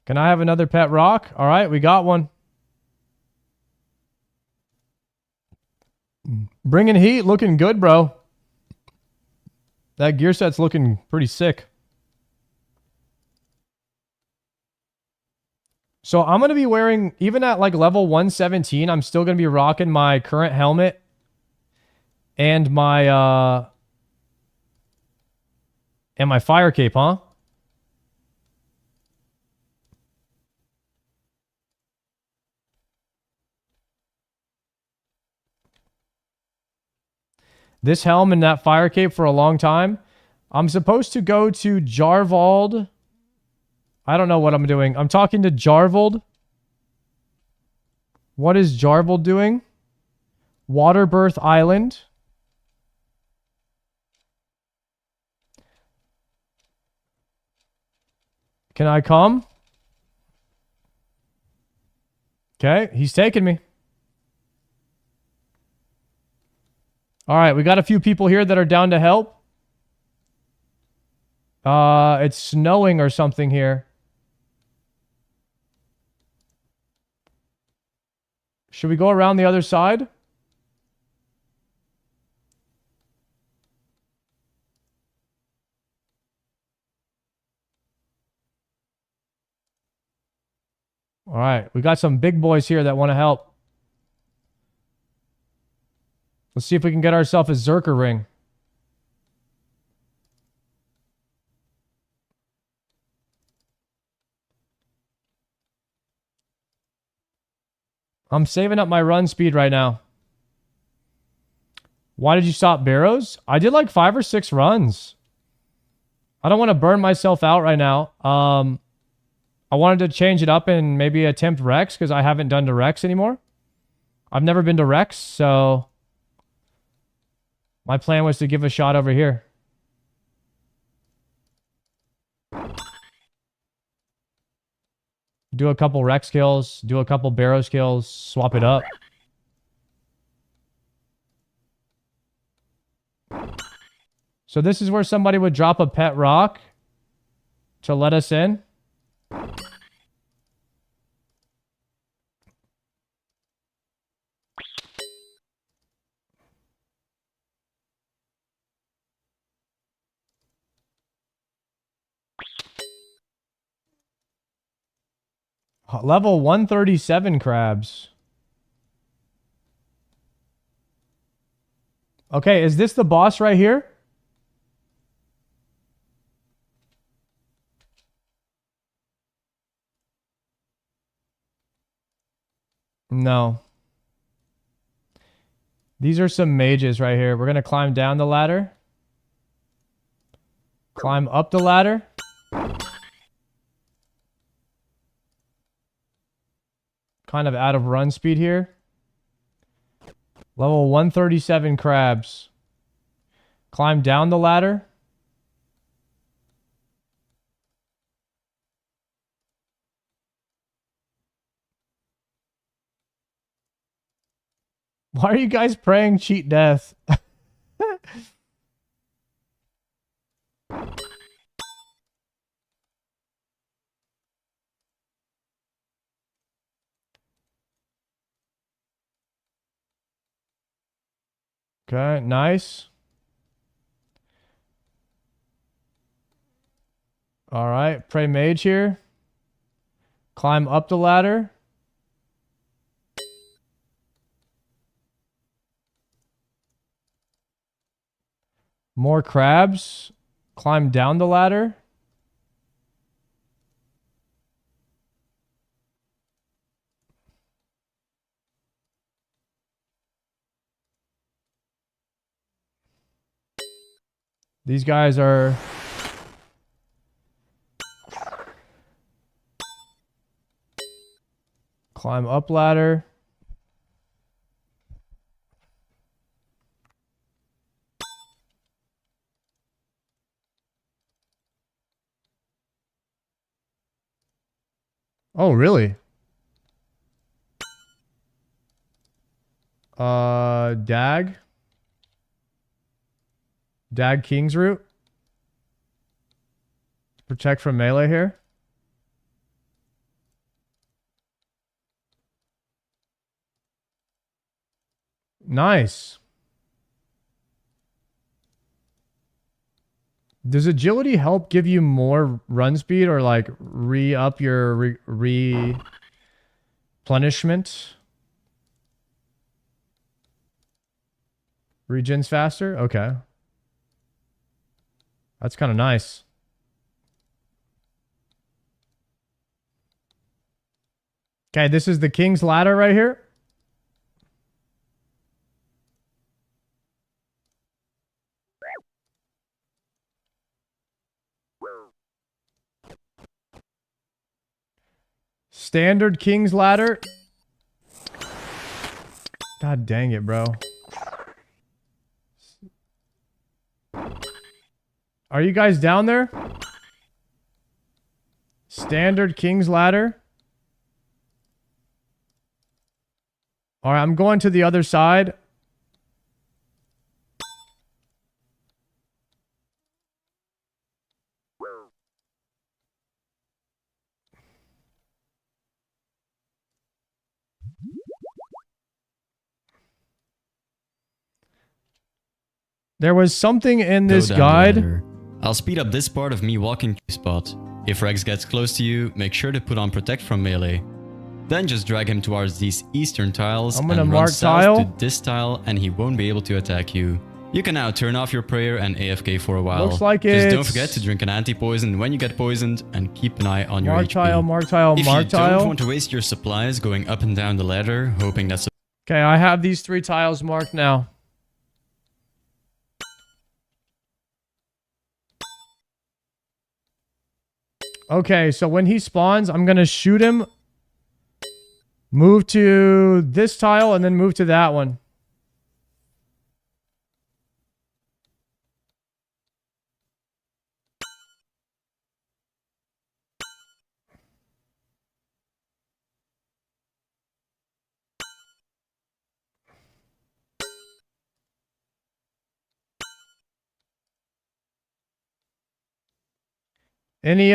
Can I have another pet rock? All right, we got one. Bringing heat, looking good, bro. That gear set's looking pretty sick. So I'm going to be wearing, even at like level 117, I'm still going to be rocking my current helmet and my fire cape, huh? This helm and that fire cape for a long time. I'm supposed to go to Jarvald. I don't know what I'm doing. I'm talking to Jarvald. What is Jarvald doing? Waterbirth Island. Can I come? Okay, he's taking me. All right, we got a few people here that are down to help. It's snowing or something here. Should we go around the other side? All right, we got some big boys here that want to help. Let's see if we can get ourselves a Zerker ring. I'm saving up my run speed right now. Why did you stop Barrows? I did like 5 or 6 runs. I don't want to burn myself out right now. I wanted to change it up and maybe attempt Rex because I haven't done to Rex anymore. I've never been to Rex, so my plan was to give a shot over here. Do a couple Rex kills, do a couple Barrows kills, swap it up. So this is where somebody would drop a pet rock to let us in. Level 137 crabs. Okay, is this the boss right here? No. These are some mages right here. We're going to climb down the ladder. Climb up the ladder. Kind of out of run speed here. Level 137 crabs. Climb down the ladder. Why are you guys praying cheat death? Okay, nice. All right, pray mage here. Climb up the ladder. More crabs. Climb down the ladder. These guys are... Climb up ladder. Oh, really? Dag? Dag King's Root? Protect from melee here. Nice. Does agility help give you more run speed or like re-up your replenishment? Regens faster? Okay. That's kind of nice. Okay, this is the King's Ladder right here. Standard King's Ladder. God dang it, bro. Are you guys down there? Standard King's Ladder. All right, I'm going to the other side. There was something in this guide. I'll speed up this part of me walking to the spot. If Rex gets close to you, make sure to put on Protect from melee. Then just drag him towards these eastern tiles I'm gonna and mark run south tile. to this tile and he won't be able to attack you. You can now turn off your prayer and AFK for a while. Looks like Just don't it's- forget to drink an anti-poison when you get poisoned and keep an eye on your Mark HP. tile, mark tile, If mark you tile. don't want to waste your supplies going up and down the ladder, hoping that's Okay, I have these 3 tiles marked now. Okay, so when he spawns, I'm gonna shoot him. Move to this tile and then move to that one. Any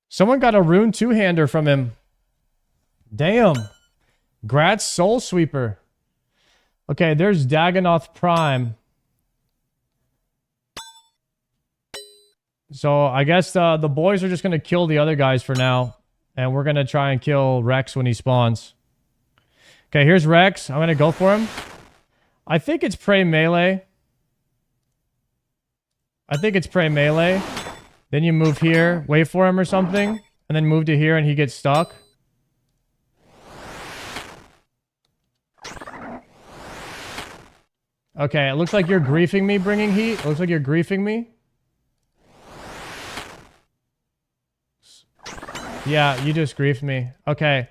someone got a rune 2-hander from him. Damn. Grats Soul Sweeper. Okay, there's Dagonoth Prime. So I guess the boys are just going to kill the other guys for now. And we're going to try and kill Rex when he spawns. Okay, here's Rex. I'm going to go for him. I think it's Prey Melee. Then you move here, wait for him or something. And then move to here and he gets stuck. Okay, it looks like you're griefing me bringing heat. It looks like you're griefing me. Yeah, you just griefed me. Okay.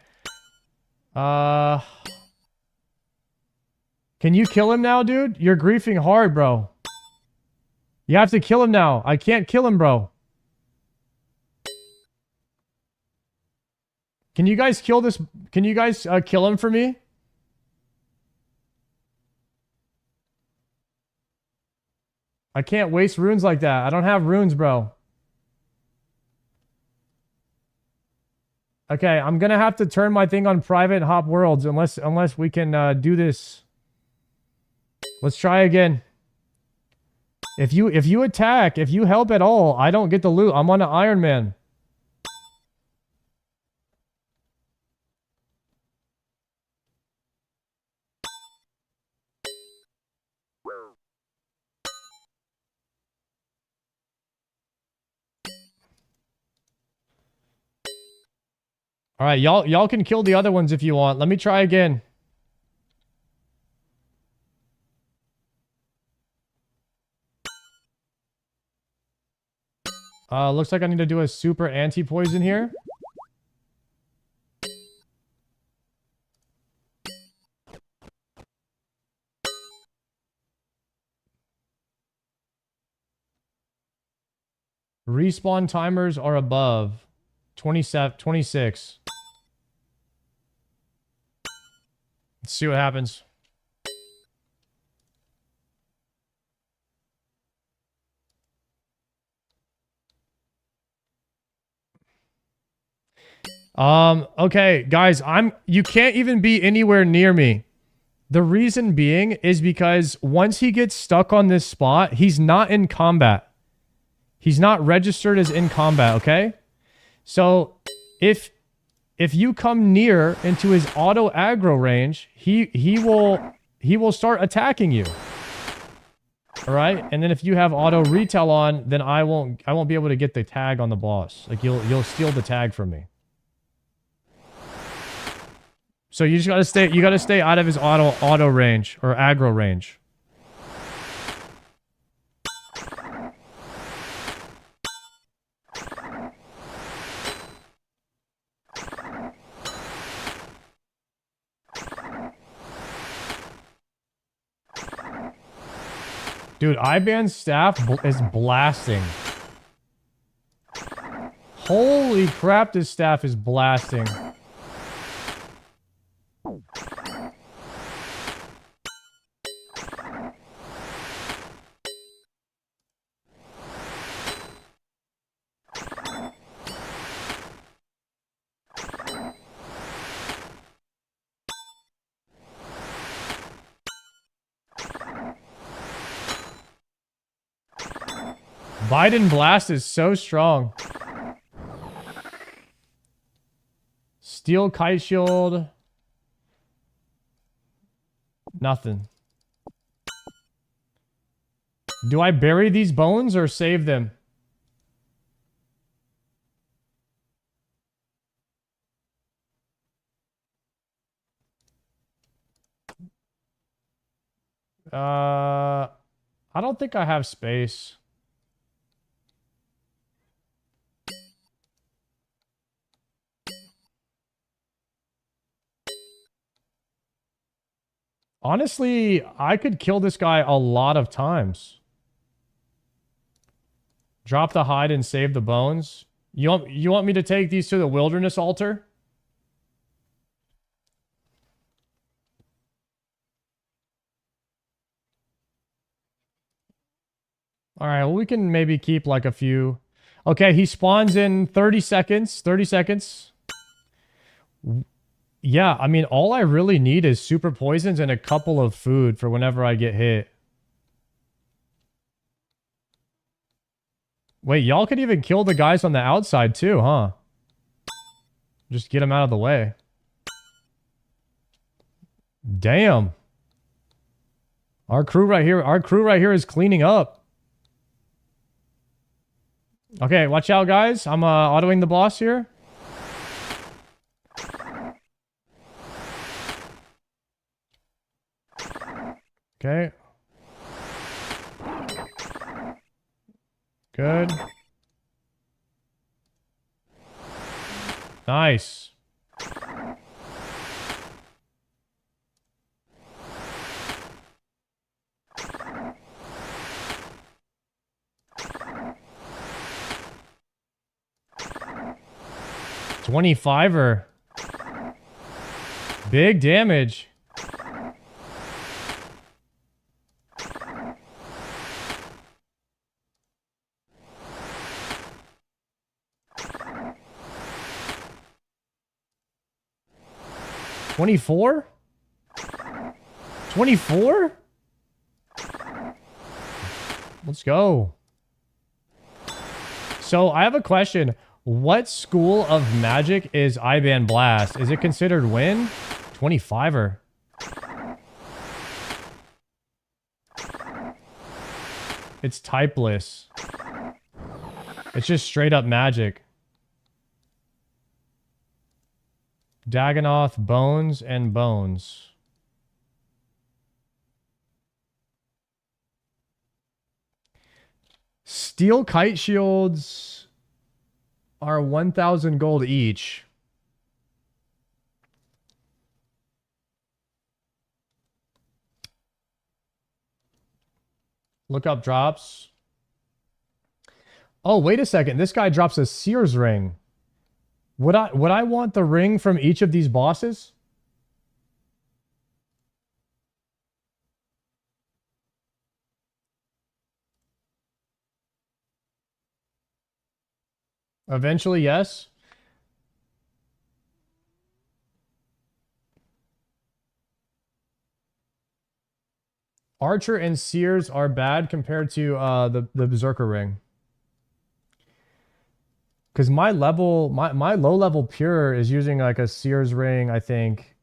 Can you kill him now, dude? You're griefing hard, bro. You have to kill him now. I can't kill him, bro. Can you guys kill this? Can you guys kill him for me? I can't waste runes like that. I don't have runes, bro. Okay, I'm gonna have to turn my thing on private and hop worlds unless we can do this. Let's try again. If you attack, if you help at all, I don't get the loot. I'm on an Iron Man. All right, y'all can kill the other ones if you want. Let me try again. Looks like I need to do a super anti-poison here. Respawn timers are above 27, 26. Let's see what happens. Okay, guys, you can't even be anywhere near me. The reason being is because once he gets stuck on this spot, he's not in combat. He's not registered as in combat, okay? So if you come near into his auto aggro range, he will start attacking you. All right? And then if you have auto retail on, then I won't be able to get the tag on the boss. Like you'll steal the tag from me. So you just gotta stay out of his auto range or aggro range. Dude, Iban's staff is blasting. Holy crap, this staff is blasting. Biden Blast is so strong. Steel Kite Shield. Nothing. Do I bury these bones or save them? I don't think I have space. Honestly, I could kill this guy a lot of times. Drop the hide and save the bones. You want me to take these to the wilderness altar? All right, well, we can maybe keep like a few. Okay, he spawns in 30 seconds. 30 seconds. Yeah, I mean, all I really need is super poisons and a couple of food for whenever I get hit. Wait, y'all could even kill the guys on the outside too, huh? Just get them out of the way. Damn. Our crew right here is cleaning up. Okay, watch out, guys. I'm autoing the boss here. Okay. Good. Nice. $25er. Big damage. $24? 24? Let's go. So I have a question. What school of magic is Iban Blast? Is it considered win? 25er. It's typeless. It's just straight up magic. Dagonoth, bones, and bones. Steel kite shields are 1,000 gold each. Look up drops. Oh, wait a second. This guy drops a Sears ring. Would I want the ring from each of these bosses? Eventually, yes. Archer and Sears are bad compared to the Berserker ring. Because my level, my low level pure is using like a Sears ring, I think,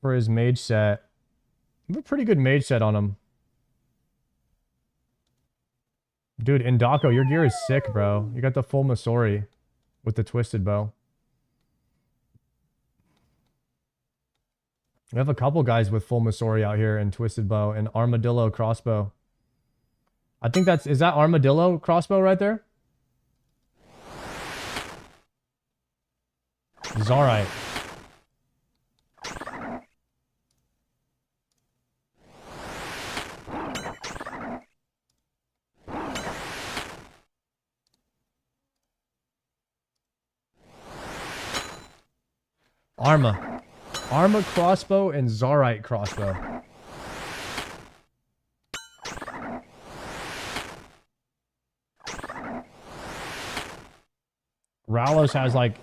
for his mage set. I have a pretty good mage set on him. Dude, Indako, your gear is sick, bro. You got the full Masori with the twisted bow. We have a couple guys with full Masori out here and twisted bow and armadillo crossbow. I think is that armadillo crossbow right there? Zarite. Arma. Arma crossbow and Zarite crossbow. Ralos has like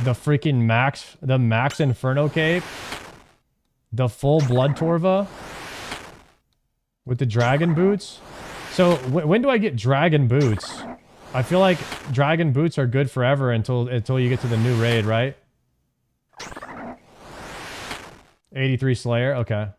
the freaking max Inferno cape. The full Blood Torva. With the dragon boots. So when do I get dragon boots? I feel like dragon boots are good forever until you get to the new raid, right? 83 Slayer, okay.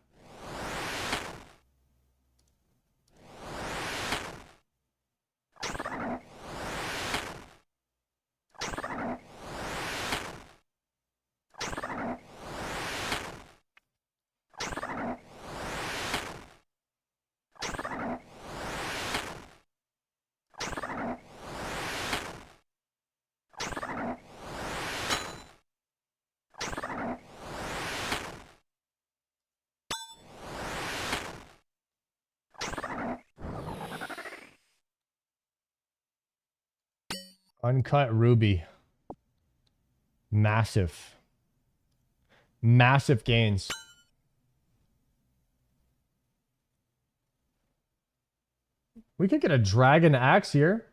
Uncut ruby. Massive. Massive gains. We could get a dragon axe here.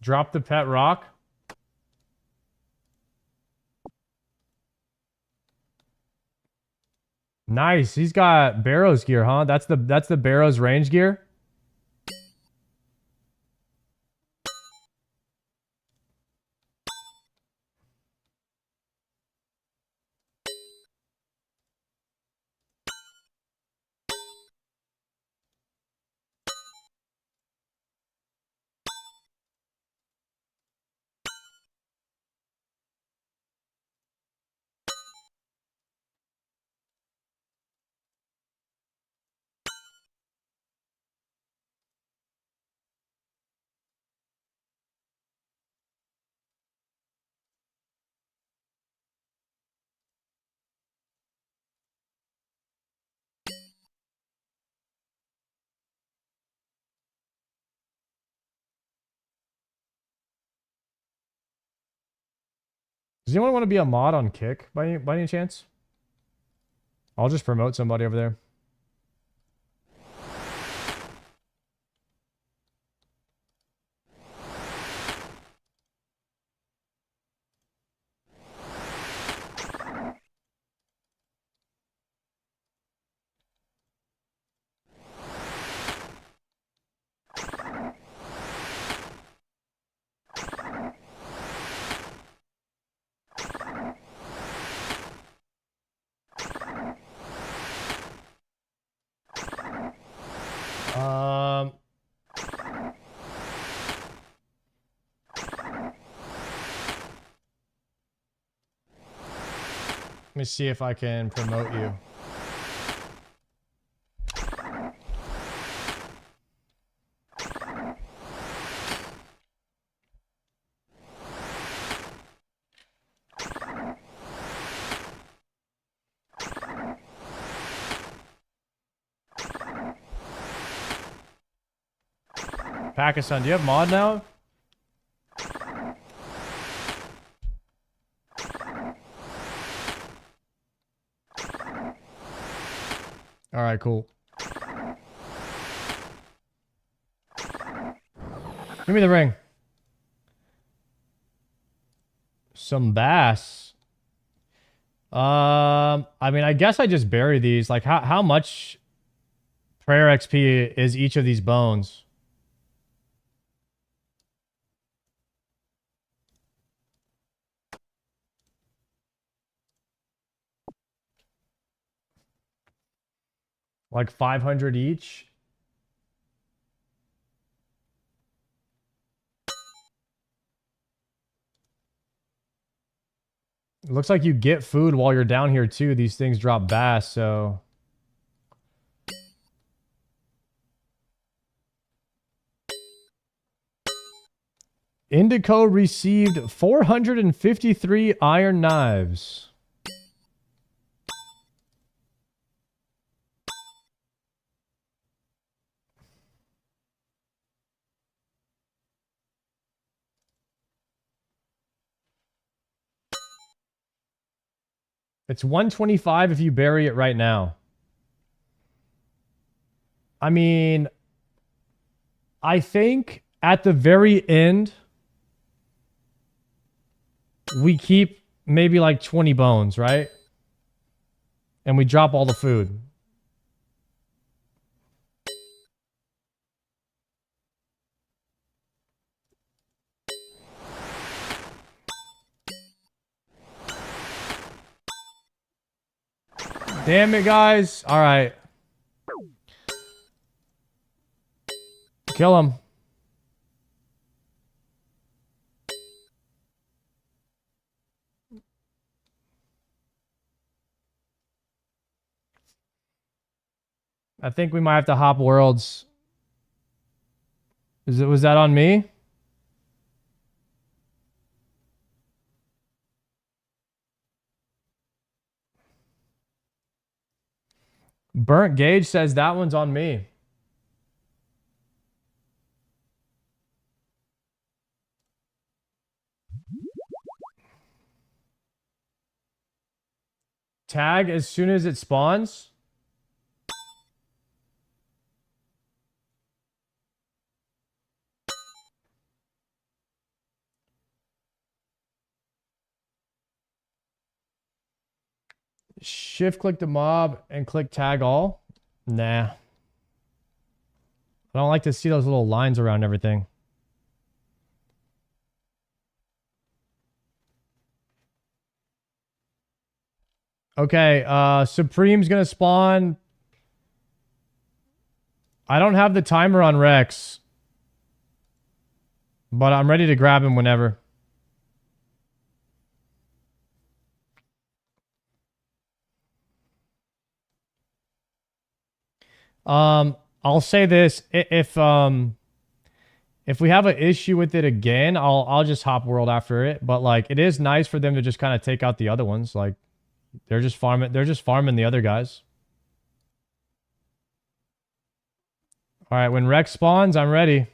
Drop the pet rock. Nice. He's got Barrows gear, huh? That's the Barrows range gear. Does anyone want to be a mod on Kick by any chance? I'll just promote somebody over there. Let me see if I can promote you. Pakistan, do you have mod now? All right, cool. Give me the ring. Some bass. I mean, I guess I just bury these. Like, how much prayer XP is each of these bones? Like 500 each? It looks like you get food while you're down here too. These things drop bass, so... Indico received 453 iron knives. It's 125 if you bury it right now. I mean, I think at the very end, we keep maybe like 20 bones, right? And we drop all the food. Damn it, guys. All right. Kill him. I think we might have to hop worlds. Was that on me? Burnt Gauge says that one's on me. Tag as soon as it spawns. Shift click the mob and click tag all. Nah. I don't like to see those little lines around everything. Okay, Supreme's gonna spawn. I don't have the timer on Rex, but I'm ready to grab him whenever. I'll say this: if we have an issue with it again, I'll just hop world after it. But like, it is nice for them to just kind of take out the other ones. Like, they're just farming the other guys. All right, when Rex spawns, I'm ready.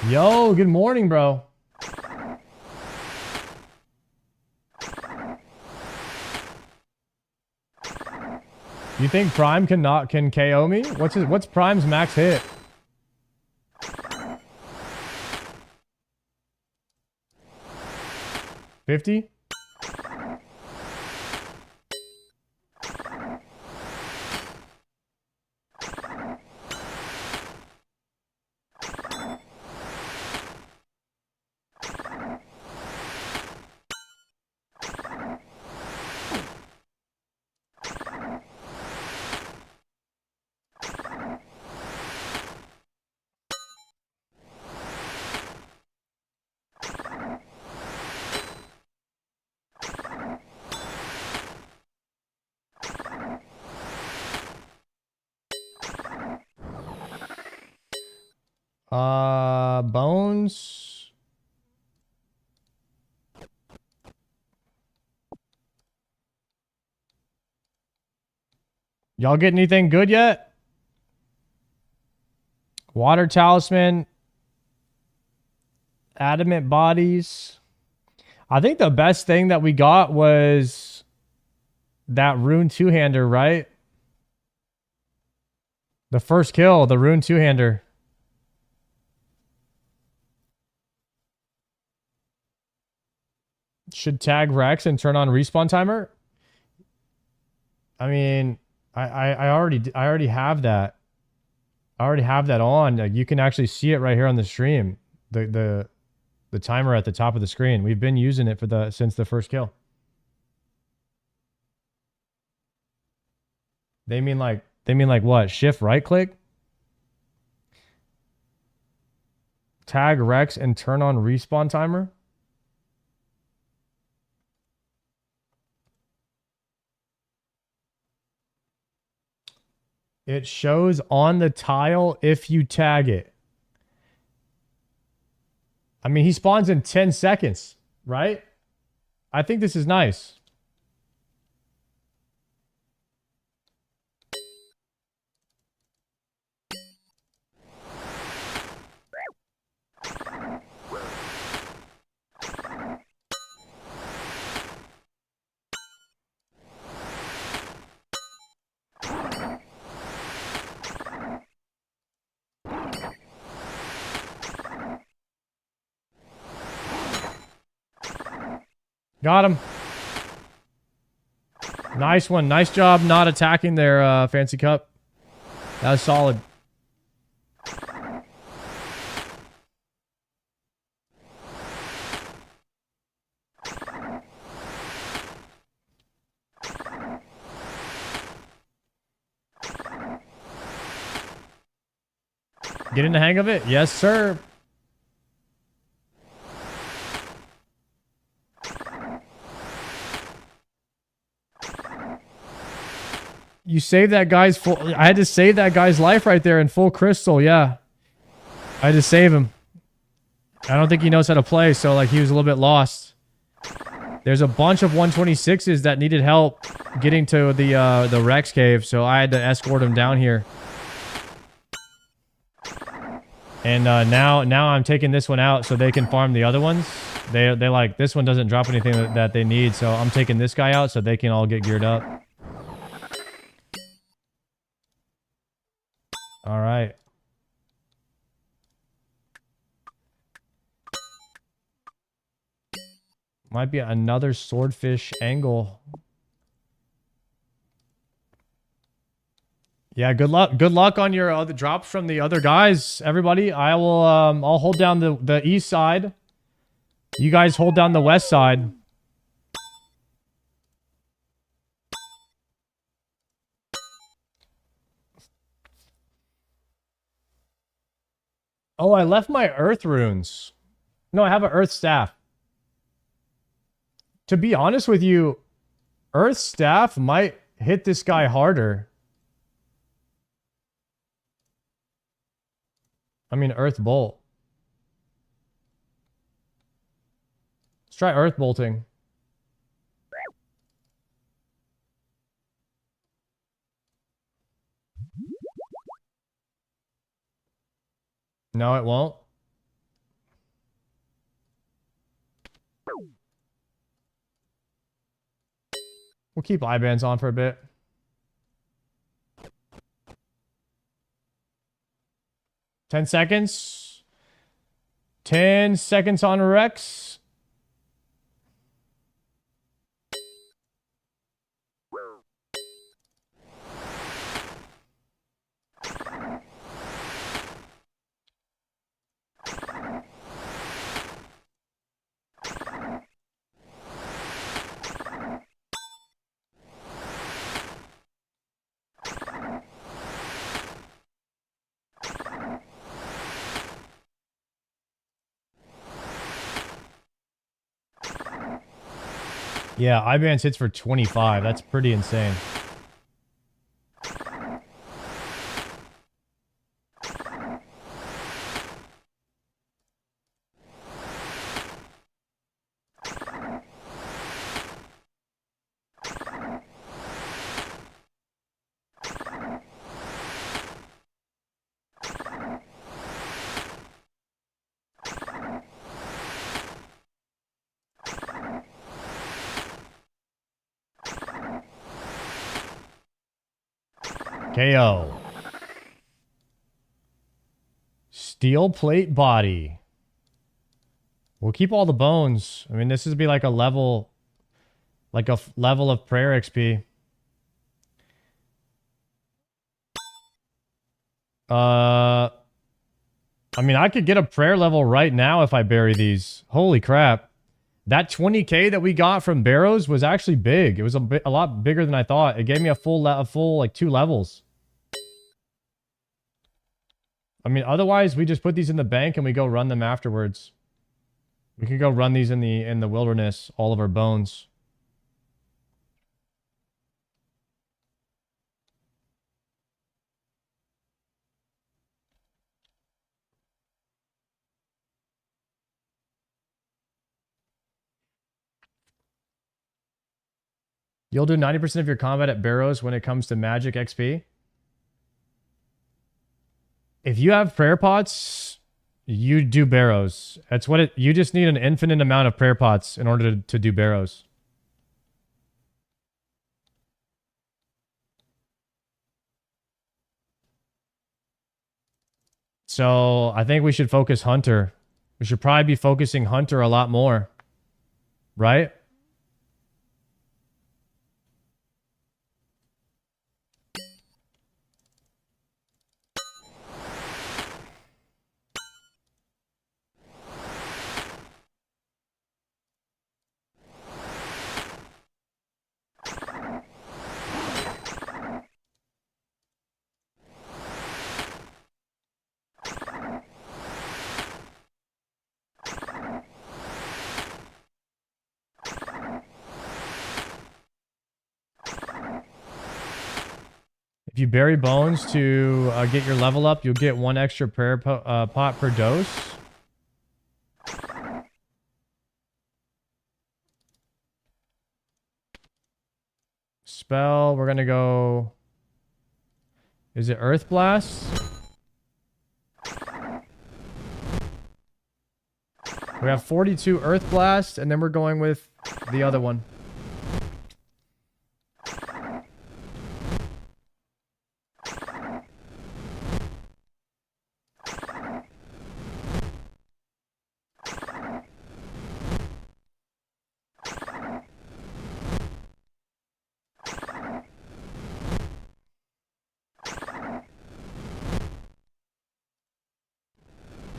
Yo, good morning, bro. You think Prime can KO me? What's Prime's max hit? $50? Bones. Y'all get anything good yet? Water Talisman. Adamant Bodies. I think the best thing that we got was that Rune two-hander, right? The first kill, the Rune two-hander. Should tag Rex and turn on respawn timer? I mean, I already have that. I already have that on. Like, you can actually see it right here on the stream. The timer at the top of the screen. We've been using it since the first kill. They mean like what? Shift right click? Tag Rex and turn on respawn timer? It shows on the tile if you tag it. I mean, he spawns in 10 seconds, right? I think this is nice. Got him. Nice one. Nice job not attacking their fancy cup. That was solid. Getting the hang of it? Yes, sir. You saved that guy's full... I had to save that guy's life right there in full crystal, yeah. I had to save him. I don't think he knows how to play, so like he was a little bit lost. There's a bunch of 126s that needed help getting to the Rex cave, so I had to escort him down here. And now I'm taking this one out so they can farm the other ones. They like, this one doesn't drop anything that they need, so I'm taking this guy out so they can all get geared up. All right. Might be another swordfish angle. Yeah, good luck. Good luck on your other drops from the other guys, everybody. I will I'll hold down the east side. You guys hold down the west side. Oh, I left my earth runes. No, I have an earth staff. To be honest with you, earth staff might hit this guy harder. I mean, earth bolt. Let's try earth bolting. No, it won't. We'll keep I-bands on for a bit. Ten seconds. 10 seconds on Rex. Yeah, I-bands hits for 25. That's pretty insane. KO. Steel plate body. We'll keep all the bones. I mean, this is be like a level of prayer XP. I mean, I could get a prayer level right now if I bury these. Holy crap. That 20k that we got from Barrows was actually big. It was a lot bigger than I thought. It gave me a full like 2 levels. I mean, otherwise we just put these in the bank and we go run them afterwards. We could go run these in the wilderness, all of our bones. You'll do 90% of your combat at Barrows when it comes to magic XP. If you have prayer pots, you do Barrows. That's what it... You just need an infinite amount of prayer pots in order to do Barrows. So, I think we should focus Hunter. We should probably be focusing Hunter a lot more. Right? If you bury bones to get your level up, you'll get 1 extra prayer pot per dose. Spell, we're gonna go... Is it Earth Blast? We have 42 Earth Blast, and then we're going with the other one.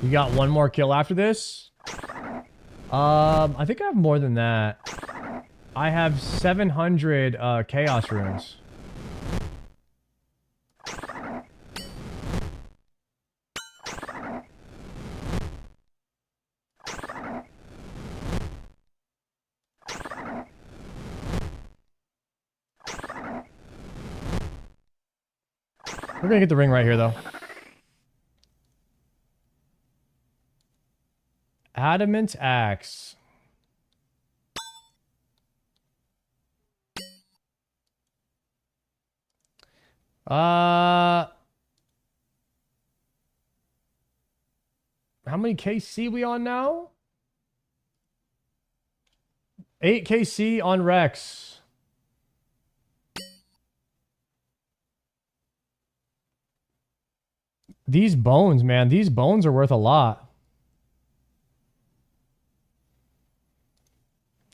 You got 1 more kill after this? I think I have more than that. I have 700 chaos runes. We're gonna get the ring right here, though. Adamant Axe. How many KC we on now? 8 KC on Rex. These bones, man. These bones are worth a lot.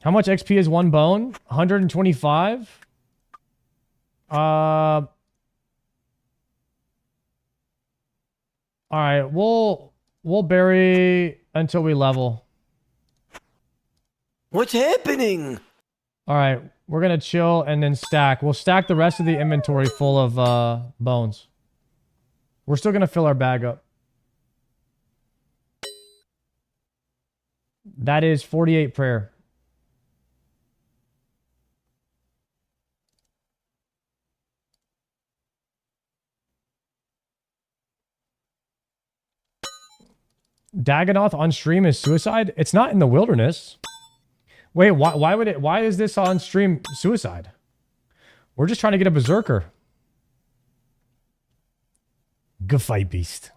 How much XP is 1 bone? 125? Alright, we'll bury until we level. What's happening? Alright, we're gonna chill and then stack. We'll stack the rest of the inventory full of bones. We're still gonna fill our bag up. That is 48 prayer. Dagonoth on stream is suicide? It's not in the wilderness. Wait, why is this on stream suicide? We're just trying to get a berserker. Good fight, beast.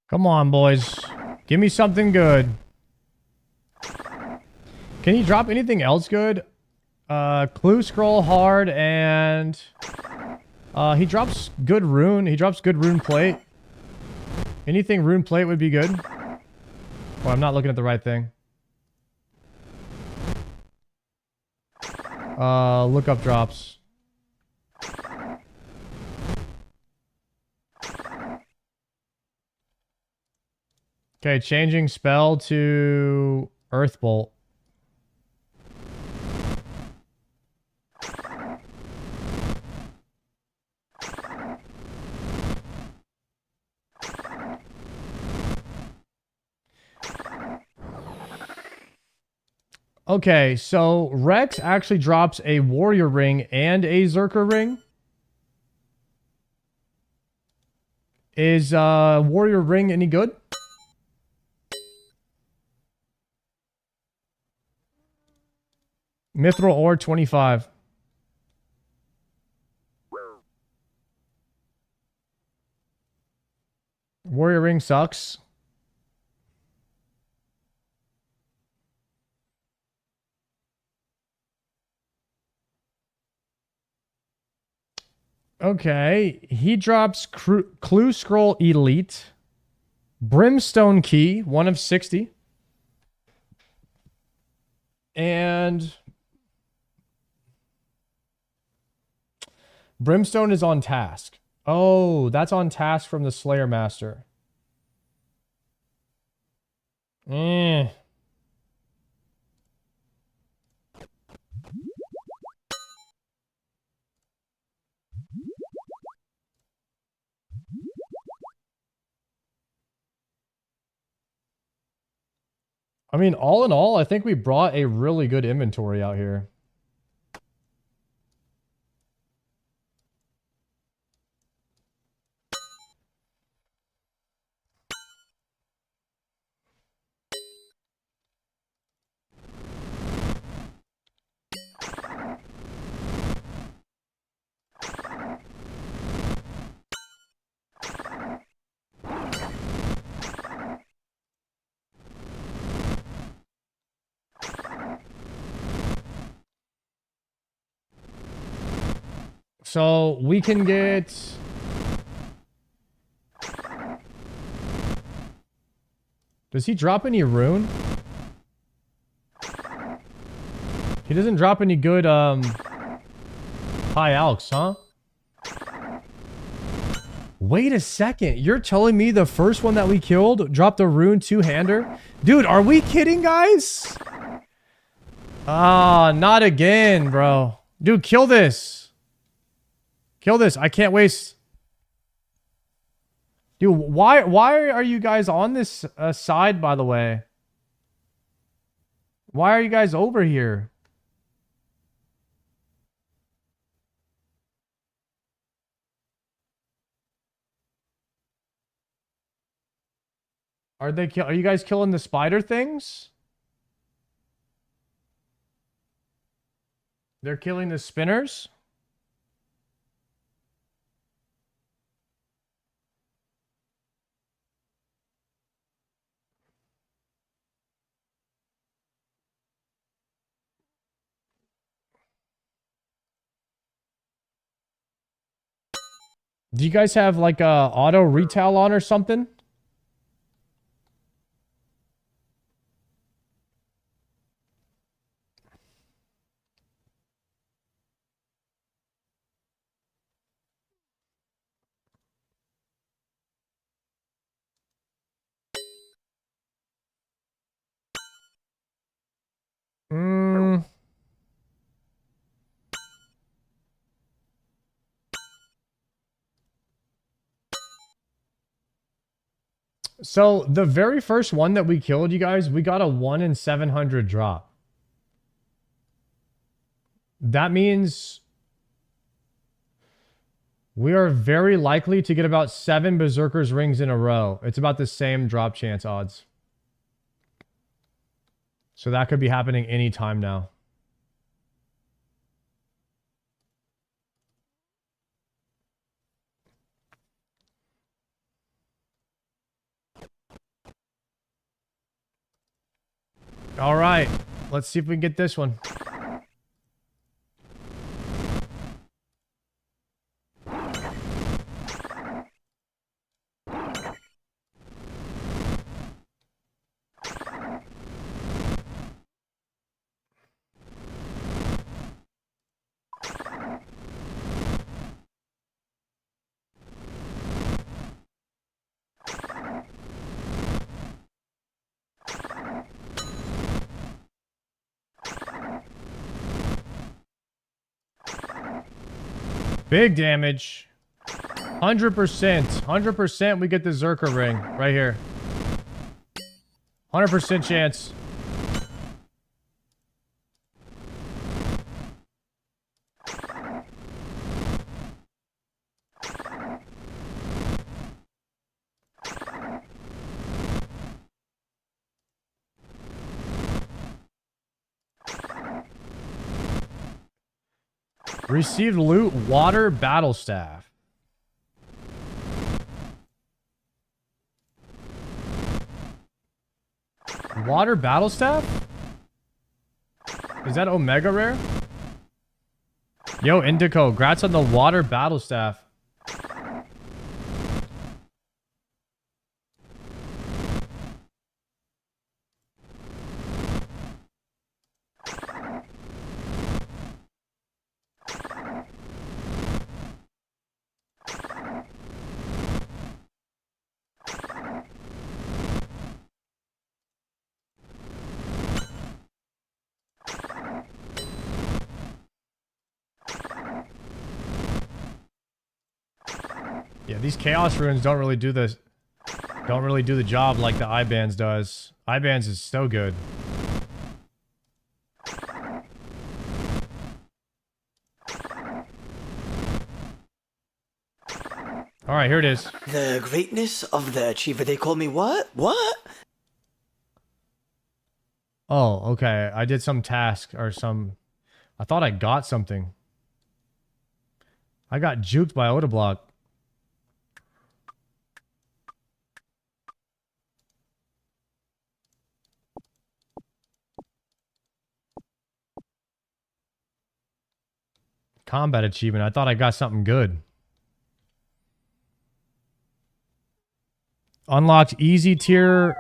Come on, boys. Give me something good. Can you drop anything else good? Clue scroll hard and... he drops good rune. He drops good rune plate. Anything rune plate would be good. Oh, I'm not looking at the right thing. Look up drops. Okay, changing spell to Earth Bolt. Okay, so Rex actually drops a warrior ring and a Zerker ring. Is warrior ring any good? Mithril ore 25. Warrior ring sucks. Okay. He drops Clue Scroll Elite. Brimstone Key, 1 of 60. And Brimstone is on task. Oh, that's on task from the Slayer Master. Eh. I mean, all in all, I think we brought a really good inventory out here. So we can get... Does he drop any rune? He doesn't drop any good, high alks, huh? Wait a second. You're telling me the first one that we killed dropped a rune two-hander? Dude, are we kidding, guys? Ah, not again, bro. Dude, kill this. Kill this. I can't waste. Dude, why are you guys on this side, by the way? Why are you guys over here? Are you guys killing the spider things? They're killing the spinners? Do you guys have like a auto retail on or something? So the very first one that we killed, you guys, we got a 1 in 700 drop. That means we are very likely to get about 7 Berserker's rings in a row. It's about the same drop chance odds. So that could be happening anytime now. All right, let's see if we can get this one. Big damage. 100%. 100% we get the Zerker ring right here. 100% chance. Received loot, water, battle staff. Water battle staff? Is that Omega rare? Yo, Indico, congrats on the water battle staff. Yeah, these chaos runes don't really do the job like the IBANs does. IBANs is so good. All right, here it is. The greatness of the achiever. They call me what? What? Oh, okay. I did some task or some... I thought I got something. I got juked by Odablock. Combat achievement. I thought I got something good. Unlocked easy tier.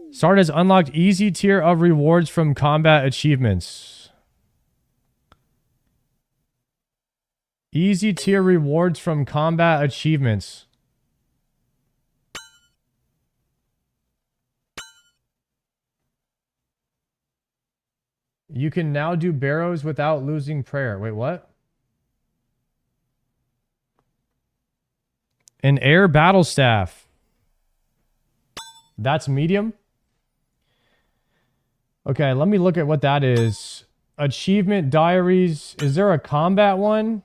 Start as unlocked easy tier of rewards from combat achievements. Easy tier rewards from combat achievements. You can now do Barrows without losing prayer. Wait, what? An air battle staff. That's medium. Okay, let me look at what that is. Achievement diaries. Is there a combat one?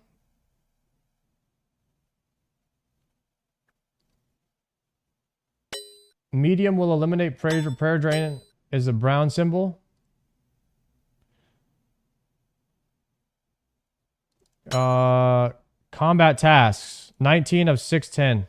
Medium will eliminate prayer drain. Is a brown symbol. Combat tasks. 19 of 610.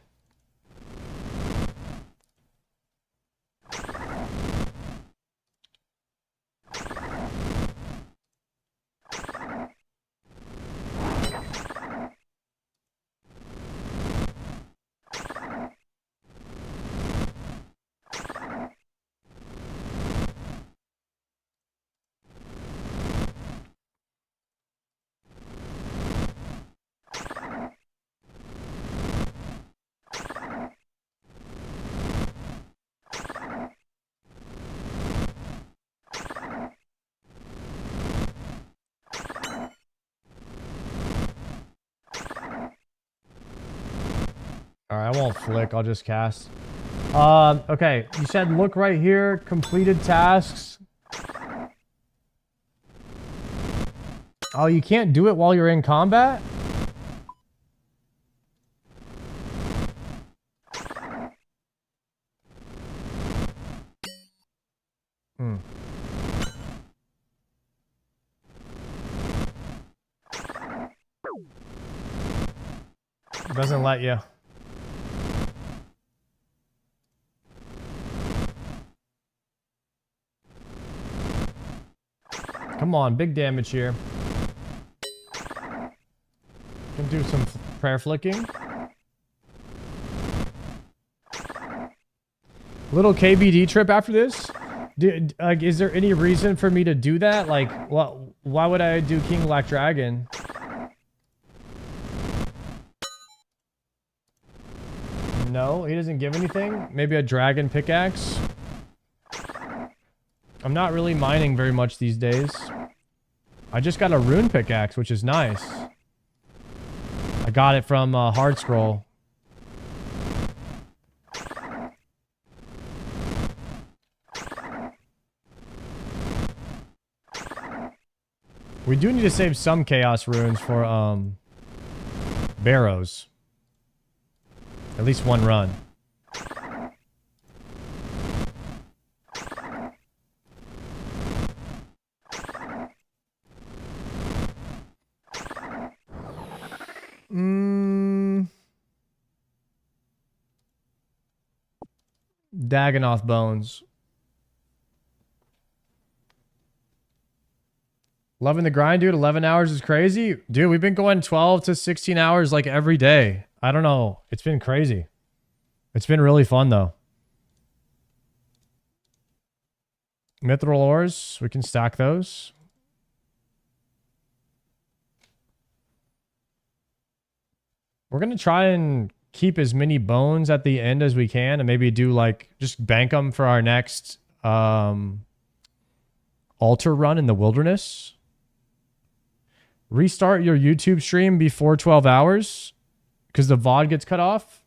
Alright, I won't flick, I'll just cast. Okay, you said look right here, completed tasks. Oh, you can't do it while you're in combat? Hmm. Doesn't let you. Come on, big damage here. Can do some prayer flicking. Little KBD trip after this? Is there any reason for me to do that? Like, why would I do King Black Dragon? No, he doesn't give anything. Maybe a dragon pickaxe. I'm not really mining very much these days. I just got a rune pickaxe, which is nice. I got it from Hard Scroll. We do need to save some chaos runes for Barrows. At least one run. Dagonoth bones. Loving the grind, dude. 11 hours is crazy. Dude, we've been going 12 to 16 hours like every day. I don't know. It's been crazy. It's been really fun though. Mithril ores. We can stack those. We're going to try and keep as many bones at the end as we can and maybe do like, just bank them for our next altar run in the wilderness. Restart your YouTube stream before 12 hours because the VOD gets cut off.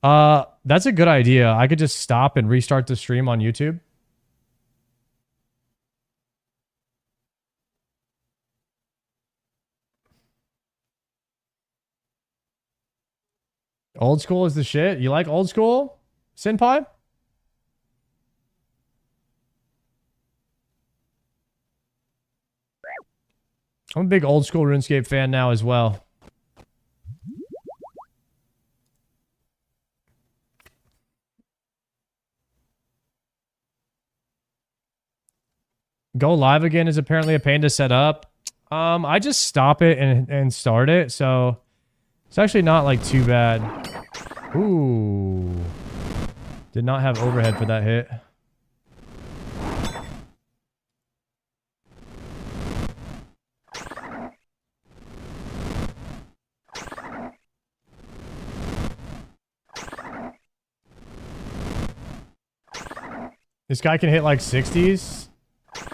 That's a good idea. I could just stop and restart the stream on YouTube. Old school is the shit. You like old school, Senpai? I'm a big old school RuneScape fan now as well. Go live again is apparently a pain to set up. I just stop it and start it, so it's actually not like too bad. Ooh. Did not have overhead for that hit. This guy can hit like 60s.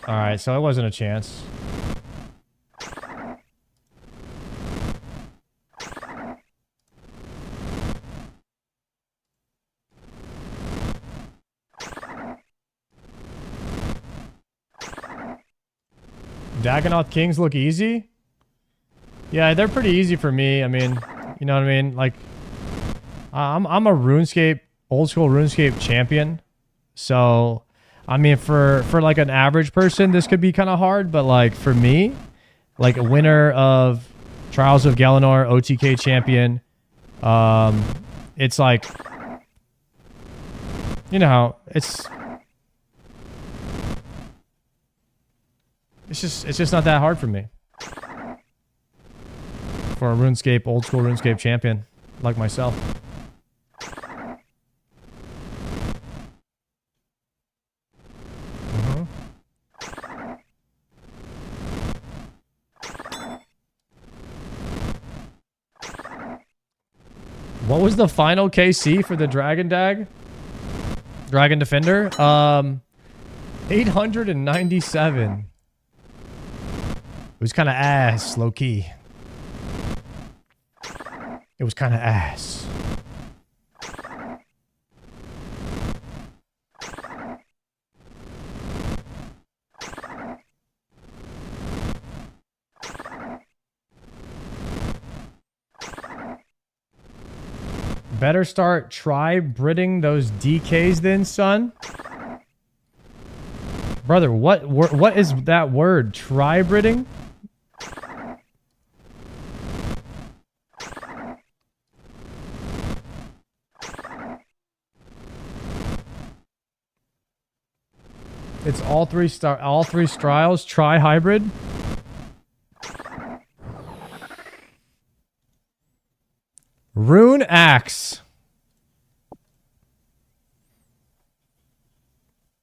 Alright, so it wasn't a chance. Dagonoth Kings look easy? Yeah, they're pretty easy for me. I mean, you know what I mean? Like, I'm a RuneScape, old school RuneScape champion. So, I mean, for like an average person, this could be kind of hard. But like for me, like a winner of Trials of Galanor, OTK champion, it's like, you know how it's just not that hard for me. For a RuneScape, old school RuneScape champion like myself. What was the final KC for the Dragon Dag? Dragon Defender? 897. It was kind of ass, low key. It was kind of ass. Better start try-bridding those DKs then, son. Brother, what is that word? Try-bridding? It's all three styles, tri-hybrid. Rune Axe.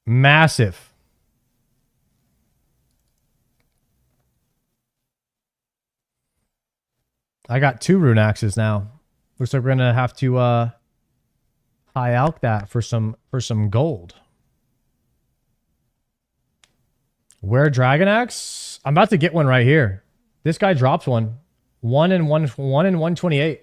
Massive. I got 2 Rune Axes now. Looks like we're gonna have to high out that for some gold. Where Dragon Axe? I'm about to get one right here. This guy drops one. 1 in 128.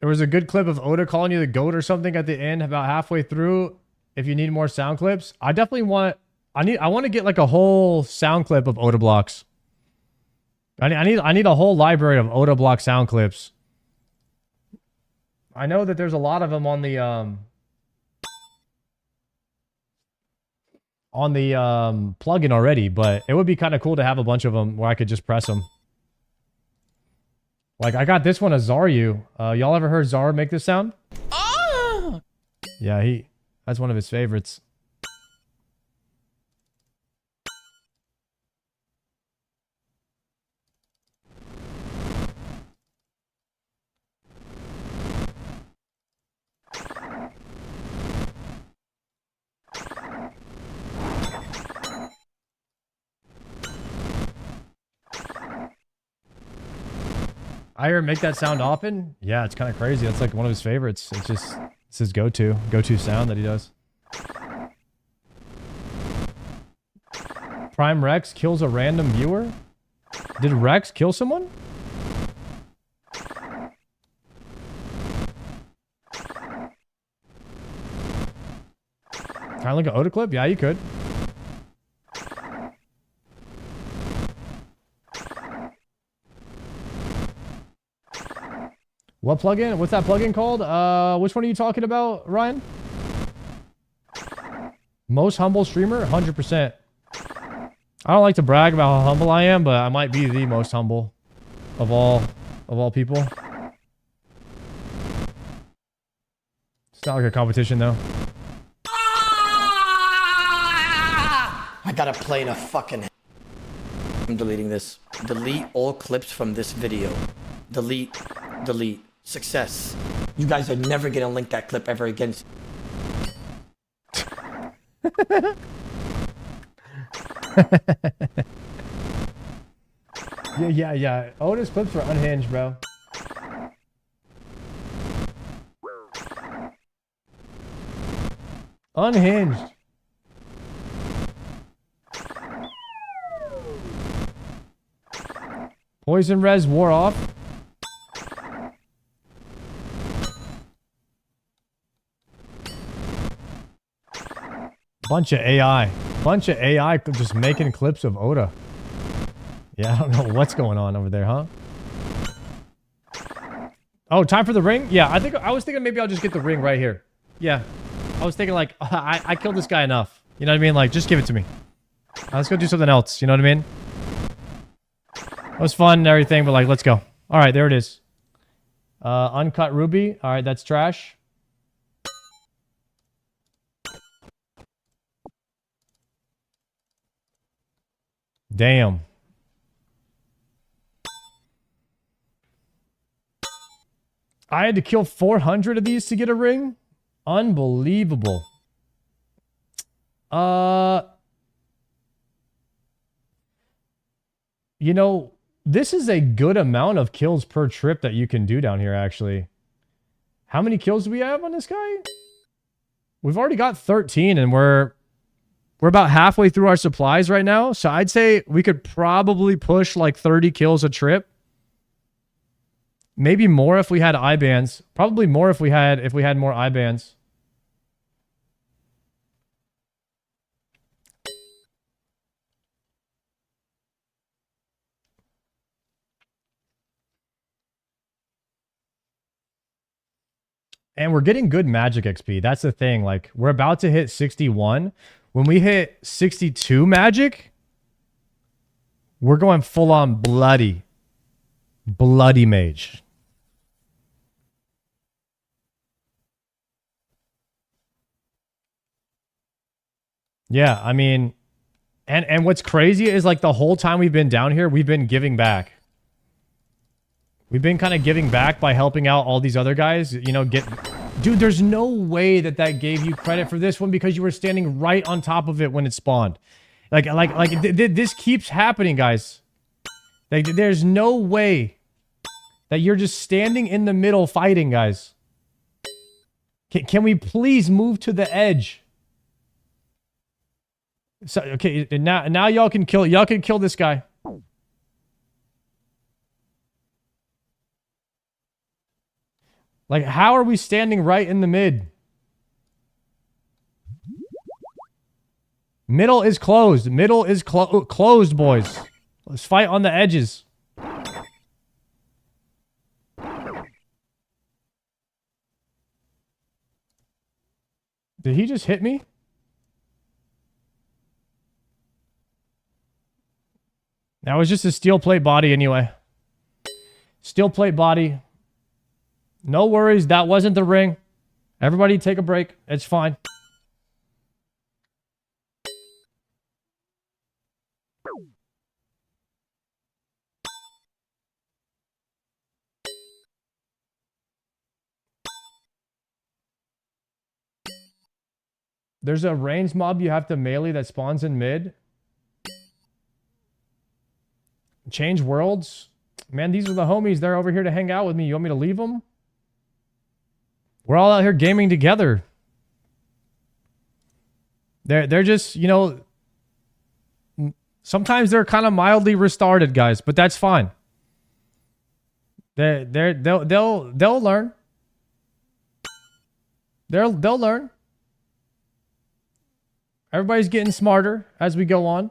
There was a good clip of Oda calling you the goat or something at the end about halfway through. If you need more sound clips, I definitely want. I want to get like a whole sound clip of Oda blocks. I need a whole library of Oda block sound clips. I know that there's a lot of them on the on the plugin already, but it would be kind of cool to have a bunch of them where I could just press them. Like, I got this one, a Zaryu. Y'all ever heard Zar make this sound? Oh! Yeah, that's one of his favorites. I hear him make that sound often. Yeah, it's kind of crazy. That's like one of his favorites. It's his go-to sound that he does. Prime Rex kills a random viewer? Did Rex kill someone? Can I look at Oda clip? Yeah, you could. What plugin? What's that plugin called? Which one are you talking about, Ryan? Most humble streamer? 100%. I don't like to brag about how humble I am, but I might be the most humble of all people. It's not like a competition, though. I gotta play in a fucking... I'm deleting this. Delete all clips from this video. Delete. Delete. Success. You guys are never gonna link that clip ever again. Yeah. Otis clips were unhinged, bro. Unhinged. Poison res wore off. Bunch of AI just making clips of Oda. Yeah, I don't know what's going on over there, huh? Oh, time for the ring? Yeah, I was thinking maybe I'll just get the ring right here. Yeah. I was thinking like, I killed this guy enough. You know what I mean? Like, just give it to me. Let's go do something else. You know what I mean? It was fun and everything, but like, let's go. All right, there it is. Uncut ruby. All right, that's trash. Damn. I had to kill 400 of these to get a ring? Unbelievable. You know, this is a good amount of kills per trip that you can do down here, actually. How many kills do we have on this guy? We've already got 13, and we're about halfway through our supplies right now. So I'd say we could probably push like 30 kills a trip. Maybe more if we had I-bands. Probably more if we had more I-bands. And we're getting good magic XP. That's the thing. Like, we're about to hit 61. When we hit 62 magic, we're going full on bloody mage. Yeah, I mean, and what's crazy is like the whole time we've been down here, we've been giving back. We've been kind of giving back by helping out all these other guys, you know, Dude, there's no way that gave you credit for this one because you were standing right on top of it when it spawned. This keeps happening, guys. Like, there's no way that you're just standing in the middle fighting, guys. Can we please move to the edge? So, okay, now y'all can kill this guy. Like, how are we standing right in the mid? Middle is closed. Middle is closed, boys. Let's fight on the edges. Did he just hit me? That was just a steel plate body anyway. Steel plate body. No worries, that wasn't the ring. Everybody take a break. It's fine. There's a range mob you have to melee that spawns in mid. Change worlds. Man, these are the homies. They're over here to hang out with me. You want me to leave them? We're all out here gaming together. They're just, you know, sometimes they're kind of mildly retarded, guys, but that's fine. They'll learn. They'll learn. Everybody's getting smarter as we go on.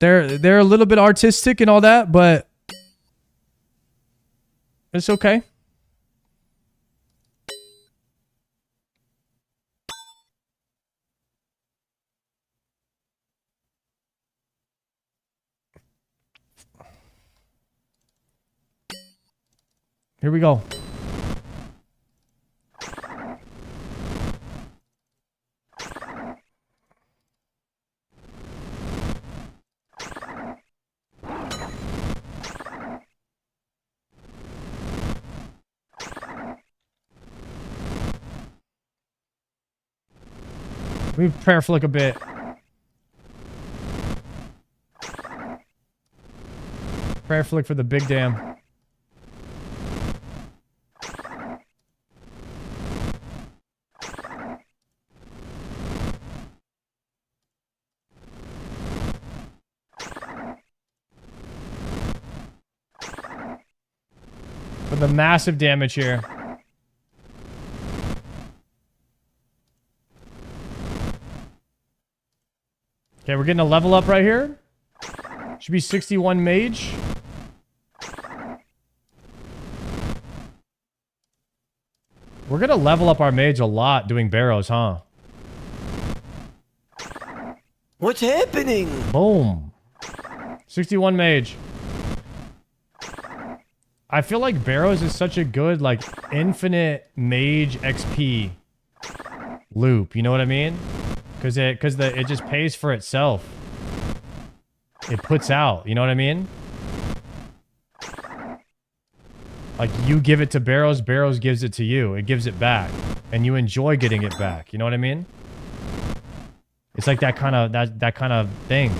They're a little bit artistic and all that, but it's okay. Here we go. We prayer flick a bit. Prayer flick for the big dam. For the massive damage here. Okay, we're getting a level up right here. Should be 61 mage. We're gonna level up our mage a lot doing Barrows, huh? What's happening? Boom. 61 mage. I feel like Barrows is such a good, like, infinite mage XP loop. You know what I mean? Because it just pays for itself. It puts out. You know what I mean? Like, you give it to Barrows, Barrows gives it to you. It gives it back. And you enjoy getting it back. You know what I mean? It's like that kind of thing.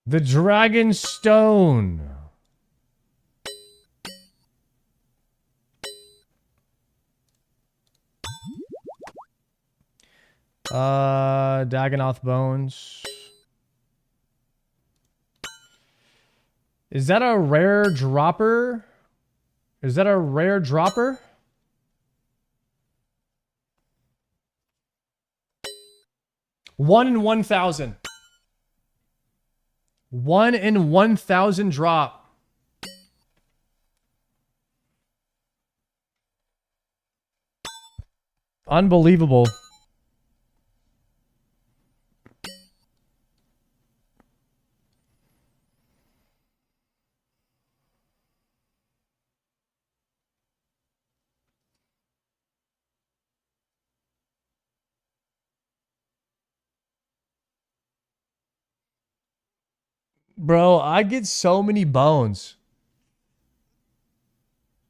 The Dragon Stone. Dagonoth Bones. Is that a rare dropper? Is that a rare dropper? One in 1,000. 1 in 1,000 drop. Unbelievable. Bro, I get so many bones.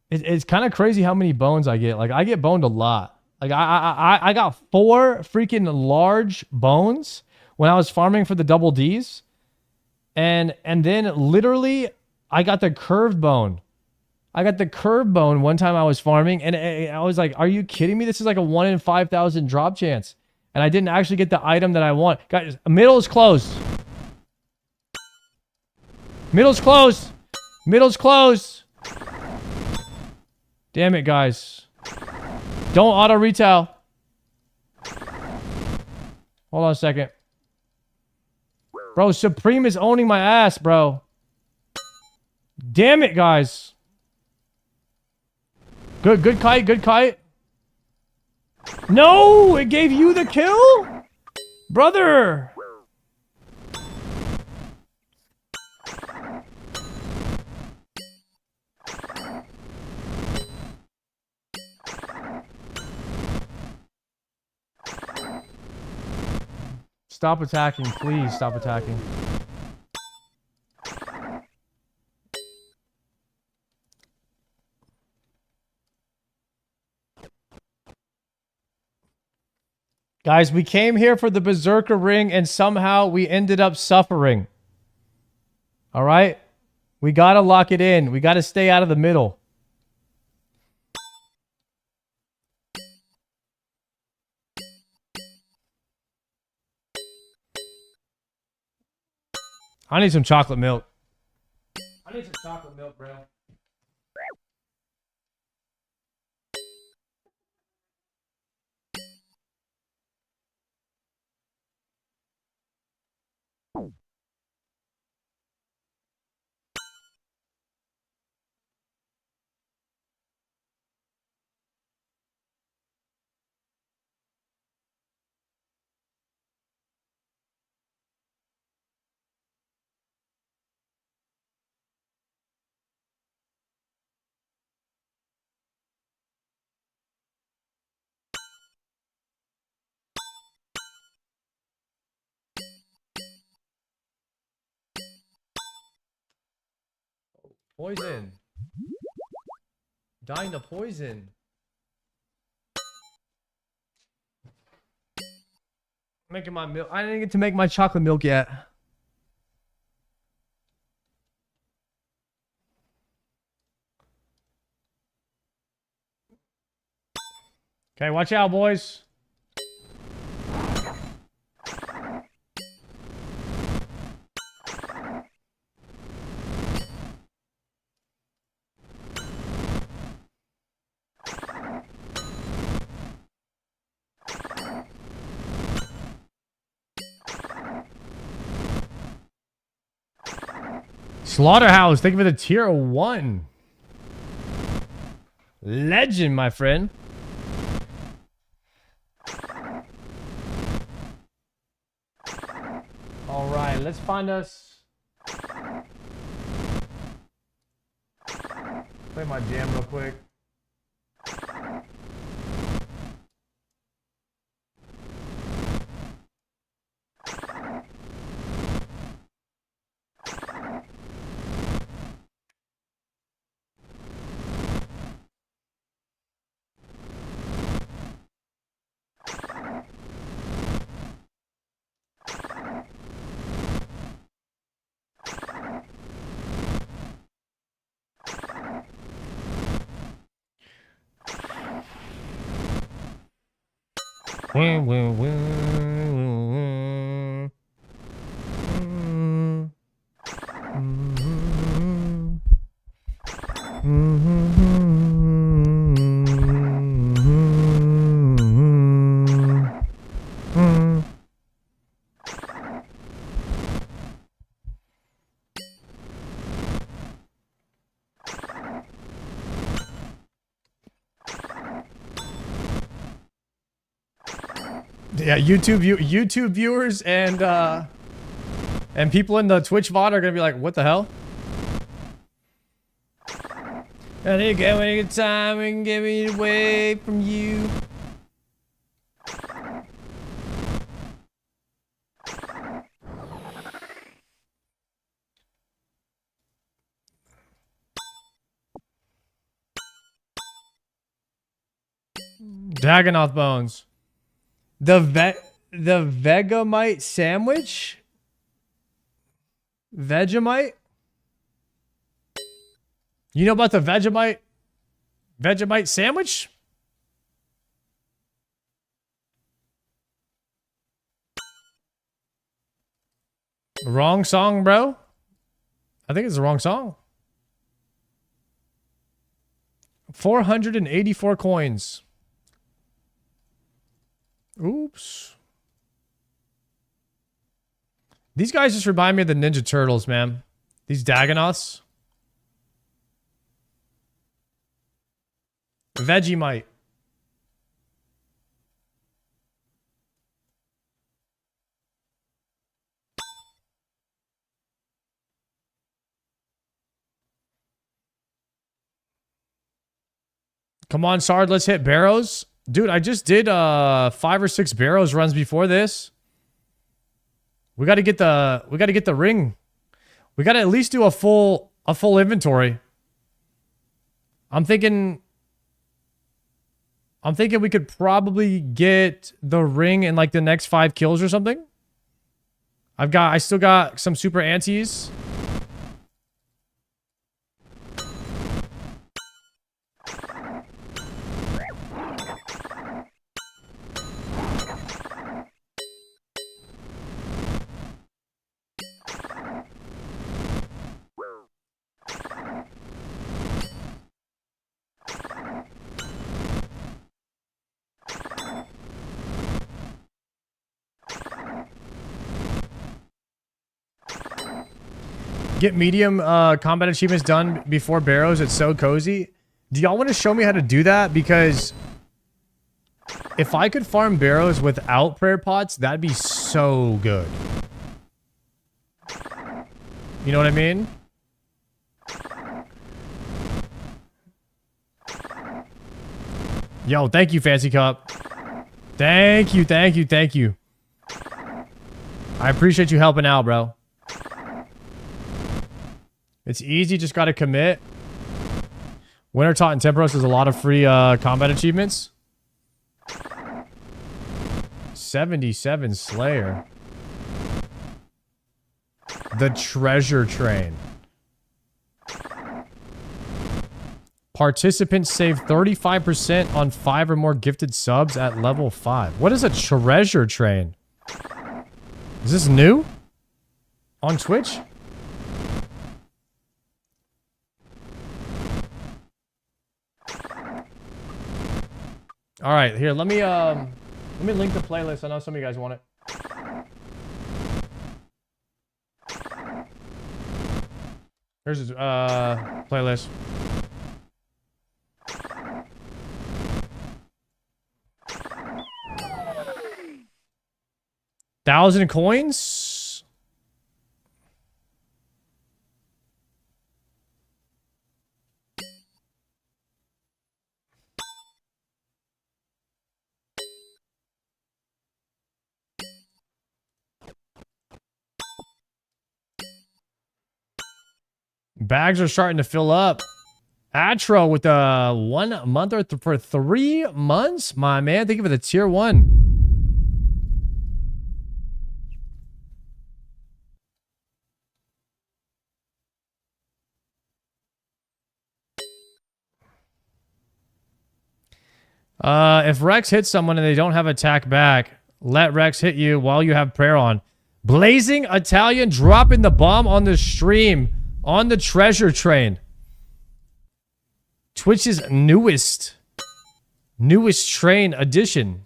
It's kind of crazy how many bones I get. Like, I get boned a lot. Like, I got 4 freaking large bones when I was farming for the double Ds. And then literally, I got the curved bone. I got the curved bone one time I was farming. And I was like, are you kidding me? This is like a 1 in 5,000 drop chance. And I didn't actually get the item that I want. Guys, middle is closed. Middle's closed. Middle's closed. Damn it, guys. Don't auto retail. Hold on a second. Bro, Supreme is owning my ass, bro. Damn it, guys. Good kite, good kite. No, it gave you the kill? Brother. Stop attacking, please stop attacking. Guys, we came here for the Berserker ring and somehow we ended up suffering. All right? We got to lock it in. We got to stay out of the middle. I need some chocolate milk. I need some chocolate milk, bro. Poison. Dying to poison. Making my milk. I didn't get to make my chocolate milk yet. Okay, watch out, boys. Slaughterhouse, thank you for the tier 1. Legend, my friend. All right, let's find us. Play my jam real quick. Yeah, YouTube viewers and people in the Twitch VOD are gonna be like, what the hell? And you get when you get time and get me away from you. Dagonoth bones. The Vegemite sandwich? Vegemite? You know about the Vegemite sandwich? Wrong song, bro. I think it's the wrong song. 484 coins. Oops. These guys just remind me of the Ninja Turtles, man. These Dagonoths. Vegemite. Come on, Sard, let's hit Barrows. Dude, I just did 5 or 6 Barrows runs before this. We gotta get the ring. We gotta at least do a full inventory. I'm thinking we could probably get the ring in like the next 5 kills or something. I still got some super antes. Get medium combat achievements done before Barrows. It's so cozy. Do y'all want to show me how to do that? Because if I could farm Barrows without prayer pots, that'd be so good. You know what I mean? Yo, thank you, Fancy Cup. Thank you, thank you, thank you. I appreciate you helping out, bro. It's easy, just gotta commit. Winter Taught and Temperos has a lot of free combat achievements. 77 Slayer. The Treasure Train. Participants save 35% on 5 or more gifted subs at level 5. What is a Treasure Train? Is this new? On Twitch? All right, here, let me link the playlist. I know some of you guys want it. Here's his playlist. $1,000 coins? Bags are starting to fill up. Atro with a 1 month or for 3 months? My man, thank you for the tier 1. If Rex hits someone and they don't have attack back, let Rex hit you while you have prayer on. Blazing Italian dropping the bomb on the stream. On the Treasure Train. Twitch's newest train addition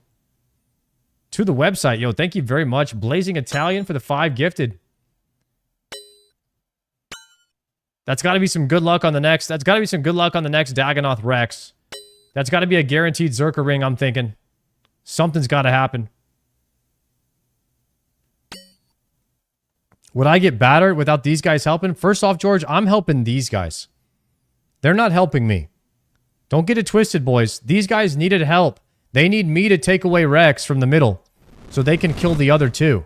to the website. Yo, thank you very much. Blazing Italian for the 5 gifted. That's got to be some good luck on the next. That's got to be some good luck on the next Dagonoth Rex. That's got to be a guaranteed Zerker ring, I'm thinking. Something's got to happen. Would I get battered without these guys helping? First off, George, I'm helping these guys. They're not helping me. Don't get it twisted, boys. These guys needed help. They need me to take away Rex from the middle so they can kill the other 2.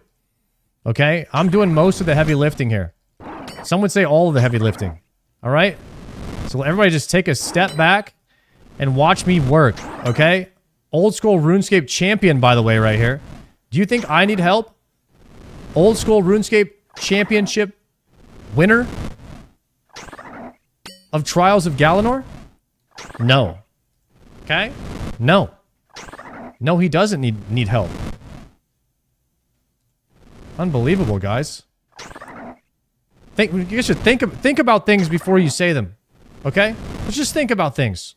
Okay? I'm doing most of the heavy lifting here. Some would say all of the heavy lifting. All right? So everybody just take a step back and watch me work. Okay? Old school RuneScape champion, by the way, right here. Do you think I need help? Old school RuneScape championship winner of Trials of Galanor? No. Okay? No. No, he doesn't need help. Unbelievable, guys. You should think about things before you say them. Okay? Let's just think about things.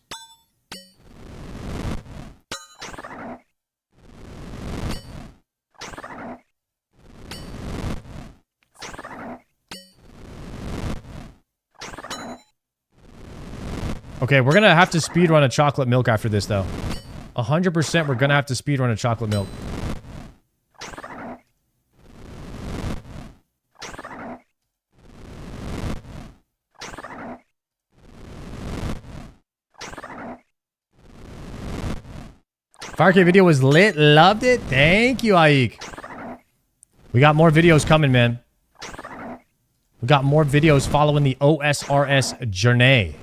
Okay, we're gonna have to speedrun a chocolate milk after this, though. 100% we're gonna have to speedrun a chocolate milk. Firecade video was lit. Loved it. Thank you, Aik. We got more videos coming, man. We got more videos following the OSRS journey.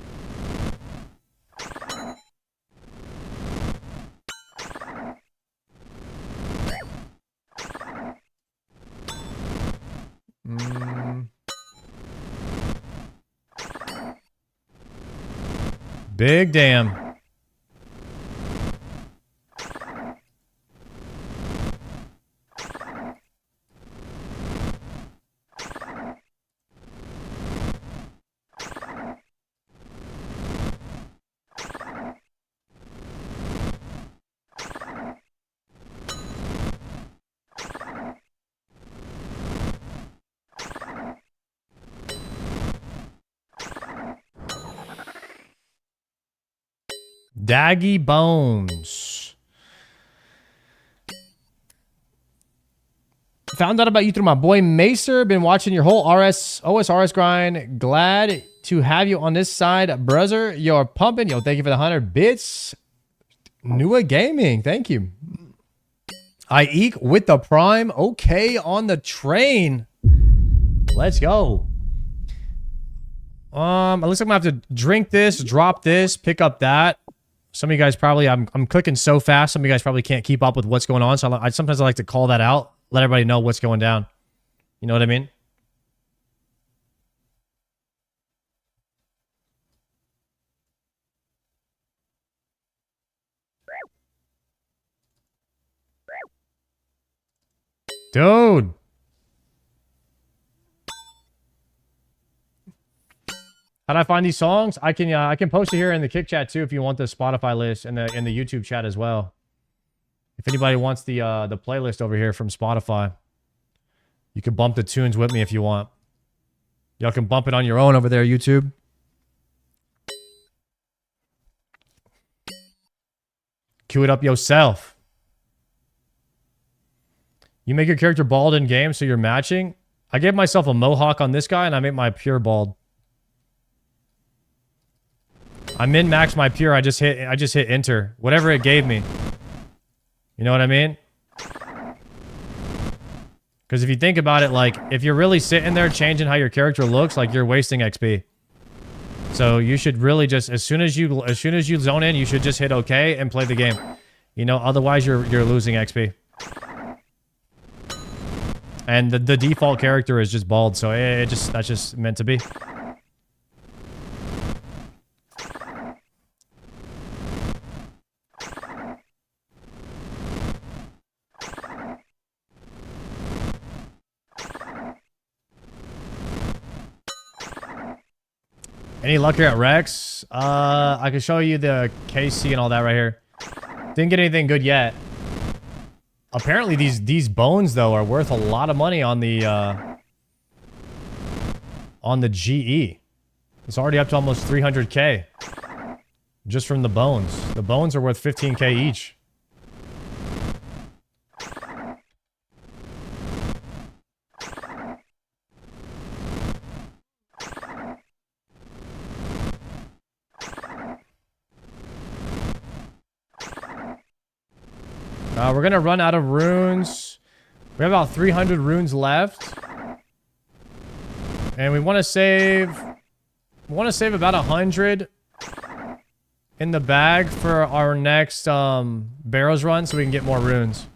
Big damn. Daggy Bones. Found out about you through my boy Macer. Been watching your whole OSRS grind. Glad to have you on this side, brother. You're pumping. Yo, thank you for the 100 bits. Nua Gaming. Thank you. I eek with the prime. Okay, on the train. Let's go. It looks like I'm gonna have to drink this, drop this, pick up that. Some of you guys probably, I'm clicking so fast, some of you guys probably can't keep up with what's going on. So sometimes I like to call that out, let everybody know what's going down. You know what I mean? Dude. How do I find these songs? I can post it here in the Kick chat too if you want the Spotify list and the YouTube chat as well. If anybody wants the playlist over here from Spotify, you can bump the tunes with me if you want. Y'all can bump it on your own over there, YouTube. Cue it up yourself. You make your character bald in game so you're matching. I gave myself a mohawk on this guy and I made my pure bald. I min-maxed my pure. I just hit enter. Whatever it gave me. You know what I mean? Because if you think about it, like, if you're really sitting there changing how your character looks, like, you're wasting XP. So you should really just, as soon as you zone in, you should just hit OK and play the game. You know, otherwise you're losing XP. And the default character is just bald, so that's just meant to be. Any luck here at Rex? I can show you the KC and all that right here. Didn't get anything good yet. Apparently these bones though are worth a lot of money on the GE. It's already up to almost 300k just from the bones. The bones are worth 15k each. We're gonna run out of runes. We have about 300 runes left. And we want to save about 100 in the bag for our next Barrows run so we can get more runes.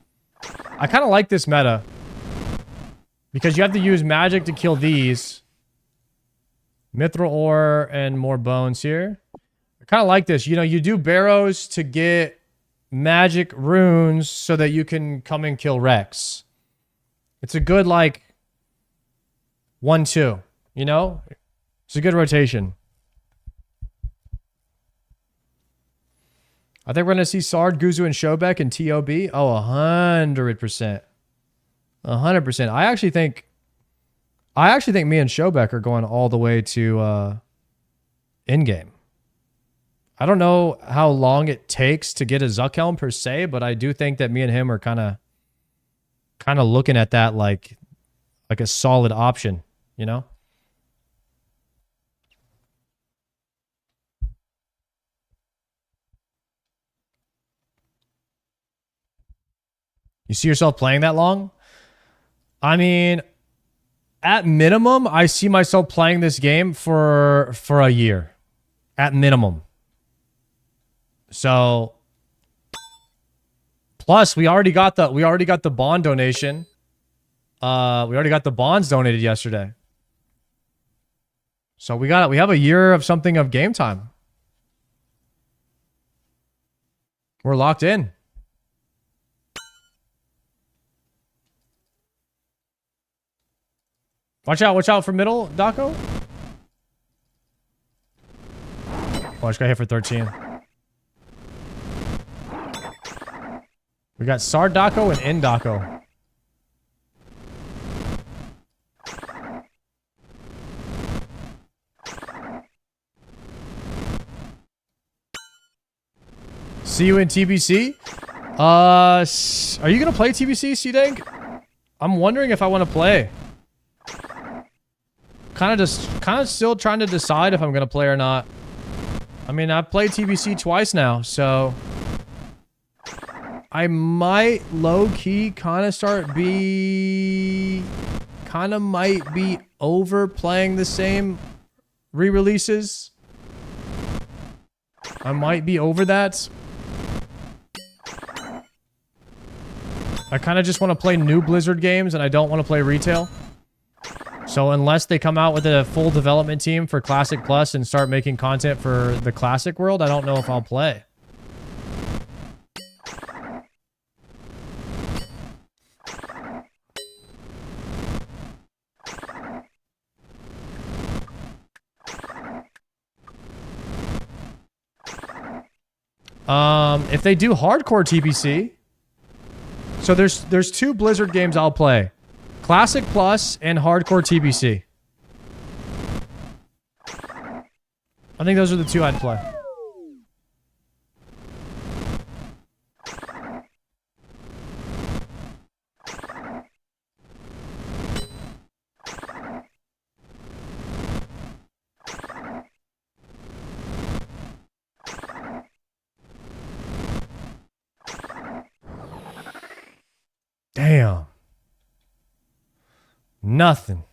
I kind of like this meta. Because you have to use magic to kill these. Mithril ore and more bones here. I kind of like this. You know, you do Barrows to get magic runes so that you can come and kill Rex. It's a good, like, 1-2, you know? It's a good rotation. I think we're going to see Sard, Guzu, and Shobek and TOB. Oh, 100%. 100%. I actually think me and Shobek are going all the way to in-game. I don't know how long it takes to get a Zuck Helm per se, but I do think that me and him are kind of looking at that like a solid option, you know? You see yourself playing that long? I mean, at minimum, I see myself playing this game for a year. At minimum. So plus we already got the bond donation. We already got the bonds donated yesterday. So we have a year of something of game time. We're locked in. Watch out for middle, Daco. Oh, I just got hit for 13. We got Sard Daco and In Daco. See you in TBC? Are you gonna play TBC, C-Dank? I'm wondering if I want to play. Kind of still trying to decide if I'm gonna play or not. I mean, I've played TBC twice now, so I might low-key might be over playing the same re-releases. I might be over that. I kind of just want to play new Blizzard games and I don't want to play retail. So unless they come out with a full development team for Classic Plus and start making content for the Classic world, I don't know if I'll play. If they do hardcore TPC, so there's two Blizzard games I'll play. Classic Plus and Hardcore TBC. I think those are the two I'd play. Damn. Nothing.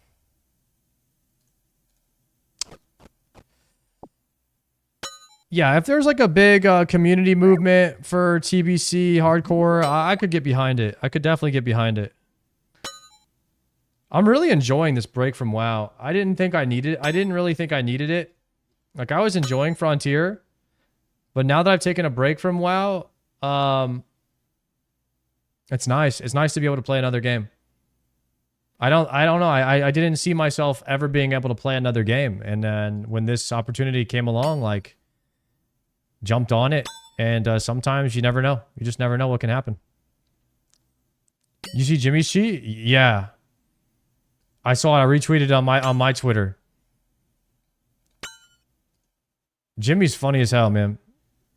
Yeah, if there's like a big community movement for TBC hardcore, I could get behind it. I could definitely get behind it. I'm really enjoying this break from WoW. I didn't really think I needed it. Like, I was enjoying Frontier, but now that I've taken a break from WoW, it's nice. It's nice to be able to play another game. I don't know. I didn't see myself ever being able to play another game. And then when this opportunity came along, like, jumped on it. And sometimes you never know. You just never know what can happen. You see Jimmy's cheat? Yeah. I saw it. I retweeted it on my Twitter. Jimmy's funny as hell, man.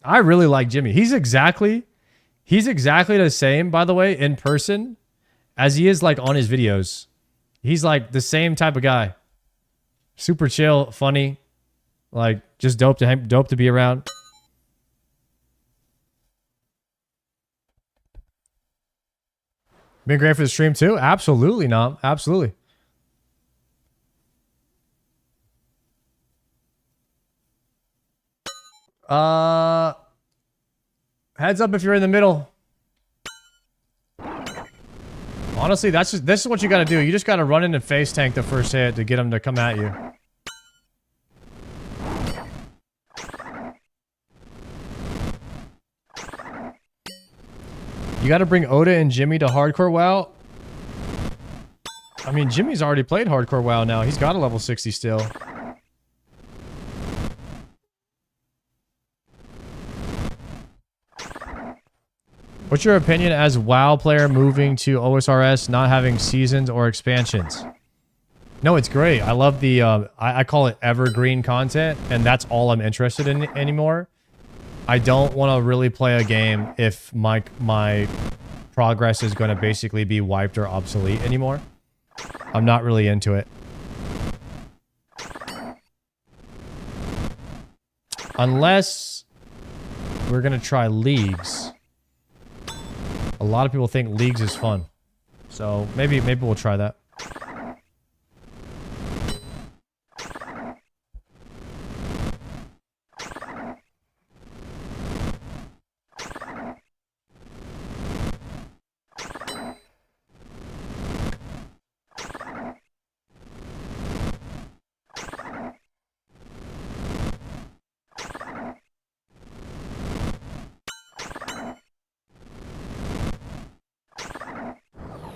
I really like Jimmy. He's exactly the same, by the way, in person as he is like on his videos. He's like the same type of guy. Super chill, funny, like just dope to be around. Been great for the stream too? Absolutely, Nom. Absolutely. Heads up if you're in the middle. Honestly, this is what you gotta do. You just gotta run in and face tank the first hit to get them to come at you. You gotta bring Oda and Jimmy to hardcore WoW. I mean, Jimmy's already played hardcore WoW now. He's got a level 60 still. What's your opinion as WoW player moving to OSRS, not having seasons or expansions? No, it's great. I love the, I call it evergreen content, and that's all I'm interested in anymore. I don't want to really play a game if my progress is going to basically be wiped or obsolete anymore. I'm not really into it. Unless we're going to try leagues. A lot of people think leagues is fun. So maybe we'll try that.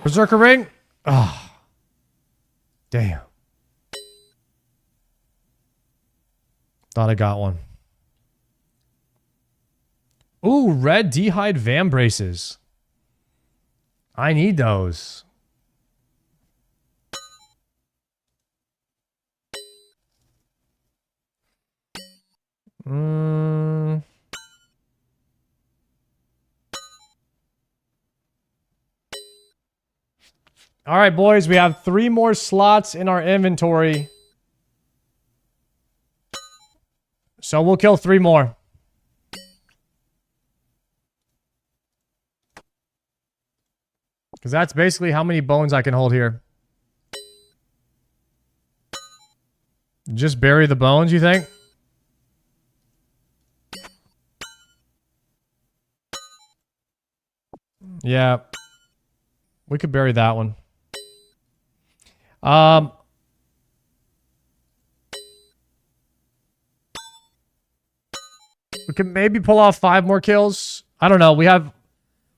Berserker ring? Oh. Damn. Thought I got one. Ooh, red D'hide Vam braces. I need those. All right, boys, we have 3 more slots in our inventory. So we'll kill 3 more. Because that's basically how many bones I can hold here. Just bury the bones, you think? Yeah. We could bury that one. We can maybe pull off 5 more kills. I don't know. We have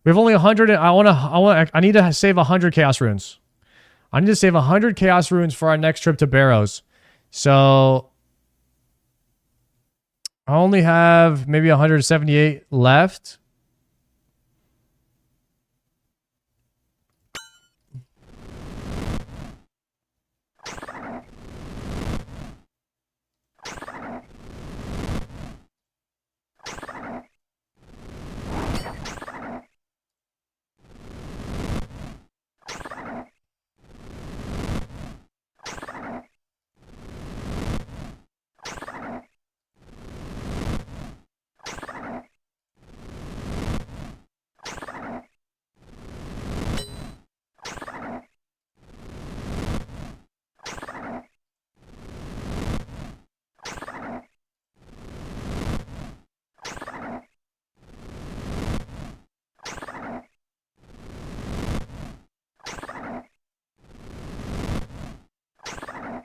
only 100. I need to save 100 chaos runes. I need to save 100 chaos runes for our next trip to Barrows. So I only have maybe 178 left.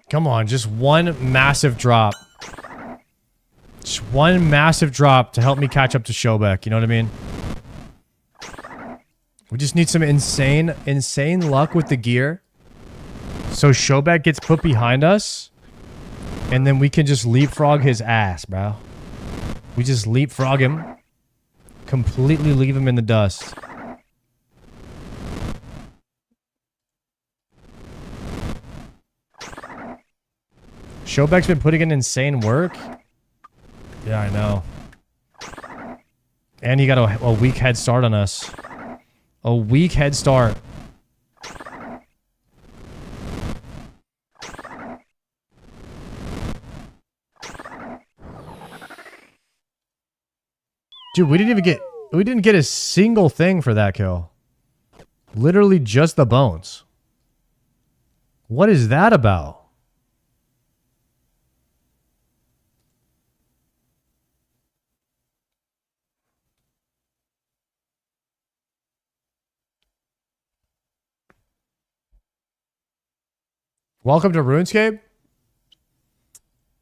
Come on, just one massive drop. Just one massive drop to help me catch up to Shobek, you know what I mean? We just need some insane luck with the gear. So Shobek gets put behind us. And then we can just leapfrog his ass, bro. We just leapfrog him. Completely leave him in the dust. Shobek's been putting in insane work. Yeah, I know. And he got a weak head start on us. A weak head start. Dude, we didn't get a single thing for that kill. Literally just the bones. What is that about? Welcome to RuneScape.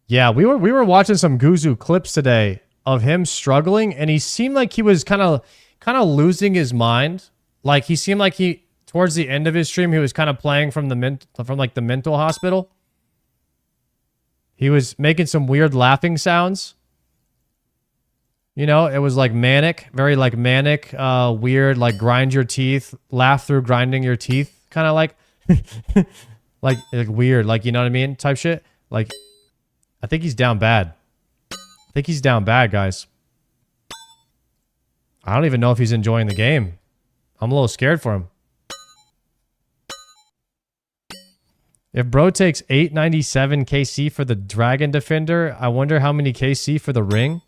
Yeah, we were watching some Guzu clips today of him struggling, and he seemed like he was kind of losing his mind. Like he seemed like towards the end of his stream he was kind of playing from the mental hospital. He was making some weird laughing sounds. You know, it was like manic, very like manic, weird, like grind your teeth, laugh through grinding your teeth, kind of like like weird, like, you know what I mean, type shit. Like, I think he's down bad. I think he's down bad, guys. I don't even know if he's enjoying the game. I'm a little scared for him. If bro takes 897 KC for the Dragon Defender, I wonder how many KC for the ring.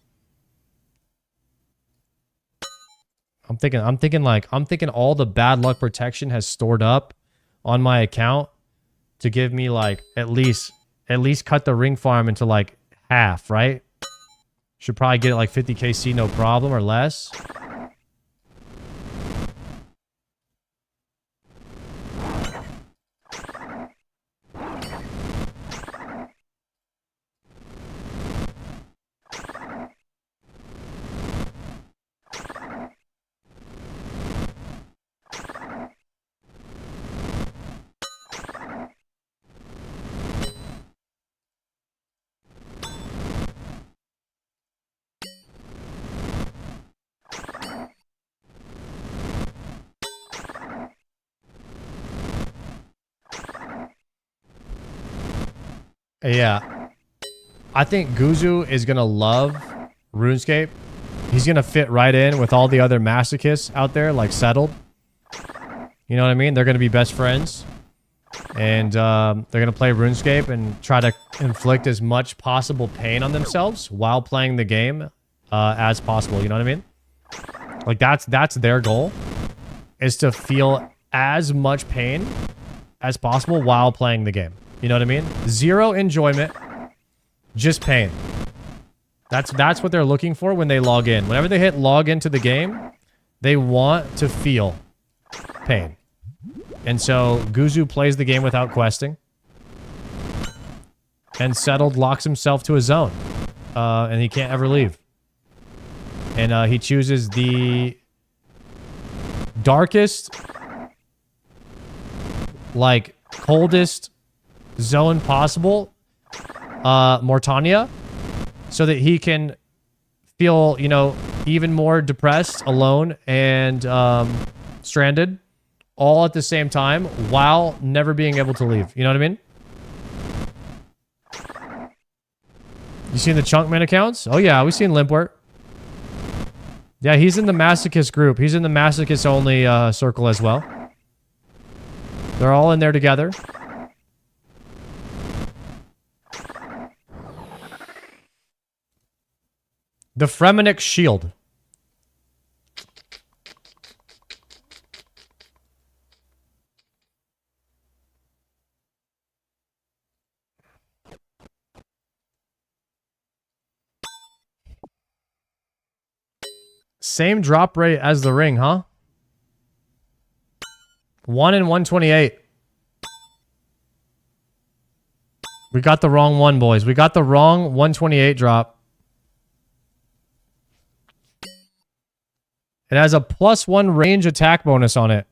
I'm thinking all the bad luck protection has stored up on my account to give me like at least cut the ring farm into like half, right? Should probably get it like 50 KC no problem or less. Yeah. I think Guzu is going to love RuneScape. He's going to fit right in with all the other masochists out there, like Settled. You know what I mean? They're going to be best friends. And they're going to play RuneScape and try to inflict as much possible pain on themselves while playing the game as possible. You know what I mean? Like, that's their goal, is to feel as much pain as possible while playing the game. You know what I mean? Zero enjoyment, just pain. That's what they're looking for when they log in. Whenever they hit log into the game, they want to feel pain. And so Guzu plays the game without questing. And Settled locks himself to a zone. And he can't ever leave. And he chooses the darkest, like, coldest zone possible, Mortania, so that he can feel, you know, even more depressed, alone, and stranded, all at the same time, while never being able to leave. You know what I mean? You seen the Chunkman accounts? Oh yeah, we've seen Limpwort. Yeah, he's in the masochist group. He's in the masochist only circle as well. They're all in there together. The Fremenic Shield. Same drop rate as the ring, huh? 1 in 128. We got the wrong one, boys. We got the wrong 128 drop. It has a +1 range attack bonus on it.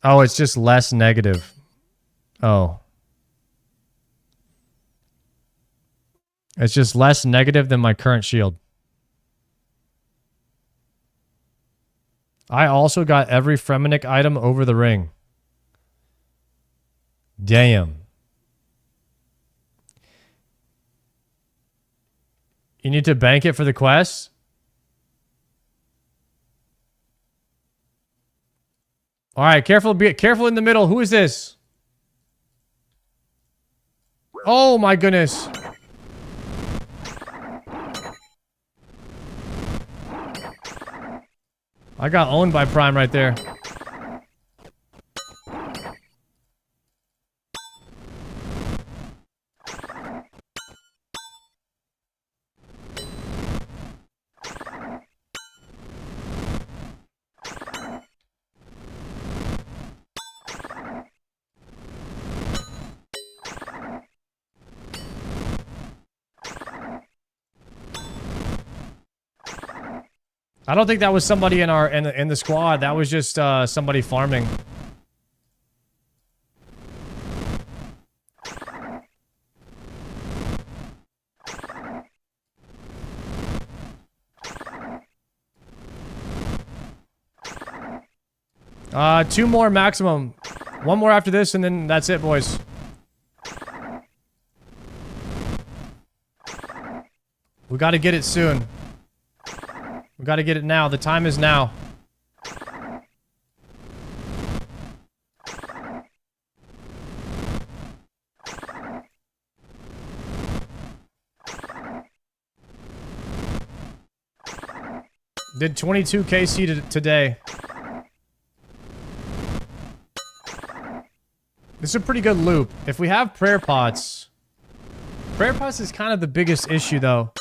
Oh, it's just less negative. Oh. It's just less negative than my current shield. I also got every Fremenic item over the ring. Damn. You need to bank it for the quest? All right, careful. Be careful in the middle. Who is this? Oh my goodness. I got owned by Prime right there. I don't think that was somebody in our in the squad. That was just somebody farming. 2 more maximum. 1 more after this, and then that's it, boys. We gotta get it soon. We gotta get it now. The time is now. Did 22 KC today. This is a pretty good loop. If we have prayer pots... Prayer pots is kind of the biggest issue, though.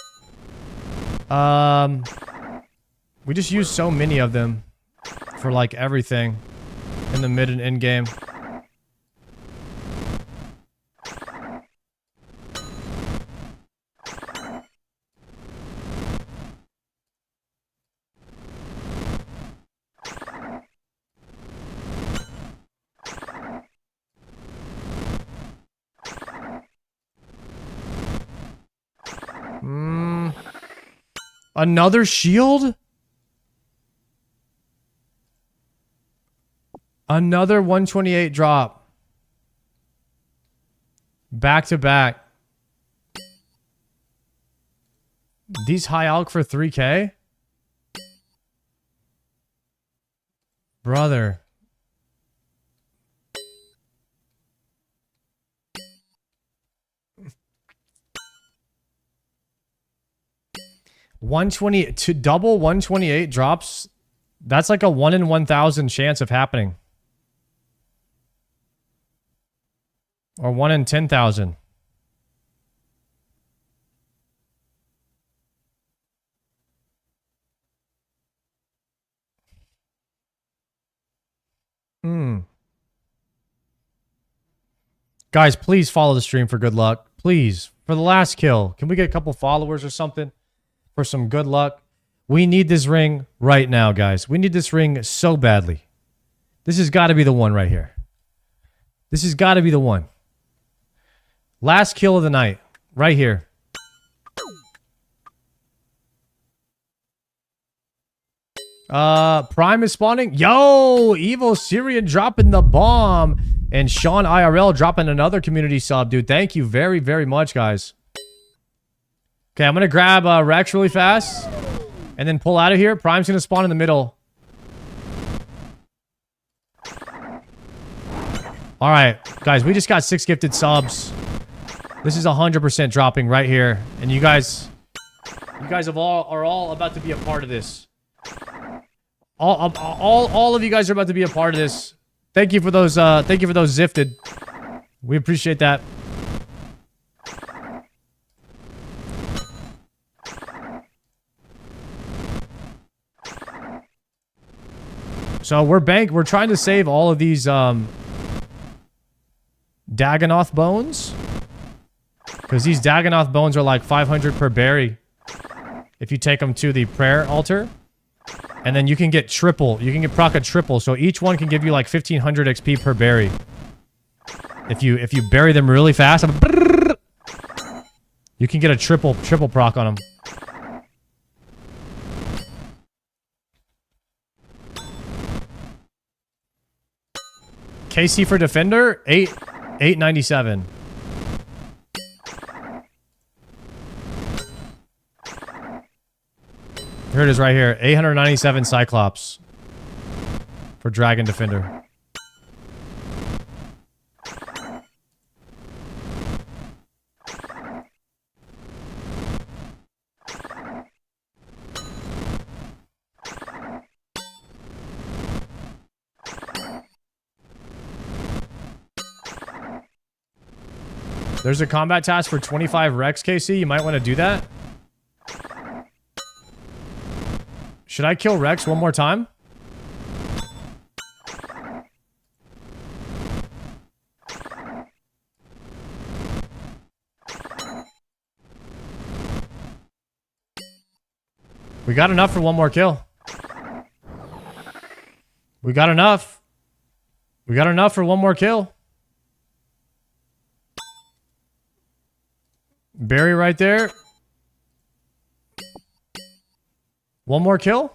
We just use so many of them for, like, everything in the mid and end game. Another shield? Another 128 drop. Back to back. These high alch for 3k? Brother. To double 128 drops, that's like a 1 in 1,000 chance of happening. Or 1 in 10,000. Guys, please follow the stream for good luck. Please. For the last kill. Can we get a couple followers or something? For some good luck. We need this ring right now, guys. We need this ring so badly. This has got to be the one right here. This has got to be the one. Last kill of the night. Right here. Prime is spawning. Yo! Evo Syrian dropping the bomb. And Sean IRL dropping another community sub, dude. Thank you very, very much, guys. Okay, I'm going to grab Rex really fast. And then pull out of here. Prime's going to spawn in the middle. Alright, guys. We just got 6 gifted subs. This is 100% dropping right here. And you guys are all about to be a part of this. All of you guys are about to be a part of this. Thank you for those zifted. We appreciate that. So we're trying to save all of these Dagonoth bones. Because these Dagonoth bones are like 500 per berry. If you take them to the prayer altar. And then you can get triple. You can get proc a triple. So each one can give you like 1500 XP per berry. If you bury them really fast. You can get a triple proc on them. KC for defender, 897. Here it is right here. 897 Cyclops. For Dragon Defender. There's a combat task for 25 Rex, KC. You might want to do that. Should I kill Rex one more time? We got enough for one more kill. We got enough. We got enough for one more kill. Barry right there. One more kill.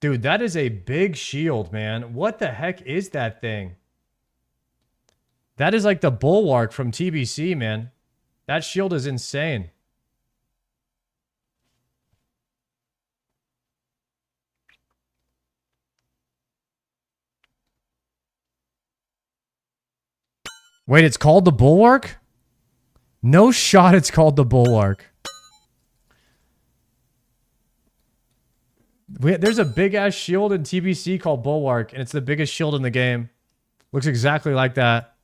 Dude, that is a big shield, man. What the heck is that thing? That is like the bulwark from TBC, man. That shield is insane. Wait, it's called the bulwark? No shot it's called the bulwark. There's a big-ass shield in TBC called Bulwark, and it's the biggest shield in the game. Looks exactly like that.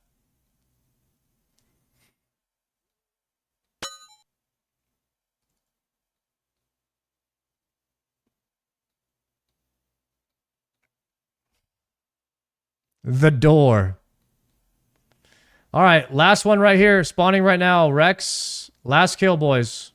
The door. All right, last one right here. Spawning right now. Rex. Last kill, boys.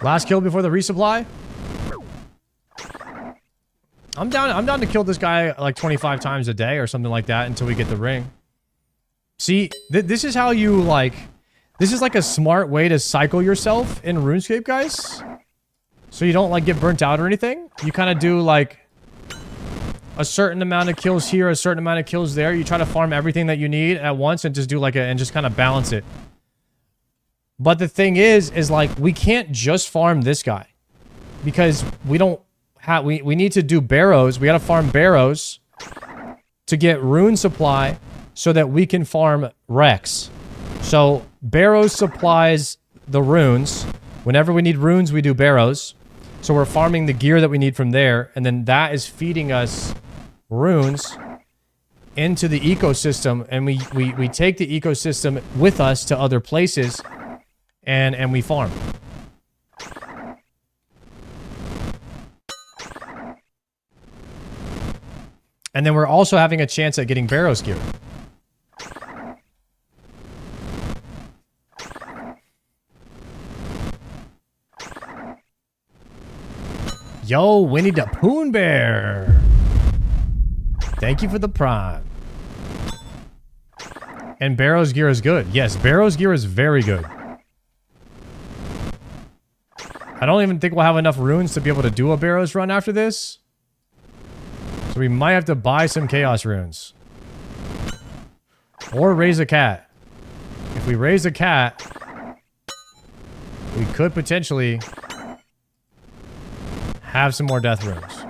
Last kill before the resupply. I'm down to kill this guy like 25 times a day or something like that until we get the ring. See, this is how you like... This is like a smart way to cycle yourself in RuneScape, guys. So you don't like get burnt out or anything. You kind of do like a certain amount of kills here, a certain amount of kills there. You try to farm everything that you need at once and just do like and just kind of balance it. But the thing is like, we can't just farm this guy. Because we don't have... We need to do Barrows. We gotta farm Barrows to get rune supply so that we can farm Rex. So, Barrows supplies the runes. Whenever we need runes, we do Barrows. So we're farming the gear that we need from there. And then that is feeding us runes into the ecosystem. And we take the ecosystem with us to other places. And we farm. And then we're also having a chance at getting Barrows gear. Yo, Winnie the Pooh Bear. Thank you for the prime. And Barrows gear is good. Yes, Barrows gear is very good. I don't even think we'll have enough runes to be able to do a Barrows run after this. So we might have to buy some Chaos runes. Or raise a cat. If we raise a cat, we could potentially have some more death runes.